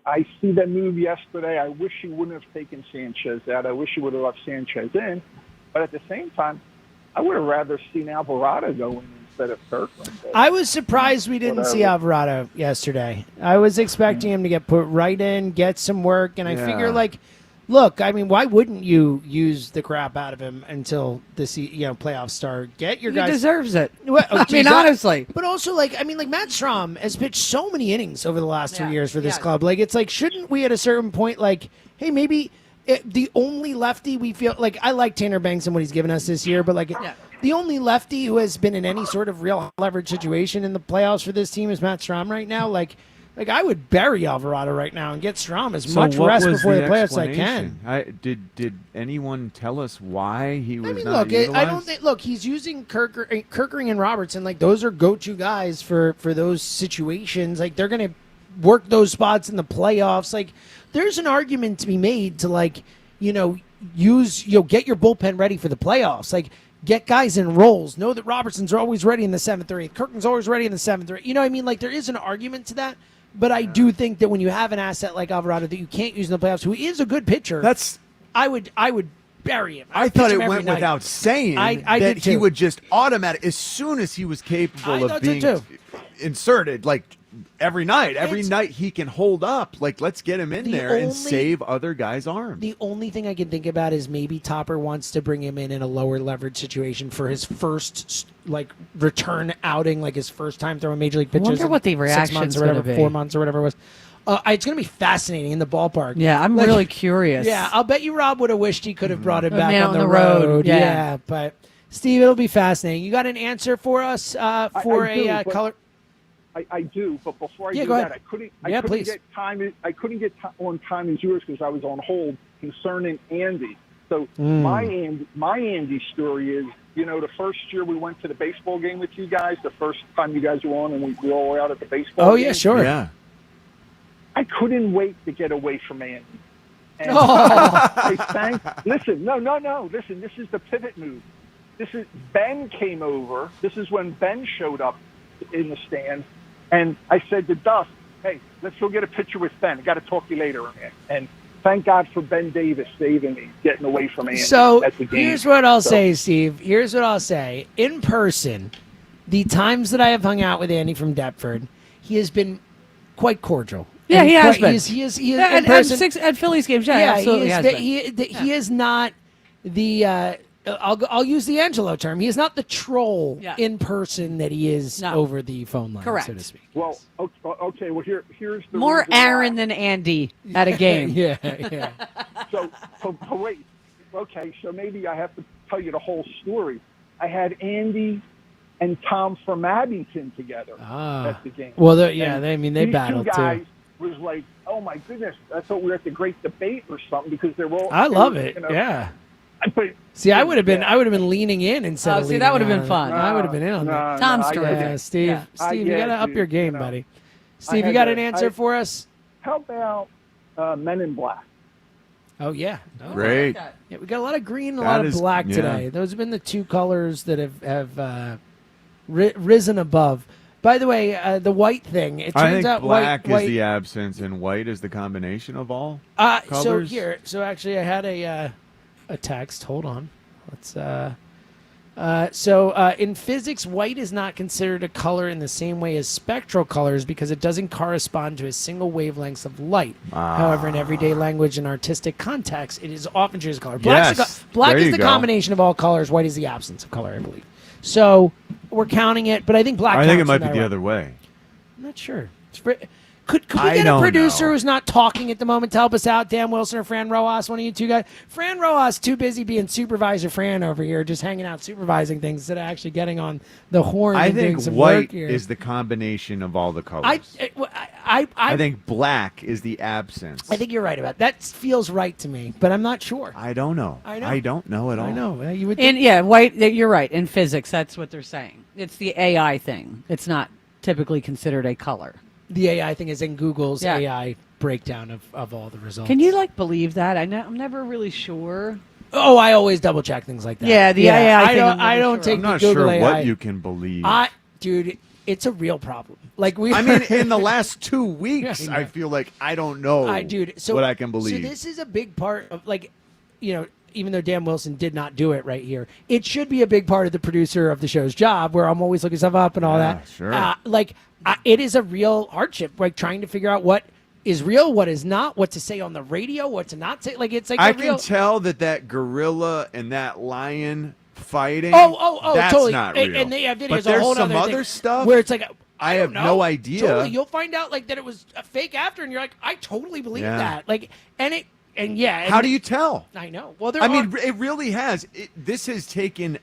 [SPEAKER 2] see that move yesterday. I wish he wouldn't have taken Sanchez out. I wish he would have left Sanchez in. But at the same time, I would have rather seen Alvarado go in instead of Kirkland.
[SPEAKER 16] I was surprised we didn't see Alvarado yesterday. I was expecting him to get put right in, get some work, and I figure, look, I mean, why wouldn't you use the crap out of him until the playoffs start? Get your guys.
[SPEAKER 25] He deserves it.
[SPEAKER 16] Well,
[SPEAKER 25] honestly.
[SPEAKER 16] But also, Matt Strahm has pitched so many innings over the last 2 years for this club. Like, it's like, shouldn't we at a certain point, hey, maybe the only lefty we feel like, I like Tanner Banks and what he's given us this year, but the only lefty who has been in any sort of real leverage situation in the playoffs for this team is Matt Strahm right now. Like I would bury Alvarado right now and get Strahm as much rest before the playoffs as I can.
[SPEAKER 24] Did anyone tell us why he was
[SPEAKER 16] not utilized? I don't think. Look, he's using Kirkering and Robertson. Like, those are go-to guys for those situations. Like, they're going to work those spots in the playoffs. Like, there's an argument to be made to get your bullpen ready for the playoffs. Like, get guys in roles. Know that Robertson's always ready in the 7th or 8th. Kirkland's always ready in the 7th or 8th. You know what I mean? Like, there is an argument to that. But I do think that when you have an asset like Alvarado that you can't use in the playoffs, who is a good pitcher, I would bury him.
[SPEAKER 24] I thought it went without saying that he would just automatic as soon as he was capable of being inserted, every night he can hold up. Let's get him in there and save other guys' arms.
[SPEAKER 16] The only thing I can think about is maybe Topper wants to bring him in a lower leverage situation for his first return outing, his first time throwing major league pitches.
[SPEAKER 25] I wonder what the
[SPEAKER 16] 6
[SPEAKER 25] reaction's
[SPEAKER 16] months or whatever,
[SPEAKER 25] gonna be.
[SPEAKER 16] 4 months or whatever it was. It's going to be fascinating in the ballpark.
[SPEAKER 25] Yeah, I'm really curious.
[SPEAKER 16] Yeah, I'll bet you Rob would have wished he could have brought him back
[SPEAKER 25] Man
[SPEAKER 16] on the road.
[SPEAKER 25] Yeah.
[SPEAKER 16] But Steve, it'll be fascinating. You got an answer for us for color?
[SPEAKER 2] I do, but before I do
[SPEAKER 16] go ahead.
[SPEAKER 2] that, I couldn't
[SPEAKER 16] please.
[SPEAKER 2] get time. I couldn't get on time as yours because I was on hold concerning Andy. So my Andy story is, the first year we went to the baseball game with you guys, the first time you guys were on, and we were all out at the baseball.
[SPEAKER 16] Oh
[SPEAKER 2] game.
[SPEAKER 16] yeah, sure.
[SPEAKER 24] Yeah.
[SPEAKER 2] I couldn't wait to get away from Andy. And listen, no. Listen, this is the pivot move. Ben came over. This is when Ben showed up in the stands. And I said to Dust, hey, let's go get a picture with Ben. I got to talk to you later. And thank God for Ben Davis saving me, getting away from Andy.
[SPEAKER 16] So
[SPEAKER 2] at the game.
[SPEAKER 16] Here's what I'll say, Steve. Here's what I'll say. In person, the times that I have hung out with Andy from Deptford, he has been quite cordial.
[SPEAKER 25] Yeah, he has been.
[SPEAKER 16] He is in person.
[SPEAKER 25] At Phillies games, absolutely has been.
[SPEAKER 16] He is not the I'll use the Angelo term. He is not the troll in person that he is over the phone line,
[SPEAKER 25] correct,
[SPEAKER 16] so to speak.
[SPEAKER 2] Well, okay. Well, here's the
[SPEAKER 25] more
[SPEAKER 2] reason
[SPEAKER 25] Aaron
[SPEAKER 2] why.
[SPEAKER 25] than Andy at a game.
[SPEAKER 16] yeah.
[SPEAKER 2] So wait. Okay, so maybe I have to tell you the whole story. I had Andy and Tom from Abington together at the game.
[SPEAKER 16] Well, they battled
[SPEAKER 2] these two guys
[SPEAKER 16] too.
[SPEAKER 2] Was like, oh my goodness, I thought we were at the Great Debate or something because they're all.
[SPEAKER 16] I love it. Yeah.
[SPEAKER 2] But,
[SPEAKER 16] see, I would have been leaning in instead of leaning
[SPEAKER 25] that would have
[SPEAKER 16] out.
[SPEAKER 25] been fun.
[SPEAKER 16] I would have been in on that.
[SPEAKER 25] Tom's story.
[SPEAKER 16] Yeah, Steve, you got to up your game, buddy. Steve, you got an answer for us?
[SPEAKER 2] How about Men in Black?
[SPEAKER 16] Oh, yeah.
[SPEAKER 24] Great.
[SPEAKER 16] Yeah, we got a lot of green and a lot of black today. Those have been the two colors that have risen above. By the way, the white thing, it turns out
[SPEAKER 24] black
[SPEAKER 16] white
[SPEAKER 24] is the absence and white is the combination of all colors.
[SPEAKER 16] So actually I had a text. Hold on. Let's In physics, white is not considered a color in the same way as spectral colors because it doesn't correspond to a single wavelength of light. However, in everyday language and artistic context, it is often treated as color. Black
[SPEAKER 24] There
[SPEAKER 16] is
[SPEAKER 24] you
[SPEAKER 16] the
[SPEAKER 24] go.
[SPEAKER 16] combination of all colors. White is the absence of color, I believe. So we're counting it, but I think black.
[SPEAKER 24] I think it
[SPEAKER 16] counts
[SPEAKER 24] might
[SPEAKER 16] no
[SPEAKER 24] be the
[SPEAKER 16] matter
[SPEAKER 24] other way.
[SPEAKER 16] I'm not sure. Could we
[SPEAKER 24] I
[SPEAKER 16] get a
[SPEAKER 24] don't
[SPEAKER 16] producer
[SPEAKER 24] know.
[SPEAKER 16] who's not talking at the moment to help us out? Dan Wilson or Fran Rojas, one of you two guys. Fran Rojas too busy being supervisor Fran over here, just hanging out supervising things instead of actually getting on the horn
[SPEAKER 24] I
[SPEAKER 16] and doing
[SPEAKER 24] think
[SPEAKER 16] some
[SPEAKER 24] white
[SPEAKER 16] work here.
[SPEAKER 24] is the combination of all the colors.
[SPEAKER 16] I
[SPEAKER 24] think black is the absence.
[SPEAKER 16] I think you're right about that. Feels right to me, but I'm not sure.
[SPEAKER 24] I don't know.
[SPEAKER 16] I know.
[SPEAKER 24] I don't know at all.
[SPEAKER 16] I know. You would.
[SPEAKER 25] And yeah, white. You're right. In physics, that's what they're saying. It's the AI thing. It's not typically considered a color.
[SPEAKER 16] The AI thing is in Google's
[SPEAKER 25] Yeah.
[SPEAKER 16] AI breakdown of all the results.
[SPEAKER 25] Can you believe that? I'm never really sure.
[SPEAKER 16] Oh, I always double check things like that.
[SPEAKER 25] Yeah, the AI
[SPEAKER 16] I
[SPEAKER 25] thing,
[SPEAKER 16] don't.
[SPEAKER 25] I'm
[SPEAKER 16] I
[SPEAKER 25] never
[SPEAKER 16] don't
[SPEAKER 25] sure.
[SPEAKER 16] take
[SPEAKER 24] I'm
[SPEAKER 16] the
[SPEAKER 24] not
[SPEAKER 16] Google
[SPEAKER 24] sure
[SPEAKER 16] AI.
[SPEAKER 24] what you can believe.
[SPEAKER 16] Dude, it's a real problem. Like
[SPEAKER 24] I mean, in the last 2 weeks,
[SPEAKER 16] Yeah, I know.
[SPEAKER 24] I feel like I don't know
[SPEAKER 16] So,
[SPEAKER 24] what I can believe.
[SPEAKER 16] So this is a big part of even though Dan Wilson did not do it right here, it should be a big part of the producer of the show's job where I'm always looking stuff up and all
[SPEAKER 24] Yeah,
[SPEAKER 16] that.
[SPEAKER 24] sure.
[SPEAKER 16] It is a real hardship, like trying to figure out what is real, what is not, what to say on the radio, what to not say. Like it's like
[SPEAKER 24] I
[SPEAKER 16] a real.
[SPEAKER 24] can tell that gorilla and that lion fighting.
[SPEAKER 16] Oh,
[SPEAKER 24] that's
[SPEAKER 16] totally.
[SPEAKER 24] not real.
[SPEAKER 16] And they have videos.
[SPEAKER 24] But
[SPEAKER 16] a
[SPEAKER 24] there's
[SPEAKER 16] whole
[SPEAKER 24] some
[SPEAKER 16] other
[SPEAKER 24] other
[SPEAKER 16] thing
[SPEAKER 24] stuff
[SPEAKER 16] where it's like
[SPEAKER 24] I
[SPEAKER 16] don't
[SPEAKER 24] have
[SPEAKER 16] know.
[SPEAKER 24] no idea.
[SPEAKER 16] Totally, you'll find out like that it was a fake after, and you're like, I totally believe
[SPEAKER 24] Yeah.
[SPEAKER 16] that. Like, and yeah.
[SPEAKER 24] How do you tell?
[SPEAKER 16] I know. Well,
[SPEAKER 24] I mean, it really has. This has taken.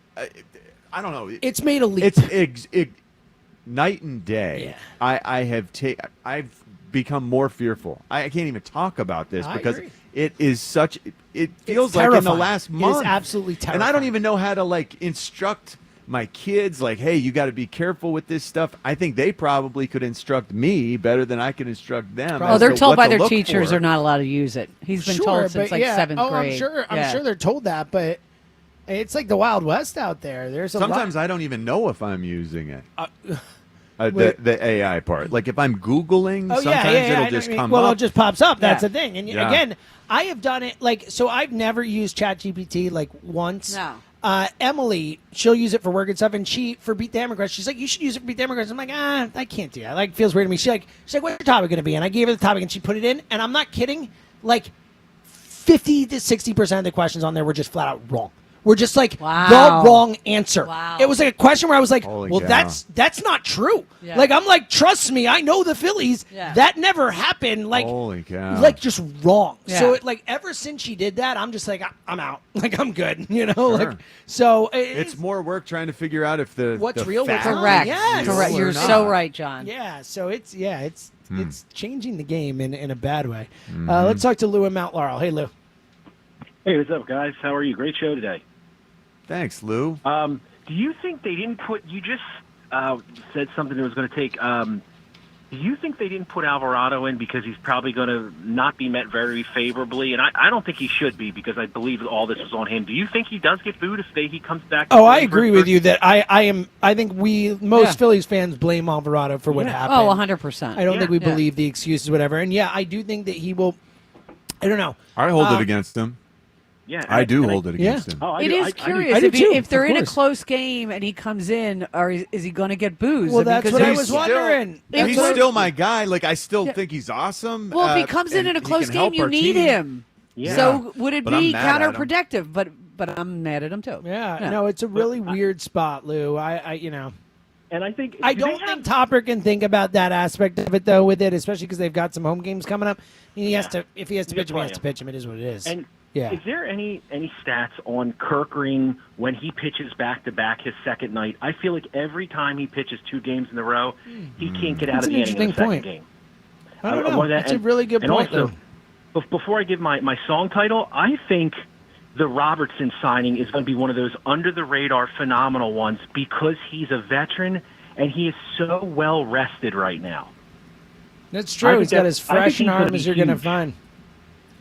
[SPEAKER 24] I don't know.
[SPEAKER 16] It's made a leap.
[SPEAKER 24] It's night and day. Yeah. I've become more fearful. I can't even talk about this
[SPEAKER 16] I
[SPEAKER 24] because
[SPEAKER 16] agree.
[SPEAKER 24] it is such. It feels
[SPEAKER 16] It's
[SPEAKER 24] like in the
[SPEAKER 16] terrifying.
[SPEAKER 24] last
[SPEAKER 16] It is
[SPEAKER 24] month.
[SPEAKER 16] absolutely
[SPEAKER 24] And I don't even know how to instruct my kids. Like, hey, you got to be careful with this stuff. I think they probably could instruct me better than I could instruct them.
[SPEAKER 25] Oh,
[SPEAKER 24] as
[SPEAKER 25] they're
[SPEAKER 24] to
[SPEAKER 25] told
[SPEAKER 24] what
[SPEAKER 25] by
[SPEAKER 24] to
[SPEAKER 25] their
[SPEAKER 24] look
[SPEAKER 25] teachers
[SPEAKER 24] for.
[SPEAKER 25] they're not allowed to use it. He's been told since
[SPEAKER 16] but
[SPEAKER 25] seventh grade.
[SPEAKER 16] I'm sure they're told that, but it's like the Wild West out there. There's a
[SPEAKER 24] Sometimes
[SPEAKER 16] lot.
[SPEAKER 24] I don't even know if I'm using it.
[SPEAKER 16] Wait.
[SPEAKER 24] The AI part. Like if I'm Googling,
[SPEAKER 16] Oh,
[SPEAKER 24] sometimes it'll
[SPEAKER 16] I
[SPEAKER 24] just
[SPEAKER 16] mean,
[SPEAKER 24] come
[SPEAKER 16] well,
[SPEAKER 24] up.
[SPEAKER 16] it just pops up. That's
[SPEAKER 24] Yeah.
[SPEAKER 16] the thing. And
[SPEAKER 24] Yeah.
[SPEAKER 16] again, I have done it so I've never used ChatGPT once.
[SPEAKER 25] No.
[SPEAKER 16] Emily, she'll use it for work and stuff, and for Beat the Hammer Crush, she's like, you should use it for Beat the Hammer Crush. I'm like, I can't do that. Like, feels weird to me. She's like, what's your topic going to be? And I gave her the topic, and she put it in, and I'm not kidding. Like, 50 to 60% of the questions on there were just flat out wrong. We're just like the wrong answer.
[SPEAKER 25] Wow.
[SPEAKER 16] It was like a question where I was like,
[SPEAKER 24] Holy
[SPEAKER 16] well,
[SPEAKER 24] cow.
[SPEAKER 16] that's not true.
[SPEAKER 25] Yeah.
[SPEAKER 16] Like, I'm like, trust me, I know the Phillies.
[SPEAKER 25] Yeah.
[SPEAKER 16] That never happened. Like,
[SPEAKER 24] Holy cow.
[SPEAKER 16] like just wrong.
[SPEAKER 25] Yeah.
[SPEAKER 16] So ever since she did that, I'm just like, I'm out. Like, I'm good. You know.
[SPEAKER 24] Sure.
[SPEAKER 16] Like, so
[SPEAKER 24] It's more work trying to figure out if the
[SPEAKER 16] what's
[SPEAKER 24] the
[SPEAKER 16] real, what's
[SPEAKER 24] fact
[SPEAKER 16] not.
[SPEAKER 25] Correct.
[SPEAKER 16] Yes.
[SPEAKER 25] Correct.
[SPEAKER 24] or
[SPEAKER 25] You're
[SPEAKER 24] not.
[SPEAKER 25] so right, John.
[SPEAKER 16] Yeah. So it's changing the game in a bad way.
[SPEAKER 24] Mm-hmm.
[SPEAKER 16] Let's talk to Lou in Mount Laurel. Hey, Lou.
[SPEAKER 3] Hey, what's up, guys? How are you? Great show today.
[SPEAKER 24] Thanks, Lou.
[SPEAKER 3] Do you think they didn't put? You just said something that was going to take. Do you think they didn't put Alvarado in because he's probably going to not be met very favorably? And I don't think he should be because I believe all this was on him. Do you think he does get booed if he comes back?
[SPEAKER 16] Oh, I agree with you that I think most Phillies fans blame Alvarado for what happened.
[SPEAKER 25] Oh, 100%.
[SPEAKER 16] I don't think we believe the excuses, whatever. And yeah, I do think that he will. I don't know.
[SPEAKER 24] I hold it against him.
[SPEAKER 3] Yeah,
[SPEAKER 24] I do hold it against him.
[SPEAKER 25] It is curious if they're in a close game and he comes in, or is he going to get booze?
[SPEAKER 16] Well, that's what I was wondering.
[SPEAKER 24] He's still my guy. Like I still think he's awesome.
[SPEAKER 25] Well, if he comes in a close game, you need him.
[SPEAKER 24] Yeah.
[SPEAKER 25] So would it
[SPEAKER 24] But I'm
[SPEAKER 25] be
[SPEAKER 24] mad at him.
[SPEAKER 25] counterproductive? But I'm mad at him too.
[SPEAKER 16] Yeah, no, it's a really weird spot, Lou.
[SPEAKER 3] And I think
[SPEAKER 16] I don't think Topper can think about that aspect of it though with it, especially because they've got some home games coming up. He has to if he has to pitch him, he has to pitch him. It is what it is.
[SPEAKER 3] And
[SPEAKER 16] yeah.
[SPEAKER 3] Is there any stats on Kirkring when he pitches back to back his second night? I feel like every time he pitches 2 games in a row, he can't get out
[SPEAKER 16] That's
[SPEAKER 3] of
[SPEAKER 16] an
[SPEAKER 3] the inning in the
[SPEAKER 16] interesting
[SPEAKER 3] second
[SPEAKER 16] point.
[SPEAKER 3] game.
[SPEAKER 16] I don't know. That's a really good
[SPEAKER 3] and
[SPEAKER 16] point,
[SPEAKER 3] also, before I give my song title, I think the Robertson signing is going to be one of those under the radar phenomenal ones because he's a veteran and he is so well rested right now.
[SPEAKER 16] That's
[SPEAKER 3] I
[SPEAKER 16] true.
[SPEAKER 3] think
[SPEAKER 16] He's got
[SPEAKER 3] that-
[SPEAKER 16] as
[SPEAKER 3] I think
[SPEAKER 16] fresh
[SPEAKER 3] he's
[SPEAKER 16] an
[SPEAKER 3] gonna
[SPEAKER 16] arm
[SPEAKER 3] be
[SPEAKER 16] as you're going to
[SPEAKER 3] huge.
[SPEAKER 16] find.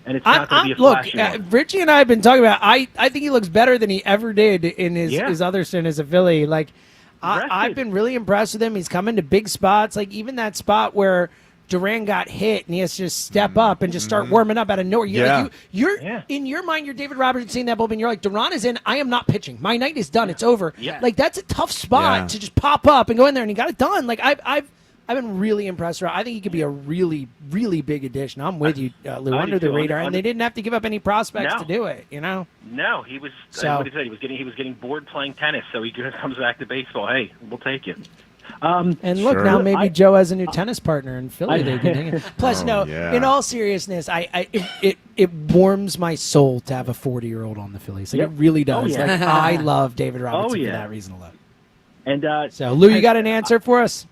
[SPEAKER 3] And it's not going to be a
[SPEAKER 16] Look,
[SPEAKER 3] flashy one.
[SPEAKER 16] Richie and I have been talking about. I think he looks better than he ever did in his other stint as a Philly. Like I've been really impressed with him. He's come into big spots. Like even that spot where Durant got hit and he has to just step up and just start warming up out of nowhere. You're in your mind, you're David Robertson seeing that bullpen. You're like, Durant is in. I am not pitching. My night is done. It's over.
[SPEAKER 3] Yeah.
[SPEAKER 16] Like that's a tough spot to just pop up and go in there, and he got it done. Like I've been really impressed. I think he could be a really, really big addition. I'm with you, Lou, under the radar, and they didn't have to give up any prospects to do it.
[SPEAKER 3] No, he was. What he said, he was getting bored playing tennis, so he just comes back to baseball. Hey, we'll take you.
[SPEAKER 16] And look, now maybe Joe has a new tennis partner in Philly. They can hang in. Plus, in all seriousness, it warms my soul to have a 40-year-old on the Phillies. Like, it really does. Like, I love David Robertson for that reason alone.
[SPEAKER 3] And
[SPEAKER 16] so, Lou, you got an answer for us?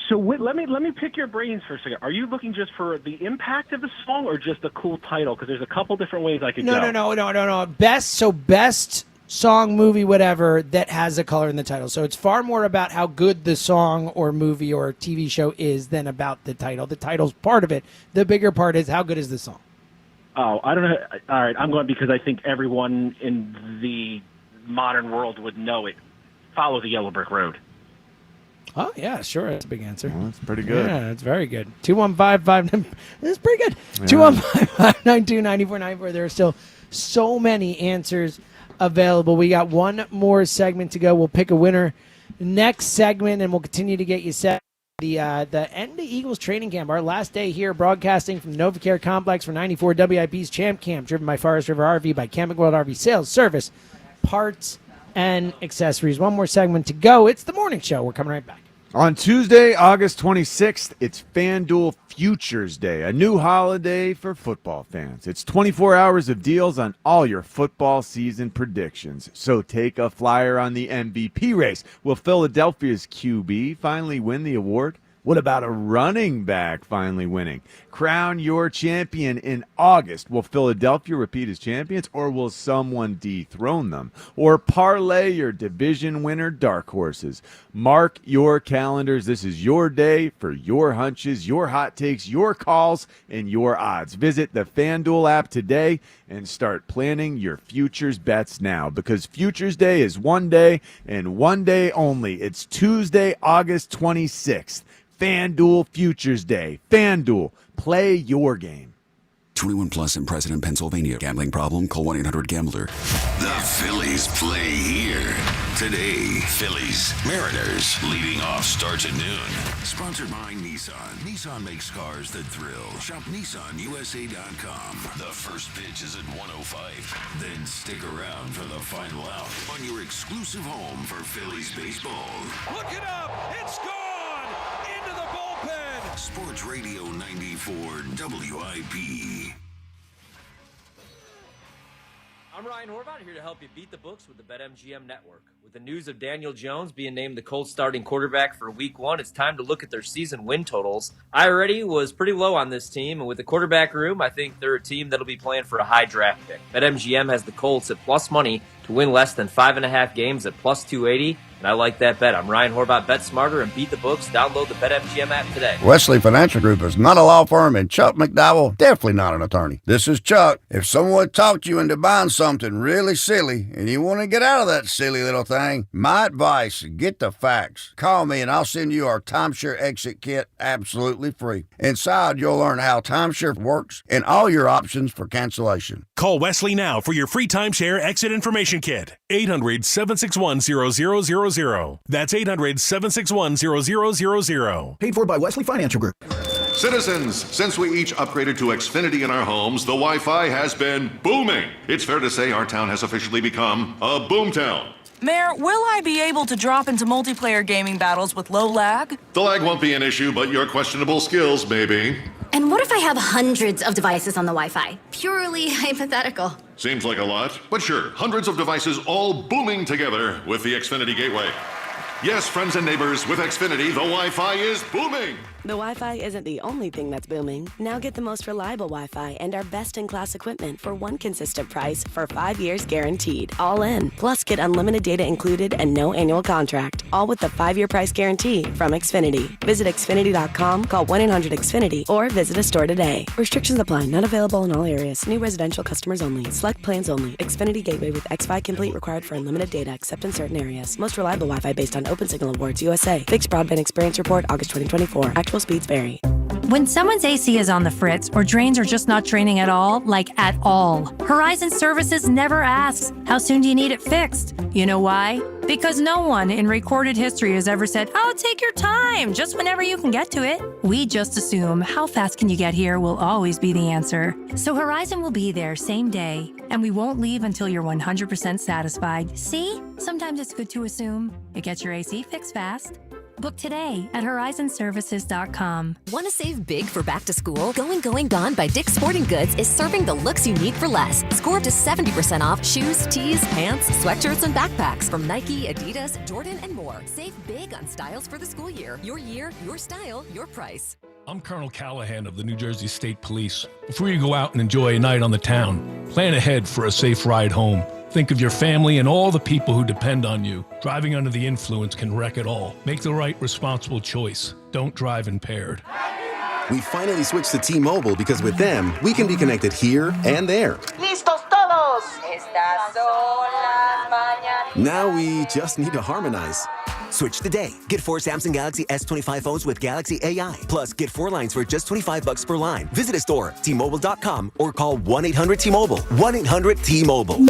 [SPEAKER 3] So let me pick your brains for a second. Are you looking just for the impact of the song or just a cool title? Because there's a couple different ways I could go.
[SPEAKER 16] No. Best song, movie, whatever, that has a color in the title. So it's far more about how good the song or movie or TV show is than about the title. The title's part of it. The bigger part is how good is the song.
[SPEAKER 3] Oh, I don't know. All right, I'm going because I think everyone in the modern world would know it. Follow the Yellow Brick Road.
[SPEAKER 16] Oh, yeah, sure. That's a big answer.
[SPEAKER 24] Well, that's pretty good.
[SPEAKER 16] Yeah, that's very good. 215-59. That's pretty good. 215-592-9494. There are still so many answers available. We got one more segment to go. We'll pick a winner next segment, and we'll continue to get you set. The end of Eagles training camp, our last day here, broadcasting from the NovaCare Complex for 94 WIP's Champ Camp, driven by Forest River RV, by Camping World RV Sales, Service, Parts, and Accessories. One more segment to go. It's the morning show. We're coming right back.
[SPEAKER 24] On Tuesday, August 26th, it's FanDuel Futures Day, a new holiday for football fans. It's 24 hours of deals on all your football season predictions. So take a flyer on the MVP race. Will Philadelphia's QB finally win the award? What about a running back finally winning? Crown your champion in August. Will Philadelphia repeat as champions, or will someone dethrone them? Or parlay your division winner dark horses. Mark your calendars. This is your day for your hunches, your hot takes, your calls, and your odds. Visit the FanDuel app today and start planning your futures bets now, because Futures Day is one day and one day only. It's Tuesday, August 26th. FanDuel Futures Day. FanDuel, play your game.
[SPEAKER 4] 21 plus in President, Pennsylvania. Gambling problem? Call 1-800-GAMBLER.
[SPEAKER 1] The Phillies play here today. Phillies, Mariners, leading off starts at noon. Sponsored by Nissan. Nissan makes cars that thrill. Shop NissanUSA.com. The first pitch is at 1:05. Then stick around for the final out on your exclusive home for Phillies baseball.
[SPEAKER 6] Look it up! It's gone! Into the bullpen!
[SPEAKER 1] Sports Radio 94 WIP.
[SPEAKER 7] I'm Ryan Horvath, here to help you beat the books with the BetMGM Network. With the news of Daniel Jones being named the Colts starting quarterback for Week 1, it's time to look at their season win totals. I already was pretty low on this team, and with the quarterback room, I think they're a team that'll be playing for a high draft pick. BetMGM has the Colts at plus money to win less than 5.5 games at plus 280, and I like that bet. I'm Ryan Horvath. Bet smarter and beat the books. Download the BetMGM app today.
[SPEAKER 8] Wesley Financial Group is not a law firm, and Chuck McDowell definitely not an attorney. This is Chuck. If someone talked you into buying something really silly and you want to get out of that silly little thing, my advice, get the facts. Call me and I'll send you our timeshare exit kit absolutely free. Inside, you'll learn how timeshare works and all your options for cancellation.
[SPEAKER 28] Call Wesley now for your free timeshare exit information kit. 800-761-0000. That's 800-761-0000.
[SPEAKER 14] Paid for by Wesley Financial Group.
[SPEAKER 28] Citizens, since we each upgraded to Xfinity in our homes, the Wi-Fi has been booming. It's fair to say our town has officially become a boomtown.
[SPEAKER 18] Mayor, will I be able to drop into multiplayer gaming battles with low lag?
[SPEAKER 28] The lag won't be an issue, but your questionable skills may be.
[SPEAKER 21] And what if I have hundreds of devices on the Wi-Fi? Purely hypothetical.
[SPEAKER 28] Seems like a lot, but sure, hundreds of devices all booming together with the Xfinity Gateway. Yes, friends and neighbors, with Xfinity, the Wi-Fi is booming.
[SPEAKER 23] The Wi-Fi isn't the only thing that's booming. Now get the most reliable Wi-Fi and our best-in-class equipment for one consistent price for 5 years guaranteed. All in. Plus, get unlimited data included and no annual contract. All with the 5-year price guarantee from Xfinity. Visit Xfinity.com, call 1-800-XFINITY, or visit a store today. Restrictions apply. Not available in all areas. New residential customers only. Select plans only. Xfinity Gateway with XFi Complete required for unlimited data except in certain areas. Most reliable Wi-Fi based on OpenSignal Awards USA. Fixed Broadband Experience Report, August 2024. Actual speeds vary.
[SPEAKER 9] When someone's AC is on the fritz or drains are just not draining at all, like at all, Horizon Services never asks, how soon do you need it fixed? You know why? Because no one in recorded history has ever said, oh, take your time, just whenever you can get to it. We just assume how fast can you get here will always be the answer. So Horizon will be there same day, and we won't leave until you're 100% satisfied. See? Sometimes it's good to assume. It gets your AC fixed fast. Book today at horizonservices.com.
[SPEAKER 10] Want to save big for back to school? Going Gone by Dick's Sporting Goods is serving the looks you need for less. Score up to 70% off shoes, tees, pants, sweatshirts, and backpacks from Nike, Adidas, Jordan, and more. Save big on styles for the school year. Your style, your price.
[SPEAKER 11] I'm Colonel Callahan of the New Jersey State Police. Before you go out and enjoy a night on the town, plan ahead for a safe ride home. Think of your family and all the people who depend on you. Driving under the influence can wreck it all. Make the right, responsible choice. Don't drive impaired.
[SPEAKER 12] We finally switched to T-Mobile because with them, we can be connected here and there.
[SPEAKER 13] ¡Listos todos! Estas son las mañanas.
[SPEAKER 12] Now we just need to harmonize.
[SPEAKER 14] Switch today. Get 4 Samsung Galaxy S25 phones with Galaxy AI. Plus, get 4 lines for just $25 per line. Visit a store, T-Mobile.com, or call 1-800-T-Mobile. 1-800-T-Mobile.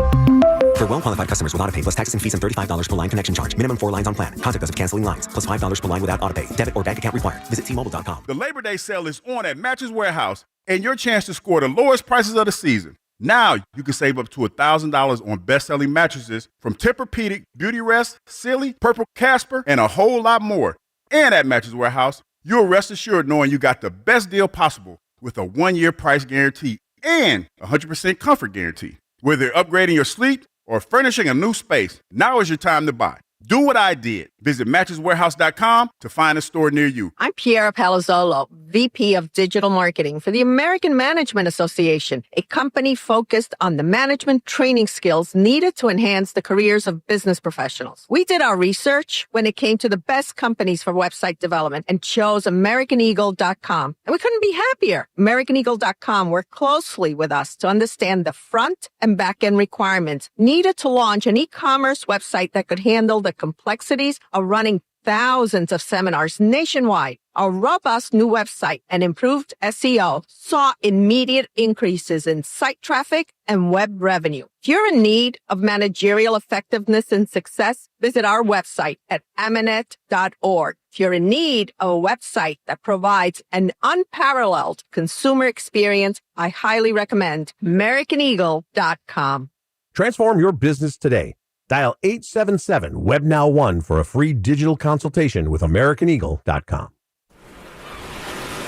[SPEAKER 14] For well-qualified customers with autopay plus taxes and fees and $35 per line connection charge. Minimum 4 lines on plan. Contact us if canceling lines. Plus $5 per line without autopay. Debit or bank account required. Visit T-Mobile.com.
[SPEAKER 26] The Labor Day sale is on at Mattress Warehouse, and your chance to score the lowest prices of the season. Now you can save up to $1,000 on best-selling mattresses from Tempur-Pedic, Beauty Rest, Silly, Purple Casper, and a whole lot more. And at Mattress Warehouse, you'll rest assured knowing you got the best deal possible with a 1-year price guarantee and 100% comfort guarantee. Whether you're upgrading your sleep or furnishing a new space, now is your time to buy. Do what I did. Visit mattresswarehouse.com to find a store near you.
[SPEAKER 27] I'm Piera Palazzolo, VP of Digital Marketing for the American Management Association, a company focused on the management training skills needed to enhance the careers of business professionals. We did our research when it came to the best companies for website development and chose AmericanEagle.com. And we couldn't be happier. AmericanEagle.com worked closely with us to understand the front and back end requirements needed to launch an e-commerce website that could handle the complexities of running thousands of seminars nationwide. Our robust new website and improved SEO saw immediate increases in site traffic and web revenue. If you're in need of managerial effectiveness and success, visit our website at amanet.org. If you're in need of a website that provides an unparalleled consumer experience, I highly recommend AmericanEagle.com.
[SPEAKER 29] Transform your business today. Dial 877-WebNow1 for a free digital consultation with AmericanEagle.com.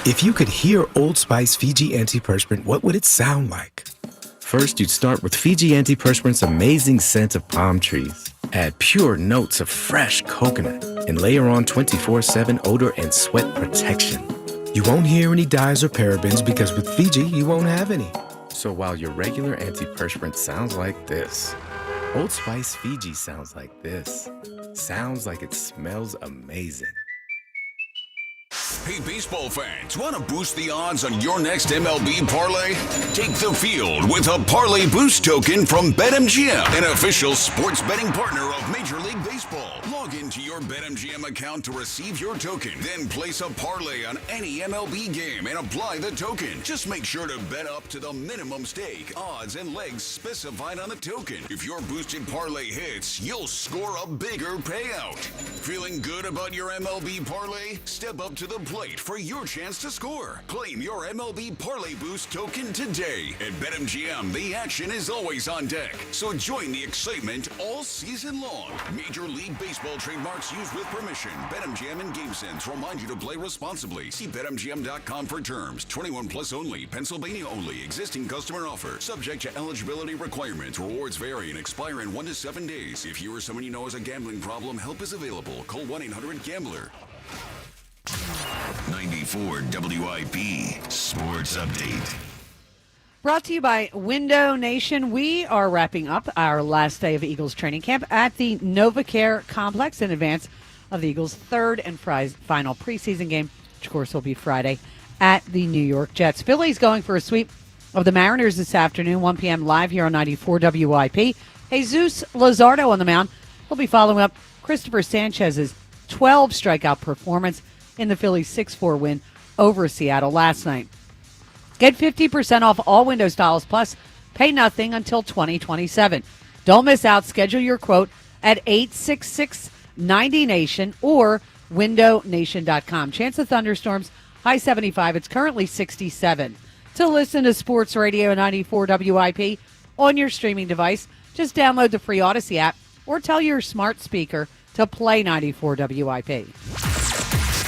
[SPEAKER 30] If you could hear Old Spice Fiji Antiperspirant, what would it sound like? First, you'd start with Fiji Antiperspirant's amazing scent of palm trees. Add pure notes of fresh coconut and layer on 24/7 odor and sweat protection. You won't hear any dyes or parabens because with Fiji, you won't have any. So while your regular antiperspirant sounds like this, Old Spice Fiji sounds like this. Sounds like it smells amazing.
[SPEAKER 1] Hey, baseball fans, want to boost the odds on your next MLB parlay? Take the field with a Parlay Boost token from BetMGM, an official sports betting partner of Major League Baseball. Log into your BetMGM account to receive your token. Then place a parlay on any MLB game and apply the token. Just make sure to bet up to the minimum stake, odds, and legs specified on the token. If your boosted parlay hits, you'll score a bigger payout. Feeling good about your MLB parlay? Step up to the plate for your chance to score. Claim your MLB Parlay Boost token today. At BetMGM, the action is always on deck. So join the excitement all season long. Major League Baseball trademarks used with permission. BetMGM and GameSense remind you to play responsibly. See BetMGM.com for terms. 21 plus only. Pennsylvania only. Existing customer offer. Subject to eligibility requirements. Rewards vary and expire in 1 to 7 days. If you or someone you know has a gambling problem, help is available. Call 1-800-GAMBLER. 94 WIP Sports Update.
[SPEAKER 25] Brought to you by Window Nation. We are wrapping up our last day of Eagles training camp at the NovaCare Complex in advance of the Eagles' third and final preseason game, which of course will be Friday at the New York Jets. Phillies going for a sweep of the Mariners this afternoon, 1 p.m. live here on 94 WIP. Jesus Luzardo on the mound. He'll be following up Christopher Sanchez's 12 strikeout performance in the Phillies' 6-4 win over Seattle last night. Get 50% off all window styles, plus pay nothing until 2027. Don't miss out. Schedule your quote at 866-90-NATION or windownation.com. Chance of thunderstorms, high 75. It's currently 67. To listen to Sports Radio 94 WIP on your streaming device, just download the free Odyssey app or tell your smart speaker to play 94 WIP.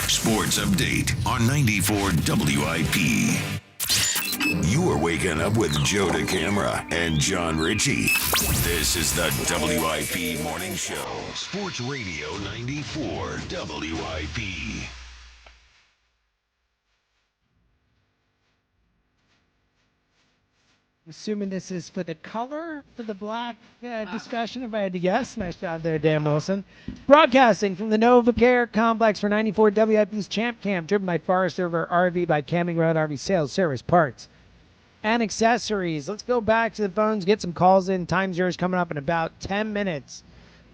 [SPEAKER 1] Sports Update on 94 WIP. You are waking up with Joe DeCamara and John Ritchie. This is the WIP Morning Show. Sports Radio 94 WIP.
[SPEAKER 2] Assuming this is for the color, for the black discussion, if I had to guess. Nice job there, Dan Wilson. Broadcasting from the Nova Care Complex for 94 WIP's Champ Cam, driven by Forest River RV by Camping Road RV Sales, Service, Parts, and Accessories. Let's go back to the phones, get some calls in. Time's yours coming up in about 10 minutes.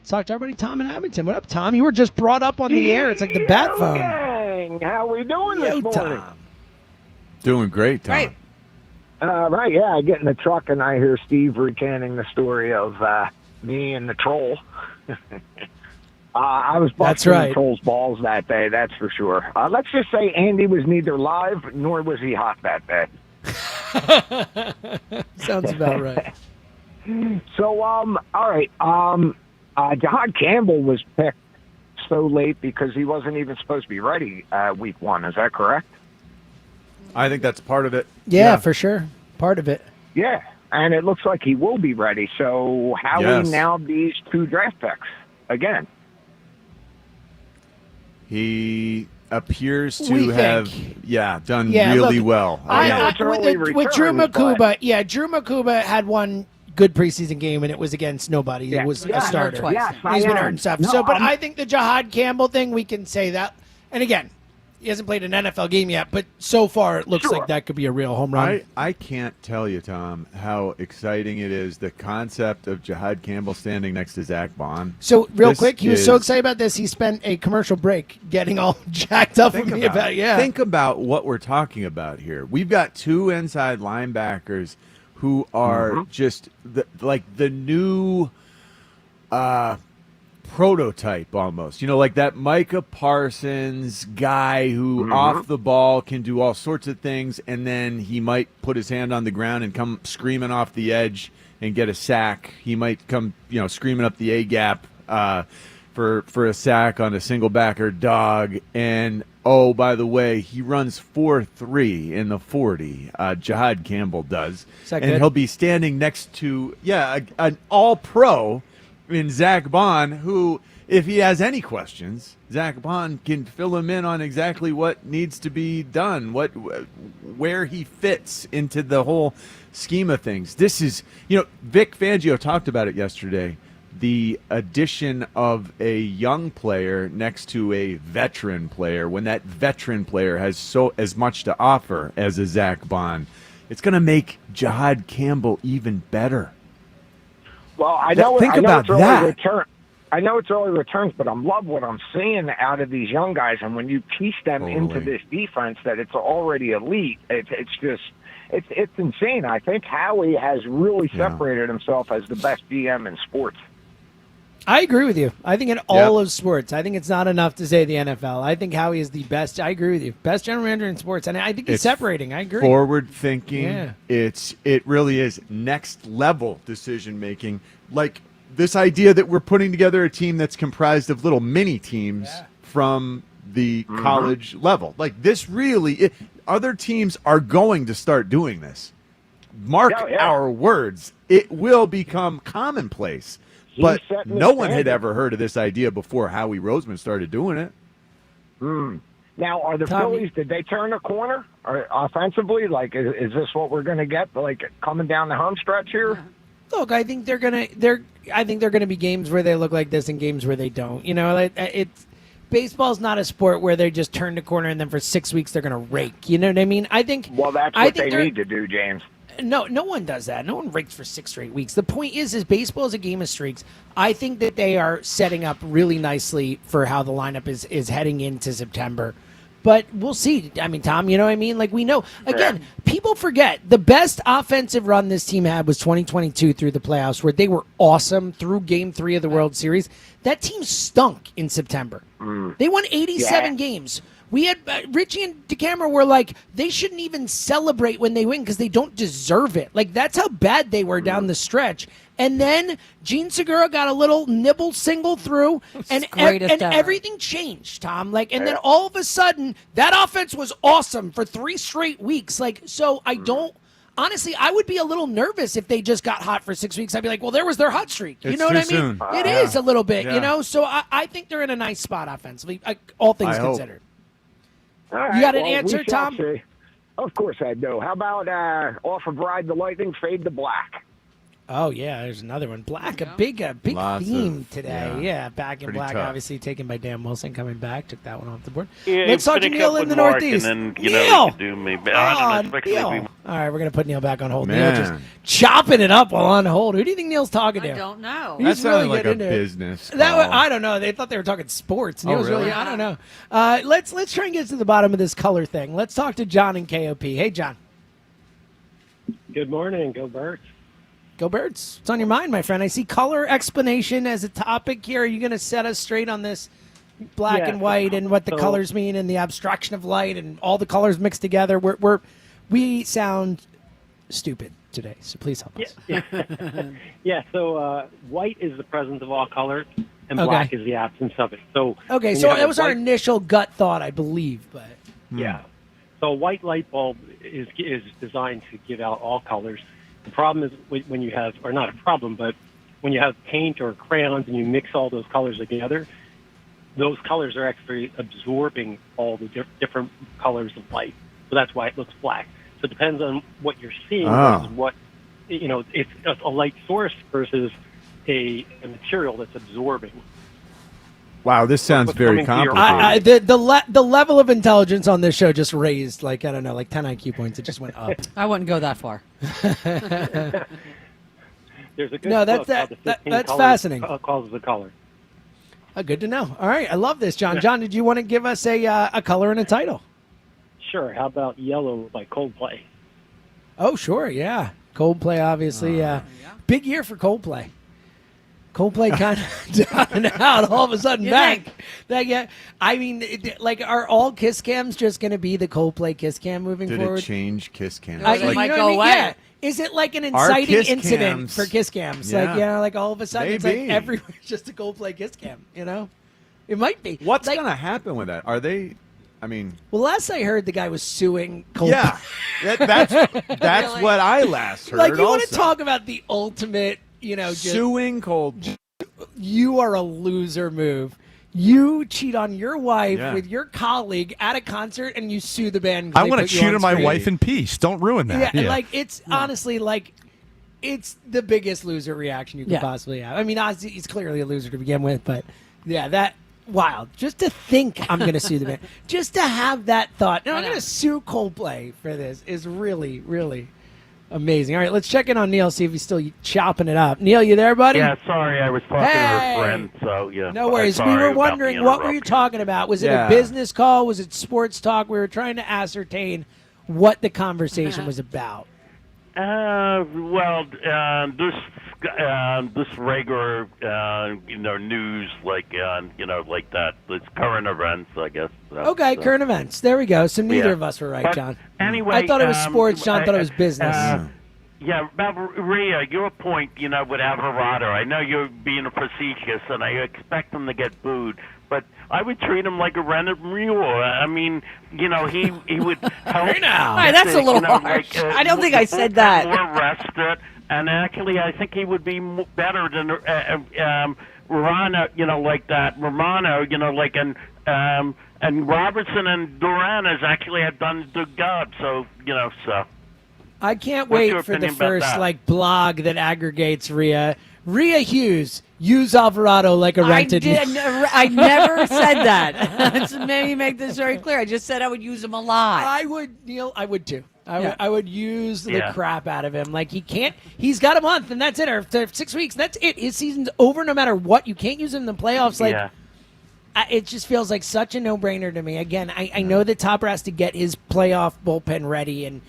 [SPEAKER 2] Let's talk to our buddy Tom in Abington. What up, Tom? You were just brought up on the air. It's like the bat phone.
[SPEAKER 3] Gang, how we doing this morning?
[SPEAKER 2] Tom.
[SPEAKER 5] Doing great, Tom.
[SPEAKER 25] Right.
[SPEAKER 3] Right, yeah, I get in the truck and I hear Steve recanting the story of me and the troll. I was busting the troll's balls that day, that's for sure. Let's just say Andy was neither live nor was he hot that day.
[SPEAKER 2] Sounds about right.
[SPEAKER 3] So, all right, Jahad Campbell was picked so late because he wasn't even supposed to be ready week one. Is that correct?
[SPEAKER 5] I think that's part of it.
[SPEAKER 2] Yeah, for sure. Part of it.
[SPEAKER 3] Yeah, and it looks like he will be ready. So Howie now these 2 draft picks again.
[SPEAKER 5] He appears to have done really well.
[SPEAKER 2] With Drew Makuba, Drew Makuba had one good preseason game, and it was against nobody. It was a starter. He's been hurt and stuff.
[SPEAKER 3] No,
[SPEAKER 2] but I think the Jahad Campbell thing, we can say that. And again, he hasn't played an NFL game yet, but so far it looks like that could be a real home run.
[SPEAKER 5] I can't tell you, Tom, how exciting it is, the concept of Jahad Campbell standing next to Zach Bond.
[SPEAKER 2] So, real quick, he was so excited about this, he spent a commercial break getting all jacked up with me about it.
[SPEAKER 5] Think about what we're talking about here. We've got 2 inside linebackers who are just the new prototype almost, like that Micah Parsons guy who off the ball can do all sorts of things, and then he might put his hand on the ground and come screaming off the edge and get a sack. He might come screaming up the A gap for a sack on a single backer dog. And oh, by the way, he runs 4.3 in the 40. Jahad Campbell does, and he'll be standing next to an all-pro in Zach Bond, who, if he has any questions, Zach Bond can fill him in on exactly what needs to be done, where he fits into the whole scheme of things. This is, Vic Fangio talked about it yesterday, the addition of a young player next to a veteran player, when that veteran player has as much to offer as a Zach Bond. It's going to make Jahad Campbell even better.
[SPEAKER 3] Well, I know
[SPEAKER 5] it's
[SPEAKER 3] early returns, but I'm love what I'm seeing out of these young guys. And when you piece them into this defense, that it's already elite. It's insane. I think Howie has really separated himself as the best GM in sports.
[SPEAKER 2] I agree with you. I think in all of sports, I think it's not enough to say the NFL. I think Howie is the best. I agree with you. Best general manager in sports, and I think he's separating. I agree.
[SPEAKER 5] Forward thinking. Yeah. It really is next level decision making. Like this idea that we're putting together a team that's comprised of little mini teams from the college level. Like this really, other teams are going to start doing this. Mark our words. It will become commonplace. But no one had ever heard of this idea before Howie Roseman started doing it.
[SPEAKER 3] Now, are the Phillies, did they turn a corner offensively? Like, is this what we're going to get, like, coming down the home stretch here?
[SPEAKER 2] Look, I think they're gonna be games where they look like this and games where they don't. Baseball's not a sport where they just turn the corner and then for 6 weeks they're gonna rake. You know what I mean?
[SPEAKER 3] Well, that's what they need to do, James.
[SPEAKER 2] No one does that. No one rakes for 6 straight weeks. The point is baseball is a game of streaks. I think that they are setting up really nicely for how the lineup is heading into September. But we'll see. I mean, Tom, you know what I mean? Like, we know. Again, people forget the best offensive run this team had was 2022 through the playoffs, where they were awesome through Game 3 of the World Series. That team stunk in September. They won 87 games. We had Richie and DeCamera were like, they shouldn't even celebrate when they win because they don't deserve it. Like, that's how bad they were down the stretch. And then Gene Segura got a little nibble single through, and everything changed, Tom. Like, and then all of a sudden, that offense was awesome for 3 straight weeks. Like, so I don't. Honestly, I would be a little nervous if they just got hot for 6 weeks. I'd be like, well, there was their hot streak. You know what I mean? It is a little bit, you know? So I think they're in a nice spot offensively, all things considered.
[SPEAKER 3] All right,
[SPEAKER 2] you got an answer, Tom?
[SPEAKER 3] See. Of course I do. How about off of Ride the Lightning, Fade to Black?
[SPEAKER 2] Oh, yeah, there's another one. Black, a big theme today. Yeah, Back in
[SPEAKER 4] Pretty
[SPEAKER 2] Black,
[SPEAKER 4] tough.
[SPEAKER 2] obviously taken by Dan Wilson coming back. Took that one off the board.
[SPEAKER 4] Yeah,
[SPEAKER 2] Let's talk to
[SPEAKER 4] finish
[SPEAKER 2] Neil
[SPEAKER 4] up
[SPEAKER 2] in
[SPEAKER 4] with
[SPEAKER 2] the
[SPEAKER 4] Mark,
[SPEAKER 2] Northeast.
[SPEAKER 4] and then,
[SPEAKER 2] Neil!
[SPEAKER 4] we can do maybe. I don't know,
[SPEAKER 2] Neil.
[SPEAKER 4] especially
[SPEAKER 2] All right, we're going to put Neil back on hold.
[SPEAKER 5] Man.
[SPEAKER 2] Neil just chopping it up while on hold. Who do you think Neil's talking to?
[SPEAKER 25] I don't know.
[SPEAKER 5] That
[SPEAKER 2] He's
[SPEAKER 5] sounded
[SPEAKER 2] really
[SPEAKER 5] like a
[SPEAKER 2] getting into it.
[SPEAKER 5] business
[SPEAKER 2] That
[SPEAKER 5] call.
[SPEAKER 2] I don't know. They thought they were talking sports.
[SPEAKER 5] Oh,
[SPEAKER 2] Neil's
[SPEAKER 5] really?
[SPEAKER 2] I don't know. Let's try and get to the bottom of this color thing. Let's talk to John in KOP. Hey, John.
[SPEAKER 6] Good morning. Go Birds.
[SPEAKER 2] Go Birds. What's on your mind, my friend? I see color explanation as a topic here. Are you going to set us straight on this black and white and what the colors mean and the abstraction of light and all the colors mixed together? We sound stupid today, so please help us.
[SPEAKER 6] Yeah. So white is the presence of all colors, and black is the absence of it. So
[SPEAKER 2] okay, so that was our initial gut thought, I believe, but
[SPEAKER 6] yeah. So a white light bulb is designed to give out all colors. The problem is when you have, or not a problem, but when you have paint or crayons and you mix all those colors together, those colors are actually absorbing all the different colors of light. So that's why it looks black. So it depends on what you're seeing versus what, it's a light source versus a material that's absorbing.
[SPEAKER 5] Wow, this sounds very complicated.
[SPEAKER 2] The level of intelligence on this show just raised, like, I don't know, like 10 IQ points. It just went up.
[SPEAKER 25] I wouldn't go that far.
[SPEAKER 6] There's a good
[SPEAKER 2] book
[SPEAKER 6] called The 15
[SPEAKER 2] that's
[SPEAKER 6] Colors,
[SPEAKER 2] fascinating.
[SPEAKER 6] Calls the color.
[SPEAKER 2] Good to know. All right, I love this, John. John, did you want to give us a color and a title?
[SPEAKER 6] Sure. How about Yellow by Coldplay?
[SPEAKER 2] Oh, sure, yeah. Coldplay, obviously. Big year for Coldplay. Coldplay kind of down and out, all of a sudden back. I mean, are all kiss cams just going to be the Coldplay kiss cam moving forward?
[SPEAKER 5] Did it change kiss cams?
[SPEAKER 25] They might go away.
[SPEAKER 2] Yeah. Is it like an inciting
[SPEAKER 5] kiss
[SPEAKER 2] incident
[SPEAKER 5] cams.
[SPEAKER 2] for kiss cams?
[SPEAKER 5] Yeah.
[SPEAKER 2] Like all of a sudden it's like
[SPEAKER 5] Maybe.
[SPEAKER 2] everywhere's just a Coldplay kiss cam, It might be.
[SPEAKER 5] What's going to happen with that? Are they,
[SPEAKER 2] Well, last I heard, the guy was suing Coldplay.
[SPEAKER 5] Yeah, that's
[SPEAKER 2] Really?
[SPEAKER 5] what I last heard.
[SPEAKER 2] Like, you want to
[SPEAKER 5] also.
[SPEAKER 2] talk about the ultimate, just
[SPEAKER 5] suing Coldplay.
[SPEAKER 2] You are a loser move. You cheat on your wife with your colleague at a concert, and you sue the band.
[SPEAKER 7] I want to cheat on my wife in peace. Don't ruin that.
[SPEAKER 2] Yeah, like it's honestly like it's the biggest loser reaction you could possibly have. I mean, Ozzy, he's clearly a loser to begin with, but that wild. Just to think I'm going to sue the band, just to have that thought. No, I'm going to sue Coldplay for this is really, really amazing. All right, let's check in on Neil, see if he's still chopping it up. Neil, you there, buddy?
[SPEAKER 4] Yeah, sorry, I was talking to her friend, so yeah.
[SPEAKER 2] No worries. We
[SPEAKER 4] Sorry
[SPEAKER 2] were
[SPEAKER 4] about
[SPEAKER 2] wondering,
[SPEAKER 4] the
[SPEAKER 2] what were you
[SPEAKER 4] interruption.
[SPEAKER 2] talking about? Was it a business call? Was it sports talk? We were trying to ascertain what the conversation was about.
[SPEAKER 4] This regular, news, like that. It's current events, I guess.
[SPEAKER 2] Okay, current events. There we go. So neither of us were right,
[SPEAKER 4] But
[SPEAKER 2] John.
[SPEAKER 4] Anyway,
[SPEAKER 2] I thought it was sports. John thought it was business.
[SPEAKER 4] Yeah, about Rhea, your point, with Alvarado. I know you're being facetious, and I expect him to get booed, but I would treat him like a rented mule. I mean, he would help.
[SPEAKER 25] All right, that's a little harsh. I don't think I said that.
[SPEAKER 4] More rested, and actually, I think he would be better than Romano, like that. Romano, and Robertson and Duran has actually have done a good job. So, so.
[SPEAKER 2] I can't
[SPEAKER 4] What's
[SPEAKER 2] wait
[SPEAKER 4] your
[SPEAKER 2] for the
[SPEAKER 4] opinion about
[SPEAKER 2] first
[SPEAKER 4] that?
[SPEAKER 2] blog that aggregates Rhea. Rhea Hughes, use Alvarado like a rented mule.
[SPEAKER 25] I never said that. So maybe make this very clear. I just said I would use him a lot.
[SPEAKER 2] I would, Neil. I would too.
[SPEAKER 25] Yeah.
[SPEAKER 2] I would use the
[SPEAKER 4] Yeah.
[SPEAKER 2] crap out of him. Like, he can't. He's got a month, and that's it. Or 6 weeks. That's it. His season's over no matter what. You can't use him in the playoffs. Like, it just feels like such a no-brainer to me. Again, I know that Topper has to get his playoff bullpen ready and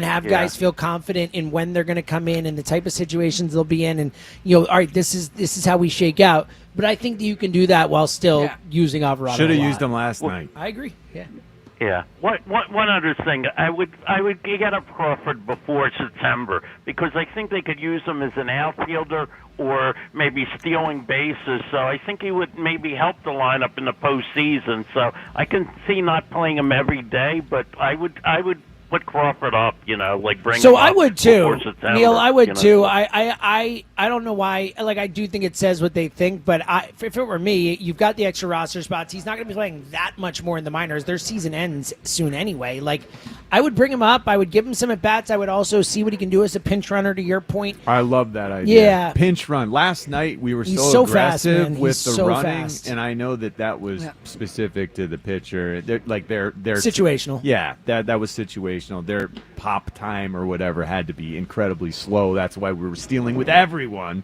[SPEAKER 2] have guys feel confident in when they're going to come in and the type of situations they'll be in, and all right, this is how we shake out. But I think that you can do that while still using Alvarado.
[SPEAKER 5] Should have used him last night.
[SPEAKER 2] I agree. Yeah.
[SPEAKER 4] Yeah. One other thing, I would get up Crawford before September because I think they could use him as an outfielder or maybe stealing bases. So I think he would maybe help the lineup in the postseason. So I can see not playing him every day, but I would put Crawford up, like bring him
[SPEAKER 2] So
[SPEAKER 4] up
[SPEAKER 2] I would too,
[SPEAKER 4] before September,
[SPEAKER 2] Neil. I would too. I don't know why. Like I do think it says what they think, but if it were me, you've got the extra roster spots. He's not going to be playing that much more in the minors. Their season ends soon anyway. Like I would bring him up. I would give him some at bats. I would also see what he can do as a pinch runner. To your point,
[SPEAKER 5] I love that idea.
[SPEAKER 2] Yeah,
[SPEAKER 5] pinch run. Last night we were
[SPEAKER 2] so
[SPEAKER 5] aggressive
[SPEAKER 2] fast,
[SPEAKER 5] with the running,
[SPEAKER 2] fast.
[SPEAKER 5] and I know that was specific to the pitcher. They're
[SPEAKER 2] situational.
[SPEAKER 5] Yeah, that was situational. Their pop time or whatever had to be incredibly slow. That's why we were stealing with everyone.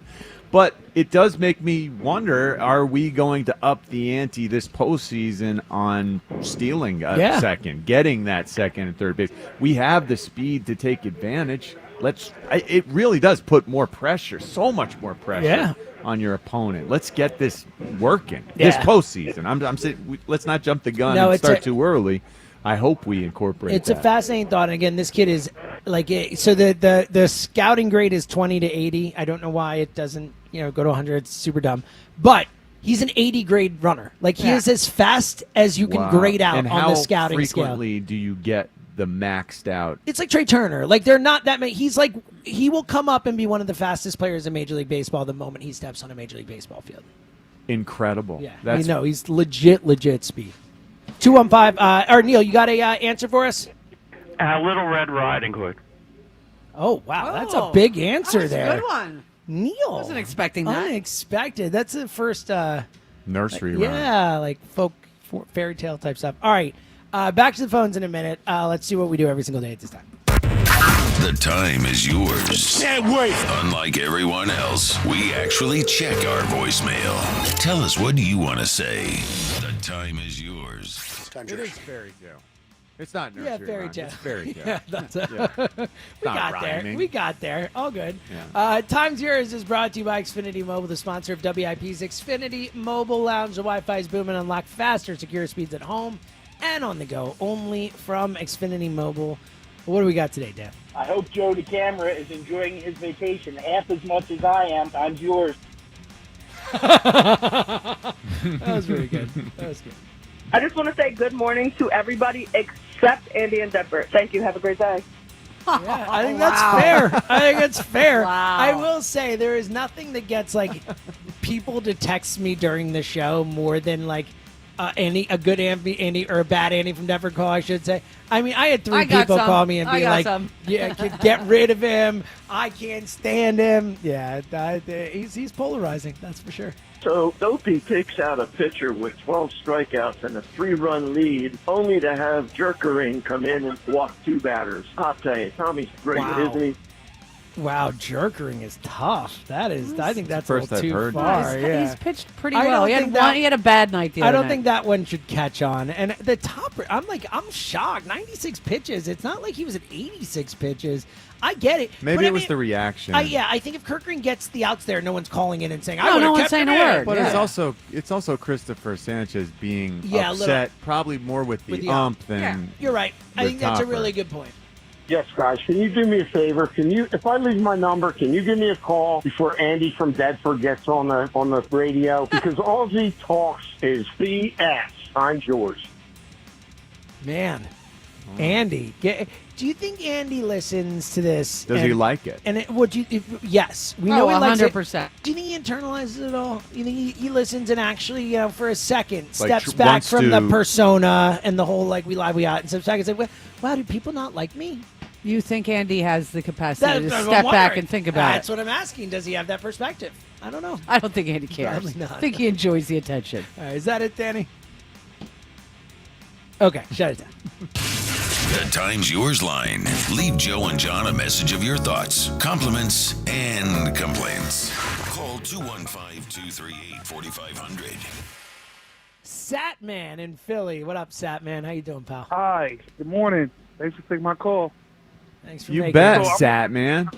[SPEAKER 5] But it does make me wonder, are we going to up the ante this postseason on stealing a second, getting that second and third base? We have the speed to take advantage. It really does put more pressure, so much more pressure on your opponent. Let's get this working this postseason. I'm saying let's not jump the gun and start too early. I hope we incorporate
[SPEAKER 2] It's a fascinating thought. And again, this kid is like, so the scouting grade is 20 to 80. I don't know why it doesn't, go to 100. It's super dumb. But he's an 80 grade runner. Like he is as fast as you can grade out
[SPEAKER 5] and
[SPEAKER 2] on the scouting scale.
[SPEAKER 5] How frequently do you get the maxed out?
[SPEAKER 2] It's like Trey Turner. Like they're not that many. He's like, he will come up and be one of the fastest players in Major League Baseball the moment he steps on a Major League Baseball field.
[SPEAKER 5] Incredible.
[SPEAKER 2] Yeah. He's legit speed. 215. Or Neil, you got a answer for us?
[SPEAKER 4] Little Red Riding Hood.
[SPEAKER 2] Oh wow, that's a big answer there.
[SPEAKER 25] A good one.
[SPEAKER 2] Neil,
[SPEAKER 25] wasn't expecting that.
[SPEAKER 2] Unexpected. That's the first
[SPEAKER 5] nursery rhyme.
[SPEAKER 2] Yeah, like folk fairy tale type stuff. All right, back to the phones in a minute. Let's see what we do every single day at this time.
[SPEAKER 1] The time is yours. Can't wait. Unlike everyone else, we actually check our voicemail. Tell us, what do you want to say? The time is yours.
[SPEAKER 5] It is fairy tale. It's not nursery
[SPEAKER 2] fairy
[SPEAKER 5] rhyme.
[SPEAKER 2] tale.
[SPEAKER 5] It's fairy tale.
[SPEAKER 2] Yeah, that's
[SPEAKER 5] We
[SPEAKER 2] got there. All good.
[SPEAKER 5] Yeah.
[SPEAKER 2] Time's Yours is brought to you by Xfinity Mobile, the sponsor of WIP's Xfinity Mobile Lounge. The Wi-Fi is booming. Unlock faster, secure speeds at home and on the go, only from Xfinity Mobile. What do we got today, Dan?
[SPEAKER 8] I hope Joe the camera is enjoying his vacation half as much as I am. Time's yours.
[SPEAKER 2] That was really good. That was good.
[SPEAKER 15] I just want to say good morning to everybody except Andy and Denver. Thank you. Have a great day.
[SPEAKER 2] Yeah, I think that's fair. I think that's fair.
[SPEAKER 25] Wow.
[SPEAKER 2] I will say there is nothing that gets like people to text me during the show more than like a good Andy or a bad Andy from Denver call, I should say. I mean, I had three people call me and be like, "Yeah, get rid of him. I can't stand him." Yeah, he's polarizing. That's for sure.
[SPEAKER 16] So Dopey takes out a pitcher with 12 strikeouts and a 3-run lead, only to have Jerkering come in and walk 2 batters. I'll tell you, Tommy's great, isn't he?
[SPEAKER 2] Wow, Jerkering is tough. That is, I think that's a
[SPEAKER 5] First
[SPEAKER 2] little
[SPEAKER 5] I've
[SPEAKER 2] too
[SPEAKER 5] heard
[SPEAKER 2] far.
[SPEAKER 25] He's pitched pretty well. He had a bad night the other
[SPEAKER 2] I don't
[SPEAKER 25] night.
[SPEAKER 2] think that one should catch on. And the top, I'm shocked. 96 pitches. It's not like he was at 86 pitches. I get it.
[SPEAKER 5] Maybe
[SPEAKER 2] but
[SPEAKER 5] it was the reaction.
[SPEAKER 2] I think if Kirkering gets the outs there, no one's calling in and saying,
[SPEAKER 25] no one's saying a word.
[SPEAKER 5] But it's also Christopher Sanchez being upset, probably more with the ump than.
[SPEAKER 2] Yeah, you're right. I think that's a really good point.
[SPEAKER 16] Yes, guys, can you do me a favor? If I leave my number, can you give me a call before Andy from Bedford gets on the radio? Because all he talks is BS. I'm yours.
[SPEAKER 2] Man, Andy, do you think Andy listens to this?
[SPEAKER 5] Does he like it?
[SPEAKER 2] And yes, we know he likes
[SPEAKER 25] 100%.
[SPEAKER 2] it. Do you think he internalizes it all? You think he listens and actually, for a second,
[SPEAKER 5] Like,
[SPEAKER 2] steps back
[SPEAKER 5] wants
[SPEAKER 2] from the
[SPEAKER 5] to-
[SPEAKER 2] persona and the whole like we lie, we out, and steps back and say, "Wow, do people not like me?"
[SPEAKER 25] You think Andy has the capacity to
[SPEAKER 2] That's what I'm
[SPEAKER 25] step back
[SPEAKER 2] wondering.
[SPEAKER 25] and think about
[SPEAKER 2] That's
[SPEAKER 25] it?
[SPEAKER 2] what I'm asking. Does he have that perspective? I don't know.
[SPEAKER 25] I don't think Andy cares.
[SPEAKER 2] Probably not.
[SPEAKER 25] I think he enjoys the attention.
[SPEAKER 2] All right, is that it, Danny? Okay, shut it down.
[SPEAKER 1] The Time's Yours line. Leave Joe and John a message of your thoughts, compliments, and complaints. Call 215-238-4500.
[SPEAKER 2] Satman in Philly. What up, Satman? How you doing, pal?
[SPEAKER 9] Hi. Good morning. Thanks for taking my call.
[SPEAKER 2] Thanks for
[SPEAKER 5] You
[SPEAKER 2] making
[SPEAKER 5] bet,
[SPEAKER 2] it.
[SPEAKER 5] Sat, man.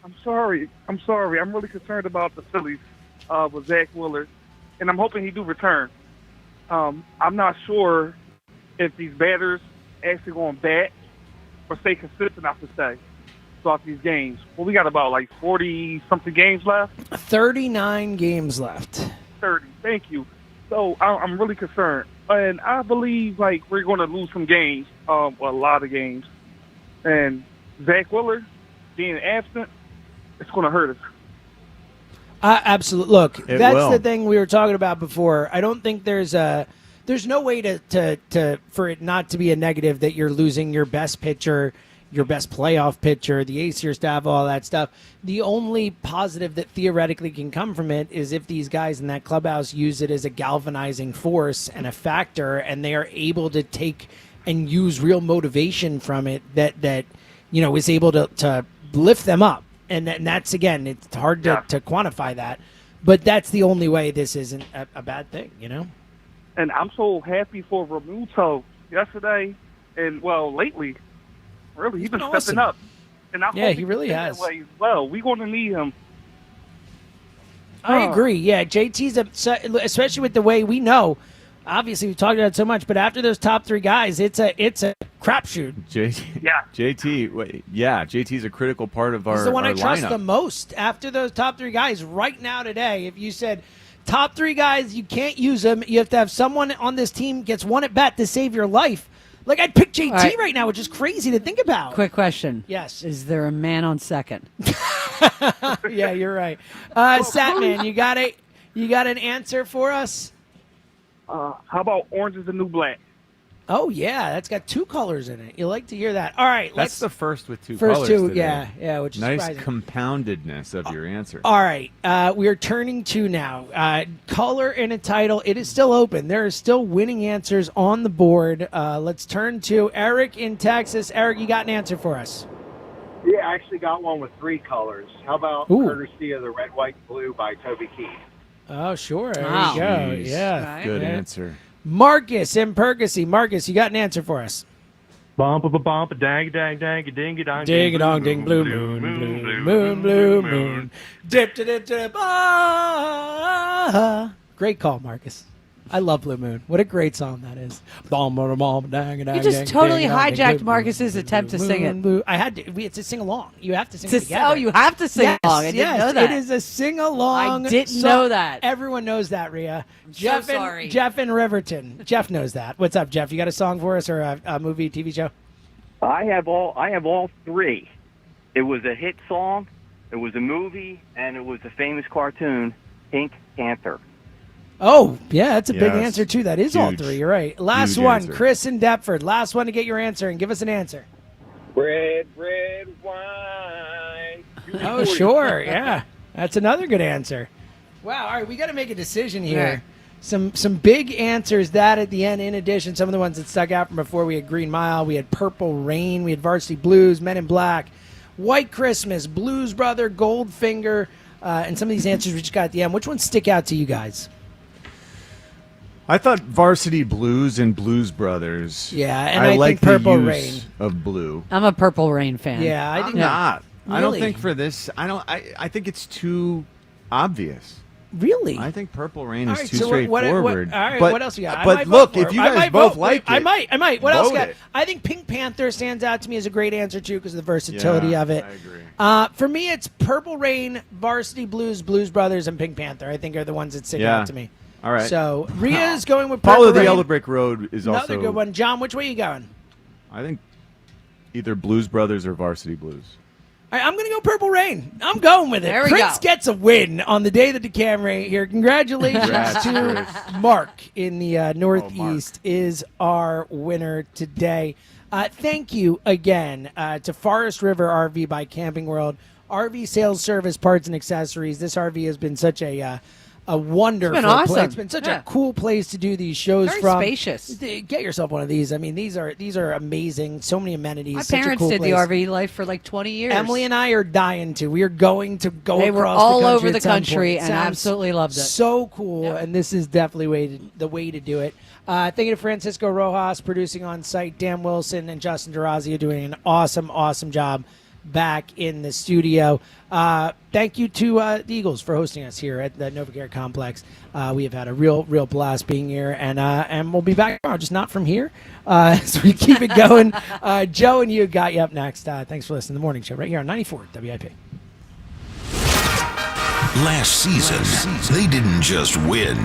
[SPEAKER 9] I'm sorry. I'm really concerned about the Phillies with Zach Wheeler, and I'm hoping he do return. I'm not sure if these batters actually going to bat or stay consistent, I should say, throughout these games. Well, we got about 40-something games left.
[SPEAKER 2] 39 games left.
[SPEAKER 9] 30. Thank you. So I'm really concerned. And I believe, we're going to lose some games, a lot of games. And Zach Wheeler being absent, it's going to hurt us.
[SPEAKER 2] Absolutely. Look,
[SPEAKER 9] It
[SPEAKER 2] that's
[SPEAKER 9] will.
[SPEAKER 2] the thing we were talking about before. I don't think there's no way to for it not to be a negative that you're losing your best pitcher, your best playoff pitcher, the ace of your staff, all that stuff. The only positive that theoretically can come from it is if these guys in that clubhouse use it as a galvanizing force and a factor, and they are able to take and use real motivation from it that is able to lift them up. And that's, again, it's hard to quantify that. But that's the only way this isn't a bad thing,
[SPEAKER 9] And I'm so happy for Realmuto yesterday and, lately. Really, he's been
[SPEAKER 2] awesome.
[SPEAKER 9] stepping up. And I
[SPEAKER 2] Yeah,
[SPEAKER 9] hope
[SPEAKER 2] he really
[SPEAKER 9] stay
[SPEAKER 2] has.
[SPEAKER 9] that way as well. We're going to need him.
[SPEAKER 2] I agree. Yeah, JT's especially with the way we know. Obviously, we've talked about it so much, but after those top three guys, it's a crapshoot.
[SPEAKER 5] JT's a critical part of our
[SPEAKER 2] He's the one
[SPEAKER 5] our
[SPEAKER 2] I trust
[SPEAKER 5] lineup.
[SPEAKER 2] the most after those top three guys right now today. If you said top three guys, you can't use them. You have to have someone on this team gets one at bat to save your life. I'd pick JT right now, which is crazy to think about.
[SPEAKER 25] Quick question.
[SPEAKER 2] Yes.
[SPEAKER 25] Is there a man on second?
[SPEAKER 2] Yeah, you're right. Satman, you got an answer for us?
[SPEAKER 9] How about Orange is the New Black?
[SPEAKER 2] Oh, yeah, that's got two colors in it. You like to hear that. All right,
[SPEAKER 5] That's the first with two
[SPEAKER 2] First
[SPEAKER 5] colors
[SPEAKER 2] two,
[SPEAKER 5] today.
[SPEAKER 2] yeah, which is
[SPEAKER 5] nice
[SPEAKER 2] surprising.
[SPEAKER 5] compoundedness of your answer.
[SPEAKER 2] All right, we are turning to now color and a title. It is still open. There are still winning answers on the board. Let's turn to Eric in Texas. Eric, you got an answer for us?
[SPEAKER 17] Yeah, I actually got one with three colors. How about
[SPEAKER 2] Ooh.
[SPEAKER 17] Courtesy of the Red, White, and Blue by Toby Keith?
[SPEAKER 2] Oh, sure. There
[SPEAKER 25] Wow.
[SPEAKER 2] you go.
[SPEAKER 5] Jeez.
[SPEAKER 2] Yeah.
[SPEAKER 5] Good
[SPEAKER 2] Yeah.
[SPEAKER 5] answer.
[SPEAKER 2] Marcus in Percy. Marcus, you got an answer for us?
[SPEAKER 18] Bump a bump a dang dang dang a ding a dong
[SPEAKER 2] Ding a dong ding blue moon, blue moon. Dip dip dip. Ah. Great call, Marcus. I love Blue Moon. What a great song that is.
[SPEAKER 25] You just totally hijacked Marcus's attempt to sing it.
[SPEAKER 2] I had to. It's a sing along. You have to sing it together.
[SPEAKER 25] Oh, you have to sing
[SPEAKER 2] Yes,
[SPEAKER 25] along. I didn't
[SPEAKER 2] yes,
[SPEAKER 25] know that.
[SPEAKER 2] It is a sing along.
[SPEAKER 25] I didn't know that.
[SPEAKER 2] Everyone knows that, Rhea.
[SPEAKER 25] so sorry.
[SPEAKER 2] Jeff in Riverton. Jeff knows that. What's up, Jeff? You got a song for us or a movie, TV show?
[SPEAKER 19] I have all three. It was a hit song, it was a movie, and it was a famous cartoon, Pink Panther.
[SPEAKER 2] Oh, yeah, that's a big
[SPEAKER 19] Yes.
[SPEAKER 2] answer, too. That is all
[SPEAKER 19] Huge.
[SPEAKER 2] three. You're right. Last
[SPEAKER 19] Huge
[SPEAKER 2] one,
[SPEAKER 19] answer.
[SPEAKER 2] Chris in Deptford. Last one to get your answer, and give us an answer.
[SPEAKER 17] Red wine.
[SPEAKER 2] Oh, sure. Yeah. That's another good answer. Wow. All right, we got to make a decision here. Some big answers that at the end. In addition, some of the ones that stuck out from before, we had Green Mile, we had Purple Rain, we had Varsity Blues, Men in Black, White Christmas, Blues Brother, Goldfinger, and some of these answers we just got at the end. Which ones stick out to you guys?
[SPEAKER 5] I thought Varsity Blues and Blues Brothers.
[SPEAKER 2] Yeah, and I
[SPEAKER 5] like
[SPEAKER 2] think Purple
[SPEAKER 5] the use
[SPEAKER 2] Rain.
[SPEAKER 5] of blue.
[SPEAKER 25] I'm a Purple Rain fan.
[SPEAKER 2] Yeah, I think
[SPEAKER 5] I'm not. I don't
[SPEAKER 2] Really?
[SPEAKER 5] think for this. I think it's too obvious.
[SPEAKER 2] Really?
[SPEAKER 5] I think Purple Rain
[SPEAKER 2] All
[SPEAKER 5] is
[SPEAKER 2] right,
[SPEAKER 5] too
[SPEAKER 2] so
[SPEAKER 5] straightforward.
[SPEAKER 2] all right,
[SPEAKER 5] but,
[SPEAKER 2] what else you got? I
[SPEAKER 5] But
[SPEAKER 2] might
[SPEAKER 5] look,
[SPEAKER 2] vote for
[SPEAKER 5] if
[SPEAKER 2] it.
[SPEAKER 5] you
[SPEAKER 2] I
[SPEAKER 5] guys
[SPEAKER 2] might
[SPEAKER 5] both
[SPEAKER 2] vote.
[SPEAKER 5] like it,
[SPEAKER 2] I might. What else?
[SPEAKER 5] vote
[SPEAKER 2] Got?
[SPEAKER 5] it.
[SPEAKER 2] I think Pink Panther stands out to me as a great answer too because of the versatility
[SPEAKER 5] Yeah,
[SPEAKER 2] of it.
[SPEAKER 5] I agree.
[SPEAKER 2] For me, it's Purple Rain, Varsity Blues, Blues Brothers, and Pink Panther. I think are the ones that stick
[SPEAKER 5] Yeah.
[SPEAKER 2] out to me.
[SPEAKER 5] All right.
[SPEAKER 2] So Rhea's going with Purple
[SPEAKER 5] Follow the
[SPEAKER 2] Rain.
[SPEAKER 5] Yellow Brick Road is
[SPEAKER 2] Another
[SPEAKER 5] also
[SPEAKER 2] good one. John, which way you going?
[SPEAKER 5] I think either Blues Brothers or Varsity Blues.
[SPEAKER 2] All right, I'm going to go Purple Rain. I'm going with it.
[SPEAKER 25] There we
[SPEAKER 2] Prince
[SPEAKER 25] go.
[SPEAKER 2] gets a win on the day that the camera here. Congratulations
[SPEAKER 5] Congrats,
[SPEAKER 2] to
[SPEAKER 5] Chris.
[SPEAKER 2] Mark in the Northeast is our winner today. Thank you again to Forest River RV by Camping World. RV sales, service, parts, and accessories. This RV has been such a a wonderful
[SPEAKER 25] It's been awesome.
[SPEAKER 2] place. It's been such a cool place to do these shows
[SPEAKER 25] Very
[SPEAKER 2] from.
[SPEAKER 25] spacious.
[SPEAKER 2] Get yourself one of these. I mean, these are amazing. So many amenities.
[SPEAKER 25] My
[SPEAKER 2] such a
[SPEAKER 25] parents
[SPEAKER 2] cool
[SPEAKER 25] did
[SPEAKER 2] place.
[SPEAKER 25] the RV life for like 20 years.
[SPEAKER 2] Emily and I are dying to. We are going to go
[SPEAKER 25] They
[SPEAKER 2] across
[SPEAKER 25] were all
[SPEAKER 2] the country
[SPEAKER 25] over the
[SPEAKER 2] at some
[SPEAKER 25] country
[SPEAKER 2] point.
[SPEAKER 25] and
[SPEAKER 2] Sounds
[SPEAKER 25] absolutely loved it.
[SPEAKER 2] So cool, and this is definitely the way to do it. Thank you to Francisco Rojas producing on site, Dan Wilson and Justin Durazio doing an awesome job back in the studio. Thank you to the Eagles for hosting us here at the NovaCare Complex. We have had a real blast being here, and we'll be back tomorrow, just not from here. So we keep it going. Joe and you got you up next. Thanks for listening to the morning show right here on 94 WIP.
[SPEAKER 1] Last season, they didn't just win,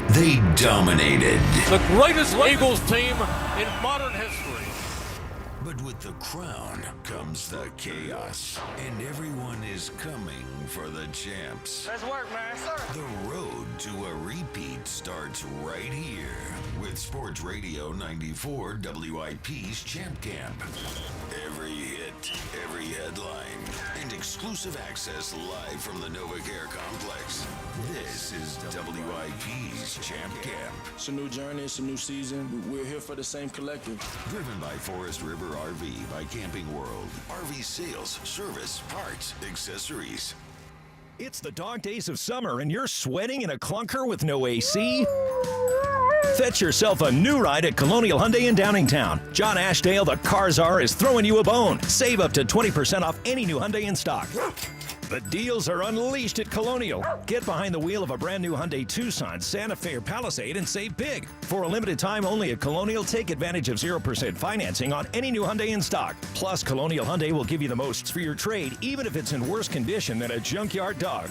[SPEAKER 1] they dominated.
[SPEAKER 10] The greatest Eagles team in modern history.
[SPEAKER 1] But with the crown comes the chaos, and everyone is coming for the champs.
[SPEAKER 10] Let's work, man.
[SPEAKER 1] The road to a repeat starts right here with Sports Radio 94 WIP's Champ Camp. Every hit, every headline, and exclusive access live from the NovaCare Complex. This is WIP's Champ Camp.
[SPEAKER 11] It's a new journey, it's a new season. We're here for the same collective.
[SPEAKER 1] Driven by Forest River RV by Camping World. RV sales, service, parts, accessories.
[SPEAKER 12] It's the dog days of summer and you're sweating in a clunker with no AC? Fetch yourself a new ride at Colonial Hyundai in Downingtown. John Ashdale, the car czar, is throwing you a bone. Save up to 20% off any new Hyundai in stock. The deals are unleashed at Colonial. Get behind the wheel of a brand new Hyundai Tucson, Santa Fe, or Palisade and save big. For a limited time only at Colonial, take advantage of 0% financing on any new Hyundai in stock. Plus, Colonial Hyundai will give you the most for your trade, even if it's in worse condition than a junkyard dog.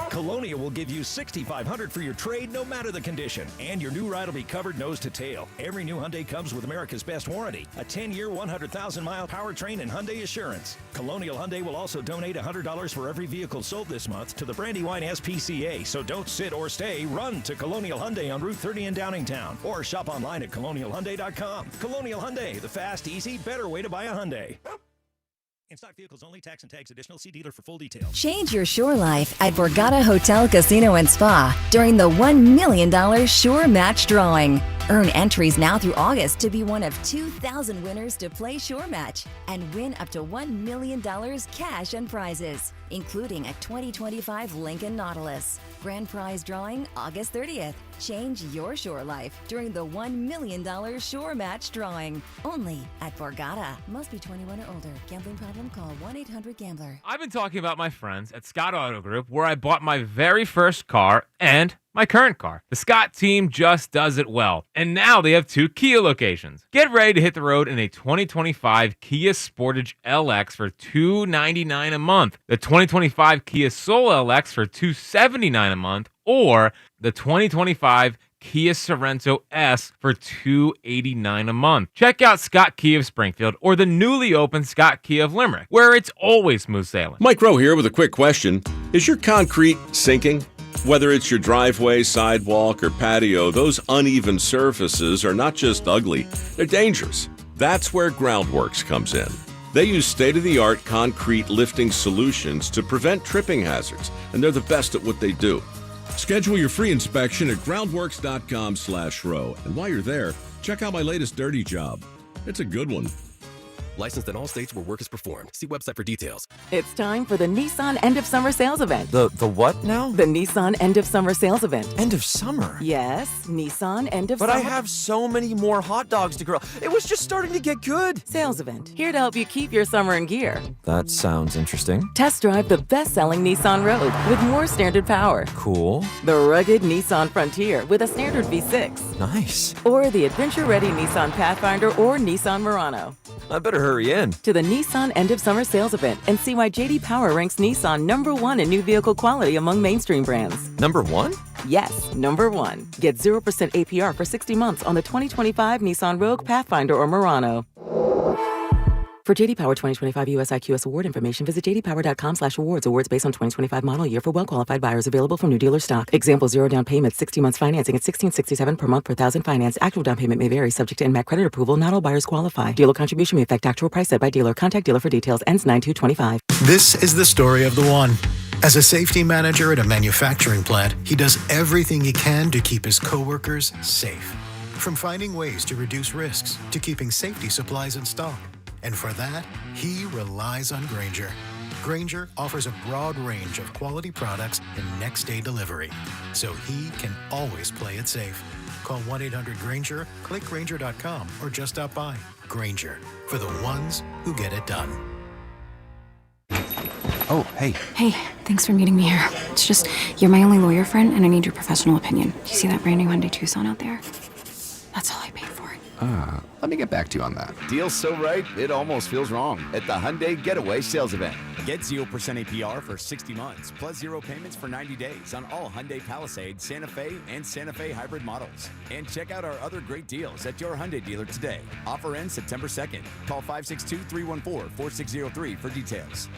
[SPEAKER 12] Colonial will give you $6,500 for your trade, no matter the condition. And your new ride will be covered nose to tail. Every new Hyundai comes with America's best warranty, a 10-year, 100,000-mile powertrain and Hyundai Assurance. Colonial Hyundai will also donate $100 for every vehicle sold this month to the Brandywine SPCA. So don't sit or stay. Run to Colonial Hyundai on Route 30 in Downingtown. Or shop online at colonialhyundai.com. Colonial Hyundai, the fast, easy, better way to buy a Hyundai. In stock vehicles only, tax and tags additional. See dealer for full details.
[SPEAKER 13] Change your shore life at Borgata Hotel, Casino, and Spa during the $1 million Shore Match Drawing. Earn entries now through August to be one of 2,000 winners to play Shore Match and win up to $1 million cash and prizes, including a 2025 Lincoln Nautilus. Grand prize drawing August 30th. Change your shore life during the $1 million Shore Match Drawing. Only at Borgata. Must be 21 or older. Gambling problem? Call 1-800-GAMBLER.
[SPEAKER 10] I've been talking about my friends at Scott Auto Group, where I bought my very first car and my current car. The Scott team just does it well. And now they have 2 Kia locations. Get ready to hit the road in a 2025 Kia Sportage LX for $299 a month, the 2025 Kia Soul LX for $279 a month, or the 2025 Kia Sorento S for $289 a month. Check out Scott Kia of Springfield or the newly opened Scott Kia of Limerick, where it's always smooth sailing.
[SPEAKER 20] Mike Rowe here with a quick question. Is your concrete sinking? Whether it's your driveway, sidewalk, or patio, those uneven surfaces are not just ugly, they're dangerous. That's where Groundworks comes in. They use state-of-the-art concrete lifting solutions to prevent tripping hazards, and they're the best at what they do. Schedule your free inspection at groundworks.com/row. And while you're there, check out my latest dirty job. It's a good one.
[SPEAKER 21] Licensed in all states where work is performed. See website for details.
[SPEAKER 22] It's time for the Nissan End of Summer Sales Event.
[SPEAKER 23] The what now?
[SPEAKER 22] The Nissan End of Summer Sales Event.
[SPEAKER 23] End of summer?
[SPEAKER 22] Yes, Nissan End of Summer.
[SPEAKER 23] But I have so many more hot dogs to grill. It was just starting to get good.
[SPEAKER 22] Sales event. Here to help you keep your summer in gear.
[SPEAKER 23] That sounds interesting.
[SPEAKER 22] Test drive the best-selling Nissan Rogue with more standard power.
[SPEAKER 23] Cool.
[SPEAKER 22] The rugged Nissan Frontier with a standard V6.
[SPEAKER 23] Nice.
[SPEAKER 22] Or the adventure-ready Nissan Pathfinder or Nissan Murano.
[SPEAKER 23] I better hurry in.
[SPEAKER 22] To the Nissan End of Summer Sales Event and see why J.D. Power ranks Nissan #1 in new vehicle quality among mainstream brands.
[SPEAKER 23] #1?
[SPEAKER 22] Yes, #1. Get 0% APR for 60 months on the 2025 Nissan Rogue, Pathfinder, or Murano. For J.D. Power 2025 US IQS award information, visit jdpower.com/awards. Awards based on 2025 model year for well-qualified buyers. Available from new dealer stock. Example, 0 down payment, 60 months financing at $1,667 per month per thousand finance. Actual down payment may vary, subject to NMAC credit approval. Not all buyers qualify. Dealer contribution may affect actual price set by dealer. Contact dealer for details. Ends 9/2/25.
[SPEAKER 24] This is the story of the one.
[SPEAKER 3] As a safety manager at a manufacturing plant, he does everything he can to keep his coworkers safe. From finding ways to reduce risks to keeping safety supplies in stock. And for that, he relies on Grainger. Grainger offers a broad range of quality products and next-day delivery, so he can always play it safe. Call 1-800-GRAINGER, click Grainger.com, or just stop by. Grainger, for the ones who get it done.
[SPEAKER 6] Oh, hey.
[SPEAKER 7] Hey, thanks for meeting me here. It's just, you're my only lawyer friend, and I need your professional opinion. Do you see that brand new Hyundai Tucson out there? That's all I paid for it.
[SPEAKER 6] Let me get back to you on that. Deal's so right, it almost feels wrong at the Hyundai Getaway Sales Event.
[SPEAKER 14] Get 0% APR for 60 months, plus 0 payments for 90 days on all Hyundai Palisade, Santa Fe, and Santa Fe hybrid models. And check out our other great deals at your Hyundai dealer today. Offer ends September 2nd. Call 562-314-4603 for details.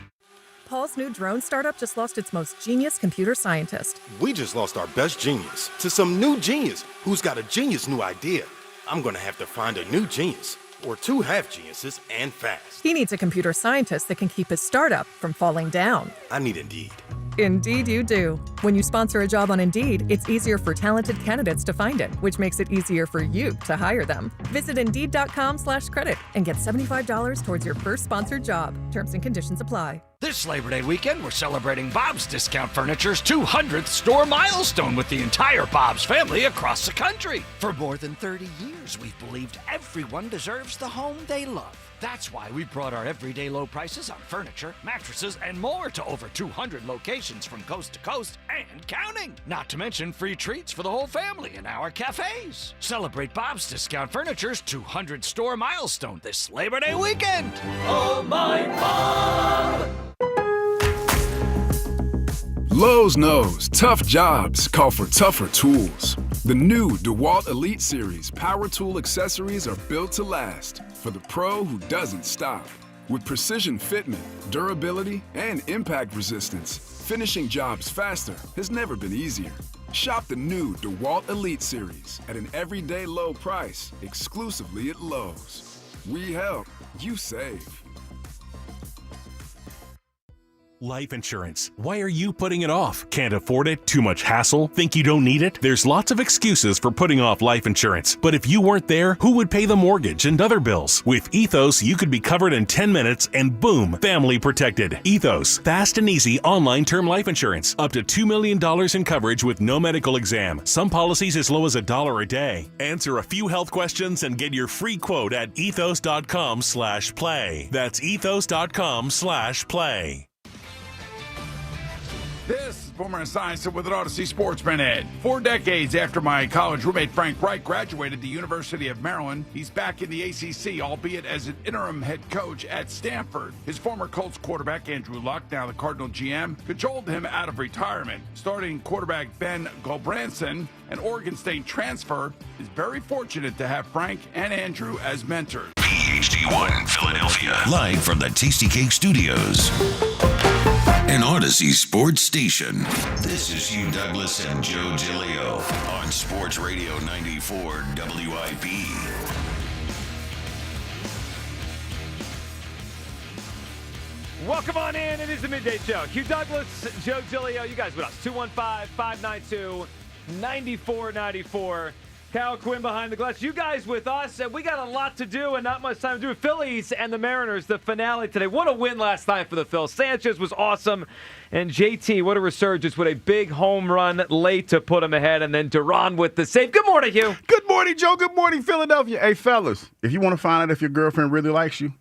[SPEAKER 24] Paul's new drone startup just lost its most genius computer scientist.
[SPEAKER 26] We just lost our best genius to some new genius who's got a genius new idea. I'm going to have to find a new genius, or two half geniuses, and fast.
[SPEAKER 24] He needs a computer scientist that can keep his startup from falling down.
[SPEAKER 26] I need Indeed.
[SPEAKER 24] Indeed you do. When you sponsor a job on Indeed, it's easier for talented candidates to find it, which makes it easier for you to hire them. Visit Indeed.com/credit and get $75 towards your first sponsored job. Terms and conditions apply.
[SPEAKER 27] This Labor Day weekend, we're celebrating Bob's Discount Furniture's 200th store milestone with the entire Bob's family across the country. For more than 30 years, we've believed everyone deserves the home they love. That's why we brought our everyday low prices on furniture, mattresses, and more to over 200 locations from coast to coast and counting. Not to mention free treats for the whole family in our cafes. Celebrate Bob's Discount Furniture's 200 store milestone this Labor Day weekend. Oh, my Bob!
[SPEAKER 28] Lowe's knows tough jobs call for tougher tools. The new DeWalt Elite Series power tool accessories are built to last for the pro who doesn't stop. With precision fitment, durability, and impact resistance, finishing jobs faster has never been easier. Shop the new DeWalt Elite Series at an everyday low price exclusively at Lowe's. We help, you save.
[SPEAKER 29] Life insurance. Why are you putting it off? Can't afford it? Too much hassle? Think you don't need it? There's lots of excuses for putting off life insurance. But if you weren't there, who would pay the mortgage and other bills? With Ethos, you could be covered in 10 minutes and boom, family protected. Ethos, fast and easy online term life insurance. Up to $2 million in coverage with no medical exam. Some policies as low as $1 a day. Answer a few health questions and get your free quote at ethos.com/play. That's ethos.com/play.
[SPEAKER 30] This is Boomer Esiason with an Odyssey Sports Minute. 4 decades after my college roommate Frank Reich graduated the University of Maryland, he's back in the ACC, albeit as an interim head coach at Stanford. His former Colts quarterback Andrew Luck, now the Cardinal GM, cajoled him out of retirement. Starting quarterback Ben Gulbranson, an Oregon State transfer, is very fortunate to have Frank and Andrew as mentors.
[SPEAKER 1] PhD1 Philadelphia, live from the Tasty Cake Studios. An Odyssey sports station. This is Hugh Douglas and Joe Giglio on Sports Radio 94 WIP.
[SPEAKER 10] Welcome on in. It is the Midday Show. Hugh Douglas, Joe Giglio. You guys with us. 215-592-9494. Kyle Quinn behind the glass. You guys with us, and we got a lot to do and not much time to do. Phillies and the Mariners, the finale today. What a win last night for the Phils. Sanchez was awesome, and JT, what a resurgence with a big home run late to put him ahead, and then Duran with the save. Good morning, Hugh.
[SPEAKER 31] Good morning, Joe. Good morning, Philadelphia. Hey, fellas, if you want to find out if your girlfriend really likes you,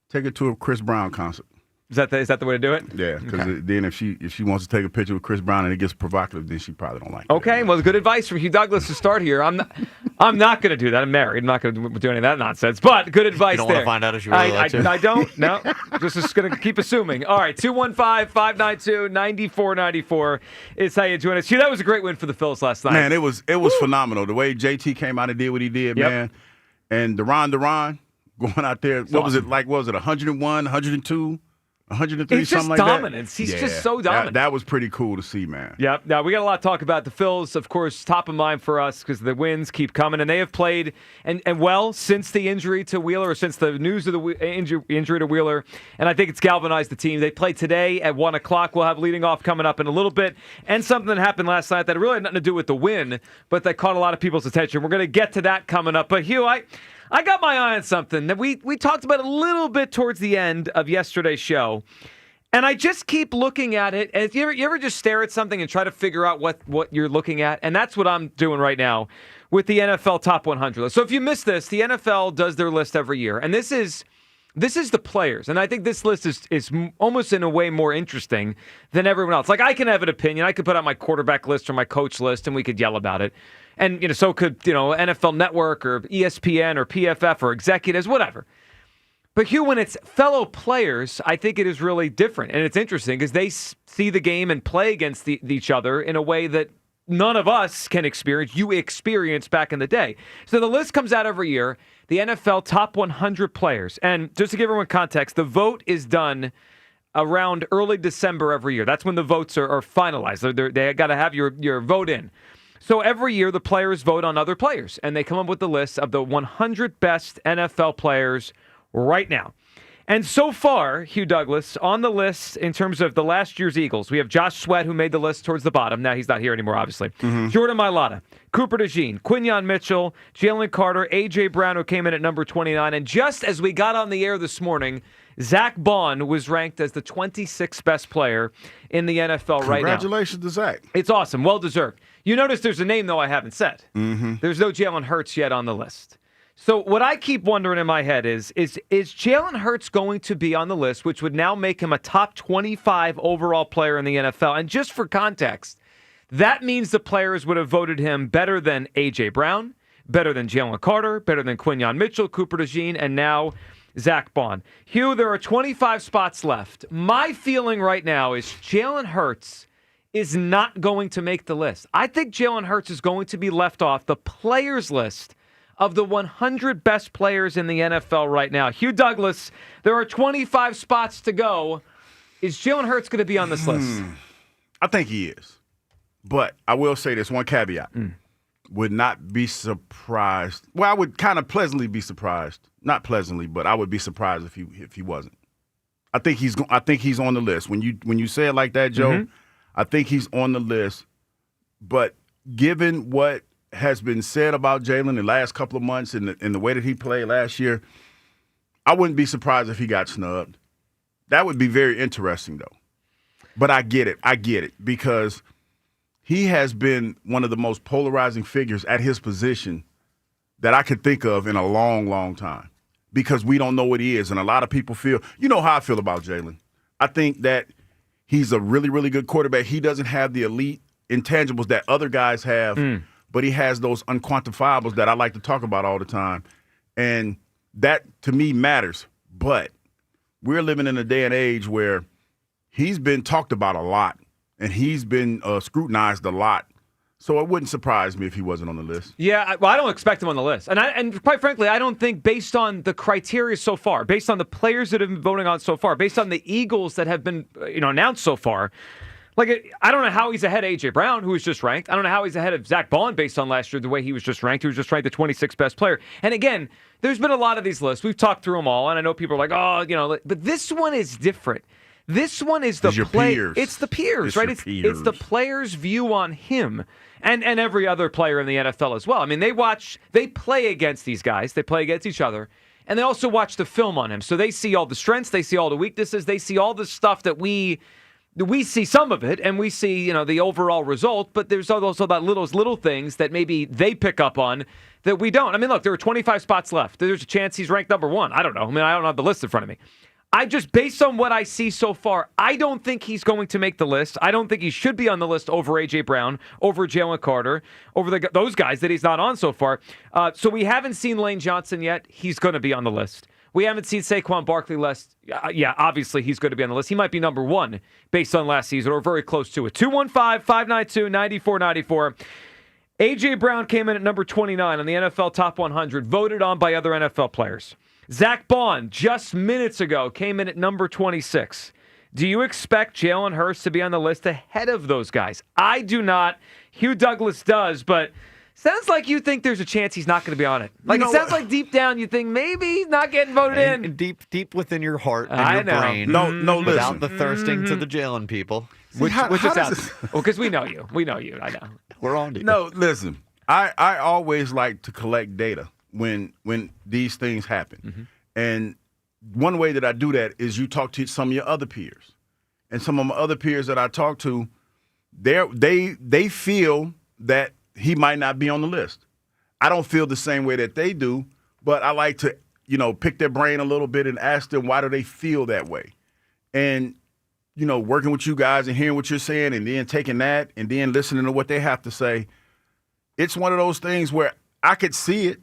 [SPEAKER 31] take her to a Chris Brown concert.
[SPEAKER 10] Is that the way to do it?
[SPEAKER 31] Yeah, because then if she wants to take a picture with Chris Brown and it gets provocative, then she probably don't like it.
[SPEAKER 10] Okay, well, good advice from Hugh Douglas to start here. I'm not going to do that. I'm married. I'm not going to do any of that nonsense. But good advice
[SPEAKER 32] you don't
[SPEAKER 10] there.
[SPEAKER 32] Want to find out if she really likes you?
[SPEAKER 10] I don't. No, just going to keep assuming. All right, 215-592-9494 is how you join us. Hugh, that was a great win for the Phils last night.
[SPEAKER 31] Man, it was phenomenal. The way JT came out and did what he did, man. And Duran going out there. What was it like? What was it 101, 102? 103,
[SPEAKER 2] It's
[SPEAKER 31] something
[SPEAKER 2] just
[SPEAKER 31] like
[SPEAKER 2] dominance.
[SPEAKER 31] that.
[SPEAKER 2] He's just so dominant.
[SPEAKER 31] That was pretty cool to see, man.
[SPEAKER 2] Yep. Now, we got a lot to talk about. The Phils, of course, top of mind for us because the wins keep coming, and they have played and well since the injury to Wheeler, or since the news of the injury to Wheeler, and I think it's galvanized the team. They play today at 1 o'clock. We'll have leading off coming up in a little bit, and something that happened last night that really had nothing to do with the win, but that caught a lot of people's attention. We're going to get to that coming up. But, Hugh, I got my eye on something that we talked about a little bit towards the end of yesterday's show. And I just keep looking at it. And you ever just stare at something and try to figure out what you're looking at? And that's what I'm doing right now with the NFL Top 100 list. So if you missed this, the NFL does their list every year. And this is the players. And I think this list is almost in a way more interesting than everyone else. Like, I can have an opinion. I could put out my quarterback list or my coach list, and we could yell about it. And, so could, NFL Network or ESPN or PFF or executives, whatever. But, Hugh, when it's fellow players, I think it is really different. And it's interesting because they see the game and play against each other in a way that none of us can experience. You experienced back in the day. So the list comes out every year, the NFL Top 100 players. And just to give everyone context, the vote is done around early December every year. That's when the votes are finalized. They got to have your vote in. So every year, the players vote on other players. And they come up with the list of the 100 best NFL players right now. And so far, Hugh Douglas, on the list in terms of the last year's Eagles, we have Josh Sweat, who made the list towards the bottom. Now he's not here anymore, obviously. Mm-hmm. Jordan Mailata, Cooper DeJean, Quinyon Mitchell, Jalen Carter, A.J. Brown, who came in at number 29. And just as we got on the air this morning, Zach Bond was ranked as the 26th best player in the NFL right now.
[SPEAKER 31] Congratulations to Zach.
[SPEAKER 2] It's awesome. Well-deserved. You notice there's a name, though, I haven't said.
[SPEAKER 31] Mm-hmm.
[SPEAKER 2] There's no Jalen Hurts yet on the list. So what I keep wondering in my head is Jalen Hurts going to be on the list, which would now make him a top 25 overall player in the NFL? And just for context, that means the players would have voted him better than A.J. Brown, better than Jalen Carter, better than Quinyon Mitchell, Cooper DeJean, and now Zach Bond. Hugh, there are 25 spots left. My feeling right now is Jalen Hurts is not going to make the list. I think Jalen Hurts is going to be left off the players list of the 100 best players in the NFL right now. Hugh Douglas, there are 25 spots to go. Is Jalen Hurts going to be on this list?
[SPEAKER 31] I think he is. But I will say this one caveat. Would not be surprised. Well, I would kind of pleasantly be surprised. Not pleasantly, but I would be surprised if he wasn't. I think he's on the list. When you say it like that, Joe, I think he's on the list. But given what has been said about Jalen the last couple of months and the way that he played last year, I wouldn't be surprised if he got snubbed. That would be very interesting, though. But I get it, because he has been one of the most polarizing figures at his position that I could think of in a long, long time, because we don't know what he is. And a lot of people feel, you know how I feel about Jalen. I think that he's a really, really good quarterback. He doesn't have the elite intangibles that other guys have, but he has those unquantifiables that I like to talk about all the time. And that, to me, matters. But we're living in a day and age where he's been talked about a lot, and he's been scrutinized a lot. So it wouldn't surprise me if he wasn't on the list.
[SPEAKER 2] Yeah, well, I don't expect him on the list. And quite frankly, I don't think, based on the criteria so far, based on the players that have been voting on so far, based on the Eagles that have been announced so far, I don't know how he's ahead of A.J. Brown, who was just ranked. I don't know how he's ahead of Zach Bond based on last year, the way he was just ranked. He was just ranked the 26th best player. And again, there's been a lot of these lists. We've talked through them all, and I know people are like, but this one is different. This one is the
[SPEAKER 31] peers.
[SPEAKER 2] It's the peers, right? It's the players' view on him and every other player in the NFL as well. I mean, they play against these guys. They play against each other. And they also watch the film on him. So they see all the strengths. They see all the weaknesses. They see all the stuff that we see some of it, and we see, the overall result, but there's also that little things that maybe they pick up on that we don't. I mean, look, there are 25 spots left. There's a chance he's ranked number 1. I don't know. I mean, I don't have the list in front of me. Based on what I see so far, I don't think he's going to make the list. I don't think he should be on the list over A.J. Brown, over Jalen Carter, over those guys that he's not on so far. So we haven't seen Lane Johnson yet. He's going to be on the list. We haven't seen Saquon Barkley list. Yeah, obviously he's going to be on the list. He might be number 1 based on last season, or very close to it. 215-592-9494. A.J. Brown came in at number 29 on the NFL Top 100, voted on by other NFL players. Zach Bond, just minutes ago, came in at number 26. Do you expect Jalen Hurts to be on the list ahead of those guys? I do not. Hugh Douglas does, but sounds like you think there's a chance he's not going to be on it. Like, it sounds like deep down you think maybe he's not getting voted in.
[SPEAKER 4] And deep within your heart and your brain.
[SPEAKER 31] No,
[SPEAKER 4] without
[SPEAKER 31] listen.
[SPEAKER 4] the thirsting to the Jalen people.
[SPEAKER 2] Which is out. Well, because we know you. We know you. I know.
[SPEAKER 4] We're on to you.
[SPEAKER 31] No, listen. I always like to collect data when these things happen. And one way that I do that is you talk to some of your other peers. And some of my other peers that I talk to, they feel that he might not be on the list. I don't feel the same way that they do, but I like to, pick their brain a little bit and ask them why do they feel that way. And, working with you guys and hearing what you're saying and then taking that and then listening to what they have to say, it's one of those things where I could see it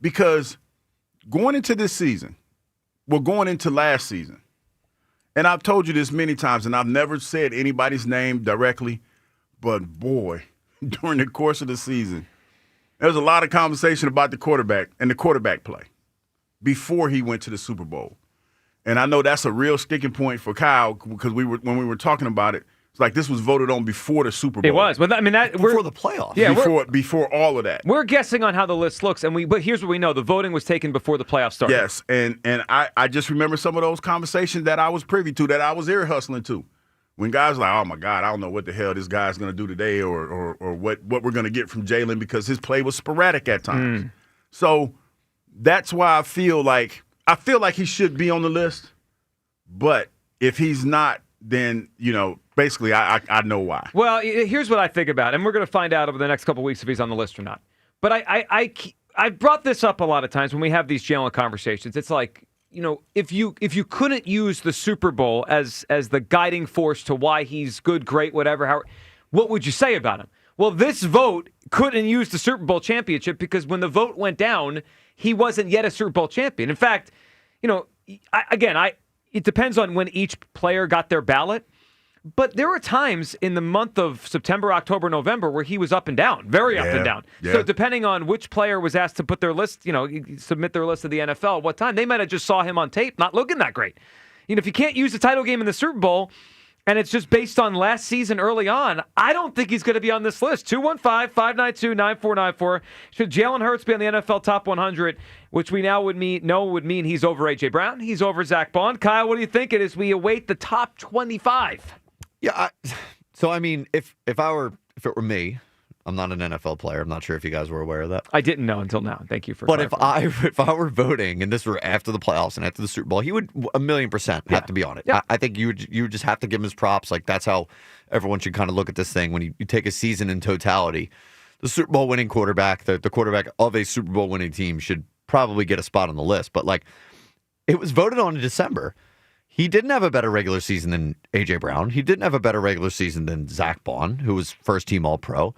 [SPEAKER 31] because going into this season, going into last season, and I've told you this many times, and I've never said anybody's name directly, but boy, during the course of the season, there was a lot of conversation about the quarterback and the quarterback play before he went to the Super Bowl. And I know that's a real sticking point for Kyle because when we were talking about it, it's like this was voted on before the Super Bowl.
[SPEAKER 2] It was. Well, I mean,
[SPEAKER 4] before the playoffs.
[SPEAKER 2] Yeah,
[SPEAKER 31] before all of that.
[SPEAKER 2] We're guessing on how the list looks, but here's what we know: the voting was taken before the playoffs started.
[SPEAKER 31] Yes, and I just remember some of those conversations that I was privy to, that I was ear hustling to, when guys were like, oh my God, I don't know what the hell this guy's going to do today, or what we're going to get from Jalen because his play was sporadic at times. So that's why I feel like he should be on the list, but if he's not, then basically, I know why.
[SPEAKER 2] Well, here's what I think about it, and we're going to find out over the next couple of weeks if he's on the list or not. But I brought this up a lot of times when we have these Jalen conversations. It's like, if you couldn't use the Super Bowl as the guiding force to why he's good, great, whatever, what would you say about him? Well, this vote couldn't use the Super Bowl championship because when the vote went down, he wasn't yet a Super Bowl champion. In fact, it depends on when each player got their ballot. But there were times in the month of September, October, November where he was up and down, very up and down. Yeah. So depending on which player was asked to put their list, submit their list to the NFL at what time, they might have just saw him on tape not looking that great. If you can't use the title game in the Super Bowl and it's just based on last season early on, I don't think he's going to be on this list. 215-592-9494. Should Jalen Hurts be on the NFL Top 100, which we now would mean he's over A.J. Brown, he's over Zach Bond. Kyle, what do you think it is we await the top 25?
[SPEAKER 4] Yeah, so I mean, if it were me, I'm not an NFL player. I'm not sure if you guys were aware of that.
[SPEAKER 2] I didn't know until now. Thank you for.
[SPEAKER 4] But if I were voting, and this were after the playoffs and after the Super Bowl, he would 1,000,000% have to be on it.
[SPEAKER 2] Yeah.
[SPEAKER 4] I think you would just have to give him his props. Like that's how everyone should kind of look at this thing when you take a season in totality. The Super Bowl winning quarterback, the quarterback of a Super Bowl winning team, should probably get a spot on the list. But like, it was voted on in December. He didn't have a better regular season than A.J. Brown. He didn't have a better regular season than Zach Bond, who was first-team All-Pro.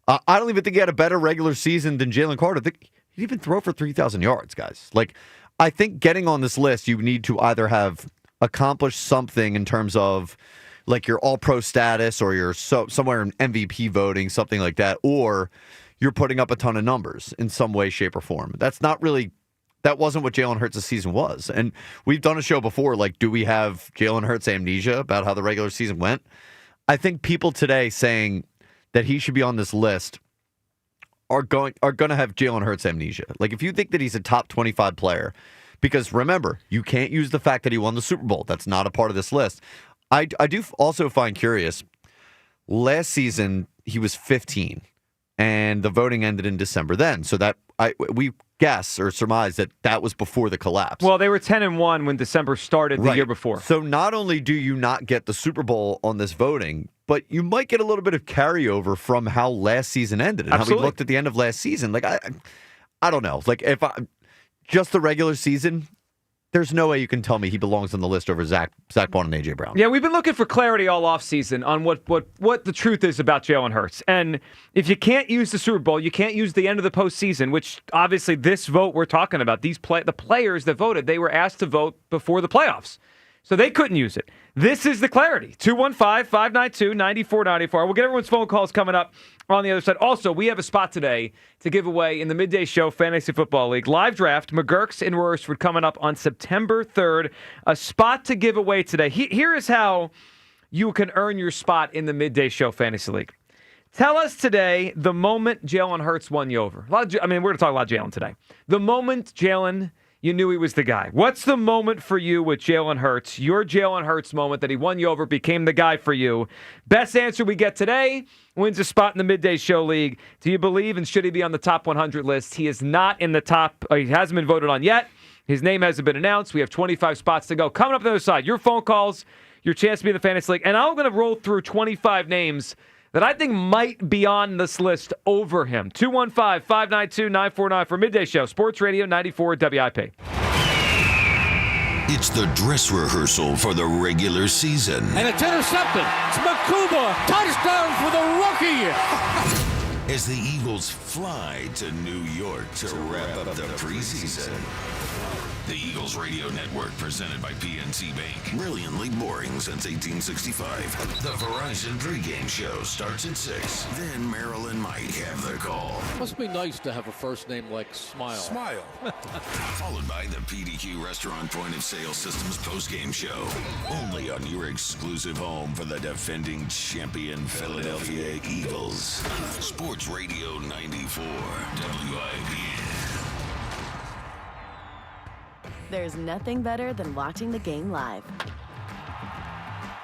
[SPEAKER 4] I don't even think he had a better regular season than Jalen Carter. I think he'd even throw for 3,000 yards, guys. Like, I think getting on this list, you need to either have accomplished something in terms of, like, your All-Pro status or you're somewhere in MVP voting, something like that, or you're putting up a ton of numbers in some way, shape, or form. That wasn't what Jalen Hurts' season was. And we've done a show before, like, do we have Jalen Hurts amnesia about how the regular season went? I think people today saying that he should be on this list are going to have Jalen Hurts amnesia. Like, if you think that he's a top 25 player, because remember, you can't use the fact that he won the Super Bowl. That's not a part of this list. I do also find curious, last season he was 15, and the voting ended in December then. So that we guess or surmise that was before the collapse.
[SPEAKER 2] Well, they were 10-1 when December started the year before.
[SPEAKER 4] So not only do you not get the Super Bowl on this voting, but you might get a little bit of carryover from how last season ended and
[SPEAKER 2] Absolutely.
[SPEAKER 4] how we looked at the end of last season. Like I don't know. Like just the regular season, there's no way you can tell me he belongs on the list over Zach Bond and A.J. Brown.
[SPEAKER 2] Yeah, we've been looking for clarity all offseason on what the truth is about Jalen Hurts. And if you can't use the Super Bowl, you can't use the end of the postseason, which obviously this vote we're talking about, the players that voted, they were asked to vote before the playoffs. So they couldn't use it. This is the clarity. 215-592-9494. We'll get everyone's phone calls coming up on the other side. Also, we have a spot today to give away in the Midday Show Fantasy Football League. Live draft, McGurk's in Royersford coming up on September 3rd. A spot to give away today. Here is how you can earn your spot in the Midday Show Fantasy League. Tell us today the moment Jalen Hurts won you over. We're going to talk a lot of Jalen today. The moment Jalen, you knew he was the guy. What's the moment for you with Jalen Hurts? Your Jalen Hurts moment that he won you over, became the guy for you. Best answer we get today wins a spot in the Midday Show League. Do you believe and should he be on the top 100 list? He is not in the top. He hasn't been voted on yet. His name hasn't been announced. We have 25 spots to go. Coming up on the other side, your phone calls, your chance to be in the Fantasy League. And I'm going to roll through 25 names that I think might be on this list over him. 215-592-9494 for Midday Show. Sports Radio 94 WIP.
[SPEAKER 1] It's the dress rehearsal for the regular season.
[SPEAKER 5] And it's intercepted. It's Makuba. Touchdown for the rookie.
[SPEAKER 1] As the Eagles fly to New York to wrap up the preseason. The Eagles Radio Network, presented by PNC Bank. Brilliantly boring since 1865. The Verizon pregame show starts at 6. Then Marilyn might have the call.
[SPEAKER 8] Must be nice to have a first name like Smile.
[SPEAKER 1] Smile. Followed by the PDQ Restaurant Point of Sale Systems postgame show. Only on your exclusive home for the defending champion Philadelphia Eagles. Sports Radio 94 WIP.
[SPEAKER 9] There's nothing better than watching the game live.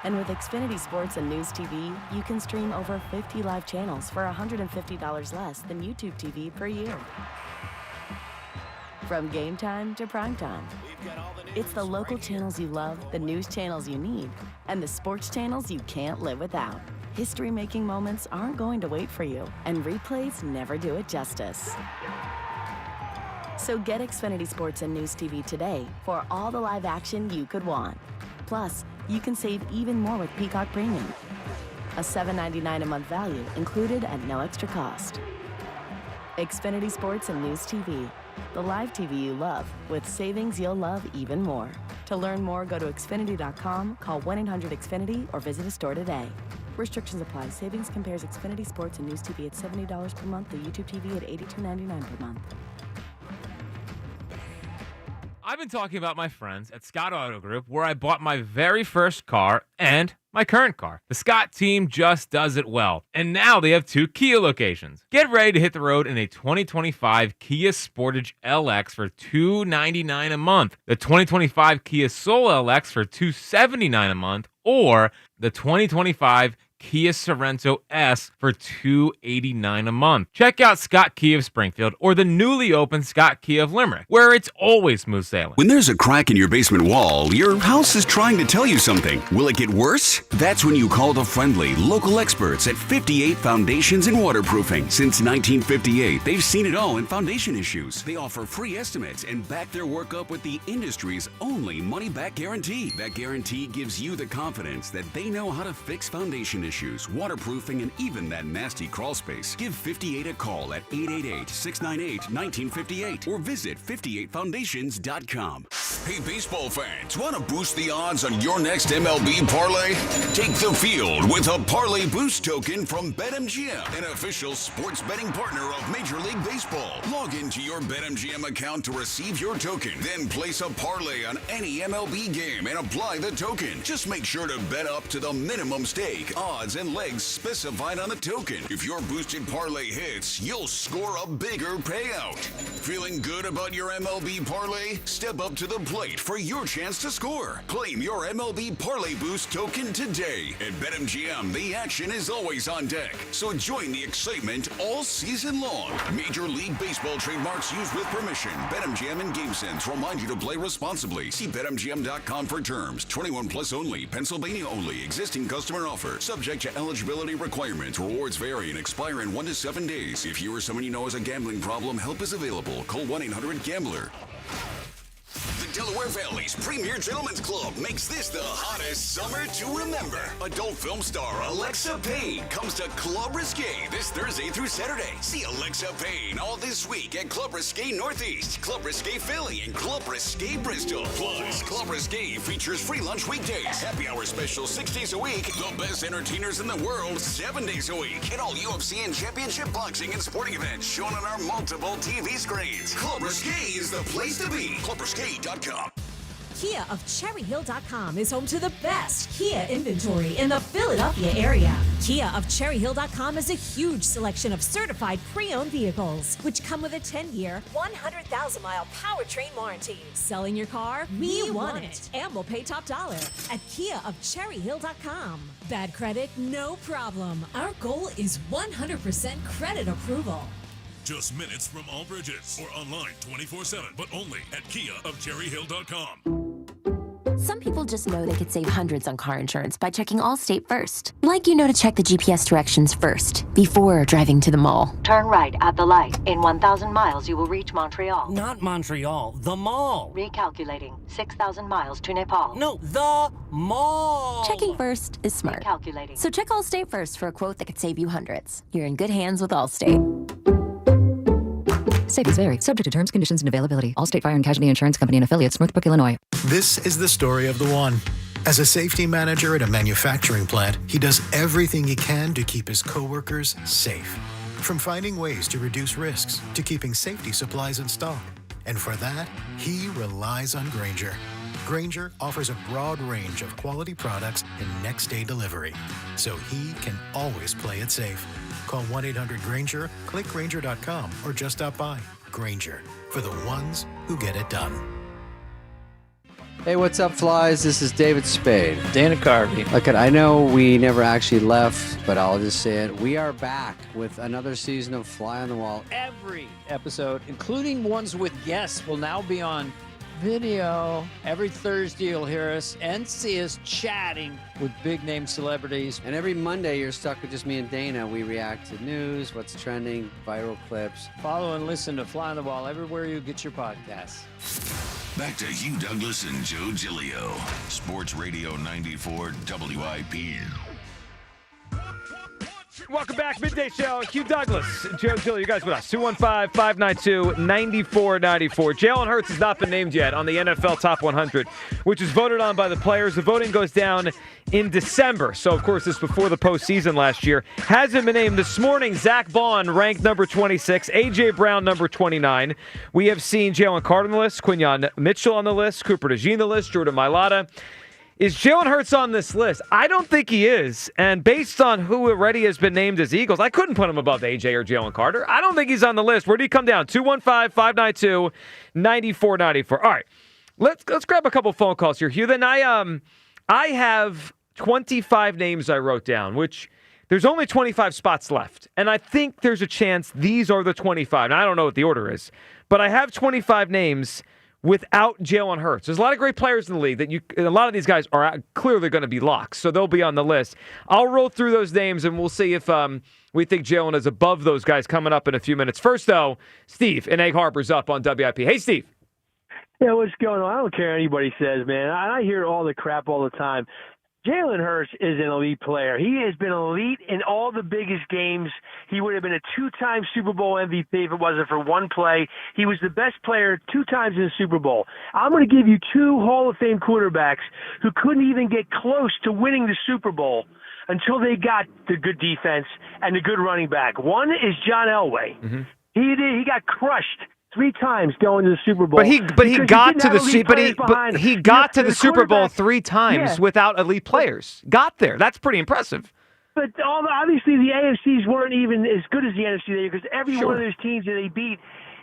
[SPEAKER 9] And with Xfinity Sports and News TV, you can stream over 50 live channels for $150 less than YouTube TV per year. From game time to prime time. It's the local channels you love, the news channels you need, and the sports channels you can't live without. History-making moments aren't going to wait for you, and replays never do it justice. So get Xfinity Sports and News TV today for all the live action you could want. Plus, you can save even more with Peacock Premium. A $7.99 a month value included at no extra cost. Xfinity Sports and News TV. The live TV you love with savings you'll love even more. To learn more, go to Xfinity.com, call 1-800-XFINITY, or visit a store today. Restrictions apply. Savings compares Xfinity Sports and News TV at $70 per month to YouTube TV at $82.99 per month.
[SPEAKER 10] I've been talking about my friends at Scott Auto Group, where I bought my very first car and my current car. The Scott team just does it well. And now they have 2 Kia locations. Get ready to hit the road in a 2025 Kia Sportage LX for $299 a month, the 2025 Kia Soul LX for $279 a month, or the 2025 Kia Sorento S for $289 a month. Check out Scott Kia of Springfield or the newly opened Scott Kia of Limerick, where it's always smooth sailing.
[SPEAKER 11] When there's a crack in your basement wall, your house is trying to tell you something. Will it get worse? That's when you call the friendly, local experts at 58 Foundations and Waterproofing. Since 1958, they've seen it all in foundation issues. They offer free estimates and back their work up with the industry's only money-back guarantee. That guarantee gives you the confidence that they know how to fix foundation issues, waterproofing, and even that nasty crawl space. Give 58 a call at 888-698-1958 or visit 58foundations.com.
[SPEAKER 1] Hey, baseball fans, want to boost the odds on your next MLB parlay? Take the field with a Parlay Boost token from BetMGM, an official sports betting partner of Major League Baseball. Log into your BetMGM account to receive your token. Then place a parlay on any MLB game and apply the token. Just make sure to bet up to the minimum stake, odds, and legs specified on the token. If your boosted parlay hits, you'll score a bigger payout. Feeling good about your MLB parlay? Step up to the plate for your chance to score. Claim your MLB Parlay Boost token today. At BetMGM, the action is always on deck, so join the excitement all season long. Major League Baseball trademarks used with permission. BetMGM and GameSense remind you to play responsibly. See BetMGM.com for terms. 21 plus only. Pennsylvania only. Existing customer offer. Subject to eligibility requirements. Rewards vary and expire in 1 to 7 days. If you or someone you know has a gambling problem, help is available. Call 1-800-GAMBLER. The
[SPEAKER 11] Delaware Valley's premier gentlemen's club makes this the hottest summer to remember. Adult film star Alexa Payne comes to Club Risque this Thursday through Saturday. See Alexa Payne all this week at Club Risque Northeast, Club Risque Philly, and Club Risque Bristol. Plus, Club Risque features free lunch weekdays, happy hour special 6 days a week, the best entertainers in the world 7 days a week, and all UFC and championship boxing and sporting events shown on our multiple TV screens. Club Risque is the place to be. ClubRisque.com.
[SPEAKER 12] Kia of CherryHill.com is home to the best Kia inventory in the Philadelphia area. Kia of CherryHill.com is a huge selection of certified pre-owned vehicles, which come with a 10-year, 100,000-mile powertrain warranty. Selling your car? We want it. And we'll pay top dollar at Kia of CherryHill.com. Bad credit? No problem. Our goal is 100% credit approval.
[SPEAKER 13] Just minutes from all bridges or online 24/7, but only at Kia of CherryHill.com.
[SPEAKER 15] Some people just know they could save hundreds on car insurance by checking Allstate first. Like to check the GPS directions first before driving to the mall.
[SPEAKER 16] Turn right at the light. In 1,000 miles, you will reach Montreal.
[SPEAKER 5] Not Montreal, the mall.
[SPEAKER 16] Recalculating. 6,000 miles to Nepal.
[SPEAKER 5] No, the mall.
[SPEAKER 15] Checking first is smart.
[SPEAKER 16] Recalculating.
[SPEAKER 15] So check Allstate first for a quote that could save you hundreds. You're in good hands with Allstate.
[SPEAKER 17] Savings vary, subject to terms, conditions, and availability. Allstate Fire and Casualty Insurance Company and Affiliates, Northbrook, Illinois.
[SPEAKER 3] This is the story of the one. As a safety manager at a manufacturing plant, he does everything he can to keep his coworkers safe. From finding ways to reduce risks to keeping safety supplies in stock. And for that, he relies on Grainger. Grainger offers a broad range of quality products and next-day delivery, so he can always play it safe. Call 1-800-GRAINGER, click Grainger.com, or just stop by. Grainger, for the ones who get it done.
[SPEAKER 18] Hey, what's up, Flies? This is David Spade. Dana Carvey. Look, I know we never actually left, but I'll just say it. We are back with another season of Fly on the Wall.
[SPEAKER 19] Every episode, including ones with guests, will now be on video. Every Thursday you'll hear us and see us chatting with big name celebrities.
[SPEAKER 18] And every Monday you're stuck with just me and Dana. We react to news, what's trending, viral clips.
[SPEAKER 19] Follow and listen to Fly on the Wall everywhere you get your podcasts.
[SPEAKER 1] Back to Hugh Douglas and Joe Giglio. Sports Radio 94 WIP.
[SPEAKER 2] Welcome back, Midday Show. Hugh Douglas, Joe Giglio, you guys with us. 215-592-9494. Jalen Hurts has not been named yet on the NFL Top 100, which is voted on by the players. The voting goes down in December. So, of course, this is before the postseason last year. Hasn't been named this morning. Zach Vaughn ranked number 26. A.J. Brown, number 29. We have seen Jalen Carter on the list, Quinyon Mitchell on the list, Cooper DeJean on the list, Jordan Mailata. Is Jalen Hurts on this list? I don't think he is. And based on who already has been named as Eagles, I couldn't put him above AJ or Jalen Carter. I don't think he's on the list. Where do you come down? 215-592-9494. All right. Let's grab a couple phone calls here, Hugh. Then I have 25 names I wrote down, which there's only 25 spots left. And I think there's a chance these are the 25. Now, I don't know what the order is, but I have 25 names without Jalen Hurts. There's a lot of great players in the league that a lot of these guys are clearly going to be locks, so they'll be on the list. I'll roll through those names, and we'll see if we think Jalen is above those guys coming up in a few minutes. First, though, Steve in Egg Harbor's up on WIP. Hey, Steve.
[SPEAKER 20] Yeah, what's going on? I don't care what anybody says, man. I hear all the crap all the time. Jalen Hurts is an elite player. He has been elite in all the biggest games. He would have been a two-time Super Bowl MVP if it wasn't for one play. He was the best player 2 times in the Super Bowl. I'm going to give you 2 Hall of Fame quarterbacks who couldn't even get close to winning the Super Bowl until they got the good defense and the good running back. One is John Elway. Mm-hmm. He got crushed 3 times going to the Super Bowl.
[SPEAKER 2] But he got to the Super Bowl 3 times without elite players. Got there. That's pretty impressive.
[SPEAKER 20] But obviously the AFCs weren't even as good as the NFC there because every one of those teams that they beat,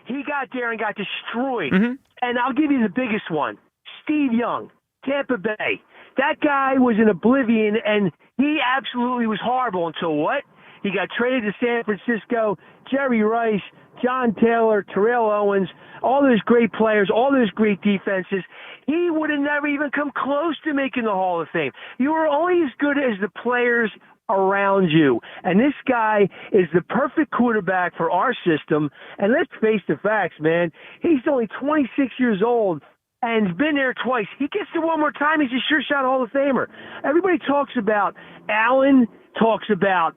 [SPEAKER 20] he got there and got destroyed. Mm-hmm. And I'll give you the biggest one. Steve Young, Tampa Bay. That guy was in oblivion, and he absolutely was horrible until what? He got traded to San Francisco, Jerry Rice, John Taylor, Terrell Owens, all those great players, all those great defenses. He would have never even come close to making the Hall of Fame. You are only as good as the players around you. And this guy is the perfect quarterback for our system. And let's face the facts, man. He's only 26 years old. and he's been there twice. He gets to one more time, he's a sure shot Hall of Famer. Everybody talks about Allen, talks about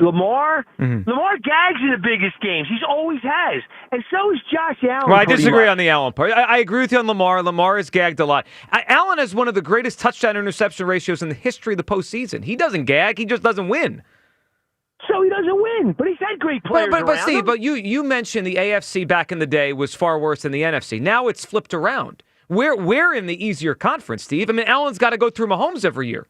[SPEAKER 20] Lamar.
[SPEAKER 2] Mm-hmm.
[SPEAKER 20] Lamar gags in the biggest games. He always has. And so is Josh Allen.
[SPEAKER 2] Well, I
[SPEAKER 20] pretty
[SPEAKER 2] disagree
[SPEAKER 20] much.
[SPEAKER 2] on the Allen part. I agree with you on Lamar. Lamar has gagged a lot. Allen has one of the greatest touchdown-interception ratios in the history of the postseason. He doesn't gag. He just doesn't win.
[SPEAKER 20] So he doesn't win, but he's had great players
[SPEAKER 2] But
[SPEAKER 20] around
[SPEAKER 2] Steve,
[SPEAKER 20] him.
[SPEAKER 2] but you mentioned the AFC back in the day was far worse than the NFC. Now it's flipped around. We're in the easier conference, Steve. I mean, Allen's got to go through Mahomes every year.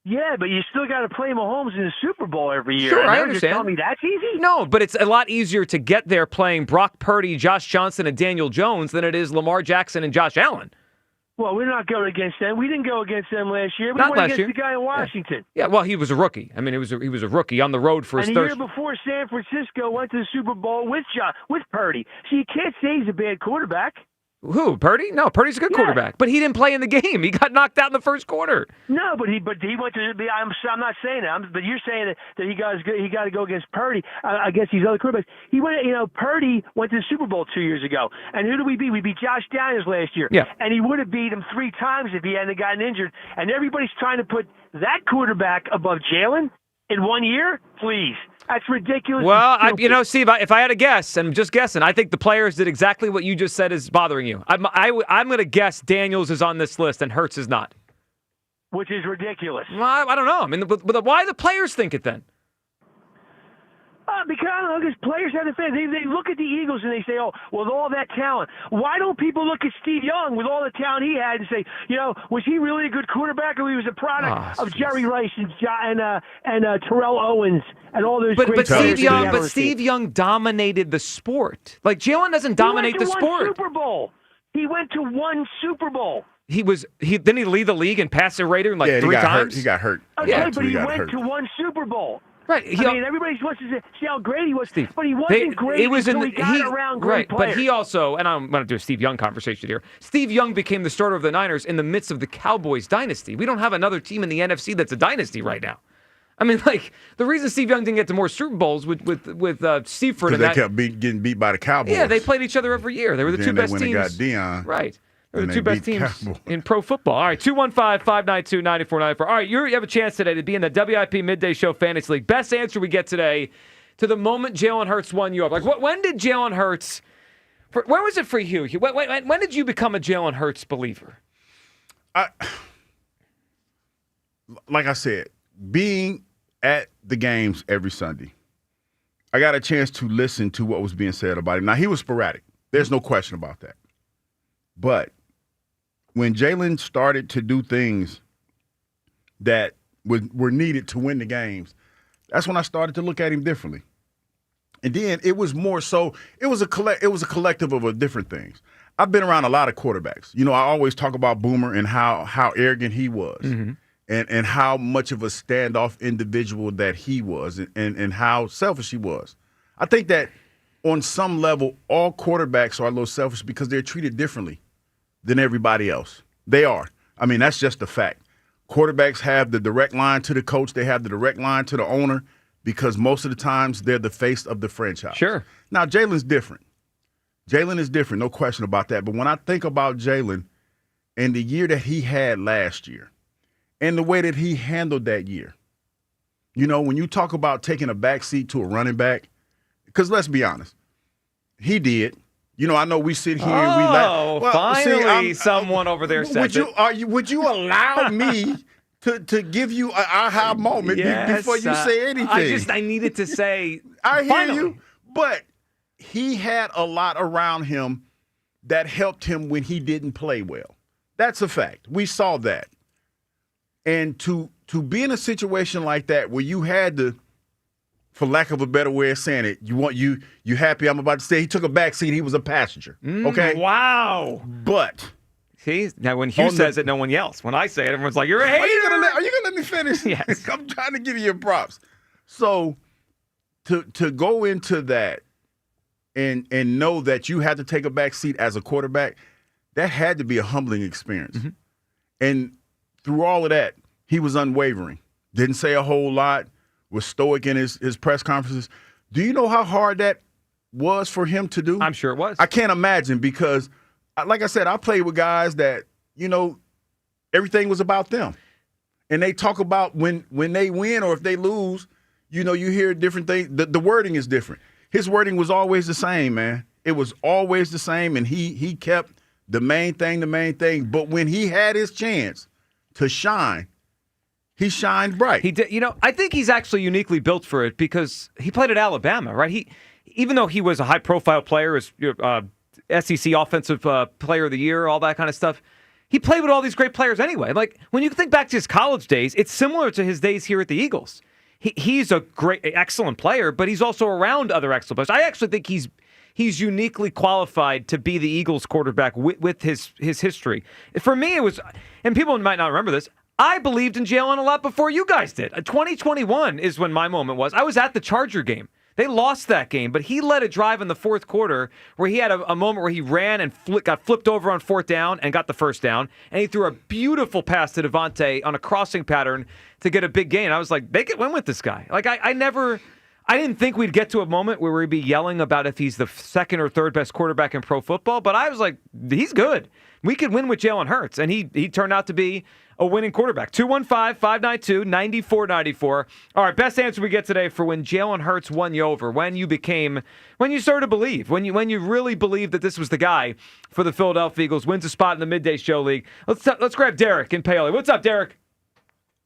[SPEAKER 20] Yeah, but you still got to play Mahomes in the Super Bowl every year.
[SPEAKER 2] Sure,
[SPEAKER 20] And
[SPEAKER 2] I
[SPEAKER 20] they're
[SPEAKER 2] understand.
[SPEAKER 20] Just telling me that's easy?
[SPEAKER 2] No, but it's a lot easier to get there playing Brock Purdy, Josh Johnson, and Daniel Jones than it is Lamar Jackson and Josh Allen.
[SPEAKER 20] Well, we're not going against them. We didn't go against them last year. We
[SPEAKER 2] Not
[SPEAKER 20] went
[SPEAKER 2] last
[SPEAKER 20] against
[SPEAKER 2] year.
[SPEAKER 20] the guy in Washington.
[SPEAKER 2] Yeah, well, he was a rookie. I mean, he was a rookie on the road for his
[SPEAKER 20] And the
[SPEAKER 2] third.
[SPEAKER 20] year before, San Francisco went to the Super Bowl with Purdy. So you can't say he's a bad quarterback.
[SPEAKER 2] Who? Purdy? No, Purdy's a good quarterback, but he didn't play in the game. He got knocked out in the first quarter.
[SPEAKER 20] No, but he went to. I'm not saying that. But you're saying that he got to go against Purdy against these other quarterbacks. He went. Purdy went to the Super Bowl 2 years ago, and who did we beat? We beat Josh Daniels last year.
[SPEAKER 2] Yeah.
[SPEAKER 20] And he would have beat him 3 times if he hadn't gotten injured. And everybody's trying to put that quarterback above Jalen in 1 year. Please. That's ridiculous.
[SPEAKER 2] Well, Steve, if I had to guess, and I'm just guessing, I think the players did exactly what you just said is bothering you. I'm going to guess Daniels is on this list and Hurts is not.
[SPEAKER 20] Which is ridiculous.
[SPEAKER 2] Well, I don't know. I mean, but why do the players think it then?
[SPEAKER 20] Because I don't know, because players have the fans. They look at the Eagles and they say, "Oh, with all that talent." Why don't people look at Steve Young with all the talent he had and say, was he really a good quarterback, or he was a product of Jerry Rice and Terrell Owens and all those great players?
[SPEAKER 2] But Steve Young dominated the sport. Like Jalen doesn't dominate the sport.
[SPEAKER 20] Super Bowl. He went to 1 Super Bowl.
[SPEAKER 2] Didn't he lead the league in passer rating like 3 times?
[SPEAKER 31] He got hurt.
[SPEAKER 20] Okay, but he went to 1 Super Bowl.
[SPEAKER 2] Right.
[SPEAKER 20] Everybody wants to see how great he was, but he wasn't great until he got around great players.
[SPEAKER 2] But he also, and I'm going to do a Steve Young conversation here, Steve Young became the starter of the Niners in the midst of the Cowboys dynasty. We don't have another team in the NFC that's a dynasty right now. I mean, the reason Steve Young didn't get to more Super Bowls with Seifert and
[SPEAKER 31] they kept getting beat by the Cowboys.
[SPEAKER 2] Yeah, they played each other every year. They were the two best teams.
[SPEAKER 31] Then they went and got Deion.
[SPEAKER 2] Right. They're the
[SPEAKER 31] and
[SPEAKER 2] two best teams in pro football. All right, 215-592-9494. All right, you have a chance today to be in the WIP Midday Show Fantasy League. Best answer we get today to the moment Jalen Hurts won you up. Like, when did Jalen Hurts – when was it for you? When did you become a Jalen Hurts believer?
[SPEAKER 31] Like I said, being at the games every Sunday, I got a chance to listen to what was being said about him. Now, he was sporadic. There's no question about that. But when Jalen started to do things that were needed to win the games, that's when I started to look at him differently. And then it was more so, it was a collective of different things. I've been around a lot of quarterbacks. I always talk about Boomer and how arrogant he was. Mm-hmm. And how much of a standoff individual that he was and how selfish he was. I think that on some level, all quarterbacks are a little selfish because they're treated differently than everybody else. They are. I mean, that's just a fact. Quarterbacks have the direct line to the coach. They have the direct line to the owner because most of the times they're the face of the franchise.
[SPEAKER 2] Sure.
[SPEAKER 31] Now, Jalen's different. Jalen is different, no question about that. But when I think about Jalen and the year that he had last year and the way that he handled that year, when you talk about taking a backseat to a running back, because let's be honest, he did. I know we sit here and we laugh. Well,
[SPEAKER 2] finally, someone over there said
[SPEAKER 31] would you allow me to give you an aha moment before you say anything?
[SPEAKER 2] I needed to say.
[SPEAKER 31] I hear you, but he had a lot around him that helped him when he didn't play well. That's a fact. We saw that, and to be in a situation like that where you had to, for lack of a better way of saying it, you happy I'm about to say he took a back seat, he was a passenger. Okay?
[SPEAKER 2] Wow.
[SPEAKER 31] But
[SPEAKER 2] see, now when Hugh says it, no one yells. When I say it, everyone's like, you're a hater.
[SPEAKER 31] Are you gonna let me finish?
[SPEAKER 2] Yes.
[SPEAKER 31] I'm trying to give you your props. So to go into that and know that you had to take a back seat as a quarterback, that had to be a humbling experience. Mm-hmm. And through all of that, he was unwavering. Didn't say a whole lot. Was stoic in his press conferences. Do you know how hard that was for him to do?
[SPEAKER 2] I'm sure it was.
[SPEAKER 31] I can't imagine because like I said, I played with guys that, everything was about them. And they talk about when they win or if they lose, you hear different things. The wording is different. His wording was always the same, man. It was always the same, and he kept the main thing. But when he had his chance to shine, he shined bright.
[SPEAKER 2] He did. I think he's actually uniquely built for it because he played at Alabama, right? Even though he was a high-profile player, as SEC Offensive Player of the Year, all that kind of stuff, he played with all these great players anyway. Like, when you think back to his college days, it's similar to his days here at the Eagles. He's a excellent player, but he's also around other excellent players. I actually think he's uniquely qualified to be the Eagles quarterback with his history. For me, it was, and people might not remember this, I believed in Jalen a lot before you guys did. 2021 is when my moment was. I was at the Charger game. They lost that game, but he led a drive in the fourth quarter where he had a moment where he ran and got flipped over on fourth down and got the first down, and he threw a beautiful pass to Devontae on a crossing pattern to get a big gain. I was like, they could win with this guy. Like, I didn't think we'd get to a moment where we'd be yelling about if he's the second or third best quarterback in pro football, but I was like, he's good. We could win with Jalen Hurts, and he turned out to be a winning quarterback. 215-592-9494. All right, best answer we get today for when Jalen Hurts won you over, when you started to believe, when you really believed that this was the guy for the Philadelphia Eagles, wins a spot in the Midday Show League. Let's grab Derek in Paoli. What's up, Derek?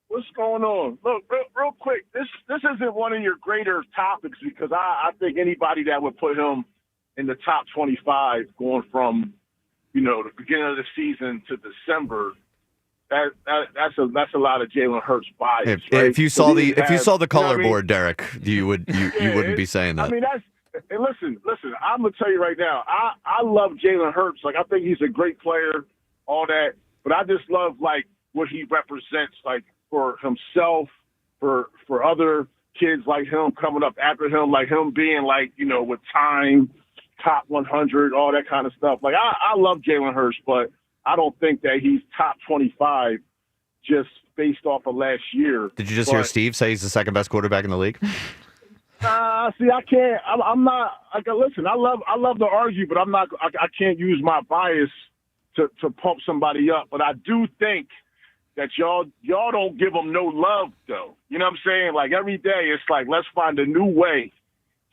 [SPEAKER 6] What's going on? Look, real quick, this isn't one of your greater topics because I think anybody that would put him in the top 25 going from, the beginning of the season to December, that's a lot of Jalen Hurts bias.
[SPEAKER 4] If you saw the color board, Derek, you wouldn't be saying that.
[SPEAKER 6] I mean, listen. I'm gonna tell you right now. I love Jalen Hurts. Like, I think he's a great player, all that. But I just love what he represents, for himself, for other kids like him coming up after him, like him being with time, top 100, all that kind of stuff. Like, I love Jalen Hurts, but I don't think that he's top 25 just based off of last year.
[SPEAKER 4] Did you just hear Steve say he's the second best quarterback in the league?
[SPEAKER 6] See, I can't. I'm not. Listen, I love to argue, but I'm not. I can't use my bias to pump somebody up. But I do think that y'all don't give them no love, though. You know what I'm saying? Like, every day, it's like, let's find a new way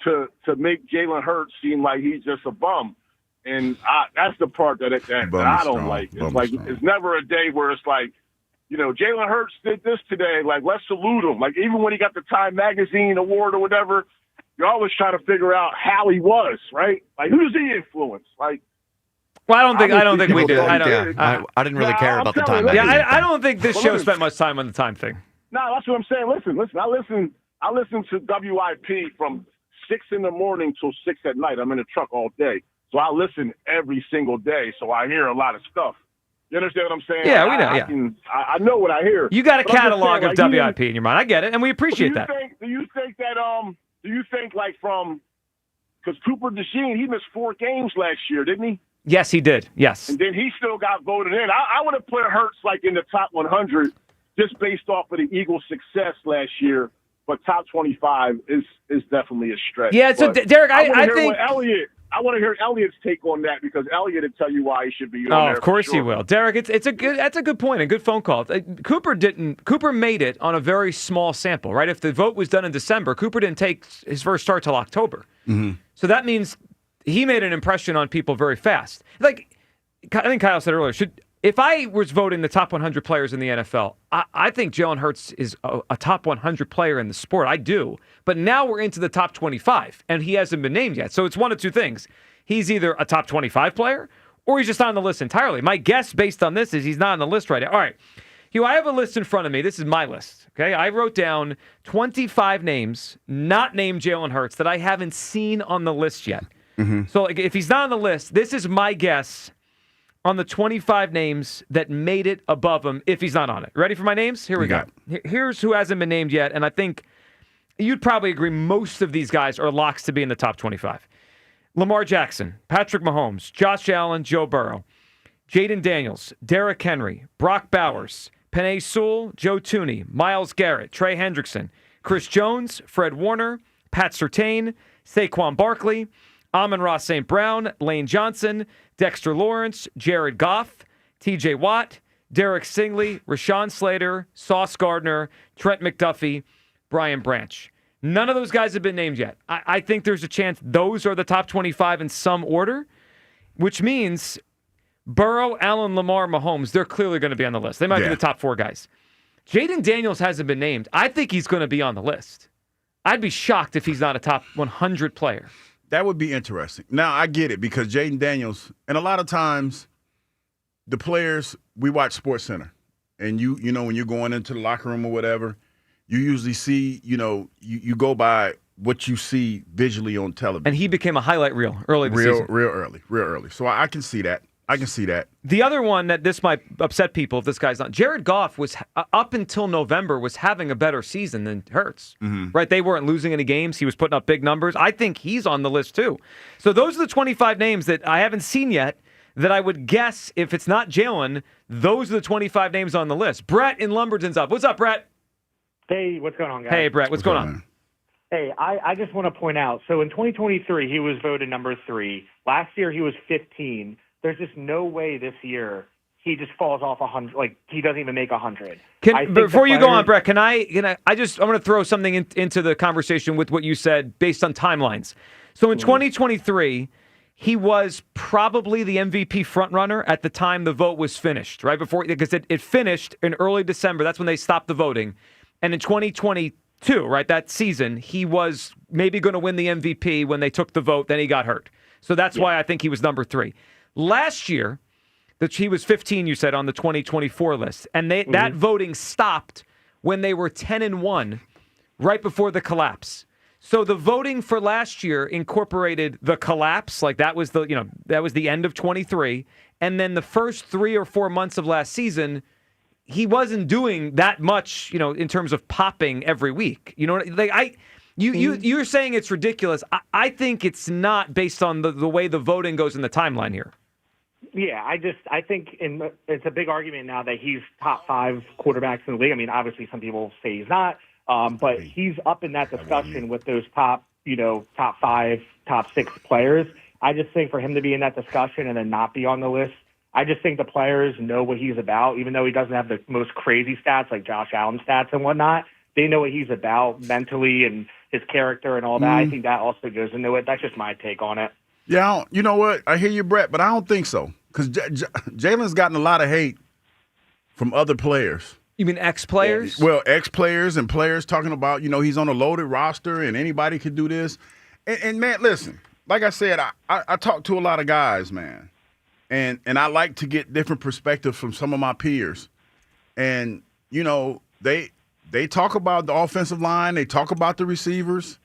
[SPEAKER 6] to make Jalen Hurts seem like he's just a bum. And that's the part that I don't like. It's like, it's never a day where it's like, Jalen Hurts did this today. Like, let's salute him. Like, even when he got the Time Magazine award or whatever, you're always trying to figure out how he was, right? Like, who does he influence? Like,
[SPEAKER 2] well, I don't think we did.
[SPEAKER 4] I didn't really care about the Time Magazine.
[SPEAKER 2] Yeah, I don't think this show spent much time on the time thing.
[SPEAKER 6] No, that's what I'm saying. Listen. I listen to WIP from 6 in the morning till 6 at night. I'm in the truck all day. So I listen every single day, so I hear a lot of stuff. You understand what I'm saying?
[SPEAKER 2] Yeah, we know.
[SPEAKER 6] I know what I hear.
[SPEAKER 2] You got a catalog of WIP in your mind. I get it, and we appreciate that.
[SPEAKER 6] Do you think because Cooper DeJean, he missed 4 games last year, didn't he?
[SPEAKER 2] Yes, he did. Yes.
[SPEAKER 6] And then he still got voted in. I would have put Hurts in the top 100 just based off of the Eagles' success last year. But top 25 is definitely a stretch.
[SPEAKER 2] Yeah, so Derek, I think
[SPEAKER 6] I want to hear Elliot's take on that because Elliot will tell you why he should be on there.
[SPEAKER 2] Of course he will. Derek, that's a good point, a good phone call. Cooper made it on a very small sample, right? If the vote was done in December, Cooper didn't take his first start till October.
[SPEAKER 31] Mm-hmm.
[SPEAKER 2] So that means he made an impression on people very fast. Like, I think Kyle said earlier, if I was voting the top 100 players in the NFL, I think Jalen Hurts is a top 100 player in the sport. I do. But now we're into the top 25, and he hasn't been named yet. So it's one of two things. He's either a top 25 player, or he's just not on the list entirely. My guess based on this is he's not on the list right now. All right. Hugh, I have a list in front of me. This is my list. Okay, I wrote down 25 names, not named Jalen Hurts, that I haven't seen on the list yet.
[SPEAKER 31] Mm-hmm.
[SPEAKER 2] So if he's not on the list, this is my guess on the 25 names that made it above him if he's not on it. Ready for my names? Here we go. Here's who hasn't been named yet, and I think you'd probably agree most of these guys are locks to be in the top 25. Lamar Jackson, Patrick Mahomes, Josh Allen, Joe Burrow, Jaden Daniels, Derrick Henry, Brock Bowers, Penei Sewell, Joe Thuney, Myles Garrett, Trey Hendrickson, Chris Jones, Fred Warner, Pat Surtain, Saquon Barkley, Amon-Ra St. Brown, Lane Johnson, Dexter Lawrence, Jared Goff, TJ Watt, Derek Stingley, Rashawn Slater, Sauce Gardner, Trent McDuffie, Brian Branch. None of those guys have been named yet. I think there's a chance those are the top 25 in some order, which means Burrow, Allen, Lamar, Mahomes, they're clearly going to be on the list. They might be the top 4 guys. Jaden Daniels hasn't been named. I think he's going to be on the list. I'd be shocked if he's not a top 100 player.
[SPEAKER 31] That would be interesting. Now, I get it because Jaden Daniels, and a lot of times the players, we watch SportsCenter, and you know, when you're going into the locker room or whatever, you usually see, you go by what you see visually on television.
[SPEAKER 2] And he became a highlight reel early this season.
[SPEAKER 31] Real early. So I can see that. The
[SPEAKER 2] other one that this might upset people if this guy's not. Jared Goff was, up until November, was having a better season than Hurts.
[SPEAKER 31] Mm-hmm.
[SPEAKER 2] Right? They weren't losing any games. He was putting up big numbers. I think he's on the list too. So those are the 25 names that I haven't seen yet that I would guess, if it's not Jalen, those are the 25 names on the list. Brett in Lumberton's up. What's up, Brett?
[SPEAKER 7] Hey, what's going on, guys?
[SPEAKER 2] Hey, Brett. What's going on?
[SPEAKER 7] Hey, I just want to point out, so in 2023, he was voted number 3. Last year, he was 15. There's just no way this year he just falls off 100. Like, he doesn't even make 100.
[SPEAKER 2] Before you go on, Brett, I want to throw something into the conversation with what you said based on timelines. So in 2023, he was probably the MVP frontrunner at the time the vote was finished, right? Because it finished in early December. That's when they stopped the voting. And in 2022, right, that season, he was maybe going to win the MVP when they took the vote. Then he got hurt. So that's why I think he was number 3. Last year, he was 15, you said, on the 2024 list. And that voting stopped when they were 10-1, right before the collapse. So the voting for last year incorporated the collapse, like that was the end of 23, and then the first 3 or 4 months of last season, he wasn't doing that much, in terms of popping every week. You know, you're saying it's ridiculous. I think it's not based on the way the voting goes in the timeline here.
[SPEAKER 7] Yeah, I think it's a big argument now that he's top 5 quarterbacks in the league. I mean, obviously some people say he's not, but he's up in that discussion with those top 5, top 6 players. I just think for him to be in that discussion and then not be on the list, I just think the players know what he's about, even though he doesn't have the most crazy stats like Josh Allen stats and whatnot. They know what he's about mentally and his character and all that. I think that also goes into it. That's just my take on it.
[SPEAKER 31] Yeah, you know what? I hear you, Brett, but I don't think so. Because Jalen's gotten a lot of hate from other players.
[SPEAKER 2] You mean ex-players?
[SPEAKER 31] Well, ex-players and players talking about, he's on a loaded roster and anybody could do this. And man, listen, like I said, I talk to a lot of guys, man. And I like to get different perspectives from some of my peers. And, they talk about the offensive line, they talk about the receivers,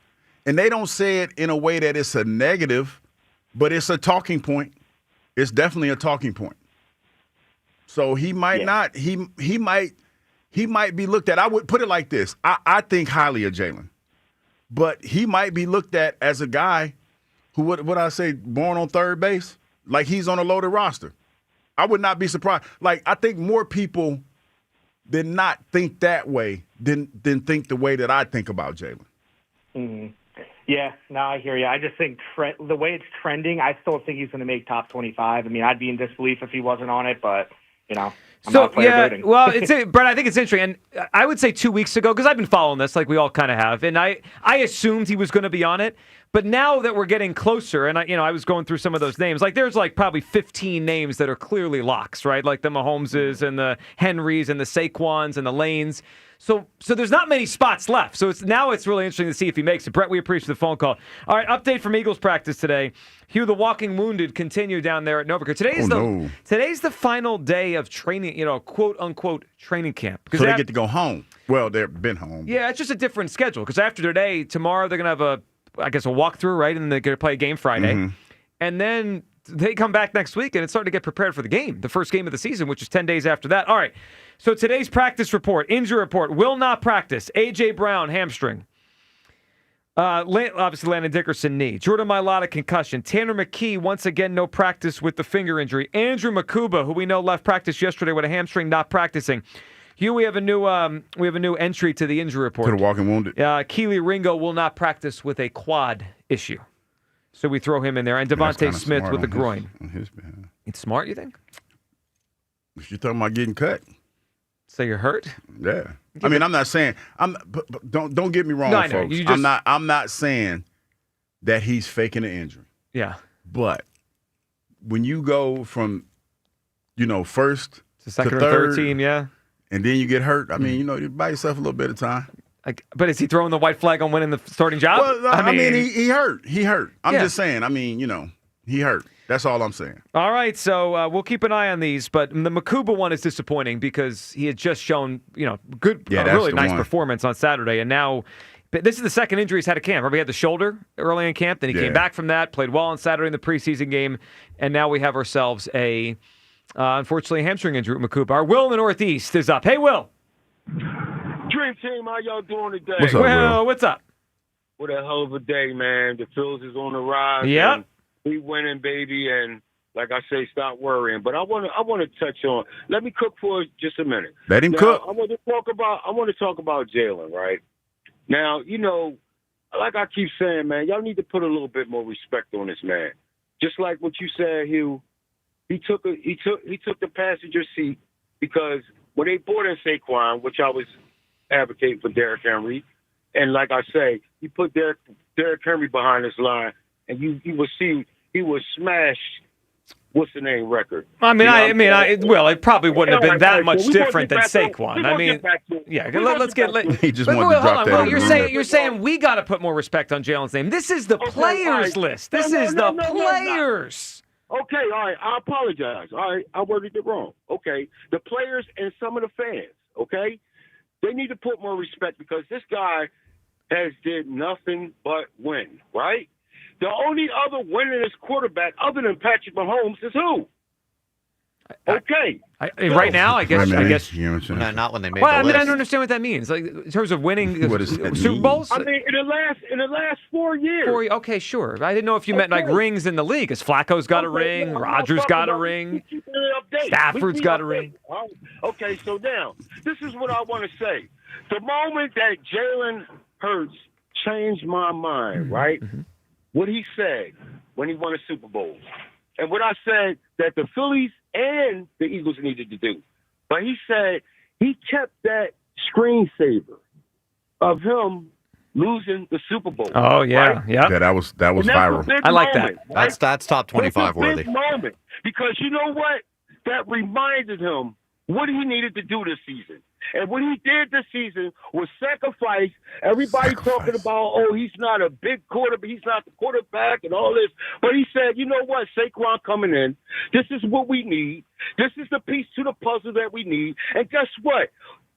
[SPEAKER 31] and they don't say it in a way that it's a negative, but it's a talking point. It's definitely a talking point. So he might not. He might be looked at. I would put it like this. I think highly of Jalen, but he might be looked at as a guy who what I say, born on third base, like he's on a loaded roster. I would not be surprised. Like I think more people did not think that way than think the way that I think about Jalen.
[SPEAKER 7] Mm-hmm. Yeah, no, I hear you. I just think the way it's trending, I still think he's going to make top 25. I mean, I'd be in disbelief if he wasn't on it, but, I'm not a player voting.
[SPEAKER 2] Well, Brett, I think it's interesting. And I would say 2 weeks ago, because I've been following this like we all kind of have, and I assumed he was going to be on it. But now that we're getting closer, and I was going through some of those names, like there's like probably 15 names that are clearly locks, right? Like the Mahomeses and the Henrys and the Saquons and the Lanes. So there's not many spots left. So it's really interesting to see if he makes it. Brett, we appreciate the phone call. All right, update from Eagles practice today. Hugh, the walking wounded continue down there at Novaker. Today's the final day of training, quote unquote training camp.
[SPEAKER 31] So they get to go home. Well, they've been home.
[SPEAKER 2] Yeah, it's just a different schedule because after today, tomorrow they're gonna have a walkthrough, right? And they're gonna play a game Friday, and then they come back next week and it's starting to get prepared for the game, the first game of the season, which is 10 days after that. All right. So today's practice report, injury report, will not practice. A.J. Brown, hamstring. Obviously, Landon Dickerson, knee. Jordan Mailata, concussion. Tanner McKee, once again, no practice with the finger injury. Andrew Makuba, who we know left practice yesterday with a hamstring, not practicing. Hugh, we have a new entry to the injury report.
[SPEAKER 31] To the walking wounded.
[SPEAKER 2] Keely Ringo will not practice with a quad issue. So we throw him in there. And Devontae Smith with the groin.
[SPEAKER 31] On his behalf.
[SPEAKER 2] It's smart, you think?
[SPEAKER 31] If you're talking about getting cut.
[SPEAKER 2] So you're hurt?
[SPEAKER 31] Yeah. I mean, I'm not saying but don't get me wrong,
[SPEAKER 2] No, I know.
[SPEAKER 31] folks.
[SPEAKER 2] You just-
[SPEAKER 31] I'm not saying that he's faking an injury.
[SPEAKER 2] Yeah.
[SPEAKER 31] But when you go from, first
[SPEAKER 2] to second or
[SPEAKER 31] third,
[SPEAKER 2] third team, yeah.
[SPEAKER 31] And then you get hurt, I mean, you buy yourself a little bit of time.
[SPEAKER 2] But is he throwing the white flag on winning the starting job?
[SPEAKER 31] Well, I mean, he hurt. He hurt. I'm
[SPEAKER 2] Yeah.
[SPEAKER 31] just saying. I mean, he hurt. That's all I'm saying.
[SPEAKER 2] All right, so we'll keep an eye on these, but the Makuba one is disappointing because he had just shown, good,
[SPEAKER 31] Yeah, that's
[SPEAKER 2] really
[SPEAKER 31] the
[SPEAKER 2] nice
[SPEAKER 31] one.
[SPEAKER 2] performance on Saturday, and now but this is the second injury he's had at camp. Remember, he had the shoulder early in camp, then he came back from that, played well on Saturday in the preseason game, and now we have ourselves a, unfortunately, hamstring injury with Makuba. Our Will in the Northeast is up. Hey, Will.
[SPEAKER 14] Dream Team, how y'all doing today?
[SPEAKER 31] What's up, Will?
[SPEAKER 2] What's up?
[SPEAKER 14] What a hell of a day, man. The Phillies is on the rise.
[SPEAKER 2] Yep.
[SPEAKER 14] And we winning, baby, and like I say, stop worrying. But I want to touch on. Let me cook for just a minute.
[SPEAKER 31] Let him
[SPEAKER 14] now,
[SPEAKER 31] cook.
[SPEAKER 14] I want to talk about Jalen, right? Now, like I keep saying, man, y'all need to put a little bit more respect on this man. Just like what you said, Hugh. He took the passenger seat because when they brought in Saquon, which I was advocating for Derrick Henry, and like I say, he put Derrick Henry behind this line, and you will see he was smashed. What's the name record?
[SPEAKER 2] I mean, it probably wouldn't have been that
[SPEAKER 14] All right,
[SPEAKER 2] much
[SPEAKER 14] so we gonna
[SPEAKER 2] different
[SPEAKER 14] get
[SPEAKER 2] than
[SPEAKER 14] back to- we
[SPEAKER 2] Saquon.
[SPEAKER 14] gonna
[SPEAKER 2] I mean,
[SPEAKER 14] get back to it.
[SPEAKER 2] yeah,
[SPEAKER 14] We gonna
[SPEAKER 2] let's
[SPEAKER 14] get
[SPEAKER 2] get.
[SPEAKER 14] back to it.
[SPEAKER 31] He just
[SPEAKER 2] Wait,
[SPEAKER 31] wanted to
[SPEAKER 2] hold
[SPEAKER 31] drop
[SPEAKER 2] on,
[SPEAKER 31] that
[SPEAKER 2] Will,
[SPEAKER 31] in the
[SPEAKER 2] you're saying we got to put more respect on Jalen's name. This is the players list. This is the players.
[SPEAKER 14] Okay, all right. I apologize. All right, I worded it wrong. Okay, the players and some of the fans. Okay, they need to put more respect because this guy has did nothing but win. Right. The only other winningest quarterback other than Patrick Mahomes is who? Okay.
[SPEAKER 2] Right now, I guess.
[SPEAKER 4] Not when they made
[SPEAKER 2] Well,
[SPEAKER 4] the
[SPEAKER 2] I mean,
[SPEAKER 4] list.
[SPEAKER 2] I don't understand what that means. Like in terms of winning
[SPEAKER 31] What does that
[SPEAKER 2] Super
[SPEAKER 31] mean?
[SPEAKER 2] Bowls.
[SPEAKER 14] I mean, in the last 4 years.
[SPEAKER 2] Okay, sure. I didn't know if you meant like rings in the league. Because Flacco's got a ring, Rodgers got a ring, Stafford's got a ring.
[SPEAKER 14] All right. Okay, so now this is what I want to say. The moment that Jalen Hurts changed my mind, right? What he said when he won a Super Bowl, and what I said that the Phillies and the Eagles needed to do. But he said he kept that screensaver of him losing the Super Bowl.
[SPEAKER 2] Oh yeah,
[SPEAKER 14] right?
[SPEAKER 2] yeah.
[SPEAKER 31] Yeah, that was
[SPEAKER 14] And that's a
[SPEAKER 31] viral.
[SPEAKER 14] big
[SPEAKER 2] I like
[SPEAKER 14] moment,
[SPEAKER 2] that.
[SPEAKER 14] right?
[SPEAKER 4] That's top 25
[SPEAKER 14] It's a
[SPEAKER 4] worthy.
[SPEAKER 14] big moment because you know what? That reminded him what he needed to do this season. And what he did this season was sacrifice. Everybody talking about, oh, he's not a big quarterback, he's not the quarterback and all this. But he said, you know what, Saquon coming in, this is what we need. This is the piece to the puzzle that we need. And guess what?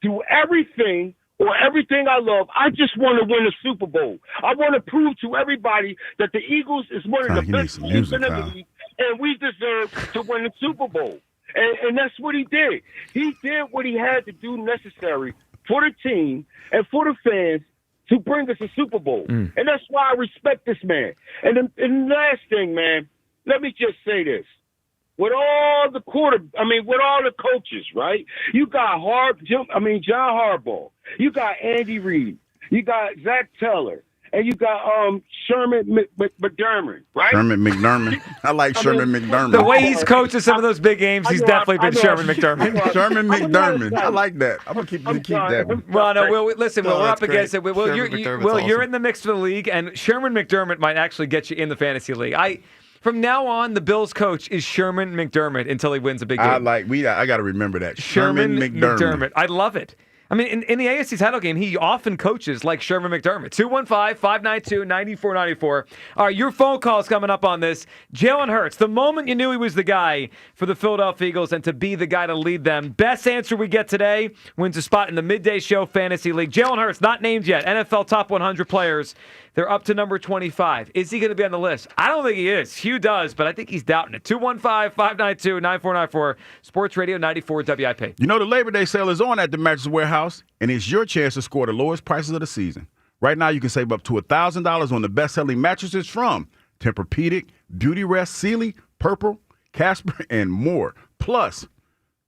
[SPEAKER 14] Through everything I love, I just want to win a Super Bowl. I want to prove to everybody that the Eagles is one of the best teams in the league, and we deserve to win the Super Bowl. And that's what he did. He did what he had to do necessary for the team and for the fans to bring us a Super Bowl. And that's why I respect this man. And the last thing, man, let me just say this. With all the with all the coaches, right? You got John Harbaugh. You got Andy Reid. You got Zach Taylor. And you got Sherman McDermott, right?
[SPEAKER 31] Sherman McDermott. I like Sherman McDermott.
[SPEAKER 2] The way he's coached in some of those big games, he's definitely been Sherman McDermott.
[SPEAKER 31] Sherman McDermott. I like that. I'm gonna keep that one.
[SPEAKER 2] Well, no, Will, listen, Will, we're up
[SPEAKER 31] that's
[SPEAKER 2] against
[SPEAKER 31] great.
[SPEAKER 2] it. Will,
[SPEAKER 31] Sherman McDermott's
[SPEAKER 2] you're
[SPEAKER 31] awesome.
[SPEAKER 2] in the mix for the league, and Sherman McDermott might actually get you in the fantasy league. From now on, the Bills coach is Sherman McDermott until he wins a big game.
[SPEAKER 31] I got to remember that.
[SPEAKER 2] Sherman McDermott. I love it. I mean, in the AFC title game, he often coaches like Sherman McDermott. 215-592-9494. All right, your phone call is coming up on this. Jalen Hurts, the moment you knew he was the guy for the Philadelphia Eagles and to be the guy to lead them, best answer we get today wins a spot in the Midday Show Fantasy League. Jalen Hurts, not named yet, NFL Top 100 players. They're up to number 25. Is he going to be on the list? I don't think he is. Hugh does, but I think he's doubting it. 215-592-9494. Sports Radio 94 WIP.
[SPEAKER 31] You know the Labor Day sale is on at the Mattress Warehouse, and it's your chance to score the lowest prices of the season. Right now, you can save up to $1,000 on the best-selling mattresses from Tempur-Pedic, Beauty Rest, Sealy, Purple, Casper, and more. Plus,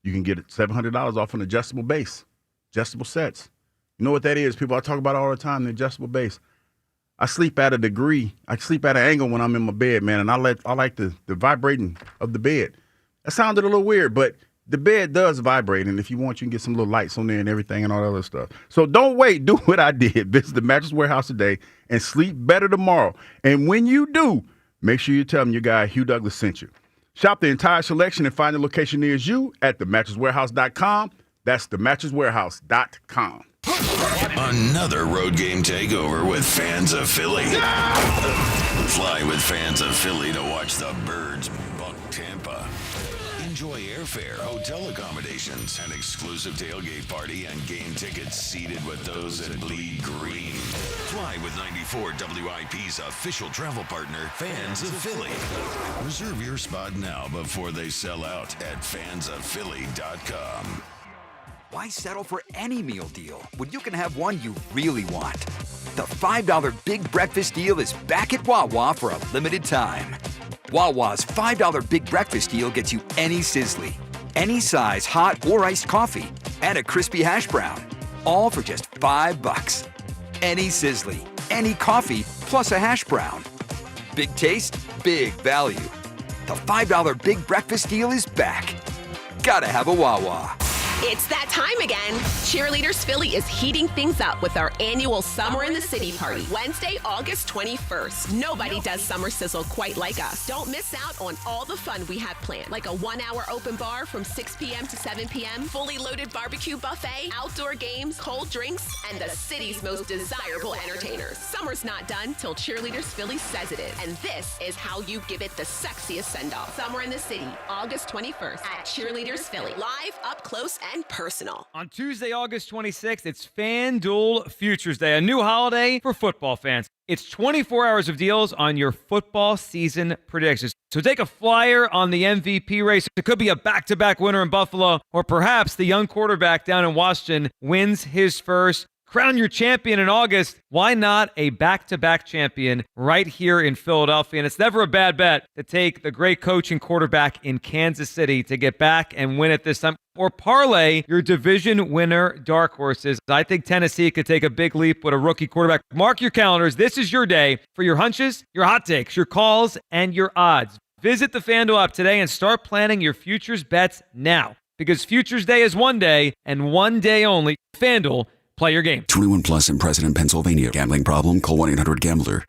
[SPEAKER 31] you can get $700 off an adjustable base, adjustable sets. You know what that is, people? I talk about it all the time, the adjustable base. I sleep at a degree. I sleep at an angle when I'm in my bed, man, and I like the vibrating of the bed. That sounded a little weird, but the bed does vibrate, and if you want, you can get some little lights on there and everything and all that other stuff. So don't wait. Do what I did. Visit the Mattress Warehouse today and sleep better tomorrow. And when you do, make sure you tell them your guy Hugh Douglas sent you. Shop the entire selection and find the location near you at themattresswarehouse.com. That's themattresswarehouse.com.
[SPEAKER 1] Another road game takeover with fans of Philly. Fly with fans of Philly to watch the Birds buck Tampa. Enjoy airfare, hotel accommodations, an exclusive tailgate party, and game tickets seated with those that bleed green. Fly with 94 WIP's official travel partner, Fans of Philly. Reserve your spot now before they sell out at fansofphilly.com.
[SPEAKER 8] Why settle for any meal deal when you can have one you really want? The $5 Big Breakfast Deal is back at Wawa for a limited time. Wawa's $5 Big Breakfast Deal gets you any sizzly, any size hot or iced coffee, and a crispy hash brown, all for just $5. Any sizzly, any coffee, plus a hash brown. Big taste, big value. The $5 Big Breakfast Deal is back. Gotta have a Wawa.
[SPEAKER 21] It's that time again. Cheerleaders Philly is heating things up with our annual Summer in the City party, Wednesday, August 21st. Nobody does Summer Sizzle quite like us. Don't miss out on all the fun we have planned, like a 1-hour open bar from 6 p.m. to 7 p.m., fully loaded barbecue buffet, outdoor games, cold drinks, and the city's most desirable entertainers. Summer's not done till Cheerleaders Philly says it is, and this is how you give it the sexiest send-off. Summer in the City, August 21st at Cheerleaders Philly. Live, up close, and personal.
[SPEAKER 2] On Tuesday, August 26th, it's FanDuel Futures Day, a new holiday for football fans. It's 24 hours of deals on your football season predictions. So take a flyer on the MVP race. It could be a back-to-back winner in Buffalo, or perhaps the young quarterback down in Washington wins his first. Crown your champion in August. Why not a back-to-back champion right here in Philadelphia? And it's never a bad bet to take the great coach and quarterback in Kansas City to get back and win it this time. Or parlay your division winner dark horses. I think Tennessee could take a big leap with a rookie quarterback. Mark your calendars. This is your day for your hunches, your hot takes, your calls, and your odds. Visit the FanDuel app today and start planning your futures bets now. Because Futures Day is one day and one day only. FanDuel. Play your game.
[SPEAKER 11] 21 plus in President, Pennsylvania. Gambling problem? Call 1-800-GAMBLER.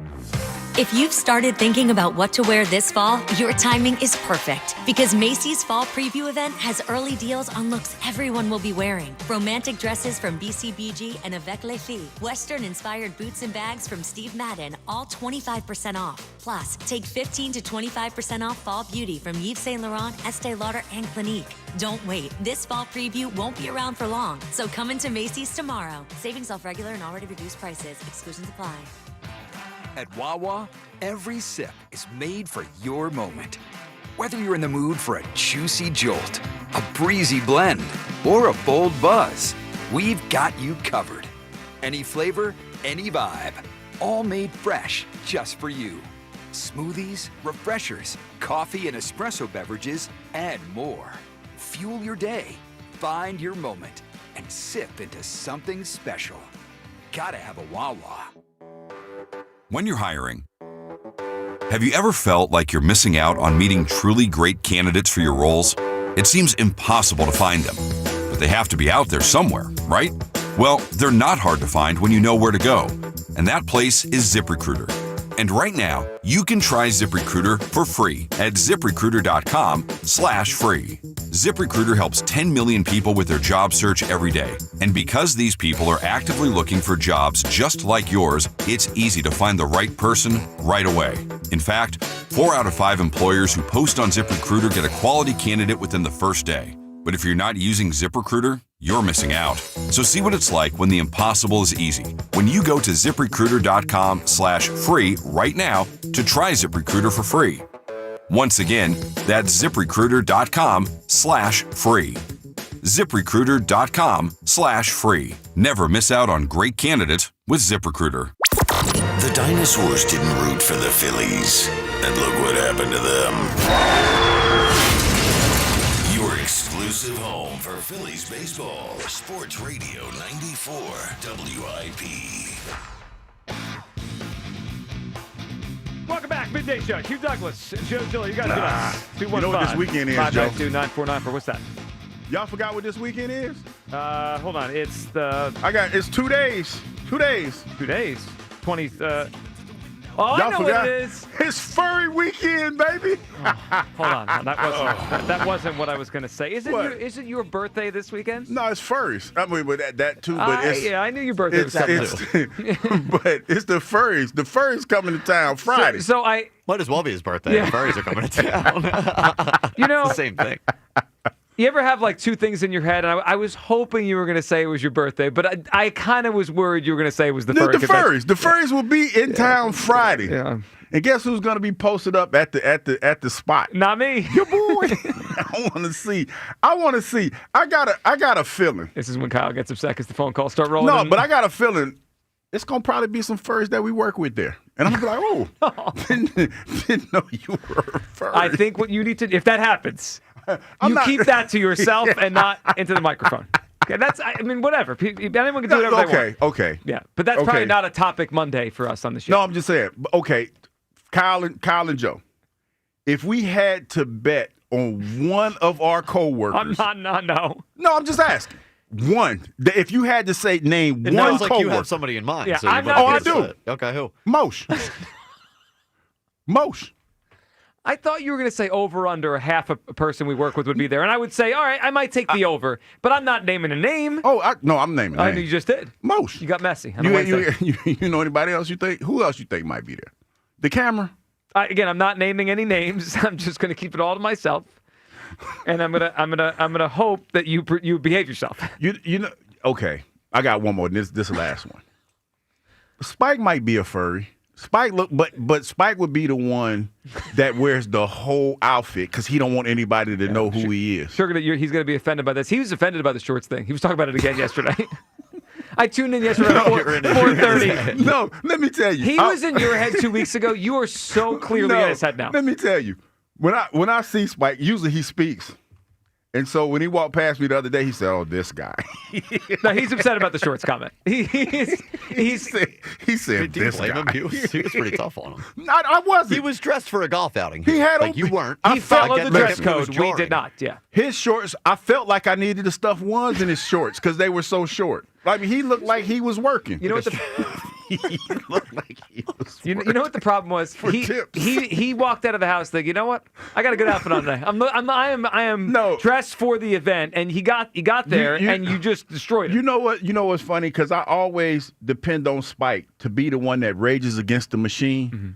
[SPEAKER 22] If you've started thinking about what to wear this fall, your timing is perfect because Macy's Fall Preview event has early deals on looks everyone will be wearing. Romantic dresses from BCBG and Avec Les Filles. Western-inspired boots and bags from Steve Madden, all 25% off. Plus, take 15 to 25% off fall beauty from Yves Saint Laurent, Estee Lauder, and Clinique. Don't wait. This fall preview won't be around for long, so come into Macy's tomorrow. Savings off regular and already reduced prices. Exclusions apply.
[SPEAKER 8] At Wawa, every sip is made for your moment. Whether you're in the mood for a juicy jolt, a breezy blend, or a bold buzz, we've got you covered. Any flavor, any vibe, all made fresh just for you. Smoothies, refreshers, coffee and espresso beverages, and more. Fuel your day, find your moment, and sip into something special. Gotta have a Wawa.
[SPEAKER 23] When you're hiring, have you ever felt like you're missing out on meeting truly great candidates for your roles? It seems impossible to find them, but they have to be out there somewhere, right? Well, they're not hard to find when you know where to go, and that place is ZipRecruiter. And right now, you can try ZipRecruiter for free at ZipRecruiter.com/free. ZipRecruiter helps 10 million people with their job search every day. And because these people are actively looking for jobs just like yours, it's easy to find the right person right away. In fact, 4 out of 5 employers who post on ZipRecruiter get a quality candidate within the first day. But if you're not using ZipRecruiter, you're missing out. So see what it's like when the impossible is easy. When you go to ZipRecruiter.com/free right now to try ZipRecruiter for free. Once again, that's ZipRecruiter.com/free. ZipRecruiter.com/free. Never miss out on great candidates with ZipRecruiter.
[SPEAKER 1] The dinosaurs didn't root for the Phillies, and look what happened to them. Your exclusive home for Phillies baseball. Sports Radio 94 WIP.
[SPEAKER 2] Midday Show. Hugh Douglas, Joe Gill. You guys get us. 215.
[SPEAKER 31] You know what this weekend is, Joe?
[SPEAKER 2] 592-9494. What's that?
[SPEAKER 31] Y'all forgot what this weekend is?
[SPEAKER 2] Hold on. It's the.
[SPEAKER 31] It's 2 days. 2 days.
[SPEAKER 2] 2 days. 20.
[SPEAKER 31] Y'all
[SPEAKER 2] I know
[SPEAKER 31] forgot?
[SPEAKER 2] what it is.
[SPEAKER 31] It's furry weekend, baby.
[SPEAKER 2] Hold on. That wasn't what I was going to say. Isn't your birthday this weekend?
[SPEAKER 31] No, it's furries. I mean, but that too. But it's,
[SPEAKER 2] yeah, I knew your birthday was coming.
[SPEAKER 31] But it's the furries. The furries coming to town Friday.
[SPEAKER 2] So I
[SPEAKER 4] might as well be his birthday.
[SPEAKER 2] Yeah.
[SPEAKER 4] The furries are coming to town.
[SPEAKER 2] You know,
[SPEAKER 4] it's the same thing.
[SPEAKER 2] You ever have like two things in your head? And I was hoping you were going to say it was your birthday, but I kind of was worried you were going to say it was the furry.
[SPEAKER 31] The furries. The furries will be in town Friday.
[SPEAKER 2] Yeah.
[SPEAKER 31] And guess who's going to be posted up at the spot?
[SPEAKER 2] Not me.
[SPEAKER 31] Your boy. I want to see. I got a feeling.
[SPEAKER 2] This is when Kyle gets upset because the phone calls start rolling.
[SPEAKER 31] No, but I got a feeling it's going to probably be some furries that we work with there. And I'm going to be like, oh, didn't know you were a furry.
[SPEAKER 2] I think what you need to, if that happens, keep that to yourself and not into the microphone. Okay, whatever. Anyone can do whatever they want.
[SPEAKER 31] Okay.
[SPEAKER 2] Yeah, but that's probably not a topic Monday for us on the show.
[SPEAKER 31] No, I'm just saying. Okay, Kyle and Joe, if we had to bet on one of our coworkers,
[SPEAKER 2] No,
[SPEAKER 31] I'm just asking. One. If you had to say name
[SPEAKER 4] It
[SPEAKER 31] one
[SPEAKER 4] sounds like
[SPEAKER 31] coworker,
[SPEAKER 4] you have somebody in mind.
[SPEAKER 2] Yeah,
[SPEAKER 4] so
[SPEAKER 2] I'm
[SPEAKER 4] you
[SPEAKER 2] not
[SPEAKER 31] I do.
[SPEAKER 4] Okay, who?
[SPEAKER 31] Mosh. Mosh.
[SPEAKER 2] I thought you were going to say over under a half a person we work with would be there, and I would say, all right, I might take the over, but I'm not naming a name.
[SPEAKER 31] Oh, no, I'm naming a
[SPEAKER 2] I
[SPEAKER 31] name.
[SPEAKER 2] knew you just did.
[SPEAKER 31] Mosh.
[SPEAKER 2] You got messy.
[SPEAKER 31] You know anybody else you think? Who else you think might be there? The camera?
[SPEAKER 2] Again, I'm not naming any names. I'm just going to keep it all to myself, and I'm gonna hope that you behave yourself.
[SPEAKER 31] You know. Okay, I got one more. This is the last one. Spike might be a furry. Spike but Spike would be the one that wears the whole outfit because he don't want anybody to know who he is.
[SPEAKER 2] Sure, he's going to be offended by this. He was offended by the shorts thing. He was talking about it again yesterday. I tuned in yesterday at 4:30.
[SPEAKER 31] No, let me tell you.
[SPEAKER 2] He was in your head 2 weeks ago. You are so clearly in his head now.
[SPEAKER 31] Let me tell you. When I see Spike, usually he speaks. And so when he walked past me the other day, he said, "Oh, this guy."
[SPEAKER 2] No, he's upset about the shorts comment. He
[SPEAKER 31] said,
[SPEAKER 4] "Did you
[SPEAKER 31] this
[SPEAKER 4] blame
[SPEAKER 31] guy."
[SPEAKER 4] him? He was pretty tough on him.
[SPEAKER 31] I wasn't.
[SPEAKER 4] He was dressed for a golf outing.
[SPEAKER 31] He had
[SPEAKER 4] like you weren't.
[SPEAKER 2] He followed the dress code. We did not. Yeah.
[SPEAKER 31] His shorts. I felt like I needed to stuff ones in his shorts because they were so short. Like he looked like he was working.
[SPEAKER 2] You know what
[SPEAKER 31] he looked like he was.
[SPEAKER 2] You know what the problem was? He walked out of the house thinking, you know what? I got a good outfit on today. I am dressed for the event, and he got there, and you just destroyed it.
[SPEAKER 31] You know what? You know what's funny? Because I always depend on Spike to be the one that rages against the machine. Mm-hmm.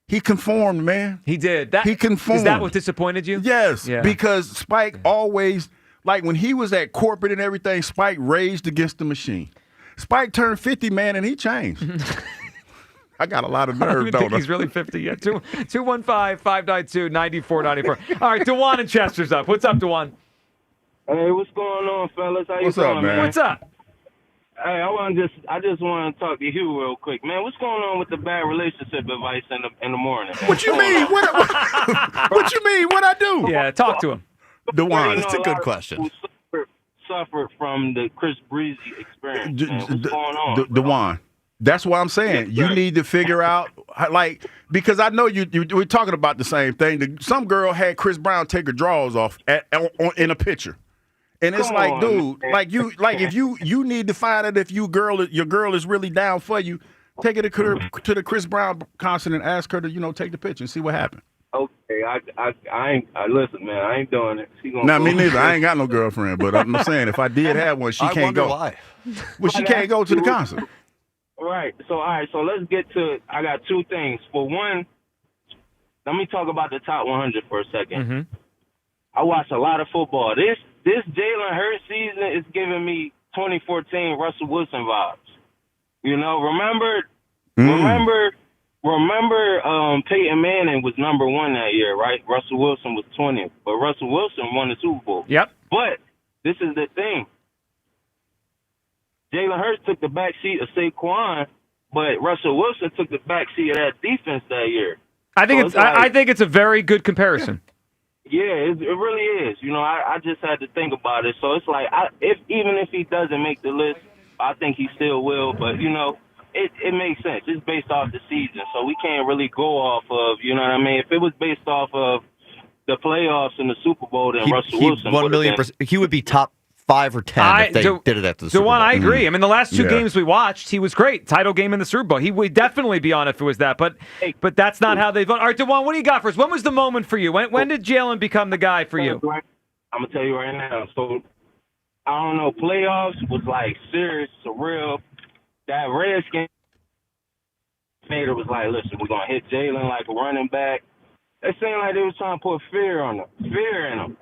[SPEAKER 31] He conformed, man.
[SPEAKER 2] He did.
[SPEAKER 31] He conformed.
[SPEAKER 2] Is that what disappointed you?
[SPEAKER 31] Yes,
[SPEAKER 2] yeah.
[SPEAKER 31] Because Spike always, like when he was at corporate and everything, Spike raged against the machine. Spike turned 50, man, and he changed. I got a lot of nerve,
[SPEAKER 2] I don't think he's really 50 yet. 215-592-9494. All right, DeJuan and Chester's up. What's up, DeJuan?
[SPEAKER 9] Hey, what's going on, fellas? How you doing, man?
[SPEAKER 2] What's up?
[SPEAKER 9] Hey, I just want to talk to Hugh real quick, man. What's going on with the bad relationship advice in the morning?
[SPEAKER 31] What you mean? What you mean? What I do?
[SPEAKER 2] Yeah, talk to him.
[SPEAKER 31] DeJuan,
[SPEAKER 4] it's a good question.
[SPEAKER 9] Suffered from the Chris Breezy experience. Man. What's going on?
[SPEAKER 31] DeJuan, that's what I'm saying. You need to figure out, like, because I know we're talking about the same thing. Some girl had Chris Brown take her drawers off in a picture. And it's like, dude, man. If you need to find out if your girl is really down for you, take it to the Chris Brown concert and ask her to, take the picture and see what happened.
[SPEAKER 9] Okay, I ain't listen, man. I ain't doing it.
[SPEAKER 31] Nah, me neither. I ain't got no girlfriend, but I'm saying if I did have one, she can't go.
[SPEAKER 4] Why?
[SPEAKER 31] Well, she can't go to the concert.
[SPEAKER 9] Right. So let's get to it. I got two things. For one, let me talk about the top 100 for a second.
[SPEAKER 2] Mm-hmm.
[SPEAKER 9] I watch a lot of football. This Jalen Hurts season is giving me 2014 Russell Wilson vibes. Remember Peyton Manning was number 1 that year, right? Russell Wilson was 20th, but Russell Wilson won the Super Bowl.
[SPEAKER 2] Yep.
[SPEAKER 9] But this is the thing. Jalen Hurts took the back seat of Saquon, but Russell Wilson took the back seat of that defense that year.
[SPEAKER 2] I think I think it's a very good comparison.
[SPEAKER 9] Yeah, it really is. I just had to think about it. So it's like, even if he doesn't make the list, I think he still will. But, it makes sense. It's based off the season, so we can't really go off of, you know what I mean? If it was based off of the playoffs and the Super Bowl, then Russell Wilson
[SPEAKER 4] 1,000,000%. He would be top 5 or 10 if they did it at the Super Bowl.
[SPEAKER 2] DeJuan, I agree. I mean, the last two games we watched, he was great. Title game in the Super Bowl. He would definitely be on if it was that. But that's not how they vote. All right, DeJuan, what do you got for us? When was the moment for you? When did Jalen become the guy for you?
[SPEAKER 9] I'm going to tell you right now. So, I don't know. Playoffs was like serious, surreal. That Redskins coordinator was like, listen, we're going to hit Jalen like a running back. It seemed like they was trying to put fear in him.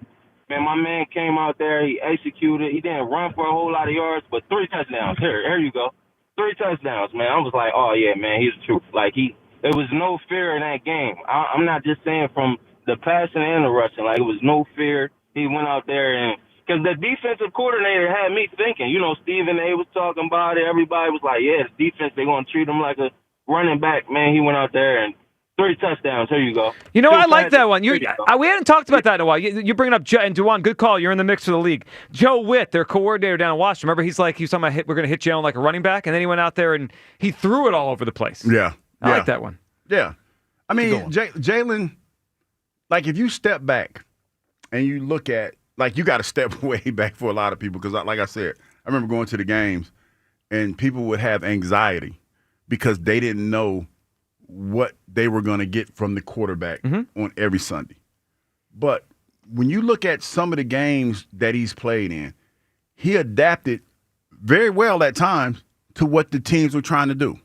[SPEAKER 9] Man, my man came out there. He executed. He didn't run for a whole lot of yards, but 3 touchdowns. Here you go. 3 touchdowns, man. I was like, oh, yeah, man, he's the truth. Like, there was no fear in that game. I'm not just saying from the passing and the rushing. Like, it was no fear. He went out there and – because the defensive coordinator had me thinking. You know, Stephen A. was talking about it. Everybody was like, yeah, the defense, they're going to treat him like a running back. Man, he went out there and 3 touchdowns. Here you go.
[SPEAKER 2] You know, I like that one. We hadn't talked about that in a while. You bring up Joe, and DeJuan, good call. You're in the mix for the league. Joe Witt, their coordinator down in Washington. Remember, he's talking about we're going to hit Jalen like a running back, and then he went out there and he threw it all over the place.
[SPEAKER 31] Yeah.
[SPEAKER 2] I like that one.
[SPEAKER 31] Yeah. I mean, Jalen, like if you step back and you look at, like you got to step way back for a lot of people because, like I said, I remember going to the games and people would have anxiety because they didn't know what they were going to get from the quarterback on every Sunday. But when you look at some of the games that he's played in, he adapted very well at times to what the teams were trying to do.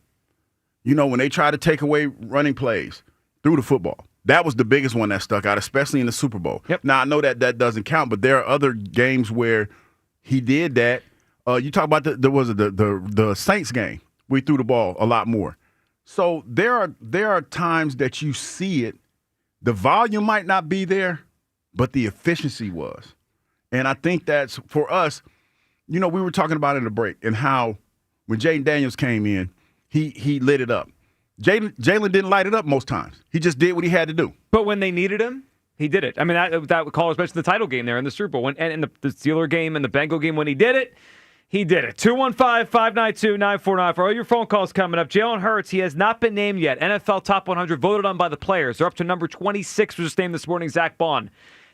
[SPEAKER 31] You know, when they try to take away running plays through the football, that was the biggest one that stuck out, especially in the Super Bowl.
[SPEAKER 2] Yep.
[SPEAKER 31] Now, I know that doesn't count, but there are other games where he did that. You talk about the Saints game. We threw the ball a lot more. So there are times that you see it. The volume might not be there, but the efficiency was. And I think that's, for us, you know, we were talking about in the break and how when Jaden Daniels came in, he lit it up. Jalen didn't light it up most times. He just did what he had to do.
[SPEAKER 2] But when they needed him, he did it. I mean, that call, especially the title game there in the Super Bowl, and in the Steeler game and the Bengal game, when he did it, he did it. 215-592-9494. All your phone calls coming up. Jalen Hurts, he has not been named yet. NFL Top 100 voted on by the players. They're up to number 26, was just named this morning, Zach Bond.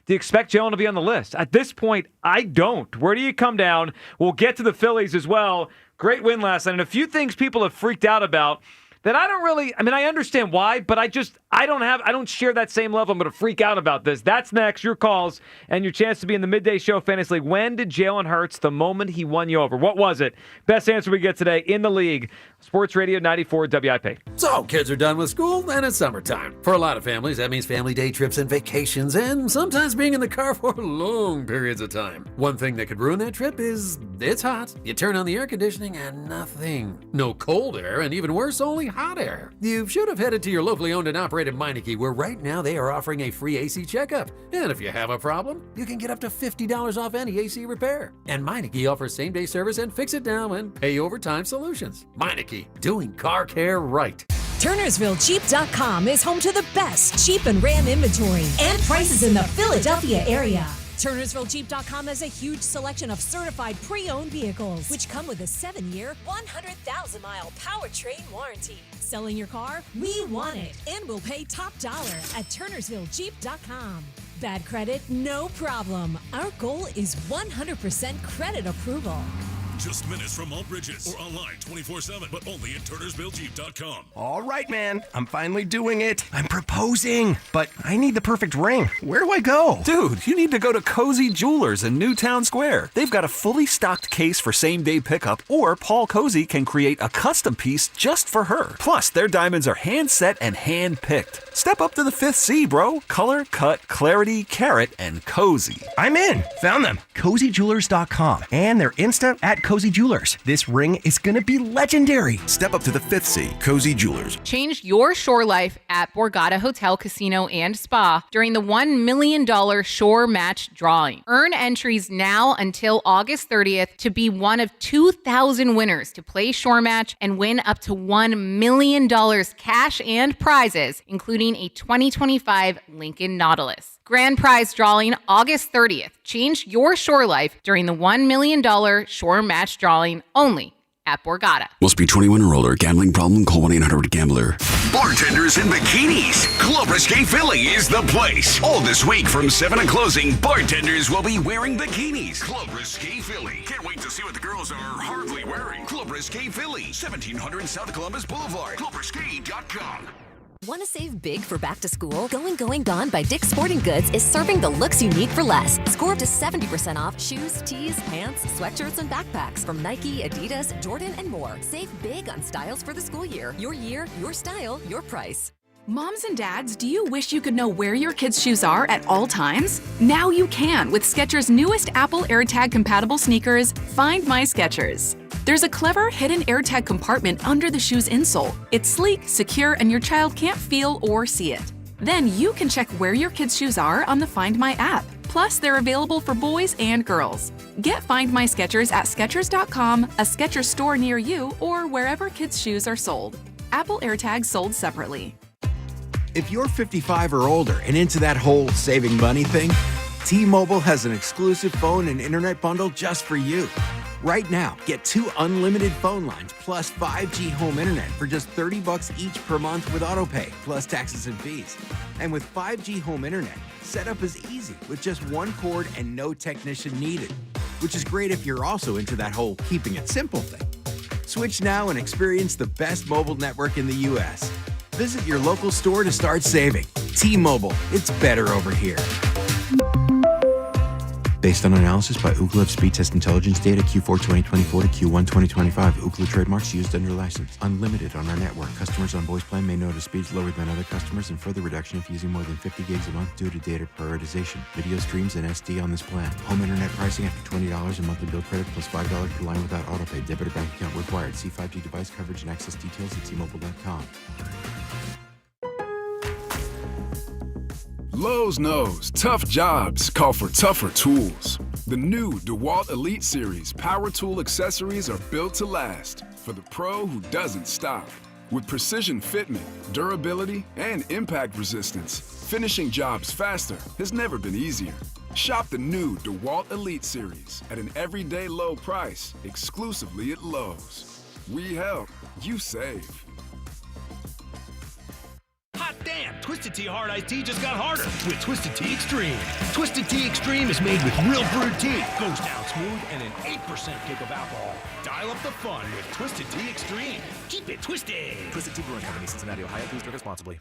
[SPEAKER 2] Do you expect Jalen to be on the list? At this point, I don't. Where do you come down? We'll get to the Phillies as well. Great win last night. And a few things people have freaked out about that I don't really, I mean, I understand why, but I don't share that same level. I'm going to freak out about this. That's next. Your calls and your chance to be in the Midday Show Fantasy League. When did Jalen Hurts, the moment he won you over? What was it? Best answer we get today in the league. Sports Radio 94 WIP.
[SPEAKER 5] So, kids are done with school and it's summertime. For a lot of families, that means family day trips and vacations and sometimes being in the car for long periods of time. One thing that could ruin that trip is it's hot. You turn on the air conditioning and nothing. No cold air, and even worse, only hot air. You should have headed to your locally owned and operated Meineke, where right now they are offering a free AC checkup. And if you have a problem, you can get up to $50 off any AC repair. And Meineke offers same-day service and fix-it-now and pay-over-time solutions. Meineke, doing car care right.
[SPEAKER 10] TurnersvilleJeep.com is home to the best Jeep and Ram inventory and prices in the Philadelphia area. TurnersvilleJeep.com has a huge selection of certified pre-owned vehicles, which come with a 7-year, 100,000-mile powertrain warranty. Selling your car? We want it, and we'll pay top dollar at TurnersvilleJeep.com. Bad credit? No problem. Our goal is 100% credit approval.
[SPEAKER 12] Just minutes from all bridges or online 24/7, but only at TurnersvilleJeep.com.
[SPEAKER 13] All right, man. I'm finally doing it. I'm proposing, but I need the perfect ring. Where do I go?
[SPEAKER 24] Dude, you need to go to Cozy Jewelers in Newtown Square. They've got a fully stocked case for same-day pickup, or Paul Cozy can create a custom piece just for her. Plus, their diamonds are hand-set and hand-picked. Step up to the 5th C, bro. Color, cut, clarity, carat, and cozy.
[SPEAKER 13] I'm in. Found them. CozyJewelers.com. And they're Insta at Cozy Jewelers. This ring is going to be legendary.
[SPEAKER 24] Step up to the 5th C, Cozy Jewelers.
[SPEAKER 25] Change your shore life at Borgata Hotel, Casino, and Spa during the $1 million Shore Match drawing. Earn entries now until August 30th to be one of 2,000 winners to play Shore Match and win up to $1 million cash and prizes, including a 2025 Lincoln Nautilus. Grand prize drawing August 30th. Change your shore life during the $1 million Shore Match drawing only at Borgata.
[SPEAKER 11] Must be 21 or older. Gambling problem? Call 1-800-GAMBLER. Bartenders in bikinis. Club Risque Philly is the place. All this week from 7 to closing, bartenders will be wearing bikinis. Club Risque Philly. Can't wait to see what the girls are hardly wearing. Club Risque Philly, 1700 South Columbus Boulevard. ClubRisque.com.
[SPEAKER 10] Want to save big for back to school? Going Gone by Dick's Sporting Goods is serving the looks you need for less. Score up to 70% off shoes, tees, pants, sweatshirts, and backpacks from Nike, Adidas, Jordan, and more. Save big on styles for the school year. Your style, your price.
[SPEAKER 3] Moms and dads, do you wish you could know where your kids' shoes are at all times? Now you can with Skechers' newest Apple AirTag compatible sneakers, Find My Skechers. There's a clever hidden AirTag compartment under the shoe's insole. It's sleek, secure, and your child can't feel or see it. Then you can check where your kids' shoes are on the Find My app. Plus, they're available for boys and girls. Get Find My Skechers at Skechers.com, a Skechers store near you, or wherever kids' shoes are sold. Apple AirTags sold separately.
[SPEAKER 15] If you're 55 or older and into that whole saving money thing, T-Mobile has an exclusive phone and internet bundle just for you. Right now, get 2 unlimited phone lines plus 5G home internet for just $30 each per month with autopay, plus taxes and fees. And with 5G home internet, setup is easy with just 1 cord and no technician needed, which is great if you're also into that whole keeping it simple thing. Switch now and experience the best mobile network in the U.S. Visit your local store to start saving. T-Mobile, it's better over here. Based on analysis by Ookla Speed Test Intelligence data Q4 2024 to Q1 2025. Ookla trademarks used under license. Unlimited on our network. Customers on voice plan may notice speeds lower than other customers and further reduction if using more than 50 gigs a month due to data prioritization. Video streams and SD on this plan. Home internet pricing after $20 in monthly bill credit plus $5 per line without autopay. Debit or bank account required. See 5G device coverage and access details at T-Mobile.com.
[SPEAKER 16] Lowe's knows tough jobs call for tougher tools. The new DeWalt Elite Series power tool accessories are built to last for the pro who doesn't stop. With precision fitment, durability, and impact resistance, finishing jobs faster has never been easier. Shop the new DeWalt Elite Series at an everyday low price exclusively at Lowe's. We help, you save.
[SPEAKER 17] Hot damn! Twisted Tea Hard Iced Tea just got harder with Twisted Tea Extreme. Twisted Tea Extreme is made with real brewed tea, goes down smooth, and an 8% kick of alcohol. Dial up the fun with Twisted Tea Extreme. Keep it twisted.
[SPEAKER 18] Twisted Tea Brewing Company, Cincinnati, Ohio. Please drink responsibly.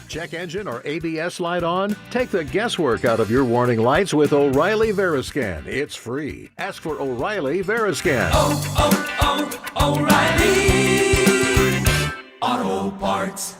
[SPEAKER 19] Check engine or ABS light on? Take the guesswork out of your warning lights with O'Reilly Veriscan. It's free. Ask for O'Reilly Veriscan.
[SPEAKER 31] O'Reilly Auto Parts.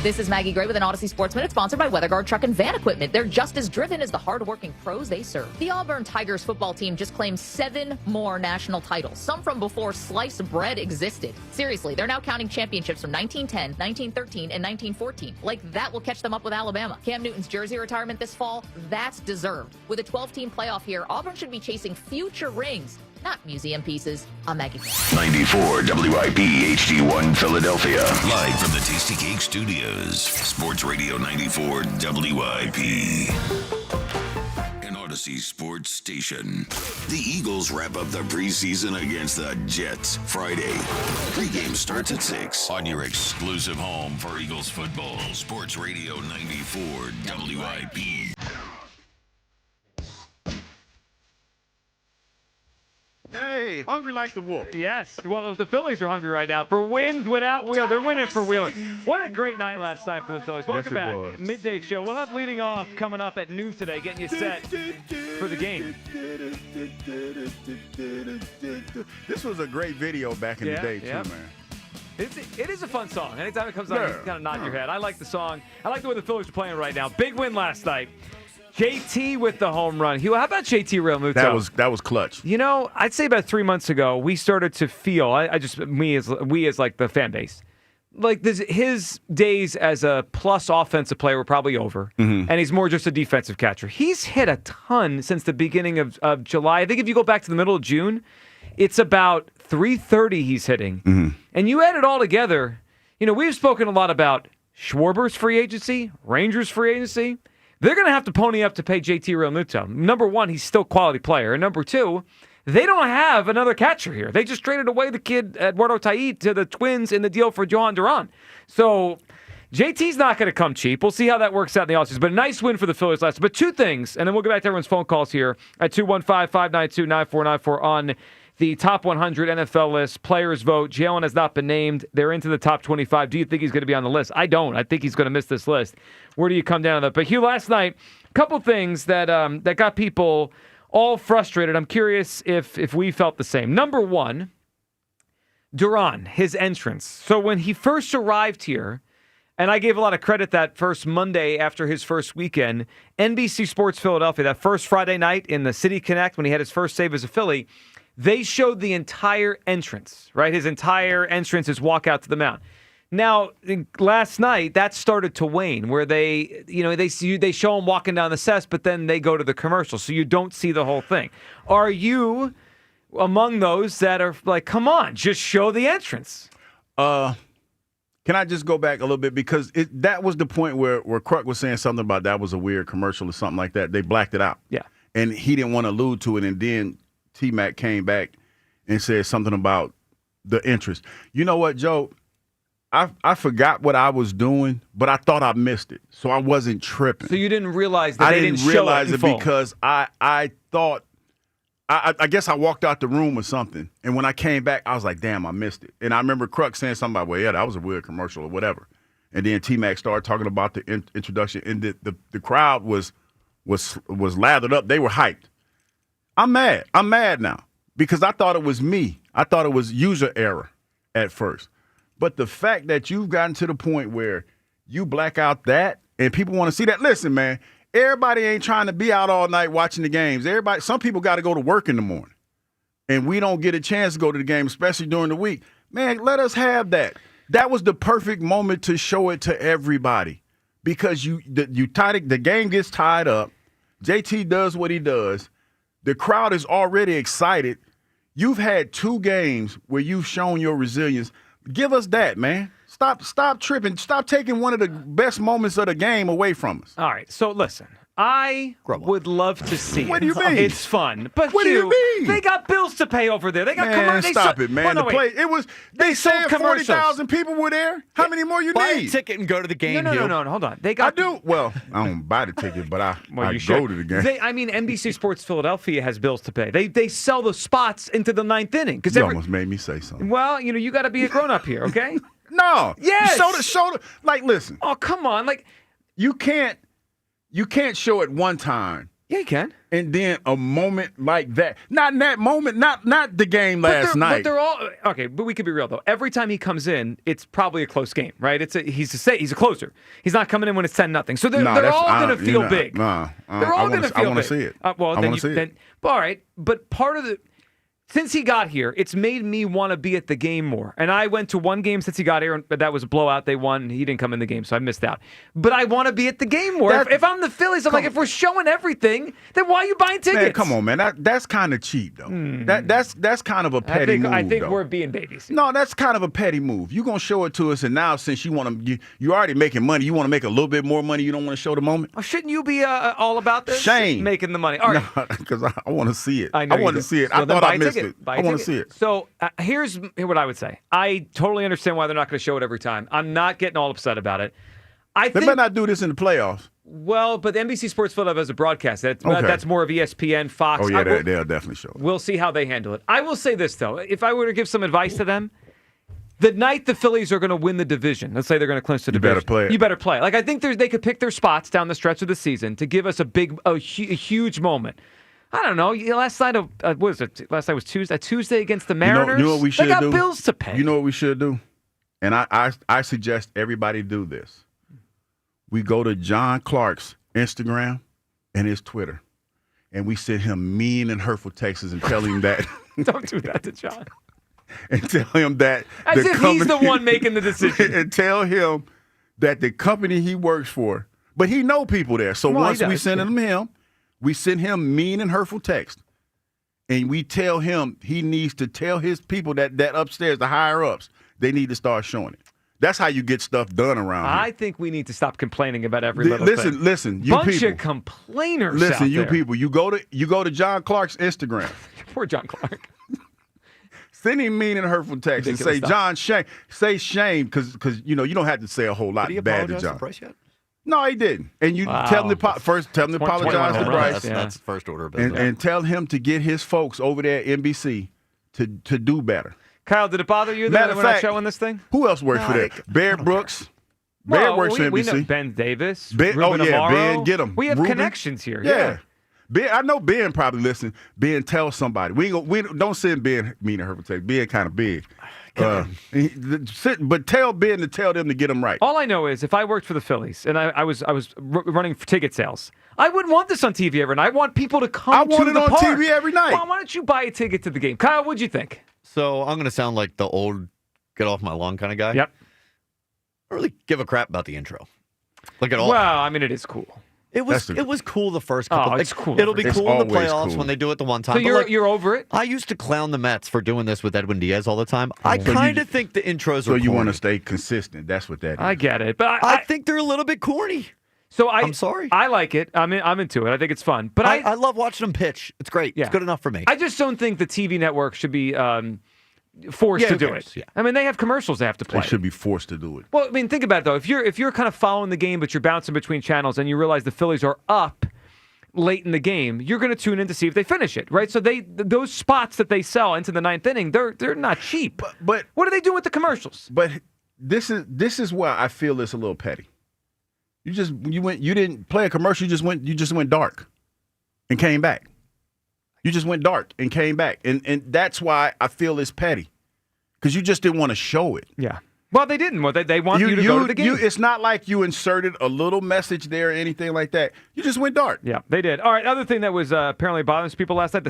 [SPEAKER 26] This is Maggie Gray with an Odyssey Sports Minute, sponsored by WeatherGuard Truck and Van Equipment. They're just as driven as the hardworking pros they serve. The Auburn Tigers football team just claimed 7 more national titles, some from before sliced bread existed. Seriously, they're now counting championships from 1910, 1913, and 1914. Like that will catch them up with Alabama. Cam Newton's jersey retirement this fall, that's deserved. With a 12-team playoff here, Auburn should be chasing future rings, not museum pieces. I'm Maggie.
[SPEAKER 1] 94 WIP HD1 Philadelphia. Live from the Tasty Cake Studios. Sports Radio 94 WIP. An Odyssey sports station. The Eagles wrap up the preseason against the Jets Friday. Pre-game starts at 6 on your exclusive home for Eagles football. Sports Radio 94 WIP.
[SPEAKER 2] Hey,
[SPEAKER 31] hungry like the wolf.
[SPEAKER 2] Yes. Well, the Phillies are hungry right now. For wins without Wheeler. They're winning for Wheeler. What a great night last night for the Phillies. Welcome back.
[SPEAKER 31] Was.
[SPEAKER 2] Midday show. We'll have leading off coming up at noon today, getting you set for the game.
[SPEAKER 31] This was a great video back in the day, too, man.
[SPEAKER 2] It is a fun song. Anytime it comes on, you kind of nod your head. I like the song. I like the way the Phillies are playing right now. Big win last night. JT with the home run. Hugh, how about JT Realmuto?
[SPEAKER 31] That was clutch.
[SPEAKER 2] You know, I'd say about 3 months ago, we started to feel, we as like the fan base, like his days as a plus offensive player were probably over, and he's more just a defensive catcher. He's hit a ton since the beginning of July. I think if you go back to the middle of June, it's about 330 he's hitting. And you add it all together, you know, we've spoken a lot about Schwarber's free agency, Rangers free agency. They're going to have to pony up to pay JT Realmuto. Number one, he's still a quality player. And number two, They don't have another catcher here. They just traded away the kid Eduardo Taid to the Twins in the deal for Johan Duran. So JT's not going to come cheap. We'll see how that works out in the offseason. But a nice win for the Phillies last. But two things, and then we'll get back to everyone's phone calls here at 215-592-9494 on the top 100 NFL list. Players vote. Jalen has not been named. They're into the top 25. Do you think he's going to be on the list? I don't. I think he's going to miss this list. Where do you come down on that? But Hugh, last night, a couple things that that got people all frustrated. I'm curious if we felt the same. Number one, Duran, his entrance. So when he first arrived here, and I gave a lot of credit that first Monday after his first weekend, NBC Sports Philadelphia, that first Friday night in the City Connect when he had his first save as a Philly, they showed the entire entrance, right? His entire entrance, his walk out to the mound. Now, last night, that started to wane, where they show him walking down the steps, but then they go to the commercial, so you don't see the whole thing. Are you among those that are like, come on, just show the entrance?
[SPEAKER 31] Can I just go back a little bit? Because that was the point where Kruk was saying something about that was a weird commercial or something like that. They blacked it out.
[SPEAKER 2] Yeah.
[SPEAKER 31] And he didn't want to allude to it, and then T-Mac came back and said something about the interest. You know what, Joe? I forgot what I was doing, but I thought I missed it, so I wasn't tripping.
[SPEAKER 2] So you didn't realize that they didn't show it in full?
[SPEAKER 31] I didn't realize it because I thought I guess I walked out the room or something, and when I came back, I was like, damn, I missed it. And I remember Kruk saying something about, well, yeah, that was a weird commercial or whatever. And then T-Mac started talking about the introduction, and the crowd was lathered up. They were hyped. I'm mad. I'm mad now because I thought it was me. I thought it was user error at first. But the fact that you've gotten to the point where you black out that and people want to see that, listen, man, everybody ain't trying to be out all night watching the games. Some people got to go to work in the morning, and we don't get a chance to go to the game, especially during the week. Man, let us have that. That was the perfect moment to show it to everybody because the game gets tied up. JT does what he does. The crowd is already excited. You've had 2 games where you've shown your resilience. Give us that, man. Stop tripping. Stop taking one of the best moments of the game away from us.
[SPEAKER 2] All right. So listen, I would love to see it.
[SPEAKER 31] What do you mean?
[SPEAKER 2] It's fun. But
[SPEAKER 31] what do you mean?
[SPEAKER 2] They got bills to pay over there. They got commercials.
[SPEAKER 31] Stop it, man. They said 40,000 people were there. How many more you
[SPEAKER 4] Buy
[SPEAKER 31] need?
[SPEAKER 4] a ticket and go to the game.
[SPEAKER 2] No, hold on.
[SPEAKER 31] I do. Well, I don't buy the ticket, but I go to the game.
[SPEAKER 2] NBC Sports Philadelphia has bills to pay. They sell the spots into the 9th inning.
[SPEAKER 31] You almost made me say something.
[SPEAKER 2] Well, you got to be a grown-up here, okay?
[SPEAKER 31] No.
[SPEAKER 2] Yes.
[SPEAKER 31] Listen.
[SPEAKER 2] Oh, come on.
[SPEAKER 31] You can't show it one time.
[SPEAKER 2] Yeah, you can.
[SPEAKER 31] And then a moment like that. Not in that moment, not the game last night.
[SPEAKER 2] But they're all okay, but we could be real though. Every time he comes in, it's probably a close game, right? He's a closer. He's not coming in when it's 10-0. So they're all going to feel big. They're all going to feel big.
[SPEAKER 31] I want to see it.
[SPEAKER 2] All right, but part of since he got here, it's made me want to be at the game more. And I went to one game since he got here, but that was a blowout. They won. He didn't come in the game, so I missed out. But I want to be at the game more. If I'm the Phillies, I'm like, if we're showing everything, then why are you buying tickets?
[SPEAKER 31] Man, come on, man. That's kind of cheap, though. That's kind of a petty move,
[SPEAKER 2] I think
[SPEAKER 31] though.
[SPEAKER 2] we're being babies.
[SPEAKER 31] No, that's kind of a petty move. You're going to show it to us, and now since you're already making money, you want to make a little bit more money, you don't want to show the moment?
[SPEAKER 2] Oh, shouldn't you be all about this?
[SPEAKER 31] Shame.
[SPEAKER 2] Making the money. All right.
[SPEAKER 31] Because I want to see it.
[SPEAKER 2] I
[SPEAKER 31] want to see it. I thought I missed it. I want to see it.
[SPEAKER 2] So here's what I would say. I totally understand why they're not going to show it every time. I'm not getting all upset about it.
[SPEAKER 31] They better not do this in the playoffs.
[SPEAKER 2] Well, but the NBC Sports Philadelphia has a broadcast. That's more of ESPN, Fox.
[SPEAKER 31] Oh, yeah, they'll definitely show it.
[SPEAKER 2] We'll see how they handle it. I will say this, though. If I were to give some advice to them, the night the Phillies are going to win the division, let's say they're going to clinch the division. You better play. Like, I think they could pick their spots down the stretch of the season to give us a huge moment. I don't know. Last night, what was it? Last night was Tuesday. Tuesday against the Mariners.
[SPEAKER 31] You know what we should do?
[SPEAKER 2] They got bills to pay.
[SPEAKER 31] You know what we should do? And I suggest everybody do this. We go to John Clark's Instagram and his Twitter, and we send him mean and hurtful texts and tell him that.
[SPEAKER 2] Don't do that to John.
[SPEAKER 31] And tell him that.
[SPEAKER 2] As if he's the one making the decision.
[SPEAKER 31] And tell him that the company he works for, but he know people there. So once we send him, we send him mean and hurtful text, and we tell him he needs to tell his people that upstairs, the higher-ups, they need to start showing it. That's how you get stuff done around here.
[SPEAKER 2] I think we need to stop complaining about every little thing.
[SPEAKER 31] Listen, you
[SPEAKER 2] bunch
[SPEAKER 31] people.
[SPEAKER 2] of complainers
[SPEAKER 31] Listen,
[SPEAKER 2] out
[SPEAKER 31] you
[SPEAKER 2] there.
[SPEAKER 31] people. You go to John Clark's Instagram,
[SPEAKER 2] Poor John Clark.
[SPEAKER 31] Send him mean and hurtful text and say, John, shame. Say shame because you don't have to say a whole lot bad to John.
[SPEAKER 4] To Bryce yet?
[SPEAKER 31] No, he didn't. And you tell him to apologize to Bryce.
[SPEAKER 4] That's first order of business.
[SPEAKER 31] And tell him to get his folks over there at NBC to do better.
[SPEAKER 2] Kyle, did it bother you that we're not showing this thing?
[SPEAKER 31] Who else works for that? Barrett Brooks. Barrett works for NBC.
[SPEAKER 2] We know Ben Davis.
[SPEAKER 31] Ben,
[SPEAKER 2] Ruben Amaro.
[SPEAKER 31] Ben, get him.
[SPEAKER 2] We have
[SPEAKER 31] Ruben.
[SPEAKER 2] connections here.
[SPEAKER 31] Yeah. Ben, I know Ben probably listen. Ben, tell somebody. We don't send Ben mean to hurtful text. Ben kind of big. But tell Ben to tell them to get them right.
[SPEAKER 2] All I know is if I worked for the Phillies and I was running ticket sales, I wouldn't want this on TV every night. I want people to come to the park. I want it on
[SPEAKER 31] TV every night.
[SPEAKER 2] Well, why don't you buy a ticket to the game? Kyle, what'd you think?
[SPEAKER 4] So I'm going to sound like the old get off my lawn kind of guy.
[SPEAKER 2] Yep.
[SPEAKER 4] I don't really give a crap about the intro. Like at all.
[SPEAKER 2] Well, I mean, it is cool.
[SPEAKER 4] It was cool the first couple.
[SPEAKER 2] It's cool.
[SPEAKER 4] It'll be cool in the playoffs when they do it the one time.
[SPEAKER 2] So you're over it?
[SPEAKER 4] I used to clown the Mets for doing this with Edwin Diaz all the time. I kind of think the intros are
[SPEAKER 31] So you want to
[SPEAKER 4] corny.
[SPEAKER 31] stay consistent. That's what that is.
[SPEAKER 2] I get it. But
[SPEAKER 4] I think they're a little bit corny.
[SPEAKER 2] So
[SPEAKER 4] I'm sorry.
[SPEAKER 2] I like it. I'm into it. I think it's fun. But
[SPEAKER 4] I love watching them pitch. It's great.
[SPEAKER 2] Yeah.
[SPEAKER 4] It's good enough for me.
[SPEAKER 2] I just don't think the TV network should be forced to do it.
[SPEAKER 4] Yeah.
[SPEAKER 2] I mean, they have commercials they have to play.
[SPEAKER 31] They should be forced to do it.
[SPEAKER 2] Well, I mean, think about it though. If you're kind of following the game, but you're bouncing between channels, and you realize the Phillies are up late in the game, you're going to tune in to see if they finish it, right? So those spots that they sell into the ninth inning, they're not cheap.
[SPEAKER 31] But
[SPEAKER 2] what do they do with the commercials?
[SPEAKER 31] But this is why I feel it's a little petty. You didn't play a commercial. You just went dark, and came back. You just went dark and came back, and that's why I feel it's petty, because you just didn't want to show it.
[SPEAKER 2] Yeah. Well, they didn't. Well, they want you to go to the game.
[SPEAKER 31] It's not like you inserted a little message there or anything like that. You just went dark.
[SPEAKER 2] Yeah, they did. All right, other thing that was apparently bothering people last night,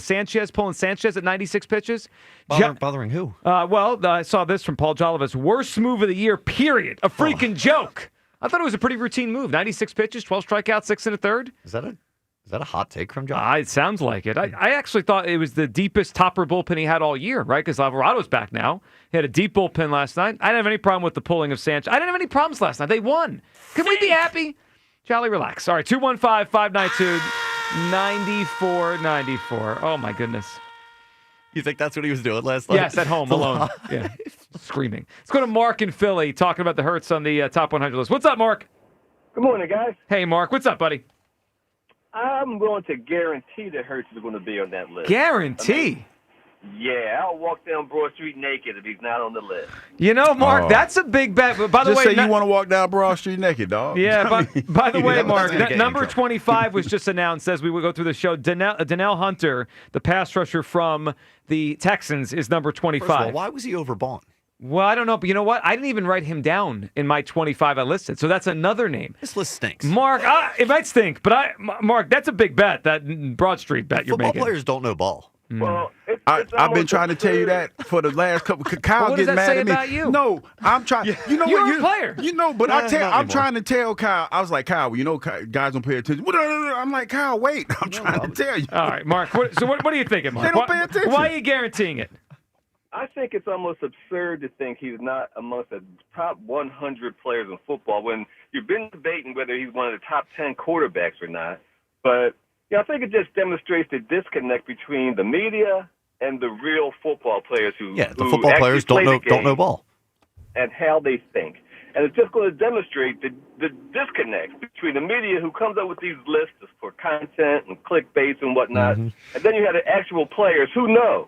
[SPEAKER 2] pulling Sanchez at 96 pitches.
[SPEAKER 4] Bothering who?
[SPEAKER 2] I saw this from Paul Jolivis. Worst move of the year, period. A freaking joke. I thought it was a pretty routine move. 96 pitches, 12 strikeouts, 6 1/3.
[SPEAKER 4] Is that a hot take from John?
[SPEAKER 2] It sounds like it. I actually thought it was the deepest topper bullpen he had all year, right? Because Alvarado's back now. He had a deep bullpen last night. I didn't have any problem with the pulling of Sanchez. I didn't have any problems last night. They won. Can we be happy? Jolly relax. All right, 215-592-9494. Oh, my goodness.
[SPEAKER 4] You think that's what he was doing last night?
[SPEAKER 2] Yes, at home, alone. Yeah, screaming. Let's go to Mark in Philly, talking about the Hurts on the top 100 list. What's up, Mark?
[SPEAKER 6] Good morning, guys.
[SPEAKER 2] Hey, Mark. What's up, buddy?
[SPEAKER 6] I'm going to guarantee that Hurts is going to be on that list.
[SPEAKER 2] Guarantee?
[SPEAKER 6] Yeah, I'll walk down Broad Street naked if he's not on the list.
[SPEAKER 2] You know, Mark, that's a big bet. But by the way,
[SPEAKER 31] just say you want to walk down Broad Street naked, dog.
[SPEAKER 2] Yeah, by the way, Mark, number 25 was just announced as we would go through the show. Donnell Hunter, the pass rusher from the Texans, is number 25.
[SPEAKER 4] First of all, why was he over Bond?
[SPEAKER 2] Well, I don't know, but you know what? I didn't even write him down in my 25 I listed, so that's another name.
[SPEAKER 4] This list stinks.
[SPEAKER 2] Mark, it might stink, but Mark, that's a big bet, that Broad Street bet you're making.
[SPEAKER 4] Football players don't know ball.
[SPEAKER 6] Well,
[SPEAKER 31] I've been trying to tell you that for the last couple. Kyle
[SPEAKER 2] what does
[SPEAKER 31] getting
[SPEAKER 2] that
[SPEAKER 31] mad
[SPEAKER 2] say
[SPEAKER 31] at me.
[SPEAKER 2] about you?
[SPEAKER 31] No, I'm trying. You know
[SPEAKER 2] You're
[SPEAKER 31] what?
[SPEAKER 2] a player.
[SPEAKER 31] You know, but
[SPEAKER 4] No,
[SPEAKER 31] I'm trying to tell Kyle. I was like, Kyle, guys don't pay attention. I'm like, Kyle, wait. I'm trying to tell you.
[SPEAKER 2] All right, Mark. What are you thinking, Mark?
[SPEAKER 31] They don't pay attention.
[SPEAKER 2] Why are you guaranteeing it?
[SPEAKER 6] I think it's almost absurd to think he's not amongst the top 100 players in football when you've been debating whether he's one of the top 10 quarterbacks or not. But I think it just demonstrates the disconnect between the media and the real football players who
[SPEAKER 4] the football players don't know ball
[SPEAKER 6] and how they think. And it's just going to demonstrate the disconnect between the media who comes up with these lists for content and clickbaits and whatnot, and then you have the actual players who know.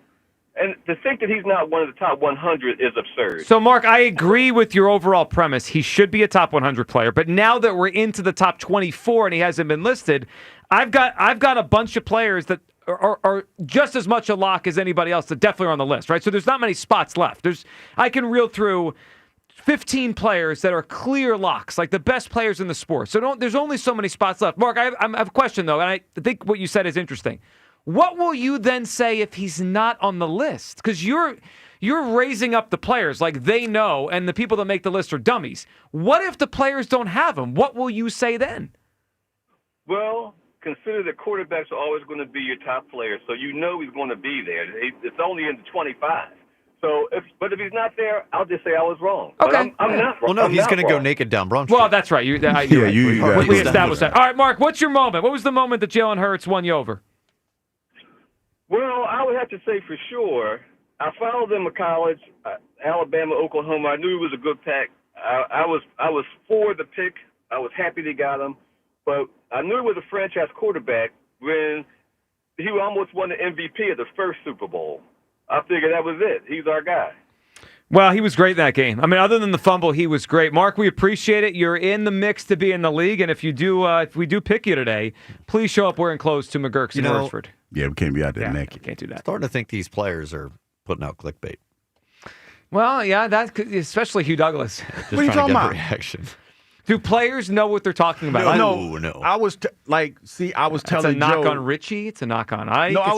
[SPEAKER 6] And to think that he's not one of the top 100 is absurd.
[SPEAKER 2] So, Mark, I agree with your overall premise. He should be a top 100 player. But now that we're into the top 24 and he hasn't been listed, I've got a bunch of players that are just as much a lock as anybody else that definitely are on the list, right? So there's not many spots left. I can reel through 15 players that are clear locks, like the best players in the sport. So there's only so many spots left. Mark, I have a question, though, and I think what you said is interesting. What will you then say if he's not on the list? Because you're raising up the players like they know, and the people that make the list are dummies. What if the players don't have him? What will you say then?
[SPEAKER 6] Well, consider that quarterbacks are always going to be your top player, so you know he's going to be there. It's only in the 25. So, if he's not there, I'll just say I was wrong.
[SPEAKER 2] Okay.
[SPEAKER 6] But I'm not wrong.
[SPEAKER 4] Well, no, he's going to go
[SPEAKER 6] wrong.
[SPEAKER 4] naked down Broad Street.
[SPEAKER 2] Well, that's right. We established that. All right, Mark, what's your moment? What was the moment that Jalen Hurts won you over?
[SPEAKER 6] Well, I would have not to say for sure. I followed him in college, Alabama, Oklahoma. I knew he was a good pack. I was for the pick. I was happy they got him. But I knew he was a franchise quarterback when he almost won the MVP of the first Super Bowl. I figured that was it. He's our guy.
[SPEAKER 2] Well, he was great in that game. I mean, other than the fumble, he was great. Mark, we appreciate it. You're in the mix to be in the league, and if we do pick you today, please show up wearing clothes to McGurk's in Oxford.
[SPEAKER 31] Yeah, we can't be out there naked.
[SPEAKER 2] Can't do that.
[SPEAKER 4] Starting to think these players are putting out clickbait.
[SPEAKER 2] Well, yeah, especially Hugh Douglas.
[SPEAKER 31] What are you talking about?
[SPEAKER 4] Reaction.
[SPEAKER 2] Do players know what they're talking about?
[SPEAKER 31] No. I was telling
[SPEAKER 2] Joe. It's a knock on Richie. It's a knock on Ike.
[SPEAKER 31] No,
[SPEAKER 2] I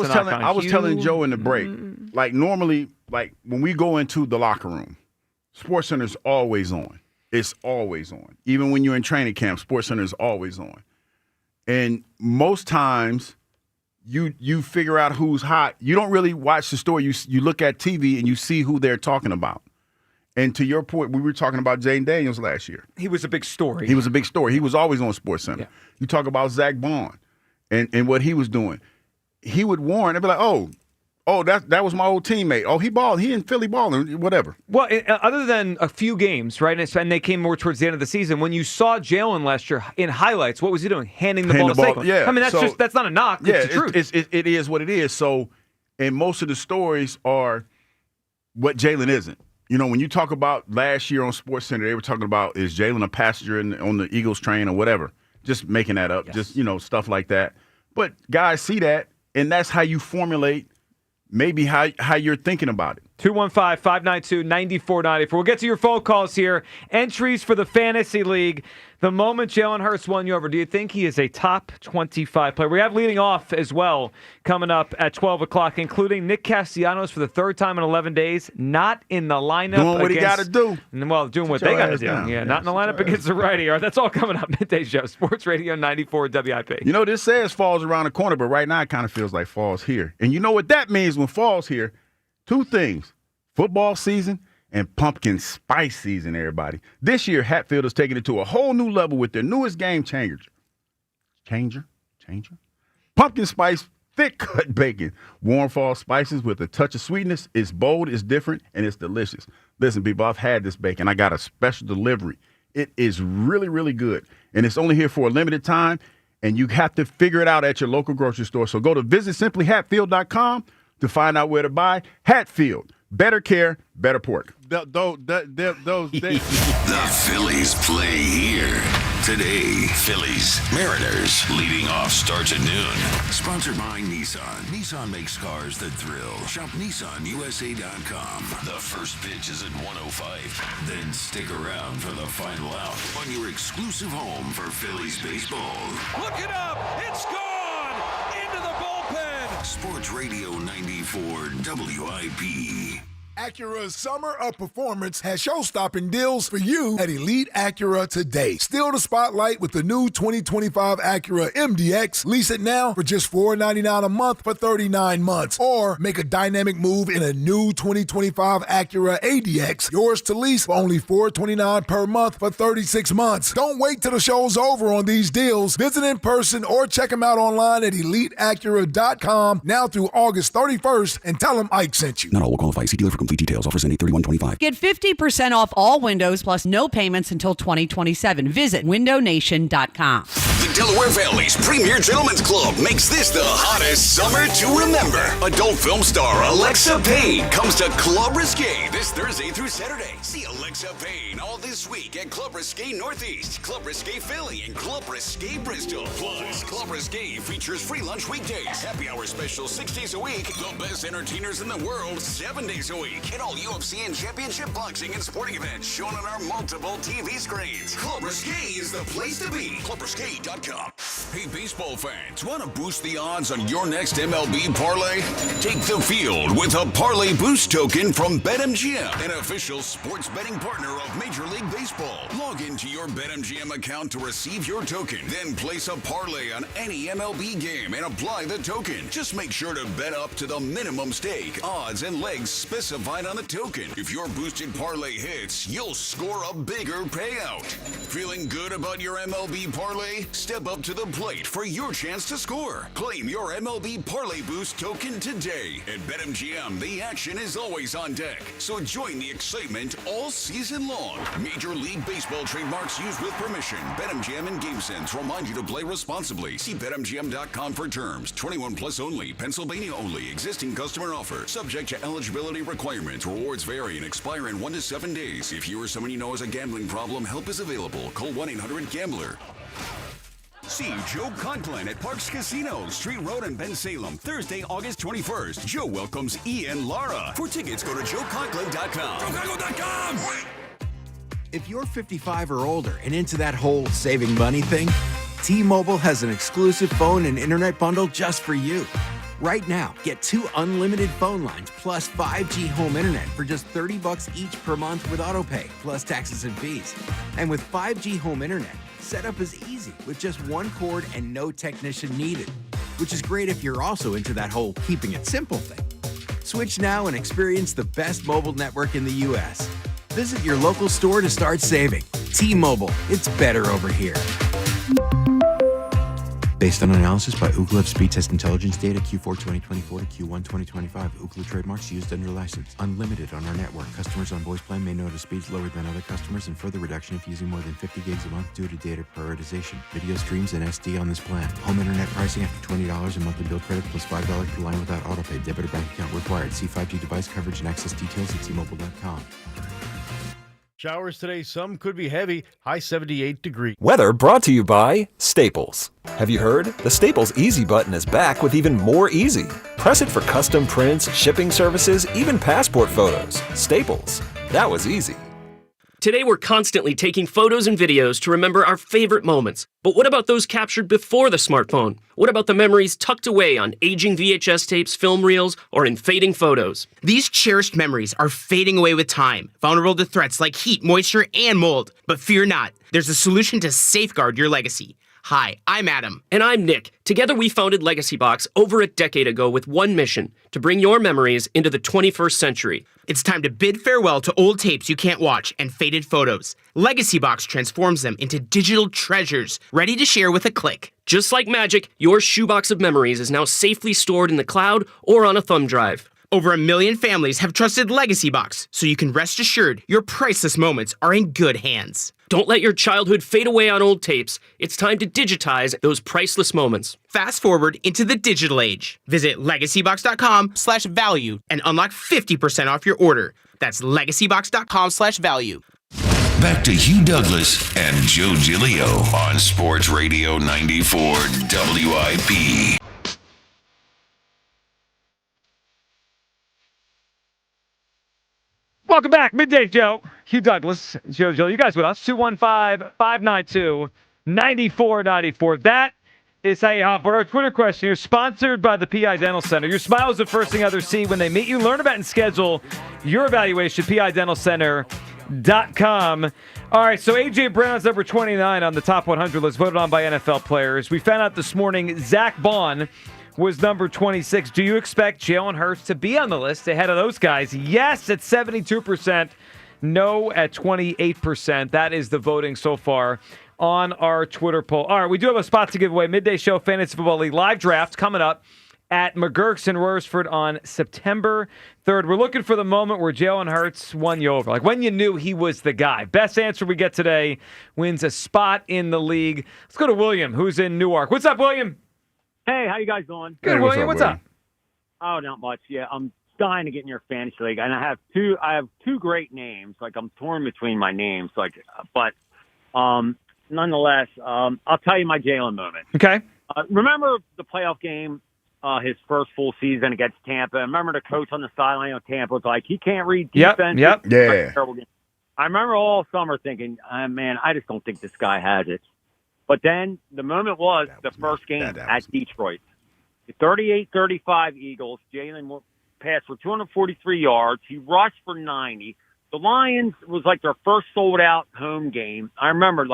[SPEAKER 31] was telling Joe in the break. Like normally, like when we go into the locker room, SportsCenter's always on. It's always on. Even when you're in training camp, SportsCenter's always on. And most times, you figure out who's hot. You don't really watch the story. You look at TV and you see who they're talking about. And to your point, we were talking about Jaden Daniels last year.
[SPEAKER 2] He was a big story.
[SPEAKER 31] He was always on SportsCenter. Yeah. You talk about Zach Bond and what he was doing. He would warn. They'd be like, oh, that was my old teammate. Oh, he balled. He in Philly balling, whatever.
[SPEAKER 2] Well, other than a few games, right, and they came more towards the end of the season, when you saw Jalen last year in highlights, what was he doing? Handing the ball to Saquon.
[SPEAKER 31] Yeah.
[SPEAKER 2] I mean, that's not a knock.
[SPEAKER 31] Yeah,
[SPEAKER 2] it's the truth.
[SPEAKER 31] It is what it is. So, and most of the stories are what Jalen isn't. You know, when you talk about last year on SportsCenter, they were talking about, is Jalen a passenger on the Eagles train or whatever? Just making that up, just, stuff like that. But guys see that, and that's how you formulate maybe how you're thinking about it.
[SPEAKER 2] 215-592-9494. We'll get to your phone calls here. Entries for the Fantasy League. The moment Jalen Hurts won you over, do you think he is a top 25 player? We have leading off as well coming up at 12 o'clock, including Nick Castellanos for the third time in 11 days, not in the lineup.
[SPEAKER 31] Doing what he got to do.
[SPEAKER 2] Well, doing what they got to do. Yeah, not in the lineup against the righty. All right, that's all coming up. Midday Show, Sports Radio 94 WIP.
[SPEAKER 31] You know, this says fall's around the corner, but right now it kind of feels like fall's here. And you know what that means when fall's here? Two things. Football season and pumpkin spice season, everybody. This year, Hatfield is taking it to a whole new level with their newest game changer. Pumpkin spice thick cut bacon. Warm fall spices with a touch of sweetness. It's bold, it's different, and it's delicious. Listen, people, I've had this bacon. I got a special delivery. It is really, really good. And it's only here for a limited time, and you have to figure it out at your local grocery store. So go to visitsimplyhatfield.com to find out where to buy. Hatfield. Better care, better pork.
[SPEAKER 1] The Phillies play here today. Phillies, Mariners, leading off starts at noon. Sponsored by Nissan. Nissan makes cars that thrill. Shop NissanUSA.com. The first pitch is at 1:05. Then stick around for the final out on your exclusive home for Phillies baseball.
[SPEAKER 12] Look it up! It's gone! Into the bullpen!
[SPEAKER 1] Sports Radio 94 WIP.
[SPEAKER 7] Acura's Summer of Performance has show-stopping deals for you at Elite Acura today. Steal the spotlight with the new 2025 Acura MDX. Lease it now for just $499 a month for 39 months. Or make a dynamic move in a new 2025 Acura ADX. Yours to lease for only $429 per month for 36 months. Don't wait till the show's over on these deals. Visit in person or check them out online at EliteAcura.com now through August 31st and tell them Ike sent you.
[SPEAKER 8] Not all will qualify. See dealer for complete details. Offers end date 31/25.
[SPEAKER 14] Get 50% off all windows plus no payments until 2027. Visit windownation.com.
[SPEAKER 11] The Delaware Valley's premier gentlemen's club makes this the hottest summer to remember. Adult film star Alexa Payne comes to Club Risque this Thursday through Saturday. See Alexa Payne all this week at Club Risque Northeast, Club Risque Philly, and Club Risque Bristol. Plus, Club Risque features free lunch weekdays, happy hour special 6 days a week, the best entertainers in the world 7 days a week, and all UFC and championship boxing and sporting events shown on our multiple TV screens. Club Risque is the place to be. ClubRisque.com. Hey, baseball fans, want to boost the odds on your next MLB parlay? Take the field with a Parlay Boost token from BetMGM, an official sports betting partner of Major League Baseball. Log into your BetMGM account to receive your token. Then place a parlay on any MLB game and apply the token. Just make sure to bet up to the minimum stake, odds, and legs specified on the token. If your boosted parlay hits, you'll score a bigger payout. Feeling good about your MLB parlay? Step up to the plate for your chance to score. Claim your MLB Parlay Boost token today. At BetMGM, the action is always on deck. So join the excitement all season long. Major League Baseball trademarks used with permission. BetMGM and GameSense remind you to play responsibly. See BetMGM.com for terms. 21 plus only. Pennsylvania only. Existing customer offer. Subject to eligibility requirements. Rewards vary and expire in 1 to 7 days. If you or someone you know has a gambling problem, help is available. Call 1-800-GAMBLER. See Joe Conklin at Parks Casino, Street Road in Ben Salem, Thursday, August 21st. Joe welcomes Ian Lara. For tickets, go to joeconklin.com. JoeConklin.com!
[SPEAKER 15] If you're 55 or older and into that whole saving money thing, T-Mobile has an exclusive phone and internet bundle just for you. Right now, get 2 unlimited phone lines plus 5G home internet for just $30 each per month with AutoPay, plus taxes and fees. And with 5G home internet, setup is easy with just 1 cord and no technician needed, which is great if you're also into that whole keeping it simple thing. Switch now and experience the best mobile network in the U.S. Visit your local store to start saving. T-Mobile, it's better over here. Based on analysis by Ookla of speed test intelligence data Q4 2024 to Q1 2025. Ookla trademarks used under license. Unlimited on our network. Customers on voice plan may notice speeds lower than other customers and further reduction if using more than 50 gigs a month due to data prioritization. Video streams and SD on this plan. Home internet pricing after $20 and monthly bill credit plus $5 per line without autopay. Debit or bank account required. See 5G device coverage and access details at T-Mobile.com.
[SPEAKER 5] Showers today, some could be heavy, high 78 degrees.
[SPEAKER 24] Weather brought to you by Staples. Have you heard? The Staples Easy button is back with even more easy. Press it for custom prints, shipping services, even passport photos. Staples. That was easy.
[SPEAKER 9] Today we're constantly taking photos and videos to remember our favorite moments. But what about those captured before the smartphone? What about the memories tucked away on aging VHS tapes, film reels, or in fading photos?
[SPEAKER 13] These cherished memories are fading away with time, vulnerable to threats like heat, moisture, and mold. But fear not, there's a solution to safeguard your legacy. Hi, I'm Adam.
[SPEAKER 9] And I'm Nick. Together we founded Legacy Box over a decade ago with one mission, to bring your memories into the 21st century.
[SPEAKER 13] It's time to bid farewell to old tapes you can't watch and faded photos. Legacy Box transforms them into digital treasures, ready to share with a click.
[SPEAKER 9] Just like magic, your shoebox of memories is now safely stored in the cloud or on a thumb drive.
[SPEAKER 13] Over 1 million families have trusted Legacy Box, so you can rest assured your priceless moments are in good hands.
[SPEAKER 9] Don't let your childhood fade away on old tapes. It's time to digitize those priceless moments.
[SPEAKER 13] Fast forward into the digital age. Visit legacybox.com/value and unlock 50% off your order. That's legacybox.com/value.
[SPEAKER 1] Back to Hugh Douglas and Joe Giglio on Sports Radio 94 WIP.
[SPEAKER 2] Welcome back. Midday Joe. Hugh Douglas, Joe Giglio. You guys with us. 215-592-9494. That is how you hop for our Twitter question. You're sponsored by the PI Dental Center. Your smile is the first thing others see when they meet you. Learn about and schedule your evaluation at PIDentalCenter.com. All right, so A.J. Brown's number 29 on the top 100 list, voted on by NFL players. We found out this morning Zach Bond was number 26. Do you expect Jalen Hurts to be on the list ahead of those guys? Yes, at 72%. No, at 28%. That is the voting so far on our Twitter poll. All right, we do have a spot to give away. Midday Show Fantasy Football League live draft coming up at McGurk's in Royersford on September 3rd. We're looking for the moment where Jalen Hurts won you over, like when you knew he was the guy. Best answer we get today wins a spot in the league. Let's go to William, who's in Newark. What's up, William?
[SPEAKER 20] Hey, how you guys doing?
[SPEAKER 2] Good, William. What's up?
[SPEAKER 20] Oh, not much. Yeah, I'm dying to get in your fantasy league, and I have two great names. Like I'm torn between my names. But nonetheless, I'll tell you my Jalen moment.
[SPEAKER 2] Okay.
[SPEAKER 20] Remember the playoff game, his first full season against Tampa. I remember the coach on the sideline of Tampa was like, he can't read defense.
[SPEAKER 2] Yep.
[SPEAKER 20] Yeah. I remember all summer thinking, man, I just don't think this guy has it. But then the moment was the first game at Detroit. The 38-35 Eagles. Jalen passed for 243 yards. He rushed for 90. The Lions was like their first sold-out home game. I remember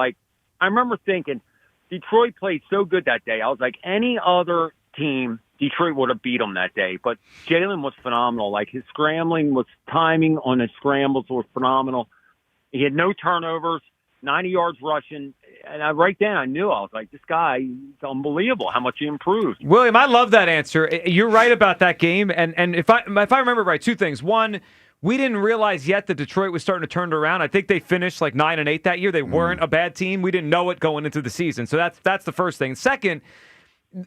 [SPEAKER 20] thinking Detroit played so good that day. I was like, any other team, Detroit would have beat them that day. But Jalen was phenomenal. Like his timing on his scrambles was phenomenal. He had no turnovers, 90 yards rushing. And right then I knew, I was like, this guy, it's unbelievable how much he improved.
[SPEAKER 2] William, I love that answer. You're right about that game. And if I remember right, two things. One, we didn't realize yet that Detroit was starting to turn it around. I think they finished like 9-8 that year. They weren't a bad team. We didn't know it going into the season. So that's the first thing. Second,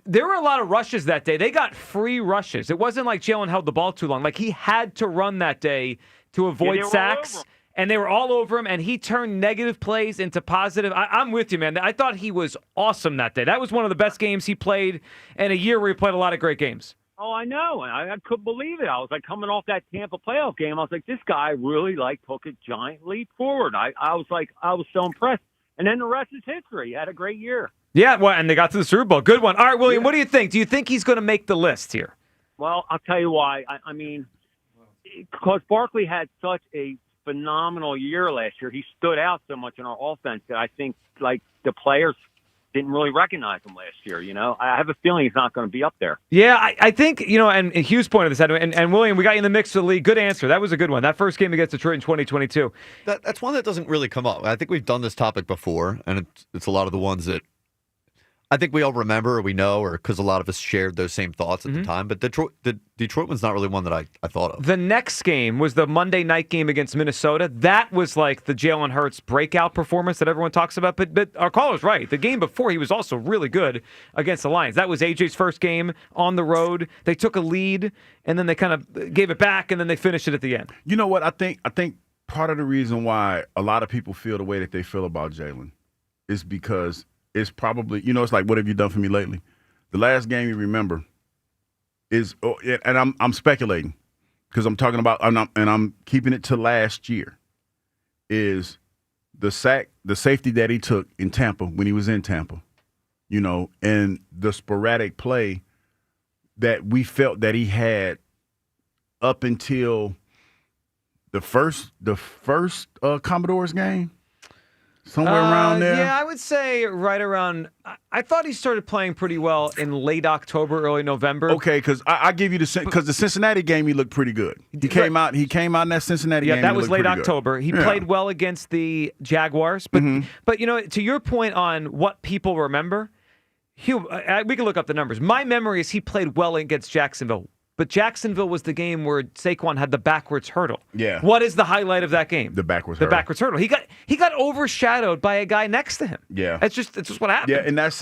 [SPEAKER 2] there were a lot of rushes that day. They got free rushes. It wasn't like Jalen held the ball too long. Like he had to run that day to avoid sacks. And they were all over him, and he turned negative plays into positive. I'm with you, man. I thought he was awesome that day. That was one of the best games he played in a year where he played a lot of great games.
[SPEAKER 20] Oh, I know. And I couldn't believe it. I was like coming off that Tampa playoff game. I was like, this guy really took a giant leap forward. I was so impressed. And then the rest is history. He had a great year.
[SPEAKER 2] Yeah, well, and they got to the Super Bowl. Good one. All right, William, what do you think? Do you think he's going to make the list here?
[SPEAKER 20] Well, I'll tell you why. I mean, because Barkley had such a phenomenal year last year. He stood out so much in our offense that I think the players didn't really recognize him last year. I have a feeling he's not going to be up there.
[SPEAKER 2] Yeah, I think, and Hughes pointed this out, and William, we got you in the mix for the league. Good answer. That was a good one. That first game against Detroit in 2022.
[SPEAKER 4] That's one that doesn't really come up. I think we've done this topic before, and it's a lot of the ones that I think we all remember or we know, or because a lot of us shared those same thoughts at the time. But the Detroit one's not really one that I thought of.
[SPEAKER 2] The next game was the Monday night game against Minnesota. That was like the Jalen Hurts breakout performance that everyone talks about. But our caller's right. The game before, he was also really good against the Lions. That was AJ's first game on the road. They took a lead, and then they kind of gave it back, and then they finished it at the end.
[SPEAKER 31] You know what? I think part of the reason why a lot of people feel the way that they feel about Jalen is because it's probably, it's like, what have you done for me lately? The last game you remember is, and I'm speculating because I'm talking about, I'm keeping it to last year, is the safety that he took in Tampa when he was in Tampa, and the sporadic play that we felt that he had up until the first Commodores game. Somewhere around there?
[SPEAKER 2] Yeah, I would say right around. I thought he started playing pretty well in late October, early November.
[SPEAKER 31] Okay, because I give you the Cincinnati game, he looked pretty good. He came out in that Cincinnati game.
[SPEAKER 2] Yeah, that was late October. He played well against the Jaguars. But but to your point on what people remember, Hugh, we can look up the numbers. My memory is he played well against Jacksonville. But Jacksonville was the game where Saquon had the backwards hurdle.
[SPEAKER 31] Yeah.
[SPEAKER 2] What is the highlight of that game?
[SPEAKER 31] The backwards hurdle.
[SPEAKER 2] The backwards hurdle. He got overshadowed by a guy next to him.
[SPEAKER 31] Yeah.
[SPEAKER 2] It's just what happened.
[SPEAKER 31] Yeah,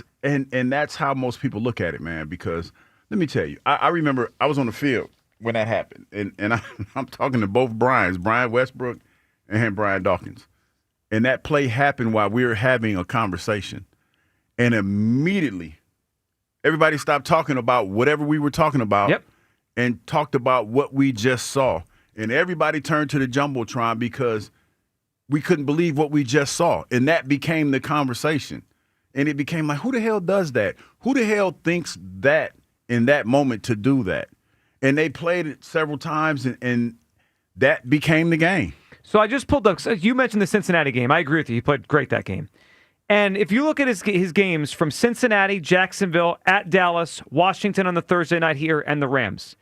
[SPEAKER 31] and that's how most people look at it, man, because let me tell you, I remember I was on the field when that happened. And I'm talking to both Brian Westbrook and Brian Dawkins. And that play happened while we were having a conversation. And immediately everybody stopped talking about whatever we were talking about.
[SPEAKER 2] Yep.
[SPEAKER 31] And talked about what we just saw. And everybody turned to the Jumbotron because we couldn't believe what we just saw. And that became the conversation. And it became like, who the hell does that? Who the hell thinks that in that moment to do that? And they played it several times, and that became the game.
[SPEAKER 2] So I just pulled up. So you mentioned the Cincinnati game. I agree with you. He played great that game. And if you look at his games from Cincinnati, Jacksonville, at Dallas, Washington on the Thursday night here, and the Rams,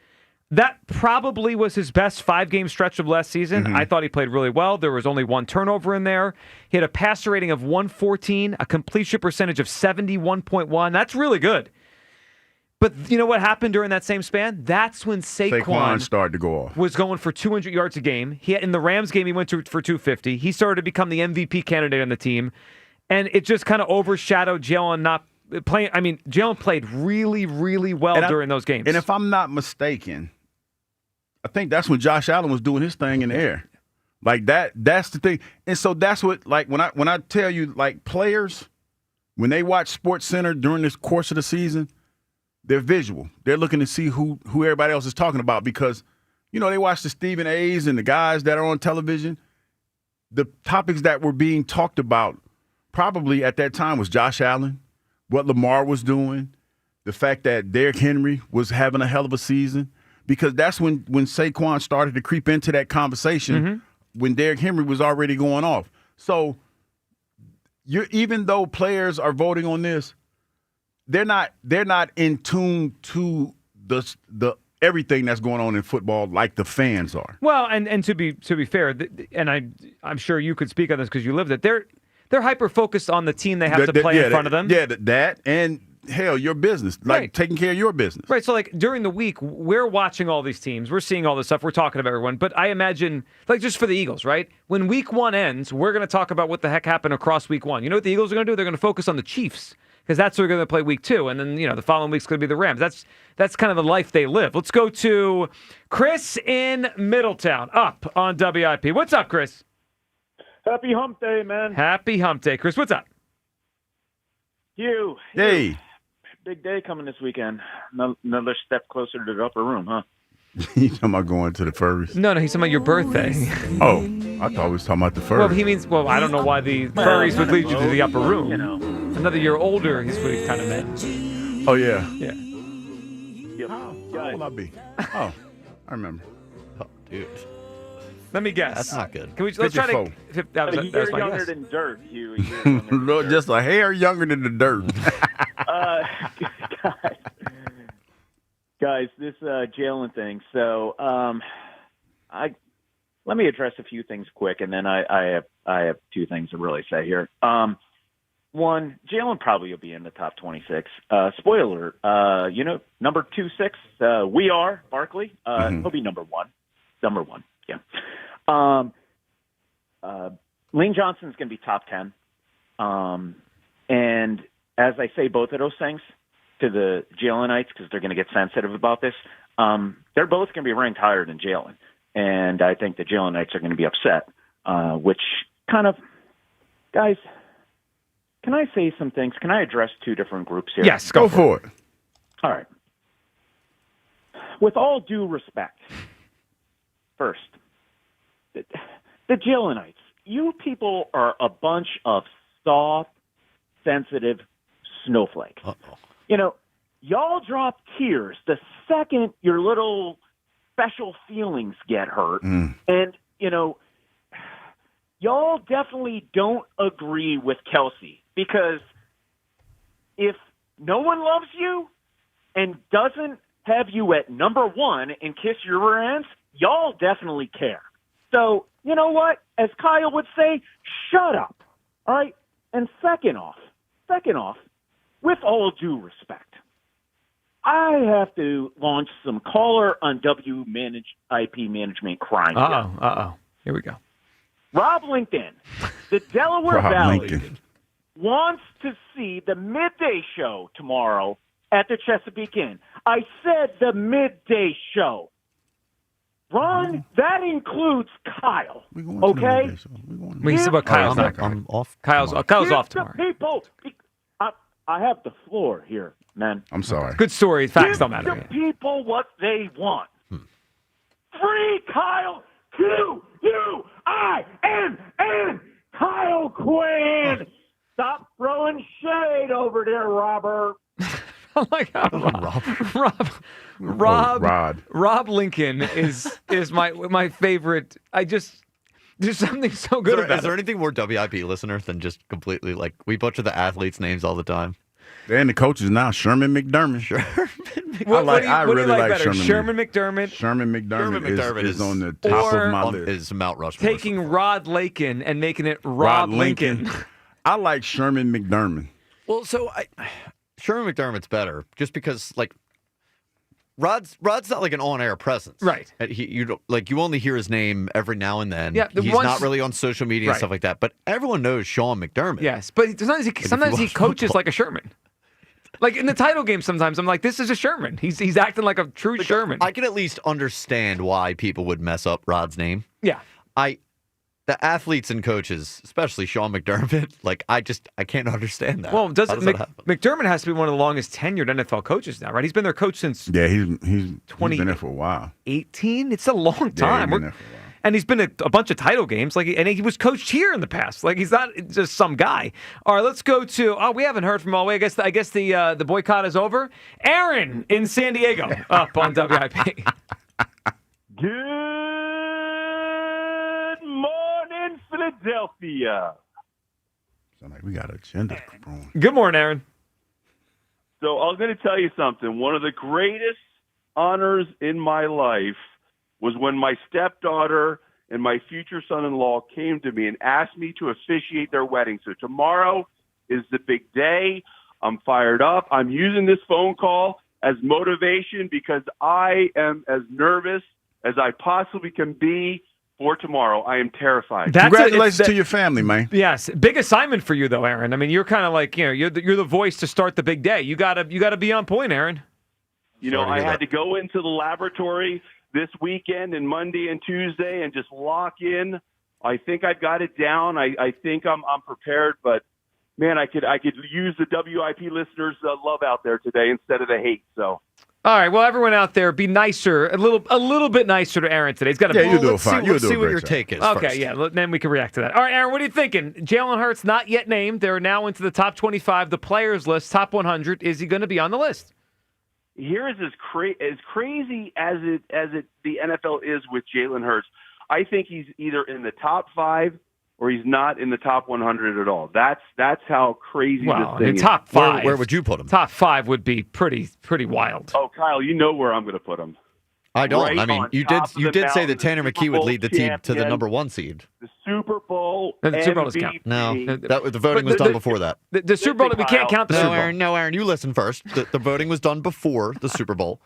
[SPEAKER 2] that probably was his best 5-game stretch of last season. I thought he played really well. There was only one turnover in there. He had a passer rating of 114, a completion percentage of 71.1. That's really good. But you know what happened during that same span? That's when Saquon
[SPEAKER 31] started to go off.
[SPEAKER 2] Was going for 200 yards a game. In the Rams game, he went for 250. He started to become the MVP candidate on the team. And it just kind of overshadowed Jalen not playing. I mean, Jalen played really, really well during those games.
[SPEAKER 31] And if I'm not mistaken, I think that's when Josh Allen was doing his thing in the air. Like that's the thing. And so that's what, like, when I tell you, like, players, when they watch Sports Center during this course of the season, they're visual. They're looking to see who everybody else is talking about because, they watch the Stephen A's and the guys that are on television. The topics that were being talked about probably at that time was Josh Allen, what Lamar was doing, the fact that Derrick Henry was having a hell of a season. Because that's when Saquon started to creep into that conversation when Derrick Henry was already going off. So even though players are voting on this, they're not in tune to the everything that's going on in football like the fans are.
[SPEAKER 2] Well, and to be fair, and I'm sure you could speak on this because you lived it. they're hyper focused on the team they have to play in front of them.
[SPEAKER 31] Yeah, that and hell, your business, like taking care of your business.
[SPEAKER 2] Right. So, like, during the week, we're watching all these teams. We're seeing all this stuff. We're talking to everyone. But I imagine, like, just for the Eagles, right? When week 1 ends, we're going to talk about what the heck happened across week 1. You know what the Eagles are going to do? They're going to focus on the Chiefs because that's who they're going to play week 2. And then, the following week's going to be the Rams. That's kind of the life they live. Let's go to Chris in Middletown, up on WIP. What's up, Chris?
[SPEAKER 3] Happy hump day, man.
[SPEAKER 2] Happy hump day. Chris, what's up?
[SPEAKER 3] Hugh.
[SPEAKER 31] Hey.
[SPEAKER 3] Big day coming this weekend. Another step closer to the upper room, huh?
[SPEAKER 31] You talking about going to the furries?
[SPEAKER 2] No, he's talking about your birthday.
[SPEAKER 31] Oh, I thought we was talking about the furries.
[SPEAKER 2] Well, he means, I don't know why the furries would lead you to the upper room. Another year older is what he kind of meant.
[SPEAKER 31] Oh, yeah.
[SPEAKER 2] Yeah.
[SPEAKER 31] How old will I be? Oh, I remember.
[SPEAKER 4] Oh, dude.
[SPEAKER 2] Let me guess.
[SPEAKER 4] That's not good.
[SPEAKER 2] Let's try to. That was
[SPEAKER 3] you're
[SPEAKER 2] my
[SPEAKER 3] younger
[SPEAKER 2] guess.
[SPEAKER 3] than dirt, Hugh. You're
[SPEAKER 31] Just a hair younger than the dirt.
[SPEAKER 3] Guys, this Jalen thing. So, let me address a few things quick, and then I have two things to really say here. One, Jalen probably will be in the top 26. Spoiler, number 26. We are Barkley. He'll be number one. Number one. Yeah. Lane Johnson's going to be top 10. And as I say both of those things to the Jalenites, because they're going to get sensitive about this, they're both going to be ranked higher than Jalen. And I think the Jalenites are going to be upset, which kind of, guys, can I say some things? Can I address two different groups here?
[SPEAKER 31] Yes, go for it.
[SPEAKER 3] All right. With all due respect, first, the Jalenites, you people are a bunch of soft, sensitive snowflakes.
[SPEAKER 4] Uh-oh.
[SPEAKER 3] Y'all drop tears the second your little special feelings get hurt. And, y'all definitely don't agree with Kelsey, because if no one loves you and doesn't have you at number one and kiss your rear ends, y'all definitely care. So, you know what? As Kyle would say, shut up. All right? And second off, with all due respect, I have to launch some caller on IP management crime.
[SPEAKER 2] Uh-oh. Here we go.
[SPEAKER 3] Rob Lincoln, the Delaware Valley,
[SPEAKER 31] Lincoln
[SPEAKER 3] wants to see the midday show tomorrow at the Chesapeake Inn. I said the midday show. Ron, that includes Kyle. Okay?
[SPEAKER 2] We said about Kyle's not.
[SPEAKER 4] I'm off.
[SPEAKER 2] Kyle's off tomorrow.
[SPEAKER 3] The people, I have the floor here, man.
[SPEAKER 31] I'm sorry.
[SPEAKER 2] Good story. Facts don't
[SPEAKER 3] Give
[SPEAKER 2] matter.
[SPEAKER 3] the people what they want. Free Kyle Q-U-I-N-N. Kyle Quinn. Stop throwing shade over there, Robert.
[SPEAKER 2] Oh my God, Rob Lincoln is my favorite. There's something so good about it.
[SPEAKER 4] Is there anything more WIP listener than just completely, like, we butcher the athletes' names all the time?
[SPEAKER 31] And the coaches now, Sherman McDermott.
[SPEAKER 2] I
[SPEAKER 31] really like
[SPEAKER 2] better?
[SPEAKER 31] Sherman
[SPEAKER 2] McDermott.
[SPEAKER 31] Sherman McDermott is on the top of my list.
[SPEAKER 4] Is Mount Rushmore.
[SPEAKER 2] Taking Rod Lakin and making it Rob Lincoln.
[SPEAKER 31] I like Sherman McDermott.
[SPEAKER 4] Well, so Sherman McDermott's better just because, like, Rod's not like an on-air presence,
[SPEAKER 2] right?
[SPEAKER 4] You only hear his name every now and then.
[SPEAKER 2] Yeah,
[SPEAKER 4] he's not really on social media and stuff like that. But everyone knows Sean McDermott.
[SPEAKER 2] Yes, but sometimes he coaches
[SPEAKER 4] football.
[SPEAKER 2] like a Sherman. Like in the title game, sometimes I'm like, this is a Sherman. He's acting like a true Sherman.
[SPEAKER 4] I can at least understand why people would mess up Rod's name.
[SPEAKER 2] Yeah,
[SPEAKER 4] the athletes and coaches, especially Sean McDermott, like I can't understand that.
[SPEAKER 2] Well, McDermott has to be one of the longest tenured NFL coaches now, right? He's been their coach since
[SPEAKER 31] he's been there for a while.
[SPEAKER 2] 18. It's a long time.
[SPEAKER 31] Yeah, he's been there for a while.
[SPEAKER 2] And he's been at a bunch of title games, and he was coached here in the past. Like, he's not just some guy. All right, let's go to. We haven't heard from all the way. I guess the boycott is over. Aaron in San Diego, up on WIP.
[SPEAKER 3] Good morning, Philadelphia.
[SPEAKER 31] Sound like we got an agenda.
[SPEAKER 2] Good morning, Aaron.
[SPEAKER 10] So I'm going to tell you something. One of the greatest honors in my life was when my stepdaughter and my future son-in-law came to me and asked me to officiate their wedding. So tomorrow is the big day. I'm fired up. I'm using this phone call as motivation because I am as nervous as I possibly can be for tomorrow. I am terrified.
[SPEAKER 31] Congratulations to your family, man.
[SPEAKER 2] Yes, big assignment for you though, Aaron. I mean, you're kind of like you're the voice to start the big day. You gotta be on point, Aaron.
[SPEAKER 10] I had to go into the laboratory this weekend and Monday and Tuesday and just lock in. I think I've got it down. I think I'm prepared, but man, I could use the WIP listeners' love out there today instead of the hate. So.
[SPEAKER 2] All right, well, everyone out there, be nicer, a little bit nicer to Aaron today. He's got
[SPEAKER 31] you do it fine.
[SPEAKER 4] Let's see what your take is.
[SPEAKER 2] Okay,
[SPEAKER 4] first.
[SPEAKER 2] yeah, then we can react to that. All right, Aaron, what are you thinking? Jalen Hurts not yet named. They're now into the top 25, the players list, top 100. Is he going to be on the list?
[SPEAKER 10] Here is as crazy as the NFL is with Jalen Hurts. I think he's either in the top 5 or he's not in the top 100 at all. That's how crazy this thing is.
[SPEAKER 2] Top 5.
[SPEAKER 4] Where would you put him?
[SPEAKER 2] Top 5 would be pretty wild.
[SPEAKER 10] Oh, Kyle, you know where I'm going to put him.
[SPEAKER 4] I don't.
[SPEAKER 10] Right
[SPEAKER 4] I mean, you did say that Tanner McKee would lead the team to the number 1 seed.
[SPEAKER 10] The Super Bowl.
[SPEAKER 2] The Super Bowl doesn't count.
[SPEAKER 4] No, the voting was done before that.
[SPEAKER 2] The Super Bowl, we can't count the Super Bowl.
[SPEAKER 4] No, Aaron, you listen first. The voting was done before the Super Bowl.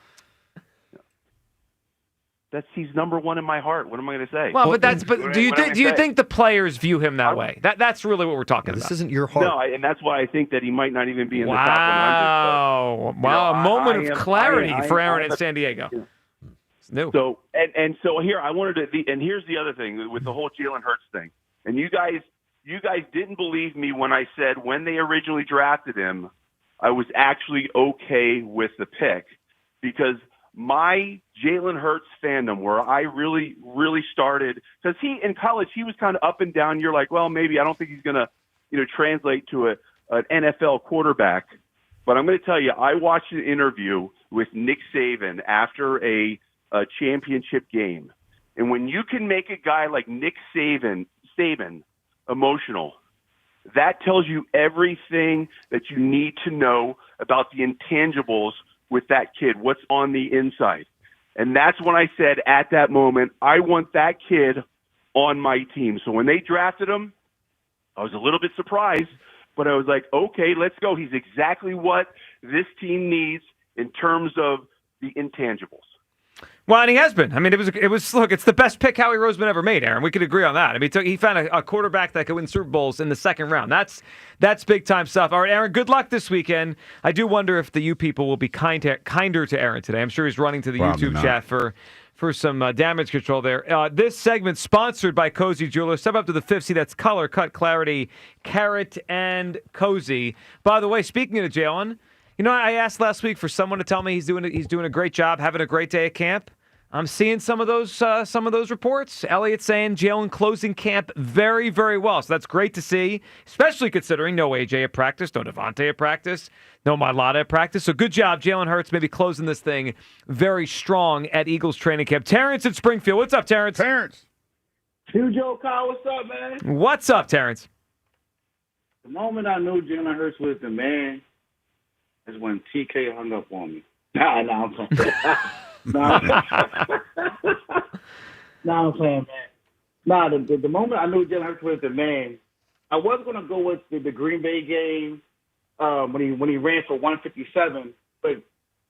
[SPEAKER 10] He's number 1 in my heart. What am I going to say?
[SPEAKER 2] Well, but do you think the players view him that way? That's really what we're talking about.
[SPEAKER 4] This isn't your heart.
[SPEAKER 10] No, and that's why I think that he might not even be in the top 100.
[SPEAKER 2] Wow, a moment of clarity for Aaron in San Diego. It's new.
[SPEAKER 10] So so here I wanted to, and here's the other thing with the whole Jalen Hurts thing. And you guys didn't believe me when I said when they originally drafted him, I was actually okay with the pick because my Jalen Hurts fandom, where I really, really started, because in college he was kind of up and down. You're like, well, maybe I don't think he's going to, translate to an NFL quarterback. But I'm going to tell you, I watched an interview with Nick Saban after a championship game, and when you can make a guy like Nick Saban emotional, that tells you everything that you need to know about the intangibles with that kid, what's on the inside. And that's when I said at that moment, I want that kid on my team. So when they drafted him, I was a little bit surprised, but I was like, okay, let's go. He's exactly what this team needs in terms of the intangibles.
[SPEAKER 2] Well, and he has been. I mean, it was. Look, it's the best pick Howie Roseman ever made, Aaron. We could agree on that. I mean, he found a quarterback that could win Super Bowls in the second round. That's big time stuff. All right, Aaron. Good luck this weekend. I do wonder if the U people will be kinder to Aaron today. I'm sure he's running to the
[SPEAKER 31] Probably
[SPEAKER 2] YouTube
[SPEAKER 31] not.
[SPEAKER 2] chat for some damage control there. This segment sponsored by Cozy Jewelers. Step up to the 5th seat. That's color, cut, clarity, carrot, and cozy. By the way, speaking of Jalen, I asked last week for someone to tell me he's doing a great job, having a great day at camp. I'm seeing some of those reports. Elliot saying Jalen closing camp very, very well. So that's great to see, especially considering no AJ at practice, no Devontae at practice, no Mailata at practice. So good job, Jalen Hurts, maybe closing this thing very strong at Eagles training camp. Terrence in Springfield. What's up, Terrence?
[SPEAKER 16] Hugh Joe Kyle, what's up, man?
[SPEAKER 2] What's up, Terrence?
[SPEAKER 16] The moment I knew Jalen Hurts was the man is when TK hung up on me. Nah, I'm playing. I'm playing, man. The moment I knew Jalen Hurts was the man, I was going to go with the Green Bay game when he ran for 157, but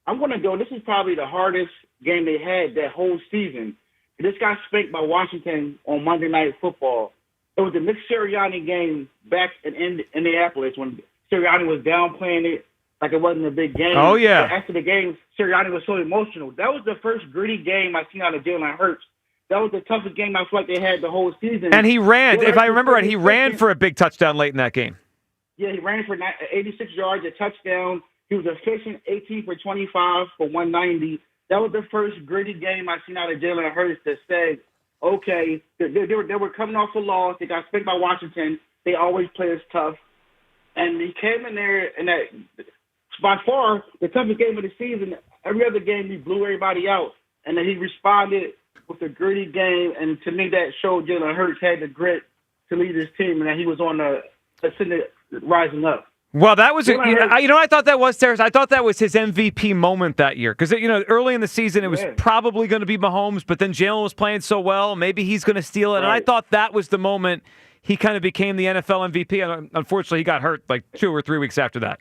[SPEAKER 16] I'm going to go. This is probably the hardest game they had that whole season. This got spanked by Washington on Monday Night Football. It was the Nick Sirianni game back in Indianapolis when Sirianni was downplaying it like it wasn't a big game.
[SPEAKER 2] Oh, yeah.
[SPEAKER 16] But after the game, Sirianni was so emotional. That was the first gritty game I've seen out of Jalen Hurts. That was the toughest game I feel like they had the whole season.
[SPEAKER 2] And he ran, if I remember right, he ran for a big touchdown late in that game.
[SPEAKER 16] Yeah, he ran for 86 yards, a touchdown. He was efficient, 18 for 25 for 190. That was the first gritty game I've seen out of Jalen Hurts that said, okay, they were coming off a loss. They got spanked by Washington. They always play us tough. And he came in there, and that by far the toughest game of the season. Every other game, he blew everybody out. And then he responded with a gritty game. And to me, that showed Jalen Hurts had the grit to lead his team and that he was on the ascendant, rising up.
[SPEAKER 2] Well, that was, I thought that was, Terrace. I thought that was his MVP moment that year. Because, early in the season, it was probably going to be Mahomes, but then Jalen was playing so well, maybe he's going to steal it. Right. And I thought that was the moment he kind of became the NFL MVP. And unfortunately, he got hurt like 2 or 3 weeks after that.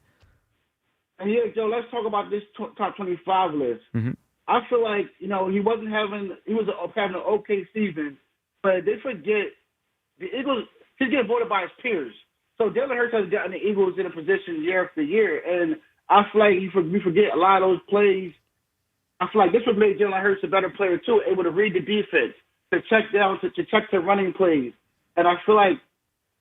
[SPEAKER 16] And yeah, Joe, let's talk about this top 25 list.
[SPEAKER 2] Mm-hmm.
[SPEAKER 16] I feel like, he was having an okay season, but they forget the Eagles, he's getting voted by his peers. So Jalen Hurts has gotten the Eagles in a position year after year, and I feel like we forget a lot of those plays. I feel like this would make Jalen Hurts a better player too, able to read the defense, to check down, to check the running plays. And I feel like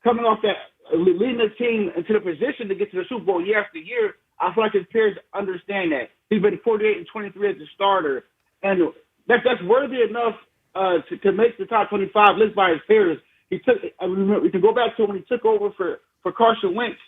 [SPEAKER 16] coming off that, leading the team into the position to get to the Super Bowl year after year, I feel like his peers understand that. He's been 48-23 as a starter, and that's worthy enough to make the top 25 list by his peers. We can go back to when he took over for Carson Wentz,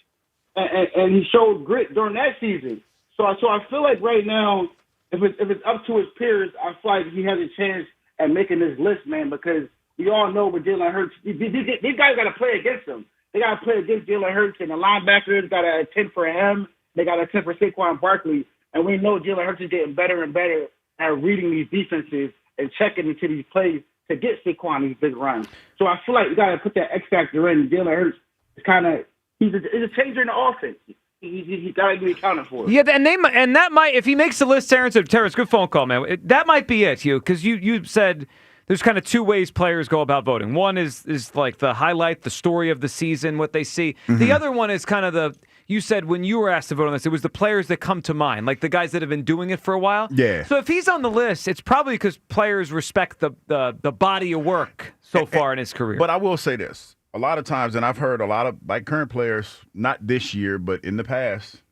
[SPEAKER 16] and he showed grit during that season. So I feel like right now, if it's up to his peers, I feel like he has a chance at making this list, man, because we all know with Jalen Hurts, these guys got to play against him. They got to play against Jalen Hurts, and the linebackers got to attend for him. They got to attend for Saquon Barkley, and we know Jalen Hurts is getting better and better at reading these defenses and checking into these plays to get Saquon these big runs. So I feel like you got to put that X factor in. Jalen Hurts is kind of he's a changer in the offense. He got to be accounted for.
[SPEAKER 2] Yeah, and that might, if he makes the list, Terrence, good phone call, man. That might be it, Hugh, because you said there's kind of 2 ways players go about voting. One is like the highlight, the story of the season, what they see. Mm-hmm. The other one is kind of you said when you were asked to vote on this, it was the players that come to mind, like the guys that have been doing it for a while.
[SPEAKER 31] Yeah.
[SPEAKER 2] So if he's on the list, it's probably because players respect the body of work so far in his career.
[SPEAKER 31] But I will say this. A lot of times, and I've heard a lot of current players, not this year, but in the past,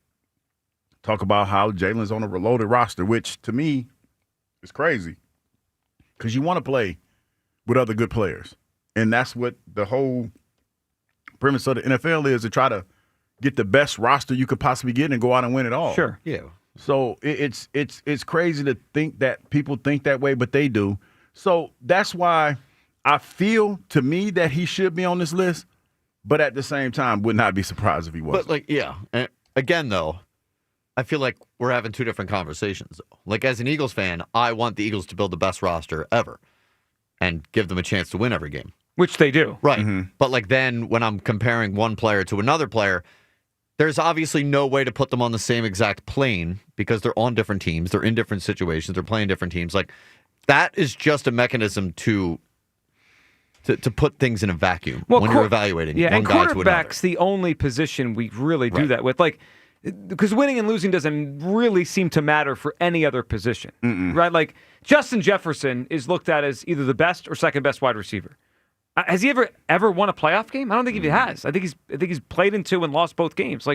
[SPEAKER 31] talk about how Jalen's on a reloaded roster, which to me is crazy because you want to play with other good players. And that's what the whole premise of the NFL is, to try to get the best roster you could possibly get and go out and win it all.
[SPEAKER 2] Sure.
[SPEAKER 31] Yeah. So it's crazy to think that people think that way, but they do. So that's why I feel, to me, that he should be on this list, but at the same time, would not be surprised if he wasn't.
[SPEAKER 4] But, and again, though, I feel like we're having 2 different conversations. Like, as an Eagles fan, I want the Eagles to build the best roster ever and give them a chance to win every game.
[SPEAKER 2] Which they do.
[SPEAKER 4] Right. Mm-hmm. But, then when I'm comparing one player to another player, there's obviously no way to put them on the same exact plane because they're on different teams. They're in different situations. They're playing different teams. That is just a mechanism to put things in a vacuum when you're evaluating one guy to another.
[SPEAKER 2] And quarterback's the only position we really do that with. Because winning and losing doesn't really seem to matter for any other position.
[SPEAKER 31] Mm-mm.
[SPEAKER 2] Right? Justin Jefferson is looked at as either the best or second best wide receiver. Has he ever won a playoff game? I don't think he has. I think he's played in 2 and lost both games.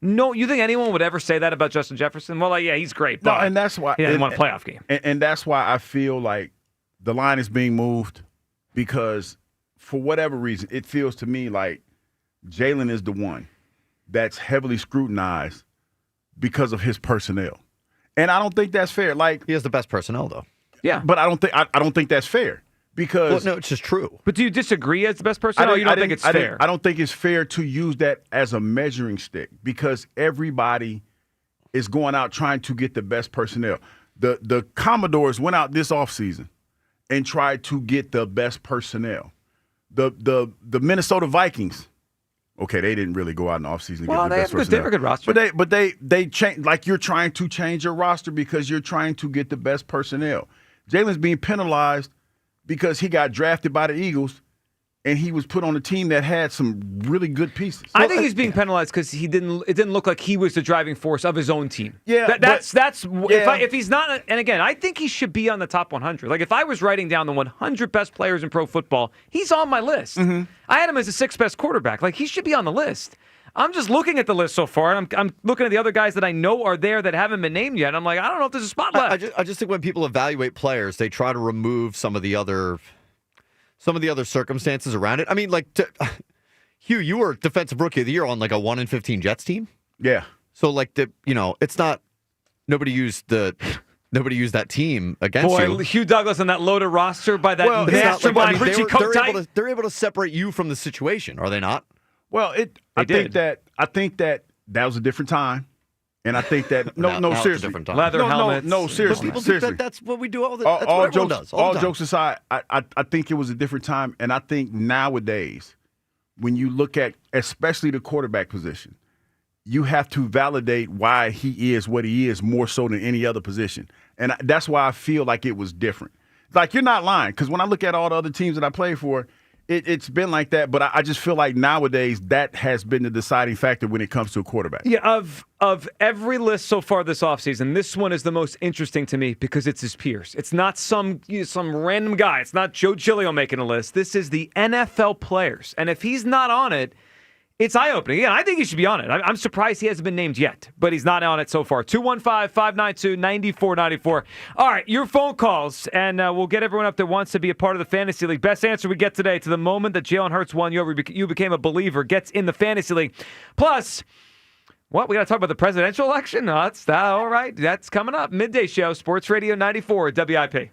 [SPEAKER 2] No, you think anyone would ever say that about Justin Jefferson? Well, yeah, he's great, but
[SPEAKER 31] and that's why
[SPEAKER 2] he didn't win a playoff game.
[SPEAKER 31] And that's why I feel like the line is being moved, because for whatever reason, it feels to me like Jalen is the one that's heavily scrutinized because of his personnel, and I don't think that's fair.
[SPEAKER 4] He has the best personnel, though.
[SPEAKER 2] Yeah,
[SPEAKER 31] but I don't think that's fair. Because
[SPEAKER 4] no, it's just true.
[SPEAKER 2] But do you disagree as the best person? You don't think it's fair?
[SPEAKER 31] I don't think it's fair to use that as a measuring stick, because everybody is going out trying to get the best personnel. The Commodores went out this offseason and tried to get the best personnel. The Minnesota Vikings, okay, they didn't really go out in the offseason to get the best personnel.
[SPEAKER 2] They have a good roster.
[SPEAKER 31] But they change, you're trying to change your roster because you're trying to get the best personnel. Jalen's being penalized because he got drafted by the Eagles, and he was put on a team that had some really good pieces.
[SPEAKER 2] I think he's being penalized because it didn't look like he was the driving force of his own team.
[SPEAKER 31] Yeah,
[SPEAKER 2] if he's not, and again, I think he should be on the top 100. If I was writing down the 100 best players in pro football, he's on my list.
[SPEAKER 31] Mm-hmm.
[SPEAKER 2] I had him as the 6th best quarterback. He should be on the list. I'm just looking at the list so far, and I'm looking at the other guys that I know are there that haven't been named yet. And I'm like, I don't know if there's a spot left.
[SPEAKER 4] I just think when people evaluate players, they try to remove some of the other circumstances around it. I mean, Hugh, you were Defensive Rookie of the Year on a 1-15 Jets team.
[SPEAKER 31] Yeah.
[SPEAKER 4] So it's not nobody used that team against you.
[SPEAKER 2] Boy, Hugh Douglas on that loaded roster by that mastermind Richie
[SPEAKER 4] they're able to separate you from the situation, are they not?
[SPEAKER 31] Well, I think that that was a different time. And I think that
[SPEAKER 4] Now it's a
[SPEAKER 31] seriously,
[SPEAKER 4] different time.
[SPEAKER 2] Leather helmets.
[SPEAKER 31] no, seriously,
[SPEAKER 4] But people
[SPEAKER 31] seriously.
[SPEAKER 4] think that's what we do all the time. That's what everyone does. All the time.
[SPEAKER 31] Jokes aside, I think it was a different time, and I think nowadays, when you look at especially the quarterback position, you have to validate why he is what he is more so than any other position, and that's why I feel like it was different. Like, you're not lying, because when I look at all the other teams that I play for, it's been like that, but I just feel like nowadays that has been the deciding factor when it comes to a quarterback.
[SPEAKER 2] Yeah, of every list so far this offseason, this one is the most interesting to me because it's his peers. It's not some random guy. It's not Joe Giglio making a list. This is the NFL players. And if he's not on it, it's eye-opening. Again, I think he should be on it. I'm surprised he hasn't been named yet, but he's not on it so far. 215-592-9494. All right, your phone calls, and we'll get everyone up that wants to be a part of the Fantasy League. Best answer we get today to the moment that Jalen Hurts won you over, you became a believer, gets in the Fantasy League. Plus, what? We got to talk about the presidential election? No, that's all right. That's coming up. Midday show, Sports Radio 94 WIP.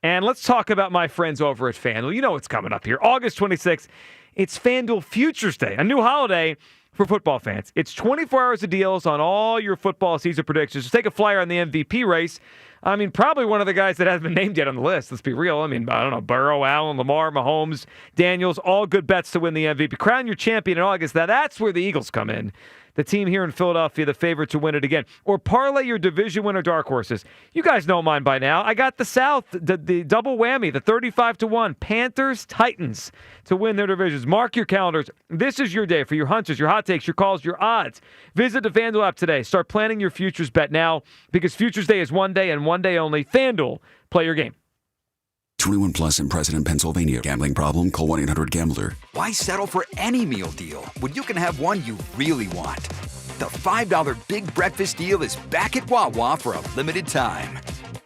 [SPEAKER 2] And let's talk about my friends over at FanDuel. You know what's coming up here. August 26th. It's FanDuel Futures Day, a new holiday for football fans. It's 24 hours of deals on all your football season predictions. Just take a flyer on the MVP race. I mean, probably one of the guys that hasn't been named yet on the list. Let's be real. I mean, I don't know, Burrow, Allen, Lamar, Mahomes, Daniels, all good bets to win the MVP. Crown your champion in August. Now, that's where the Eagles come in. The team here in Philadelphia, the favorite to win it again. Or parlay your division winner dark horses. You guys know mine by now. I got the South, the double whammy, the 35-1, Panthers, Titans to win their divisions. Mark your calendars. This is your day for your hunches, your hot takes, your calls, your odds. Visit the FanDuel app today. Start planning your futures bet now because Futures Day is one day and one day only. FanDuel, play your game.
[SPEAKER 8] 21 plus in President, Pennsylvania. Gambling problem? Call 1-800-GAMBLER.
[SPEAKER 17] Why settle for any meal deal when you can have one you really want? The $5 Big Breakfast Deal is back at Wawa for a limited time.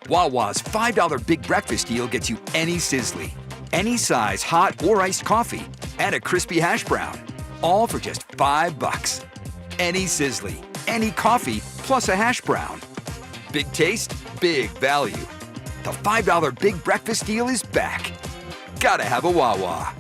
[SPEAKER 17] Wawa's $5 Big Breakfast Deal gets you any Sizzly, any size hot or iced coffee, and a crispy hash brown, all for just $5. Any Sizzly, any coffee, plus a hash brown. Big taste, big value. The $5 Big Breakfast Deal is back. Gotta have a Wawa.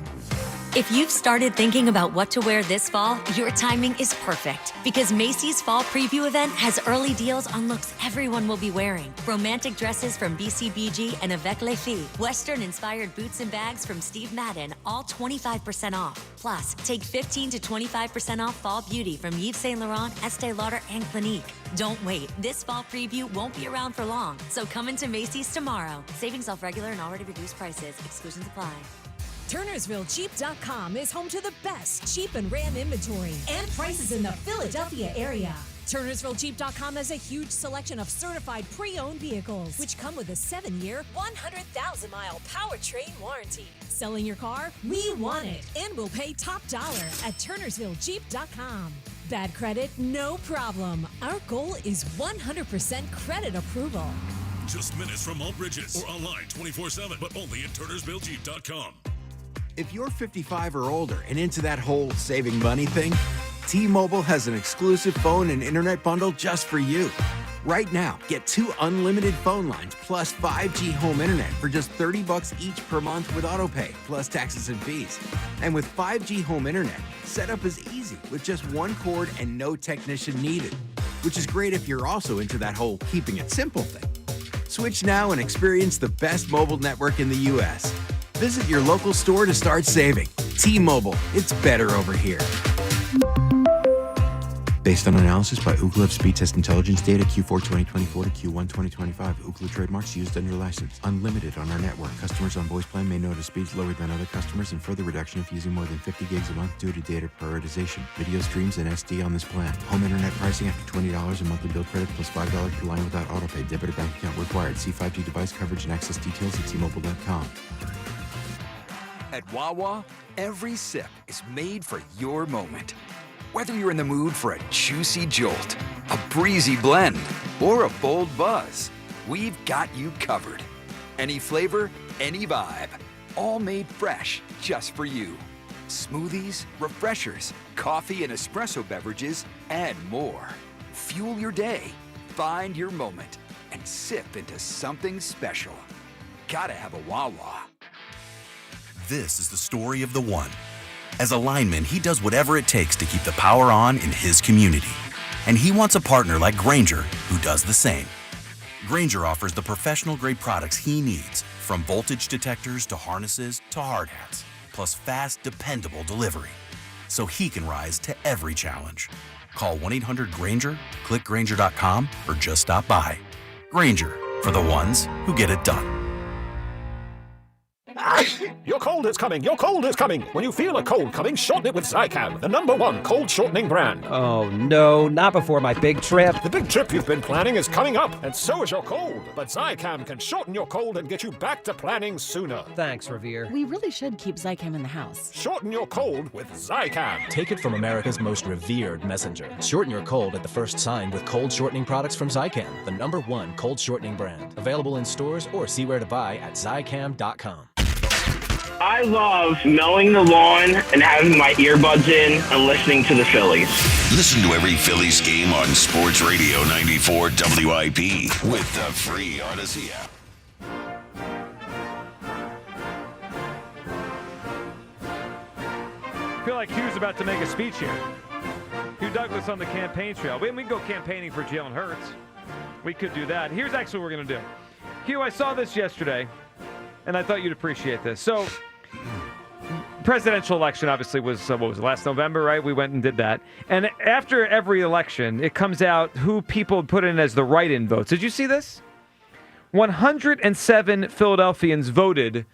[SPEAKER 18] If you've started thinking about what to wear this fall, your timing is perfect because Macy's Fall Preview event has early deals on looks everyone will be wearing. Romantic dresses from BCBG and Avec Les Filles, Western-inspired boots and bags from Steve Madden, all 25% off. Plus, take 15 to 25% off fall beauty from Yves Saint Laurent, Estee Lauder, and Clinique. Don't wait. This fall preview won't be around for long, so come into Macy's tomorrow. Savings off regular and already reduced prices. Exclusions apply.
[SPEAKER 19] TurnersvilleJeep.com is home to the best Jeep and Ram inventory and prices in the Philadelphia area. TurnersvilleJeep.com has a huge selection of certified pre-owned vehicles, which come with a 7-year, 100,000-mile powertrain warranty. Selling your car? We want it, and we'll pay top dollar at TurnersvilleJeep.com. Bad credit? No problem. Our goal is 100% credit approval.
[SPEAKER 12] Just minutes from all bridges or online 24/7, but only at TurnersvilleJeep.com.
[SPEAKER 15] If you're 55 or older and into that whole saving money thing, T-Mobile has an exclusive phone and internet bundle just for you. Right now, get 2 unlimited phone lines plus 5G home internet for just $30 each per month with autopay, plus taxes and fees. And with 5G home internet, setup is easy with just one cord and no technician needed, which is great if you're also into that whole keeping it simple thing. Switch now and experience the best mobile network in the U.S. Visit your local store to start saving. T-Mobile, it's better over here. Based on analysis by Ookla of Speed Test Intelligence data Q4 2024 to Q1 2025. Ookla trademarks used under license. Unlimited on our network. Customers on voice plan may notice speeds lower than other customers and further reduction if using more than 50 gigs a month due to data prioritization. Video streams and SD on this plan. Home internet pricing after $20 in monthly bill credit plus $5 per line without autopay. Debit or bank account required. See 5G device coverage and access details at T-Mobile.com.
[SPEAKER 17] At Wawa, every sip is made for your moment. Whether you're in the mood for a juicy jolt, a breezy blend, or a bold buzz, we've got you covered. Any flavor, any vibe, all made fresh just for you. Smoothies, refreshers, coffee and espresso beverages, and more. Fuel your day, find your moment, and sip into something special. Gotta have a Wawa.
[SPEAKER 1] This is the story of the one.
[SPEAKER 6] As a lineman, he does whatever it takes to keep the power on in his community. And he wants a partner like Grainger who does the same. Grainger offers the professional-grade products he needs, from voltage detectors to harnesses to hard hats, plus fast, dependable delivery, so he can rise to every challenge. Call 1-800-GRAINGER, click Grainger.com, or just stop by. Grainger, for the ones who get it done.
[SPEAKER 7] Your cold is coming. Your cold is coming. When you feel a cold coming, shorten it with Zicam, the #1 cold shortening brand.
[SPEAKER 21] Oh, no, not before my big trip.
[SPEAKER 7] The big trip you've been planning is coming up, and so is your cold. But Zicam can shorten your cold and get you back to planning sooner.
[SPEAKER 21] Thanks, Revere.
[SPEAKER 22] We really should keep Zicam in the house.
[SPEAKER 7] Shorten your cold with Zicam.
[SPEAKER 23] Take it from America's most revered messenger. Shorten your cold at the first sign with cold shortening products from Zicam, the #1 cold shortening brand. Available in stores or see where to buy at Zicam.com.
[SPEAKER 25] I love mowing the lawn and having my earbuds in and listening to the Phillies.
[SPEAKER 1] Listen to every Phillies game on Sports Radio 94 WIP with the free Odyssey app.
[SPEAKER 2] I feel like Hugh's about to make a speech here. Hugh Douglas on the campaign trail. We can go campaigning for Jalen Hurts. We could do that. Here's actually what we're going to do. Hugh, I saw this yesterday, and I thought you'd appreciate this. So, presidential election obviously was, what was it, last November, right? We went and did that. And after every election, it comes out who people put in as the write-in votes. Did you see this? 107 Philadelphians voted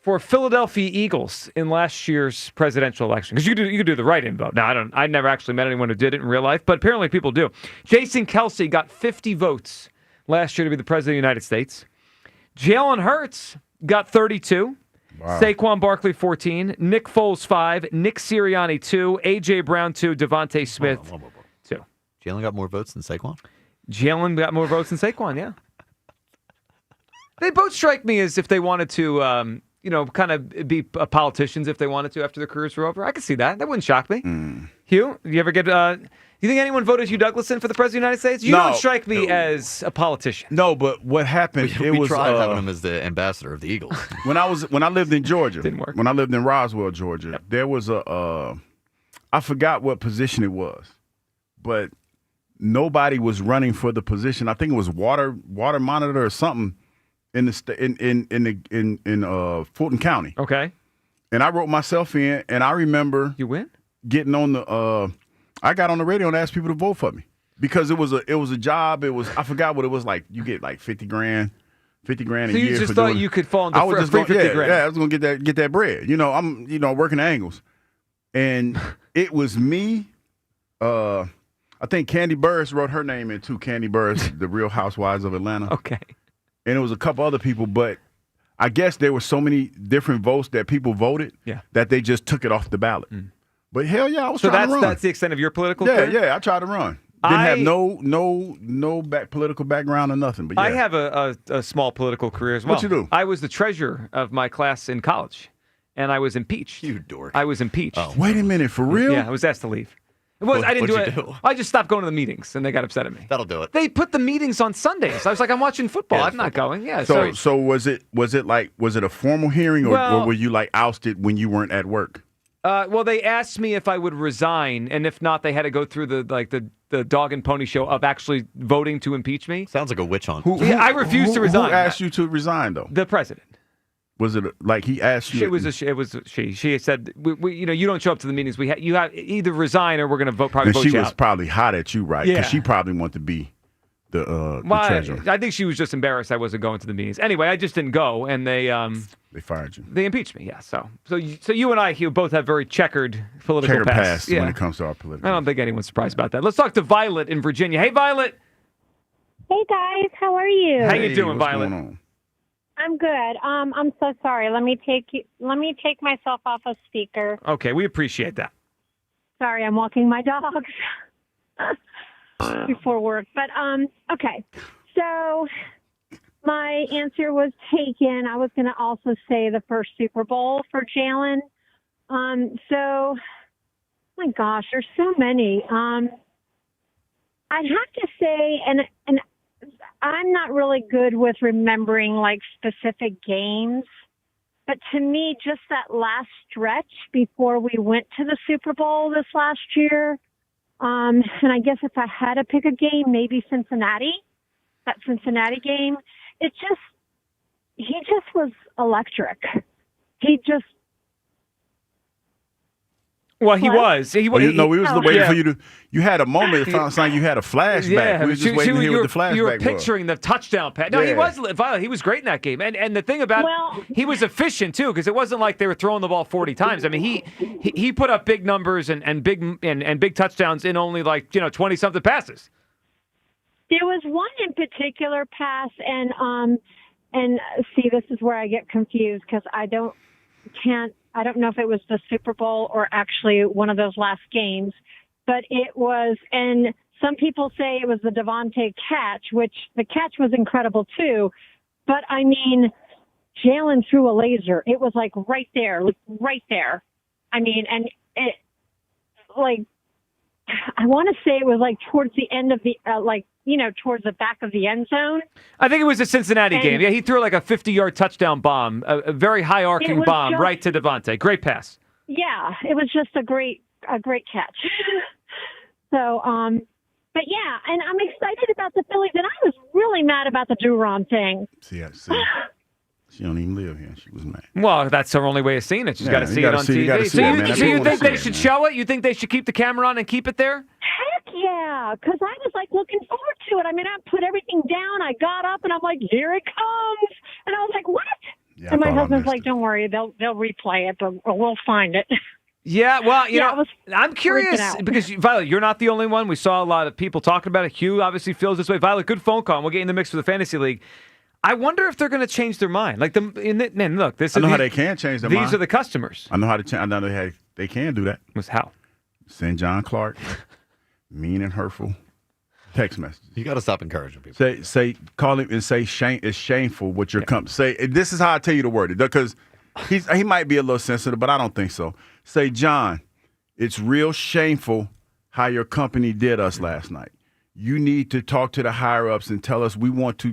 [SPEAKER 2] for Philadelphia Eagles in last year's presidential election. Because you could do the write-in vote. Now, I never actually met anyone who did it in real life, but apparently people do. Jason Kelce got 50 votes last year to be the president of the United States. Jalen Hurts got 32. Wow. Saquon Barkley, 14. Nick Foles, 5. Nick Sirianni, 2. A.J. Brown, 2. Devontae Smith, 2.
[SPEAKER 4] Jalen got more votes than Saquon?
[SPEAKER 2] Jalen got more votes than Saquon, yeah. They both strike me as if they wanted to, kind of be politicians if they wanted to after their careers were over. I could see that. That wouldn't shock me. Hugh, you ever get... you think anyone voted Hugh Douglas in for the president of the United States? You don't strike me as a politician.
[SPEAKER 31] No, but what happened?
[SPEAKER 4] We tried having him as the ambassador of the Eagles.
[SPEAKER 31] when I lived in Georgia,
[SPEAKER 2] didn't work.
[SPEAKER 31] When I lived in Roswell, Georgia, there was I forgot what position it was, but nobody was running for the position. I think it was water monitor or something in the in Fulton County.
[SPEAKER 2] Okay.
[SPEAKER 31] And I wrote myself in, and I remember
[SPEAKER 2] you win
[SPEAKER 31] getting on the. I got on the radio and asked people to vote for me because it was a job. It was, I forgot what it was like. You get like $50,000 a year.
[SPEAKER 2] So you just thought you could fall into free $50,000.
[SPEAKER 31] Yeah, I was gonna get that bread. I'm working angles, and it was me. I think Candy Burris wrote her name in too. Candy Burris, the Real Housewives of Atlanta.
[SPEAKER 2] Okay.
[SPEAKER 31] And it was a couple other people, but I guess there were so many different votes that people voted that they just took it off the ballot. But hell yeah, I was trying to run.
[SPEAKER 2] So that's the extent of your political career?
[SPEAKER 31] Yeah, I tried to run. Didn't have no political background or nothing. But yeah.
[SPEAKER 2] I have a small political career as well.
[SPEAKER 31] What you do?
[SPEAKER 2] I was the treasurer of my class in college, and I was impeached.
[SPEAKER 4] You dork.
[SPEAKER 2] I was impeached.
[SPEAKER 31] Oh, wait a minute, for real?
[SPEAKER 2] Yeah, I was asked to leave. I didn't do it. I just stopped going to the meetings, and they got upset at me.
[SPEAKER 4] That'll do it.
[SPEAKER 2] They put the meetings on Sundays. I was like, I'm watching football. I'm not going. Yeah.
[SPEAKER 31] So was it a formal hearing, or were you like ousted when you weren't at work?
[SPEAKER 2] Well, they asked me if I would resign, and if not, they had to go through the dog and pony show of actually voting to impeach me.
[SPEAKER 4] Sounds like a witch hunt.
[SPEAKER 2] I refused to resign.
[SPEAKER 31] Who asked you to resign, though?
[SPEAKER 2] The president.
[SPEAKER 31] Was it like he asked you?
[SPEAKER 2] It was she. She said, you don't show up to the meetings. You have either resign or we're going to vote. Probably
[SPEAKER 31] and
[SPEAKER 2] vote
[SPEAKER 31] she
[SPEAKER 2] you
[SPEAKER 31] was
[SPEAKER 2] out.
[SPEAKER 31] probably hot at you, right? Because she probably wanted to be the treasurer.
[SPEAKER 2] I think she was just embarrassed I wasn't going to the meetings. Anyway, I just didn't go, and they
[SPEAKER 31] fired you.
[SPEAKER 2] They impeached me. Yeah. So you and I, Hugh, both have very checkered political
[SPEAKER 31] past when it comes to our political.
[SPEAKER 2] I don't think anyone's surprised about that. Let's talk to Violet in Virginia. Hey, Violet.
[SPEAKER 26] Hey guys, how are you?
[SPEAKER 2] How you doing, Violet?
[SPEAKER 26] I'm good. I'm so sorry. Let me take myself off a speaker.
[SPEAKER 2] Okay, we appreciate that.
[SPEAKER 26] Sorry, I'm walking my dogs before work. But okay. So my answer was taken. I was going to also say the first Super Bowl for Jalen. So my gosh, there's so many. I'd have to say, and I'm not really good with remembering like specific games. But to me, just that last stretch before we went to the Super Bowl this last year, and I guess if I had to pick a game, maybe Cincinnati, that Cincinnati game, he just was electric. He just.
[SPEAKER 2] Well, he was.
[SPEAKER 31] We was waiting for you to. You had a moment. It sounded like you had a flashback.
[SPEAKER 2] Yeah,
[SPEAKER 31] we were just waiting to hear what the flashback was.
[SPEAKER 2] You were picturing the touchdown pass. No, he was great in that game. And the thing about he was efficient too, because it wasn't like they were throwing the ball 40 times. I mean, he put up big numbers and big touchdowns in only 20 something passes.
[SPEAKER 26] There was one in particular pass, and see, this is where I get confused because I don't know if it was the Super Bowl or actually one of those last games, but it was, and some people say it was the Devontae catch, which the catch was incredible too. But I mean, Jalen threw a laser. It was like right there. I mean, and it I want to say it was like towards the end of the, towards the back of the end zone.
[SPEAKER 2] I think it was a Cincinnati game. Yeah, he threw like a 50-yard touchdown bomb, a very high-arcing bomb right to Devontae. Great pass.
[SPEAKER 26] Yeah, it was just a great catch. So, but yeah, and I'm excited about the Phillies, and I was really mad about the Duron thing.
[SPEAKER 31] See. She don't even live here. She was mad.
[SPEAKER 2] Well, that's her only way of seeing it. She's got to see it on TV. So you think they should show it? You think they should keep the camera on and keep it there?
[SPEAKER 26] Heck yeah, because I was like looking forward to it. I mean, I put everything down. I got up and I'm like, here it comes. And I was like, what? Yeah, and my husband's like, don't worry, they'll replay it, but we'll find it.
[SPEAKER 2] Yeah, well, you know, I'm curious because, Violet, you're not the only one. We saw a lot of people talking about it. Hugh obviously feels this way. Violet, good phone call. We'll get in the mix for the Fantasy League. I wonder if they're going to change their mind. Look, this.
[SPEAKER 31] I know how they can change their mind.
[SPEAKER 2] These are the customers.
[SPEAKER 31] I know how to change. I know they can do that.
[SPEAKER 2] How?
[SPEAKER 31] Send John Clark mean and hurtful text messages.
[SPEAKER 4] You got to stop encouraging people.
[SPEAKER 31] Say, call him and say, it's shameful what you're say. This is how I tell you to word it, because he might be a little sensitive, but I don't think so. Say, John, it's real shameful how your company did us last night. You need to talk to the higher-ups and tell them we want to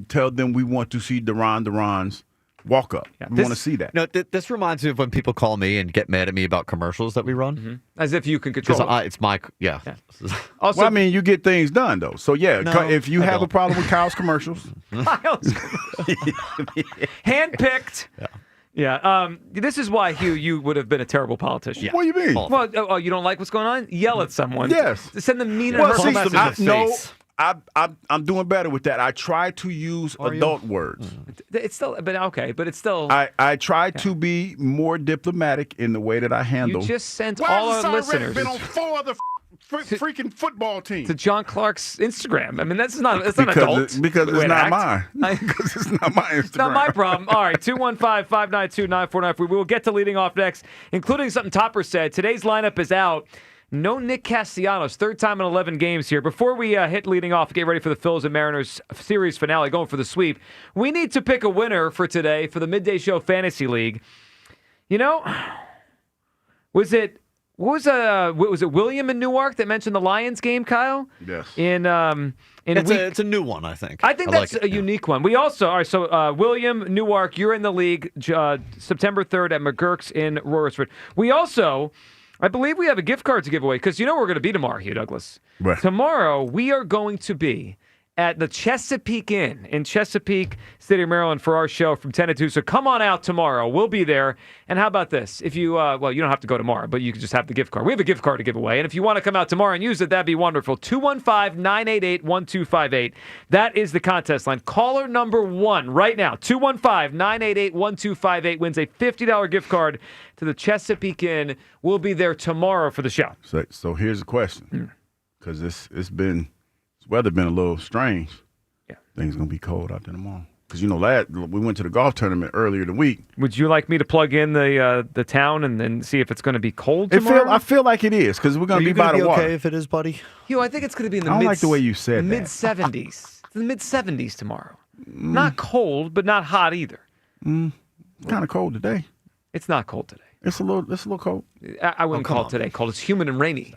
[SPEAKER 31] see Duron's walk up. We want to see that.
[SPEAKER 4] No, this reminds me of when people call me and get mad at me about commercials that we run.
[SPEAKER 2] Mm-hmm. As if you can control it.
[SPEAKER 4] It's my.
[SPEAKER 31] Also, well, I mean, you get things done, though. So, if you have a problem with Kyle's commercials.
[SPEAKER 2] Handpicked. Yeah. This is why, Hugh, you would have been a terrible politician.
[SPEAKER 31] Yeah. What do you mean?
[SPEAKER 2] Well, you don't like what's going on? Yell at someone.
[SPEAKER 31] Yes.
[SPEAKER 2] Send them mean and hurtful messages.
[SPEAKER 31] I'm doing better with that. I try to use adult words.
[SPEAKER 2] It's still, but it's still.
[SPEAKER 31] I try to be more diplomatic in the way that I handle.
[SPEAKER 2] You just sent all our listeners.
[SPEAKER 31] Been on 4 other freaking football teams.
[SPEAKER 2] To John Clark's Instagram. I mean, that's not adult.
[SPEAKER 31] Because it's not mine. Because it's not my Instagram.
[SPEAKER 2] It's not my problem. All right, 215-592-9494. We will get to leading off next, including something Topper said. Today's lineup is out. No Nick Castellanos, third time in 11 games here. Before we hit leading off, get ready for the Phils and Mariners series finale, going for the sweep. We need to pick a winner for today for the Midday Show Fantasy League. You know, was it William in Newark that mentioned the Lions game, Kyle?
[SPEAKER 31] Yes.
[SPEAKER 4] It's a new one, I think.
[SPEAKER 2] I think that's a unique one. We also, all right, so William, Newark, you're in the league September 3rd at McGurk's in Royersford. We also, I believe we have a gift card to give away because you know we're going to be tomorrow, Hugh Douglas.
[SPEAKER 31] Right.
[SPEAKER 2] Tomorrow, we are going to be at the Chesapeake Inn in Chesapeake City, Maryland for our show from 10 to 2. So come on out tomorrow. We'll be there. And how about this? If you, you don't have to go tomorrow, but you can just have the gift card. We have a gift card to give away. And if you want to come out tomorrow and use it, that'd be wonderful. 215-988-1258. That is the contest line. Caller number 1 right now, 215-988-1258 wins a $50 gift card to the Chesapeake Inn. We'll be there tomorrow for the show.
[SPEAKER 31] So here's the question. Because this weather been a little strange.
[SPEAKER 2] Yeah.
[SPEAKER 31] Things going to be cold out there tomorrow. Because, we went to the golf tournament earlier the week.
[SPEAKER 2] Would you like me to plug in the town and then see if it's going to be cold tomorrow?
[SPEAKER 31] I feel like it is because we're going to be by the water.
[SPEAKER 4] Okay if it is, buddy?
[SPEAKER 2] Hugh, I think it's going to be in the
[SPEAKER 31] I don't like the way you said that.
[SPEAKER 2] mid-70s. The mid-70s tomorrow. Not cold, but not hot either.
[SPEAKER 31] Kind of cold today.
[SPEAKER 2] It's not cold today.
[SPEAKER 31] It's a little cold.
[SPEAKER 2] I wouldn't call it today cold. It's humid and rainy.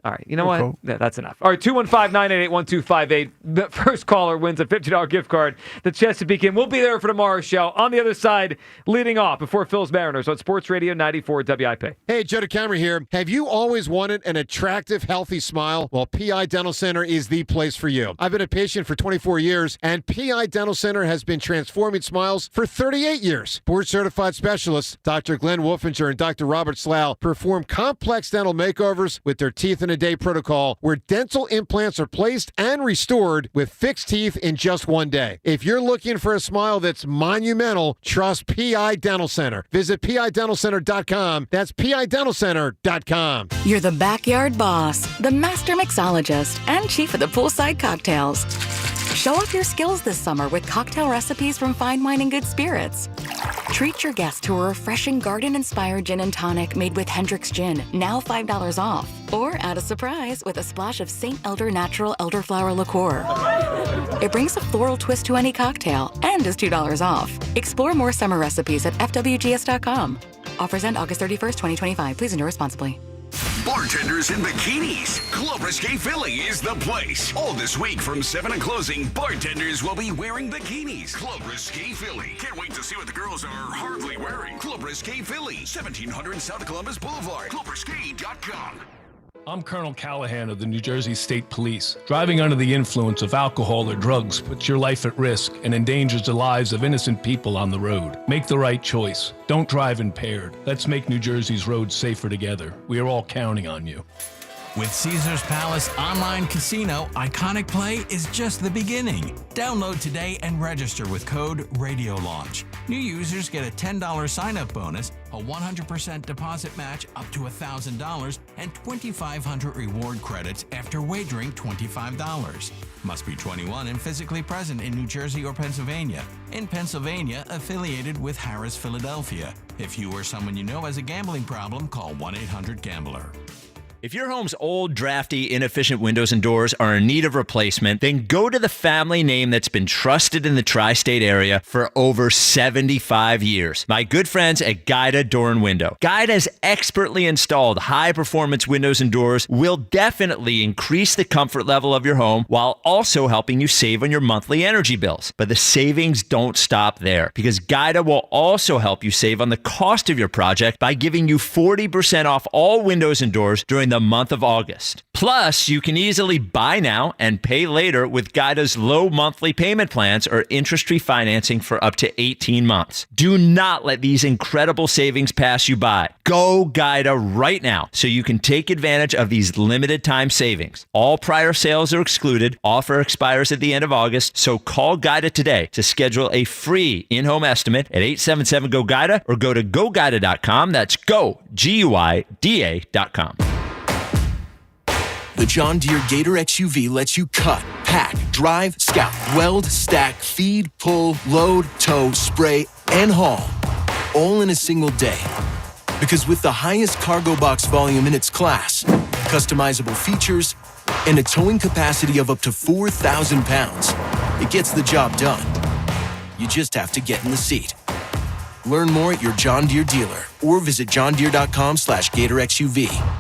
[SPEAKER 2] All right, you know what? That's enough. All right, 215-988-1258. The first caller wins a $50 gift card. The Chesapeake Inn. We'll be there for tomorrow's show. On the other side, leading off before Phil's Mariners on Sports Radio 94 WIP.
[SPEAKER 5] Hey, Joe DeCamera here. Have you always wanted an attractive, healthy smile? Well, PI Dental Center is the place for you. I've been a patient for 24 years, and PI Dental Center has been transforming smiles for 38 years. Board-certified specialists, Dr. Glenn Wolfinger and Dr. Robert Slough, perform complex dental makeovers with their teeth-in-a-day protocol, where dental implants are placed and restored with fixed teeth in just one day. If you're looking for a smile that's monumental, trust PI Dental Center. Visit PIDentalCenter.com. That's PIDentalCenter.com.
[SPEAKER 9] You're the backyard boss, the master mixologist, and chief of the poolside cocktails. Show off your skills this summer with cocktail recipes from Fine Wine and Good Spirits. Treat your guests to a refreshing garden-inspired gin and tonic made with Hendrick's Gin, now $5 off. Or add a surprise with a splash of St. Elder Natural Elderflower Liqueur. It brings a floral twist to any cocktail and is $2 off. Explore more summer recipes at FWGS.com. Offers end August 31st, 2025. Please enjoy responsibly.
[SPEAKER 1] Bartenders in bikinis. Club Risque Philly is the place. All this week from 7 and closing, bartenders will be wearing bikinis. Club Risque Philly. Can't wait to see what the girls are hardly wearing. Club Risque Philly, 1700 South Columbus Boulevard. ClubRisque.com.
[SPEAKER 11] I'm Colonel Callahan of the New Jersey State Police. Driving under the influence of alcohol or drugs puts your life at risk and endangers the lives of innocent people on the road. Make the right choice. Don't drive impaired. Let's make New Jersey's roads safer together. We are all counting on you.
[SPEAKER 13] With Caesars Palace Online Casino, Iconic Play is just the beginning. Download today and register with code RADIOLAUNCH. New users get a $10 sign-up bonus, a 100% deposit match up to $1,000, and 2,500 reward credits after wagering $25. Must be 21 and physically present in New Jersey or Pennsylvania. In Pennsylvania, affiliated with Harris Philadelphia. If you or someone you know has a gambling problem, call 1-800-GAMBLER.
[SPEAKER 14] If your home's old, drafty, inefficient windows and doors are in need of replacement, then go to the family name that's been trusted in the tri-state area for over 75 years. My good friends at Guida Door and Window. Guida's expertly installed high-performance windows and doors will definitely increase the comfort level of your home while also helping you save on your monthly energy bills. But the savings don't stop there, because Guida will also help you save on the cost of your project by giving you 40% off all windows and doors during the month of August. Plus, you can easily buy now and pay later with Guida's low monthly payment plans or interest-free financing for up to 18 months. Do not let these incredible savings pass you by. Go Guida right now so you can take advantage of these limited time savings. All prior sales are excluded. Offer expires at the end of August, so call Guida today to schedule a free in-home estimate at 877-GO-GUIDA or go to GoGuida.com. That's go, GUIDA.com.
[SPEAKER 20] The John Deere Gator XUV lets you cut, pack, drive, scout, weld, stack, feed, pull, load, tow, spray, and haul, all in a single day. Because with the highest cargo box volume in its class, customizable features, and a towing capacity of up to 4,000 pounds, it gets the job done. You just have to get in the seat. Learn more at your John Deere dealer or visit johndeere.com/Gator XUV.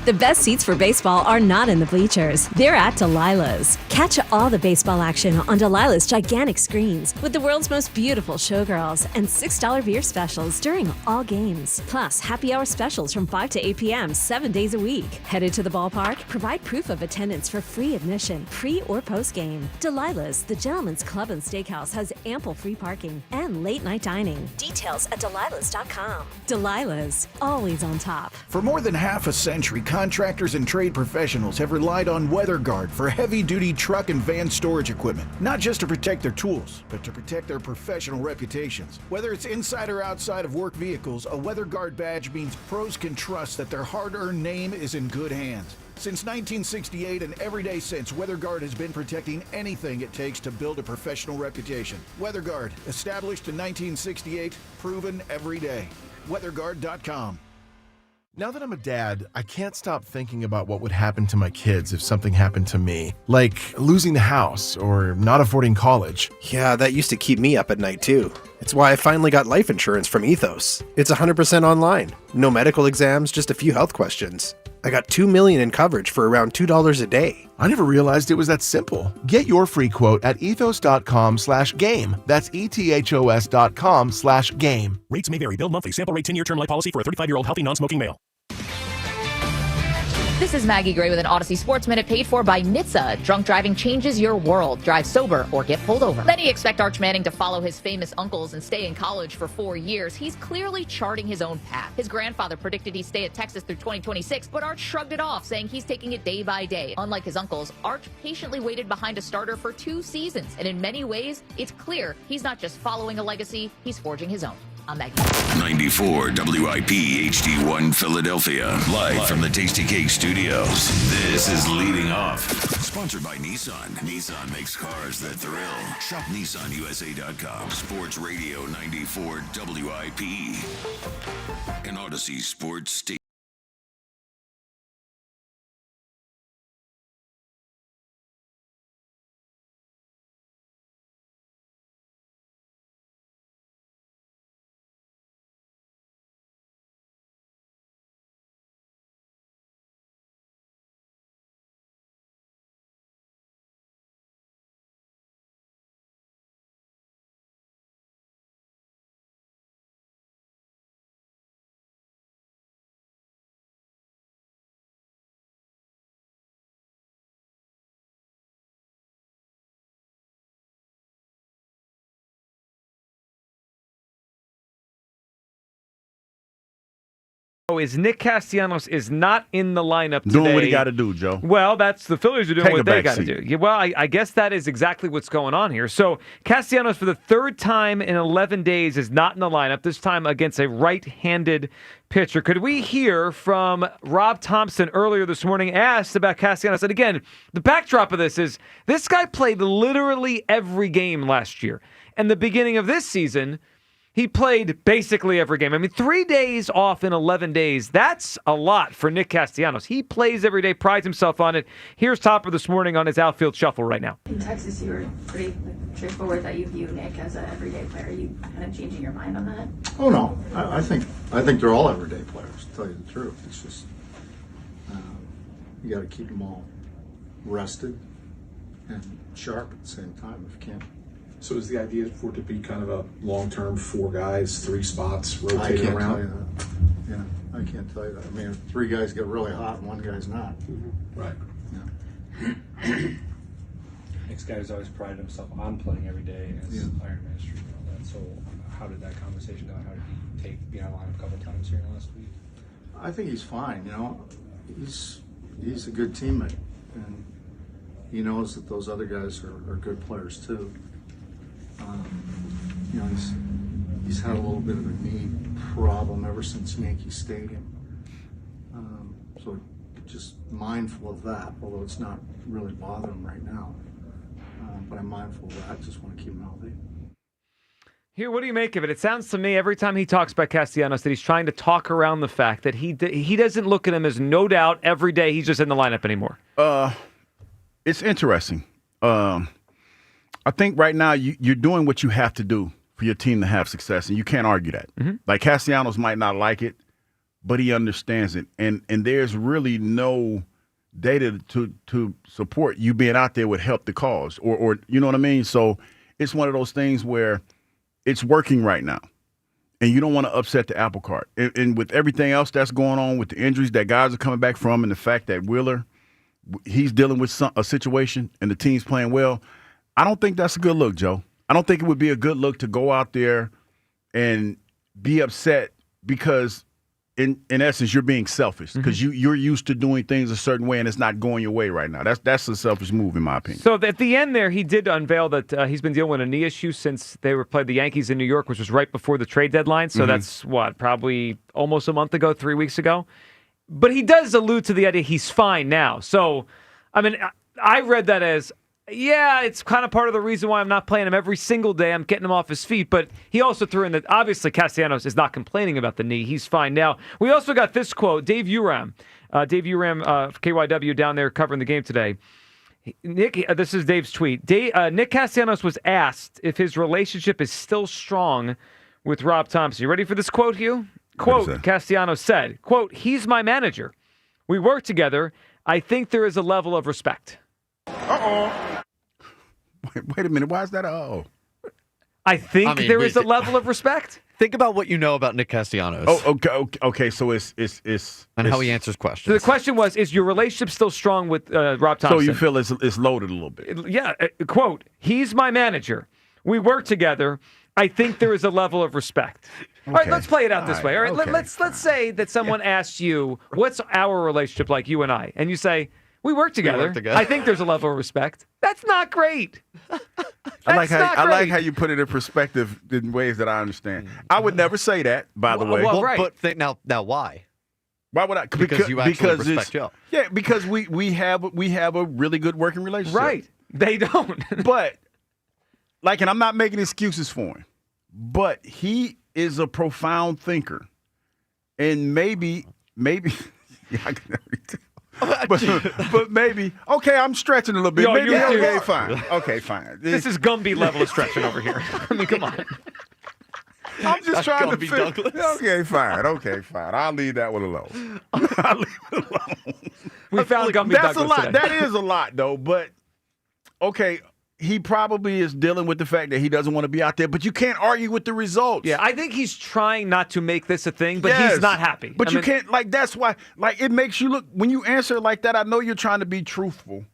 [SPEAKER 19] The best seats for baseball are not in the bleachers. They're at Delilah's. Catch all the baseball action on Delilah's gigantic screens with the world's most beautiful showgirls and $6 beer specials during all games. Plus, happy hour specials from 5 to 8 p.m. 7 days a week. Headed to the ballpark? Provide proof of attendance for free admission, pre or post game. Delilah's, the Gentleman's Club and Steakhouse, has ample free parking and late night dining. Details at delilahs.com. Delilah's, always on top.
[SPEAKER 24] For more than half a century, contractors and trade professionals have relied on WeatherGuard for heavy-duty truck and van storage equipment, not just to protect their tools, but to protect their professional reputations. Whether it's inside or outside of work vehicles, a WeatherGuard badge means pros can trust that their hard-earned name is in good hands. Since 1968 and every day since, WeatherGuard has been protecting anything it takes to build a professional reputation. WeatherGuard, established in 1968, proven every day. WeatherGuard.com.
[SPEAKER 27] Now that I'm a dad, I can't stop thinking about what would happen to my kids if something happened to me, like losing the house or not affording college.
[SPEAKER 28] Yeah, that used to keep me up at night too. It's why I finally got life insurance from Ethos. It's 100% online. No medical exams, just a few health questions. I got $2 million in coverage for around $2 a day.
[SPEAKER 27] I never realized it was that simple. Get your free quote at ethos.com/game. That's ethos.com/game.
[SPEAKER 7] Rates may vary. Bill monthly. Sample rate 10-year term life policy for a 35-year-old healthy non-smoking male.
[SPEAKER 3] This is Maggie Gray with an Odyssey Sports Minute paid for by NHTSA. Drunk driving changes your world. Drive sober or get pulled over. Many expect Arch Manning to follow his famous uncles and stay in college for 4 years. He's clearly charting his own path. His grandfather predicted he'd stay at Texas through 2026, but Arch shrugged it off, saying he's taking it day by day. Unlike his uncles, Arch patiently waited behind a starter for 2 seasons. And in many ways, it's clear he's not just following a legacy, he's forging his own. I'm Maggie.
[SPEAKER 1] 94 WIP HD1 Philadelphia. Live from the Tasty Cake Studios. This is Leading Off. Sponsored by Nissan. Nissan makes cars that thrill. Shop NissanUSA.com. Sports Radio 94 WIP. An Odyssey Sports Station.
[SPEAKER 2] Is Nick Castellanos is not in the lineup today.
[SPEAKER 31] Doing what he got to do, Joe.
[SPEAKER 2] Well, that's the Phillies are doing
[SPEAKER 31] Take
[SPEAKER 2] what
[SPEAKER 31] a
[SPEAKER 2] they
[SPEAKER 31] back
[SPEAKER 2] got to
[SPEAKER 31] seat.
[SPEAKER 2] do. Yeah, well, I guess that is exactly what's going on here. So Castellanos, for the 3rd time in 11 days, is not in the lineup, this time against a right-handed pitcher. Could we hear from Rob Thompson earlier this morning, asked about Castellanos? And again, the backdrop of this is this guy played literally every game last year. And the beginning of this season, he played basically every game. I mean, 3 days off in 11 days, that's a lot for Nick Castellanos. He plays every day, prides himself on it. Here's Topper this morning on his outfield shuffle right now.
[SPEAKER 6] In Texas, you were pretty straightforward that you view Nick as an everyday player. Are you kind of changing your mind on that?
[SPEAKER 8] Oh, no. I think they're all everyday players, to tell you the truth. It's just you got to keep them all rested and sharp at the same time if you can.
[SPEAKER 10] So is the idea for it to be kind of a long-term 4 guys, 3 spots, rotating
[SPEAKER 8] I can't
[SPEAKER 10] around?
[SPEAKER 8] tell you that. Yeah, I can't tell you that. I mean, if 3 guys get really hot and 1 guy's not.
[SPEAKER 10] Right.
[SPEAKER 12] Nick's guy has always prided himself on playing every day as Iron Man Street and all that. So how did that conversation go? How did he take being on line a couple times here in the last week?
[SPEAKER 8] I think he's fine. You know, he's a good teammate, and he knows that those other guys are good players too. You know, he's had a little bit of a knee problem ever since Yankee Stadium. So just mindful of that, although it's not really bothering him right now. But I'm mindful of that. Just want to keep him healthy.
[SPEAKER 2] Here, what do you make of it? It sounds to me every time he talks about Castellanos that he's trying to talk around the fact that he doesn't look at him as no doubt every day he's just in the lineup anymore.
[SPEAKER 31] It's interesting. I think right now you're doing what you have to do for your team to have success, and you can't argue that.
[SPEAKER 2] Mm-hmm.
[SPEAKER 31] Like Castellanos might not like it, but he understands it, and there's really no data to support you being out there would help the cause, or you know what I mean. So it's one of those things where it's working right now, and you don't want to upset the apple cart. And with everything else that's going on with the injuries that guys are coming back from, and the fact that Wheeler, he's dealing with a situation, and the team's playing well. I don't think that's a good look, Joe. I don't think it would be a good look to go out there and be upset because, in essence, you're being selfish because you're used to doing things a certain way and it's not going your way right now. That's a selfish move, in my opinion.
[SPEAKER 2] So at the end there, he did unveil that he's been dealing with a knee issue since they played the Yankees in New York, which was right before the trade deadline. So that's, probably almost a month ago, 3 weeks ago. But he does allude to the idea he's fine now. So, I mean, I read that as, yeah, it's kind of part of the reason why I'm not playing him every single day. I'm getting him off his feet. But he also threw in that obviously Castellanos is not complaining about the knee. He's fine now. We also got this quote, Dave Uram, KYW down there covering the game today. Nick, this is Dave's tweet. Nick Castellanos was asked if his relationship is still strong with Rob Thompson. You ready for this quote, Hugh? Quote, Castellanos said, quote, "He's my manager. We work together. I think there is a level of respect.
[SPEAKER 31] Uh-oh. Wait a minute. Why is that
[SPEAKER 2] I think there is a level of respect.
[SPEAKER 4] Think about what you know about Nick Castellanos.
[SPEAKER 31] Oh, okay. So it's
[SPEAKER 4] how he answers questions.
[SPEAKER 2] So the question was, is your relationship still strong with Rob Thompson?
[SPEAKER 31] So you feel it's loaded a little bit.
[SPEAKER 2] Yeah. Quote, he's my manager. We work together. I think there is a level of respect. All right, let's play it out this way. All right, let's say that someone asks you, what's our relationship like, you and I? And you say, we work together. I think there's a level of respect. That's not great.
[SPEAKER 31] I like how you put it in perspective in ways that I understand. I would never say that, by the way.
[SPEAKER 2] Well, right.
[SPEAKER 4] But now why?
[SPEAKER 31] Why would I?
[SPEAKER 4] Because you actually respect Joe.
[SPEAKER 31] Yeah, because we have a really good working relationship.
[SPEAKER 2] Right. They don't.
[SPEAKER 31] But and I'm not making excuses for him, but he is a profound thinker, and maybe yeah, I can already tell. But maybe, okay, I'm stretching a little bit. Okay, fine.
[SPEAKER 2] This is Gumby level of stretching over here. I mean, come on.
[SPEAKER 31] I'm just trying to figure. Okay, fine. I'll leave that one alone.
[SPEAKER 2] We found Gumby
[SPEAKER 31] That's
[SPEAKER 2] Douglas
[SPEAKER 31] a lot.
[SPEAKER 2] today.
[SPEAKER 31] That is a lot, though. But okay, he probably is dealing with the fact that he doesn't want to be out there. But you can't argue with the results.
[SPEAKER 2] Yeah, I think he's trying not to make this a thing, but he's not happy.
[SPEAKER 31] But you can't. That's why. It makes you look when you answer like that. I know you're trying to be truthful,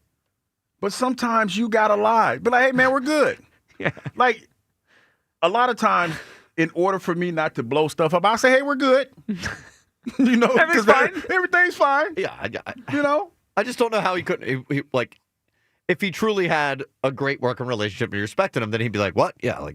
[SPEAKER 31] but sometimes you gotta lie. Be like, hey man, we're good.
[SPEAKER 2] Yeah.
[SPEAKER 31] A lot of times, in order for me not to blow stuff up, I say, hey, we're good.
[SPEAKER 2] Everything's fine.
[SPEAKER 31] Everything's fine.
[SPEAKER 4] Yeah,
[SPEAKER 31] I
[SPEAKER 4] just don't know how he couldn't. If he truly had a great working relationship and you respected him, then he'd be like, what? Yeah,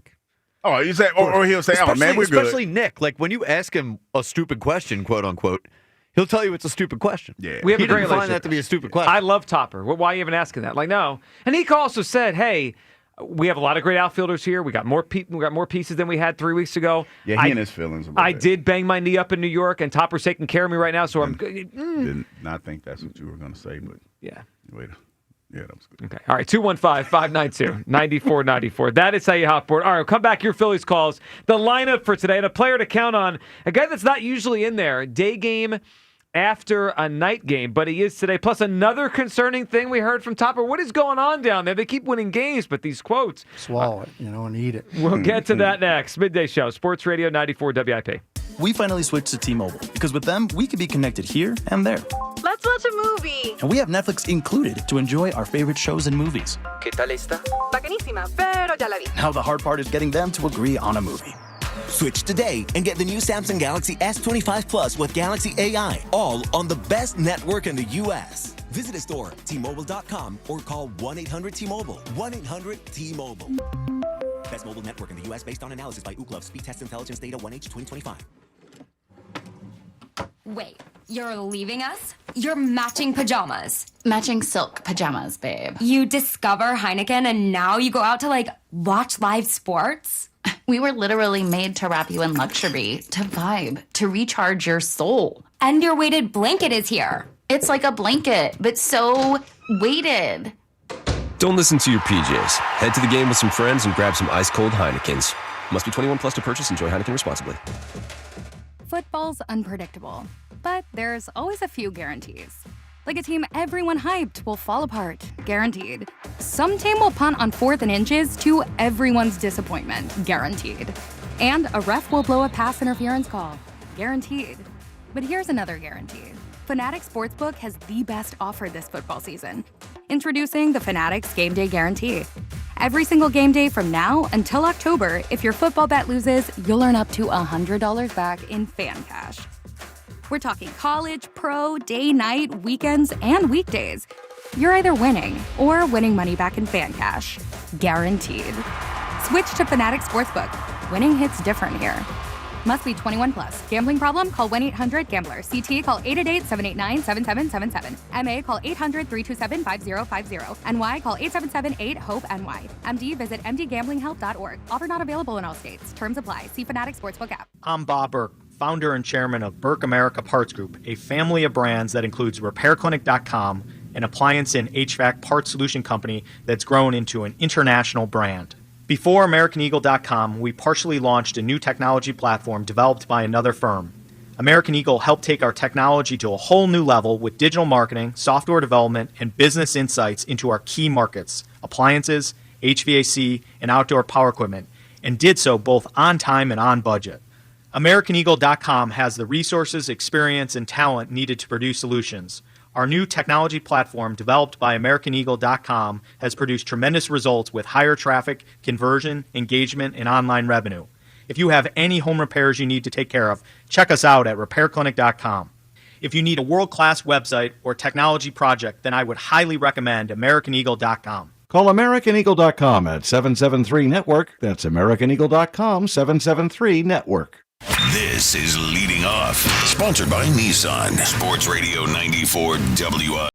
[SPEAKER 31] Oh, you say, or he'll say, oh man, we're good.
[SPEAKER 4] Especially Nick. When you ask him a stupid question, quote unquote, he'll tell you it's a stupid question.
[SPEAKER 31] Yeah.
[SPEAKER 2] We have
[SPEAKER 4] he
[SPEAKER 2] a great
[SPEAKER 4] didn't find
[SPEAKER 2] relationship.
[SPEAKER 4] that to be a stupid question.
[SPEAKER 2] I love Topper. Why are you even asking that? No. And he also said, hey, we have a lot of great outfilders here. We got more pieces than we had 3 weeks ago.
[SPEAKER 31] Yeah, he and his feelings.
[SPEAKER 2] I did bang my knee up in New York, and Topper's taking care of me right now, so I'm good.
[SPEAKER 31] Did not think that's what you were going to say, but
[SPEAKER 2] yeah.
[SPEAKER 31] Wait. Yeah, that was good.
[SPEAKER 2] Okay. All right. 215-592-9494. That is how you hot board. All right. We'll come back. Your Phillies calls. The lineup for today. And a player to count on. A guy that's not usually in there. Day game after a night game. But he is today. Plus another concerning thing we heard from Topper. What is going on down there? They keep winning games, but these quotes.
[SPEAKER 8] Swallow it, and eat it.
[SPEAKER 2] We'll get to that next. Midday Show. Sports Radio 94 WIP.
[SPEAKER 15] We finally switched to T-Mobile because with them, we can be connected here and there.
[SPEAKER 16] Let's watch a movie.
[SPEAKER 15] And we have Netflix included to enjoy our favorite shows and movies.
[SPEAKER 16] ¿Qué tal esta? Bacanísima, pero ya la vi.
[SPEAKER 15] Now the hard part is getting them to agree on a movie.
[SPEAKER 17] Switch today and get the new Samsung Galaxy S25 Plus with Galaxy AI, all on the best network in the U.S. Visit a store, T-Mobile.com, or call 1-800-T-Mobile. 1-800-T-Mobile. Best mobile network in the U.S. based on analysis by Ookla. Speed test intelligence data 1H 2025.
[SPEAKER 18] Wait, you're leaving us? You're matching pajamas.
[SPEAKER 21] Matching silk pajamas, babe.
[SPEAKER 18] You discover Heineken and now you go out to watch live sports?
[SPEAKER 21] We were literally made to wrap you in luxury, to vibe, to recharge your soul.
[SPEAKER 18] And your weighted blanket is here.
[SPEAKER 21] It's like a blanket, but so weighted.
[SPEAKER 22] Don't listen to your PJs. Head to the game with some friends and grab some ice-cold Heinekens. Must be 21 plus to purchase. Enjoy Heineken responsibly.
[SPEAKER 23] Football's unpredictable, but there's always a few guarantees. Like a team everyone hyped will fall apart, guaranteed. Some team will punt on 4th and inches to everyone's disappointment, guaranteed. And a ref will blow a pass interference call, guaranteed. But here's another guarantee. Fanatics Sportsbook has the best offer this football season. Introducing the Fanatics Game Day Guarantee. Every single game day from now until October, if your football bet loses, you'll earn up to $100 back in fan cash. We're talking college, pro, day, night, weekends, and weekdays. You're either winning or winning money back in fan cash. Guaranteed. Switch to Fanatics Sportsbook. Winning hits different here. Must be 21 plus. Gambling problem? Call 1-800-GAMBLER. CT, call 888-789-7777. MA, call 800-327-5050. NY, call 877-8-HOPE-NY. MD, visit mdgamblinghelp.org. Offer not available in all states. Terms apply. See Fanatics Sportsbook app.
[SPEAKER 25] I'm Bob Burke, founder and chairman of Burke America Parts Group, a family of brands that includes RepairClinic.com, an appliance and HVAC parts solution company that's grown into an international brand. Before AmericanEagle.com, we partially launched a new technology platform developed by another firm, American Eagle helped take our technology to a whole new level with digital marketing, software development, and business insights into our key markets, appliances, HVAC, and outdoor power equipment, and did so both on time and on budget. AmericanEagle.com has the resources, experience, and talent needed to produce solutions. Our new technology platform, developed by AmericanEagle.com, has produced tremendous results with higher traffic, conversion, engagement, and online revenue. If you have any home repairs you need to take care of, check us out at RepairClinic.com. If you need a world-class website or technology project, then I would highly recommend AmericanEagle.com.
[SPEAKER 5] Call AmericanEagle.com at 773-NETWORK. That's AmericanEagle.com, 773-NETWORK.
[SPEAKER 1] This is Leading Off, sponsored by Nissan. Sports Radio 94 WI.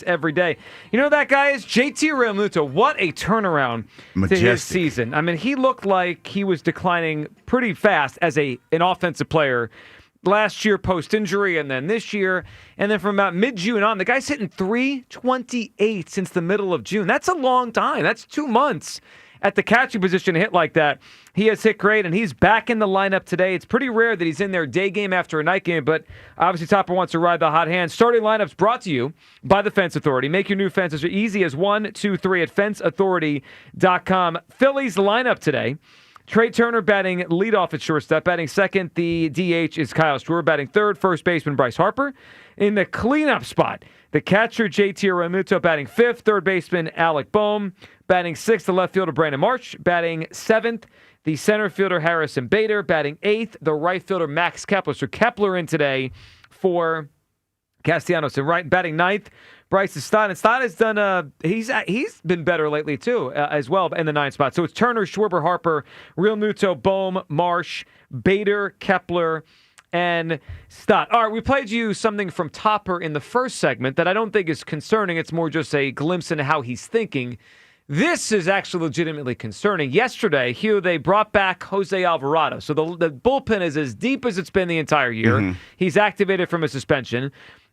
[SPEAKER 2] Every day. You know who that guy is? JT Realmuto. What a turnaround to his season. I mean, he looked like he was declining pretty fast as an offensive player last year post-injury, and then this year, and then from about mid-June on, the guy's hitting .328 since the middle of June. That's a long time. That's 2 months at the catching position to hit like that. He has hit great, and he's back in the lineup today. It's pretty rare that he's in their day game after a night game, but obviously Topper wants to ride the hot hand. Starting lineups brought to you by the Fence Authority. Make your new fences as easy as 1, 2, 3 at fenceauthority.com. Phillies lineup today. Trey Turner batting leadoff at shortstop. Batting second, the DH is Kyle Stewart. Batting third, first baseman Bryce Harper. In the cleanup spot, the catcher JT Realmuto batting fifth. Third baseman Alec Boehm. Batting sixth, the left fielder Brandon March. Batting seventh, the center fielder Harrison Bader. Batting eighth, the right fielder Max Kepler. So Kepler in today for Castellanos. And right batting ninth, Bryce Stott. And Stott has done he's been better lately too as well in the ninth spot. So it's Turner, Schwarber, Harper, Realmuto, Boehm, Marsh, Bader, Kepler, and Stott. All right, we played you something from Topper in the first segment that I don't think is concerning. It's more just a glimpse into how he's thinking. This is actually legitimately concerning. Yesterday, Hugh, they brought back Jose Alvarado. So the bullpen is as deep as it's been the entire year. Mm-hmm. He's activated from a suspension.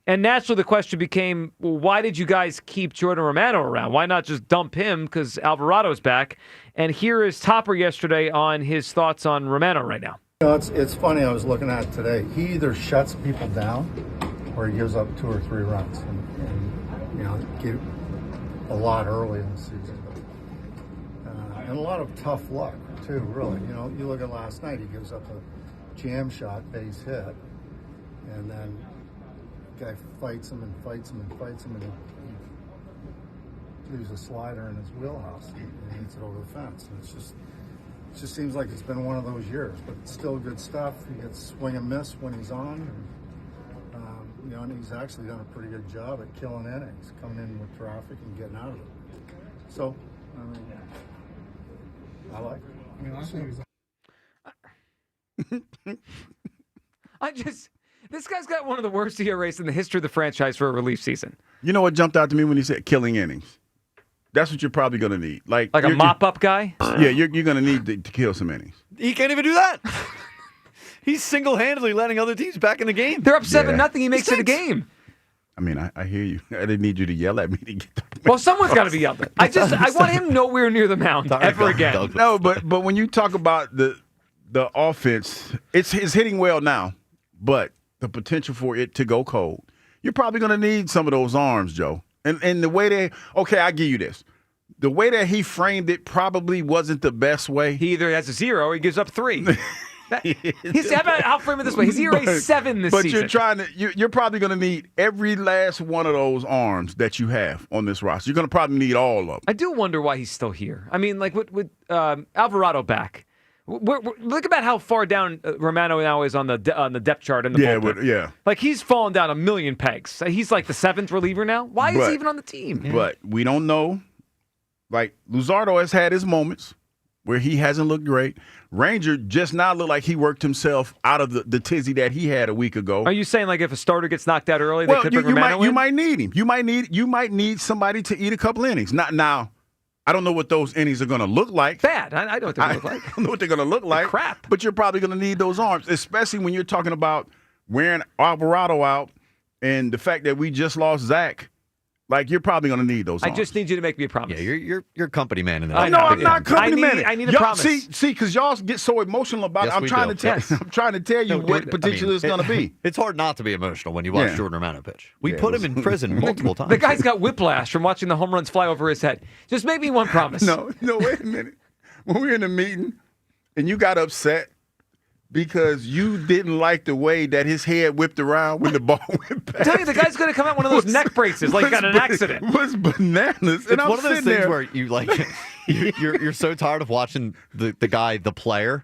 [SPEAKER 2] And naturally, the question became, well, why did you guys keep Jordan Romano around? Why not just dump him because Alvarado's back? And here is Topper yesterday on his thoughts on Romano right now.
[SPEAKER 8] You know, it's funny. I was looking at it today. He either shuts people down or he gives up 2 or 3 runs. And you know, give a lot early in the season. And a lot of tough luck, too, really. You know, you look at last night, he gives up a jam shot, base hit, and then the guy fights him and fights him and fights him, and he leaves a slider in his wheelhouse and hits it over the fence. And it just seems like it's been one of those years, but it's still good stuff. He gets swing and miss when he's on. And, you know, and he's actually done a pretty good job at killing innings, coming in with traffic and getting out of it. So, I like it. I mean, last year
[SPEAKER 2] this guy's got one of the worst ERAs in the history of the franchise for a relief season.
[SPEAKER 31] You know what jumped out to me when he said killing innings? That's what you're probably going to need. Like
[SPEAKER 2] a mop-up guy?
[SPEAKER 31] Yeah, you're going to need to kill some innings.
[SPEAKER 4] He can't even do that. He's single-handedly letting other teams back in the game.
[SPEAKER 2] They're up 7-0. He makes it a game.
[SPEAKER 31] I mean, I hear you. I didn't need you to yell at me to get that.
[SPEAKER 2] Well, someone's got to be yelled at. I want him nowhere near the mound ever again.
[SPEAKER 31] No, but when you talk about the offense, it's hitting well now, but the potential for it to go cold, you're probably going to need some of those arms, Joe. And the way I give you this. The way that he framed it probably wasn't the best way.
[SPEAKER 2] He either has a 0 or he gives up 3. I'll frame it this way. He's ERA 7 this season.
[SPEAKER 31] But you're probably going to need every last one of those arms that you have on this roster. You're going to probably need all of them.
[SPEAKER 2] I do wonder why he's still here. I mean, like with Alvarado back, Look about how far down Romano now is on the depth chart in the bullpen. Like, he's fallen down a million pegs. He's like the 7th reliever now. Why is he even on the team?
[SPEAKER 31] But we don't know. Like, Luzardo has had his moments where he hasn't looked great. Ranger just now looked like he worked himself out of the tizzy that he had a week ago.
[SPEAKER 2] Are you saying, like, if a starter gets knocked out early, they could bring Romano in?
[SPEAKER 31] You might need him. You might need somebody to eat a couple innings. Not now. I don't know what those innings are going to look like.
[SPEAKER 2] Bad. I know what they're going to look like.
[SPEAKER 31] I don't know what they're going to look like.
[SPEAKER 2] Crap.
[SPEAKER 31] But you're probably going to need those arms, especially when you're talking about wearing Alvarado out and the fact that we just lost Zach. Like, you're probably going to need those arms.
[SPEAKER 2] I just need you to make me a promise.
[SPEAKER 4] Yeah, you're company man in that.
[SPEAKER 31] No, I'm not company man.
[SPEAKER 2] I need a promise.
[SPEAKER 31] See, because y'all get so emotional about it. I'm trying to tell you what potential is going to be.
[SPEAKER 4] It's hard not to be emotional when you watch Jordan Romano pitch. We put him in prison multiple times.
[SPEAKER 2] The guy's got whiplash from watching the home runs fly over his head. Just make me one promise.
[SPEAKER 31] No, wait a minute. When we were in a meeting and you got upset because you didn't like the way that his head whipped around when the ball went past.
[SPEAKER 2] I tell you, the guy's going to come out one of those neck braces like he got an accident.
[SPEAKER 31] It was bananas.
[SPEAKER 4] It's one of those things where you like you're so tired of watching the guy, the player,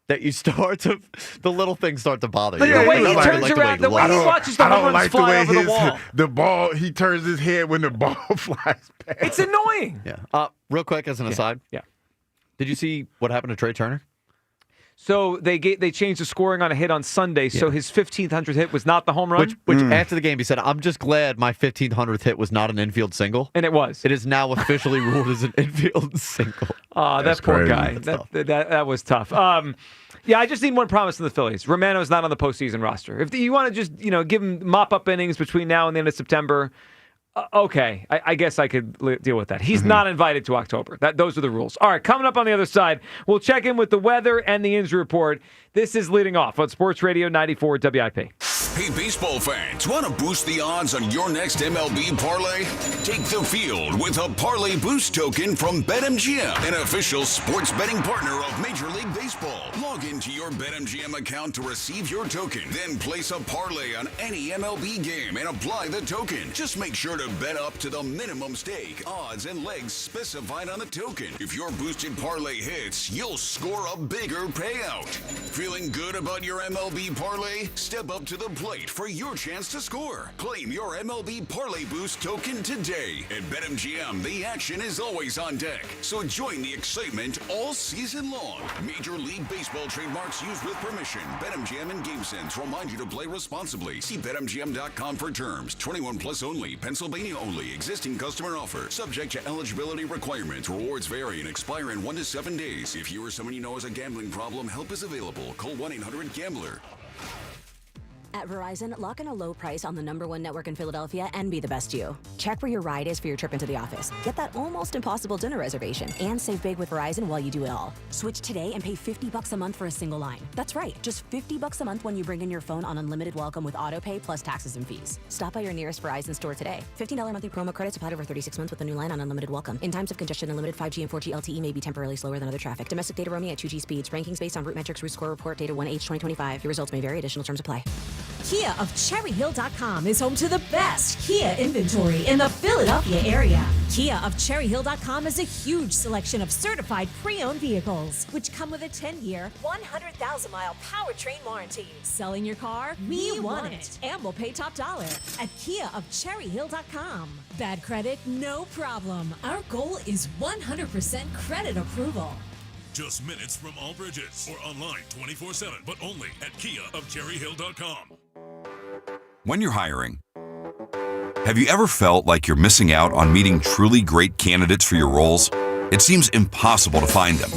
[SPEAKER 4] that you start to the little things start to bother you.
[SPEAKER 2] The way he turns around, the way he watches the home runs fly over the wall.
[SPEAKER 31] The ball, he turns his head when the ball flies past.
[SPEAKER 2] It's annoying.
[SPEAKER 4] Yeah. Real quick as an aside.
[SPEAKER 2] Yeah.
[SPEAKER 4] Did you see what happened to Trey Turner?
[SPEAKER 2] So they changed the scoring on a hit on Sunday, so his 1,500th hit was not the home run?
[SPEAKER 4] Which after the game he said, I'm just glad my 1,500th hit was not an infield single.
[SPEAKER 2] And it was.
[SPEAKER 4] It is now officially ruled as an infield single.
[SPEAKER 2] That poor guy. That was tough. I just need one promise from the Phillies. Romano's not on the postseason roster. If you want to just give him mop-up innings between now and the end of September, okay, I guess I could deal with that. He's not invited to October. Those are the rules. All right, coming up on the other side, we'll check in with the weather and the injury report. This is Leading Off on Sports Radio 94 WIP.
[SPEAKER 1] Hey, baseball fans, want to boost the odds on your next MLB parlay? Take the field with a Parlay Boost token from BetMGM, an official sports betting partner of Major League Baseball. Log into your BetMGM account to receive your token. Then place a parlay on any MLB game and apply the token. Just make sure to bet up to the minimum stake, odds, and legs specified on the token. If your boosted parlay hits, you'll score a bigger payout. Feeling good about your MLB parlay? Step up to the plate for your chance to score. Claim your MLB Parlay Boost token today. At BetMGM, the action is always on deck, so join the excitement all season long. Major League Baseball trademarks used with permission. BetMGM and GameSense remind you to play responsibly. See BetMGM.com for terms. 21 plus only. Pennsylvania only. Existing customer offer. Subject to eligibility requirements. Rewards vary and expire in 1 to 7 days. If you or someone you know has a gambling problem, help is available. Call 1-800-GAMBLER.
[SPEAKER 9] At Verizon, lock in a low price on the #1 network in Philadelphia and be the best you. Check where your ride is for your trip into the office. Get that almost impossible dinner reservation and save big with Verizon while you do it all. Switch today and pay $50 a month for a single line. That's right, just $50 a month when you bring in your phone on unlimited welcome with autopay plus taxes and fees. Stop by your nearest Verizon store today. $15 monthly promo credits applied over 36 months with a new line on unlimited welcome. In times of congestion, unlimited 5G and 4G LTE may be temporarily slower than other traffic. Domestic data roaming at 2G speeds. Rankings based on root metrics. Root score report data 1H2025. Your results may vary. Additional terms apply.
[SPEAKER 11] Kia of CherryHill.com is home to the best Kia inventory in the Philadelphia area. Kia of CherryHill.com is a huge selection of certified pre-owned vehicles, which come with a 10-year, 100,000-mile powertrain warranty. Selling your car? We want it. And we'll pay top dollar at Kia of CherryHill.com. Bad credit? No problem. Our goal is 100% credit approval.
[SPEAKER 13] Just minutes from all bridges or online 24/7, but only at Kia of CherryHill.com.
[SPEAKER 14] When you're hiring, have you ever felt like you're missing out on meeting truly great candidates for your roles? It seems impossible to find them,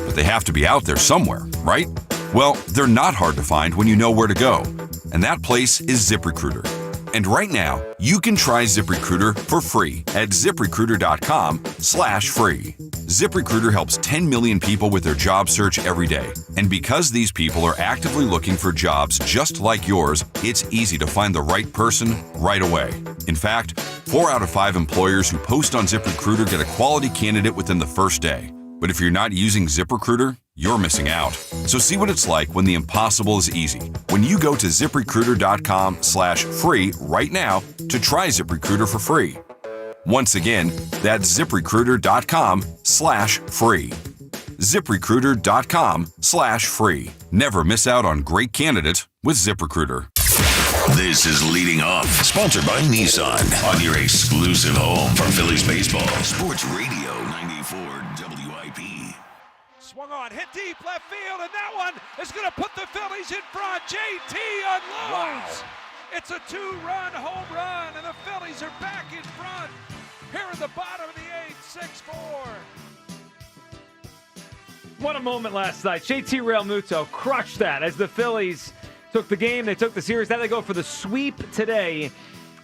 [SPEAKER 14] but they have to be out there somewhere, right? Well, they're not hard to find when you know where to go, and that place is ZipRecruiter. And right now, you can try ZipRecruiter for free at ZipRecruiter.com/free. ZipRecruiter helps 10 million people with their job search every day. And because these people are actively looking for jobs just like yours, it's easy to find the right person right away. In fact, 4 out of 5 employers who post on ZipRecruiter get a quality candidate within the first day. But if you're not using ZipRecruiter, you're missing out. So see what it's like when the impossible is easy. When you go to ZipRecruiter.com/free right now to try ZipRecruiter for free. Once again, that's ZipRecruiter.com/free. ZipRecruiter.com/free. Never miss out on great candidates with ZipRecruiter.
[SPEAKER 1] This is Leading Off, sponsored by Nissan, on your exclusive home for Phillies baseball. Sports Radio 94 WIP.
[SPEAKER 3] Swung on, hit deep left field, and that one is going to put the Phillies in front. JT unloads. Wow. It's a 2-run home run, and the Phillies are back in front. Here in the bottom of the 8th, 6-4.
[SPEAKER 2] What a moment last night. JT Realmuto crushed that as the Phillies took the game. They took the series. Now they go for the sweep today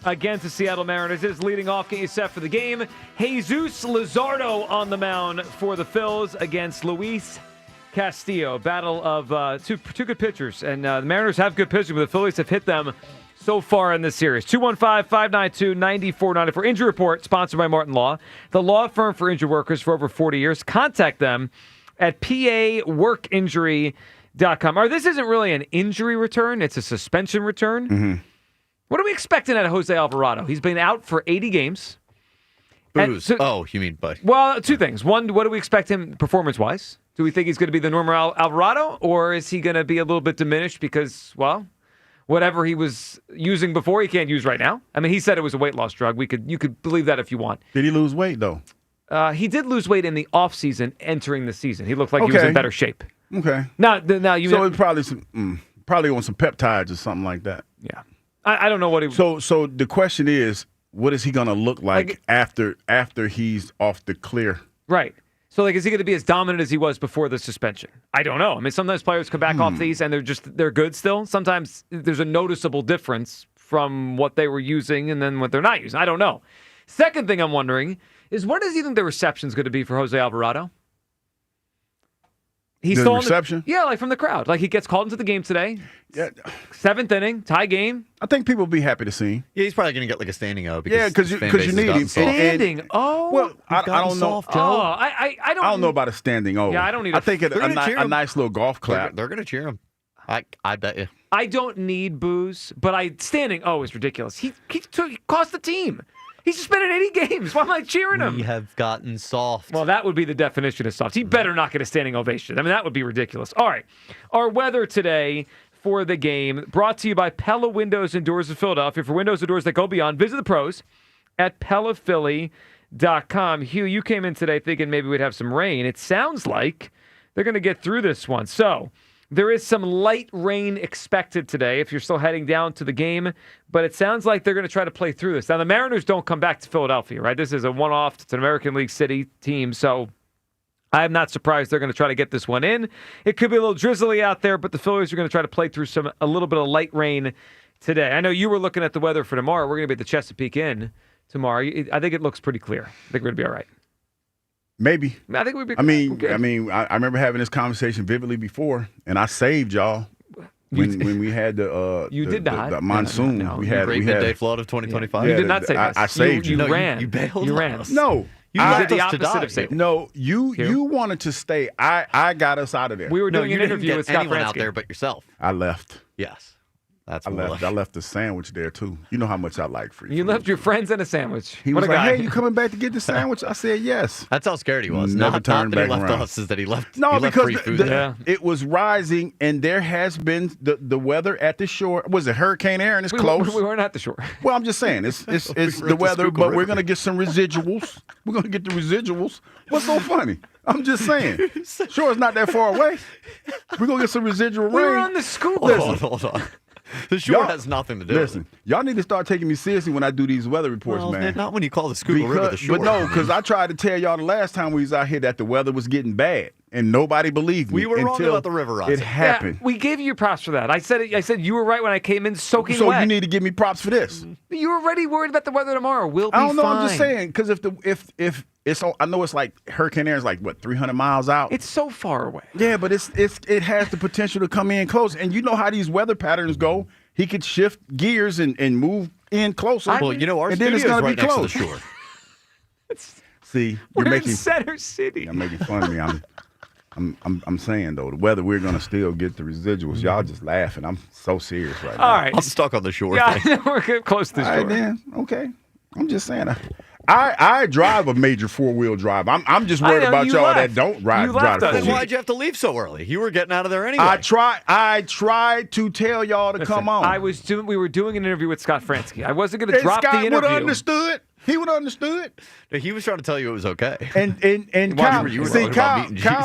[SPEAKER 2] against the Seattle Mariners. Is leading off, get you set for the game. Jesus Luzardo on the mound for the Phils against Luis Castillo. Battle of two good pitchers. And the Mariners have good pitching, but the Phillies have hit them so far in this series. 215-592-9494. Injury Report, sponsored by Martin Law, the law firm for injured workers for over 40 years. Contact them at paworkinjury.com. This isn't really an injury return. It's a suspension return.
[SPEAKER 31] Mm-hmm.
[SPEAKER 2] What are we expecting out of Jose Alvarado? He's been out for 80 games.
[SPEAKER 4] Booze. You mean, but
[SPEAKER 2] well, two things. One, what do we expect him performance-wise? Do we think he's going to be the normal Alvarado, or is he going to be a little bit diminished because, well, whatever he was using before, he can't use right now? I mean, he said it was a weight loss drug. You could believe that if you want.
[SPEAKER 31] Did he lose weight, though?
[SPEAKER 2] He did lose weight in the offseason entering the season. He looked like he was in better shape.
[SPEAKER 31] Okay.
[SPEAKER 2] Now you
[SPEAKER 31] so it's probably probably on some peptides or something like that.
[SPEAKER 2] Yeah. I don't know what he.
[SPEAKER 31] So the question is, what is he going to look like after he's off the clear?
[SPEAKER 2] Right. So is he going to be as dominant as he was before the suspension? I don't know. I mean, sometimes players come back off these and they're good still. Sometimes there's a noticeable difference from what they were using and then what they're not using. I don't know. Second thing I'm wondering is, what does he think the reception's going to be for Jose Alvarado? He's
[SPEAKER 31] the reception?
[SPEAKER 2] Like from the crowd. Like he gets called into the game today.
[SPEAKER 31] Yeah.
[SPEAKER 2] 7th inning, tie game.
[SPEAKER 31] I think people will be happy to see him.
[SPEAKER 4] Yeah, he's probably going to get like a standing O.
[SPEAKER 31] Because you need him.
[SPEAKER 2] Standing O?
[SPEAKER 31] Well, I don't know.
[SPEAKER 2] I
[SPEAKER 31] don't know about a standing O.
[SPEAKER 2] Yeah, I don't need
[SPEAKER 31] I think a nice little golf clap.
[SPEAKER 4] They're going to cheer him. I bet you.
[SPEAKER 2] I don't need booze, but standing O is ridiculous. He cost the team. He's suspended 80 games. Why am I cheering him?
[SPEAKER 4] We have gotten soft.
[SPEAKER 2] Well, that would be the definition of soft. He better not get a standing ovation. I mean, that would be ridiculous. All right. Our weather today for the game brought to you by Pella Windows and Doors of Philadelphia. For windows and doors that go beyond, visit the pros at PellaPhilly.com. Hugh, you came in today thinking maybe we'd have some rain. It sounds like they're going to get through this one. So there is some light rain expected today if you're still heading down to the game, but it sounds like they're going to try to play through this. Now, the Mariners don't come back to Philadelphia, right? This is a one-off. It's an American League City team, so I'm not surprised they're going to try to get this one in. It could be a little drizzly out there, but the Phillies are going to try to play through a little bit of light rain today. I know you were looking at the weather for tomorrow. We're going to be at the Chesapeake Inn tomorrow. I think it looks pretty clear. I think we're going to be all right.
[SPEAKER 31] Maybe.
[SPEAKER 2] I think we'd be.
[SPEAKER 31] I remember having this conversation vividly before, and I saved y'all when we had the the monsoon.
[SPEAKER 4] No.
[SPEAKER 31] We had
[SPEAKER 4] midday flood of 2025.
[SPEAKER 2] You did not save us.
[SPEAKER 31] I saved you.
[SPEAKER 2] You ran.
[SPEAKER 4] You bailed.
[SPEAKER 2] You ran.
[SPEAKER 4] Us.
[SPEAKER 31] No.
[SPEAKER 2] You did the opposite of saving.
[SPEAKER 31] No, you wanted to stay. I got us out of there.
[SPEAKER 2] We were doing an interview with Scott Fransky.
[SPEAKER 4] Out there but yourself.
[SPEAKER 31] I left.
[SPEAKER 4] Yes.
[SPEAKER 31] I left a sandwich there, too. You know how much I like free food.
[SPEAKER 2] You left your friends and a sandwich.
[SPEAKER 31] He was like, hey, you coming back to get the sandwich? I said, yes.
[SPEAKER 4] That's how scared he was.
[SPEAKER 31] Never turned back
[SPEAKER 4] around. Not that he left us, is that he left free food.
[SPEAKER 31] It was rising, and there has been the weather at the shore. Was it Hurricane Aaron? It's close.
[SPEAKER 2] We weren't at the shore.
[SPEAKER 31] Well, I'm just saying, it's the weather, but we're going to get some residuals. We're going to get the residuals. What's so funny? I'm just saying. Sure, it's not that far away. We're going to get some residual rain.
[SPEAKER 2] We were on the scoop.
[SPEAKER 31] Hold on.
[SPEAKER 4] The shore has nothing to do with it.
[SPEAKER 31] Y'all need to start taking me seriously when I do these weather reports, man.
[SPEAKER 4] Not when you call the Schuylkill River the shore.
[SPEAKER 31] But no, because I tried to tell y'all the last time we was out here that the weather was getting bad, and nobody believed me.
[SPEAKER 4] We were wrong about the river rising.
[SPEAKER 31] It happened.
[SPEAKER 2] Yeah, we gave you props for that. I said you were right when I came in soaking
[SPEAKER 31] wet.
[SPEAKER 2] So
[SPEAKER 31] you need to give me props for this.
[SPEAKER 2] You were already worried about the weather tomorrow. We'll be fine.
[SPEAKER 31] I don't know. I'm just saying, because if it's I know it's like Hurricane Aaron's like, what, 300 miles out?
[SPEAKER 2] It's so far away.
[SPEAKER 31] Yeah, but it has the potential to come in close. And you know how these weather patterns go. He could shift gears and move in closer.
[SPEAKER 4] Well, you know, our studio is right next to the shore.
[SPEAKER 31] See,
[SPEAKER 2] we're in Center City.
[SPEAKER 31] You're making fun of me. I'm saying, though, the weather, we're going to still get the residuals. Y'all just laughing. I'm so serious right now.
[SPEAKER 2] All right.
[SPEAKER 4] I'm stuck on the shore.
[SPEAKER 2] Yeah, we're close to the shore.
[SPEAKER 31] All right, then. Okay. I'm just saying. I drive a major 4-wheel drive. I'm just worried about y'all that don't drive 4-wheel.
[SPEAKER 4] Then why'd you have to leave so early? You were getting out of there anyway.
[SPEAKER 31] I tried to tell y'all to come on.
[SPEAKER 2] We were doing an interview with Scott Fransky. I wasn't going to drop the interview.
[SPEAKER 31] Scott would have understood. He would have understood.
[SPEAKER 4] He was trying to tell you it was okay.
[SPEAKER 31] And Kyle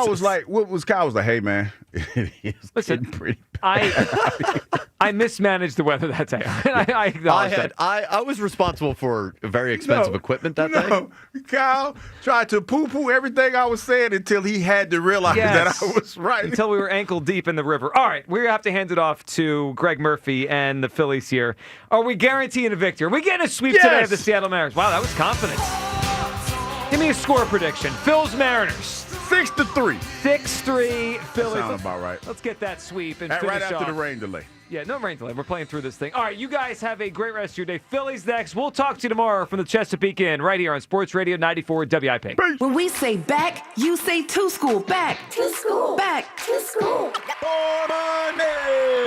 [SPEAKER 31] was like, Kyle was like, hey man,
[SPEAKER 2] listen, I mismanaged the weather that day. I acknowledge that.
[SPEAKER 4] I was responsible for very expensive equipment that day.
[SPEAKER 31] Kyle tried to poo-poo everything I was saying until he had to realize that I was right.
[SPEAKER 2] Until we were ankle deep in the river. All right, we have to hand it off to Greg Murphy and the Phillies here. Are we guaranteeing a victory? Are we getting a sweep today of the Seattle Mariners? Wow, that was confidence. Give me a score prediction. Phil's Mariners.
[SPEAKER 31] 6-3.
[SPEAKER 2] 6-3 Phillies.
[SPEAKER 31] Sounds about right.
[SPEAKER 2] Let's get that sweep and
[SPEAKER 31] right
[SPEAKER 2] finish
[SPEAKER 31] after
[SPEAKER 2] off.
[SPEAKER 31] the rain delay.
[SPEAKER 2] Yeah, no rain delay. We're playing through this thing. All right, you guys have a great rest of your day. Phillies next. We'll talk to you tomorrow from the Chesapeake Inn right here on Sports Radio 94 WIP.
[SPEAKER 6] When we say back, you say to school. Back. To school. Back. To school.
[SPEAKER 31] More money.